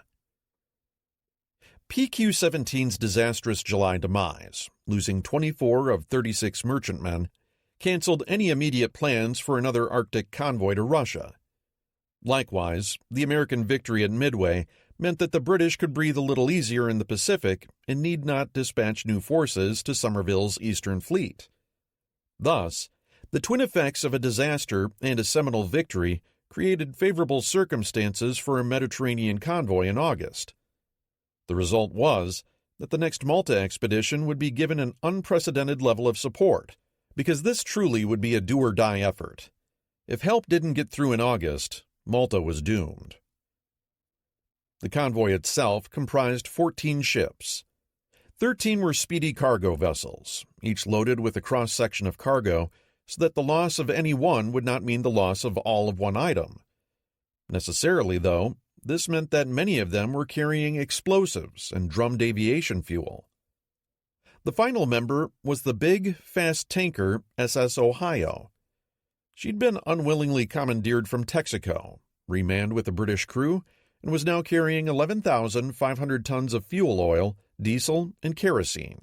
Speaker 1: PQ-17's disastrous July demise, losing 24 of 36 merchantmen, canceled any immediate plans for another Arctic convoy to Russia. Likewise, the American victory at Midway meant that the British could breathe a little easier in the Pacific and need not dispatch new forces to Somerville's Eastern Fleet. Thus, the twin effects of a disaster and a seminal victory created favorable circumstances for a Mediterranean convoy in August. The result was that the next Malta expedition would be given an unprecedented level of support, because this truly would be a do-or-die effort. If help didn't get through in August, Malta was doomed. The convoy itself comprised 14 ships. 13 were speedy cargo vessels, each loaded with a cross-section of cargo, so that the loss of any one would not mean the loss of all of one item. Necessarily, though, this meant that many of them were carrying explosives and drummed aviation fuel. The final member was the big, fast tanker SS Ohio. She'd been unwillingly commandeered from Texaco, remanned with a British crew, and was now carrying 11,500 tons of fuel oil, diesel, and kerosene.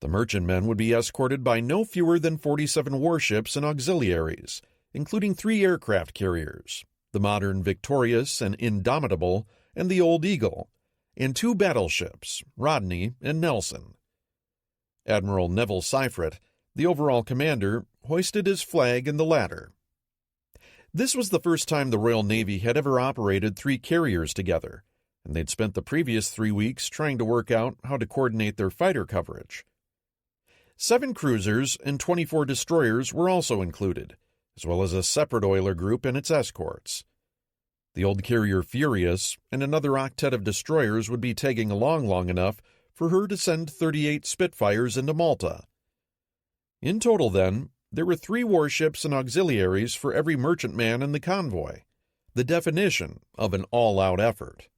Speaker 1: The merchantmen would be escorted by no fewer than 47 warships and auxiliaries, including 3 aircraft carriers, the modern Victorious and Indomitable and the Old Eagle, and 2 battleships, Rodney and Nelson. Admiral Neville Seifert, the overall commander, hoisted his flag in the latter. This was the first time the Royal Navy had ever operated 3 carriers together, and they'd spent the previous 3 weeks trying to work out how to coordinate their fighter coverage. 7 cruisers and 24 destroyers were also included, as well as a separate oiler group and its escorts. The old carrier Furious and another octet of destroyers would be tagging along long enough for her to send 38 Spitfires into Malta. In total, then, there were 3 warships and auxiliaries for every merchantman in the convoy, the definition of an all-out effort.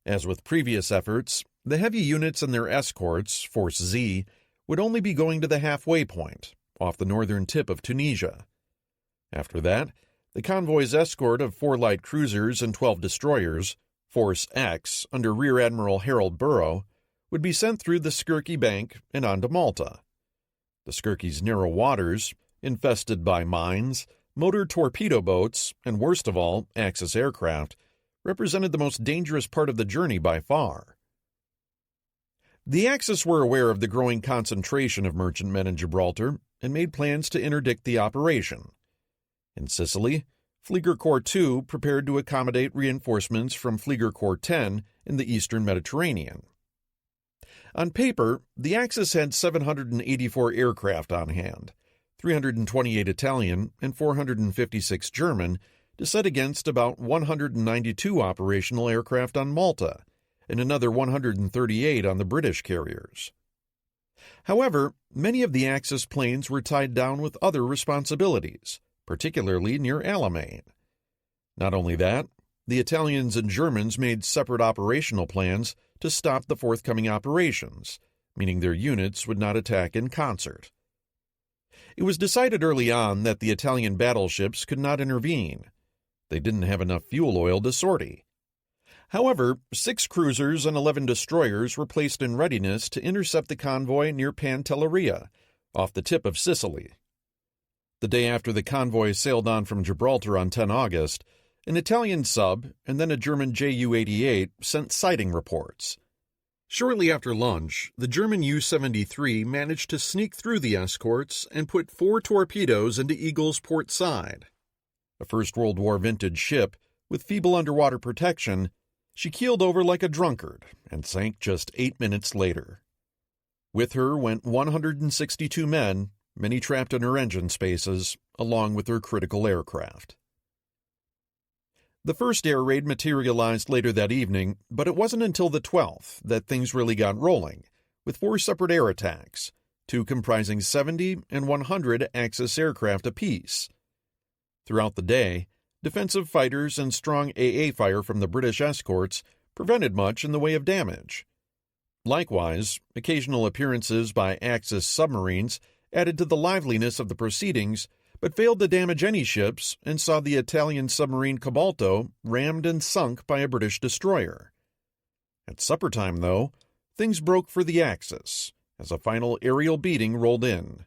Speaker 1: As with previous efforts, the heavy units and their escorts, Force Z, would only be going to the halfway point, off the northern tip of Tunisia. After that, the convoy's escort of 4 light cruisers and 12 destroyers, Force X, under Rear Admiral Harold Burrow, would be sent through the Skirky Bank and onto Malta. The Skirky's narrow waters, infested by mines, motor torpedo boats, and worst of all, Axis aircraft, represented the most dangerous part of the journey by far. The Axis were aware of the growing concentration of merchantmen in Gibraltar and made plans to interdict the operation. In Sicily, Flieger Corps 2 prepared to accommodate reinforcements from Flieger Corps 10 in the eastern Mediterranean. On paper, the Axis had 784 aircraft on hand, 328 Italian and 456 German, to set against about 192 operational aircraft on Malta and another 138 on the British carriers. However, many of the Axis planes were tied down with other responsibilities, particularly near Alamein. Not only that, the Italians and Germans made separate operational plans to stop the forthcoming operations, meaning their units would not attack in concert. It was decided early on that the Italian battleships could not intervene. They didn't have enough fuel oil to sortie. However, 6 cruisers and 11 destroyers were placed in readiness to intercept the convoy near Pantelleria, off the tip of Sicily. The day after the convoy sailed on from Gibraltar on 10 August, an Italian sub and then a German Ju-88 sent sighting reports. Shortly after lunch, the German U-73 managed to sneak through the escorts and put 4 torpedoes into Eagle's port side. A First World War vintage ship, with feeble underwater protection, she keeled over like a drunkard and sank just 8 minutes later. With her went 162 men, many trapped in her engine spaces, along with her critical aircraft. The first air raid materialized later that evening, but it wasn't until the 12th that things really got rolling, with 4 separate air attacks, 2 comprising 70 and 100 Axis aircraft apiece. Throughout the day, defensive fighters and strong AA fire from the British escorts prevented much in the way of damage. Likewise, occasional appearances by Axis submarines added to the liveliness of the proceedings, but failed to damage any ships and saw the Italian submarine Cobalto rammed and sunk by a British destroyer. At supper time, though, things broke for the Axis, as a final aerial beating rolled in.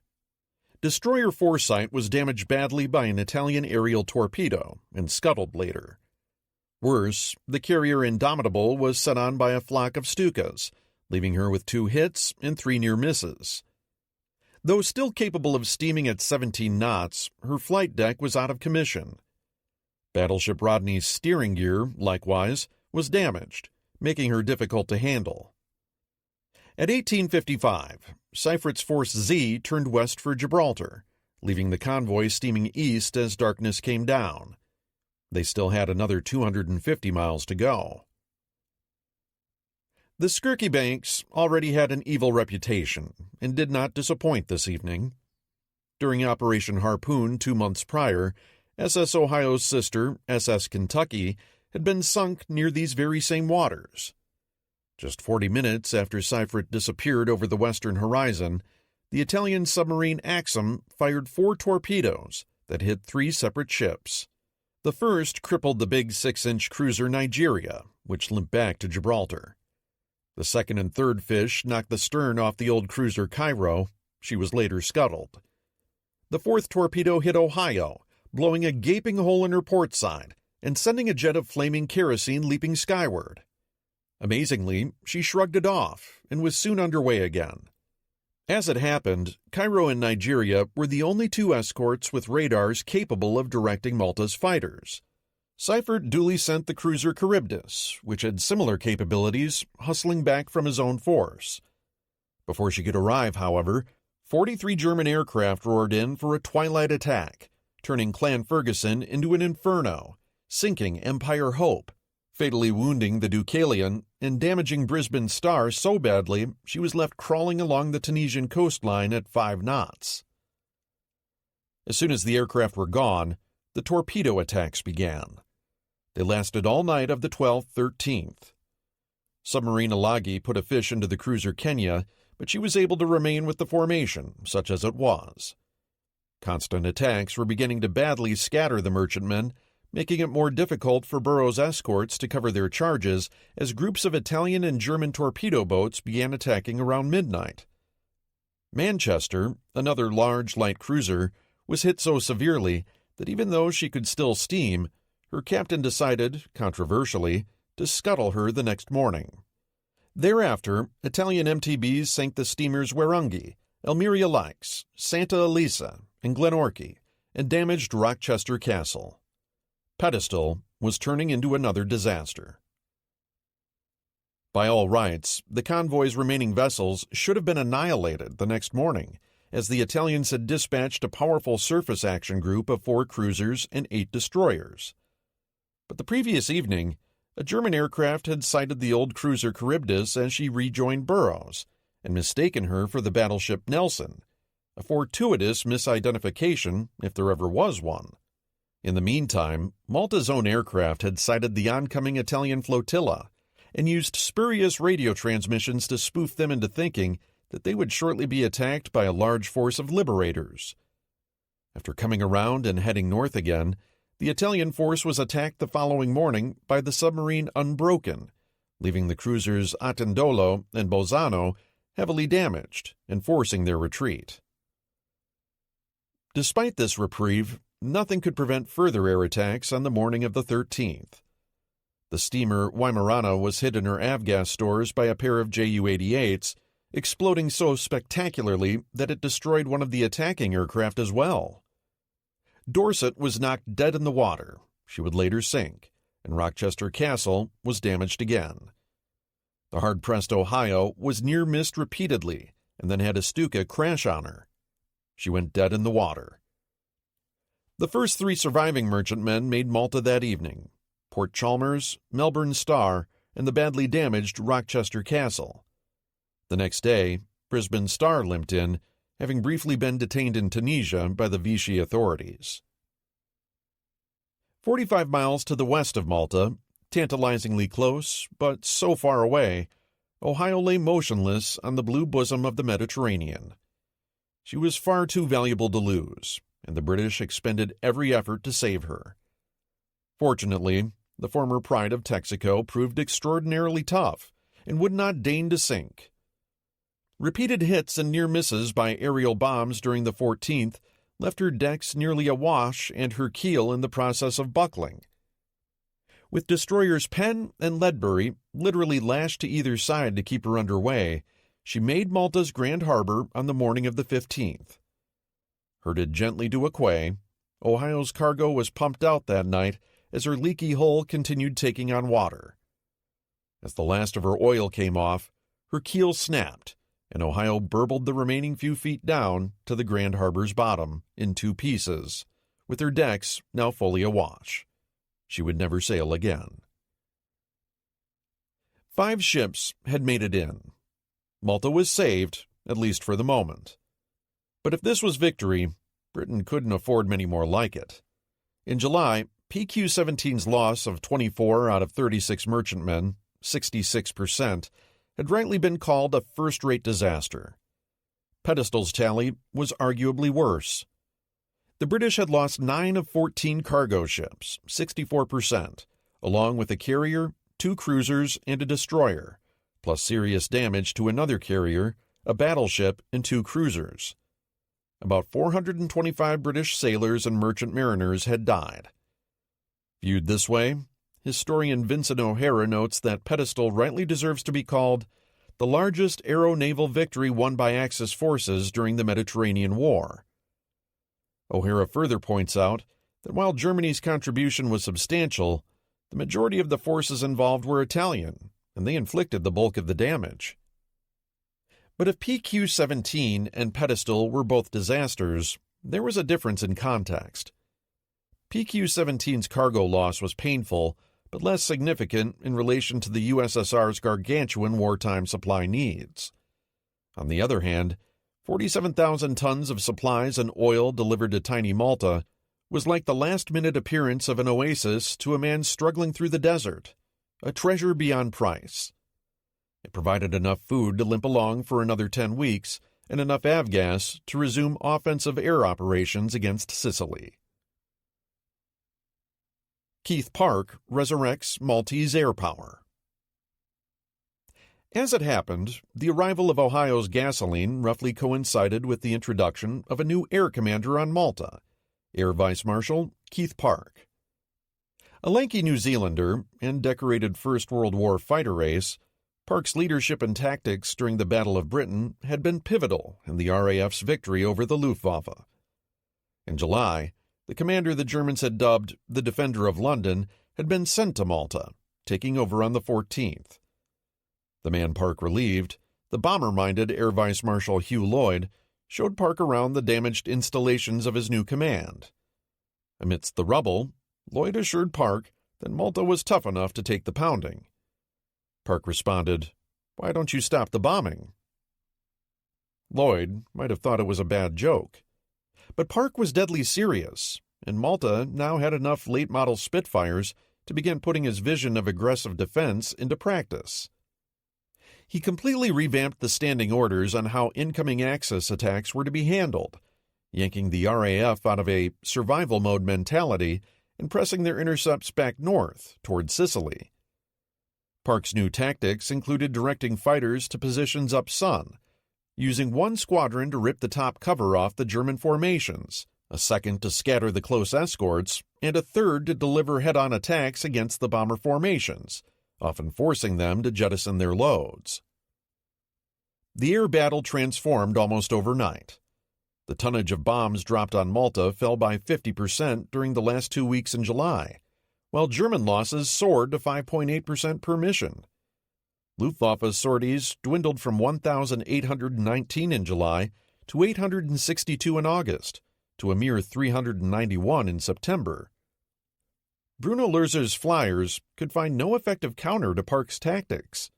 Speaker 1: Destroyer Foresight was damaged badly by an Italian aerial torpedo and scuttled later. Worse, the carrier Indomitable was set on by a flock of Stukas, leaving her with 2 hits and 3 near misses. Though still capable of steaming at 17 knots, her flight deck was out of commission. Battleship Rodney's steering gear, likewise, was damaged, making her difficult to handle. At 1855, Seyffert's Force Z turned west for Gibraltar, leaving the convoy steaming east as darkness came down. They still had another 250 miles to go. The Skirky Banks already had an evil reputation and did not disappoint this evening. During Operation Harpoon 2 months prior, SS Ohio's sister, SS Kentucky, had been sunk near these very same waters. Just 40 minutes after Seifert disappeared over the western horizon, the Italian submarine Axum fired 4 torpedoes that hit 3 separate ships. The first crippled the big 6-inch cruiser Nigeria, which limped back to Gibraltar. The second and third fish knocked the stern off the old cruiser Cairo. She was later scuttled. The 4th torpedo hit Ohio, blowing a gaping hole in her port side and sending a jet of flaming kerosene leaping skyward. Amazingly, she shrugged it off and was soon underway again. As it happened, Cairo and Nigeria were the only 2 escorts with radars capable of directing Malta's fighters. Seifert duly sent the cruiser Charybdis, which had similar capabilities, hustling back from his own force. Before she could arrive, however, 43 German aircraft roared in for a twilight attack, turning Clan Ferguson into an inferno, sinking Empire Hope, fatally wounding the Deucalion and damaging Brisbane Star so badly she was left crawling along the Tunisian coastline at 5 knots. As soon as the aircraft were gone, the torpedo attacks began. They lasted all night of the 12th-13th. Submarine Alagi put a fish into the cruiser Kenya, but she was able to remain with the formation, such as it was. Constant attacks were beginning to badly scatter the merchantmen, making it more difficult for Burroughs' escorts to cover their charges as groups of Italian and German torpedo boats began attacking around midnight. Manchester, another large light cruiser, was hit so severely that even though she could still steam, her captain decided, controversially, to scuttle her the next morning. Thereafter, Italian MTBs sank the steamers Warungi, Almeria Likes, Santa Elisa, and Glenorchy, and damaged Rochester Castle. Pedestal was turning into another disaster. By all rights, the convoy's remaining vessels should have been annihilated the next morning, as the Italians had dispatched a powerful surface action group of 4 cruisers and 8 destroyers. But the previous evening, a German aircraft had sighted the old cruiser Charybdis as she rejoined Burroughs, and mistaken her for the battleship Nelson, a fortuitous misidentification if there ever was one. In the meantime, Malta's own aircraft had sighted the oncoming Italian flotilla, and used spurious radio transmissions to spoof them into thinking that they would shortly be attacked by a large force of liberators. After coming around and heading north again, the Italian force was attacked the following morning by the submarine Unbroken, leaving the cruisers Attendolo and Bolzano heavily damaged and forcing their retreat. Despite this reprieve, nothing could prevent further air attacks on the morning of the 13th. The steamer Weimarana was hit in her avgas stores by a pair of Ju-88s, exploding so spectacularly that it destroyed one of the attacking aircraft as well. Dorset was knocked dead in the water. She would later sink, and Rochester Castle was damaged again. The hard-pressed Ohio was near-missed repeatedly, and then had Astuka crash on her. She went dead in the water. The first 3 surviving merchantmen made Malta that evening: Port Chalmers, Melbourne Star, and the badly damaged Rochester Castle. The next day, Brisbane Star limped in, having briefly been detained in Tunisia by the Vichy authorities. 45 miles to the west of Malta, tantalizingly close, but so far away, Ohio lay motionless on the blue bosom of the Mediterranean. She was far too valuable to lose, and the British expended every effort to save her. Fortunately, the former pride of Texaco proved extraordinarily tough and would not deign to sink. Repeated hits and near misses by aerial bombs during the 14th left her decks nearly awash and her keel in the process of buckling. With destroyers Penn and Ledbury literally lashed to either side to keep her under way, she made Malta's Grand Harbor on the morning of the 15th. Herded gently to a quay, Ohio's cargo was pumped out that night as her leaky hull continued taking on water. As the last of her oil came off, her keel snapped, and Ohio burbled the remaining few feet down to the Grand Harbor's bottom in 2 pieces, with her decks now fully awash. She would never sail again. 5 ships had made it in. Malta was saved, at least for the moment. But if this was victory, Britain couldn't afford many more like it. In July, PQ-17's loss of 24 out of 36 merchantmen, 66%, had rightly been called a first-rate disaster. Pedestal's tally was arguably worse. The British had lost 9 of 14 cargo ships, 64%, along with a carrier, 2 cruisers, and a destroyer, plus serious damage to another carrier, a battleship, and 2 cruisers. About 425 British sailors and merchant mariners had died. Viewed this way, historian Vincent O'Hara notes that Pedestal rightly deserves to be called the largest aero-naval victory won by Axis forces during the Mediterranean War. O'Hara further points out that while Germany's contribution was substantial, the majority of the forces involved were Italian, and they inflicted the bulk of the damage. But if PQ-17 and Pedestal were both disasters, there was a difference in context. PQ-17's cargo loss was painful, but less significant in relation to the USSR's gargantuan wartime supply needs. On the other hand, 47,000 tons of supplies and oil delivered to tiny Malta was like the last-minute appearance of an oasis to a man struggling through the desert, a treasure beyond price. It provided enough food to limp along for another 10 weeks and enough avgas to resume offensive air operations against Sicily. Keith Park resurrects Maltese air power. As it happened, the arrival of Ohio's gasoline roughly coincided with the introduction of a new air commander on Malta, Air Vice Marshal Keith Park. A lanky New Zealander and decorated First World War fighter ace, Park's leadership and tactics during the Battle of Britain had been pivotal in the RAF's victory over the Luftwaffe. In July, the commander the Germans had dubbed the Defender of London had been sent to Malta, taking over on the 14th. The man Park relieved, the bomber-minded Air Vice Marshal Hugh Lloyd, showed Park around the damaged installations of his new command. Amidst the rubble, Lloyd assured Park that Malta was tough enough to take the pounding. Park responded, "Why don't you stop the bombing?" Lloyd might have thought it was a bad joke. But Park was deadly serious, and Malta now had enough late-model Spitfires to begin putting his vision of aggressive defense into practice. He completely revamped the standing orders on how incoming Axis attacks were to be handled, yanking the RAF out of a survival mode mentality and pressing their intercepts back north toward Sicily. Park's new tactics included directing fighters to positions up sun, using one squadron to rip the top cover off the German formations, a second to scatter the close escorts, and a third to deliver head-on attacks against the bomber formations, often forcing them to jettison their loads. The air battle transformed almost overnight. The tonnage of bombs dropped on Malta fell by 50% during the last 2 weeks in July, while German losses soared to 5.8% per mission. Luftwaffe's sorties dwindled from 1,819 in July to 862 in August, to a mere 391 in September. Bruno Lurzer's flyers could find no effective counter to Park's tactics.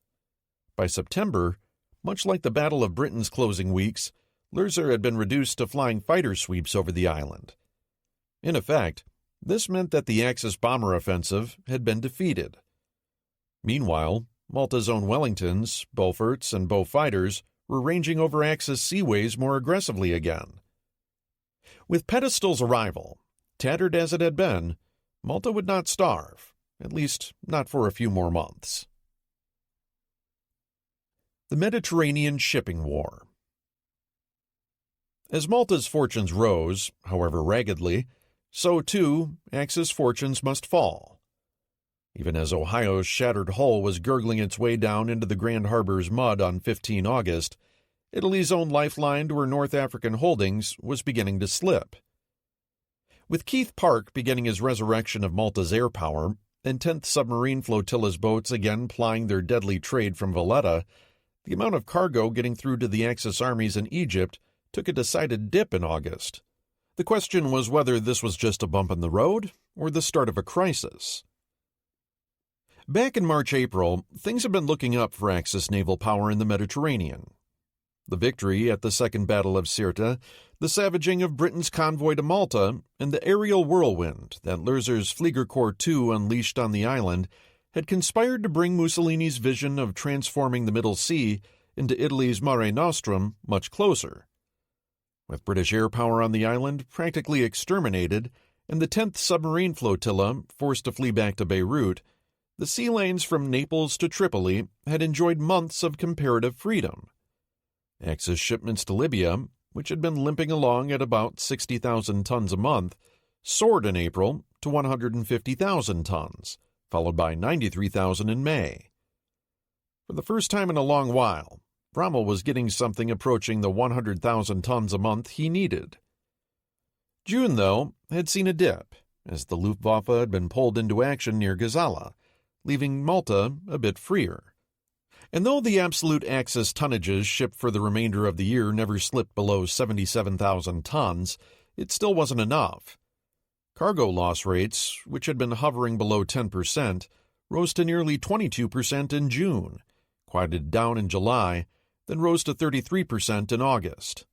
Speaker 1: By September, much like the Battle of Britain's closing weeks, Lurzer had been reduced to flying fighter sweeps over the island. In effect, this meant that the Axis bomber offensive had been defeated. Meanwhile, Malta's own Wellingtons, Beauforts, and Beaufighters were ranging over Axis seaways more aggressively again. With Pedestal's arrival, tattered as it had been, Malta would not starve, at least not for a few more months. The Mediterranean Shipping War. As Malta's fortunes rose, however raggedly, so too Axis fortunes must fall. Even as Ohio's shattered hull was gurgling its way down into the Grand Harbor's mud on 15 August, Italy's own lifeline to her North African holdings was beginning to slip. With Keith Park beginning his resurrection of Malta's air power, and 10th Submarine Flotilla's boats again plying their deadly trade from Valletta, the amount of cargo getting through to the Axis armies in Egypt took a decided dip in August. The question was whether this was just a bump in the road or the start of a crisis. Back in March-April, things had been looking up for Axis naval power in the Mediterranean. The victory at the Second Battle of Sirte, the savaging of Britain's convoy to Malta, and the aerial whirlwind that Lurzer's Fliegerkorps II unleashed on the island had conspired to bring Mussolini's vision of transforming the Middle Sea into Italy's Mare Nostrum much closer. With British air power on the island practically exterminated and the 10th Submarine Flotilla forced to flee back to Beirut, the sea lanes from Naples to Tripoli had enjoyed months of comparative freedom. Axis shipments to Libya, which had been limping along at about 60,000 tons a month, soared in April to 150,000 tons, followed by 93,000 in May. For the first time in a long while, Rommel was getting something approaching the 100,000 tons a month he needed. June, though, had seen a dip, as the Luftwaffe had been pulled into action near Gazala, leaving Malta a bit freer. And though the absolute Axis tonnages shipped for the remainder of the year never slipped below 77,000 tons, it still wasn't enough. Cargo loss rates, which had been hovering below 10%, rose to nearly 22% in June, quieted down in July, then rose to 33% in August.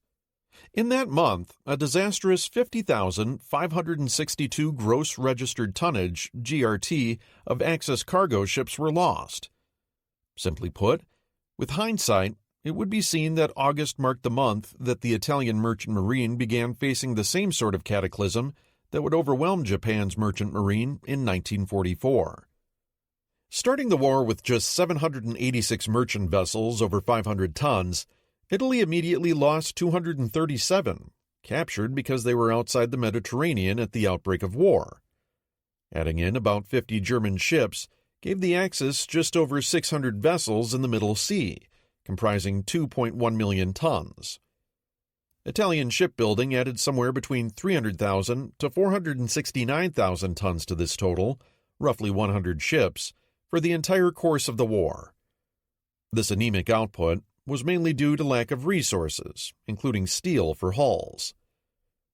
Speaker 1: In that month, a disastrous 50,562 gross registered tonnage, GRT, of Axis cargo ships were lost. Simply put, With hindsight, it would be seen that August marked the month that the Italian merchant marine began facing the same sort of cataclysm that would overwhelm Japan's merchant marine in 1944. Starting the war with just 786 merchant vessels over 500 tons, Italy immediately lost 237, captured because they were outside the Mediterranean at the outbreak of war. Adding in about 50 German ships gave the Axis just over 600 vessels in the Middle Sea, comprising 2.1 million tons. Italian shipbuilding added somewhere between 300,000 to 469,000 tons to this total, roughly 100 ships, for the entire course of the war. This anemic output was mainly due to lack of resources, including steel for hulls.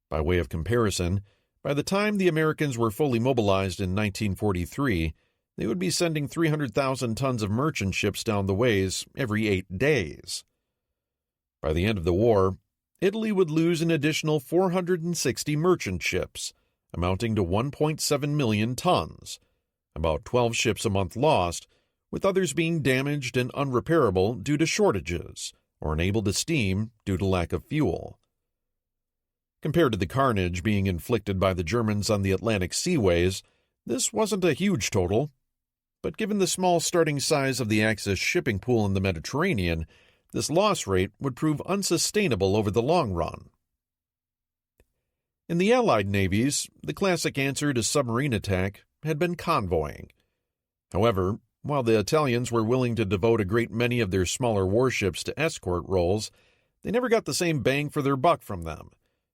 Speaker 1: By way of comparison, by the time the Americans were fully mobilized in 1943, they would be sending 300,000 tons of merchant ships down the ways every 8 days. By the end of the war, Italy would lose an additional 460 merchant ships, amounting to 1.7 million tons, about 12 ships a month lost, with others being damaged and unrepairable due to shortages, or unable to steam due to lack of fuel. Compared to the carnage being inflicted by the Germans on the Atlantic seaways, this wasn't a huge total, but given the small starting size of the Axis shipping pool in the Mediterranean, this loss rate would prove unsustainable over the long run. In the Allied navies, the classic answer to submarine attack had been convoying. However, while the Italians were willing to devote a great many of their smaller warships to escort roles, they never got the same bang for their buck from them,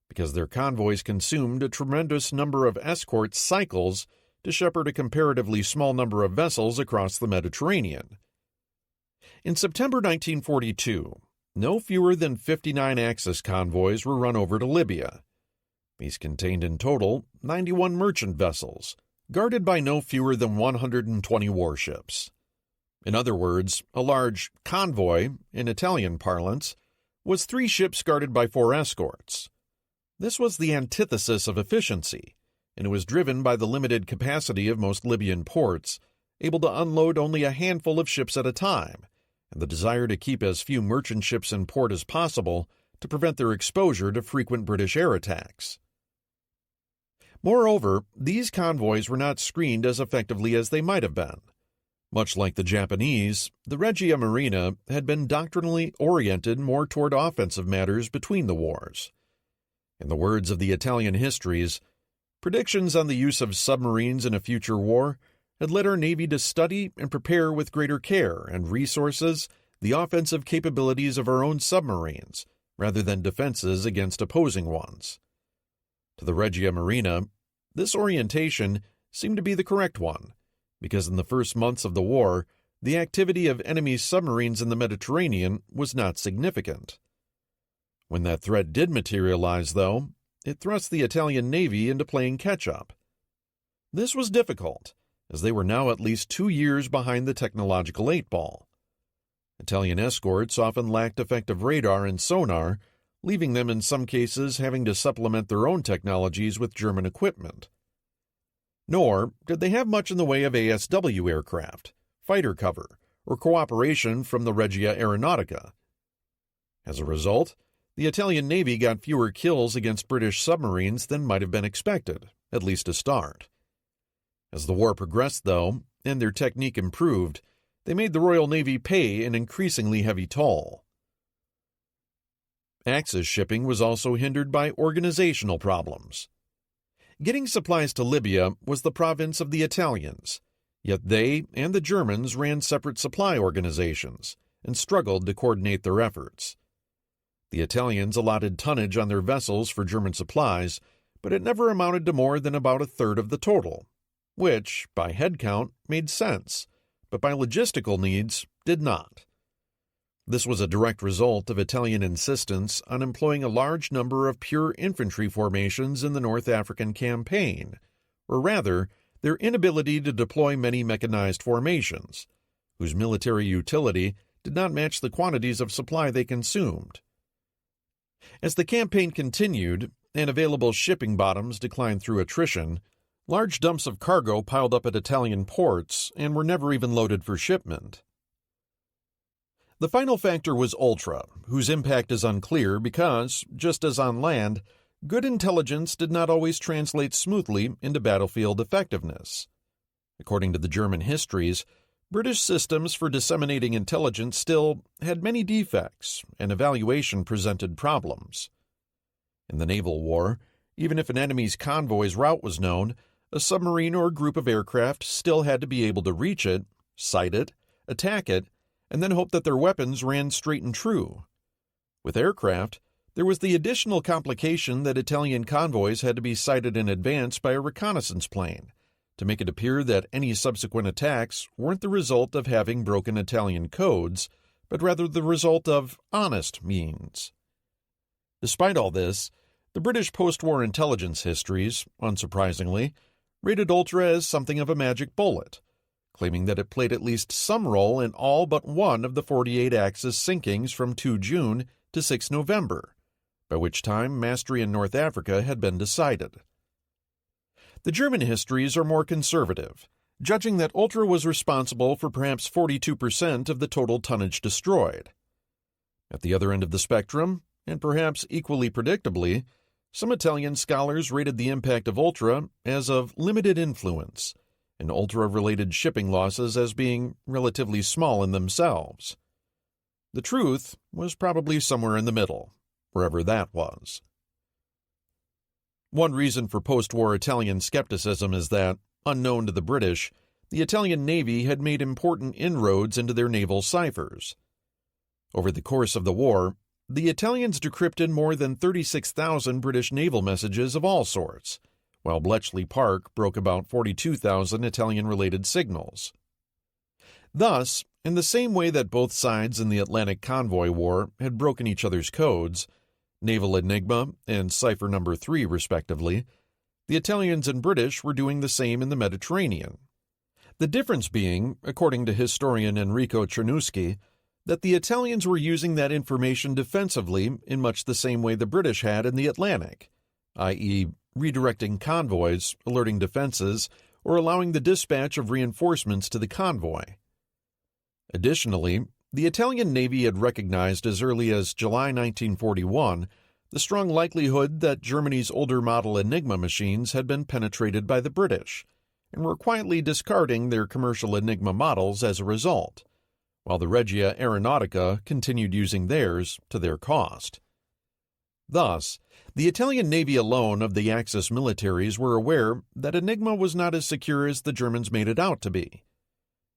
Speaker 1: because their convoys consumed a tremendous number of escort cycles to shepherd a comparatively small number of vessels across the Mediterranean. In September 1942, no fewer than 59 Axis convoys were run over to Libya. These contained in total 91 merchant vessels, guarded by no fewer than 120 warships. In other words, a large convoy, in Italian parlance, was 3 ships guarded by 4 escorts. This was the antithesis of efficiency, and it was driven by the limited capacity of most Libyan ports, able to unload only a handful of ships at a time, and the desire to keep as few merchant ships in port as possible to prevent their exposure to frequent British air attacks. Moreover, these convoys were not screened as effectively as they might have been. Much like the Japanese, the Regia Marina had been doctrinally oriented more toward offensive matters between the wars. In the words of the Italian histories, predictions on the use of submarines in a future war had led our Navy to study and prepare with greater care and resources the offensive capabilities of our own submarines, rather than defenses against opposing ones. To the Regia Marina, this orientation seemed to be the correct one, because in the first months of the war, the activity of enemy submarines in the Mediterranean was not significant. When that threat did materialize, though, it thrust the Italian Navy into playing catch-up. This was difficult, as they were now at least 2 years behind the technological 8-ball. Italian escorts often lacked effective radar and sonar, leaving them in some cases having to supplement their own technologies with German equipment. Nor did they have much in the way of ASW aircraft, fighter cover, or cooperation from the Regia Aeronautica. As a result, the Italian Navy got fewer kills against British submarines than might have been expected, at least to start. As the war progressed, though, and their technique improved, they made the Royal Navy pay an increasingly heavy toll. Axis shipping was also hindered by organizational problems. Getting supplies to Libya was the province of the Italians, yet they and the Germans ran separate supply organizations and struggled to coordinate their efforts. The Italians allotted tonnage on their vessels for German supplies, but it never amounted to more than about a third of the total, which, by head count, made sense, but by logistical needs, did not. This was a direct result of Italian insistence on employing a large number of pure infantry formations in the North African campaign, or rather, their inability to deploy many mechanized formations, whose military utility did not match the quantities of supply they consumed. As the campaign continued and available shipping bottoms declined through attrition, large dumps of cargo piled up at Italian ports and were never even loaded for shipment. The final factor was ultra, whose impact is unclear because, just as on land, good intelligence did not always translate smoothly into battlefield effectiveness. According to the German histories, British systems for disseminating intelligence still had many defects, and evaluation presented problems. In the naval war, even if an enemy's convoy's route was known, a submarine or group of aircraft still had to be able to reach it, sight it, attack it, and then hope that their weapons ran straight and true. With aircraft, there was the additional complication that Italian convoys had to be sighted in advance by a reconnaissance plane to make it appear that any subsequent attacks weren't the result of having broken Italian codes, but rather the result of honest means. Despite all this, the British post-war intelligence histories, unsurprisingly, rated Ultra as something of a magic bullet, claiming that it played at least some role in all but one of the 48 Axis sinkings from 2 June to 6 November, by which time mastery in North Africa had been decided. The German histories are more conservative, judging that Ultra was responsible for perhaps 42% of the total tonnage destroyed. At the other end of the spectrum, and perhaps equally predictably, some Italian scholars rated the impact of Ultra as of limited influence, and Ultra-related shipping losses as being relatively small in themselves. The truth was probably somewhere in the middle, wherever that was. One reason for post-war Italian skepticism is that, unknown to the British, the Italian Navy had made important inroads into their naval ciphers. Over the course of the war, the Italians decrypted more than 36,000 British naval messages of all sorts, while Bletchley Park broke about 42,000 Italian-related signals. Thus, in the same way that both sides in the Atlantic Convoy War had broken each other's codes, Naval Enigma and Cipher Number 3 respectively, the Italians and British were doing the same in the Mediterranean. The difference being, according to historian Enrico Cernuschi, that the Italians were using that information defensively in much the same way the British had in the Atlantic, i.e., redirecting convoys, alerting defenses, or allowing the dispatch of reinforcements to the convoy. Additionally, the Italian Navy had recognized as early as July 1941 the strong likelihood that Germany's older model Enigma machines had been penetrated by the British, and were quietly discarding their commercial Enigma models as a result, while the Regia Aeronautica continued using theirs to their cost. Thus, the Italian Navy alone of the Axis militaries were aware that Enigma was not as secure as the Germans made it out to be.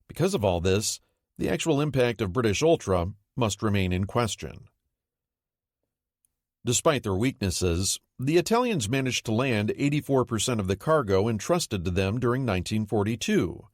Speaker 1: Because of all this, the actual impact of British Ultra must remain in question. Despite their weaknesses, the Italians managed to land 84% of the cargo entrusted to them during 1942.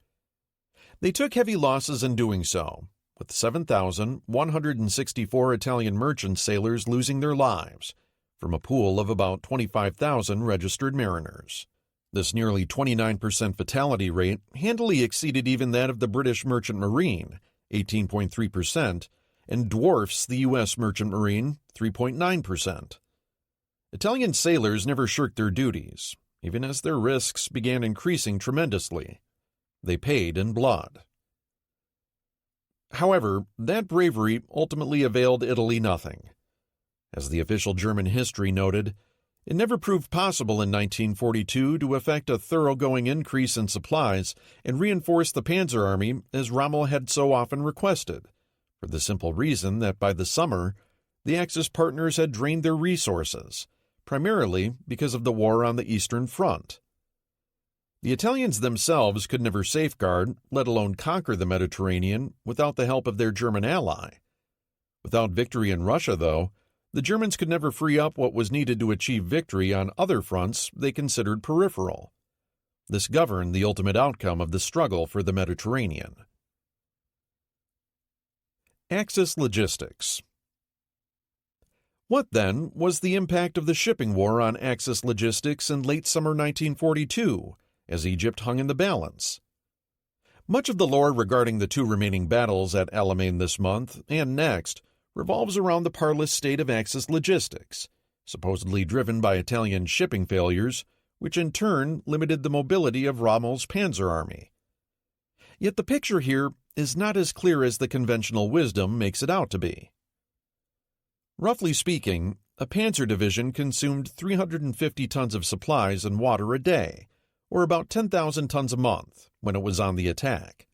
Speaker 1: They took heavy losses in doing so, with 7,164 Italian merchant sailors losing their lives, from a pool of about 25,000 registered mariners. This nearly 29% fatality rate handily exceeded even that of the British Merchant Marine, 18.3%, and dwarfs the U.S. Merchant Marine, 3.9%. Italian sailors never shirked their duties, even as their risks began increasing tremendously. They paid in blood. However, that bravery ultimately availed Italy nothing. As the official German history noted, it never proved possible in 1942 to effect a thoroughgoing increase in supplies and reinforce the Panzer Army as Rommel had so often requested, for the simple reason that by the summer, the Axis partners had drained their resources, primarily because of the war on the Eastern Front. The Italians themselves could never safeguard, let alone conquer the Mediterranean without the help of their German ally. Without victory in Russia, though, the Germans could never free up what was needed to achieve victory on other fronts they considered peripheral. This governed the ultimate outcome of the struggle for the Mediterranean. Axis logistics. What, then, was the impact of the shipping war on Axis logistics in late summer 1942, as Egypt hung in the balance? Much of the lore regarding the two remaining battles at Alamein this month and next revolves around the parlous state of Axis logistics, supposedly driven by Italian shipping failures, which in turn limited the mobility of Rommel's Panzer Army. Yet the picture here is not as clear as the conventional wisdom makes it out to be. Roughly speaking, a panzer division consumed 350 tons of supplies and water a day, or about 10,000 tons a month, when it was on the attack.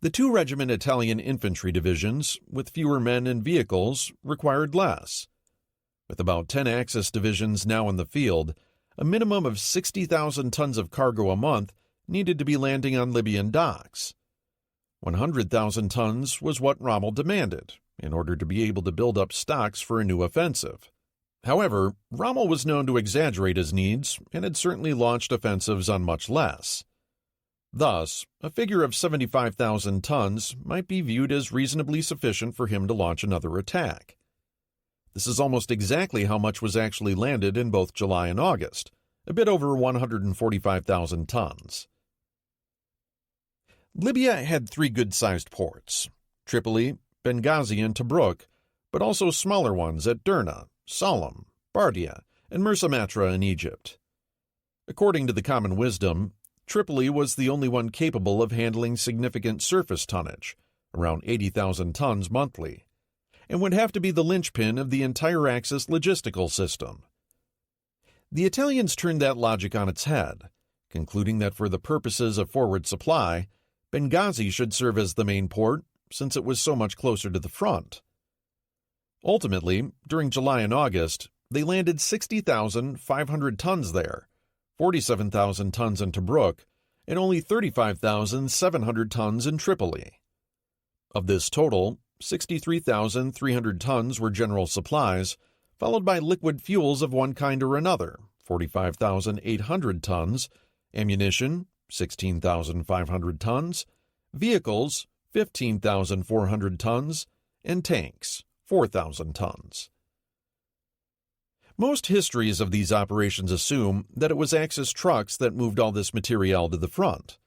Speaker 1: The two-regiment Italian infantry divisions, with fewer men and vehicles, required less. With about 10 Axis divisions now in the field, a minimum of 60,000 tons of cargo a month needed to be landing on Libyan docks. 100,000 tons was what Rommel demanded, in order to be able to build up stocks for a new offensive. However, Rommel was known to exaggerate his needs and had certainly launched offensives on much less. Thus, a figure of 75,000 tons might be viewed as reasonably sufficient for him to launch another attack. This is almost exactly how much was actually landed in both July and August, a bit over 145,000 tons. Libya had three good-sized ports, Tripoli, Benghazi, and Tobruk, but also smaller ones at Derna, Salem, Bardia, and Mersa Matra in Egypt. According to the common wisdom, Tripoli was the only one capable of handling significant surface tonnage, around 80,000 tons monthly, and would have to be the linchpin of the entire Axis logistical system. The Italians turned that logic on its head, concluding that for the purposes of forward supply, Benghazi should serve as the main port, since it was so much closer to the front. Ultimately, during July and August, they landed 60,500 tons there, 47,000 tons in Tobruk, and only 35,700 tons in Tripoli. Of this total, 63,300 tons were general supplies, followed by liquid fuels of one kind or another, 45,800 tons, ammunition, 16,500 tons, vehicles, 15,400 tons, and tanks, 4,000 tons. Most histories of these operations assume that it was Axis trucks that moved all this materiel to the front.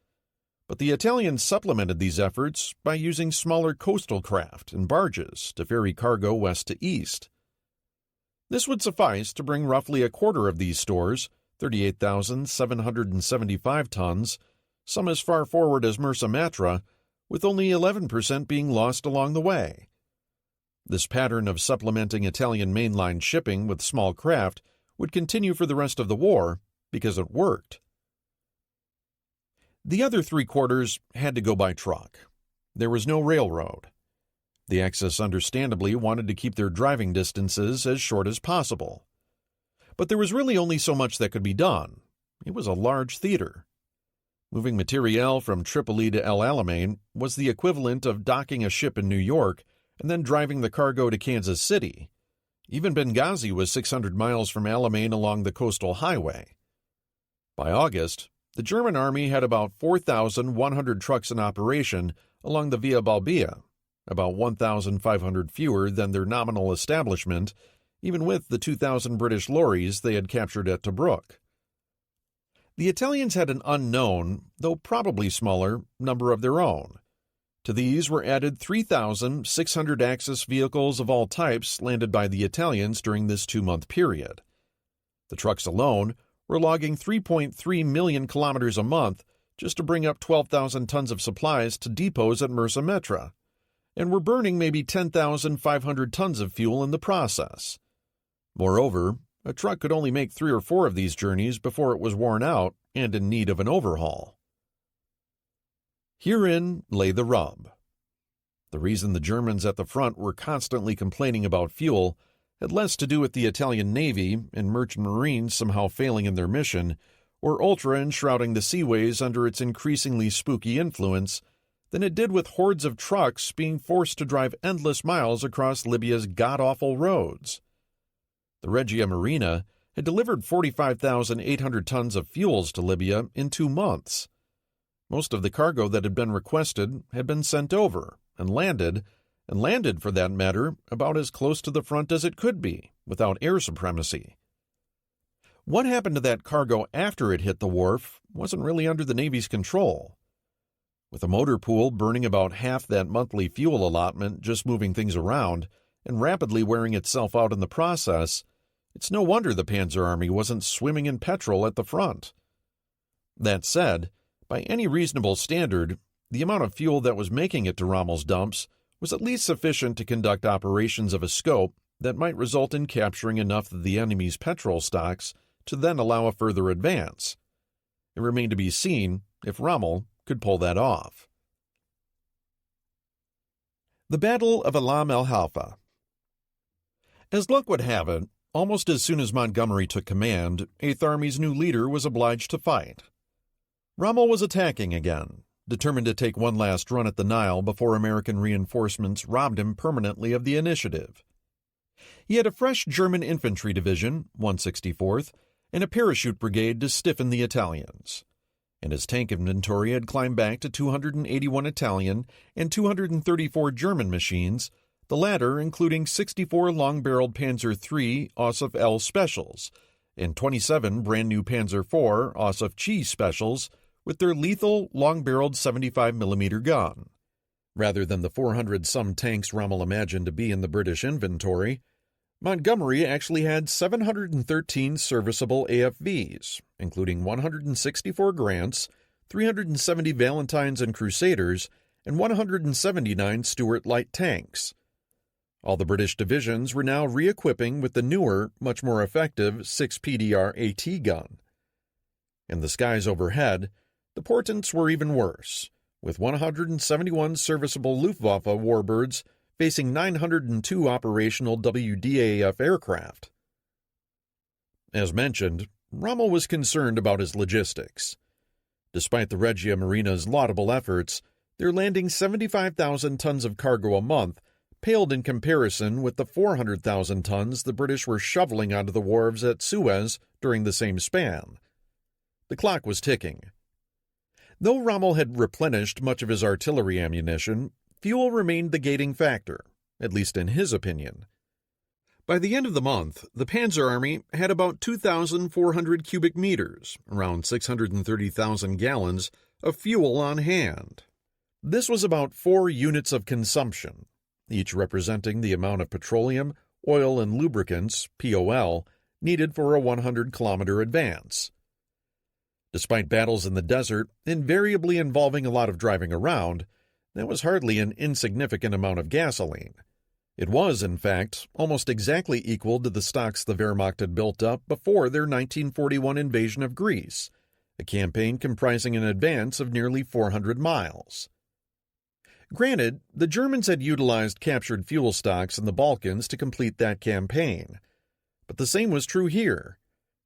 Speaker 1: But the Italians supplemented these efforts by using smaller coastal craft and barges to ferry cargo west to east. This would suffice to bring roughly a quarter of these stores, 38,775 tons, some as far forward as Mersa Matra, with only 11% being lost along the way. This pattern of supplementing Italian mainline shipping with small craft would continue for the rest of the war because it worked. The other three quarters had to go by truck. There was no railroad. The Axis understandably wanted to keep their driving distances as short as possible. But there was really only so much that could be done. It was a large theater. Moving materiel from Tripoli to El Alamein was the equivalent of docking a ship in New York and then driving the cargo to Kansas City. Even Benghazi was 600 miles from Alamein along the coastal highway. By August, the German army had about 4,100 trucks in operation along the Via Balbia, about 1,500 fewer than their nominal establishment, even with the 2,000 British lorries they had captured at Tobruk. The Italians had an unknown, though probably smaller, number of their own. To these were added 3,600 Axis vehicles of all types landed by the Italians during this 2-month period. The trucks alone were logging 3.3 million kilometers a month just to bring up 12,000 tons of supplies to depots at Mersa Matra, and were burning maybe 10,500 tons of fuel in the process. Moreover, a truck could only make 3 or 4 of these journeys before it was worn out and in need of an overhaul. Herein lay the rub. The reason the Germans at the front were constantly complaining about fuel had less to do with the Italian Navy and merchant marines somehow failing in their mission, or Ultra enshrouding the seaways under its increasingly spooky influence, than it did with hordes of trucks being forced to drive endless miles across Libya's god-awful roads. The Regia Marina had delivered 45,800 tons of fuels to Libya in 2 months. Most of the cargo that had been requested had been sent over and landed for that matter, about as close to the front as it could be, without air supremacy. What happened to that cargo after it hit the wharf wasn't really under the Navy's control. With a motor pool burning about half that monthly fuel allotment just moving things around and rapidly wearing itself out in the process, it's no wonder the Panzer Army wasn't swimming in petrol at the front. That said, by any reasonable standard, the amount of fuel that was making it to Rommel's dumps was at least sufficient to conduct operations of a scope that might result in capturing enough of the enemy's petrol stocks to then allow a further advance. It remained to be seen if Rommel could pull that off. The Battle of Alam el Halfa. As luck would have it, almost as soon as Montgomery took command, Eighth Army's new leader was obliged to fight. Rommel was attacking again, determined to take one last run at the Nile before American reinforcements robbed him permanently of the initiative. He had a fresh German infantry division, 164th, and a parachute brigade to stiffen the Italians. And his tank inventory had climbed back to 281 Italian and 234 German machines, the latter including 64 long-barreled Panzer III Osif L Specials and 27 brand-new Panzer IV Osif G Specials with their lethal long-barreled 75mm gun. Rather than the 400-some tanks Rommel imagined to be in the British inventory, Montgomery actually had 713 serviceable AFVs, including 164 Grants, 370 Valentines and Crusaders, and 179 Stuart light tanks. All the British divisions were now re-equipping with the newer, much more effective 6 PDR AT gun. In the skies overhead, the portents were even worse, with 171 serviceable Luftwaffe warbirds facing 902 operational WDAF aircraft. As mentioned, Rommel was concerned about his logistics. Despite the Regia Marina's laudable efforts, their landing 75,000 tons of cargo a month paled in comparison with the 400,000 tons the British were shoveling onto the wharves at Suez during the same span. The clock was ticking. Though Rommel had replenished much of his artillery ammunition, fuel remained the gating factor, at least in his opinion. By the end of the month, the Panzer Army had about 2,400 cubic meters, around 630,000 gallons, of fuel on hand. This was about 4 units of consumption, each representing the amount of petroleum, oil, and lubricants, POL, needed for a 100-kilometer advance. Despite battles in the desert, invariably involving a lot of driving around, that was hardly an insignificant amount of gasoline. It was, in fact, almost exactly equal to the stocks the Wehrmacht had built up before their 1941 invasion of Greece, a campaign comprising an advance of nearly 400 miles. Granted, the Germans had utilized captured fuel stocks in the Balkans to complete that campaign, but the same was true here.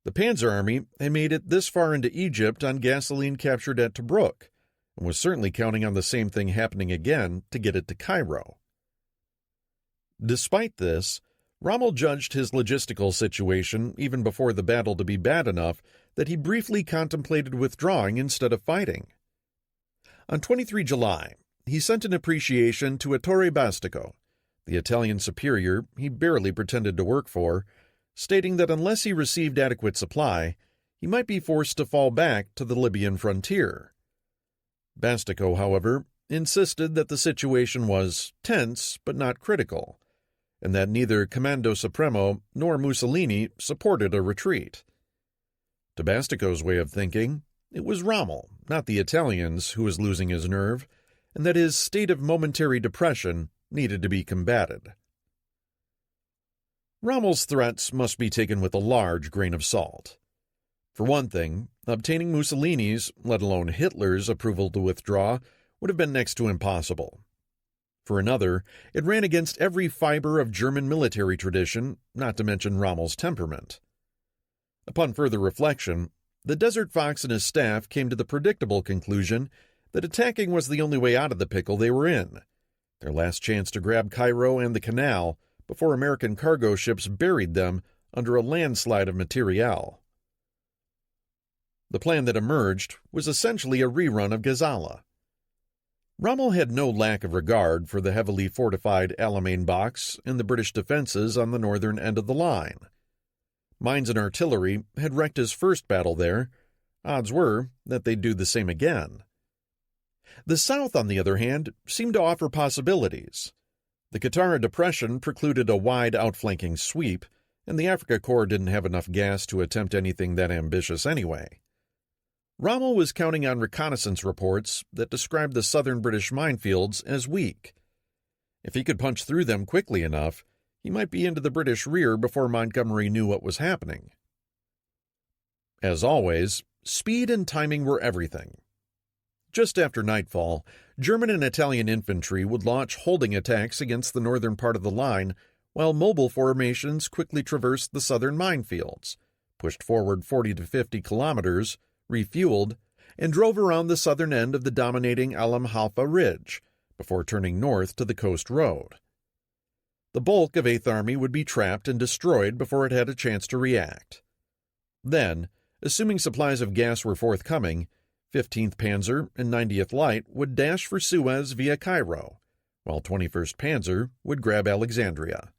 Speaker 1: The Panzer Army had made it this far into Egypt on gasoline captured at Tobruk, and was certainly counting on the same thing happening again to get it to Cairo. Despite this, Rommel judged his logistical situation even before the battle to be bad enough that he briefly contemplated withdrawing instead of fighting. On 23 July, he sent an appreciation to Ettore Bastico, the Italian superior he barely pretended to work for, stating that unless he received adequate supply, he might be forced to fall back to the Libyan frontier. Bastico, however, insisted that the situation was tense but not critical, and that neither Comando Supremo nor Mussolini supported a retreat. To Bastico's way of thinking, it was Rommel, not the Italians, who was losing his nerve, and that his state of momentary depression needed to be combated. Rommel's threats must be taken with a large grain of salt. For one thing, obtaining Mussolini's, let alone Hitler's, approval to withdraw would have been next to impossible. For another, it ran against every fiber of German military tradition, not to mention Rommel's temperament. Upon further reflection, the Desert Fox and his staff came to the predictable conclusion that attacking was the only way out of the pickle they were in, their last chance to grab Cairo and the canal before American cargo ships buried them under a landslide of materiel. The plan that emerged was essentially a rerun of Gazala. Rommel had no lack of regard for the heavily fortified Alamein box and the British defenses on the northern end of the line. Mines and artillery had wrecked his first battle there. Odds were that they'd do the same again. The south, on the other hand, seemed to offer possibilities. The Qattara Depression precluded a wide outflanking sweep, and the Africa Corps didn't have enough gas to attempt anything that ambitious anyway. Rommel was counting on reconnaissance reports that described the southern British minefields as weak. If he could punch through them quickly enough, he might be into the British rear before Montgomery knew what was happening. As always, speed and timing were everything. Just after nightfall, German and Italian infantry would launch holding attacks against the northern part of the line, while mobile formations quickly traversed the southern minefields, pushed forward 40 to 50 kilometers, refueled, and drove around the southern end of the dominating Alam Halfa Ridge, before turning north to the coast road. The bulk of 8th Army would be trapped and destroyed before it had a chance to react. Then, assuming supplies of gas were forthcoming, 15th Panzer and 90th Light would dash for Suez via Cairo, while 21st Panzer would grab Alexandria.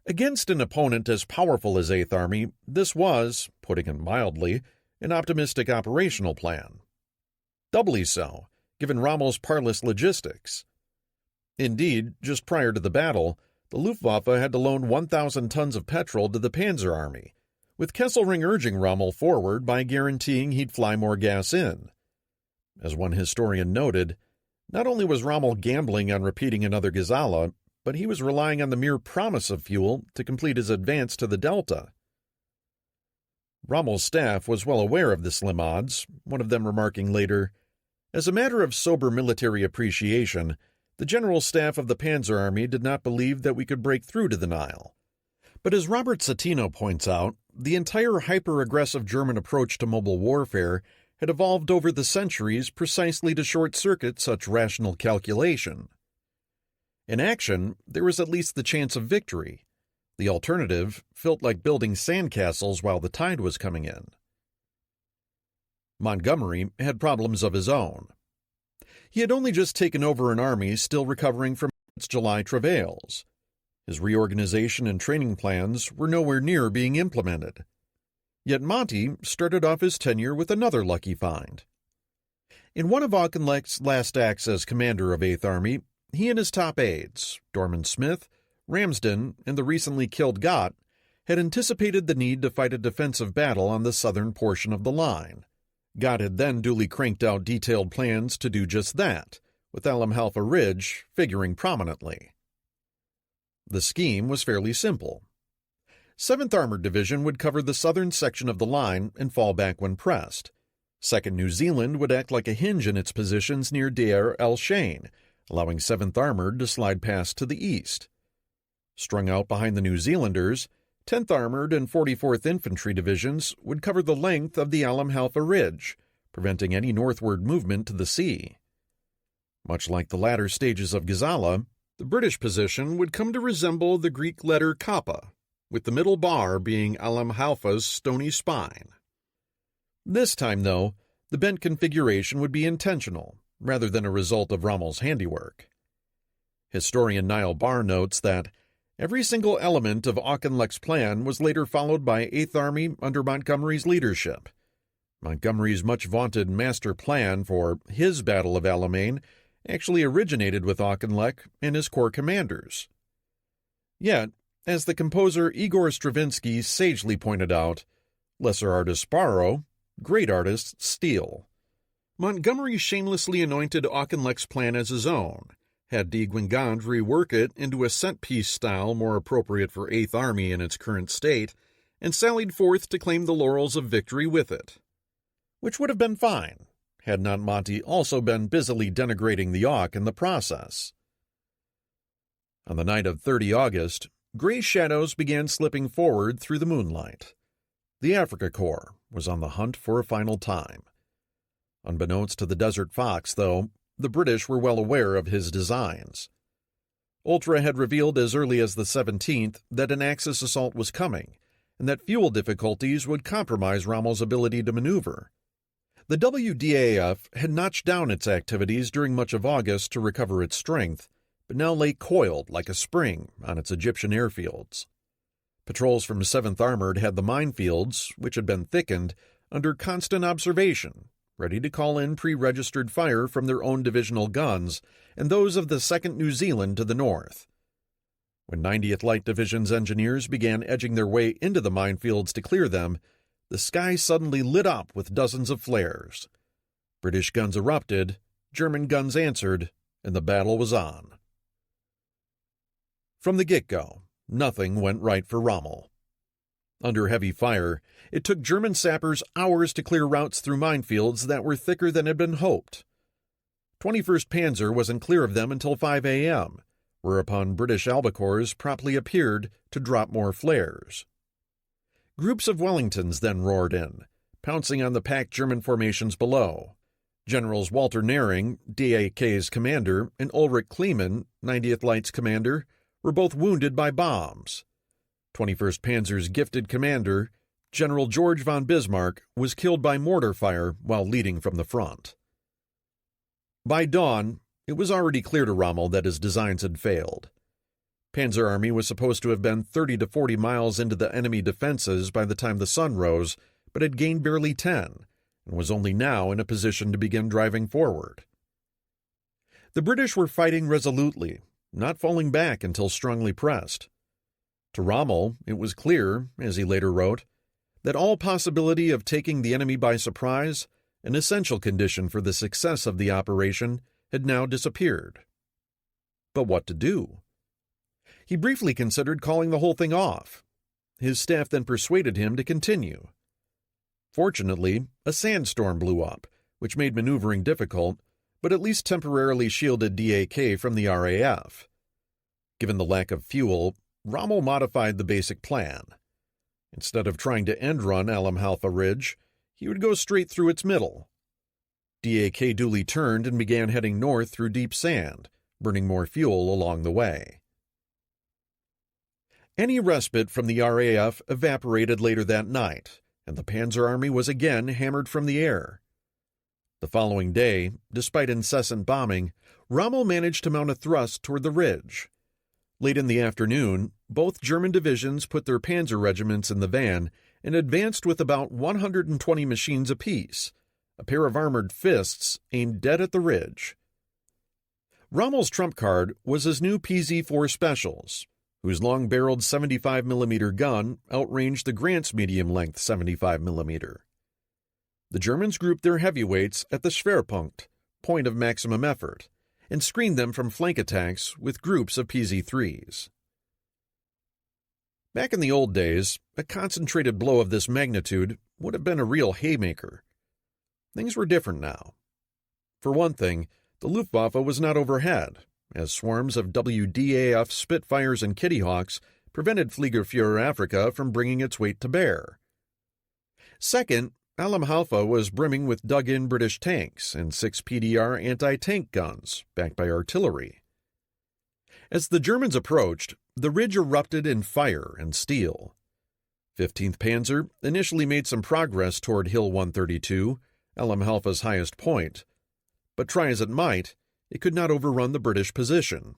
Speaker 1: Against an opponent as powerful as 8th Army, this was, putting it mildly, an optimistic operational plan. Doubly so, given Rommel's parlous logistics. Indeed, just prior to the battle, the Luftwaffe had to loan 1,000 tons of petrol to the Panzer Army, with Kesselring urging Rommel forward by guaranteeing he'd fly more gas in. As one historian noted, not only was Rommel gambling on repeating another Gazala, but he was relying on the mere promise of fuel to complete his advance to the Delta. Rommel's staff was well aware of the slim odds, one of them remarking later, "As a matter of sober military appreciation, the general staff of the Panzer Army did not believe that we could break through to the Nile." But as Robert Satino points out, the entire hyper-aggressive German approach to mobile warfare had evolved over the centuries precisely to short-circuit such rational calculation. In action, there was at least the chance of victory. The alternative felt like building sandcastles while the tide was coming in. Montgomery had problems of his own. He had only just taken over an army still recovering from its July travails. His reorganization and training plans were nowhere near being implemented. Yet Monty started off his tenure with another lucky find. In one of Auchinleck's last acts as commander of 8th Army, he and his top aides, Dorman Smith, Ramsden, and the recently killed Gott, had anticipated the need to fight a defensive battle on the southern portion of the line. Gott had then duly cranked out detailed plans to do just that, with Alam Halfa Ridge figuring prominently. The scheme was fairly simple. 7th Armored Division would cover the southern section of the line and fall back when pressed. 2nd New Zealand would act like a hinge in its positions near Deir el-Shein, allowing 7th Armored to slide past to the east. Strung out behind the New Zealanders, 10th Armored and 44th Infantry Divisions would cover the length of the Alam Halfa Ridge, preventing any northward movement to the sea. Much like the latter stages of Gazala, the British position would come to resemble the Greek letter kappa, with the middle bar being Alam Halfa's stony spine. This time, though, the bent configuration would be intentional, rather than a result of Rommel's handiwork. Historian Niall Barr notes that every single element of Auchinleck's plan was later followed by 8th Army under Montgomery's leadership. Montgomery's much-vaunted master plan for his Battle of Alamein actually originated with Auchinleck and his corps commanders. Yet, as the composer Igor Stravinsky sagely pointed out, lesser artists borrow, great artists steal. Montgomery shamelessly anointed Auchinleck's plan as his own, had de Guingand rework it into a set-piece style more appropriate for 8th Army in its current state, and sallied forth to claim the laurels of victory with it. Which would have been fine, had not Monty also been busily denigrating the Auk in the process. On the night of 30 August, gray shadows began slipping forward through the moonlight. The Africa Corps was on the hunt for a final time. Unbeknownst to the Desert Fox, though, the British were well aware of his designs. Ultra had revealed as early as the 17th that an Axis assault was coming, and that fuel difficulties would compromise Rommel's ability to maneuver. The WDAF had notched down its activities during much of August to recover its strength, but now lay coiled like a spring on its Egyptian airfields. Patrols from 7th Armored had the minefields, which had been thickened, under constant observation, ready to call in pre-registered fire from their own divisional guns and those of the 2nd New Zealand to the north. When 90th Light Division's engineers began edging their way into the minefields to clear them, the sky suddenly lit up with dozens of flares. British guns erupted, German guns answered, and the battle was on. From the get-go, nothing went right for Rommel. Under heavy fire, it took German sappers hours to clear routes through minefields that were thicker than had been hoped. 21st Panzer wasn't clear of them until 5 a.m., whereupon British albacores promptly appeared to drop more flares. Groups of Wellingtons then roared in, pouncing on the packed German formations below. Generals Walter Nering, DAK's commander, and Ulrich Kleemann, 90th Light's commander, were both wounded by bombs. 21st Panzer's gifted commander, General George von Bismarck, was killed by mortar fire while leading from the front. By dawn, it was already clear to Rommel that his designs had failed. Panzer Army was supposed to have been 30 to 40 miles into the enemy defenses by the time the sun rose, but had gained barely 10, and was only now in a position to begin driving forward. The British were fighting resolutely, not falling back until strongly pressed. To Rommel, it was clear, as he later wrote, that all possibility of taking the enemy by surprise, an essential condition for the success of the operation, had now disappeared. But what to do? He briefly considered calling the whole thing off. His staff then persuaded him to continue. Fortunately, a sandstorm blew up, which made maneuvering difficult, but at least temporarily shielded DAK from the RAF. Given the lack of fuel, Rommel modified the basic plan. Instead of trying to end-run Alamhalfa Ridge, he would go straight through its middle. DAK duly turned and began heading north through deep sand, burning more fuel along the way. Any respite from the RAF evaporated later that night, and the Panzer Army was again hammered from the air. The following day, despite incessant bombing, Rommel managed to mount a thrust toward the ridge. Late in the afternoon, both German divisions put their panzer regiments in the van and advanced with about 120 machines apiece, a pair of armored fists aimed dead at the ridge. Rommel's trump card was his new PZ-4 Specials, whose long-barreled 75mm gun outranged the Grant's medium-length 75mm. The Germans grouped their heavyweights at the Schwerpunkt, point of maximum effort, and screened them from flank attacks with groups of PZ-3s. Back in the old days, a concentrated blow of this magnitude would have been a real haymaker. Things were different now. For one thing, the Luftwaffe was not overhead, as swarms of WDAF Spitfires and Kitty Hawks prevented Fliegerführer Africa from bringing its weight to bear. Second, Alamhalfa was brimming with dug-in British tanks and 6 PDR anti-tank guns, backed by artillery. As the Germans approached, the ridge erupted in fire and steel. 15th Panzer initially made some progress toward Hill 132, Alamhalfa's highest point, but try as it might, it could not overrun the British position.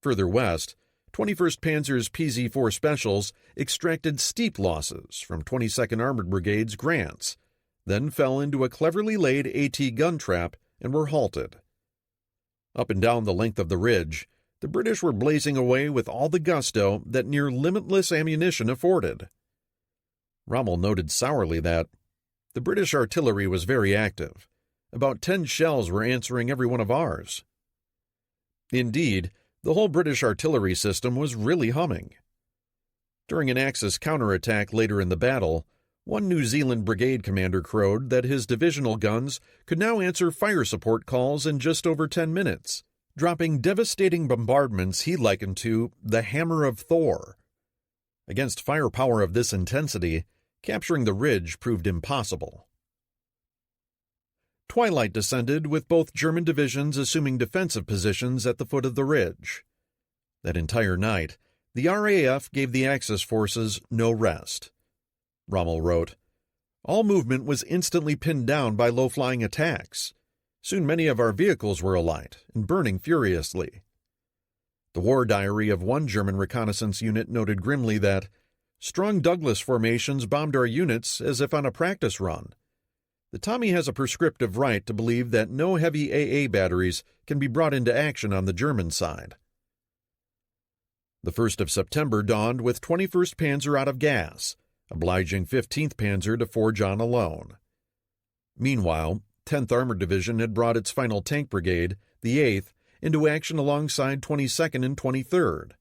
Speaker 1: Further west, 21st Panzer's PZ-4 Specials extracted steep losses from 22nd Armored Brigade's Grants, then fell into a cleverly laid AT gun trap and were halted. Up and down the length of the ridge, the British were blazing away with all the gusto that near limitless ammunition afforded. Rommel noted sourly that the British artillery was very active. About 10 shells were answering every one of ours. Indeed, the whole British artillery system was really humming. During an Axis counterattack later in the battle, one New Zealand brigade commander crowed that his divisional guns could now answer fire support calls in just over 10 minutes, dropping devastating bombardments he likened to the Hammer of Thor. Against firepower of this intensity, capturing the ridge proved impossible. Twilight descended with both German divisions assuming defensive positions at the foot of the ridge. That entire night, the RAF gave the Axis forces no rest. Rommel wrote, "All movement was instantly pinned down by low-flying attacks. Soon many of our vehicles were alight and burning furiously." The war diary of one German reconnaissance unit noted grimly that strong Douglas formations bombed our units as if on a practice run. The Tommy has a prescriptive right to believe that no heavy AA batteries can be brought into action on the German side. The 1st of September dawned with 21st Panzer out of gas, obliging 15th Panzer to forge on alone. Meanwhile, 10th Armored Division had brought its final tank brigade, the 8th, into action alongside 22nd and 23rd.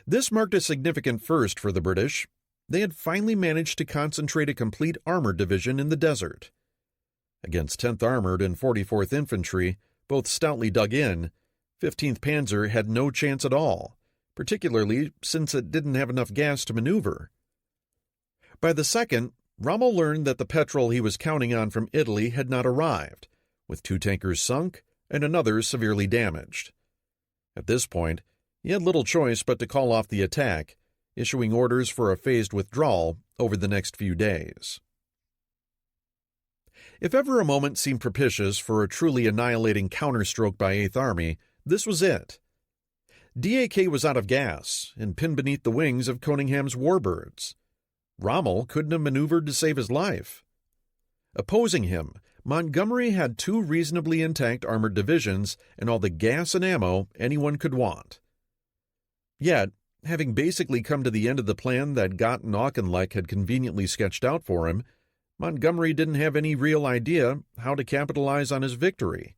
Speaker 1: This marked a significant first for the British. They had finally managed to concentrate a complete armored division in the desert. Against 10th Armored and 44th Infantry, both stoutly dug in, 15th Panzer had no chance at all, particularly since it didn't have enough gas to maneuver. By the 2nd, Rommel learned that the petrol he was counting on from Italy had not arrived, with 2 tankers sunk and another severely damaged. At this point, he had little choice but to call off the attack, issuing orders for a phased withdrawal over the next few days. If ever a moment seemed propitious for a truly annihilating counterstroke by 8th Army, this was it. DAK was out of gas and pinned beneath the wings of Coningham's warbirds. Rommel couldn't have maneuvered to save his life. Opposing him, Montgomery had 2 reasonably intact armored divisions and all the gas and ammo anyone could want. Yet, having basically come to the end of the plan that Gott and Auchinleck had conveniently sketched out for him, Montgomery didn't have any real idea how to capitalize on his victory.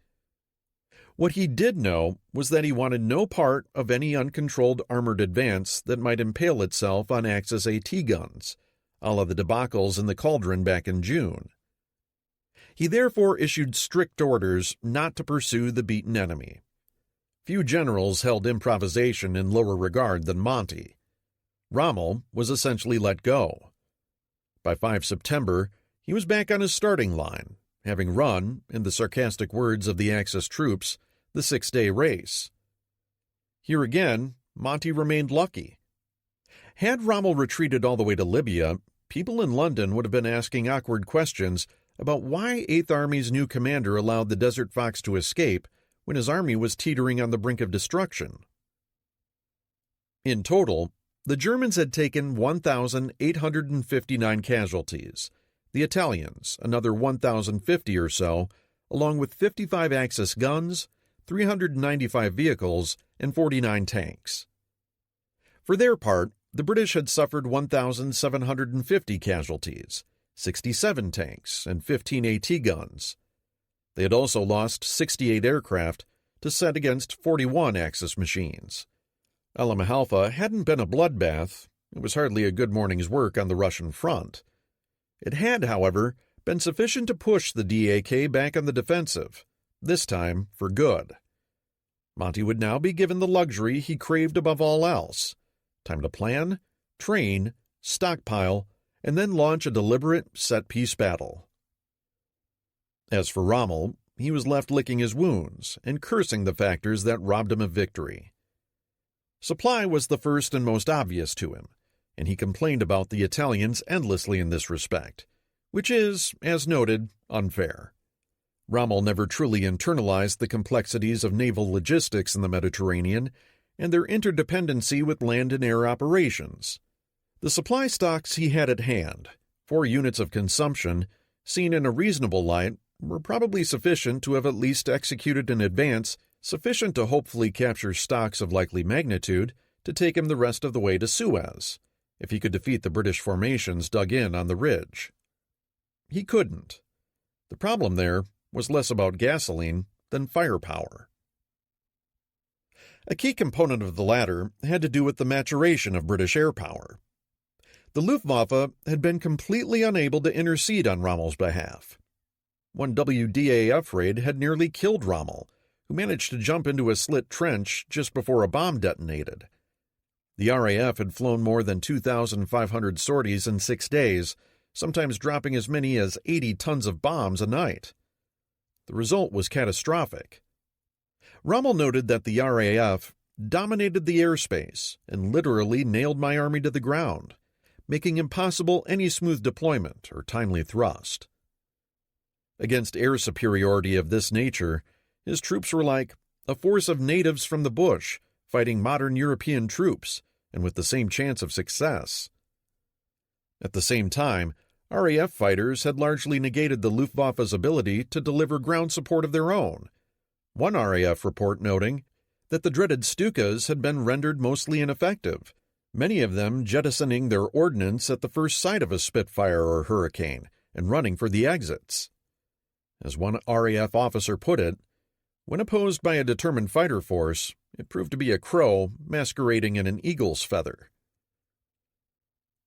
Speaker 1: What he did know was that he wanted no part of any uncontrolled armored advance that might impale itself on Axis AT guns, a la the debacles in the Cauldron back in June. He therefore issued strict orders not to pursue the beaten enemy. Few generals held improvisation in lower regard than Monty. Rommel was essentially let go. By 5 September, he was back on his starting line, having run, in the sarcastic words of the Axis troops, the 6-day race. Here again, Monty remained lucky. Had Rommel retreated all the way to Libya, people in London would have been asking awkward questions about why 8th Army's new commander allowed the Desert Fox to escape when his army was teetering on the brink of destruction. In total, the Germans had taken 1,859 casualties, the Italians another 1,050 or so, along with 55 Axis guns, 395 vehicles, and 49 tanks. For their part, the British had suffered 1,750 casualties, 67 tanks, and 15 AT guns. They had also lost 68 aircraft to set against 41 Axis machines. Alamahalfa hadn't been a bloodbath. It was hardly a good morning's work on the Russian front. It had, however, been sufficient to push the DAK back on the defensive, this time for good. Monty would now be given the luxury he craved above all else: time to plan, train, stockpile, and then launch a deliberate set-piece battle. As for Rommel, he was left licking his wounds and cursing the factors that robbed him of victory. Supply was the first and most obvious to him, and he complained about the Italians endlessly in this respect, which is, as noted, unfair. Rommel never truly internalized the complexities of naval logistics in the Mediterranean and their interdependency with land and air operations. The supply stocks he had at hand, 4 units of consumption, seen in a reasonable light, were probably sufficient to have at least executed an advance sufficient to hopefully capture stocks of likely magnitude to take him the rest of the way to Suez, if he could defeat the British formations dug in on the ridge. He couldn't. The problem there was less about gasoline than firepower. A key component of the latter had to do with the maturation of British air power. The Luftwaffe had been completely unable to intercede on Rommel's behalf. One WDAF raid had nearly killed Rommel, who managed to jump into a slit trench just before a bomb detonated. The RAF had flown more than 2,500 sorties in 6 days, sometimes dropping as many as 80 tons of bombs a night. The result was catastrophic. Rommel noted that the RAF dominated the airspace and literally nailed my army to the ground, making impossible any smooth deployment or timely thrust. Against air superiority of this nature, his troops were like a force of natives from the bush fighting modern European troops, and with the same chance of success. At the same time, RAF fighters had largely negated the Luftwaffe's ability to deliver ground support of their own, one RAF report noting that the dreaded Stukas had been rendered mostly ineffective, many of them jettisoning their ordnance at the first sight of a Spitfire or Hurricane and running for the exits. As one RAF officer put it, when opposed by a determined fighter force, it proved to be a crow masquerading in an eagle's feather.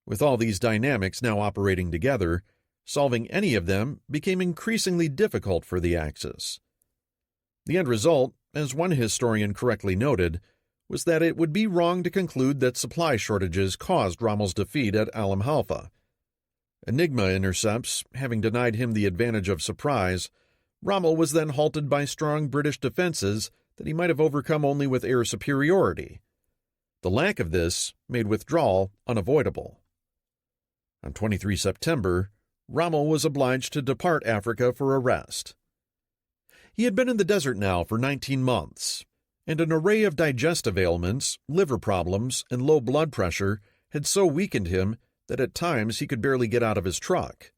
Speaker 1: With all these dynamics now operating together, solving any of them became increasingly difficult for the Axis. The end result, as one historian correctly noted, was that it would be wrong to conclude that supply shortages caused Rommel's defeat at Alam Halfa. Enigma intercepts having denied him the advantage of surprise, Rommel was then halted by strong British defenses that he might have overcome only with air superiority. The lack of this made withdrawal unavoidable. On 23 September, Rommel was obliged to depart Africa for a rest. He had been in the desert now for 19 months, and an array of digestive ailments, liver problems, and low blood pressure had so weakened him that at times he could barely get out of his truck.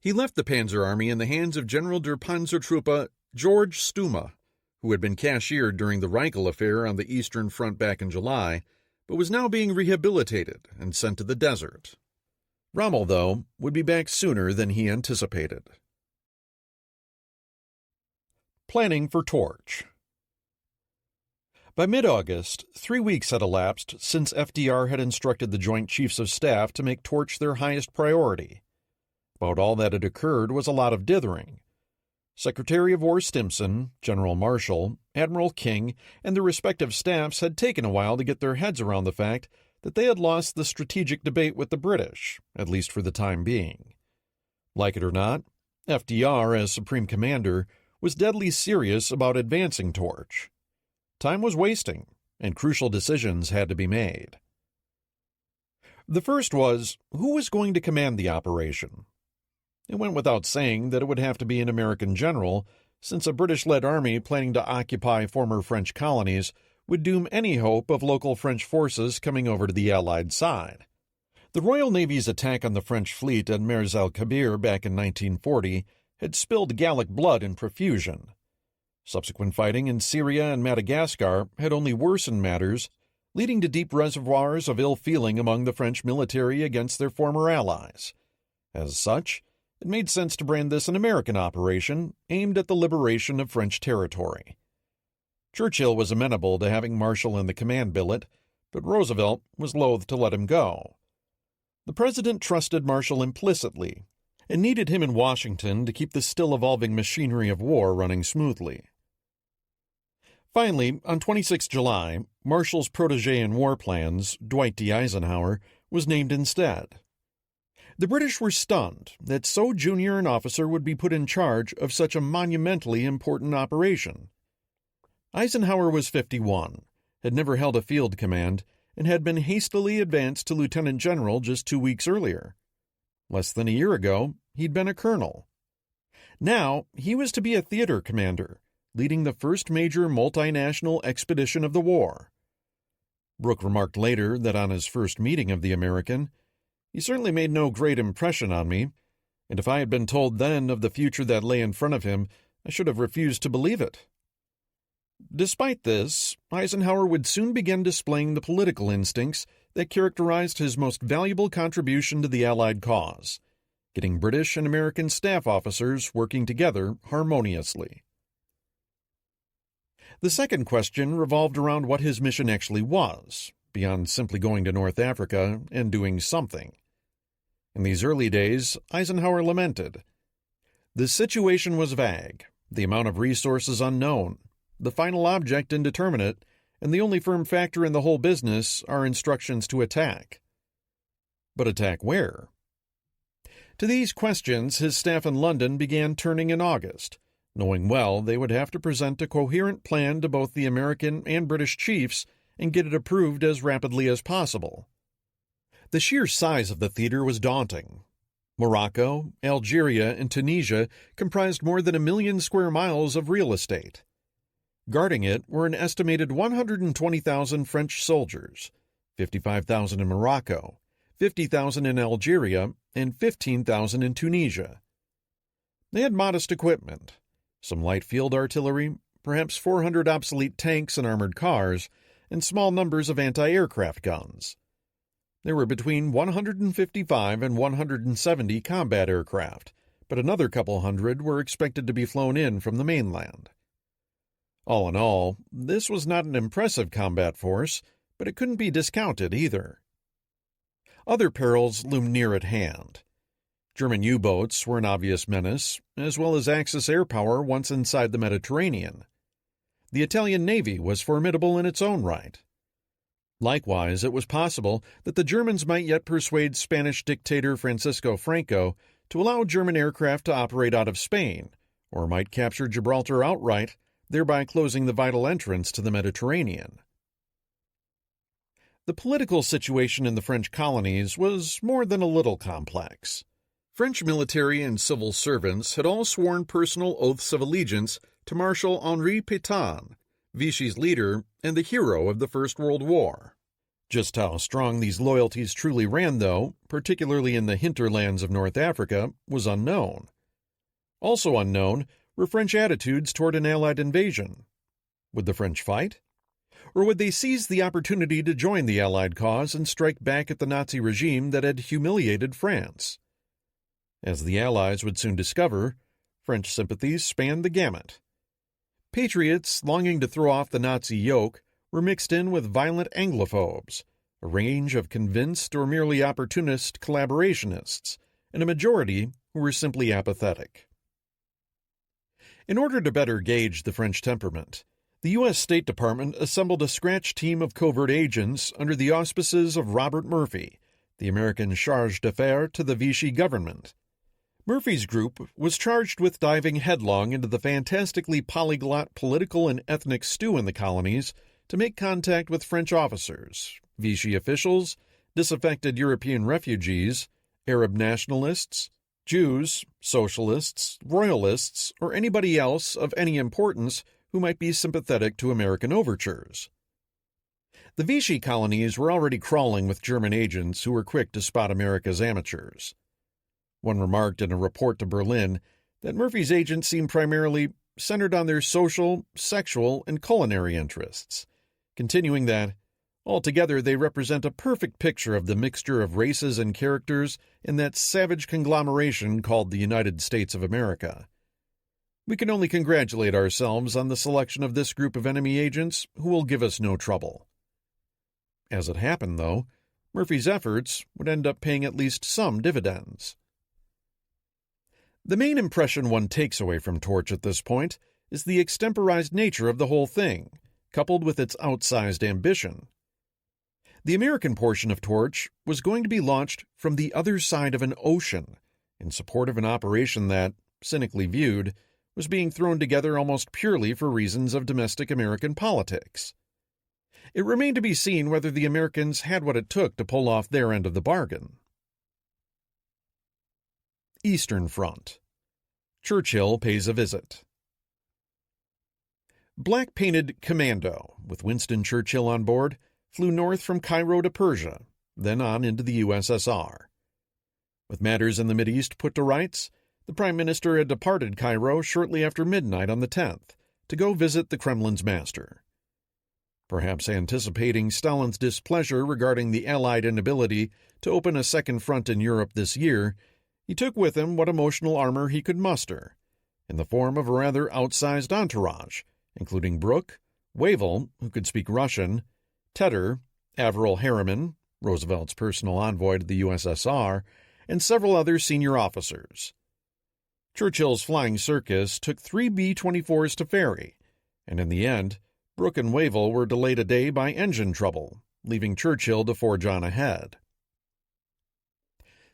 Speaker 1: He left the Panzer Army in the hands of General der Panzertruppe George Stuma, who had been cashiered during the Reichel affair on the Eastern Front back in July, but was now being rehabilitated and sent to the desert. Rommel, though, would be back sooner than he anticipated. Planning for Torch. By mid-August, 3 weeks had elapsed since FDR had instructed the Joint Chiefs of Staff to make Torch their highest priority. About all that had occurred was a lot of dithering. Secretary of War Stimson, General Parshall, Admiral King, and their respective staffs had taken a while to get their heads around the fact that they had lost the strategic debate with the British, at least for the time being. Like it or not, FDR, as Supreme Commander, was deadly serious about advancing Torch. Time was wasting, and crucial decisions had to be made. The first was, who was going to command the operation? It went without saying that it would have to be an American general, since a British-led army planning to occupy former French colonies would doom any hope of local French forces coming over to the Allied side. The Royal Navy's attack on the French fleet at Mers el-Kabir back in 1940 had spilled Gallic blood in profusion. Subsequent fighting in Syria and Madagascar had only worsened matters, leading to deep reservoirs of ill feeling among the French military against their former allies. As such, it made sense to brand this an American operation aimed at the liberation of French territory. Churchill was amenable to having Marshall in the command billet, but Roosevelt was loath to let him go. The president trusted Marshall implicitly and needed him in Washington to keep the still-evolving machinery of war running smoothly. Finally, on 26 July, Marshall's protégé in war plans, Dwight D. Eisenhower, was named instead. The British were stunned that so junior an officer would be put in charge of such a monumentally important operation. Eisenhower was 51, had never held a field command, and had been hastily advanced to lieutenant general just 2 weeks earlier. Less than a year ago, he'd been a colonel. Now, he was to be a theater commander, leading the first major multinational expedition of the war. Brooke remarked later that on his first meeting of the American, "He certainly made no great impression on me, and if I had been told then of the future that lay in front of him, I should have refused to believe it." Despite this, Eisenhower would soon begin displaying the political instincts that characterized his most valuable contribution to the Allied cause, getting British and American staff officers working together harmoniously. The second question revolved around what his mission actually was, beyond simply going to North Africa and doing something. In these early days, Eisenhower lamented, "The situation was vague, the amount of resources unknown, the final object indeterminate, and the only firm factor in the whole business are instructions to attack." But attack where? To these questions, his staff in London began turning in August, knowing well they would have to present a coherent plan to both the American and British chiefs and get it approved as rapidly as possible. The sheer size of the theater was daunting. Morocco, Algeria, and Tunisia comprised more than 1 million square miles of real estate. Guarding it were an estimated 120,000 French soldiers, 55,000 in Morocco, 50,000 in Algeria, and 15,000 in Tunisia. They had modest equipment, some light field artillery, perhaps 400 obsolete tanks and armored cars, and small numbers of anti-aircraft guns. There were between 155 and 170 combat aircraft, but another couple hundred were expected to be flown in from the mainland. All in all, this was not an impressive combat force, but it couldn't be discounted either. Other perils loomed near at hand. German U-boats were an obvious menace, as well as Axis air power once inside the Mediterranean. The Italian Navy was formidable in its own right. Likewise, it was possible that the Germans might yet persuade Spanish dictator Francisco Franco to allow German aircraft to operate out of Spain, or might capture Gibraltar outright, thereby closing the vital entrance to the Mediterranean. The political situation in the French colonies was more than a little complex. French military and civil servants had all sworn personal oaths of allegiance to Marshal Henri Pétain, Vichy's leader and the hero of the First World War. Just how strong these loyalties truly ran, though, particularly in the hinterlands of North Africa, was unknown. Also unknown were French attitudes toward an Allied invasion. Would the French fight? Or would they seize the opportunity to join the Allied cause and strike back at the Nazi regime that had humiliated France? As the Allies would soon discover, French sympathies spanned the gamut. Patriots longing to throw off the Nazi yoke were mixed in with violent Anglophobes, a range of convinced or merely opportunist collaborationists, and a majority who were simply apathetic. In order to better gauge the French temperament, the U.S. State Department assembled a scratch team of covert agents under the auspices of Robert Murphy, the American charge d'affaires to the Vichy government. Murphy's group was charged with diving headlong into the fantastically polyglot political and ethnic stew in the colonies to make contact with French officers, Vichy officials, disaffected European refugees, Arab nationalists, Jews, socialists, royalists, or anybody else of any importance who might be sympathetic to American overtures. The Vichy colonies were already crawling with German agents who were quick to spot America's amateurs. One remarked in a report to Berlin that Murphy's agents seemed primarily centered on their social, sexual, and culinary interests, continuing that, altogether they represent a perfect picture of the mixture of races and characters in that savage conglomeration called the United States of America. We can only congratulate ourselves on the selection of this group of enemy agents who will give us no trouble. As it happened, though, Murphy's efforts would end up paying at least some dividends. The main impression one takes away from Torch at this point is the extemporized nature of the whole thing, coupled with its outsized ambition. The American portion of Torch was going to be launched from the other side of an ocean in support of an operation that, cynically viewed, was being thrown together almost purely for reasons of domestic American politics. It remained to be seen whether the Americans had what it took to pull off their end of the bargain. Eastern Front. Churchill pays a visit. Black-painted Commando, with Winston Churchill on board, flew north from Cairo to Persia, then on into the USSR. With matters in the Mideast put to rights, the Prime Minister had departed Cairo shortly after midnight on the 10th to go visit the Kremlin's master. Perhaps anticipating Stalin's displeasure regarding the Allied inability to open a second front in Europe this year, he took with him what emotional armor he could muster, in the form of a rather outsized entourage, including Brooke, Wavell, who could speak Russian, Tedder, Averell Harriman, Roosevelt's personal envoy to the USSR, and several other senior officers. Churchill's flying circus took 3 B-24s to ferry, and in the end, Brooke and Wavell were delayed a day by engine trouble, leaving Churchill to forge on ahead.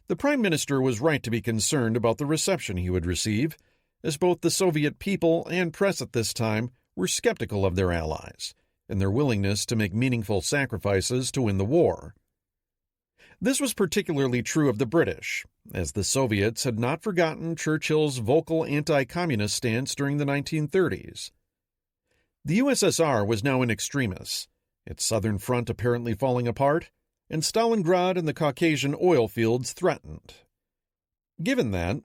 Speaker 1: The Prime Minister was right to be concerned about the reception he would receive, as both the Soviet people and press at this time were skeptical of their allies and their willingness to make meaningful sacrifices to win the war. This was particularly true of the British, as the Soviets had not forgotten Churchill's vocal anti-communist stance during the 1930s. The USSR was now in extremis, its southern front apparently falling apart, and Stalingrad and the Caucasian oil fields threatened. Given that,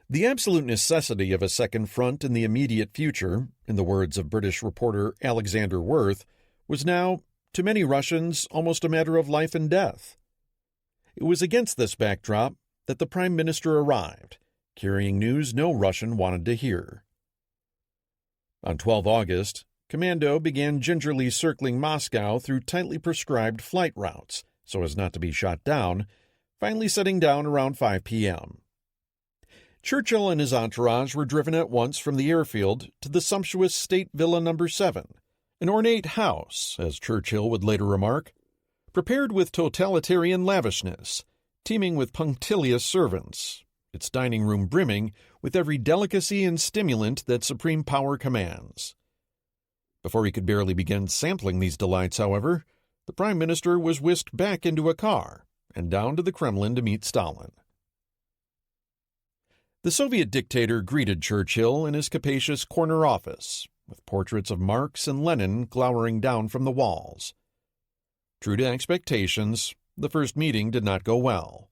Speaker 1: the absolute necessity of a second front in the immediate future, in the words of British reporter Alexander Worth, was now to many Russians almost a matter of life and death. It was against this backdrop that the Prime Minister arrived, carrying news no Russian wanted to hear. On 12 August, Commando began gingerly circling Moscow through tightly prescribed flight routes so as not to be shot down, finally setting down around 5 p.m. Churchill and his entourage were driven at once from the airfield to the sumptuous State Villa No. 7, an ornate house, as Churchill would later remark, prepared with totalitarian lavishness, teeming with punctilious servants, its dining room brimming with every delicacy and stimulant that supreme power commands. Before he could barely begin sampling these delights, however, the Prime Minister was whisked back into a car and down to the Kremlin to meet Stalin. The Soviet dictator greeted Churchill in his capacious corner office, with portraits of Marx and Lenin glowering down from the walls. True to expectations, the first meeting did not go well.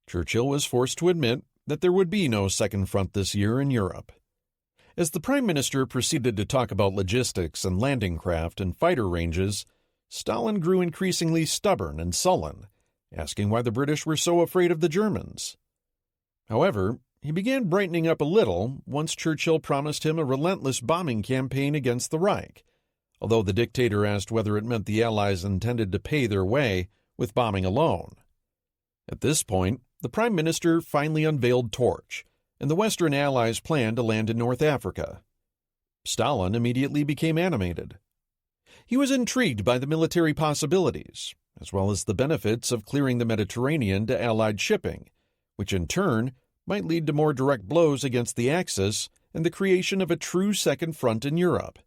Speaker 1: Churchill was forced to admit that there would be no second front this year in Europe. As the Prime Minister proceeded to talk about logistics and landing craft and fighter ranges, Stalin grew increasingly stubborn and sullen, asking why the British were so afraid of the Germans. However, he began brightening up a little once Churchill promised him a relentless bombing campaign against the Reich, although the dictator asked whether it meant the Allies intended to pay their way with bombing alone. At this point, the Prime Minister finally unveiled Torch, and the Western Allies planned to land in North Africa. Stalin immediately became animated. He was intrigued by the military possibilities, as well as the benefits of clearing the Mediterranean to Allied shipping, which in turn might lead to more direct blows against the Axis and the creation of a true second front in Europe.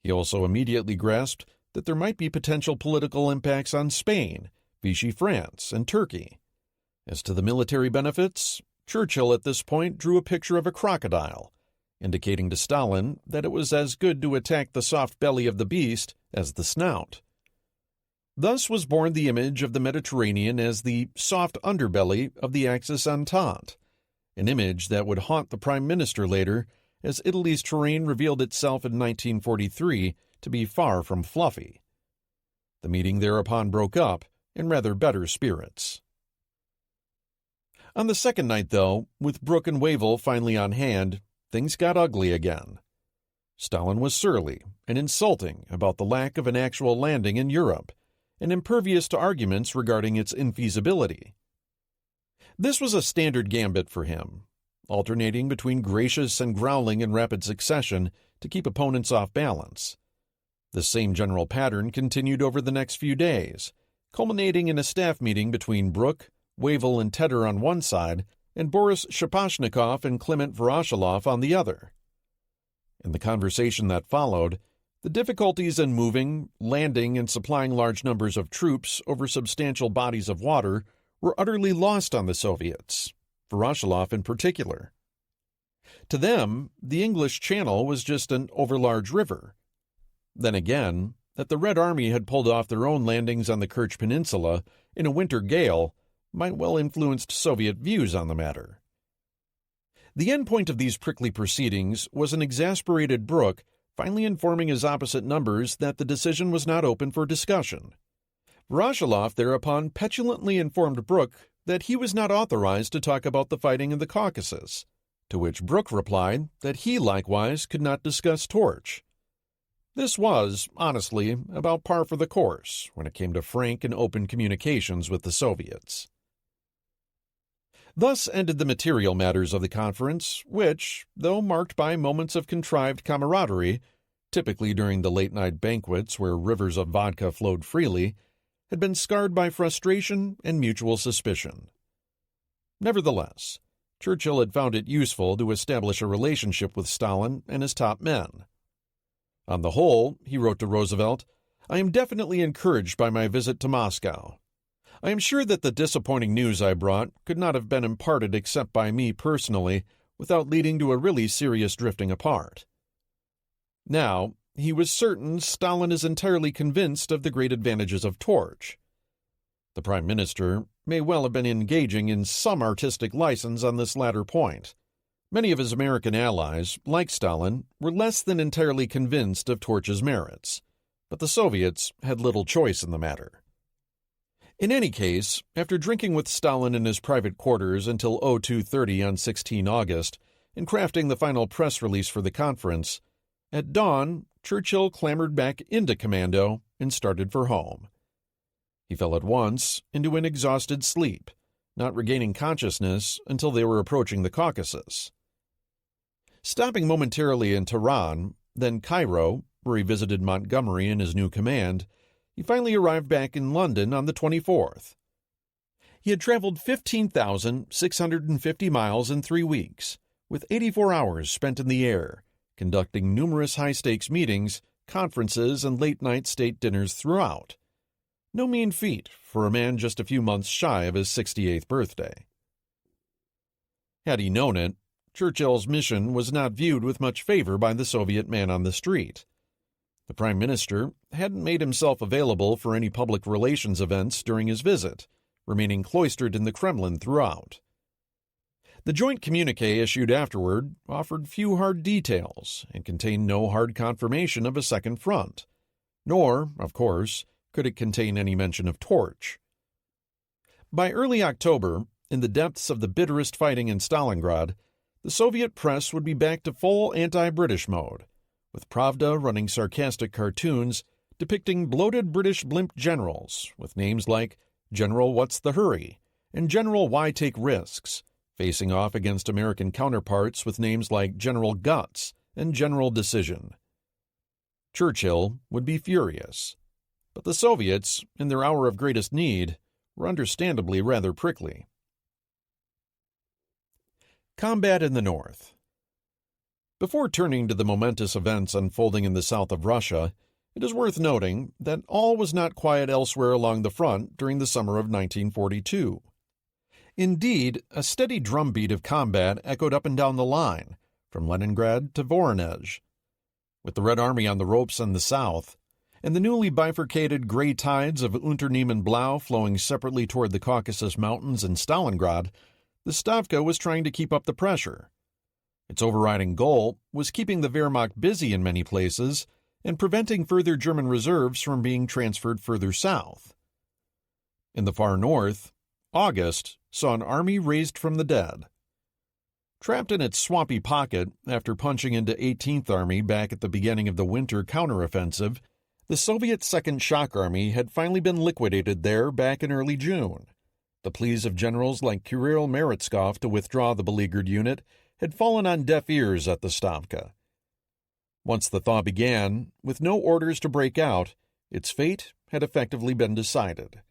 Speaker 1: He also immediately grasped that there might be potential political impacts on Spain, Vichy France, and Turkey. As to the military benefits, Churchill at this point drew a picture of a crocodile, indicating to Stalin that it was as good to attack the soft belly of the beast as the snout. Thus was born the image of the Mediterranean as the soft underbelly of the Axis Entente, an image that would haunt the Prime Minister later as Italy's terrain revealed itself in 1943 to be far from fluffy. The meeting thereupon broke up in rather better spirits. On the second night, though, with Brooke and Wavell finally on hand, things got ugly again. Stalin was surly and insulting about the lack of an actual landing in Europe, and impervious to arguments regarding its infeasibility. This was a standard gambit for him, alternating between gracious and growling in rapid succession to keep opponents off balance. The same general pattern continued over the next few days, culminating in a staff meeting between Brooke, Wavell, and Tedder on one side, and Boris Shaposhnikov and Klement Voroshilov on the other. In the conversation that followed, the difficulties in moving, landing, and supplying large numbers of troops over substantial bodies of water were utterly lost on the Soviets, Voroshilov in particular. To them, the English Channel was just an overlarge river. Then again, that the Red Army had pulled off their own landings on the Kerch Peninsula in a winter gale might well influenced Soviet views on the matter. The endpoint of these prickly proceedings was an exasperated Brooke finally informing his opposite numbers that the decision was not open for discussion. Voroshilov thereupon petulantly informed Brooke that he was not authorized to talk about the fighting in the Caucasus, to which Brooke replied that he likewise could not discuss Torch. This was, honestly, about par for the course when it came to frank and open communications with the Soviets. Thus ended the material matters of the conference, which, though marked by moments of contrived camaraderie, typically during the late-night banquets where rivers of vodka flowed freely, had been scarred by frustration and mutual suspicion. Nevertheless, Churchill had found it useful to establish a relationship with Stalin and his top men. On the whole, he wrote to Roosevelt, I am definitely encouraged by my visit to Moscow. I am sure that the disappointing news I brought could not have been imparted except by me personally without leading to a really serious drifting apart. Now, he was certain Stalin is entirely convinced of the great advantages of Torch. The Prime Minister may well have been engaging in some artistic license on this latter point. Many of his American allies, like Stalin, were less than entirely convinced of Torch's merits, but the Soviets had little choice in the matter. In any case, after drinking with Stalin in his private quarters until 02:30 on 16 August and crafting the final press release for the conference, at dawn, Churchill clambered back into commando and started for home. He fell at once into an exhausted sleep, not regaining consciousness until they were approaching the Caucasus. Stopping momentarily in Tehran, then Cairo, where he visited Montgomery and his new command, he finally arrived back in London on the 24th. He had traveled 15,650 miles in 3 weeks, with 84 hours spent in the air, conducting numerous high-stakes meetings, conferences, and late-night state dinners throughout. No mean feat for a man just a few months shy of his 68th birthday. Had he known it, Churchill's mission was not viewed with much favor by the Soviet man on the street. The Prime Minister hadn't made himself available for any public relations events during his visit, remaining cloistered in the Kremlin throughout. The joint communiqué issued afterward offered few hard details and contained no hard confirmation of a second front, nor, of course, could it contain any mention of torch. By early October, in the depths of the bitterest fighting in Stalingrad, the Soviet press would be back to full anti-British mode, with Pravda running sarcastic cartoons depicting bloated British blimp generals with names like General What's the Hurry and General Why Take Risks, facing off against American counterparts with names like General Guts and General Decision. Churchill would be furious, but the Soviets, in their hour of greatest need, were understandably rather prickly. Combat in the North. Before turning to the momentous events unfolding in the south of Russia, it is worth noting that all was not quiet elsewhere along the front during the summer of 1942. Indeed, a steady drumbeat of combat echoed up and down the line, from Leningrad to Voronezh. With the Red Army on the ropes in the south, and the newly bifurcated gray tides of Unternehmen Blau flowing separately toward the Caucasus Mountains and Stalingrad, the Stavka was trying to keep up the pressure. Its overriding goal was keeping the Wehrmacht busy in many places and preventing further German reserves from being transferred further south. In the far north, August saw an army raised from the dead. Trapped in its swampy pocket after punching into 18th Army back at the beginning of the winter counteroffensive, the Soviet Second Shock Army had finally been liquidated there back in early June. The pleas of generals like Kirill Meretskov to withdraw the beleaguered unit had fallen on deaf ears at the Stavka. Once the thaw began, with no orders to break out, its fate had effectively been decided.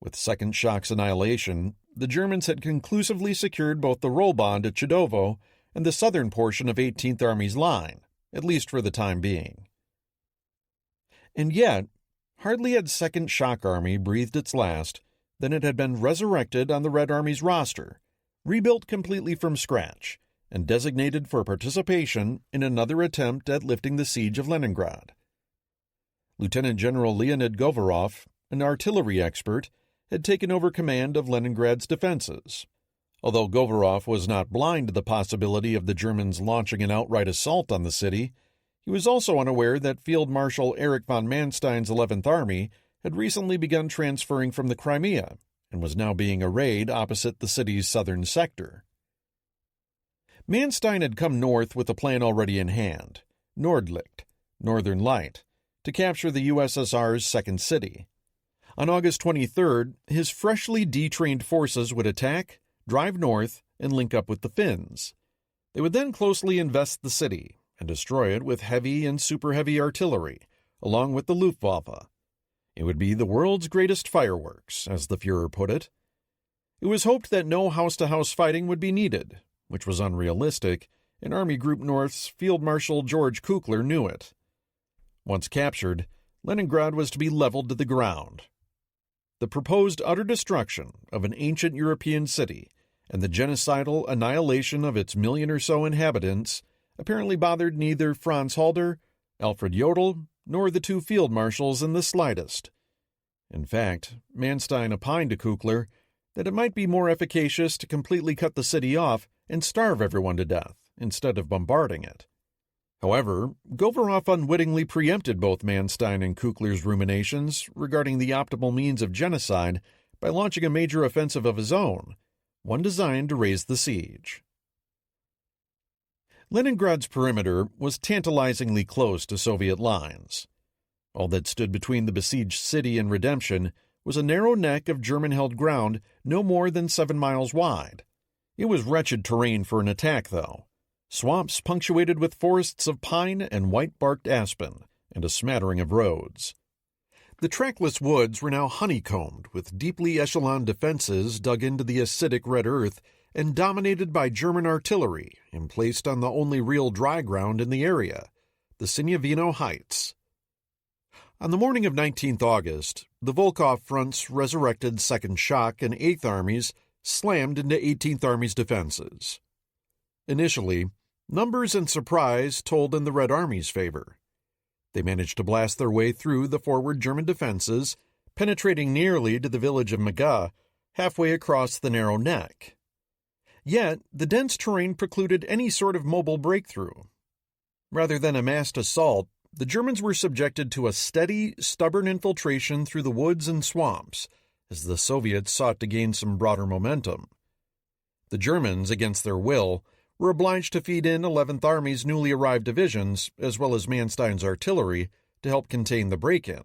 Speaker 1: With Second Shock's annihilation, the Germans had conclusively secured both the Rollbahn to Chidovo and the southern portion of 18th Army's line, at least for the time being. And yet, hardly had Second Shock Army breathed its last than it had been resurrected on the Red Army's roster, rebuilt completely from scratch, and designated for participation in another attempt at lifting the siege of Leningrad. Lieutenant General Leonid Govorov, an artillery expert, had taken over command of Leningrad's defenses. Although Govorov was not blind to the possibility of the Germans launching an outright assault on the city, he was also unaware that Field Marshal Erich von Manstein's 11th Army had recently begun transferring from the Crimea and was now being arrayed opposite the city's southern sector. Manstein had come north with a plan already in hand, Nordlicht, Northern Light, to capture the USSR's second city. On August 23rd, his freshly detrained forces would attack, drive north, and link up with the Finns. They would then closely invest the city and destroy it with heavy and super-heavy artillery, along with the Luftwaffe. It would be the world's greatest fireworks, as the Führer put it. It was hoped that no house-to-house fighting would be needed, which was unrealistic, and Army Group North's Field Marshal George Kukler knew it. Once captured, Leningrad was to be leveled to the ground. The proposed utter destruction of an ancient European city and the genocidal annihilation of its million or so inhabitants apparently bothered neither Franz Halder, Alfred Jodl, nor the two field marshals in the slightest. In fact, Manstein opined to Kukler that it might be more efficacious to completely cut the city off and starve everyone to death instead of bombarding it. However, Govorov unwittingly preempted both Manstein and Kukler's ruminations regarding the optimal means of genocide by launching a major offensive of his own, one designed to raise the siege. Leningrad's perimeter was tantalizingly close to Soviet lines. All that stood between the besieged city and redemption was a narrow neck of German-held ground no more than 7 miles wide. It was wretched terrain for an attack, though. Swamps punctuated with forests of pine and white-barked aspen, and a smattering of roads. The trackless woods were now honeycombed with deeply echeloned defenses dug into the acidic red earth and dominated by German artillery emplaced on the only real dry ground in the area, the Sinyavino Heights. On the morning of 19th August, the Volkov Front's resurrected Second Shock and Eighth Armies slammed into 18th Army's defenses. Initially, numbers and surprise told in the Red Army's favor. They managed to blast their way through the forward German defenses, penetrating nearly to the village of Maga, halfway across the narrow neck. Yet, the dense terrain precluded any sort of mobile breakthrough. Rather than a massed assault, the Germans were subjected to a steady, stubborn infiltration through the woods and swamps, as the Soviets sought to gain some broader momentum. The Germans, against their will, were obliged to feed in 11th Army's newly arrived divisions, as well as Manstein's artillery, to help contain the break-in.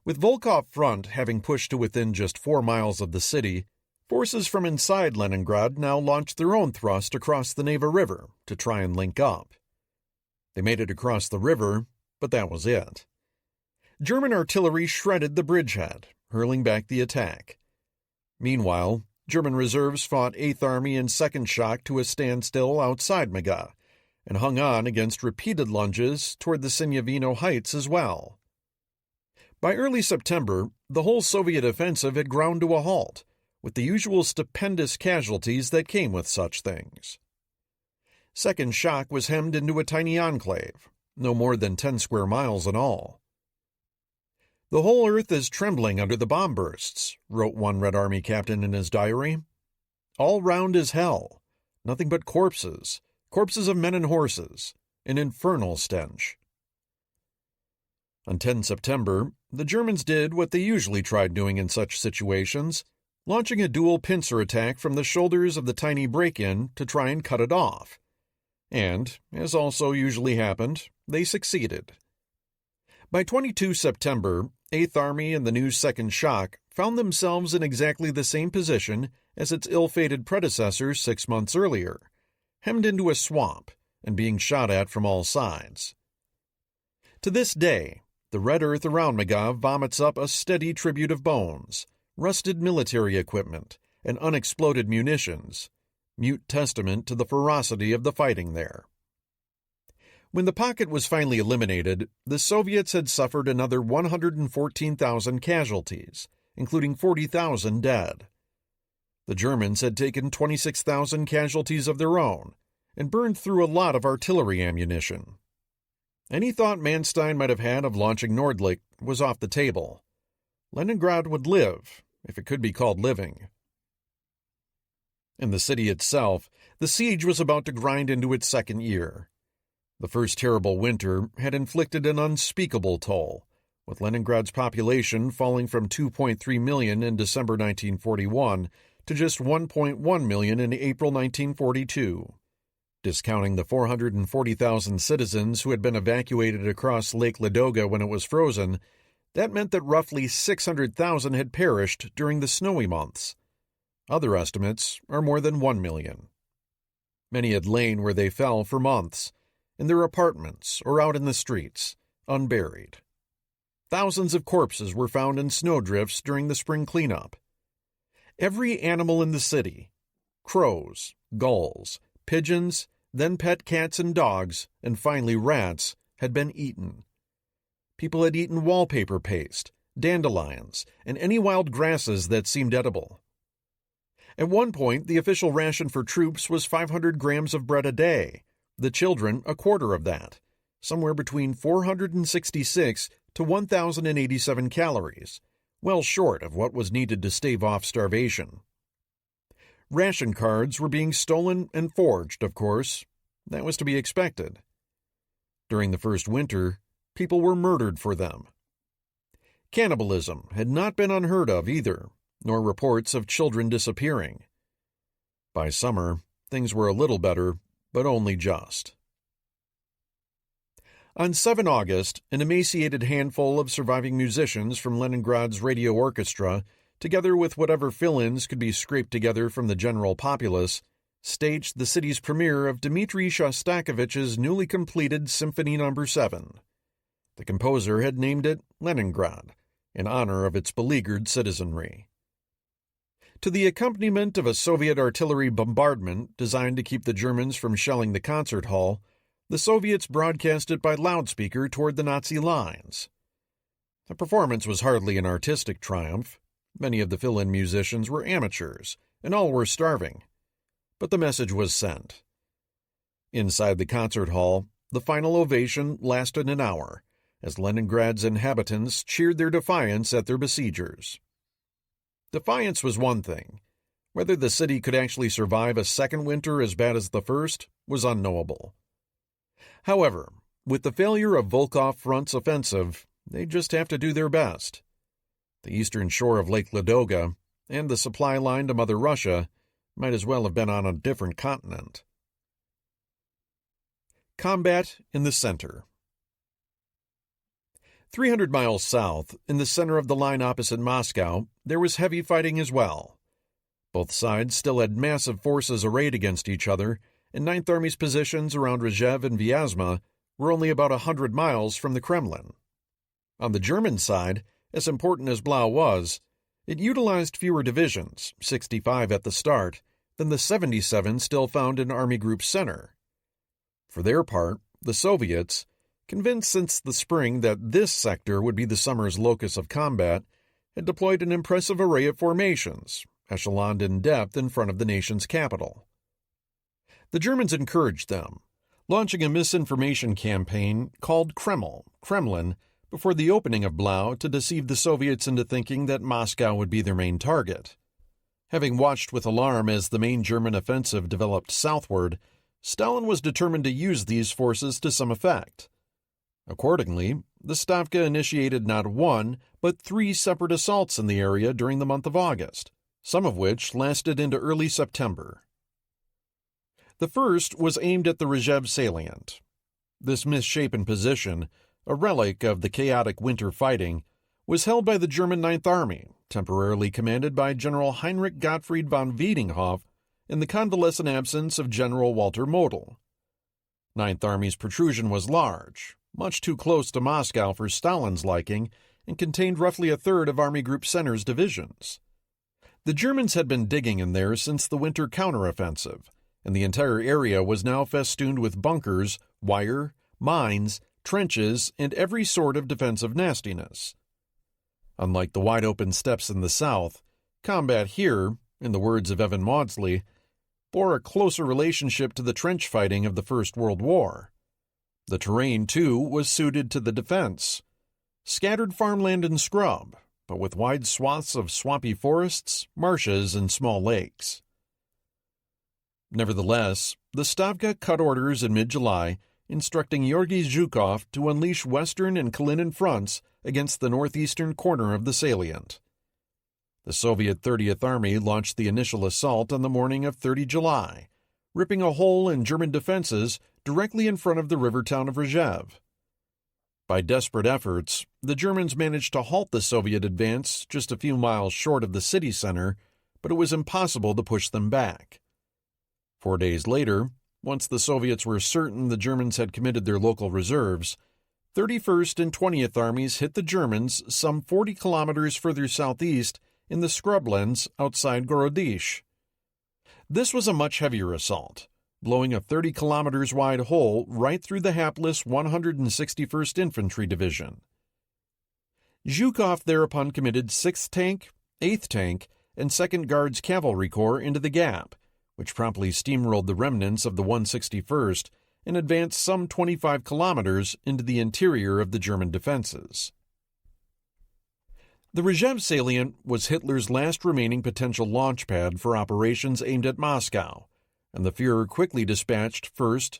Speaker 1: With Volkov Front having pushed to within just 4 miles of the city, forces from inside Leningrad now launched their own thrust across the Neva River to try and link up. They made it across the river, but that was it. German artillery shredded the bridgehead, hurling back the attack. Meanwhile, German reserves fought 8th Army and 2nd Shock to a standstill outside Maga, and hung on against repeated lunges toward the Sinyavino Heights as well. By early September, the whole Soviet offensive had ground to a halt, with the usual stupendous casualties that came with such things. Second Shock was hemmed into a tiny enclave, no more than 10 square miles in all. "The whole earth is trembling under the bomb bursts," wrote one Red Army captain in his diary. "All round is hell, nothing but corpses of men and horses, an infernal stench." On 10 September, the Germans did what they usually tried doing in such situations, launching a dual pincer attack from the shoulders of the tiny break-in to try and cut it off. And, as also usually happened, they succeeded. By 22 September, 8th Army and the new 2nd Shock found themselves in exactly the same position as its ill-fated predecessors 6 months earlier, hemmed into a swamp and being shot at from all sides. To this day, the red earth around Maga vomits up a steady tribute of bones, rusted military equipment, and unexploded munitions, mute testament to the ferocity of the fighting there. When the pocket was finally eliminated, the Soviets had suffered another 114,000 casualties, including 40,000 dead. The Germans had taken 26,000 casualties of their own and burned through a lot of artillery ammunition. Any thought Manstein might have had of launching Nordlicht was off the table. Leningrad would live, if it could be called living. In the city itself, the siege was about to grind into its second year. The first terrible winter had inflicted an unspeakable toll, with Leningrad's population falling from 2.3 million in December 1941 to just 1.1 million in April 1942. Discounting the 440,000 citizens who had been evacuated across Lake Ladoga when it was frozen, that meant that roughly 600,000 had perished during the snowy months. Other estimates are more than 1 million. Many had lain where they fell for months, in their apartments or out in the streets, unburied. Thousands of corpses were found in snowdrifts during the spring cleanup. Every animal in the city, crows, gulls, pigeons, then pet cats and dogs, and finally rats, had been eaten. People had eaten wallpaper paste, dandelions, and any wild grasses that seemed edible. At one point, the official ration for troops was 500 grams of bread a day, the children a quarter of that, somewhere between 466 to 1,087 calories, well short of what was needed to stave off starvation. Ration cards were being stolen and forged, of course. That was to be expected. During the first winter, people were murdered for them. Cannibalism had not been unheard of either, nor reports of children disappearing. By summer, things were a little better, but only just. On 7 August, an emaciated handful of surviving musicians from Leningrad's radio orchestra, together with whatever fill-ins could be scraped together from the general populace, staged the city's premiere of Dmitri Shostakovich's newly completed Symphony No. 7. The composer had named it Leningrad, in honor of its beleaguered citizenry. To the accompaniment of a Soviet artillery bombardment designed to keep the Germans from shelling the concert hall, the Soviets broadcast it by loudspeaker toward the Nazi lines. The performance was hardly an artistic triumph. Many of the fill-in musicians were amateurs, and all were starving. But the message was sent. Inside the concert hall, the final ovation lasted an hour, as Leningrad's inhabitants cheered their defiance at their besiegers. Defiance was one thing. Whether the city could actually survive a second winter as bad as the first was unknowable. However, with the failure of Volkov Front's offensive, they'd just have to do their best. The eastern shore of Lake Ladoga and the supply line to Mother Russia might as well have been on a different continent. Combat in the center. 300 miles south, in the center of the line opposite Moscow, there was heavy fighting as well. Both sides still had massive forces arrayed against each other, and Ninth Army's positions around Rzhev and Vyazma were only about 100 miles from the Kremlin. On the German side, as important as Blau was, it utilized fewer divisions, 65 at the start, than the 77 still found in Army Group Center. For their part, the Soviets, convinced since the spring that this sector would be the summer's locus of combat, had deployed an impressive array of formations, echeloned in depth in front of the nation's capital. The Germans encouraged them, launching a misinformation campaign called Kremlin, before the opening of Blau to deceive the Soviets into thinking that Moscow would be their main target. Having watched with alarm as the main German offensive developed southward, Stalin was determined to use these forces to some effect. Accordingly, the Stavka initiated not one, but 3 separate assaults in the area during the month of August, some of which lasted into early September. The first was aimed at the Rzhev salient. This misshapen position, a relic of the chaotic winter fighting, was held by the German Ninth Army, temporarily commanded by General Heinrich Gottfried von Wiedinghoff in the convalescent absence of General Walter Model. Ninth Army's protrusion was large, much too close to Moscow for Stalin's liking, and contained roughly a third of Army Group Center's divisions. The Germans had been digging in there since the winter counteroffensive, and the entire area was now festooned with bunkers, wire, mines, trenches, and every sort of defensive nastiness. Unlike the wide-open steppes in the south, combat here, in the words of Evan Maudsley, bore a closer relationship to the trench fighting of the First World War. The terrain, too, was suited to the defense. Scattered farmland and scrub, but with wide swaths of swampy forests, marshes, and small lakes. Nevertheless, the Stavka cut orders in mid-July, instructing Georgy Zhukov to unleash western and Kalinin fronts against the northeastern corner of the salient. The Soviet 30th Army launched the initial assault on the morning of 30 July, ripping a hole in German defenses directly in front of the river town of Rzhev. By desperate efforts, the Germans managed to halt the Soviet advance just a few miles short of the city center, but it was impossible to push them back. 4 days later, once the Soviets were certain the Germans had committed their local reserves, 31st and 20th Armies hit the Germans some 40 kilometers further southeast in the scrublands outside Gorodish. This was a much heavier assault, blowing a 30 kilometers wide hole right through the hapless 161st Infantry Division. Zhukov thereupon committed 6th Tank, 8th Tank, and 2nd Guards Cavalry Corps into the gap, which promptly steamrolled the remnants of the 161st and advanced some 25 kilometers into the interior of the German defenses. The Rzhev salient was Hitler's last remaining potential launchpad for operations aimed at Moscow, and the Führer quickly dispatched 1st,